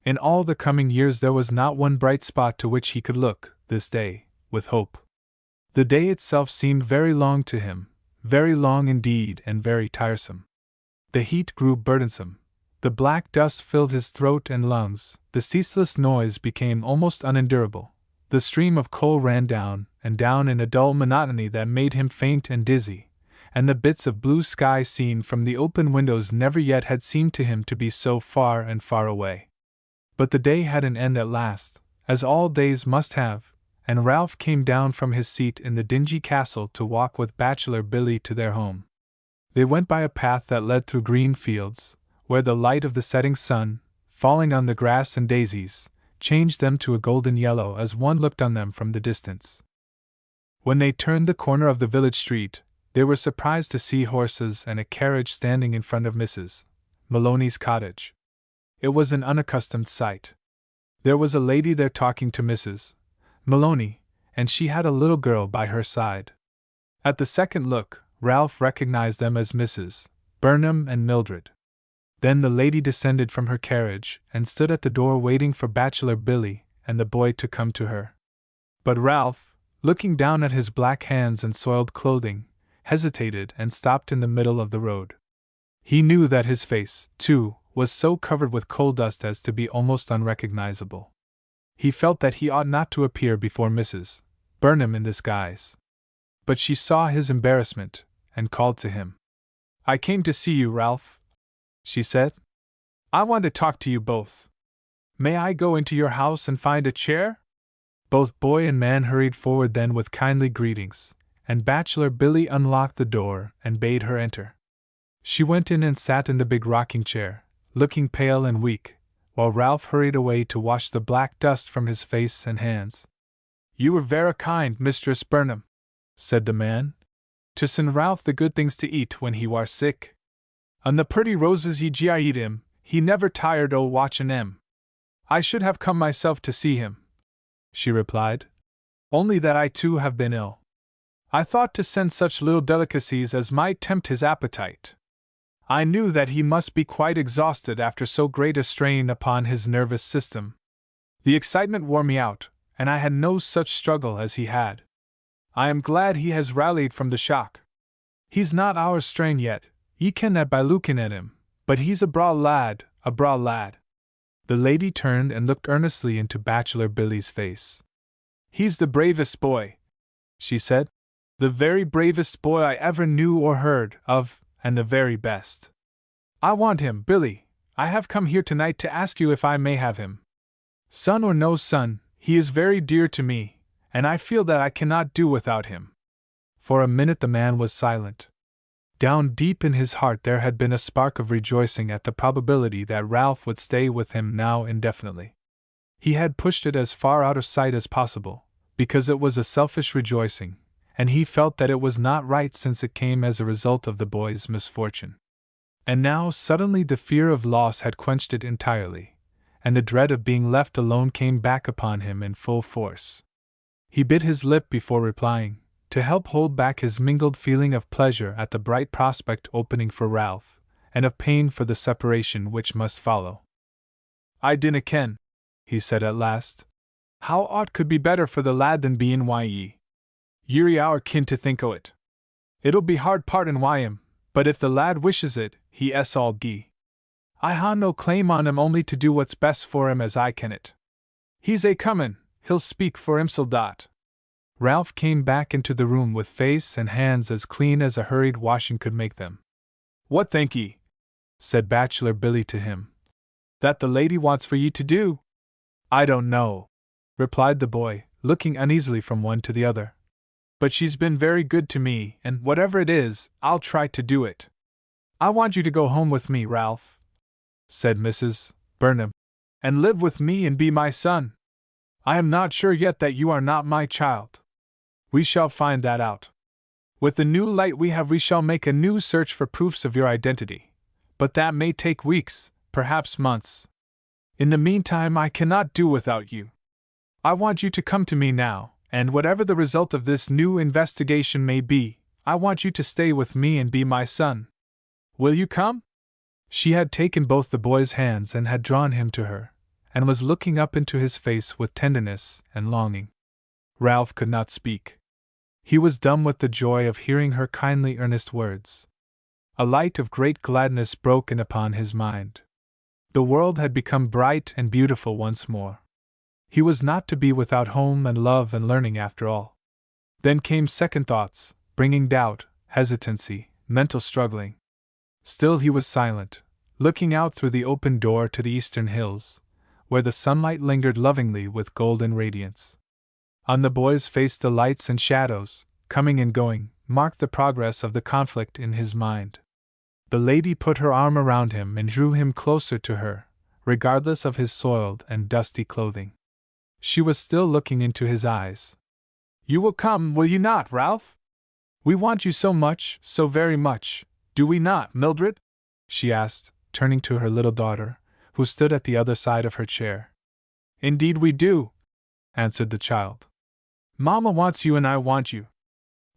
In all the coming years there was not one bright spot to which he could look, this day, with hope. The day itself seemed very long to him, very long indeed and very tiresome. The heat grew burdensome. The black dust filled his throat and lungs, the ceaseless noise became almost unendurable. The stream of coal ran down and down in a dull monotony that made him faint and dizzy, and the bits of blue sky seen from the open windows never yet had seemed to him to be so far and far away. But the day had an end at last, as all days must have, and Ralph came down from his seat in the dingy castle to walk with bachelor Billy to their home. They went by a path that led through green fields, where the light of the setting sun, falling on the grass and daisies, changed them to a golden yellow as one looked on them from the distance. When they turned the corner of the village street, they were surprised to see horses and a carriage standing in front of Mrs. Maloney's cottage. It was an unaccustomed sight. There was a lady there talking to Mrs. Maloney, and she had a little girl by her side. At the second look, Ralph recognized them as Mrs. Burnham and Mildred. Then the lady descended from her carriage and stood at the door waiting for Bachelor Billy and the boy to come to her. But Ralph, looking down at his black hands and soiled clothing, hesitated and stopped in the middle of the road. He knew that his face, too, was so covered with coal dust as to be almost unrecognizable. He felt that he ought not to appear before Mrs. Burnham in this guise. But she saw his embarrassment, and called to him. "I came to see you, Ralph," she said. "I want to talk to you both. May I go into your house and find a chair?" Both boy and man hurried forward then with kindly greetings, and Bachelor Billy unlocked the door and bade her enter. She went in and sat in the big rocking chair, looking pale and weak, while Ralph hurried away to wash the black dust from his face and hands. "You were vera kind, Mistress Burnham," said the man, "to send Ralph the good things to eat when he war sick. And the pretty roses ye gied him, he never tired o' watchin' 'em. I should have come myself to see him," she replied, "only that I too have been ill. I thought to send such little delicacies as might tempt his appetite. I knew that he must be quite exhausted after so great a strain upon his nervous system. The excitement wore me out, and I had no such struggle as he had. I am glad he has rallied from the shock. He's not our strain yet, ye ken that by looking at him, but he's a braw lad, a braw lad." The lady turned and looked earnestly into Bachelor Billy's face. "He's the bravest boy," she said. "The very bravest boy I ever knew or heard of, and the very best. I want him, Billy. I have come here tonight to ask you if I may have him. Son or no son, he is very dear to me, and I feel that I cannot do without him." For a minute the man was silent. Down deep in his heart there had been a spark of rejoicing at the probability that Ralph would stay with him now indefinitely. He had pushed it as far out of sight as possible, because it was a selfish rejoicing, and he felt that it was not right since it came as a result of the boy's misfortune. And now suddenly the fear of loss had quenched it entirely, and the dread of being left alone came back upon him in full force. He bit his lip before replying, to help hold back his mingled feeling of pleasure at the bright prospect opening for Ralph, and of pain for the separation which must follow. "I dinna ken," he said at last, "how aught could be better for the lad than bein' wi' ye. Ye're our kin to think o' it. It'll be hard partin' wi' him, but if the lad wishes it, he es all gie. I ha' no claim on him only to do what's best for him as I ken it. He's a comin', he'll speak for himsel dot." Ralph came back into the room with face and hands as clean as a hurried washing could make them. "What think ye?" said Bachelor Billy to him. "That the lady wants for ye to do?" "I don't know," replied the boy, looking uneasily from one to the other. "But she's been very good to me, and whatever it is, I'll try to do it." "I want you to go home with me, Ralph," said Mrs. Burnham, "and live with me and be my son. I am not sure yet that you are not my child. We shall find that out. With the new light we have we shall make a new search for proofs of your identity, but that may take weeks, perhaps months. In the meantime I cannot do without you. I want you to come to me now, and whatever the result of this new investigation may be, I want you to stay with me and be my son. Will you come?" She had taken both the boy's hands and had drawn him to her, and was looking up into his face with tenderness and longing. Ralph could not speak. He was dumb with the joy of hearing her kindly earnest words. A light of great gladness broke in upon his mind. The world had become bright and beautiful once more. He was not to be without home and love and learning after all. Then came second thoughts, bringing doubt, hesitancy, mental struggling. Still he was silent, looking out through the open door to the eastern hills, where the sunlight lingered lovingly with golden radiance. On the boy's face the lights and shadows, coming and going, marked the progress of the conflict in his mind. The lady put her arm around him and drew him closer to her, regardless of his soiled and dusty clothing. She was still looking into his eyes. You will come, will you not, Ralph? We want you so much, so very much, do we not, Mildred? She asked, turning to her little daughter, who stood at the other side of her chair. Indeed we do, answered the child. Mama wants you and I want you.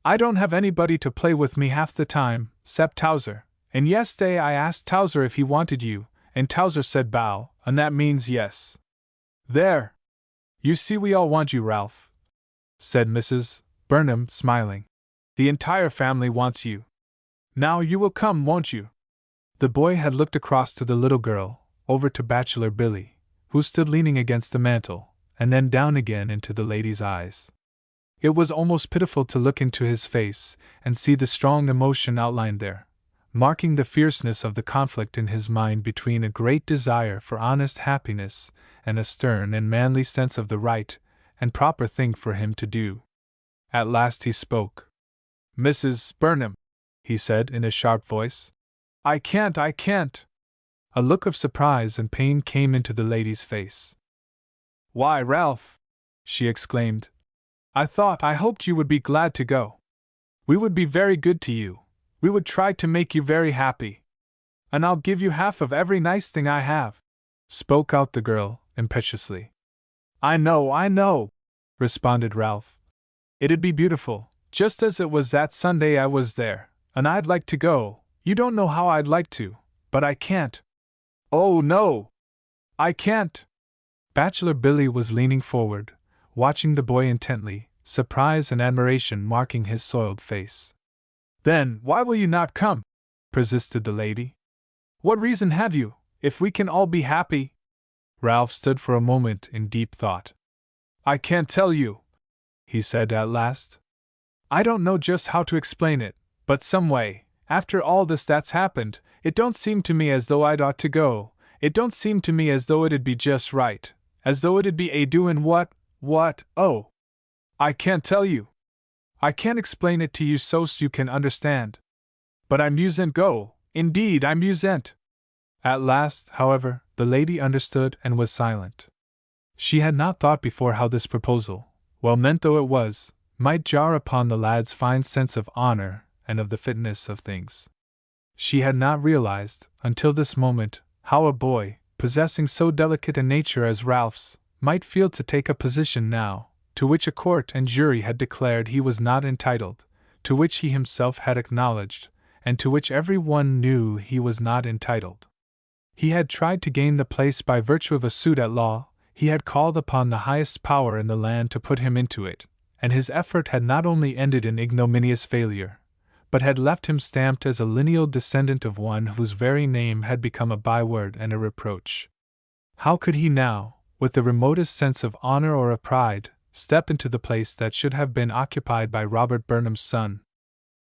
I don't have anybody to play with me half the time, 'cept Towser, and yesterday I asked Towser if he wanted you, and Towser said bow, and that means yes. There! You see we all want you, Ralph, said Mrs. Burnham, smiling. The entire family wants you. Now you will come, won't you? The boy had looked across to the little girl, over to Bachelor Billy, who stood leaning against the mantel, and then down again into the lady's eyes. It was almost pitiful to look into his face and see the strong emotion outlined there, marking the fierceness of the conflict in his mind between a great desire for honest happiness and a stern and manly sense of the right and proper thing for him to do. At last he spoke. Mrs. Burnham, he said in a sharp voice. I can't. A look of surprise and pain came into the lady's face. Why, Ralph, she exclaimed. I hoped you would be glad to go. We would be very good to you. We would try to make you very happy. And I'll give you half of every nice thing I have, spoke out the girl, impetuously. I know, responded Ralph. It'd be beautiful, just as it was that Sunday I was there, and I'd like to go. You don't know how I'd like to, but I can't. Oh, no! I can't! Bachelor Billy was leaning forward, watching the boy intently, surprise and admiration marking his soiled face. Then, why will you not come? Persisted the lady. What reason have you, if we can all be happy? Ralph stood for a moment in deep thought. I can't tell you, he said at last. I don't know just how to explain it, but some way, after all this that's happened, it don't seem to me as though I'd ought to go. It don't seem to me as though it'd be just right, as though it'd be a doin' what, oh. I can't tell you. I can't explain it to you so's you can understand. But I musn't go, indeed I musn't. At last, however, the lady understood and was silent. She had not thought before how this proposal, well meant though it was, might jar upon the lad's fine sense of honor and of the fitness of things. She had not realized, until this moment, how a boy, possessing so delicate a nature as Ralph's, might feel to take a position now, to which a court and jury had declared he was not entitled, to which he himself had acknowledged, and to which every one knew he was not entitled. He had tried to gain the place by virtue of a suit at law, he had called upon the highest power in the land to put him into it, and his effort had not only ended in ignominious failure, but had left him stamped as a lineal descendant of one whose very name had become a byword and a reproach. How could he now, with the remotest sense of honor or of pride, step into the place that should have been occupied by Robert Burnham's son?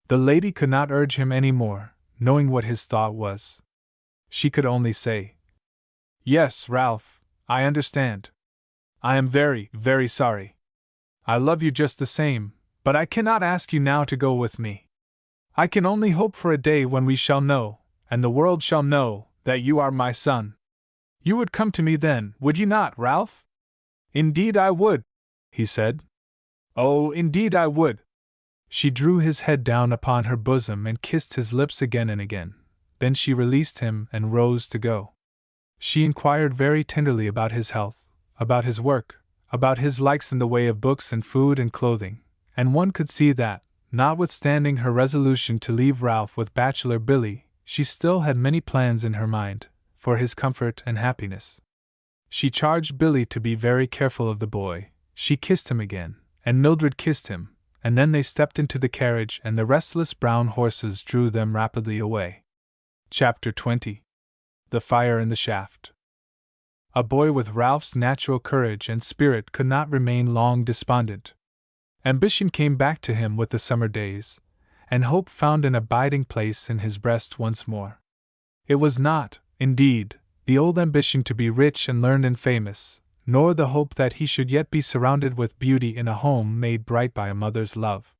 The lady could not urge him any more, knowing what his thought was. She could only say, Yes, Ralph, I understand. I am very, very sorry. I love you just the same, but I cannot ask you now to go with me. I can only hope for a day when we shall know, and the world shall know, that you are my son. You would come to me then, would you not, Ralph? Indeed I would, he said. Oh, indeed I would. She drew his head down upon her bosom and kissed his lips again and again. Then she released him and rose to go. She inquired very tenderly about his health, about his work, about his likes in the way of books and food and clothing, and one could see that, notwithstanding her resolution to leave Ralph with Bachelor Billy, she still had many plans in her mind, for his comfort and happiness. She charged Billy to be very careful of the boy, she kissed him again, and Mildred kissed him, and then they stepped into the carriage and the restless brown horses drew them rapidly away. Chapter 20. The Fire in the Shaft. A boy with Ralph's natural courage and spirit could not remain long despondent. Ambition came back to him with the summer days, and hope found an abiding place in his breast once more. It was not, indeed, the old ambition to be rich and learned and famous, nor the hope that he should yet be surrounded with beauty in a home made bright by a mother's love.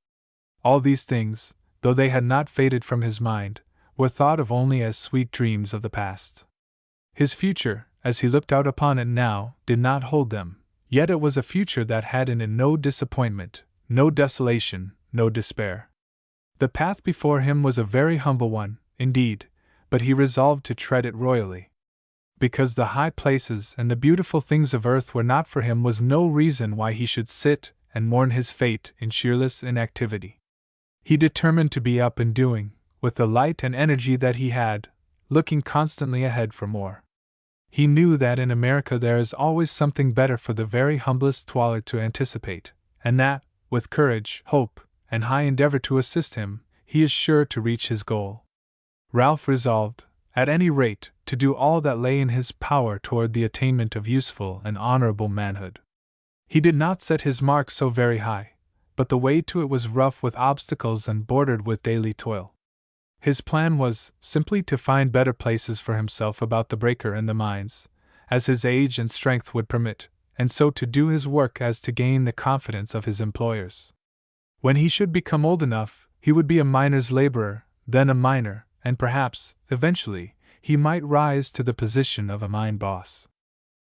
All these things, though they had not faded from his mind, were thought of only as sweet dreams of the past. His future, as he looked out upon it now, did not hold them, yet it was a future that had in it no disappointment, no desolation, no despair. The path before him was a very humble one, indeed, but he resolved to tread it royally. Because the high places and the beautiful things of earth were not for him was no reason why he should sit and mourn his fate in cheerless inactivity. He determined to be up and doing, with the light and energy that he had, looking constantly ahead for more. He knew that in America there is always something better for the very humblest dweller to anticipate, and that, with courage, hope, and high endeavor to assist him, he is sure to reach his goal. Ralph resolved, at any rate, to do all that lay in his power toward the attainment of useful and honorable manhood. He did not set his mark so very high, but the way to it was rough with obstacles and bordered with daily toil. His plan was simply to find better places for himself about the breaker and the mines, as his age and strength would permit, and so to do his work as to gain the confidence of his employers. When he should become old enough, he would be a miner's laborer, then a miner, and perhaps, eventually, he might rise to the position of a mine boss.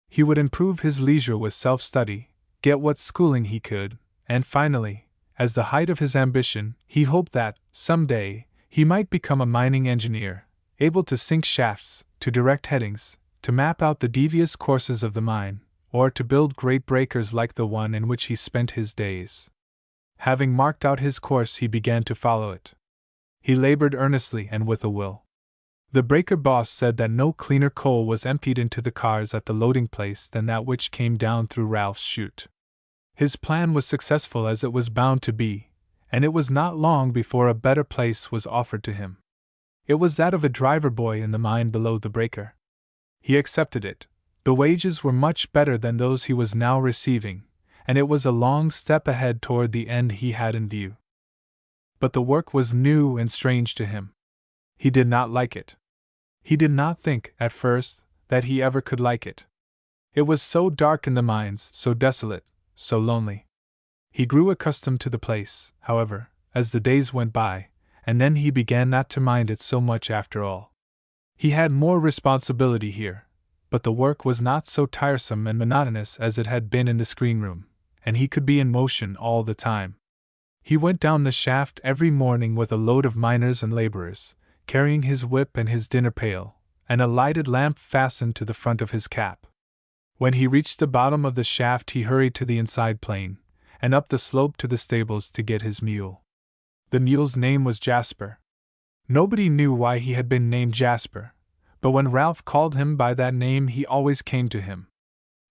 He would improve his leisure with self-study, get what schooling he could, and finally, as the height of his ambition, he hoped that, some day, he might become a mining engineer, able to sink shafts, to direct headings, to map out the devious courses of the mine, or to build great breakers like the one in which he spent his days. Having marked out his course, he began to follow it. He labored earnestly and with a will. The breaker boss said that no cleaner coal was emptied into the cars at the loading place than that which came down through Ralph's chute. His plan was successful as it was bound to be, and it was not long before a better place was offered to him. It was that of a driver boy in the mine below the breaker. He accepted it. The wages were much better than those he was now receiving, and it was a long step ahead toward the end he had in view. But the work was new and strange to him. He did not like it. He did not think, at first, that he ever could like it. It was so dark in the mines, so desolate, so lonely. He grew accustomed to the place, however, as the days went by, and then he began not to mind it so much after all. He had more responsibility here, but the work was not so tiresome and monotonous as it had been in the screen room, and he could be in motion all the time. He went down the shaft every morning with a load of miners and laborers, carrying his whip and his dinner pail, and a lighted lamp fastened to the front of his cap. When he reached the bottom of the shaft, he hurried to the inside plane, and up the slope to the stables to get his mule. The mule's name was Jasper. Nobody knew why he had been named Jasper, but when Ralph called him by that name he always came to him.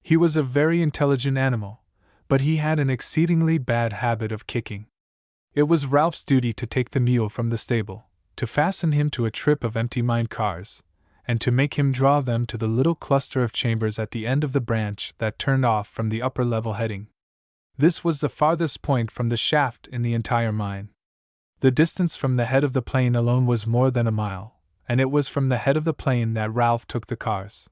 He was a very intelligent animal, but he had an exceedingly bad habit of kicking. It was Ralph's duty to take the mule from the stable, to fasten him to a trip of empty mine cars, and to make him draw them to the little cluster of chambers at the end of the branch that turned off from the upper level heading. This was the farthest point from the shaft in the entire mine. The distance from the head of the plane alone was more than a mile, and it was from the head of the plane that Ralph took the cars.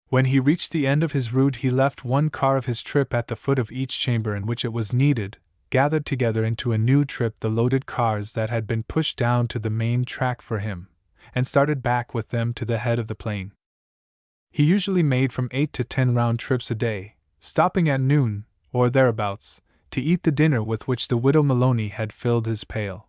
When he reached the end of his route, he left one car of his trip at the foot of each chamber in which it was needed, gathered together into a new trip the loaded cars that had been pushed down to the main track for him, and started back with them to the head of the plane. He usually made from 8 to 10 round trips a day, stopping at noon, or thereabouts, to eat the dinner with which the widow Maloney had filled his pail.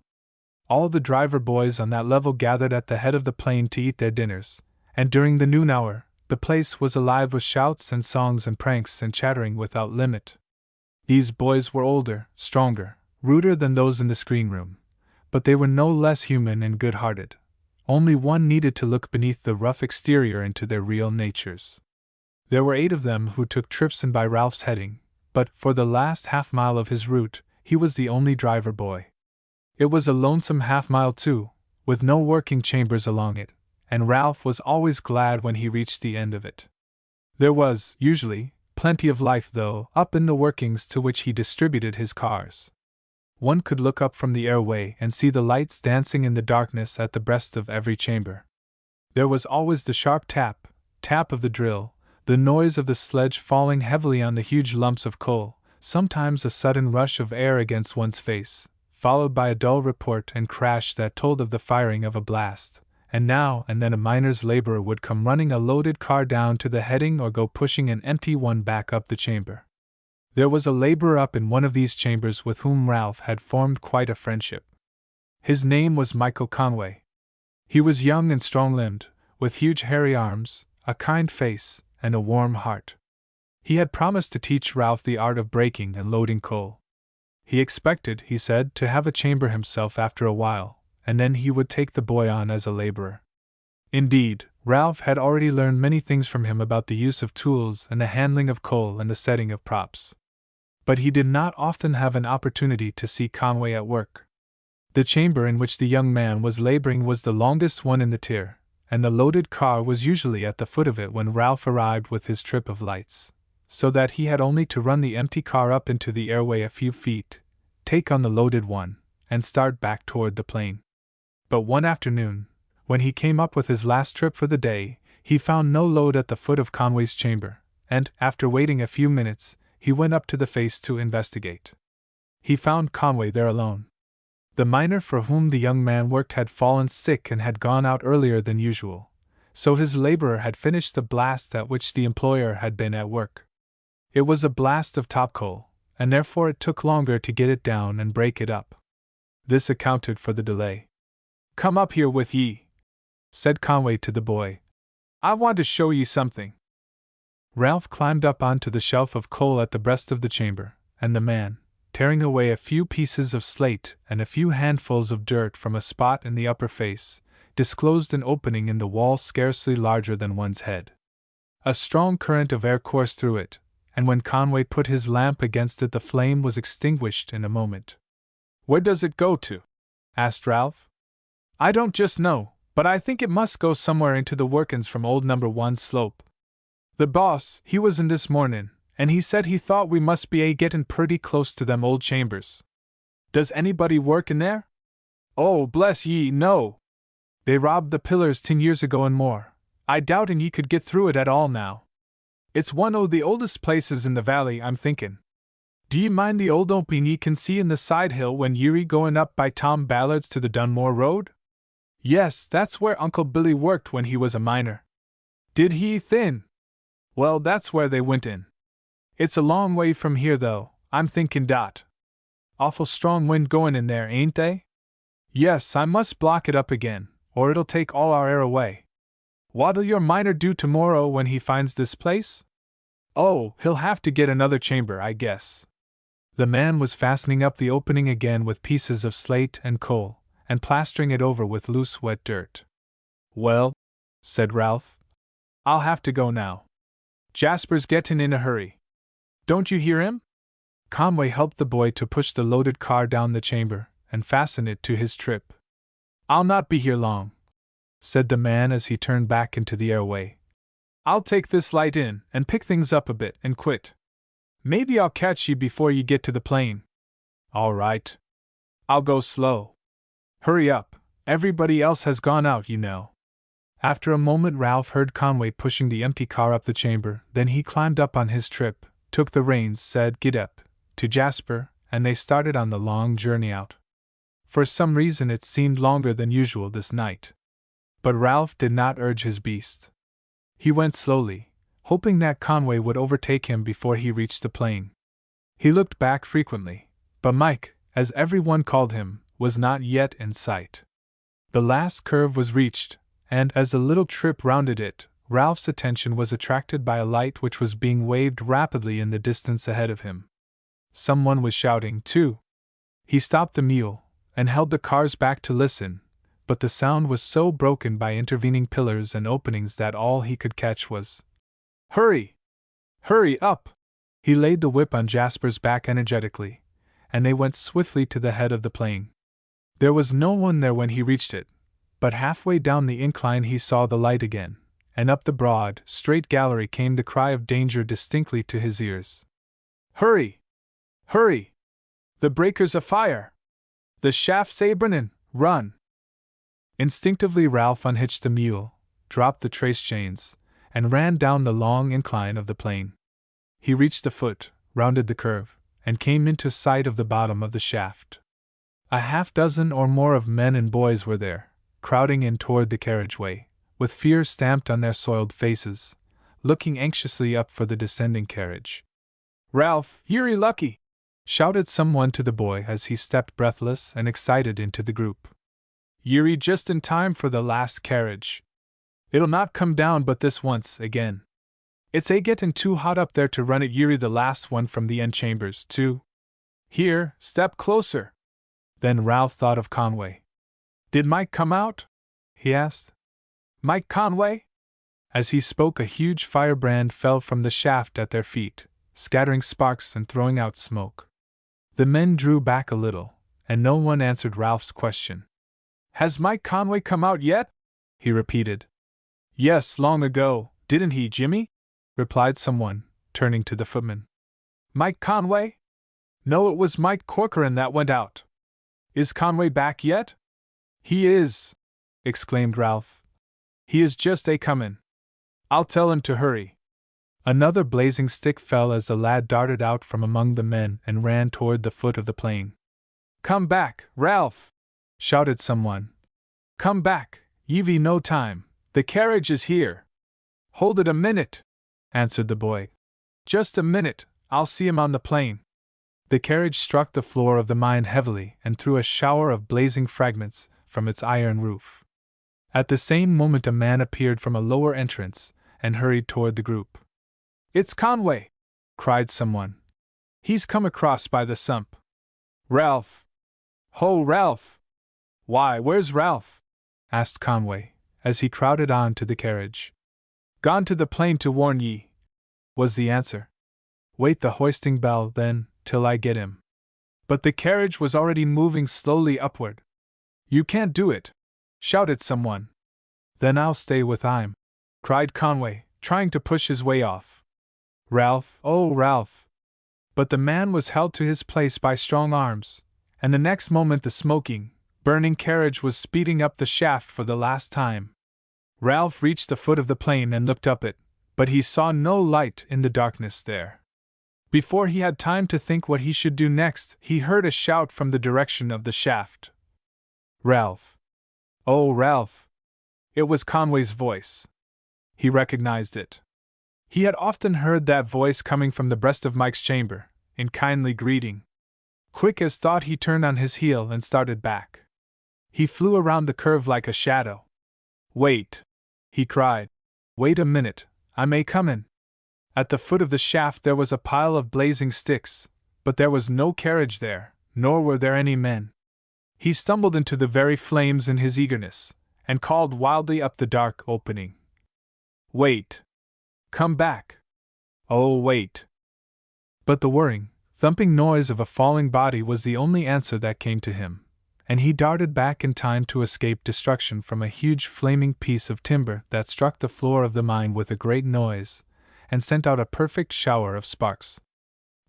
All the driver boys on that level gathered at the head of the plane to eat their dinners, and during the noon hour, the place was alive with shouts and songs and pranks and chattering without limit. These boys were older, stronger, ruder than those in the screen room, but they were no less human and good-hearted. Only one needed to look beneath the rough exterior into their real natures. There were 8 of them who took trips in by Ralph's heading, but, for the last half-mile of his route, he was the only driver boy. It was a lonesome half-mile too, with no working chambers along it, and Ralph was always glad when he reached the end of it. There was, usually, plenty of life, though, up in the workings to which he distributed his cars. One could look up from the airway and see the lights dancing in the darkness at the breast of every chamber. There was always the sharp tap, tap of the drill, the noise of the sledge falling heavily on the huge lumps of coal, sometimes a sudden rush of air against one's face, followed by a dull report and crash that told of the firing of a blast, and now and then a miner's laborer would come running a loaded car down to the heading or go pushing an empty one back up the chamber. There was a laborer up in one of these chambers with whom Ralph had formed quite a friendship. His name was Michael Conway. He was young and strong-limbed, with huge hairy arms, a kind face, and a warm heart. He had promised to teach Ralph the art of breaking and loading coal. He expected, he said, to have a chamber himself after a while, and then he would take the boy on as a laborer. Indeed, Ralph had already learned many things from him about the use of tools and the handling of coal and the setting of props. But he did not often have an opportunity to see Conway at work. The chamber in which the young man was laboring was the longest one in the tier, and the loaded car was usually at the foot of it when Ralph arrived with his trip of lights, so that he had only to run the empty car up into the airway a few feet, take on the loaded one, and start back toward the plane. But one afternoon, when he came up with his last trip for the day, he found no load at the foot of Conway's chamber, and, after waiting a few minutes, he went up to the face to investigate. He found Conway there alone. The miner for whom the young man worked had fallen sick and had gone out earlier than usual, so his laborer had finished the blast at which the employer had been at work. It was a blast of top coal, and therefore it took longer to get it down and break it up. This accounted for the delay. "Come up here with ye," said Conway to the boy. "I want to show ye something." Ralph climbed up onto the shelf of coal at the breast of the chamber, and the man, tearing away a few pieces of slate and a few handfuls of dirt from a spot in the upper face, disclosed an opening in the wall scarcely larger than one's head. A strong current of air coursed through it, and when Conway put his lamp against it the flame was extinguished in a moment. "Where does it go to?" asked Ralph. "I don't just know, but I think it must go somewhere into the workin's from old No. 1's slope. The boss, he was in this mornin', and he said he thought we must be gettin' pretty close to them old chambers." "Does anybody work in there?" "Oh, bless ye, no. They robbed the pillars 10 years ago and more. I doubtin' ye could get through it at all now. It's one o' the oldest places in the valley, I'm thinkin'. Do ye mind the old opening ye can see in the side hill when ye're goin' up by Tom Ballard's to the Dunmore Road? Yes, that's where Uncle Billy worked when he was a miner." "Did he, thin? Well, that's where they went in. It's a long way from here, though, I'm thinkin' dot. Awful strong wind goin' in there, ain't they?" "Yes, I must block it up again, or it'll take all our air away." "What'll your miner do tomorrow when he finds this place?" "Oh, he'll have to get another chamber, I guess." The man was fastening up the opening again with pieces of slate and coal, and plastering it over with loose wet dirt. "Well," said Ralph, "I'll have to go now. Jasper's gettin' in a hurry. Don't you hear him?" Conway helped the boy to push the loaded car down the chamber and fasten it to his trip. "I'll not be here long," said the man as he turned back into the airway. "I'll take this light in and pick things up a bit and quit. Maybe I'll catch ye before you get to the plane." "All right. I'll go slow. Hurry up, everybody else has gone out, you know." After a moment Ralph heard Conway pushing the empty car up the chamber, then he climbed up on his trip, took the reins, said "Gidap" to Jasper, and they started on the long journey out. For some reason it seemed longer than usual this night. But Ralph did not urge his beast. He went slowly, hoping that Conway would overtake him before he reached the plain. He looked back frequently, but Mike, as everyone called him, was not yet in sight. The last curve was reached, and as the little trip rounded it, Ralph's attention was attracted by a light which was being waved rapidly in the distance ahead of him. Someone was shouting, too. He stopped the mule, and held the cars back to listen, but the sound was so broken by intervening pillars and openings that all he could catch was, "Hurry! Hurry up!" He laid the whip on Jasper's back energetically, and they went swiftly to the head of the plane. There was no one there when he reached it, but halfway down the incline he saw the light again, and up the broad, straight gallery came the cry of danger distinctly to his ears. "Hurry! Hurry! The breaker's afire! The shaft's burnin', run!" Instinctively Ralph unhitched the mule, dropped the trace chains, and ran down the long incline of the plane. He reached the foot, rounded the curve, and came into sight of the bottom of the shaft. A half-dozen or more of men and boys were there, crowding in toward the carriageway, with fear stamped on their soiled faces, looking anxiously up for the descending carriage. "Ralph, you're lucky!" shouted someone to the boy as he stepped breathless and excited into the group. "You're just in time for the last carriage. It'll not come down but this once again. It's getting too hot up there to run it. You're the last one from the end chambers, too. Here, step closer." Then Ralph thought of Conway. "Did Mike come out?" he asked. "Mike Conway?" As he spoke, a huge firebrand fell from the shaft at their feet, scattering sparks and throwing out smoke. The men drew back a little, and no one answered Ralph's question. "Has Mike Conway come out yet?" he repeated. "Yes, long ago, didn't he, Jimmy?" replied someone, turning to the footman. "Mike Conway? No, it was Mike Corcoran that went out. Is Conway back yet?" "He is," exclaimed Ralph. "He is just comin'. I'll tell him to hurry." Another blazing stick fell as the lad darted out from among the men and ran toward the foot of the plane. "Come back, Ralph!" shouted someone. "Come back, you've no time. The carriage is here." "Hold it a minute," answered the boy. "Just a minute, I'll see him on the plane." The carriage struck the floor of the mine heavily and threw a shower of blazing fragments from its iron roof. At the same moment a man appeared from a lower entrance and hurried toward the group. "It's Conway!" cried someone. "He's come across by the sump." "Ralph! Ho, Ralph!" "Why, where's Ralph?" asked Conway, as he crowded on to the carriage. "Gone to the plane to warn ye," was the answer. "Wait the hoisting bell, then, till I get him." But the carriage was already moving slowly upward. "You can't do it!" shouted someone. "Then I'll stay with him," cried Conway, trying to push his way off. "Ralph, oh Ralph!" But the man was held to his place by strong arms, and the next moment the smoking, burning carriage was speeding up the shaft for the last time. Ralph reached the foot of the plane and looked up it, but he saw no light in the darkness there. Before he had time to think what he should do next, he heard a shout from the direction of the shaft. "Ralph! Oh, Ralph!" It was Conway's voice. He recognized it. He had often heard that voice coming from the breast of Mike's chamber, in kindly greeting. Quick as thought he turned on his heel and started back. He flew around the curve like a shadow. "Wait!" he cried. "Wait a minute, I may come in." At the foot of the shaft there was a pile of blazing sticks, but there was no carriage there, nor were there any men. He stumbled into the very flames in his eagerness, and called wildly up the dark opening. "Wait! Come back! Oh, wait!" But the whirring, thumping noise of a falling body was the only answer that came to him, and he darted back in time to escape destruction from a huge flaming piece of timber that struck the floor of the mine with a great noise, and sent out a perfect shower of sparks.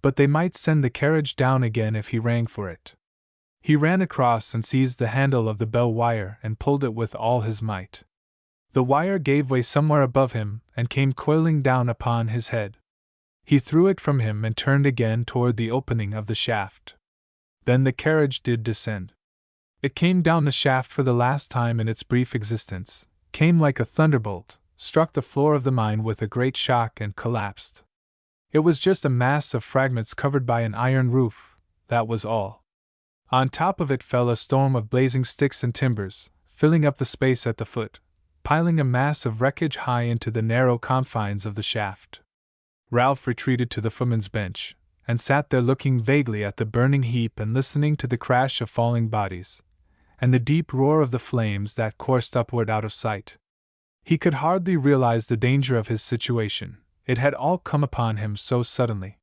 But they might send the carriage down again if he rang for it. He ran across and seized the handle of the bell wire and pulled it with all his might. The wire gave way somewhere above him and came coiling down upon his head. He threw it from him and turned again toward the opening of the shaft. Then the carriage did descend. It came down the shaft for the last time in its brief existence, came like a thunderbolt, struck the floor of the mine with a great shock and collapsed. It was just a mass of fragments covered by an iron roof, that was all. On top of it fell a storm of blazing sticks and timbers, filling up the space at the foot, piling a mass of wreckage high into the narrow confines of the shaft. Ralph retreated to the footman's bench, and sat there looking vaguely at the burning heap and listening to the crash of falling bodies, and the deep roar of the flames that coursed upward out of sight. He could hardly realize the danger of his situation, it had all come upon him so suddenly.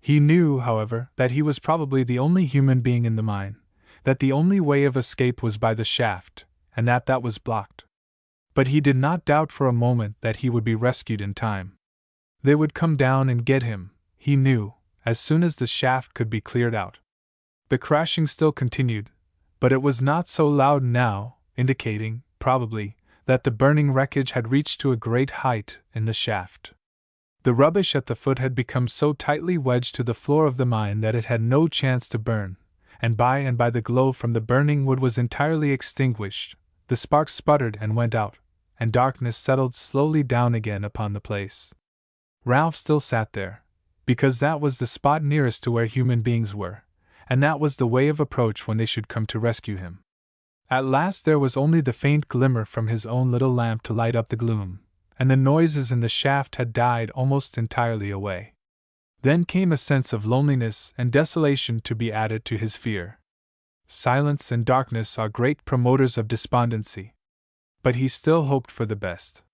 He knew, however, that he was probably the only human being in the mine, that the only way of escape was by the shaft, and that was blocked. But he did not doubt for a moment that he would be rescued in time. They would come down and get him, he knew, as soon as the shaft could be cleared out. The crashing still continued, but it was not so loud now, indicating, probably, that the burning wreckage had reached to a great height in the shaft. The rubbish at the foot had become so tightly wedged to the floor of the mine that it had no chance to burn, and by the glow from the burning wood was entirely extinguished, the sparks sputtered and went out, and darkness settled slowly down again upon the place. Ralph still sat there, because that was the spot nearest to where human beings were, and that was the way of approach when they should come to rescue him. At last there was only the faint glimmer from his own little lamp to light up the gloom, and the noises in the shaft had died almost entirely away. Then came a sense of loneliness and desolation to be added to his fear. Silence and darkness are great promoters of despondency. But he still hoped for the best.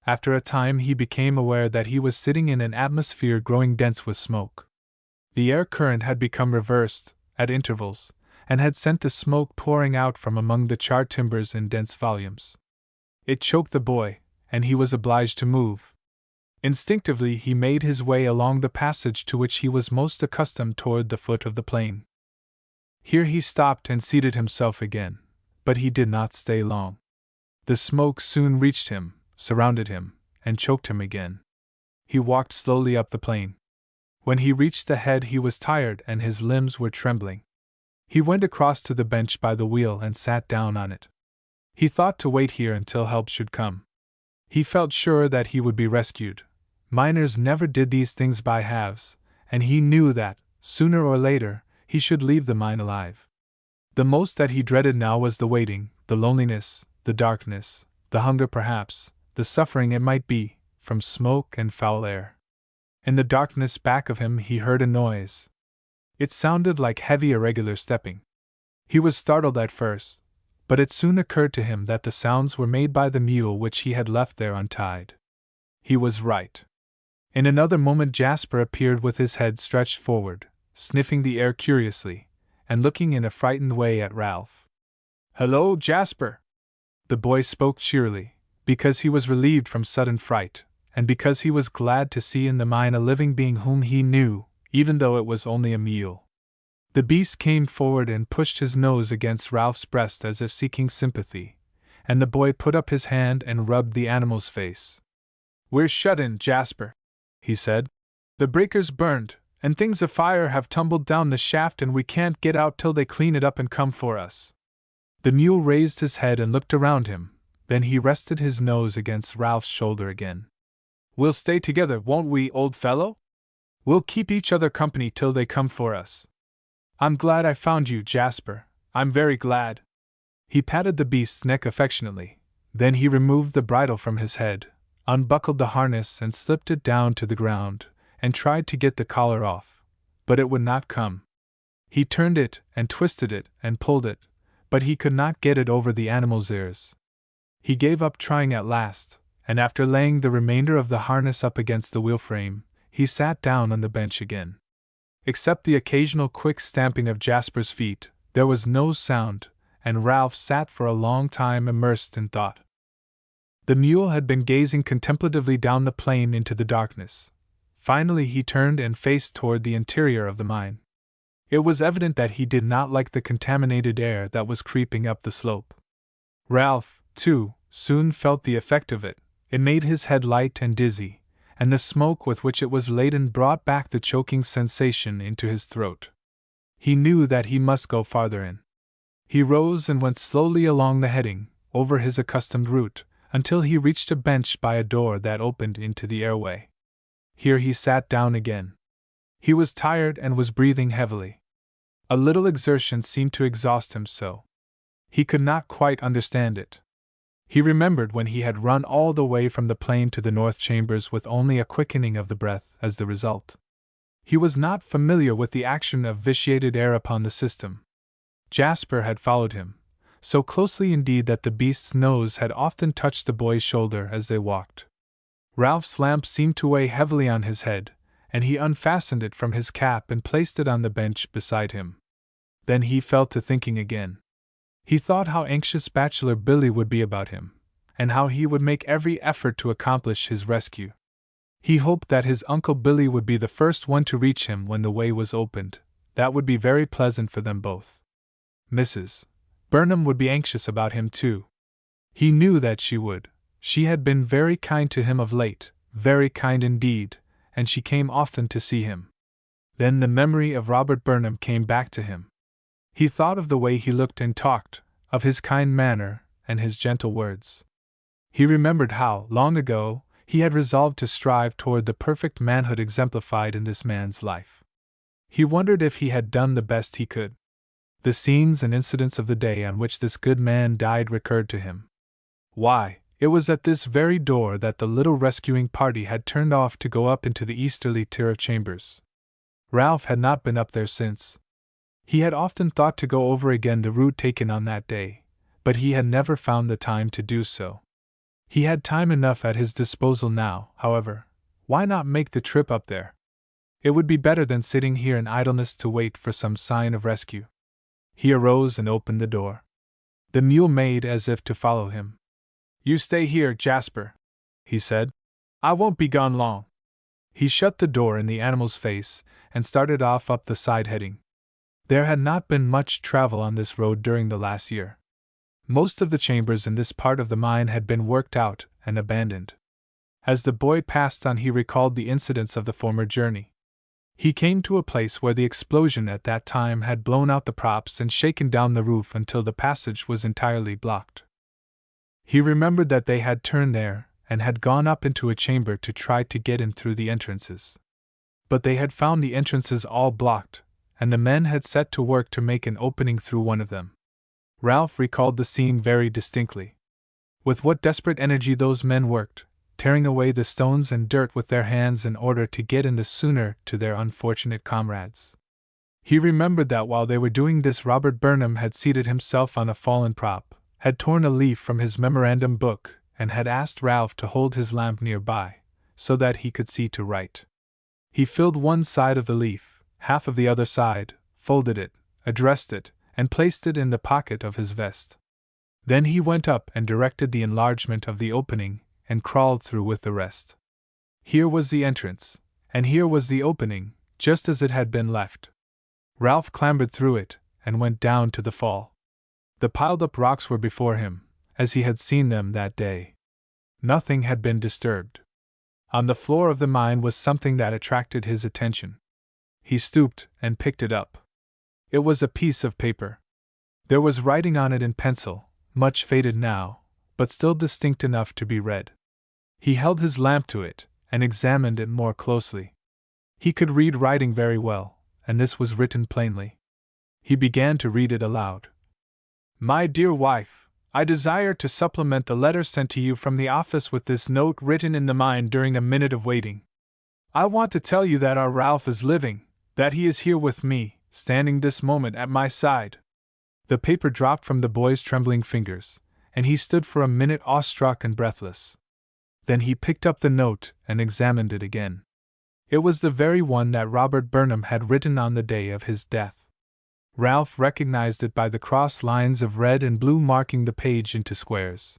After a time he became aware that he was sitting in an atmosphere growing dense with smoke. The air current had become reversed, at intervals, and had sent the smoke pouring out from among the charred timbers in dense volumes. It choked the boy, and he was obliged to move. Instinctively he made his way along the passage to which he was most accustomed toward the foot of the plane. Here he stopped and seated himself again, but he did not stay long. The smoke soon reached him, surrounded him, and choked him again. He walked slowly up the plane. When he reached the head he was tired and his limbs were trembling. He went across to the bench by the wheel and sat down on it. He thought to wait here until help should come. He felt sure that he would be rescued. Miners never did these things by halves, and he knew that, sooner or later, he should leave the mine alive. The most that he dreaded now was the waiting, the loneliness, the darkness, the hunger perhaps, the suffering it might be, from smoke and foul air. In the darkness back of him he heard a noise. It sounded like heavy irregular stepping. He was startled at first, but it soon occurred to him that the sounds were made by the mule which he had left there untied. He was right. In another moment Jasper appeared with his head stretched forward, sniffing the air curiously, and looking in a frightened way at Ralph. "Hello, Jasper!" The boy spoke cheerily, because he was relieved from sudden fright, and because he was glad to see in the mine a living being whom he knew, even though it was only a mule. The beast came forward and pushed his nose against Ralph's breast as if seeking sympathy, and the boy put up his hand and rubbed the animal's face. "We're shut in, Jasper," he said. "The breaker's burned, and things afire have tumbled down the shaft and we can't get out till they clean it up and come for us." The mule raised his head and looked around him, then he rested his nose against Ralph's shoulder again. "We'll stay together, won't we, old fellow? We'll keep each other company till they come for us. I'm glad I found you, Jasper, I'm very glad." He patted the beast's neck affectionately, then he removed the bridle from his head, unbuckled the harness and slipped it down to the ground, and tried to get the collar off, but it would not come. He turned it and twisted it and pulled it, but he could not get it over the animal's ears. He gave up trying at last, and after laying the remainder of the harness up against the wheel frame, he sat down on the bench again. Except the occasional quick stamping of Jasper's feet, there was no sound, and Ralph sat for a long time immersed in thought. The mule had been gazing contemplatively down the plain into the darkness. Finally he turned and faced toward the interior of the mine. It was evident that he did not like the contaminated air that was creeping up the slope. Ralph, too, soon felt the effect of it. It made his head light and dizzy, and the smoke with which it was laden brought back the choking sensation into his throat. He knew that he must go farther in. He rose and went slowly along the heading, over his accustomed route, until he reached a bench by a door that opened into the airway. Here he sat down again. He was tired and was breathing heavily. A little exertion seemed to exhaust him so. He could not quite understand it. He remembered when he had run all the way from the plane to the north chambers with only a quickening of the breath as the result. He was not familiar with the action of vitiated air upon the system. Jasper had followed him, so closely indeed that the beast's nose had often touched the boy's shoulder as they walked. Ralph's lamp seemed to weigh heavily on his head, and he unfastened it from his cap and placed it on the bench beside him. Then he fell to thinking again. He thought how anxious Bachelor Billy would be about him, and how he would make every effort to accomplish his rescue. He hoped that his Uncle Billy would be the first one to reach him when the way was opened. That would be very pleasant for them both. Mrs. Burnham would be anxious about him too. He knew that she would. She had been very kind to him of late, very kind indeed, and she came often to see him. Then the memory of Robert Burnham came back to him. He thought of the way he looked and talked, of his kind manner and his gentle words. He remembered how, long ago, He had resolved to strive toward the perfect manhood exemplified in this man's life. He wondered if he had done the best he could. The scenes and incidents of the day on which this good man died recurred to him. Why, it was at this very door that the little rescuing party had turned off to go up into the easterly tier of chambers. Ralph had not been up there since. He had often thought to go over again the route taken on that day, but he had never found the time to do so. He had time enough at his disposal now, however. Why not make the trip up there? It would be better than sitting here in idleness to wait for some sign of rescue. He arose and opened the door. The mule made as if to follow him. "You stay here, Jasper," he said. "I won't be gone long." He shut the door in the animal's face and started off up the side heading. There had not been much travel on this road during the last year. Most of the chambers in this part of the mine had been worked out and abandoned. As the boy passed on, he recalled the incidents of the former journey. He came to a place where the explosion at that time had blown out the props and shaken down the roof until the passage was entirely blocked. He remembered that they had turned there and had gone up into a chamber to try to get in through the entrances. But they had found the entrances all blocked, and the men had set to work to make an opening through one of them. Ralph recalled the scene very distinctly. With what desperate energy those men worked, tearing away the stones and dirt with their hands in order to get in the sooner to their unfortunate comrades. He remembered that while they were doing this, Robert Burnham had seated himself on a fallen prop, had torn a leaf from his memorandum book, and had asked Ralph to hold his lamp nearby, so that he could see to write. He filled one side of the leaf, half of the other side, folded it, addressed it, and placed it in the pocket of his vest. Then he went up and directed the enlargement of the opening, and crawled through with the rest. Here was the entrance, and here was the opening, just as it had been left. Ralph clambered through it, and went down to the fall. The piled-up rocks were before him, as he had seen them that day. Nothing had been disturbed. On the floor of the mine was something that attracted his attention. He stooped and picked it up. It was a piece of paper. There was writing on it in pencil, much faded now, but still distinct enough to be read. He held his lamp to it, and examined it more closely. He could read writing very well, and this was written plainly. He began to read it aloud. "My dear wife, I desire to supplement the letter sent to you from the office with this note written in the mine during a minute of waiting. I want to tell you that our Ralph is living, that he is here with me, standing this moment at my side." The paper dropped from the boy's trembling fingers, and he stood for a minute awestruck and breathless. Then he picked up the note and examined it again. It was the very one that Robert Burnham had written on the day of his death. Ralph recognized it by the cross lines of red and blue marking the page into squares.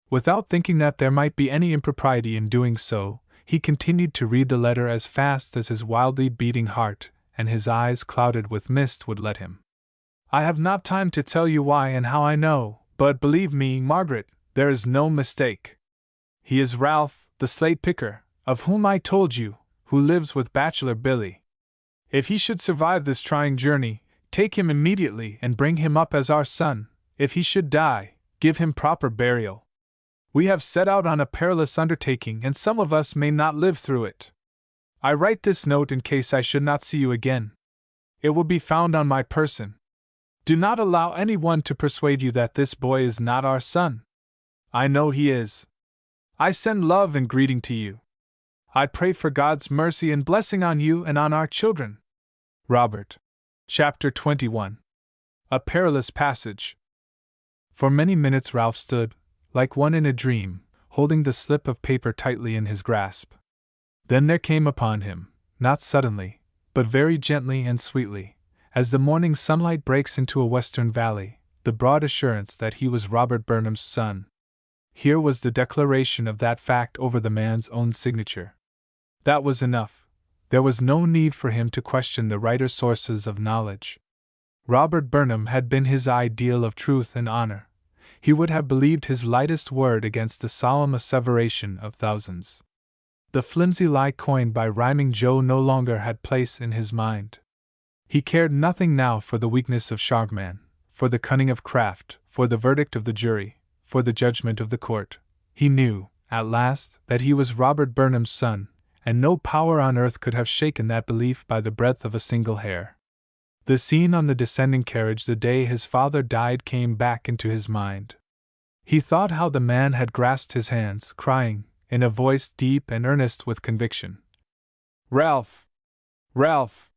Without thinking that there might be any impropriety in doing so, he continued to read the letter as fast as his wildly beating heart and his eyes clouded with mist would let him. "I have not time to tell you why and how I know, but believe me, Margaret, there is no mistake. He is Ralph, the slate picker, of whom I told you, who lives with Bachelor Billy. If he should survive this trying journey, take him immediately and bring him up as our son. If he should die, give him proper burial. We have set out on a perilous undertaking, and some of us may not live through it. I write this note in case I should not see you again. It will be found on my person. Do not allow anyone to persuade you that this boy is not our son. I know he is. I send love and greeting to you. I pray for God's mercy and blessing on you and on our children. Robert." Chapter 21. A Perilous Passage. For many minutes Ralph stood, like one in a dream, holding the slip of paper tightly in his grasp. Then there came upon him, not suddenly, but very gently and sweetly, as the morning sunlight breaks into a western valley, the broad assurance that he was Robert Burnham's son. Here was the declaration of that fact over the man's own signature. That was enough. There was no need for him to question the writer's sources of knowledge. Robert Burnham had been his ideal of truth and honor. He would have believed his lightest word against the solemn asseveration of thousands. The flimsy lie coined by Rhyming Joe no longer had place in his mind. He cared nothing now for the weakness of Sharpman, for the cunning of craft, for the verdict of the jury, for the judgment of the court. He knew, at last, that he was Robert Burnham's son, and no power on earth could have shaken that belief by the breadth of a single hair. The scene on the descending carriage the day his father died came back into his mind. He thought how the man had grasped his hands, crying, in a voice deep and earnest with conviction, "Ralph! Ralph!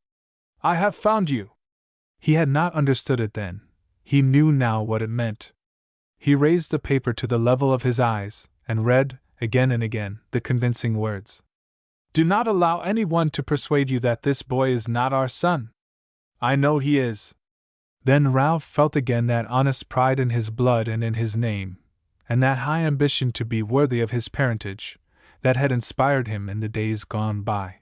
I have found you!" He had not understood it then. He knew now what it meant. He raised the paper to the level of his eyes, and read, again and again, the convincing words. "Do not allow anyone to persuade you that this boy is not our son. I know he is." Then Ralph felt again that honest pride in his blood and in his name, and that high ambition to be worthy of his parentage, that had inspired him in the days gone by.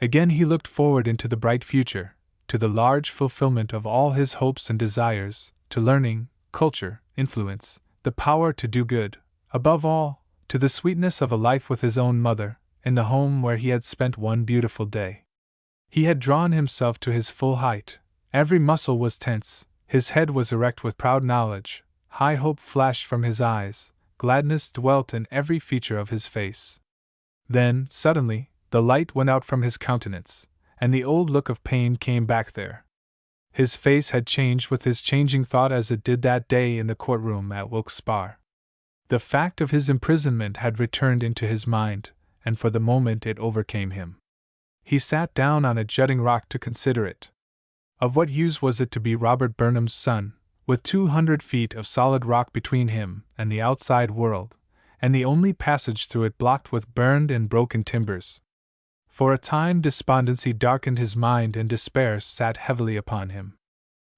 Again he looked forward into the bright future, to the large fulfillment of all his hopes and desires, to learning, culture, influence, the power to do good, above all, to the sweetness of a life with his own mother, in the home where he had spent one beautiful day. He had drawn himself to his full height, every muscle was tense, his head was erect with proud knowledge, high hope flashed from his eyes, gladness dwelt in every feature of his face. Then, suddenly, the light went out from his countenance, and the old look of pain came back there. His face had changed with his changing thought as it did that day in the courtroom at Wilkes-Barre. The fact of his imprisonment had returned into his mind, and for the moment it overcame him. He sat down on a jutting rock to consider it. Of what use was it to be Robert Burnham's son, with 200 feet of solid rock between him and the outside world, and the only passage through it blocked with burned and broken timbers? For a time despondency darkened his mind and despair sat heavily upon him.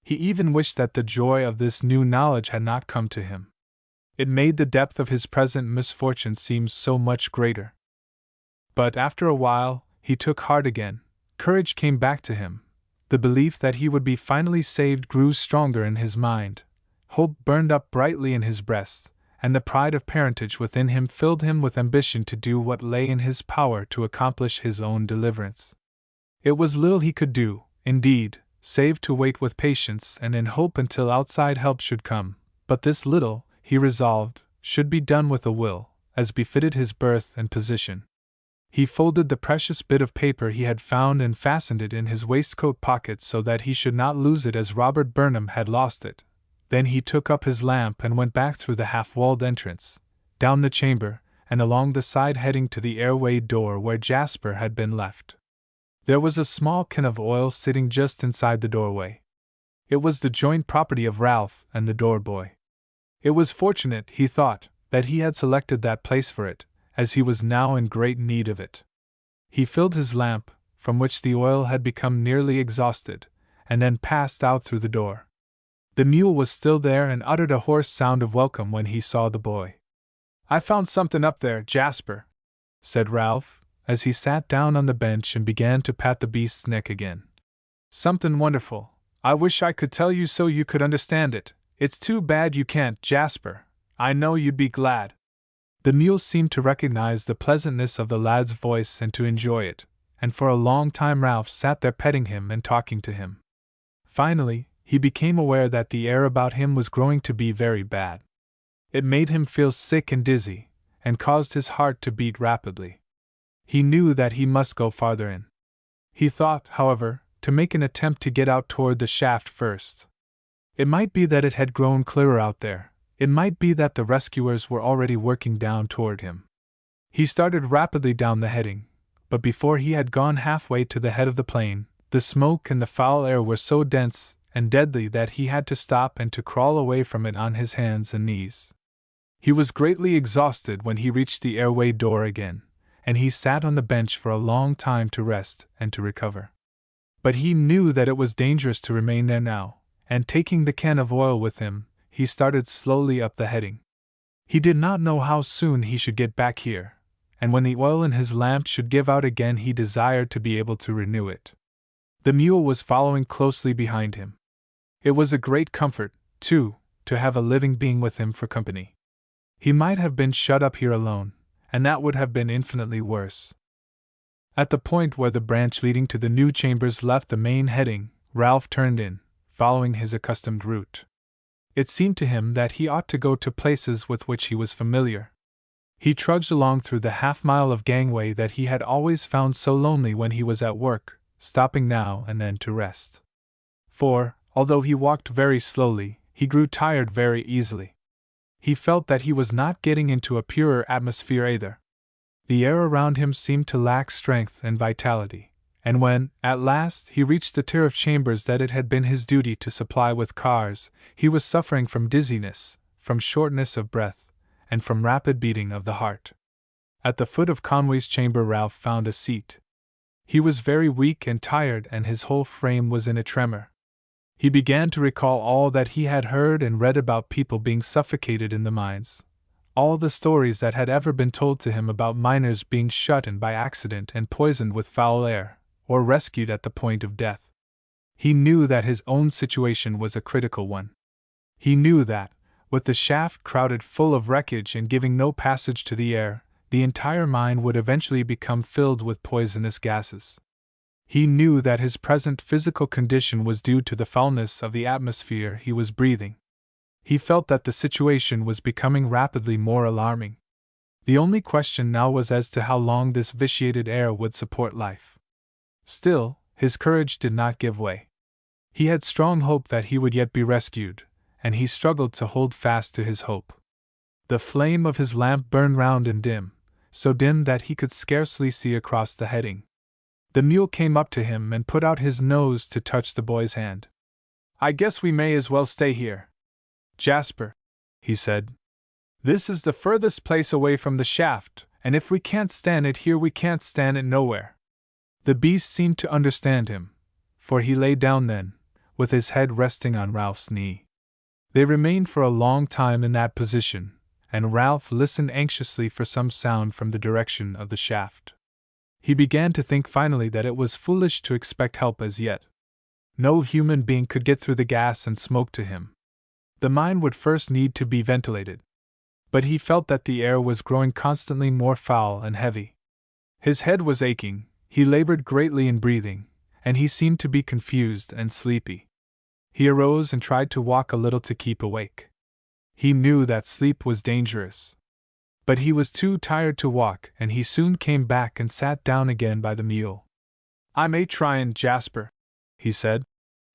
He even wished that the joy of this new knowledge had not come to him. It made the depth of his present misfortune seem so much greater. But after a while, he took heart again, courage came back to him, the belief that he would be finally saved grew stronger in his mind, hope burned up brightly in his breast, and the pride of parentage within him filled him with ambition to do what lay in his power to accomplish his own deliverance. It was little he could do, indeed, save to wait with patience and in hope until outside help should come, but this little, he resolved, should be done with a will, as befitted his birth and position. He folded the precious bit of paper he had found and fastened it in his waistcoat pocket so that he should not lose it as Robert Burnham had lost it. Then he took up his lamp and went back through the half-walled entrance, down the chamber, and along the side heading to the airway door where Jasper had been left. There was a small can of oil sitting just inside the doorway. It was the joint property of Ralph and the doorboy. It was fortunate, he thought, that he had selected that place for it, as he was now in great need of it. He filled his lamp, from which the oil had become nearly exhausted, and then passed out through the door. The mule was still there and uttered a hoarse sound of welcome when he saw the boy. "I found something up there, Jasper," said Ralph, as he sat down on the bench and began to pat the beast's neck again. "Something wonderful. I wish I could tell you so you could understand it. It's too bad you can't, Jasper. I know you'd be glad." The mule seemed to recognize the pleasantness of the lad's voice and to enjoy it, and for a long time Ralph sat there petting him and talking to him. Finally, he became aware that the air about him was growing to be very bad. It made him feel sick and dizzy, and caused his heart to beat rapidly. He knew that he must go farther in. He thought, however, to make an attempt to get out toward the shaft first. It might be that it had grown clearer out there. It might be that the rescuers were already working down toward him. He started rapidly down the heading, but before he had gone halfway to the head of the plane, the smoke and the foul air were so dense and deadly that he had to stop and to crawl away from it on his hands and knees. He was greatly exhausted when he reached the airway door again, and he sat on the bench for a long time to rest and to recover. But he knew that it was dangerous to remain there now, and taking the can of oil with him, he started slowly up the heading. He did not know how soon he should get back here, and when the oil in his lamp should give out again he desired to be able to renew it. The mule was following closely behind him. It was a great comfort, too, to have a living being with him for company. He might have been shut up here alone, and that would have been infinitely worse. At the point where the branch leading to the new chambers left the main heading, Ralph turned in, following his accustomed route. It seemed to him that he ought to go to places with which he was familiar. He trudged along through the half-mile of gangway that he had always found so lonely when he was at work, stopping now and then to rest. For, although he walked very slowly, he grew tired very easily. He felt that he was not getting into a purer atmosphere either. The air around him seemed to lack strength and vitality, and when, at last, he reached the tier of chambers that it had been his duty to supply with cars, he was suffering from dizziness, from shortness of breath, and from rapid beating of the heart. At the foot of Conway's chamber Ralph found a seat. He was very weak and tired, and his whole frame was in a tremor. He began to recall all that he had heard and read about people being suffocated in the mines, all the stories that had ever been told to him about miners being shut in by accident and poisoned with foul air, or rescued at the point of death. He knew that his own situation was a critical one. He knew that, with the shaft crowded full of wreckage and giving no passage to the air, the entire mine would eventually become filled with poisonous gases. He knew that his present physical condition was due to the foulness of the atmosphere he was breathing. He felt that the situation was becoming rapidly more alarming. The only question now was as to how long this vitiated air would support life. Still, his courage did not give way. He had strong hope that he would yet be rescued, and he struggled to hold fast to his hope. The flame of his lamp burned round and dim, so dim that he could scarcely see across the heading. The mule came up to him and put out his nose to touch the boy's hand. "I guess we may as well stay here, Jasper," he said. "This is the furthest place away from the shaft, and if we can't stand it here we can't stand it nowhere." The beast seemed to understand him, for he lay down then, with his head resting on Ralph's knee. They remained for a long time in that position, and Ralph listened anxiously for some sound from the direction of the shaft. He began to think finally that it was foolish to expect help as yet. No human being could get through the gas and smoke to him. The mine would first need to be ventilated. But he felt that the air was growing constantly more foul and heavy. His head was aching, he labored greatly in breathing, and he seemed to be confused and sleepy. He arose and tried to walk a little to keep awake. He knew that sleep was dangerous. But he was too tired to walk, and he soon came back and sat down again by the mule. "I'm a-tryin', Jasper," he said.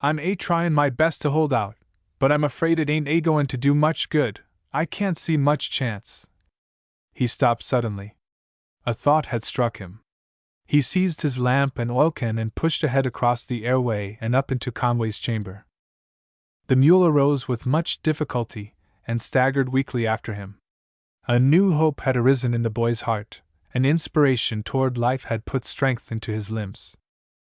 "I'm a-tryin' my best to hold out, but I'm afraid it ain't a-goin' to do much good. I can't see much chance." He stopped suddenly. A thought had struck him. He seized his lamp and oil can and pushed ahead across the airway and up into Conway's chamber. The mule arose with much difficulty and staggered weakly after him. A new hope had arisen in the boy's heart, an inspiration toward life had put strength into his limbs.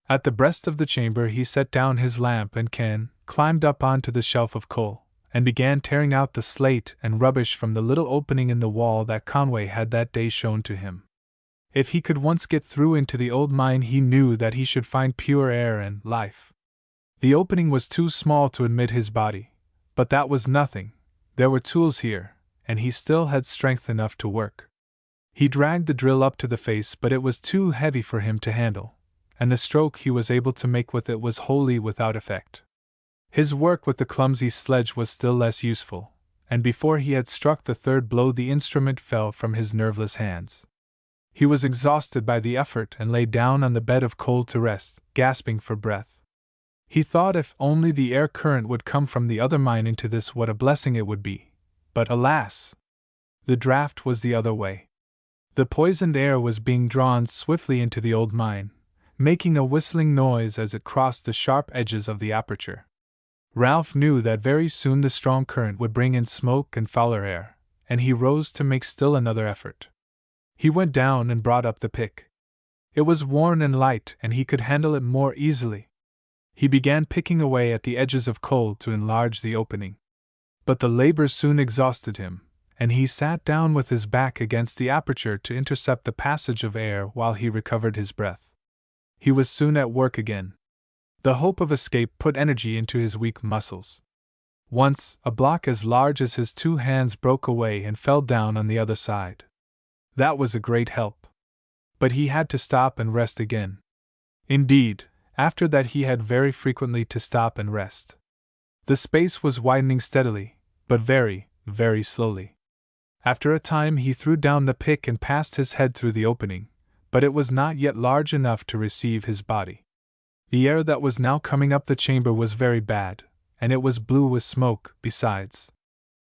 At the breast of the chamber he set down his lamp and can, climbed up onto the shelf of coal, and began tearing out the slate and rubbish from the little opening in the wall that Conway had that day shown to him. If he could once get through into the old mine he knew that he should find pure air and life. The opening was too small to admit his body, but that was nothing, there were tools here, and he still had strength enough to work. He dragged the drill up to the face, but it was too heavy for him to handle, and the stroke he was able to make with it was wholly without effect. His work with the clumsy sledge was still less useful, and before he had struck the third blow the instrument fell from his nerveless hands. He was exhausted by the effort and lay down on the bed of coal to rest, gasping for breath. He thought if only the air current would come from the other mine into this, what a blessing it would be. But alas! The draft was the other way. The poisoned air was being drawn swiftly into the old mine, making a whistling noise as it crossed the sharp edges of the aperture. Ralph knew that very soon the strong current would bring in smoke and fouler air, and he rose to make still another effort. He went down and brought up the pick. It was worn and light, and he could handle it more easily. He began picking away at the edges of coal to enlarge the opening. But the labor soon exhausted him, and he sat down with his back against the aperture to intercept the passage of air while he recovered his breath. He was soon at work again. The hope of escape put energy into his weak muscles. Once, a block as large as his two hands broke away and fell down on the other side. That was a great help. But he had to stop and rest again. Indeed, after that he had very frequently to stop and rest. The space was widening steadily, but very, very slowly. After a time he threw down the pick and passed his head through the opening, but it was not yet large enough to receive his body. The air that was now coming up the chamber was very bad, and it was blue with smoke, besides.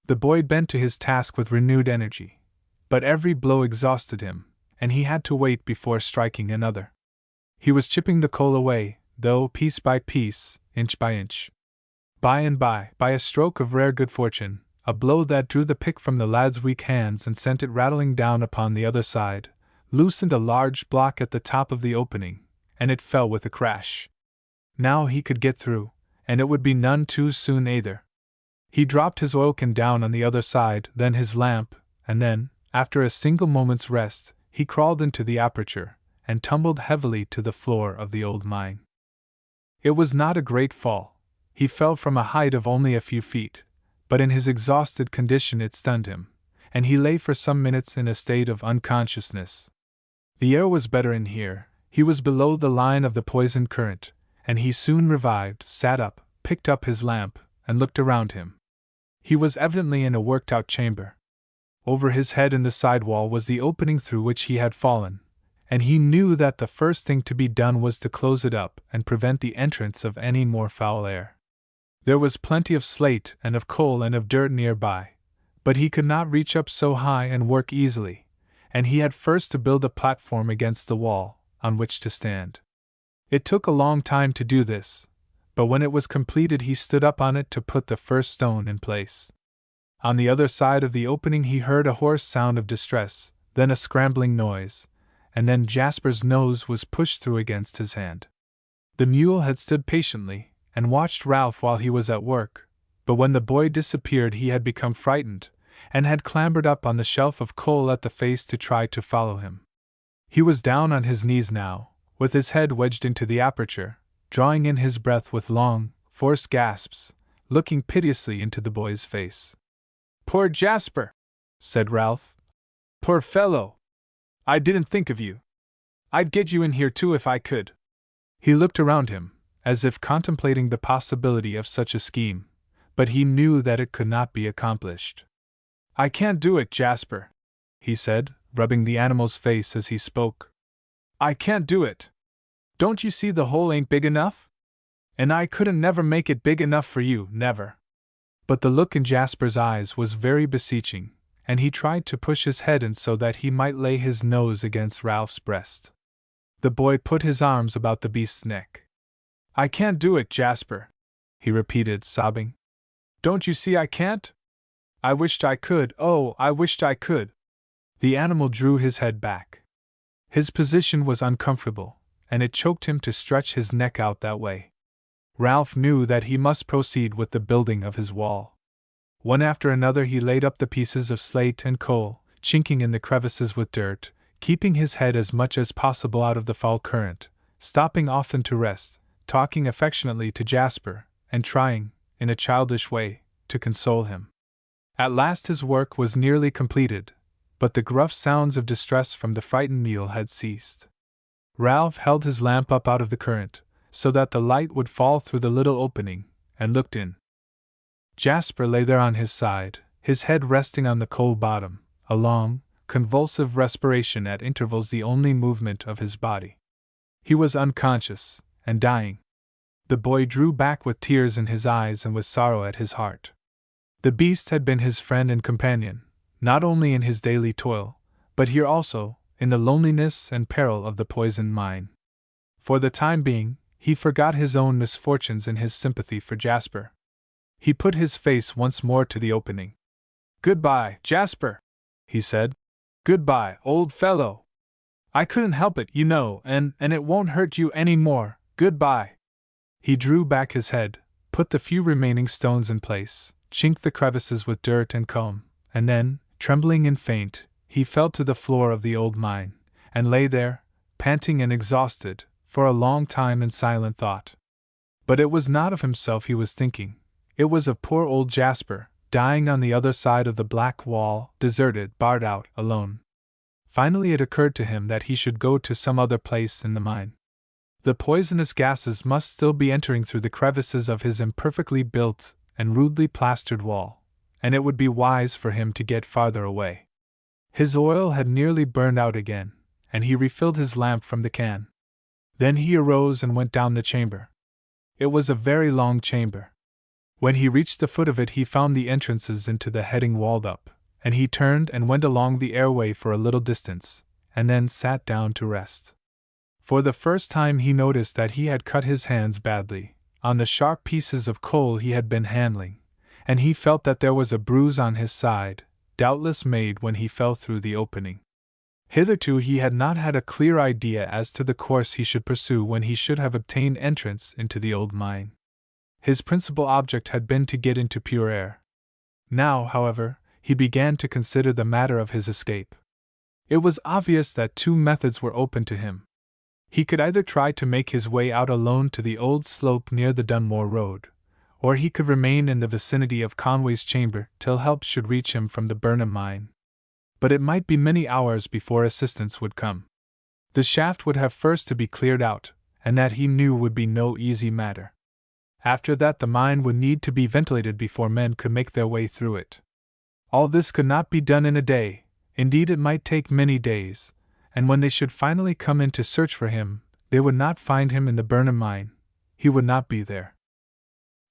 The boy bent to his task with renewed energy, but every blow exhausted him, and he had to wait before striking another. He was chipping the coal away, though piece by piece, inch by inch. By and by a stroke of rare good fortune, a blow that drew the pick from the lad's weak hands and sent it rattling down upon the other side, loosened a large block at the top of the opening, and it fell with a crash. Now he could get through, and it would be none too soon either. He dropped his oil can down on the other side, then his lamp, and then, after a single moment's rest, he crawled into the aperture, and tumbled heavily to the floor of the old mine. It was not a great fall. He fell from a height of only a few feet, but in his exhausted condition it stunned him, and he lay for some minutes in a state of unconsciousness. The air was better in here, he was below the line of the poisoned current, and he soon revived, sat up, picked up his lamp, and looked around him. He was evidently in a worked-out chamber. Over his head in the side wall was the opening through which he had fallen, and he knew that the first thing to be done was to close it up and prevent the entrance of any more foul air. There was plenty of slate and of coal and of dirt nearby, but he could not reach up so high and work easily, and he had first to build a platform against the wall, on which to stand. It took a long time to do this, but when it was completed he stood up on it to put the first stone in place. On the other side of the opening he heard a hoarse sound of distress, then a scrambling noise, and then Jasper's nose was pushed through against his hand. The mule had stood patiently, and watched Ralph while he was at work, but when the boy disappeared he had become frightened, and had clambered up on the shelf of coal at the face to try to follow him. He was down on his knees now, with his head wedged into the aperture, drawing in his breath with long, forced gasps, looking piteously into the boy's face. "Poor Jasper!" said Ralph. "Poor fellow! I didn't think of you. I'd get you in here too if I could." He looked around him, as if contemplating the possibility of such a scheme, but he knew that it could not be accomplished. "I can't do it, Jasper," he said, rubbing the animal's face as he spoke. "I can't do it. Don't you see the hole ain't big enough? And I couldn't never make it big enough for you, never." But the look in Jasper's eyes was very beseeching, and he tried to push his head in so that he might lay his nose against Ralph's breast. The boy put his arms about the beast's neck. "I can't do it, Jasper," he repeated, sobbing. "Don't you see I can't? I wished I could, oh, I wished I could." The animal drew his head back. His position was uncomfortable, and it choked him to stretch his neck out that way. Ralph knew that he must proceed with the building of his wall. One after another he laid up the pieces of slate and coal, chinking in the crevices with dirt, keeping his head as much as possible out of the foul current, stopping often to rest, talking affectionately to Jasper, and trying, in a childish way, to console him. At last his work was nearly completed, but the gruff sounds of distress from the frightened mule had ceased. Ralph held his lamp up out of the current, so that the light would fall through the little opening, and looked in. Jasper lay there on his side, his head resting on the coal bottom, a long, convulsive respiration at intervals the only movement of his body. He was unconscious, and dying. The boy drew back with tears in his eyes and with sorrow at his heart. The beast had been his friend and companion, not only in his daily toil, but here also, in the loneliness and peril of the poisoned mine. For the time being, he forgot his own misfortunes in his sympathy for Jasper. He put his face once more to the opening. "Goodbye, Jasper," he said. "Goodbye, old fellow. I couldn't help it, you know, and it won't hurt you any more. Goodbye." He drew back his head, put the few remaining stones in place, chinked the crevices with dirt and comb, and then, trembling and faint, he fell to the floor of the old mine, and lay there, panting and exhausted, for a long time in silent thought. But it was not of himself he was thinking, it was of poor old Jasper, dying on the other side of the black wall, deserted, barred out, alone. Finally it occurred to him that he should go to some other place in the mine. The poisonous gases must still be entering through the crevices of his imperfectly built and rudely plastered wall, and it would be wise for him to get farther away. His oil had nearly burned out again, and he refilled his lamp from the can. Then he arose and went down the chamber. It was a very long chamber. When he reached the foot of it, he found the entrances into the heading walled up, and he turned and went along the airway for a little distance, and then sat down to rest. For the first time he noticed that he had cut his hands badly on the sharp pieces of coal he had been handling, and he felt that there was a bruise on his side, doubtless made when he fell through the opening. Hitherto he had not had a clear idea as to the course he should pursue when he should have obtained entrance into the old mine. His principal object had been to get into pure air. Now, however, he began to consider the matter of his escape. It was obvious that two methods were open to him. He could either try to make his way out alone to the old slope near the Dunmore Road, or he could remain in the vicinity of Conway's chamber till help should reach him from the Burnham mine. But it might be many hours before assistance would come. The shaft would have first to be cleared out, and that he knew would be no easy matter. After that, the mine would need to be ventilated before men could make their way through it. All this could not be done in a day, indeed it might take many days, and when they should finally come in to search for him, they would not find him in the Burnham mine. He would not be there.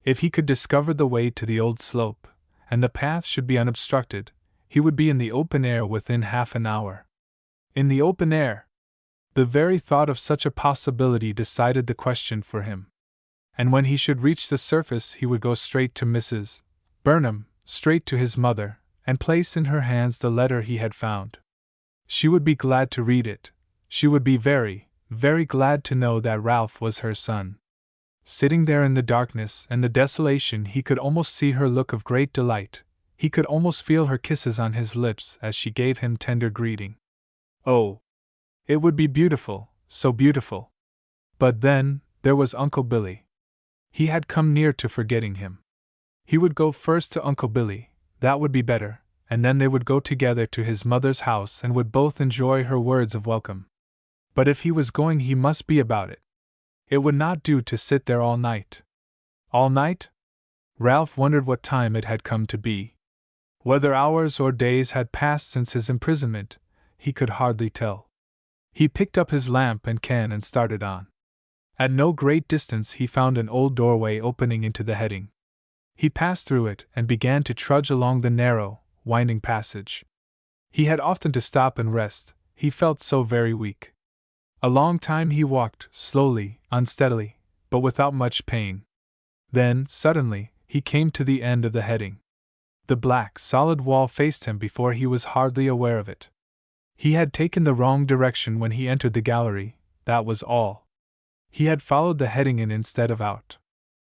If he could discover the way to the old slope, and the path should be unobstructed, he would be in the open air within half an hour. In the open air! The very thought of such a possibility decided the question for him. And when he should reach the surface, he would go straight to Mrs. Burnham, straight to his mother, and place in her hands the letter he had found. She would be glad to read it. She would be very, very glad to know that Ralph was her son. Sitting there in the darkness and the desolation, he could almost see her look of great delight. He could almost feel her kisses on his lips as she gave him tender greeting. Oh! It would be beautiful, so beautiful. But then, there was Uncle Billy. He had come near to forgetting him. He would go first to Uncle Billy, that would be better, and then they would go together to his mother's house and would both enjoy her words of welcome. But if he was going, he must be about it. It would not do to sit there all night. All night? Ralph wondered what time it had come to be. Whether hours or days had passed since his imprisonment, he could hardly tell. He picked up his lamp and can and started on. At no great distance he found an old doorway opening into the heading. He passed through it and began to trudge along the narrow, winding passage. He had often to stop and rest, he felt so very weak. A long time he walked, slowly, unsteadily, but without much pain. Then, suddenly, he came to the end of the heading. The black, solid wall faced him before he was hardly aware of it. He had taken the wrong direction when he entered the gallery, that was all. He had followed the heading in instead of out.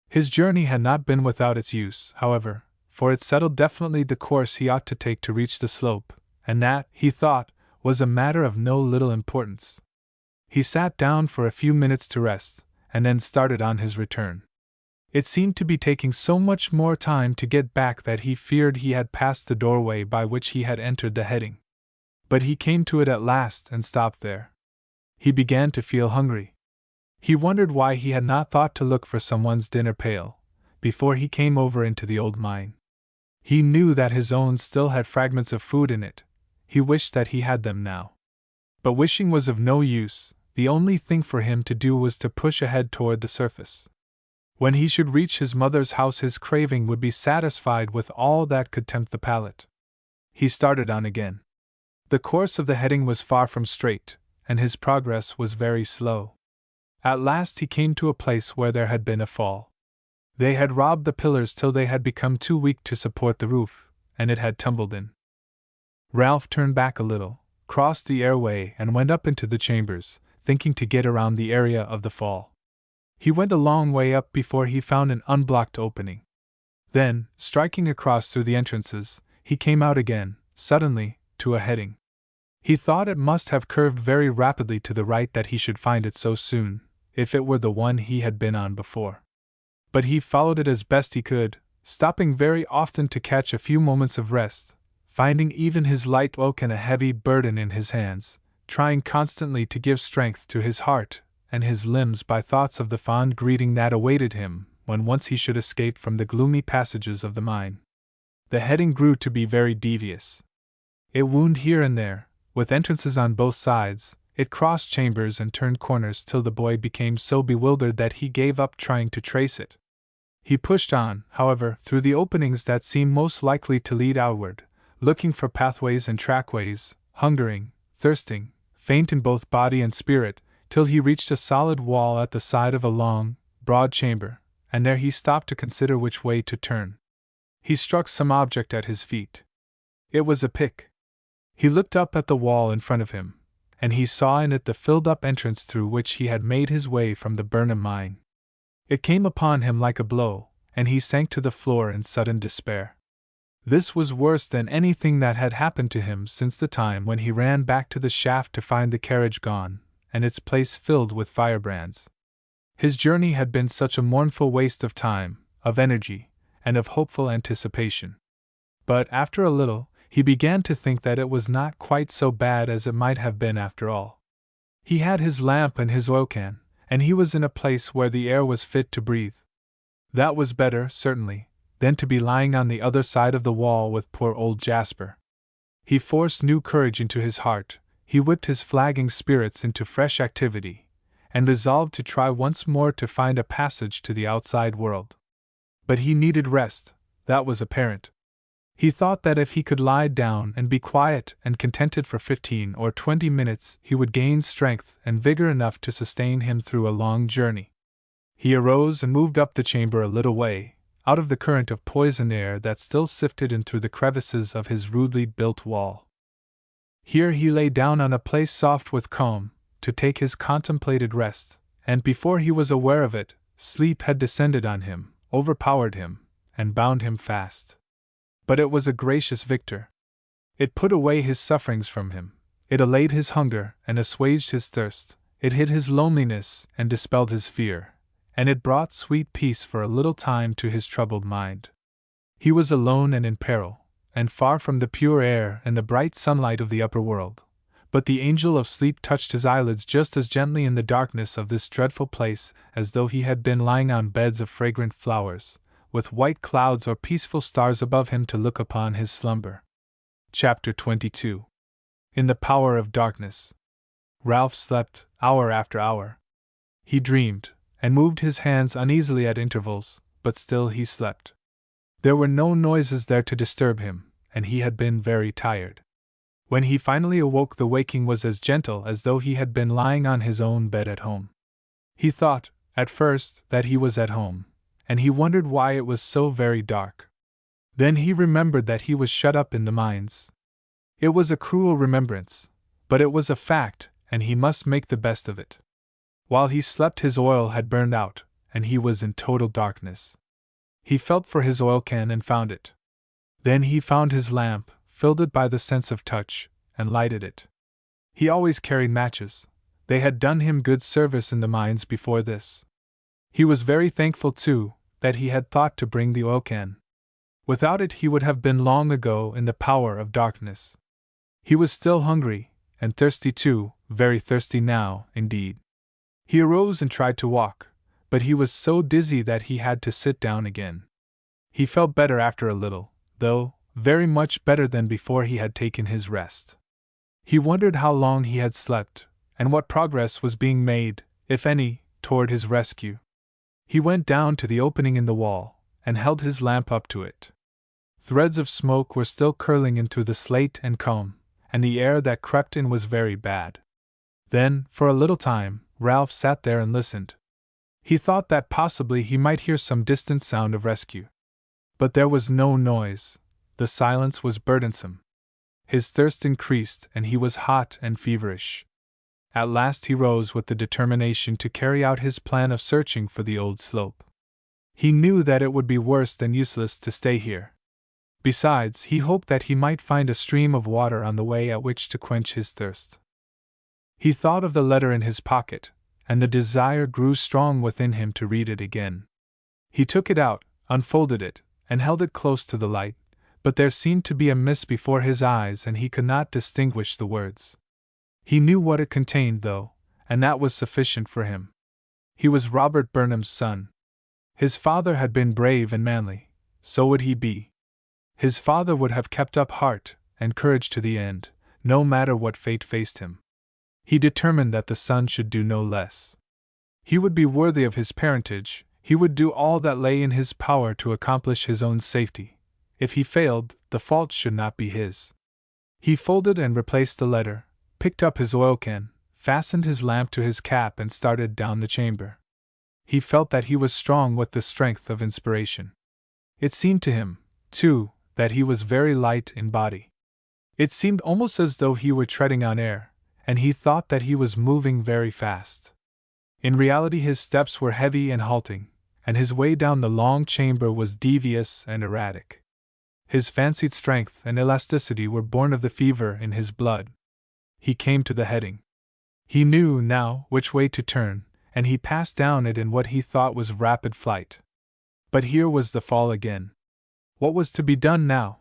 His journey had not been without its use, however, for it settled definitely the course he ought to take to reach the slope, and that, he thought, was a matter of no little importance. He sat down for a few minutes to rest, and then started on his return. It seemed to be taking so much more time to get back that he feared he had passed the doorway by which he had entered the heading. But he came to it at last and stopped there. He began to feel hungry. He wondered why he had not thought to look for someone's dinner pail before he came over into the old mine. He knew that his own still had fragments of food in it. He wished that he had them now. But wishing was of no use. The only thing for him to do was to push ahead toward the surface. When he should reach his mother's house, his craving would be satisfied with all that could tempt the palate. He started on again. The course of the heading was far from straight, and his progress was very slow. At last he came to a place where there had been a fall. They had robbed the pillars till they had become too weak to support the roof, and it had tumbled in. Ralph turned back a little, crossed the airway, and went up into the chambers, thinking to get around the area of the fall. He went a long way up before he found an unblocked opening. Then, striking across through the entrances, he came out again, suddenly, to a heading. He thought it must have curved very rapidly to the right that he should find it so soon, if it were the one he had been on before. But he followed it as best he could, stopping very often to catch a few moments of rest, finding even his light oak and a heavy burden in his hands, trying constantly to give strength to his heart and his limbs by thoughts of the fond greeting that awaited him when once he should escape from the gloomy passages of the mine. the heading grew to be very devious. It wound here and there, with entrances on both sides. It crossed chambers and turned corners till the boy became so bewildered that he gave up trying to trace it. He pushed on, however, through the openings that seemed most likely to lead outward, looking for pathways and trackways, hungering, thirsting, faint in both body and spirit, till he reached a solid wall at the side of a long, broad chamber, and there he stopped to consider which way to turn. He struck some object at his feet. It was a pick. He looked up at the wall in front of him, and he saw in it the filled-up entrance through which he had made his way from the Burnham mine. It came upon him like a blow, and he sank to the floor in sudden despair. This was worse than anything that had happened to him since the time when he ran back to the shaft to find the carriage gone, and its place filled with firebrands. His journey had been such a mournful waste of time, of energy, and of hopeful anticipation. But after a little, he began to think that it was not quite so bad as it might have been after all. He had his lamp and his oil can, and he was in a place where the air was fit to breathe. That was better, certainly, than to be lying on the other side of the wall with poor old Jasper. He forced new courage into his heart, he whipped his flagging spirits into fresh activity, and resolved to try once more to find a passage to the outside world. But he needed rest, that was apparent. He thought that if he could lie down and be quiet and contented for 15 or 20 minutes, he would gain strength and vigor enough to sustain him through a long journey. He arose and moved up the chamber a little way, out of the current of poison air that still sifted in through the crevices of his rudely built wall. Here he lay down on a place soft with calm, to take his contemplated rest, and before he was aware of it, sleep had descended on him, overpowered him, and bound him fast. But it was a gracious victor. It put away his sufferings from him, it allayed his hunger and assuaged his thirst, it hid his loneliness and dispelled his fear, and it brought sweet peace for a little time to his troubled mind. He was alone and in peril, and far from the pure air and the bright sunlight of the upper world, but the angel of sleep touched his eyelids just as gently in the darkness of this dreadful place as though he had been lying on beds of fragrant flowers, with white clouds or peaceful stars above him to look upon his slumber. Chapter 22. In the power of darkness. Ralph slept, hour after hour. He dreamed, and moved his hands uneasily at intervals, but still he slept. There were no noises there to disturb him, and he had been very tired. When he finally awoke, the waking was as gentle as though he had been lying on his own bed at home. He thought, at first, that he was at home, and he wondered why it was so very dark. Then he remembered that he was shut up in the mines. It was a cruel remembrance, but it was a fact, and he must make the best of it. While he slept, his oil had burned out, and he was in total darkness. He felt for his oil can and found it. Then he found his lamp, filled it by the sense of touch, and lighted it. He always carried matches. They had done him good service in the mines before this. He was very thankful, too, that he had thought to bring the oil can. Without it he would have been long ago in the power of darkness. He was still hungry, and thirsty too, very thirsty now, indeed. He arose and tried to walk, but he was so dizzy that he had to sit down again. He felt better after a little, though, very much better than before he had taken his rest. He wondered how long he had slept, and what progress was being made, if any, toward his rescue. He went down to the opening in the wall, and held his lamp up to it. Threads of smoke were still curling in through the slate and comb, and the air that crept in was very bad. Then, for a little time, Ralph sat there and listened. He thought that possibly he might hear some distant sound of rescue. But there was no noise. The silence was burdensome. His thirst increased, and he was hot and feverish. At last he rose with the determination to carry out his plan of searching for the old slope. He knew that it would be worse than useless to stay here. Besides, he hoped that he might find a stream of water on the way at which to quench his thirst. He thought of the letter in his pocket, and the desire grew strong within him to read it again. He took it out, unfolded it, and held it close to the light, but there seemed to be a mist before his eyes and he could not distinguish the words. He knew what it contained, though, and that was sufficient for him. He was Robert Burnham's son. His father had been brave and manly, so would he be. His father would have kept up heart and courage to the end, no matter what fate faced him. He determined that the son should do no less. He would be worthy of his parentage, he would do all that lay in his power to accomplish his own safety. If he failed, the fault should not be his. He folded and replaced the letter, picked up his oil can, fastened his lamp to his cap and started down the chamber. He felt that he was strong with the strength of inspiration. It seemed to him, too, that he was very light in body. It seemed almost as though he were treading on air, and he thought that he was moving very fast. In reality his steps were heavy and halting, and his way down the long chamber was devious and erratic. His fancied strength and elasticity were born of the fever in his blood. He came to the heading. He knew now which way to turn, and he passed down it in what he thought was rapid flight. But here was the fall again. What was to be done now?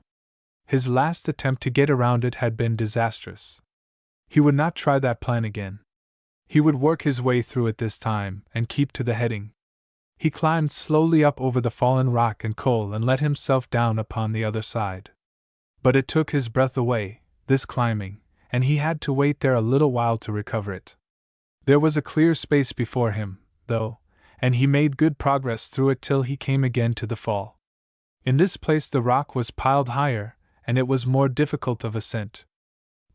His last attempt to get around it had been disastrous. He would not try that plan again. He would work his way through it this time and keep to the heading. He climbed slowly up over the fallen rock and coal and let himself down upon the other side. But it took his breath away, this climbing, and he had to wait there a little while to recover it. There was a clear space before him, though, and he made good progress through it till he came again to the fall. In this place the rock was piled higher, and it was more difficult of ascent.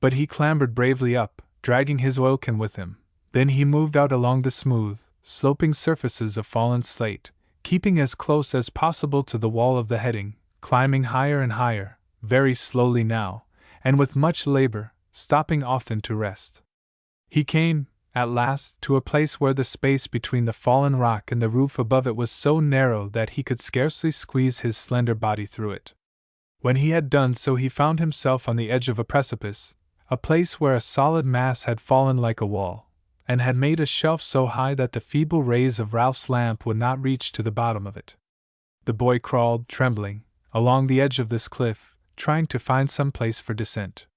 But he clambered bravely up, dragging his oil can with him. Then he moved out along the smooth, sloping surfaces of fallen slate, keeping as close as possible to the wall of the heading, climbing higher and higher, very slowly now, and with much labor, stopping often to rest. He came, at last, to a place where the space between the fallen rock and the roof above it was so narrow that he could scarcely squeeze his slender body through it. When he had done so he found himself on the edge of a precipice, a place where a solid mass had fallen like a wall, and had made a shelf so high that the feeble rays of Ralph's lamp would not reach to the bottom of it. The boy crawled, trembling, along the edge of this cliff, trying to find some place for descent.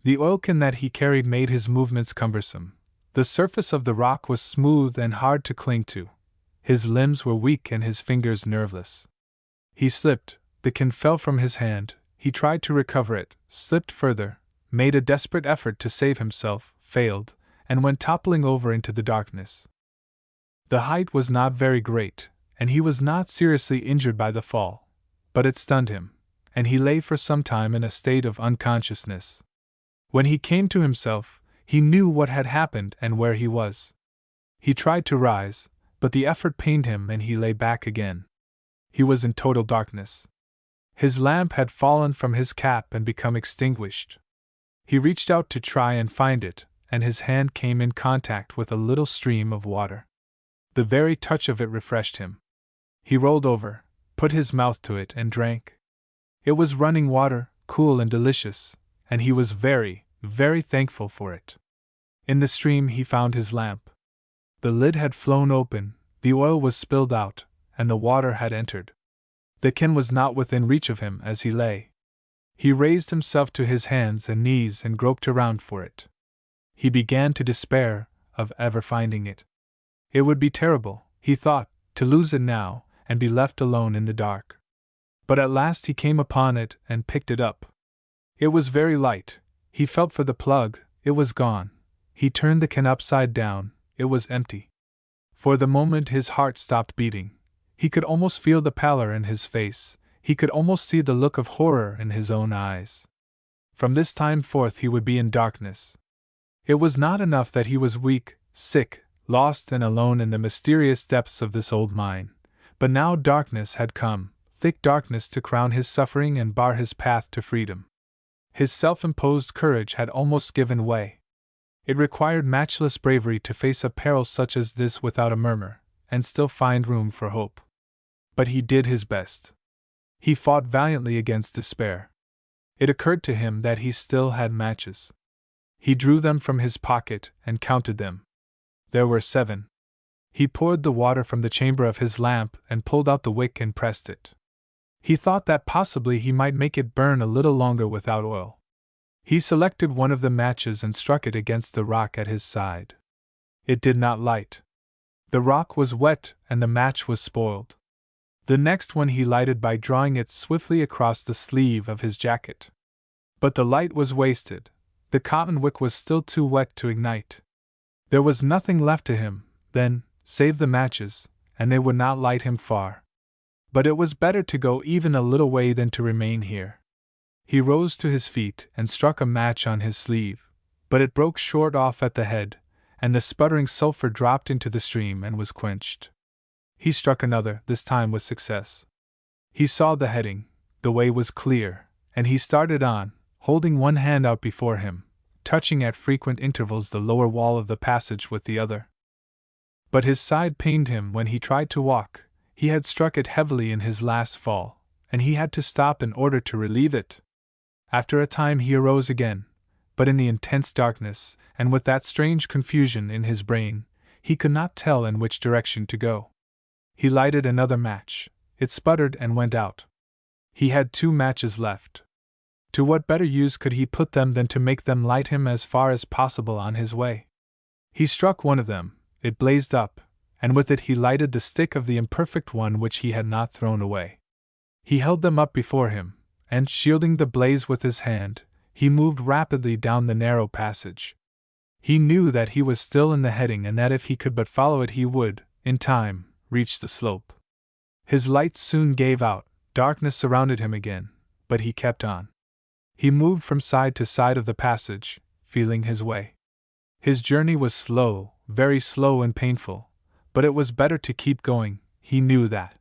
The oil can that he carried made his movements cumbersome. The surface of the rock was smooth and hard to cling to. His limbs were weak and his fingers nerveless. He slipped, the can fell from his hand, he tried to recover it, slipped further, made a desperate effort to save himself, failed, and went toppling over into the darkness. The height was not very great, and he was not seriously injured by the fall, but it stunned him, and he lay for some time in a state of unconsciousness. When he came to himself, he knew what had happened and where he was. He tried to rise, but the effort pained him and he lay back again. He was in total darkness. His lamp had fallen from his cap and become extinguished. He reached out to try and find it, and his hand came in contact with a little stream of water. The very touch of it refreshed him. He rolled over, put his mouth to it and drank. It was running water, cool and delicious, and he was very, very thankful for it. In the stream he found his lamp. The lid had flown open, the oil was spilled out, and the water had entered. The can was not within reach of him as he lay. He raised himself to his hands and knees and groped around for it. He began to despair of ever finding it. It would be terrible, he thought, to lose it now and be left alone in the dark. But at last he came upon it and picked it up. It was very light. He felt for the plug, it was gone. He turned the can upside down, it was empty. For the moment his heart stopped beating. He could almost feel the pallor in his face, he could almost see the look of horror in his own eyes. From this time forth he would be in darkness. It was not enough that he was weak, sick, lost and alone in the mysterious depths of this old mine, but now darkness had come, thick darkness to crown his suffering and bar his path to freedom. His self-imposed courage had almost given way. It required matchless bravery to face a peril such as this without a murmur, and still find room for hope. But he did his best. He fought valiantly against despair. It occurred to him that he still had matches. He drew them from his pocket and counted them. There were 7. He poured the water from the chamber of his lamp and pulled out the wick and pressed it. He thought that possibly he might make it burn a little longer without oil. He selected one of the matches and struck it against the rock at his side. It did not light. The rock was wet and the match was spoiled. The next one he lighted by drawing it swiftly across the sleeve of his jacket. But the light was wasted. The cotton wick was still too wet to ignite. There was nothing left to him, then, save the matches, and they would not light him far. But it was better to go even a little way than to remain here. He rose to his feet and struck a match on his sleeve, but it broke short off at the head, and the sputtering sulphur dropped into the stream and was quenched. He struck another, this time with success. He saw the heading, the way was clear, and he started on, holding one hand out before him, touching at frequent intervals the lower wall of the passage with the other. But his side pained him when he tried to walk. He had struck it heavily in his last fall, and he had to stop in order to relieve it. After a time he arose again, but in the intense darkness, and with that strange confusion in his brain, he could not tell in which direction to go. He lighted another match. It sputtered and went out. He had 2 matches left. To what better use could he put them than to make them light him as far as possible on his way? He struck one of them, it blazed up, and with it he lighted the stick of the imperfect one which he had not thrown away. He held them up before him, and, shielding the blaze with his hand, he moved rapidly down the narrow passage. He knew that he was still in the heading and that if he could but follow it he would, in time, reach the slope. His lights soon gave out, darkness surrounded him again, but he kept on. He moved from side to side of the passage, feeling his way. His journey was slow, very slow and painful, but it was better to keep going, he knew that.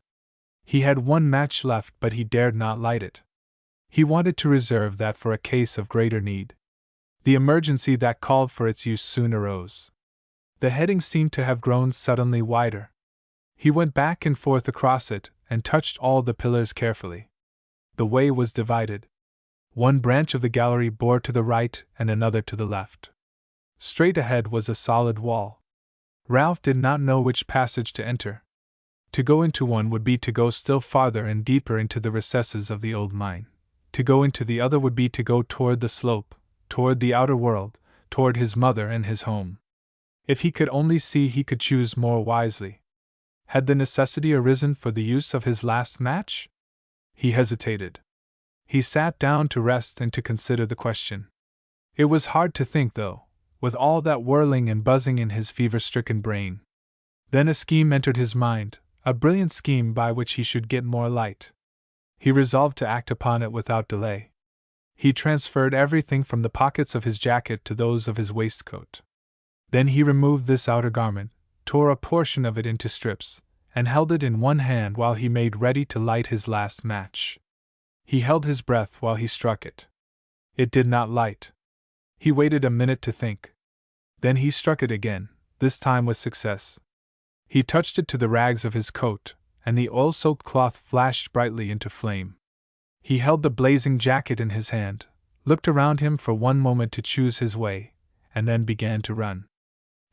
He had 1 match left, but he dared not light it. He wanted to reserve that for a case of greater need. The emergency that called for its use soon arose. The heading seemed to have grown suddenly wider. He went back and forth across it, and touched all the pillars carefully. The way was divided. One branch of the gallery bore to the right and another to the left. Straight ahead was a solid wall. Ralph did not know which passage to enter. To go into one would be to go still farther and deeper into the recesses of the old mine. To go into the other would be to go toward the slope, toward the outer world, toward his mother and his home. If he could only see, he could choose more wisely. Had the necessity arisen for the use of his last match? He hesitated. He sat down to rest and to consider the question. It was hard to think, though, with all that whirling and buzzing in his fever-stricken brain. Then a scheme entered his mind, a brilliant scheme by which he should get more light. He resolved to act upon it without delay. He transferred everything from the pockets of his jacket to those of his waistcoat. Then he removed this outer garment, tore a portion of it into strips, and held it in one hand while he made ready to light his last match. He held his breath while he struck it. It did not light. He waited a minute to think. Then he struck it again, this time with success. He touched it to the rags of his coat, and the oil-soaked cloth flashed brightly into flame. He held the blazing jacket in his hand, looked around him for one moment to choose his way, and then began to run.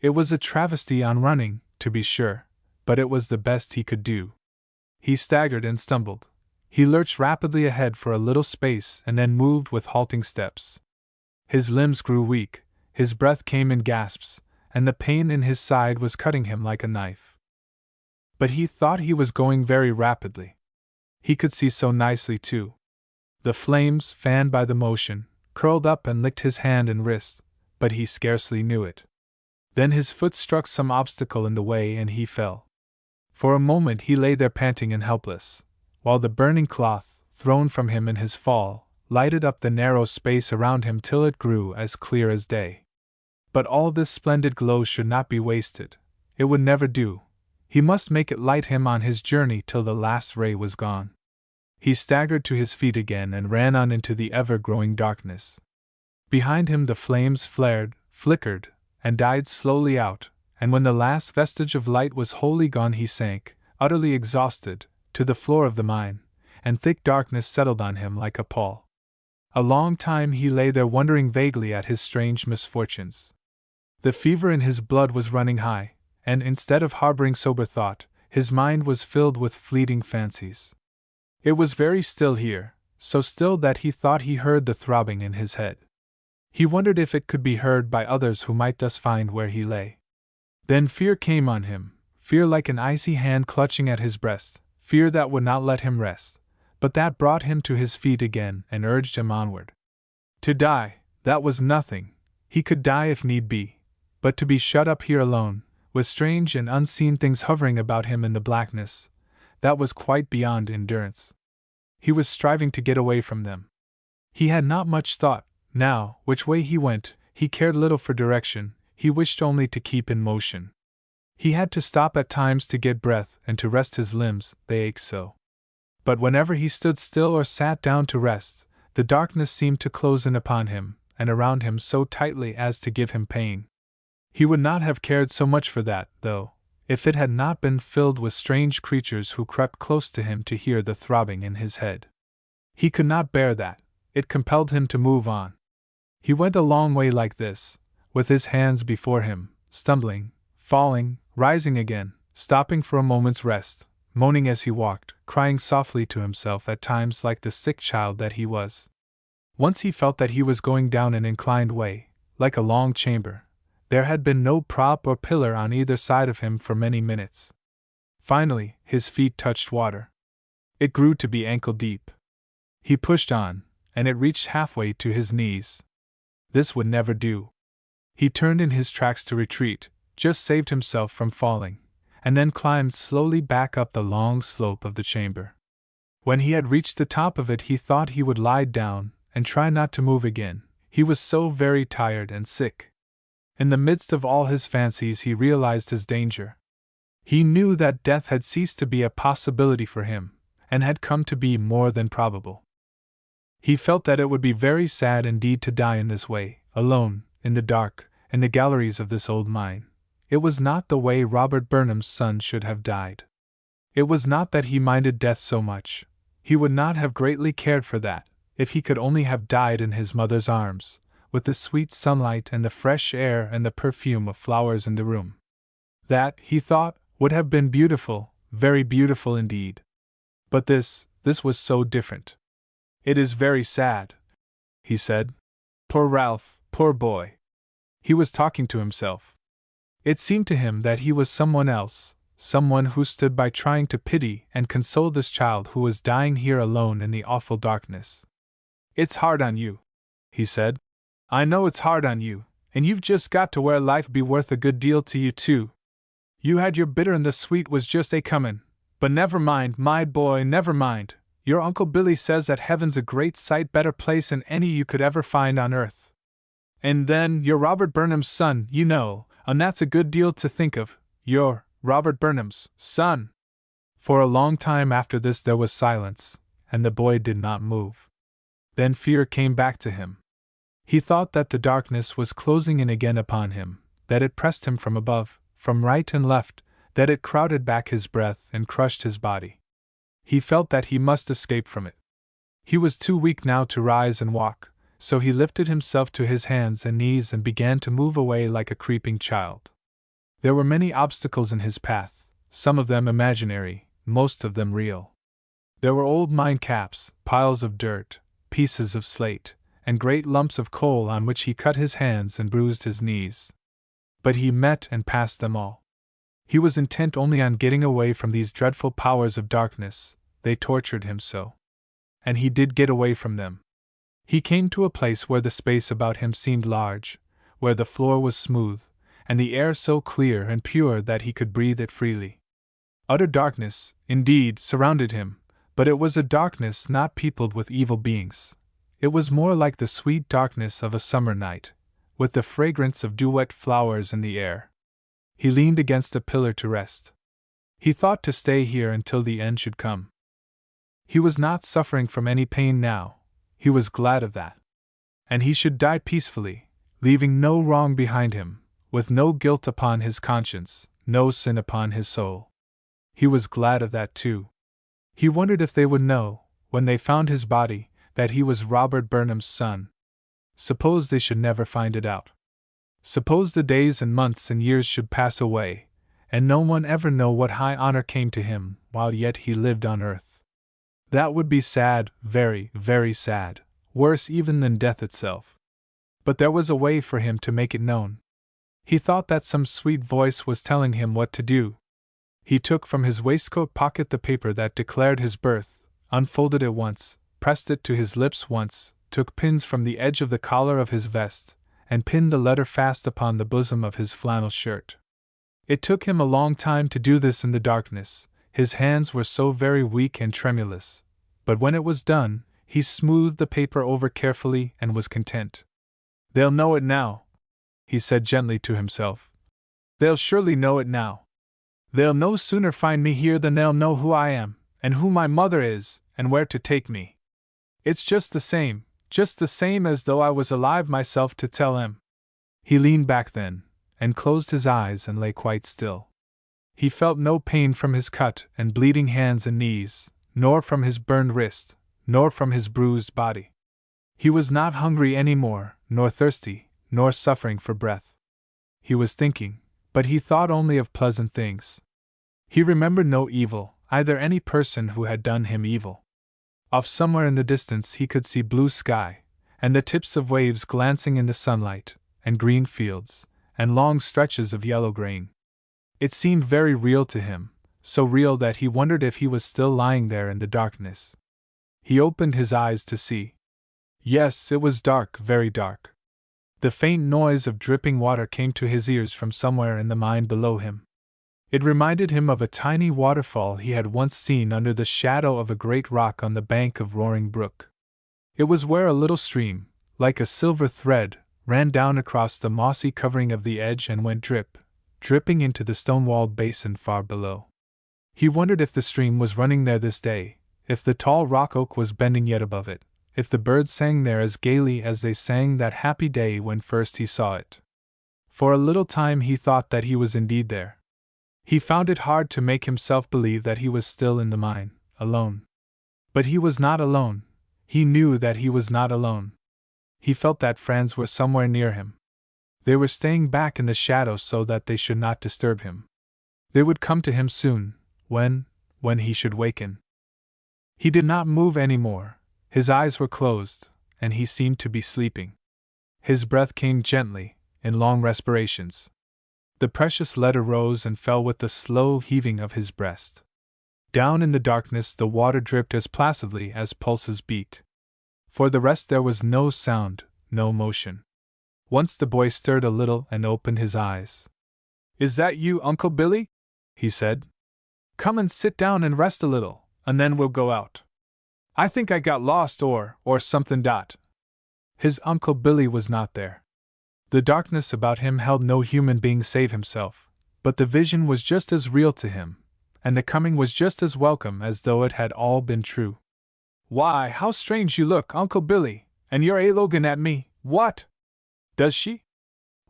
It was a travesty on running, to be sure, but it was the best he could do. He staggered and stumbled. He lurched rapidly ahead for a little space and then moved with halting steps. His limbs grew weak, his breath came in gasps, and the pain in his side was cutting him like a knife. But he thought he was going very rapidly. He could see so nicely, too. The flames, fanned by the motion, curled up and licked his hand and wrist, but he scarcely knew it. Then his foot struck some obstacle in the way and he fell. For a moment he lay there panting and helpless, while the burning cloth, thrown from him in his fall, lighted up the narrow space around him till it grew as clear as day. But all this splendid glow should not be wasted. It would never do. He must make it light him on his journey till the last ray was gone. He staggered to his feet again and ran on into the ever-growing darkness. Behind him the flames flared, flickered, and died slowly out, and when the last vestige of light was wholly gone he sank, utterly exhausted, to the floor of the mine, and thick darkness settled on him like a pall. A long time he lay there wondering vaguely at his strange misfortunes. The fever in his blood was running high, and instead of harboring sober thought, his mind was filled with fleeting fancies. It was very still here, so still that he thought he heard the throbbing in his head. He wondered if it could be heard by others who might thus find where he lay. Then fear came on him, fear like an icy hand clutching at his breast, fear that would not let him rest, but that brought him to his feet again and urged him onward. To die, that was nothing, he could die if need be, but to be shut up here alone, with strange and unseen things hovering about him in the blackness, that was quite beyond endurance. He was striving to get away from them. He had not much thought, now, which way he went, he cared little for direction, he wished only to keep in motion. He had to stop at times to get breath and to rest his limbs, they ached so. But whenever he stood still or sat down to rest, the darkness seemed to close in upon him, and around him so tightly as to give him pain. He would not have cared so much for that, though, if it had not been filled with strange creatures who crept close to him to hear the throbbing in his head. He could not bear that, it compelled him to move on. He went a long way like this, with his hands before him, stumbling, falling, rising again, stopping for a moment's rest, moaning as he walked, crying softly to himself at times like the sick child that he was. Once he felt that he was going down an inclined way, like a long chamber. There had been no prop or pillar on either side of him for many minutes. Finally, his feet touched water. It grew to be ankle deep. He pushed on, and it reached halfway to his knees. This would never do. He turned in his tracks to retreat, just saved himself from falling, and then climbed slowly back up the long slope of the chamber. When he had reached the top of it, he thought he would lie down and try not to move again, he was so very tired and sick. In the midst of all his fancies, he realized his danger. He knew that death had ceased to be a possibility for him, and had come to be more than probable. He felt that it would be very sad indeed to die in this way, alone, in the dark, in the galleries of this old mine. It was not the way Robert Burnham's son should have died. It was not that he minded death so much. He would not have greatly cared for that, if he could only have died in his mother's arms, with the sweet sunlight and the fresh air and the perfume of flowers in the room. That, he thought, would have been beautiful, very beautiful indeed. But this was so different. "It is very sad," he said. "Poor Ralph, poor boy." He was talking to himself. It seemed to him that he was someone else, someone who stood by trying to pity and console this child who was dying here alone in the awful darkness. "It's hard on you," he said. "I know it's hard on you, and you've just got to where life be worth a good deal to you too. You had your bitter and the sweet was just a-comin', but never mind, my boy, never mind. Your Uncle Billy says that heaven's a great sight better place than any you could ever find on earth. And then, you're Robert Burnham's son, you know, and that's a good deal to think of. You're Robert Burnham's son." For a long time after this there was silence, and the boy did not move. Then fear came back to him. He thought that the darkness was closing in again upon him, that it pressed him from above, from right and left, that it crowded back his breath and crushed his body. He felt that he must escape from it. He was too weak now to rise and walk, so he lifted himself to his hands and knees and began to move away like a creeping child. There were many obstacles in his path, some of them imaginary, most of them real. There were old mine caps, piles of dirt, pieces of slate, and great lumps of coal on which he cut his hands and bruised his knees. But he met and passed them all. He was intent only on getting away from these dreadful powers of darkness, they tortured him so. And he did get away from them. He came to a place where the space about him seemed large, where the floor was smooth, and the air so clear and pure that he could breathe it freely. Utter darkness, indeed, surrounded him, but it was a darkness not peopled with evil beings. It was more like the sweet darkness of a summer night, with the fragrance of dew-wet flowers in the air. He leaned against a pillar to rest. He thought to stay here until the end should come. He was not suffering from any pain now, he was glad of that. And he should die peacefully, leaving no wrong behind him, with no guilt upon his conscience, no sin upon his soul. He was glad of that too. He wondered if they would know, when they found his body, that he was Robert Burnham's son. Suppose they should never find it out. Suppose the days and months and years should pass away, and no one ever know what high honor came to him while yet he lived on earth. That would be sad, very, very sad, worse even than death itself. But there was a way for him to make it known. He thought that some sweet voice was telling him what to do. He took from his waistcoat pocket the paper that declared his birth, unfolded it once, pressed it to his lips once, took pins from the edge of the collar of his vest, and pinned the letter fast upon the bosom of his flannel shirt. It took him a long time to do this in the darkness, his hands were so very weak and tremulous, but when it was done, he smoothed the paper over carefully and was content. "They'll know it now," he said gently to himself. "They'll surely know it now. They'll no sooner find me here than they'll know who I am, and who my mother is, and where to take me. It's just the same as though I was alive myself to tell them." He leaned back then, and closed his eyes and lay quite still. He felt no pain from his cut and bleeding hands and knees, nor from his burned wrist, nor from his bruised body. He was not hungry any more, nor thirsty, nor suffering for breath. He was thinking, but he thought only of pleasant things. He remembered no evil, either any person who had done him evil. Off somewhere in the distance he could see blue sky, and the tips of waves glancing in the sunlight, and green fields, and long stretches of yellow grain. It seemed very real to him, so real that he wondered if he was still lying there in the darkness. He opened his eyes to see. Yes, it was dark, very dark. The faint noise of dripping water came to his ears from somewhere in the mine below him. It reminded him of a tiny waterfall he had once seen under the shadow of a great rock on the bank of Roaring Brook. It was where a little stream, like a silver thread, ran down across the mossy covering of the edge and went dripping into the stone-walled basin far below. He wondered if the stream was running there this day, if the tall rock oak was bending yet above it, if the birds sang there as gaily as they sang that happy day when first he saw it. For a little time he thought that he was indeed there. He found it hard to make himself believe that he was still in the mine, alone. But he was not alone. He knew that he was not alone. He felt that friends were somewhere near him. They were staying back in the shadows so that they should not disturb him. They would come to him soon, when he should waken. He did not move any more. His eyes were closed, and he seemed to be sleeping. His breath came gently, in long respirations. The precious letter rose and fell with the slow heaving of his breast. Down in the darkness the water dripped as placidly as pulses beat. For the rest there was no sound, no motion. Once the boy stirred a little and opened his eyes. "Is that you, Uncle Billy?" he said. "Come and sit down and rest a little, and then we'll go out. I think I got lost or something. His Uncle Billy was not there. The darkness about him held no human being save himself, but the vision was just as real to him, and the coming was just as welcome as though it had all been true. "Why, how strange you look, Uncle Billy, and you're a-looking at me, what? Does she?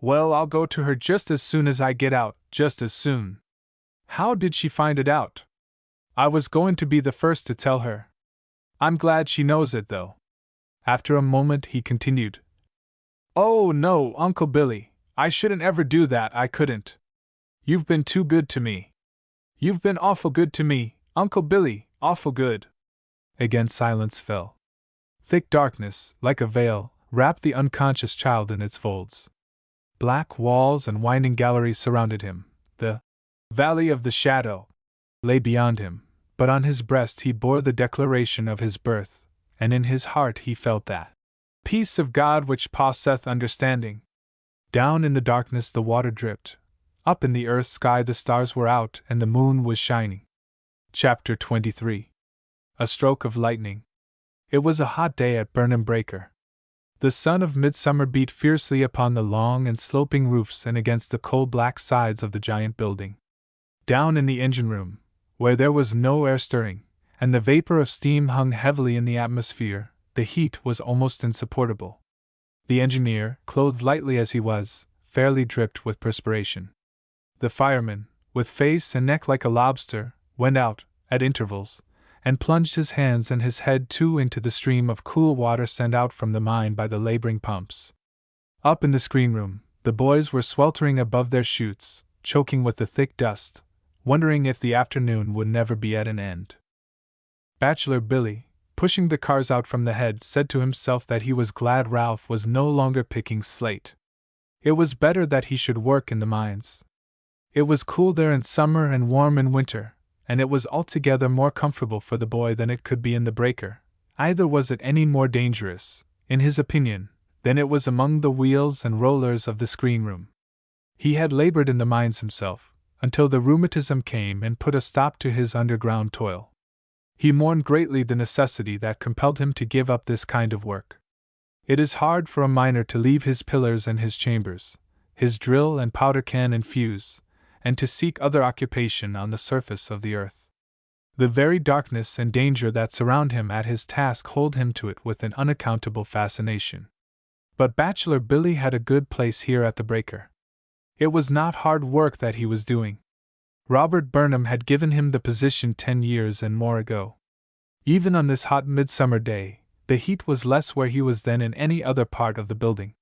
Well, I'll go to her just as soon as I get out, just as soon. How did she find it out? I was going to be the first to tell her. I'm glad she knows it, though." After a moment he continued, "Oh, no, Uncle Billy, I shouldn't ever do that, I couldn't. You've been too good to me. You've been awful good to me, Uncle Billy, awful good." Again silence fell. Thick darkness, like a veil, wrapped the unconscious child in its folds. Black walls and winding galleries surrounded him. The Valley of the Shadow lay beyond him, but on his breast he bore the declaration of his birth, and in his heart he felt that peace of God which passeth understanding. Down in the darkness the water dripped. Up in the earth's sky the stars were out and the moon was shining. Chapter 23. A Stroke of Lightning. It was a hot day at Burnham Breaker. The sun of midsummer beat fiercely upon the long and sloping roofs and against the coal black sides of the giant building. Down in the engine room, where there was no air stirring, and the vapor of steam hung heavily in the atmosphere, the heat was almost insupportable. The engineer, clothed lightly as he was, fairly dripped with perspiration. The fireman, with face and neck like a lobster, went out, at intervals, and plunged his hands and his head too into the stream of cool water sent out from the mine by the laboring pumps. Up in the screen room, the boys were sweltering above their chutes, choking with the thick dust, wondering if the afternoon would never be at an end. Bachelor Billy, pushing the cars out from the head, said to himself that he was glad Ralph was no longer picking slate. It was better that he should work in the mines. It was cool there in summer and warm in winter, and it was altogether more comfortable for the boy than it could be in the breaker. Either was it any more dangerous, in his opinion, than it was among the wheels and rollers of the screen room. He had labored in the mines himself, until the rheumatism came and put a stop to his underground toil. He mourned greatly the necessity that compelled him to give up this kind of work. It is hard for a miner to leave his pillars and his chambers, his drill and powder can and fuse, and to seek other occupation on the surface of the earth. The very darkness and danger that surround him at his task hold him to it with an unaccountable fascination. But Bachelor Billy had a good place here at the breaker. It was not hard work that he was doing. Robert Burnham had given him the position 10 years and more ago. Even on this hot midsummer day, the heat was less where he was than in any other part of the building.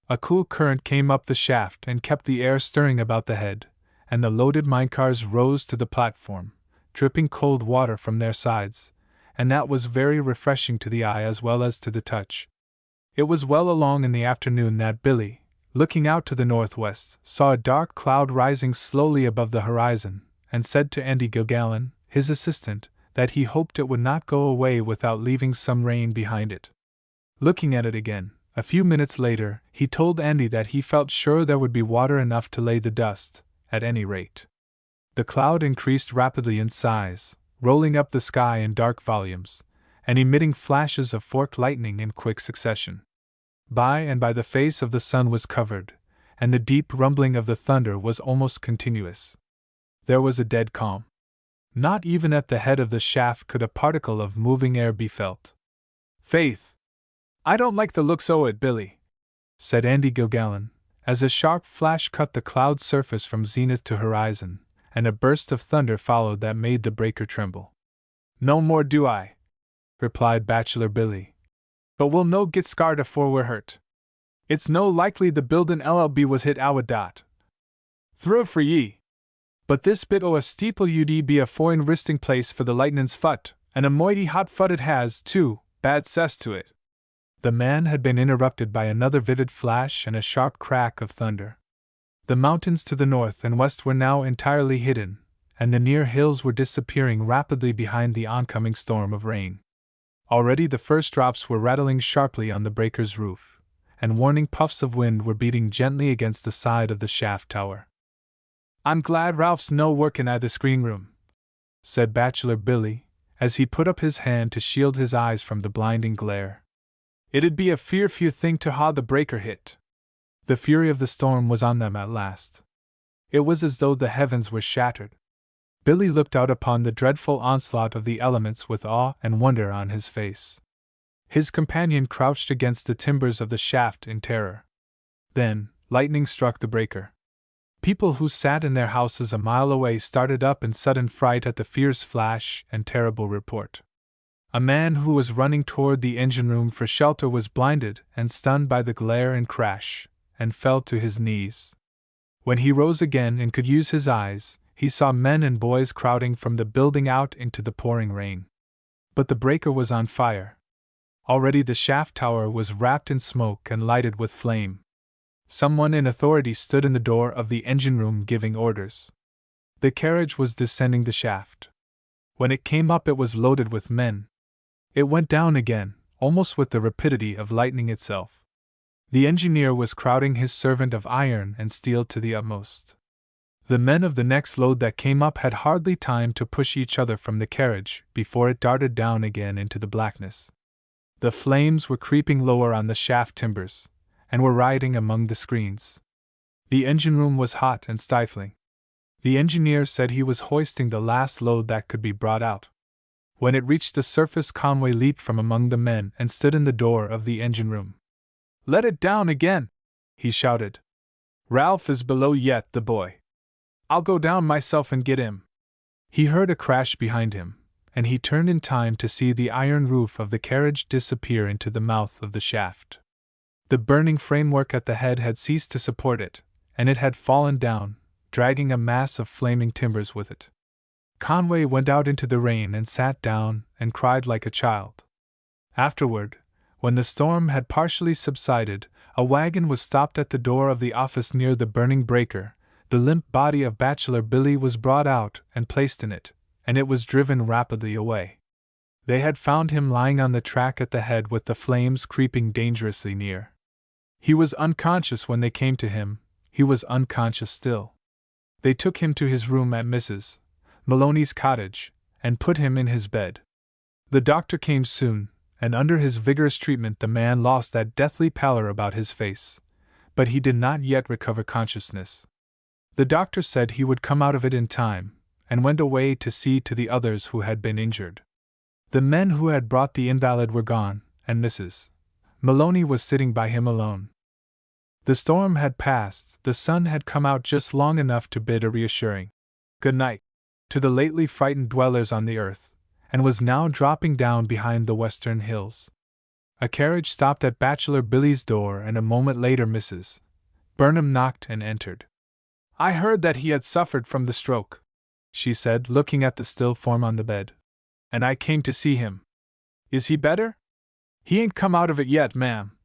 A cool current came up the shaft and kept the air stirring about the head, and the loaded minecars rose to the platform, dripping cold water from their sides, and that was very refreshing to the eye as well as to the touch. It was well along in the afternoon that Billy, looking out to the northwest, saw a dark cloud rising slowly above the horizon, and said to Andy Gilgallen, his assistant, that he hoped it would not go away without leaving some rain behind it. Looking at it again, a few minutes later, he told Andy that he felt sure there would be water enough to lay the dust, at any rate. The cloud increased rapidly in size, rolling up the sky in dark volumes, and emitting flashes of forked lightning in quick succession. By and by the face of the sun was covered, and the deep rumbling of the thunder was almost continuous. There was a dead calm. Not even at the head of the shaft could a particle of moving air be felt. "Faith! I don't like the looks o' it, Billy," said Andy Gilgallen, as a sharp flash cut the cloud surface from zenith to horizon, and a burst of thunder followed that made the breaker tremble. "No more do I," replied Bachelor Billy. "But we'll no get scarred afore we're hurt. It's no likely the buildin' LLB was hit owa dot. Through for ye! But this bit o' a steeple ud be a foine risting place for the lightnin's fut, and a moighty hot fut it has, too, bad cess to it." The man had been interrupted by another vivid flash and a sharp crack of thunder. The mountains to the north and west were now entirely hidden, and the near hills were disappearing rapidly behind the oncoming storm of rain. Already the first drops were rattling sharply on the breaker's roof, and warning puffs of wind were beating gently against the side of the shaft tower. "I'm glad Ralph's no workin' at the screen room," said Bachelor Billy, as he put up his hand to shield his eyes from the blinding glare. "It'd be a fearful thing to haw the breaker hit." The fury of the storm was on them at last. It was as though the heavens were shattered. Billy looked out upon the dreadful onslaught of the elements with awe and wonder on his face. His companion crouched against the timbers of the shaft in terror. Then, lightning struck the breaker. People who sat in their houses a mile away started up in sudden fright at the fierce flash and terrible report. A man who was running toward the engine room for shelter was blinded and stunned by the glare and crash, and fell to his knees. When he rose again and could use his eyes, he saw men and boys crowding from the building out into the pouring rain. But the breaker was on fire. Already the shaft tower was wrapped in smoke and lighted with flame. Someone in authority stood in the door of the engine room giving orders. The carriage was descending the shaft. When it came up, it was loaded with men. It went down again, almost with the rapidity of lightning itself. The engineer was crowding his servant of iron and steel to the utmost. The men of the next load that came up had hardly time to push each other from the carriage before it darted down again into the blackness. The flames were creeping lower on the shaft timbers, and were rioting among the screens. The engine room was hot and stifling. The engineer said he was hoisting the last load that could be brought out. When it reached the surface, Conway leaped from among the men and stood in the door of the engine room. "Let it down again!" he shouted. "Ralph is below yet, the boy. I'll go down myself and get him." He heard a crash behind him, and he turned in time to see the iron roof of the carriage disappear into the mouth of the shaft. The burning framework at the head had ceased to support it, and it had fallen down, dragging a mass of flaming timbers with it. Conway went out into the rain and sat down and cried like a child. Afterward, when the storm had partially subsided, a wagon was stopped at the door of the office near the burning breaker, The limp body of Bachelor Billy was brought out and placed in it, and it was driven rapidly away. They had found him lying on the track at the head with the flames creeping dangerously near. He was unconscious when they came to him, he was unconscious still. They took him to his room at Mrs. Maloney's cottage, and put him in his bed. The doctor came soon, and under his vigorous treatment the man lost that deathly pallor about his face, but he did not yet recover consciousness. The doctor said he would come out of it in time, and went away to see to the others who had been injured. The men who had brought the invalid were gone, and Mrs. Maloney was sitting by him alone. The storm had passed, the sun had come out just long enough to bid a reassuring good night to the lately frightened dwellers on the earth, and was now dropping down behind the western hills. A carriage stopped at Bachelor Billy's door, and a moment later Mrs. Burnham knocked and entered. "I heard that he had suffered from the stroke," she said, looking at the still form on the bed, "and I came to see him. Is he better?" "He ain't come out of it yet, ma'am,"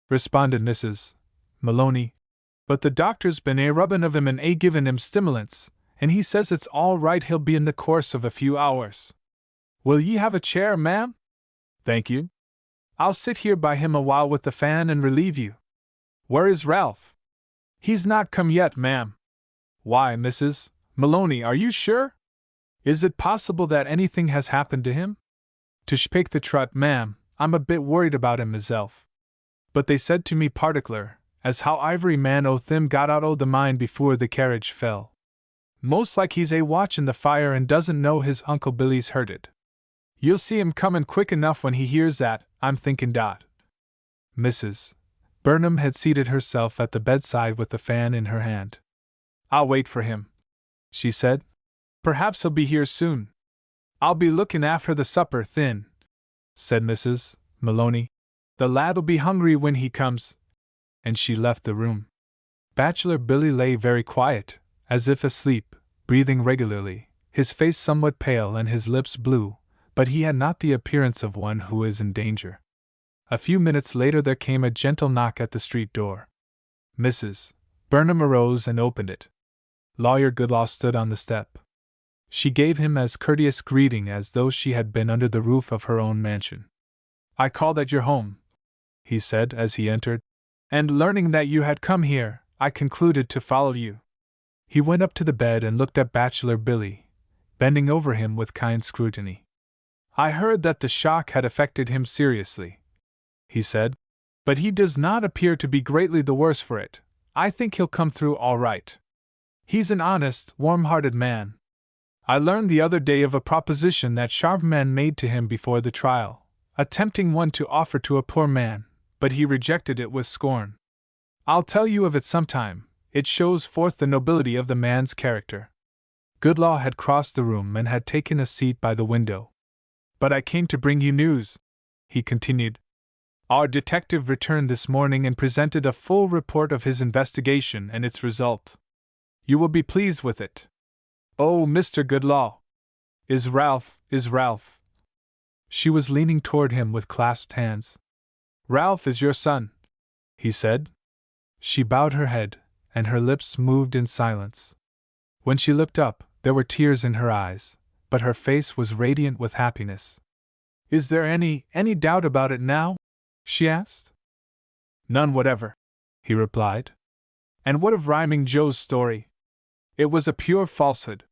responded Mrs. Maloney, "but the doctor's been rubbin' of him and givin' him stimulants, and he says it's all right, he'll be in the course of a few hours. Will ye have a chair, ma'am?" "Thank you. I'll sit here by him a while with the fan and relieve you." "Where is Ralph?" "He's not come yet, ma'am." "Why, Mrs. Maloney, are you sure? Is it possible that anything has happened to him?" "To spake the trut, ma'am, I'm a bit worried about him myself. But they said to me partic'lar, as how ivery man o' thim got out o' the mine before the carriage fell. Most like he's watchin' the fire and doesn't know his Uncle Billy's hurted. You'll see him comin' quick enough when he hears that, I'm thinkin' dot." Mrs. Burnham had seated herself at the bedside with the fan in her hand. "I'll wait for him," she said. "Perhaps he'll be here soon." "I'll be lookin' after the supper thin," said Mrs. Maloney. "The lad'll be hungry when he comes." And she left the room. Bachelor Billy lay very quiet, as if asleep, breathing regularly, his face somewhat pale and his lips blue, but he had not the appearance of one who is in danger. A few minutes later there came a gentle knock at the street door. Mrs. Burnham arose and opened it. Lawyer Goodlaw stood on the step. She gave him as courteous greeting as though she had been under the roof of her own mansion. "I called at your home," he said as he entered, "and learning that you had come here, I concluded to follow you." He went up to the bed and looked at Bachelor Billy, bending over him with kind scrutiny. "I heard that the shock had affected him seriously," he said, "but he does not appear to be greatly the worse for it. I think he'll come through all right. He's an honest, warm-hearted man. I learned the other day of a proposition that sharp men made to him before the trial, a tempting one to offer to a poor man, but he rejected it with scorn. I'll tell you of it sometime. It shows forth the nobility of the man's character." Goodlaw had crossed the room and had taken a seat by the window. "But I came to bring you news," he continued. "Our detective returned this morning and presented a full report of his investigation and its result. You will be pleased with it. Oh, Mr. Goodlaw! Is Ralph? She was leaning toward him with clasped hands. "Ralph is your son," he said. She bowed her head, and her lips moved in silence. When she looked up, there were tears in her eyes, but her face was radiant with happiness. "Is there any doubt about it now?" she asked. "None whatever," he replied. "And what of Rhyming Joe's story? It was a pure falsehood.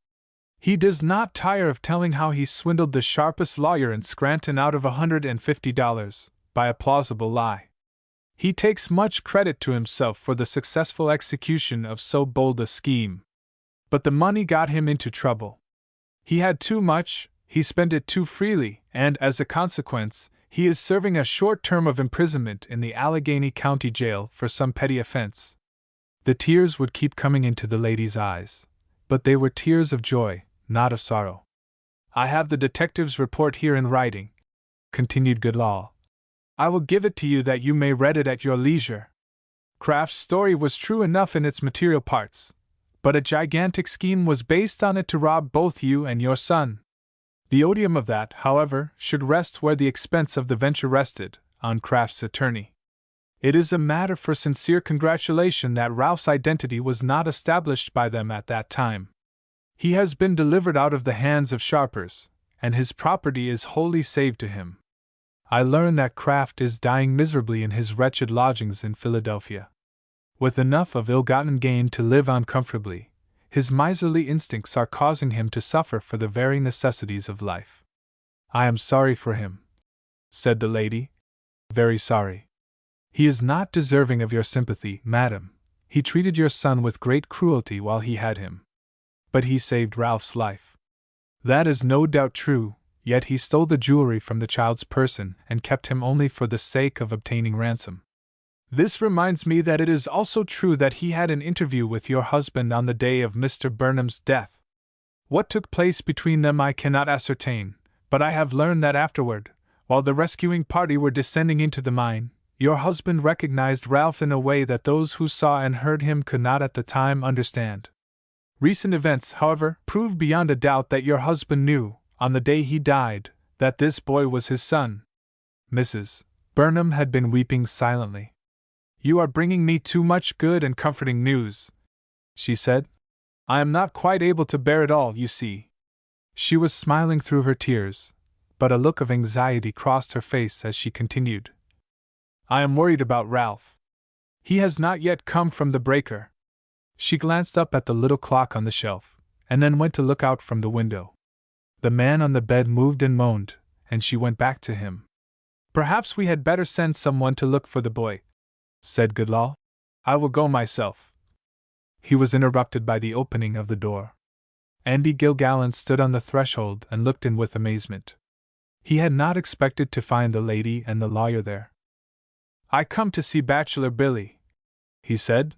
He does not tire of telling how he swindled the sharpest lawyer in Scranton out of $150, by a plausible lie. He takes much credit to himself for the successful execution of so bold a scheme. But the money got him into trouble. He had too much, he spent it too freely, and, as a consequence, he is serving a short term of imprisonment in the Allegheny County Jail for some petty offense." The tears would keep coming into the lady's eyes, but they were tears of joy, not of sorrow. "I have the detective's report here in writing," continued Goodlaw. "I will give it to you that you may read it at your leisure. Kraft's story was true enough in its material parts, but a gigantic scheme was based on it to rob both you and your son. The odium of that, however, should rest where the expense of the venture rested, on Kraft's attorney. It is a matter for sincere congratulation that Ralph's identity was not established by them at that time. He has been delivered out of the hands of sharpers, and his property is wholly saved to him. I learn that Kraft is dying miserably in his wretched lodgings in Philadelphia. With enough of ill-gotten gain to live on comfortably, his miserly instincts are causing him to suffer for the very necessities of life. I am sorry for him, said the lady. Very sorry. He is not deserving of your sympathy, madam. He treated your son with great cruelty while he had him. But he saved Ralph's life. That is no doubt true, yet he stole the jewelry from the child's person and kept him only for the sake of obtaining ransom. This reminds me that it is also true that he had an interview with your husband on the day of Mr. Burnham's death. What took place between them I cannot ascertain, but I have learned that afterward, while the rescuing party were descending into the mine, your husband recognized Ralph in a way that those who saw and heard him could not at the time understand. Recent events, however, prove beyond a doubt that your husband knew, on the day he died, that this boy was his son. Mrs. Burnham had been weeping silently. You are bringing me too much good and comforting news, she said. I am not quite able to bear it all, you see. She was smiling through her tears, but a look of anxiety crossed her face as she continued. I am worried about Ralph. He has not yet come from the breaker. She glanced up at the little clock on the shelf, and then went to look out from the window. The man on the bed moved and moaned, and she went back to him. Perhaps we had better send someone to look for the boy, said Goodlaw. I will go myself. He was interrupted by the opening of the door. Andy Gilgallen stood on the threshold and looked in with amazement. He had not expected to find the lady and the lawyer there. I come to see Bachelor Billy, he said.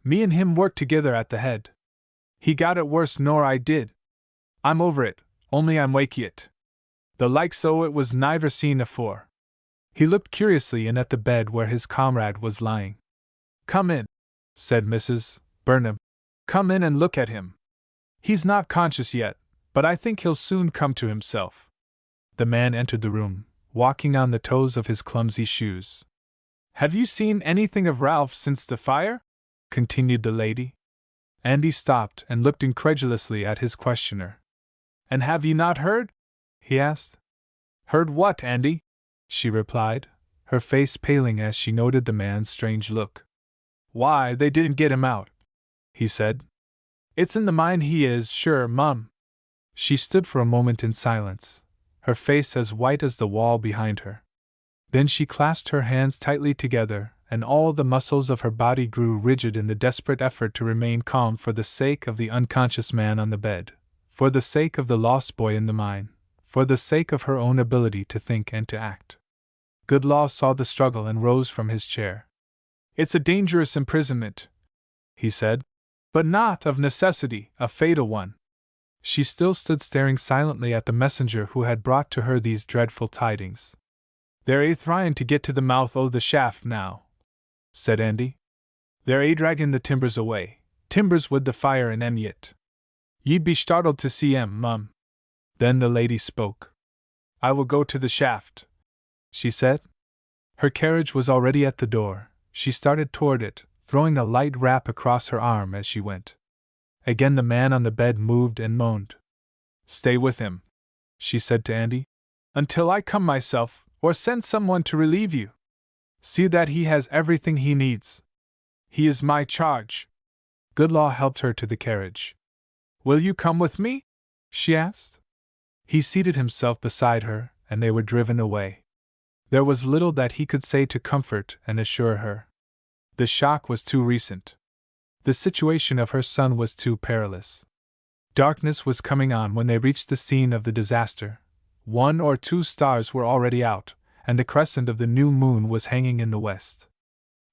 Me and him worked together at the head. He got it worse nor I did. I'm over it, only I'm wakey it. The like so it was niver seen afore. He looked curiously in at the bed where his comrade was lying. Come in, said Mrs. Burnham. Come in and look at him. He's not conscious yet, but I think he'll soon come to himself. The man entered the room, walking on the toes of his clumsy shoes. Have you seen anything of Ralph since the fire? Continued the lady. Andy stopped and looked incredulously at his questioner. And have you not heard? He asked. Heard what, Andy? She replied, her face paling as she noted the man's strange look. Why, they didn't get him out, he said. It's in the mine he is, sure, mum. She stood for a moment in silence, her face as white as the wall behind her. Then she clasped her hands tightly together, and all the muscles of her body grew rigid in the desperate effort to remain calm for the sake of the unconscious man on the bed, for the sake of the lost boy in the mine, for the sake of her own ability to think and to act. Goodlaw saw the struggle and rose from his chair. It's a dangerous imprisonment, he said, but not, of necessity, a fatal one. She still stood staring silently at the messenger who had brought to her these dreadful tidings. They're a trying to get to the mouth o' the shaft now, said Andy. They're a dragging the timbers away, timbers with the fire in 'em yit. Ye'd be startled to see 'em, mum. Then the lady spoke. I will go to the shaft, she said. Her carriage was already at the door. She started toward it, throwing a light wrap across her arm as she went. Again the man on the bed moved and moaned. Stay with him, she said to Andy, until I come myself, or send someone to relieve you. See that he has everything he needs. He is my charge. Goodlaw helped her to the carriage. Will you come with me? She asked. He seated himself beside her, and they were driven away. There was little that he could say to comfort and assure her. The shock was too recent. The situation of her son was too perilous. Darkness was coming on when they reached the scene of the disaster. 1 or 2 stars were already out, and the crescent of the new moon was hanging in the west.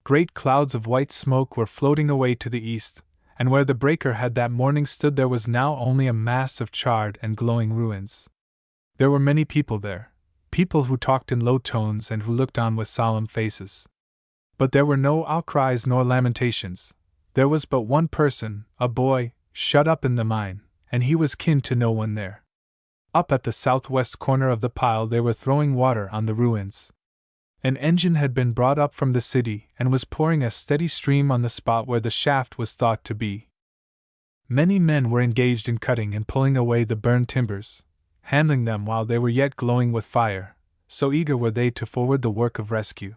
Great clouds of white smoke were floating away to the east, and where the breaker had that morning stood there was now only a mass of charred and glowing ruins. There were many people there, people who talked in low tones and who looked on with solemn faces. But there were no outcries nor lamentations. There was but one person, a boy, shut up in the mine, and he was kin to no one there. Up at the southwest corner of the pile they were throwing water on the ruins. An engine had been brought up from the city and was pouring a steady stream on the spot where the shaft was thought to be. Many men were engaged in cutting and pulling away the burned timbers, handling them while they were yet glowing with fire, so eager were they to forward the work of rescue.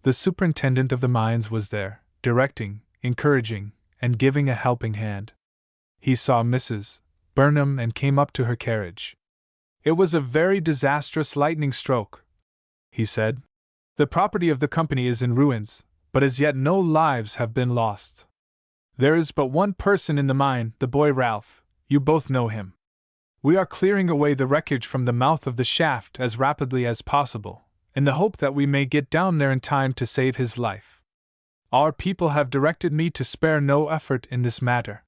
The superintendent of the mines was there, directing, encouraging, and giving a helping hand. He saw Mrs. Burnham and came up to her carriage. "It was a very disastrous lightning stroke," he said. "The property of the company is in ruins, but as yet no lives have been lost. There is but one person in the mine, the boy Ralph. You both know him. We are clearing away the wreckage from the mouth of the shaft as rapidly as possible, in the hope that we may get down there in time to save his life. Our people have directed me to spare no effort in this matter.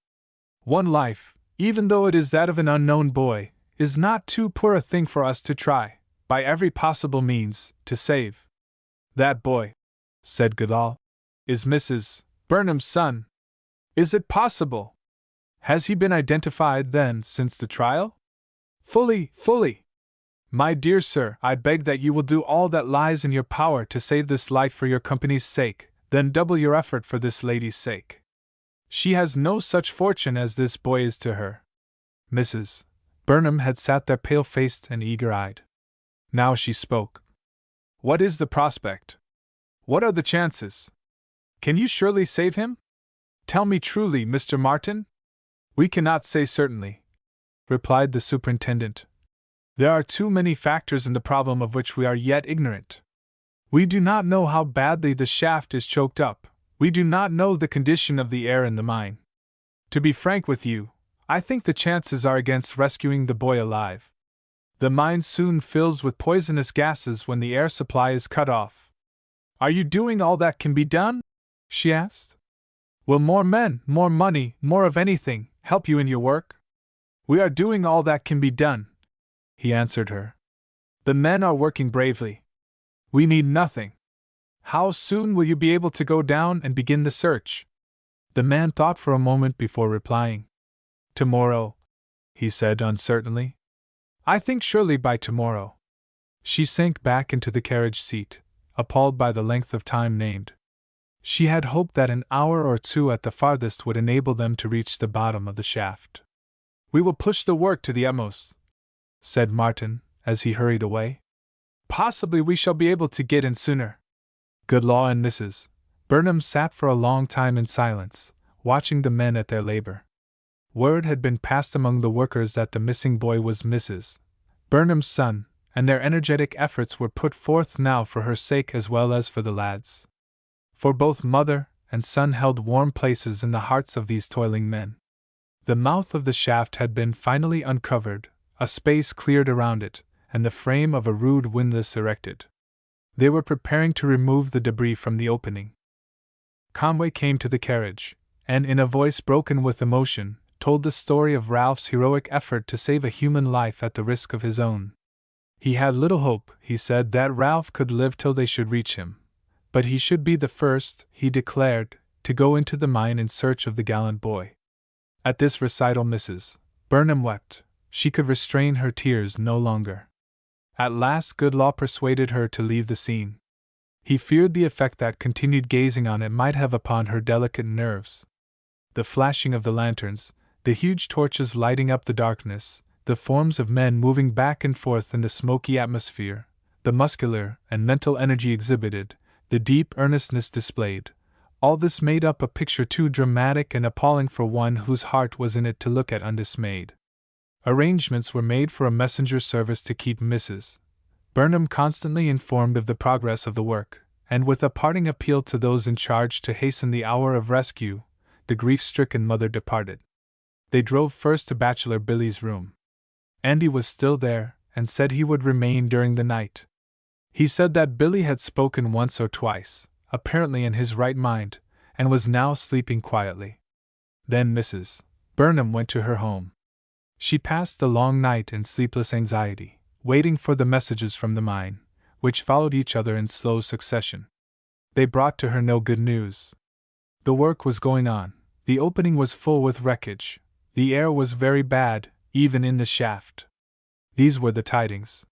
One life, even though it is that of an unknown boy, is not too poor a thing for us to try, by every possible means, to save." "That boy," said Goodall, "is Mrs. Burnham's son. Is it possible? Has he been identified, then, since the trial?" Fully. My dear sir, I beg that you will do all that lies in your power to save this life for your company's sake, then double your effort for this lady's sake. She has no such fortune as this boy is to her." Mrs. Burnham had sat there pale-faced and eager-eyed. Now she spoke. "What is the prospect? What are the chances? Can you surely save him? Tell me truly, Mr. Martin." "We cannot say certainly," replied the superintendent. "There are too many factors in the problem of which we are yet ignorant. We do not know how badly the shaft is choked up. We do not know the condition of the air in the mine. To be frank with you, I think the chances are against rescuing the boy alive. The mine soon fills with poisonous gases when the air supply is cut off." "Are you doing all that can be done?" she asked. "Will more men, more money, more of anything, help you in your work?" "We are doing all that can be done," he answered her. "The men are working bravely. We need nothing. How soon will you be able to go down and begin the search?" The man thought for a moment before replying. "Tomorrow," he said uncertainly. "I think surely by tomorrow." She sank back into the carriage seat, appalled by the length of time named. She had hoped that an hour or two at the farthest would enable them to reach the bottom of the shaft. "We will push the work to the utmost," said Martin, as he hurried away. "Possibly we shall be able to get in sooner." Goodall and Mrs. Burnham sat for a long time in silence, watching the men at their labor. Word had been passed among the workers that the missing boy was Mrs. Burnham's son, and their energetic efforts were put forth now for her sake as well as for the lad's. For both mother and son held warm places in the hearts of these toiling men. The mouth of the shaft had been finally uncovered, a space cleared around it, and the frame of a rude windlass erected. They were preparing to remove the debris from the opening. Conway came to the carriage, and in a voice broken with emotion, told the story of Ralph's heroic effort to save a human life at the risk of his own. He had little hope, he said, that Ralph could live till they should reach him, but he should be the first, he declared, to go into the mine in search of the gallant boy. At this recital Mrs. Burnham wept. She could restrain her tears no longer. At last Goodall persuaded her to leave the scene. He feared the effect that continued gazing on it might have upon her delicate nerves. The flashing of the lanterns, the huge torches lighting up the darkness, the forms of men moving back and forth in the smoky atmosphere, the muscular and mental energy exhibited, the deep earnestness displayed, all this made up a picture too dramatic and appalling for one whose heart was in it to look at undismayed. Arrangements were made for a messenger service to keep Mrs. Burnham constantly informed of the progress of the work, and with a parting appeal to those in charge to hasten the hour of rescue, the grief-stricken mother departed. They drove first to Bachelor Billy's room. Andy was still there, and said he would remain during the night. He said that Billy had spoken once or twice, apparently in his right mind, and was now sleeping quietly. Then Mrs. Burnham went to her home. She passed the long night in sleepless anxiety, waiting for the messages from the mine, which followed each other in slow succession. They brought to her no good news. The work was going on, the opening was full with wreckage, the air was very bad, even in the shaft. These were the tidings.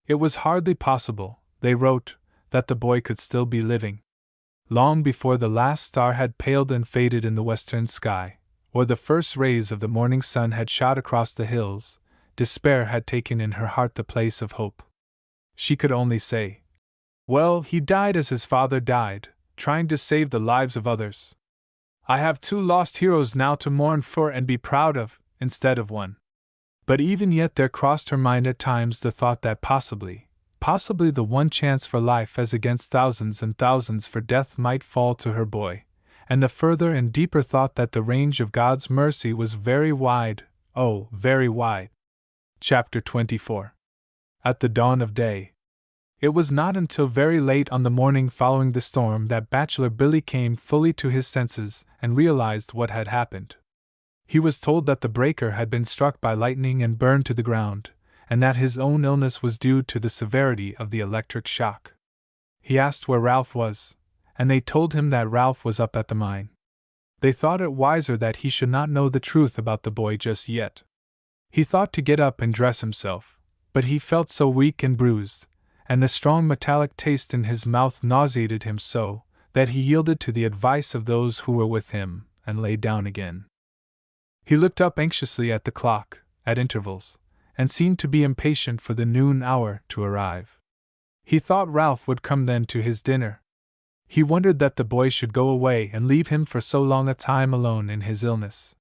It was hardly possible, they wrote, that the boy could still be living. Long before the last star had paled and faded in the western sky, or the first rays of the morning sun had shot across the hills, despair had taken in her heart the place of hope. She could only say, "Well, he died as his father died, trying to save the lives of others. I have 2 lost heroes now to mourn for and be proud of, instead of 1. But even yet there crossed her mind at times the thought that possibly the one chance for life as against thousands and thousands for death might fall to her boy, and the further and deeper thought that the range of God's mercy was very wide, oh, very wide. Chapter 24. At the dawn of day. It was not until very late on the morning following the storm that Bachelor Billy came fully to his senses and realized what had happened. He was told that the breaker had been struck by lightning and burned to the ground, and that his own illness was due to the severity of the electric shock. He asked where Ralph was, and they told him that Ralph was up at the mine. They thought it wiser that he should not know the truth about the boy just yet. He thought to get up and dress himself, but he felt so weak and bruised, and the strong metallic taste in his mouth nauseated him so, that he yielded to the advice of those who were with him, and lay down again. He looked up anxiously at the clock, at intervals, and seemed to be impatient for the noon hour to arrive. He thought Ralph would come then to his dinner. He wondered that the boy should go away and leave him for so long a time alone in his illness.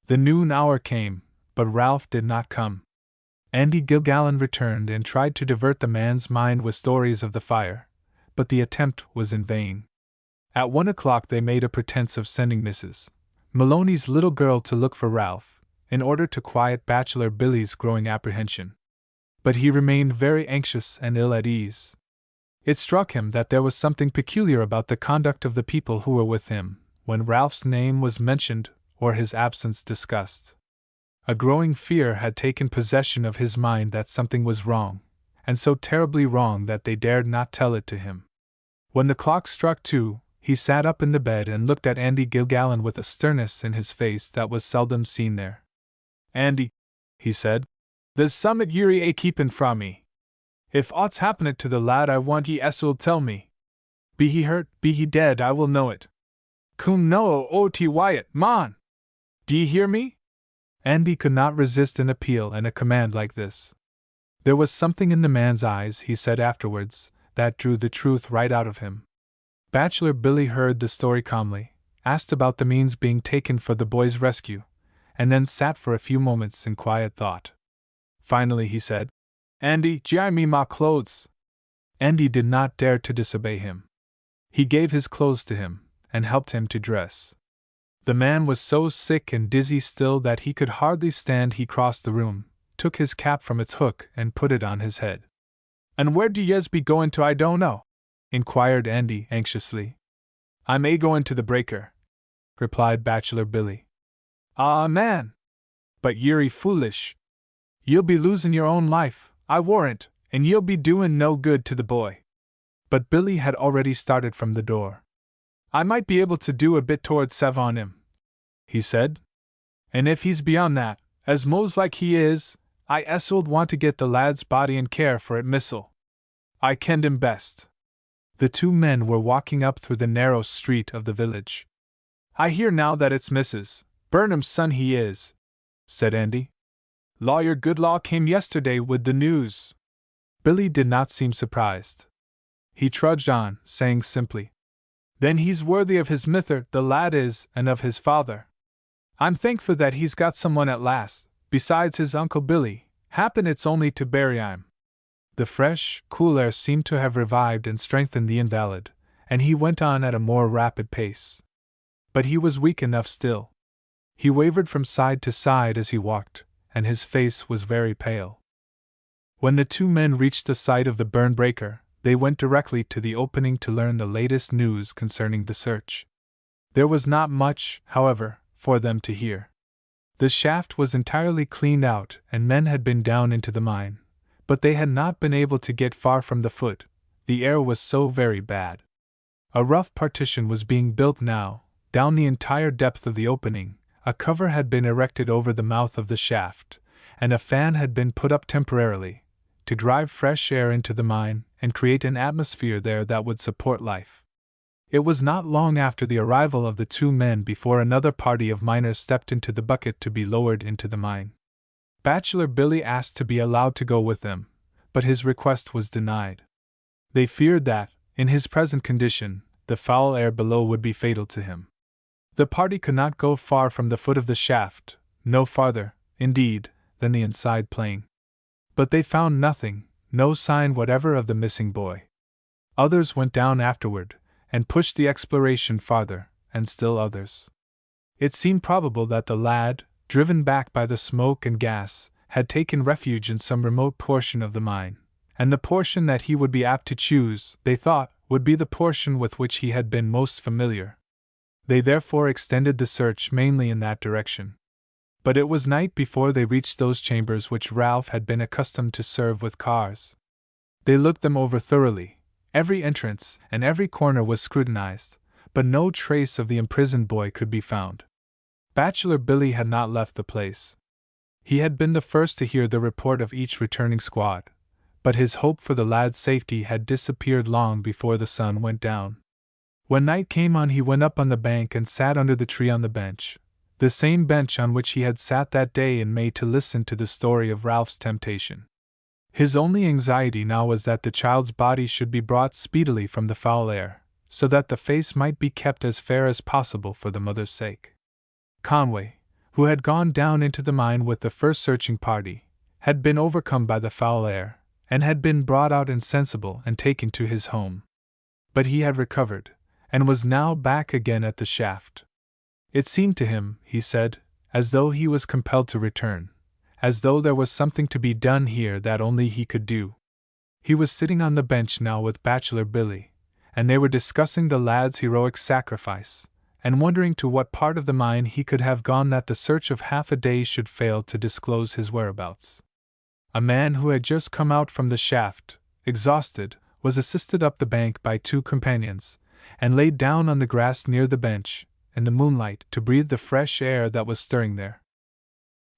The noon hour came, but Ralph did not come. Andy Gilgallen returned and tried to divert the man's mind with stories of the fire, but the attempt was in vain. At 1 o'clock they made a pretense of sending Mrs. Maloney's little girl to look for Ralph, in order to quiet Bachelor Billy's growing apprehension. But he remained very anxious and ill at ease. It struck him that there was something peculiar about the conduct of the people who were with him, when Ralph's name was mentioned or his absence discussed. A growing fear had taken possession of his mind that something was wrong, and so terribly wrong that they dared not tell it to him. When the clock struck 2, he sat up in the bed and looked at Andy Gilgallen with a sternness in his face that was seldom seen there. "Andy," he said, "there's summat ye're a keepin' fra me. If aught's happened to the lad I want ye es'll tell me. Be he hurt, be he dead, I will know it. Coom no o ti Wyatt, mon! D'ye hear me?" Andy could not resist an appeal and a command like this. There was something in the man's eyes, he said afterwards, that drew the truth right out of him. Bachelor Billy heard the story calmly, asked about the means being taken for the boy's rescue, and then sat for a few moments in quiet thought. Finally he said, "Andy, gie me my clothes." Andy did not dare to disobey him. He gave his clothes to him, and helped him to dress. The man was so sick and dizzy still that he could hardly stand. He crossed the room, took his cap from its hook, and put it on his head. "And where do yez be goin' to I don't know?" inquired Andy anxiously. "I may go into the breaker," replied Bachelor Billy. "Ah, man! But ye're foolish. Ye'll be losin' your own life, I warrant, and ye'll be doin' no good to the boy." But Billy had already started from the door. "I might be able to do a bit towards save on him," he said. "And if he's beyond that, as mos like he is, I es'll want to get the lad's body and care for it missile. I kenned him best." The 2 men were walking up through the narrow street of the village. "I hear now that it's Mrs. Burnham's son he is," said Andy. "Lawyer Goodlaw came yesterday with the news." Billy did not seem surprised. He trudged on, saying simply, "Then he's worthy of his mither, the lad is, and of his father. I'm thankful that he's got someone at last, besides his Uncle Billy. Happen it's only to bury him." The fresh, cool air seemed to have revived and strengthened the invalid, and he went on at a more rapid pace. But he was weak enough still. He wavered from side to side as he walked, and his face was very pale. When the 2 men reached the site of the Burnham Breaker, they went directly to the opening to learn the latest news concerning the search. There was not much, however, for them to hear. The shaft was entirely cleaned out, and men had been down into the mine, but they had not been able to get far from the foot, the air was so very bad. A rough partition was being built now, down the entire depth of the opening. A cover had been erected over the mouth of the shaft, and a fan had been put up temporarily, to drive fresh air into the mine and create an atmosphere there that would support life. It was not long after the arrival of the two men before another party of miners stepped into the bucket to be lowered into the mine. Bachelor Billy asked to be allowed to go with them, but his request was denied. They feared that, in his present condition, the foul air below would be fatal to him. The party could not go far from the foot of the shaft, no farther, indeed, than the inside plane. But they found nothing, no sign whatever of the missing boy. Others went down afterward, and pushed the exploration farther, and still others. It seemed probable that the lad, driven back by the smoke and gas, had taken refuge in some remote portion of the mine, and the portion that he would be apt to choose, they thought, would be the portion with which he had been most familiar. They therefore extended the search mainly in that direction. But it was night before they reached those chambers which Ralph had been accustomed to serve with cars. They looked them over thoroughly. Every entrance and every corner was scrutinized, but no trace of the imprisoned boy could be found. Bachelor Billy had not left the place. He had been the first to hear the report of each returning squad, but his hope for the lad's safety had disappeared long before the sun went down. When night came on, he went up on the bank and sat under the tree on the bench, the same bench on which he had sat that day in May to listen to the story of Ralph's temptation. His only anxiety now was that the child's body should be brought speedily from the foul air, so that the face might be kept as fair as possible for the mother's sake. Conway, who had gone down into the mine with the first searching party, had been overcome by the foul air, and had been brought out insensible and taken to his home. But he had recovered, and was now back again at the shaft. It seemed to him, he said, as though he was compelled to return, as though there was something to be done here that only he could do. He was sitting on the bench now with Bachelor Billy, and they were discussing the lad's heroic sacrifice, and wondering to what part of the mine he could have gone that the search of half a day should fail to disclose his whereabouts. A man who had just come out from the shaft, exhausted, was assisted up the bank by two companions, and laid down on the grass near the bench, in the moonlight, to breathe the fresh air that was stirring there.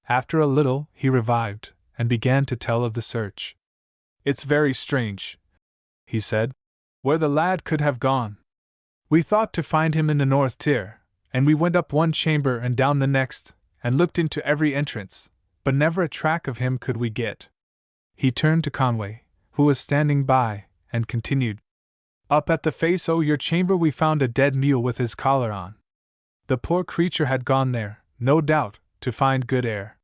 After a little, he revived, and began to tell of the search. "It's very strange," he said, "where the lad could have gone. We thought to find him in the north tier, and we went up one chamber and down the next, and looked into every entrance, but never a track of him could we get." He turned to Conway, who was standing by, and continued, "Up at the face o' your chamber we found a dead mule with his collar on. The poor creature had gone there, no doubt, to find good air.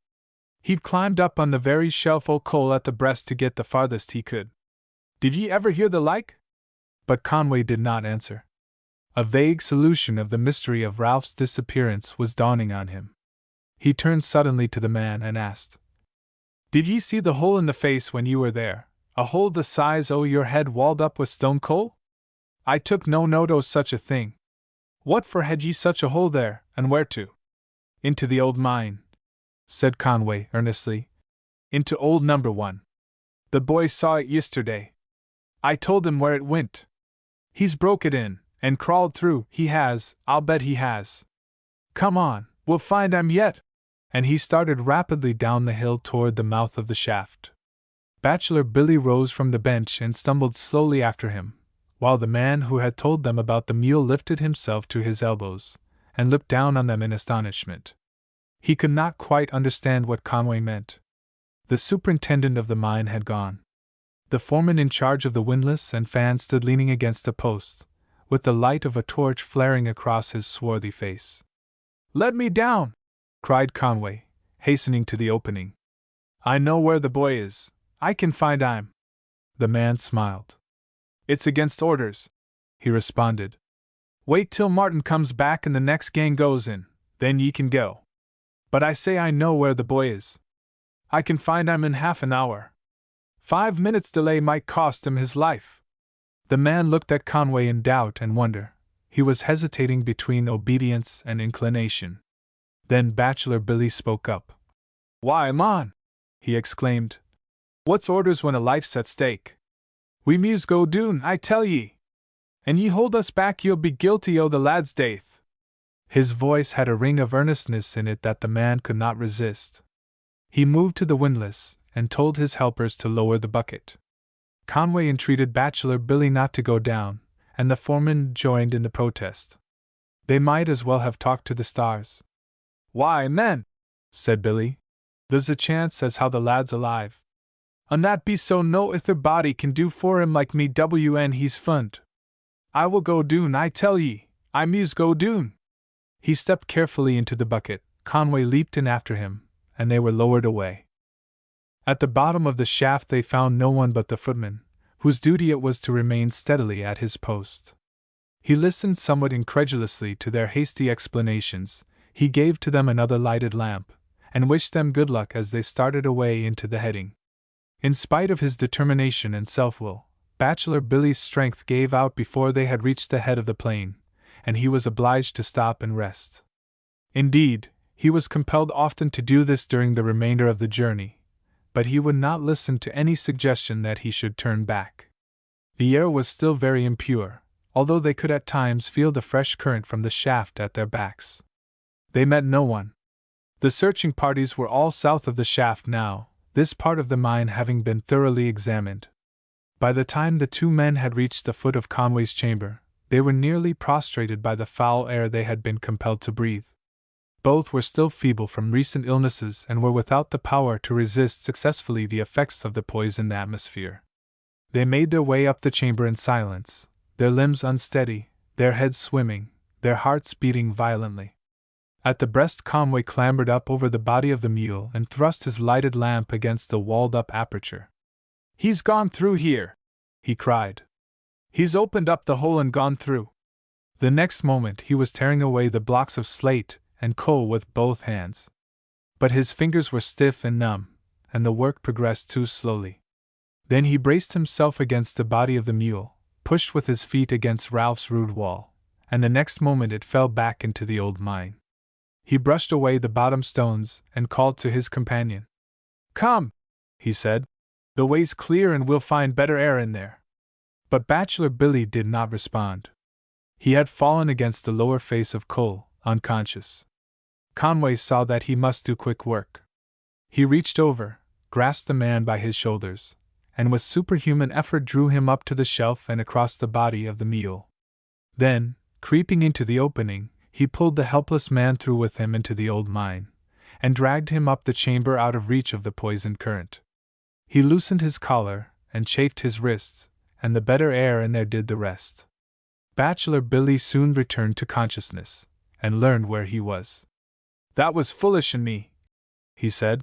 He'd climbed up on the very shelf o' coal at the breast to get the farthest he could. Did ye ever hear the like?" But Conway did not answer. A vague solution of the mystery of Ralph's disappearance was dawning on him. He turned suddenly to the man and asked, "Did ye see the hole in the face when you were there, a hole the size o' your head walled up with stone coal? I took no note o' such a thing. What for had ye such a hole there, and where to?" "Into the old mine," said Conway earnestly. "Into old number 1. The boy saw it yesterday. I told him where it went. He's broke it in, and crawled through, he has, I'll bet he has. Come on, we'll find him yet!" And he started rapidly down the hill toward the mouth of the shaft. Bachelor Billy rose from the bench and stumbled slowly after him, while the man who had told them about the mule lifted himself to his elbows, and looked down on them in astonishment. He could not quite understand what Conway meant. The superintendent of the mine had gone. The foreman in charge of the windlass and fan stood leaning against a post, with the light of a torch flaring across his swarthy face. "Let me down!" cried Conway, hastening to the opening. "I know where the boy is. I can find him." The man smiled. "It's against orders," he responded. "Wait till Martin comes back and the next gang goes in, then ye can go. But I say I know where the boy is. I can find him in half an hour. 5 minutes' delay might cost him his life." The man looked at Conway in doubt and wonder. He was hesitating between obedience and inclination. Then Bachelor Billy spoke up. "Why, mon," he exclaimed, "what's orders when a life's at stake? We mus go doon, I tell ye. And ye hold us back, ye'll be guilty o' the lad's daith." His voice had a ring of earnestness in it that the man could not resist. He moved to the windlass and told his helpers to lower the bucket. Conway entreated Bachelor Billy not to go down, and the foreman joined in the protest. They might as well have talked to the stars. "Why, men," said Billy, "there's a chance as how the lad's alive. An' that be so no ither body can do for him like me when he's fund. I will go doon, I tell ye, I muse go doon." He stepped carefully into the bucket, Conway leaped in after him, and they were lowered away. At the bottom of the shaft they found no one but the footman, whose duty it was to remain steadily at his post. He listened somewhat incredulously to their hasty explanations. He gave to them another lighted lamp, and wished them good luck as they started away into the heading. In spite of his determination and self-will, Bachelor Billy's strength gave out before they had reached the head of the plain, and he was obliged to stop and rest. Indeed, he was compelled often to do this during the remainder of the journey, but he would not listen to any suggestion that he should turn back. The air was still very impure, although they could at times feel the fresh current from the shaft at their backs. They met no one. The searching parties were all south of the shaft now, this part of the mine having been thoroughly examined. By the time the two men had reached the foot of Conway's chamber, they were nearly prostrated by the foul air they had been compelled to breathe. Both were still feeble from recent illnesses and were without the power to resist successfully the effects of the poisoned atmosphere. They made their way up the chamber in silence, their limbs unsteady, their heads swimming, their hearts beating violently. At the breast Conway clambered up over the body of the mule and thrust his lighted lamp against the walled-up aperture. "He's gone through here!" he cried. "He's opened up the hole and gone through." The next moment he was tearing away the blocks of slate and coal with both hands. But his fingers were stiff and numb, and the work progressed too slowly. Then he braced himself against the body of the mule, pushed with his feet against Ralph's rude wall, and the next moment it fell back into the old mine. He brushed away the bottom stones and called to his companion. "Come," he said. "The way's clear and we'll find better air in there." But Bachelor Billy did not respond. He had fallen against the lower face of coal, unconscious. Conway saw that he must do quick work. He reached over, grasped the man by his shoulders, and with superhuman effort drew him up to the shelf and across the body of the mule. Then, creeping into the opening, he pulled the helpless man through with him into the old mine, and dragged him up the chamber out of reach of the poisoned current. He loosened his collar, and chafed his wrists, and the better air in there did the rest. Bachelor Billy soon returned to consciousness, and learned where he was. "That was foolish in me," he said,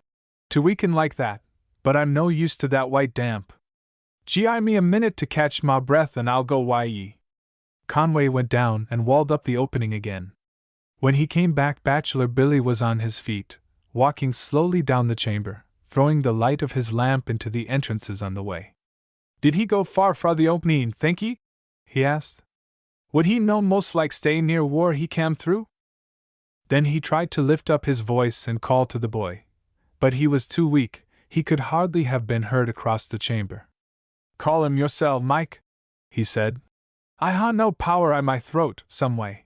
"to weaken like that, but I'm no use to that white damp. Gi' me a minute to catch my breath and I'll go wy ye." Conway went down and walled up the opening again. When he came back, Bachelor Billy was on his feet, walking slowly down the chamber, throwing the light of his lamp into the entrances on the way. "Did he go far fra the opening, think ye?" he asked. "Would he no most like stay near whar he cam through?" Then he tried to lift up his voice and call to the boy, but he was too weak, he could hardly have been heard across the chamber. "Call him yoursel, Mike," he said. "I ha' no power I my throat, some way."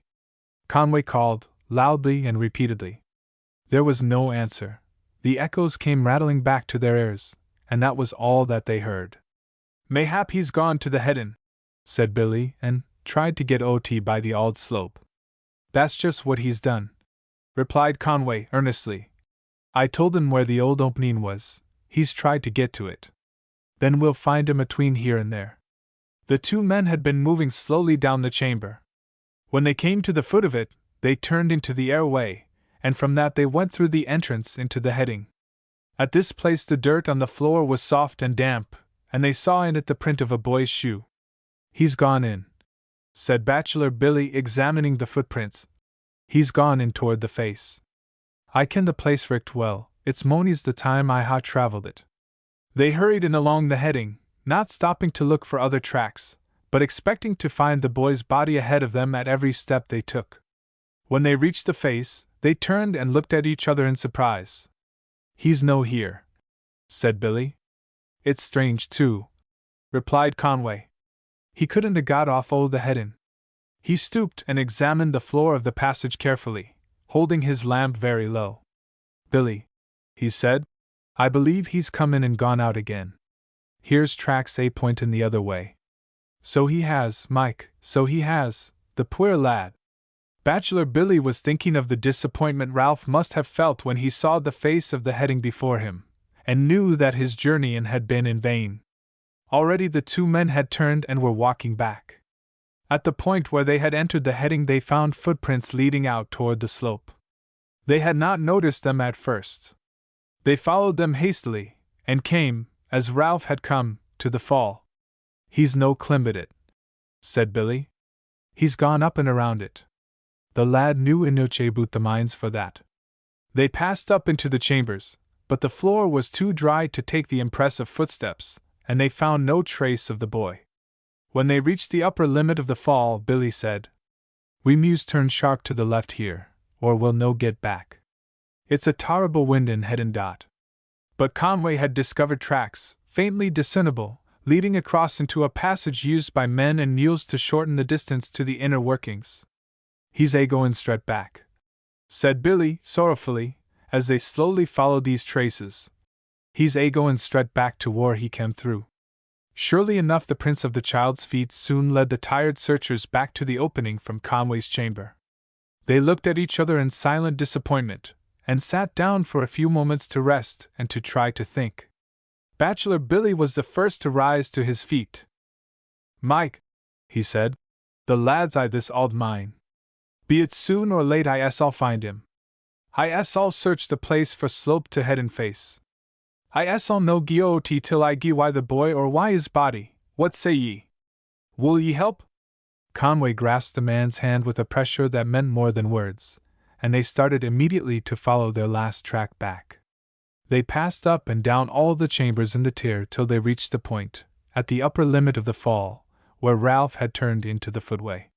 Conway called, loudly and repeatedly. There was no answer. The echoes came rattling back to their ears, and that was all that they heard. "Mayhap he's gone to the headin'," said Billy, and tried to get OT by the auld slope. "That's just what he's done," replied Conway earnestly. "I told him where the old opening was, he's tried to get to it. Then we'll find him atween here and there." The two men had been moving slowly down the chamber. When they came to the foot of it, they turned into the airway, and from that they went through the entrance into the heading. At this place the dirt on the floor was soft and damp, and they saw in it the print of a boy's shoe. "He's gone in," said Bachelor Billy, examining the footprints. "He's gone in toward the face. I ken the place richt well, it's mony's the time I ha' travelled it." They hurried in along the heading, not stopping to look for other tracks, but expecting to find the boy's body ahead of them at every step they took. When they reached the face, they turned and looked at each other in surprise. "He's no here," said Billy. "It's strange, too," replied Conway. "He couldn't ha' got off o' the headin'." He stooped and examined the floor of the passage carefully, holding his lamp very low. "Billy," he said, I believe he's come in and gone out again. Here's tracks A pointin' the other way. So he has, Mike, so he has, the poor lad. Bachelor Billy was thinking of the disappointment Ralph must have felt when he saw the face of the heading before him, and knew that his journey in had been in vain. Already the two men had turned and were walking back. At the point where they had entered the heading, they found footprints leading out toward the slope. They had not noticed them at first. They followed them hastily, and came, as Ralph had come, to the fall. He's no climb it, said Billy. He's gone up and around it. The lad knew enough about the mines for that. They passed up into the chambers, but the floor was too dry to take the impressive footsteps, and they found no trace of the boy. When they reached the upper limit of the fall, Billy said, "We must turn sharp to the left here, or we'll no get back. It's a terrible wind in head and dot." But Conway had discovered tracks, faintly discernible, leading across into a passage used by men and mules to shorten the distance to the inner workings. "He's a-goin' straight back," said Billy, sorrowfully, as they slowly followed these traces. "He's a-goin' straight back to whar he came through." Surely enough, the prints of the child's feet soon led the tired searchers back to the opening from Conway's chamber. They looked at each other in silent disappointment, and sat down for a few moments to rest and to try to think. Bachelor Billy was the first to rise to his feet. "Mike," he said, "the lad's I this auld mine. Be it soon or late, I'll find him. I'll search the place for slope to head and face. I'll no go till I gie why the boy or why his body. What say ye? Will ye help?" Conway grasped the man's hand with a pressure that meant more than words, and they started immediately to follow their last track back. They passed up and down all the chambers in the tier till they reached a point, at the upper limit of the fall, where Ralph had turned into the footway.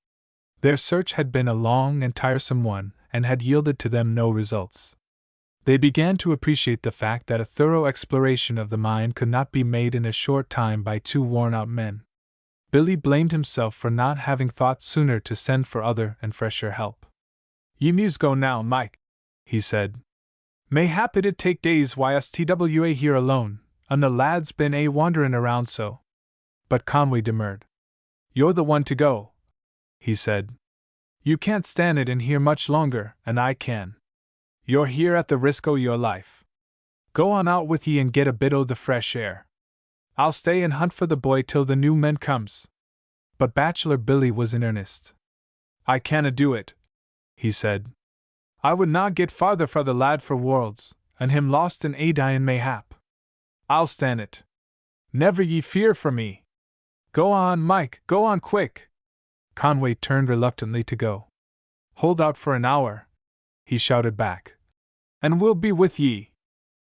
Their search had been a long and tiresome one, and had yielded to them no results. They began to appreciate the fact that a thorough exploration of the mine could not be made in a short time by two worn-out men. Billy blamed himself for not having thought sooner to send for other and fresher help. "Ye must go now, Mike," he said. "Mayhap it'd take days whilst here alone, and the lad's been wanderin' around so." But Conway demurred. "You're the one to go," he said. "You can't stand it in here much longer, and I can. You're here at the risk o' your life. Go on out with ye and get a bit o' the fresh air. I'll stay and hunt for the boy till the new men comes." But Bachelor Billy was in earnest. "I canna do it," he said. "I would not get farther fra the lad for worlds, and him lost and dyin' mayhap. I'll stan' it. Never ye fear for me. Go on, Mike, go on quick." Conway turned reluctantly to go. "Hold out for an hour," he shouted back, "and we'll be with ye."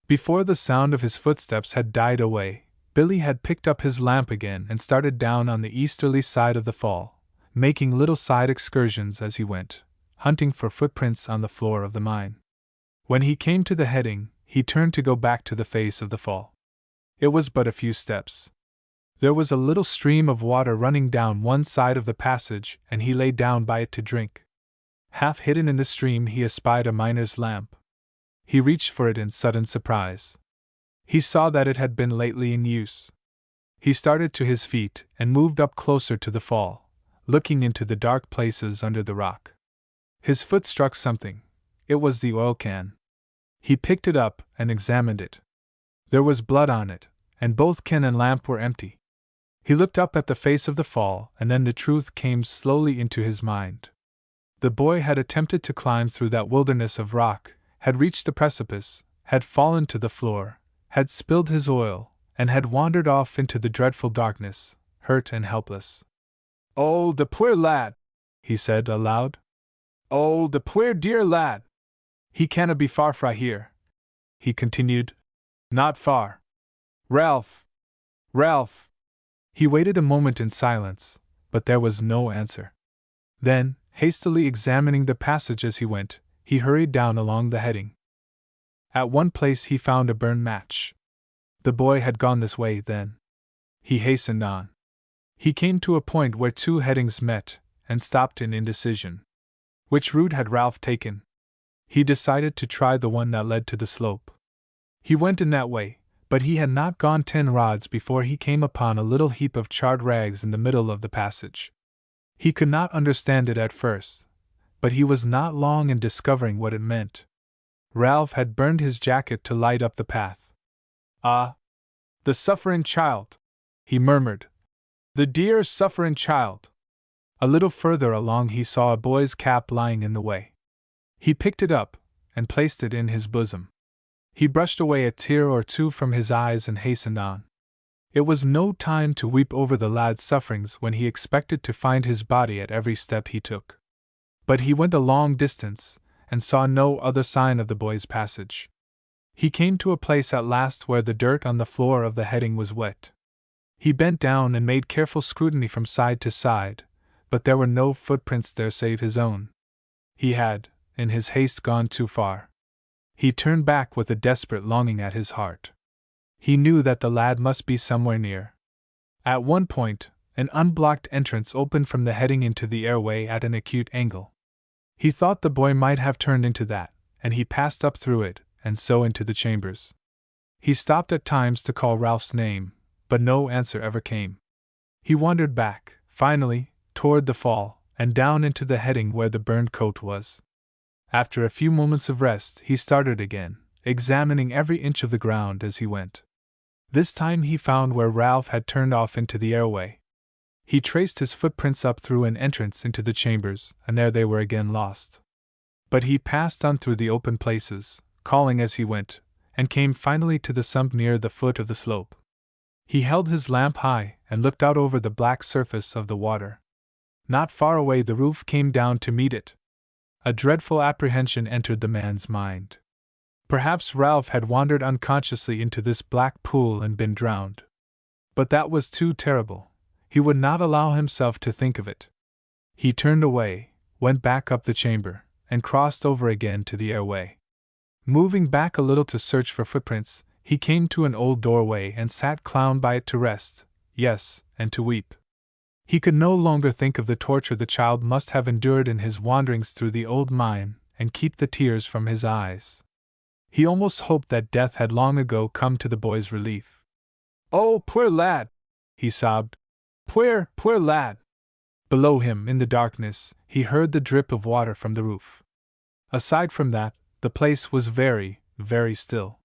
Before the sound of his footsteps had died away, Billy had picked up his lamp again and started down on the easterly side of the fall, making little side excursions as he went, hunting for footprints on the floor of the mine. When he came to the heading, he turned to go back to the face of the fall. It was but a few steps. There was a little stream of water running down one side of the passage, and he lay down by it to drink. Half hidden in the stream, he espied a miner's lamp. He reached for it in sudden surprise. He saw that it had been lately in use. He started to his feet and moved up closer to the fall, looking into the dark places under the rock. His foot struck something. It was the oil can. He picked it up and examined it. There was blood on it, and both can and lamp were empty. He looked up at the face of the fall, and then the truth came slowly into his mind. The boy had attempted to climb through that wilderness of rock, had reached the precipice, had fallen to the floor, had spilled his oil, and had wandered off into the dreadful darkness, hurt and helpless. "Oh, the poor lad!" he said aloud. "Oh, the poor dear lad! He canna be far fra here," he continued. "Not far. Ralph! Ralph!" He waited a moment in silence, but there was no answer. Then, hastily examining the passage as he went, he hurried down along the heading. At one place he found a burned match. The boy had gone this way, then. He hastened on. He came to a point where two headings met, and stopped in indecision. Which route had Ralph taken? He decided to try the one that led to the slope. He went in that way, but he had not gone 10 rods before he came upon a little heap of charred rags in the middle of the passage. He could not understand it at first, but he was not long in discovering what it meant. Ralph had burned his jacket to light up the path. "Ah! The suffering child!" he murmured. "The dear suffering child!" A little further along he saw a boy's cap lying in the way. He picked it up, and placed it in his bosom. He brushed away a tear or two from his eyes and hastened on. It was no time to weep over the lad's sufferings when he expected to find his body at every step he took. But he went a long distance, and saw no other sign of the boy's passage. He came to a place at last where the dirt on the floor of the heading was wet. He bent down and made careful scrutiny from side to side, but there were no footprints there save his own. He had, in his haste, gone too far. He turned back with a desperate longing at his heart. He knew that the lad must be somewhere near. At one point, an unblocked entrance opened from the heading into the airway at an acute angle. He thought the boy might have turned into that, and he passed up through it, and so into the chambers. He stopped at times to call Ralph's name, but no answer ever came. He wandered back, finally, toward the fall, and down into the heading where the burned coat was. After a few moments of rest, he started again, examining every inch of the ground as he went. This time he found where Ralph had turned off into the airway. He traced his footprints up through an entrance into the chambers, and there they were again lost. But he passed on through the open places, calling as he went, and came finally to the sump near the foot of the slope. He held his lamp high and looked out over the black surface of the water. Not far away the roof came down to meet it. A dreadful apprehension entered the man's mind. Perhaps Ralph had wandered unconsciously into this black pool and been drowned. But that was too terrible. He would not allow himself to think of it. He turned away, went back up the chamber, and crossed over again to the airway. Moving back a little to search for footprints, he came to an old doorway and sat clowned by it to rest, yes, and to weep. He could no longer think of the torture the child must have endured in his wanderings through the old mine, and keep the tears from his eyes. He almost hoped that death had long ago come to the boy's relief. "Oh, poor lad!" he sobbed. "Poor, poor lad!" Below him, in the darkness, he heard the drip of water from the roof. Aside from that, the place was very, very still.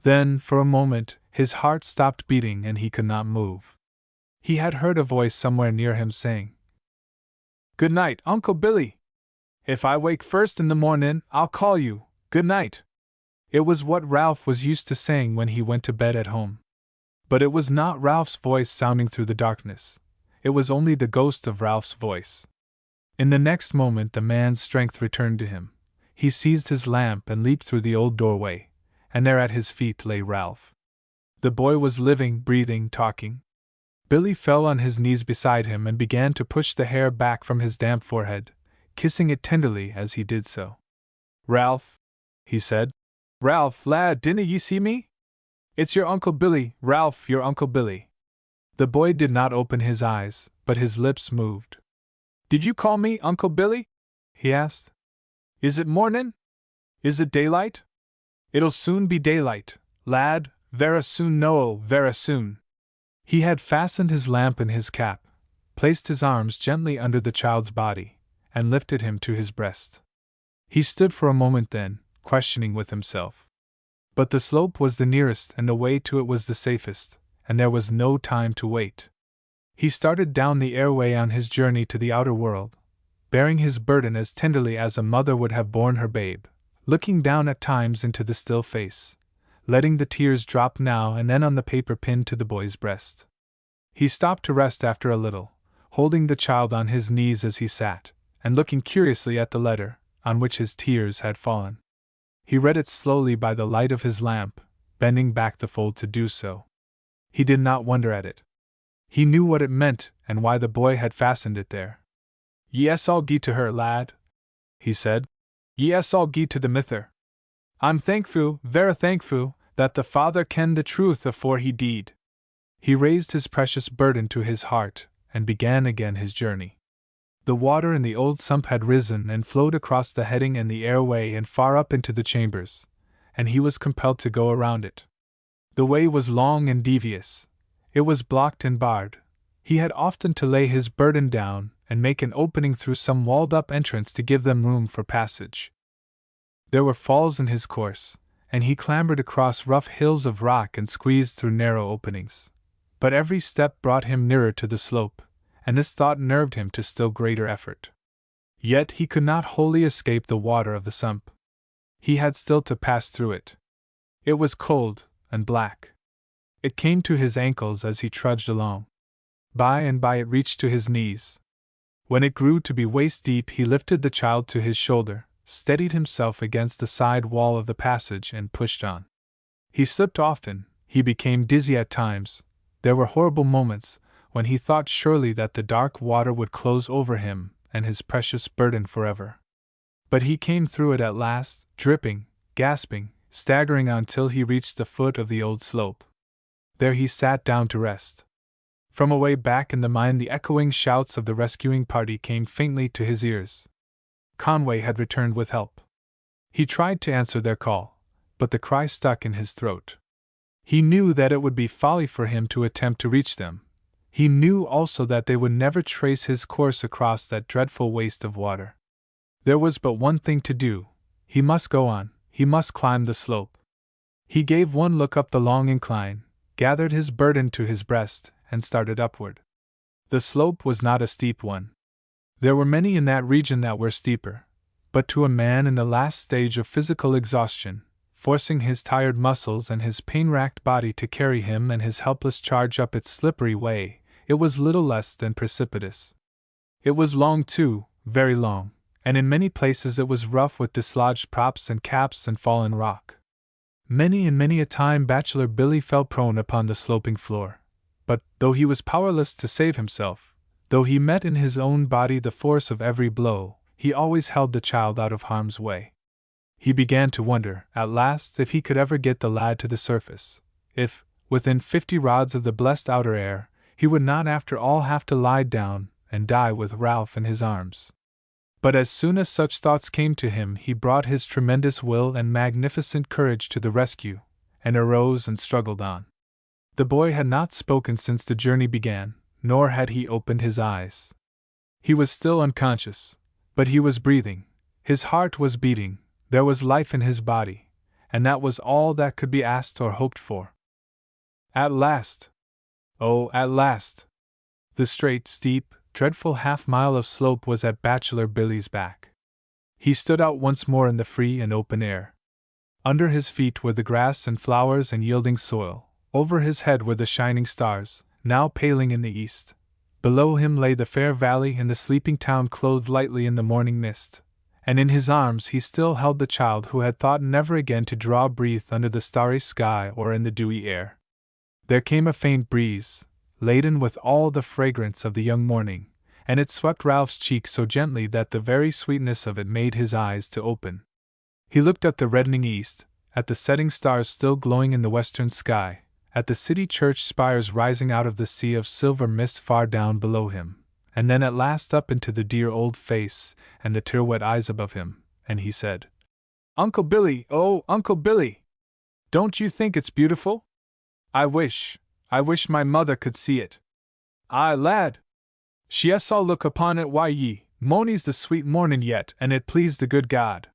Then, for a moment, his heart stopped beating and he could not move. He had heard a voice somewhere near him saying, "Good night, Uncle Billy. If I wake first in the mornin', I'll call you. Good night." It was what Ralph was used to saying when he went to bed at home. But it was not Ralph's voice sounding through the darkness. It was only the ghost of Ralph's voice. In the next moment the man's strength returned to him. He seized his lamp and leaped through the old doorway, and there at his feet lay Ralph. The boy was living, breathing, talking. Billy fell on his knees beside him and began to push the hair back from his damp forehead, kissing it tenderly as he did so. "Ralph," he said. "Ralph, lad, dinna ye see me? It's your Uncle Billy, Ralph, your Uncle Billy." The boy did not open his eyes, but his lips moved. "Did you call me Uncle Billy?" he asked. "Is it mornin'? Is it daylight?" "It'll soon be daylight, lad, vera soon, no, vera soon." He had fastened his lamp in his cap, placed his arms gently under the child's body, and lifted him to his breast. He stood for a moment then, questioning with himself. But the slope was the nearest and the way to it was the safest, and there was no time to wait. He started down the airway on his journey to the outer world, bearing his burden as tenderly as a mother would have borne her babe, looking down at times into the still face, letting the tears drop now and then on the paper pinned to the boy's breast. He stopped to rest after a little, holding the child on his knees as he sat, and looking curiously at the letter, on which his tears had fallen. He read it slowly by the light of his lamp, bending back the fold to do so. He did not wonder at it. He knew what it meant and why the boy had fastened it there. "Yes, I'll gie to her, lad," he said. "Yes, I'll gie to the mither. I'm thankfu', vera thankfu', that the father kenned the truth afore he deed." He raised his precious burden to his heart, and began again his journey. The water in the old sump had risen and flowed across the heading and the airway and far up into the chambers, and he was compelled to go around it. The way was long and devious. It was blocked and barred. He had often to lay his burden down and make an opening through some walled-up entrance to give them room for passage. There were falls in his course, and he clambered across rough hills of rock and squeezed through narrow openings. But every step brought him nearer to the slope, and this thought nerved him to still greater effort. Yet he could not wholly escape the water of the sump. He had still to pass through it. It was cold and black. It came to his ankles as he trudged along. By and by it reached to his knees. When it grew to be waist-deep, he lifted the child to his shoulder, steadied himself against the side wall of the passage, and pushed on. He slipped often, he became dizzy at times. There were horrible moments when he thought surely that the dark water would close over him and his precious burden forever. But he came through it at last, dripping, gasping, staggering until he reached the foot of the old slope. There he sat down to rest. From away back in the mine the echoing shouts of the rescuing party came faintly to his ears. Conway had returned with help. He tried to answer their call, but the cry stuck in his throat. He knew that it would be folly for him to attempt to reach them. He knew also that they would never trace his course across that dreadful waste of water. There was but one thing to do. He must go on, he must climb the slope. He gave one look up the long incline, gathered his burden to his breast, and started upward. The slope was not a steep one. There were many in that region that were steeper, but to a man in the last stage of physical exhaustion, forcing his tired muscles and his pain-racked body to carry him and his helpless charge up its slippery way, it was little less than precipitous. It was long too, very long, and in many places it was rough with dislodged props and caps and fallen rock. Many and many a time Bachelor Billy fell prone upon the sloping floor. But, though he was powerless to save himself, though he met in his own body the force of every blow, he always held the child out of harm's way. He began to wonder, at last, if he could ever get the lad to the surface, if, within 50 rods of the blessed outer air, he would not after all have to lie down and die with Ralph in his arms. But as soon as such thoughts came to him, he brought his tremendous will and magnificent courage to the rescue, and arose and struggled on. The boy had not spoken since the journey began, nor had he opened his eyes. He was still unconscious, but he was breathing, his heart was beating, there was life in his body, and that was all that could be asked or hoped for. At last! Oh, at last! The straight, steep, dreadful half-mile of slope was at Bachelor Billy's back. He stood out once more in the free and open air. Under his feet were the grass and flowers and yielding soil, over his head were the shining stars, now paling in the east. Below him lay the fair valley and the sleeping town clothed lightly in the morning mist, and in his arms he still held the child who had thought never again to draw breath under the starry sky or in the dewy air. There came a faint breeze, laden with all the fragrance of the young morning, and it swept Ralph's cheek so gently that the very sweetness of it made his eyes to open. He looked at the reddening east, at the setting stars still glowing in the western sky, at the city church spires rising out of the sea of silver mist far down below him, and then at last up into the dear old face and the tear-wet eyes above him, and he said, "Uncle Billy, oh, Uncle Billy! Don't you think it's beautiful? I wish my mother could see it. Aye, lad! She's all look upon it, why ye, mony's the sweet mornin' yet, and it pleased the good God."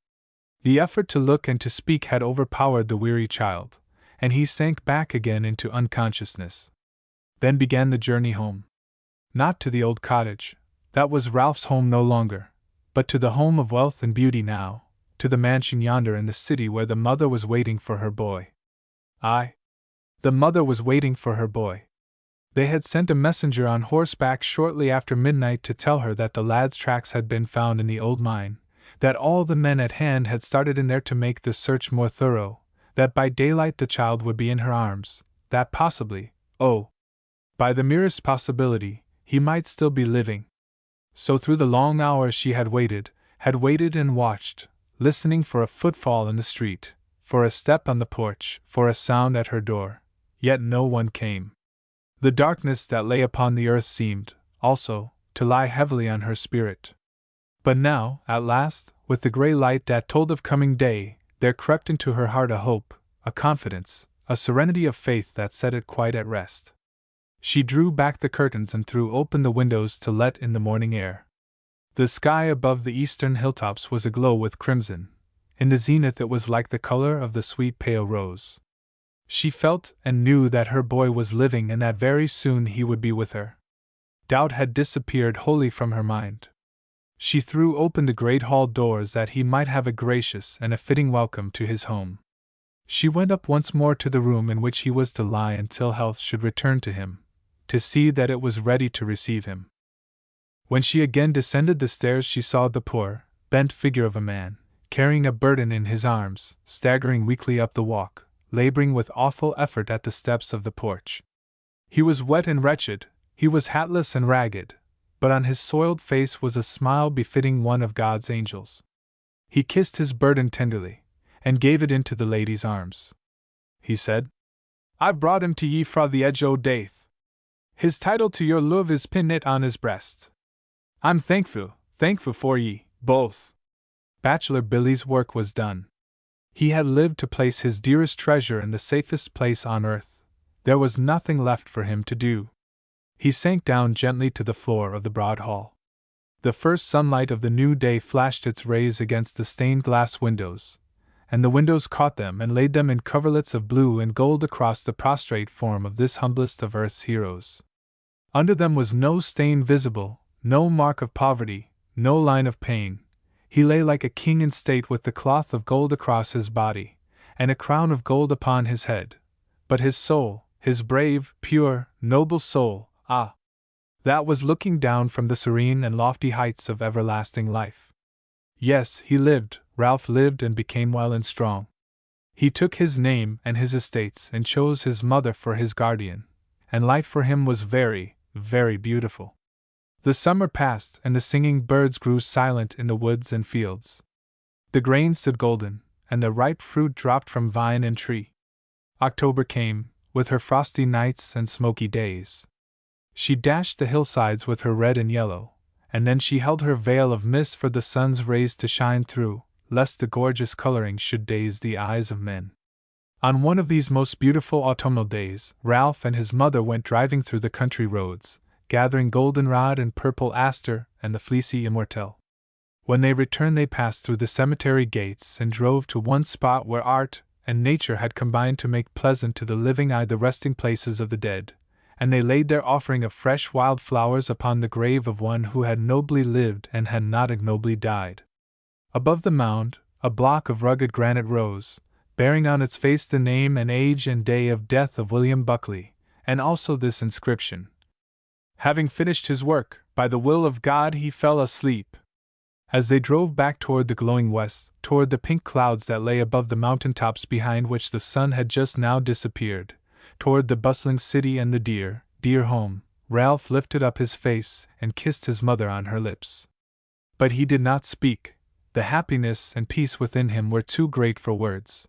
The effort to look and to speak had overpowered the weary child, and he sank back again into unconsciousness. Then began the journey home. Not to the old cottage, that was Ralph's home no longer, but to the home of wealth and beauty now, to the mansion yonder in the city where the mother was waiting for her boy. Aye, the mother was waiting for her boy. They had sent a messenger on horseback shortly after midnight to tell her that the lad's tracks had been found in the old mine, that all the men at hand had started in there to make the search more thorough, that by daylight the child would be in her arms, that possibly, oh, by the merest possibility, he might still be living. So through the long hours she had waited and watched, listening for a footfall in the street, for a step on the porch, for a sound at her door, yet no one came. The darkness that lay upon the earth seemed, also, to lie heavily on her spirit. But now, at last, with the grey light that told of coming day, there crept into her heart a hope, a confidence, a serenity of faith that set it quite at rest. She drew back the curtains and threw open the windows to let in the morning air. The sky above the eastern hilltops was aglow with crimson. In the zenith it was like the color of the sweet pale rose. She felt and knew that her boy was living and that very soon he would be with her. Doubt had disappeared wholly from her mind. She threw open the great hall doors that he might have a gracious and a fitting welcome to his home. She went up once more to the room in which he was to lie until health should return to him, to see that it was ready to receive him. When she again descended the stairs, she saw the poor, bent figure of a man, carrying a burden in his arms, staggering weakly up the walk, laboring with awful effort at the steps of the porch. He was wet and wretched, he was hatless and ragged, but on his soiled face was a smile befitting one of God's angels. He kissed his burden tenderly, and gave it into the lady's arms. He said, "I've brought him to ye fra the edge o' daith. His title to your love is pinnit on his breast. I'm thankful for ye, both." Bachelor Billy's work was done. He had lived to place his dearest treasure in the safest place on earth. There was nothing left for him to do. He sank down gently to the floor of the broad hall. The first sunlight of the new day flashed its rays against the stained glass windows, and the windows caught them and laid them in coverlets of blue and gold across the prostrate form of this humblest of earth's heroes. Under them was no stain visible, no mark of poverty, no line of pain. He lay like a king in state with the cloth of gold across his body, and a crown of gold upon his head. But his soul, his brave, pure, noble soul, that was looking down from the serene and lofty heights of everlasting life. Yes, he lived, Ralph lived and became well and strong. He took his name and his estates and chose his mother for his guardian, and life for him was very, very beautiful. The summer passed, and the singing birds grew silent in the woods and fields. The grain stood golden, and the ripe fruit dropped from vine and tree. October came, with her frosty nights and smoky days. She dashed the hillsides with her red and yellow, and then she held her veil of mist for the sun's rays to shine through, lest the gorgeous coloring should daze the eyes of men. On one of these most beautiful autumnal days, Ralph and his mother went driving through the country roads, gathering goldenrod and purple aster and the fleecy immortelle. When they returned, they passed through the cemetery gates and drove to one spot where art and nature had combined to make pleasant to the living eye the resting places of the dead, and they laid their offering of fresh wild flowers upon the grave of one who had nobly lived and had not ignobly died. Above the mound, a block of rugged granite rose, bearing on its face the name and age and day of death of William Buckley, and also this inscription: "Having finished his work, by the will of God he fell asleep." As they drove back toward the glowing west, toward the pink clouds that lay above the mountain tops behind which the sun had just now disappeared, toward the bustling city and the dear, dear home, Ralph lifted up his face and kissed his mother on her lips. But he did not speak. The happiness and peace within him were too great for words.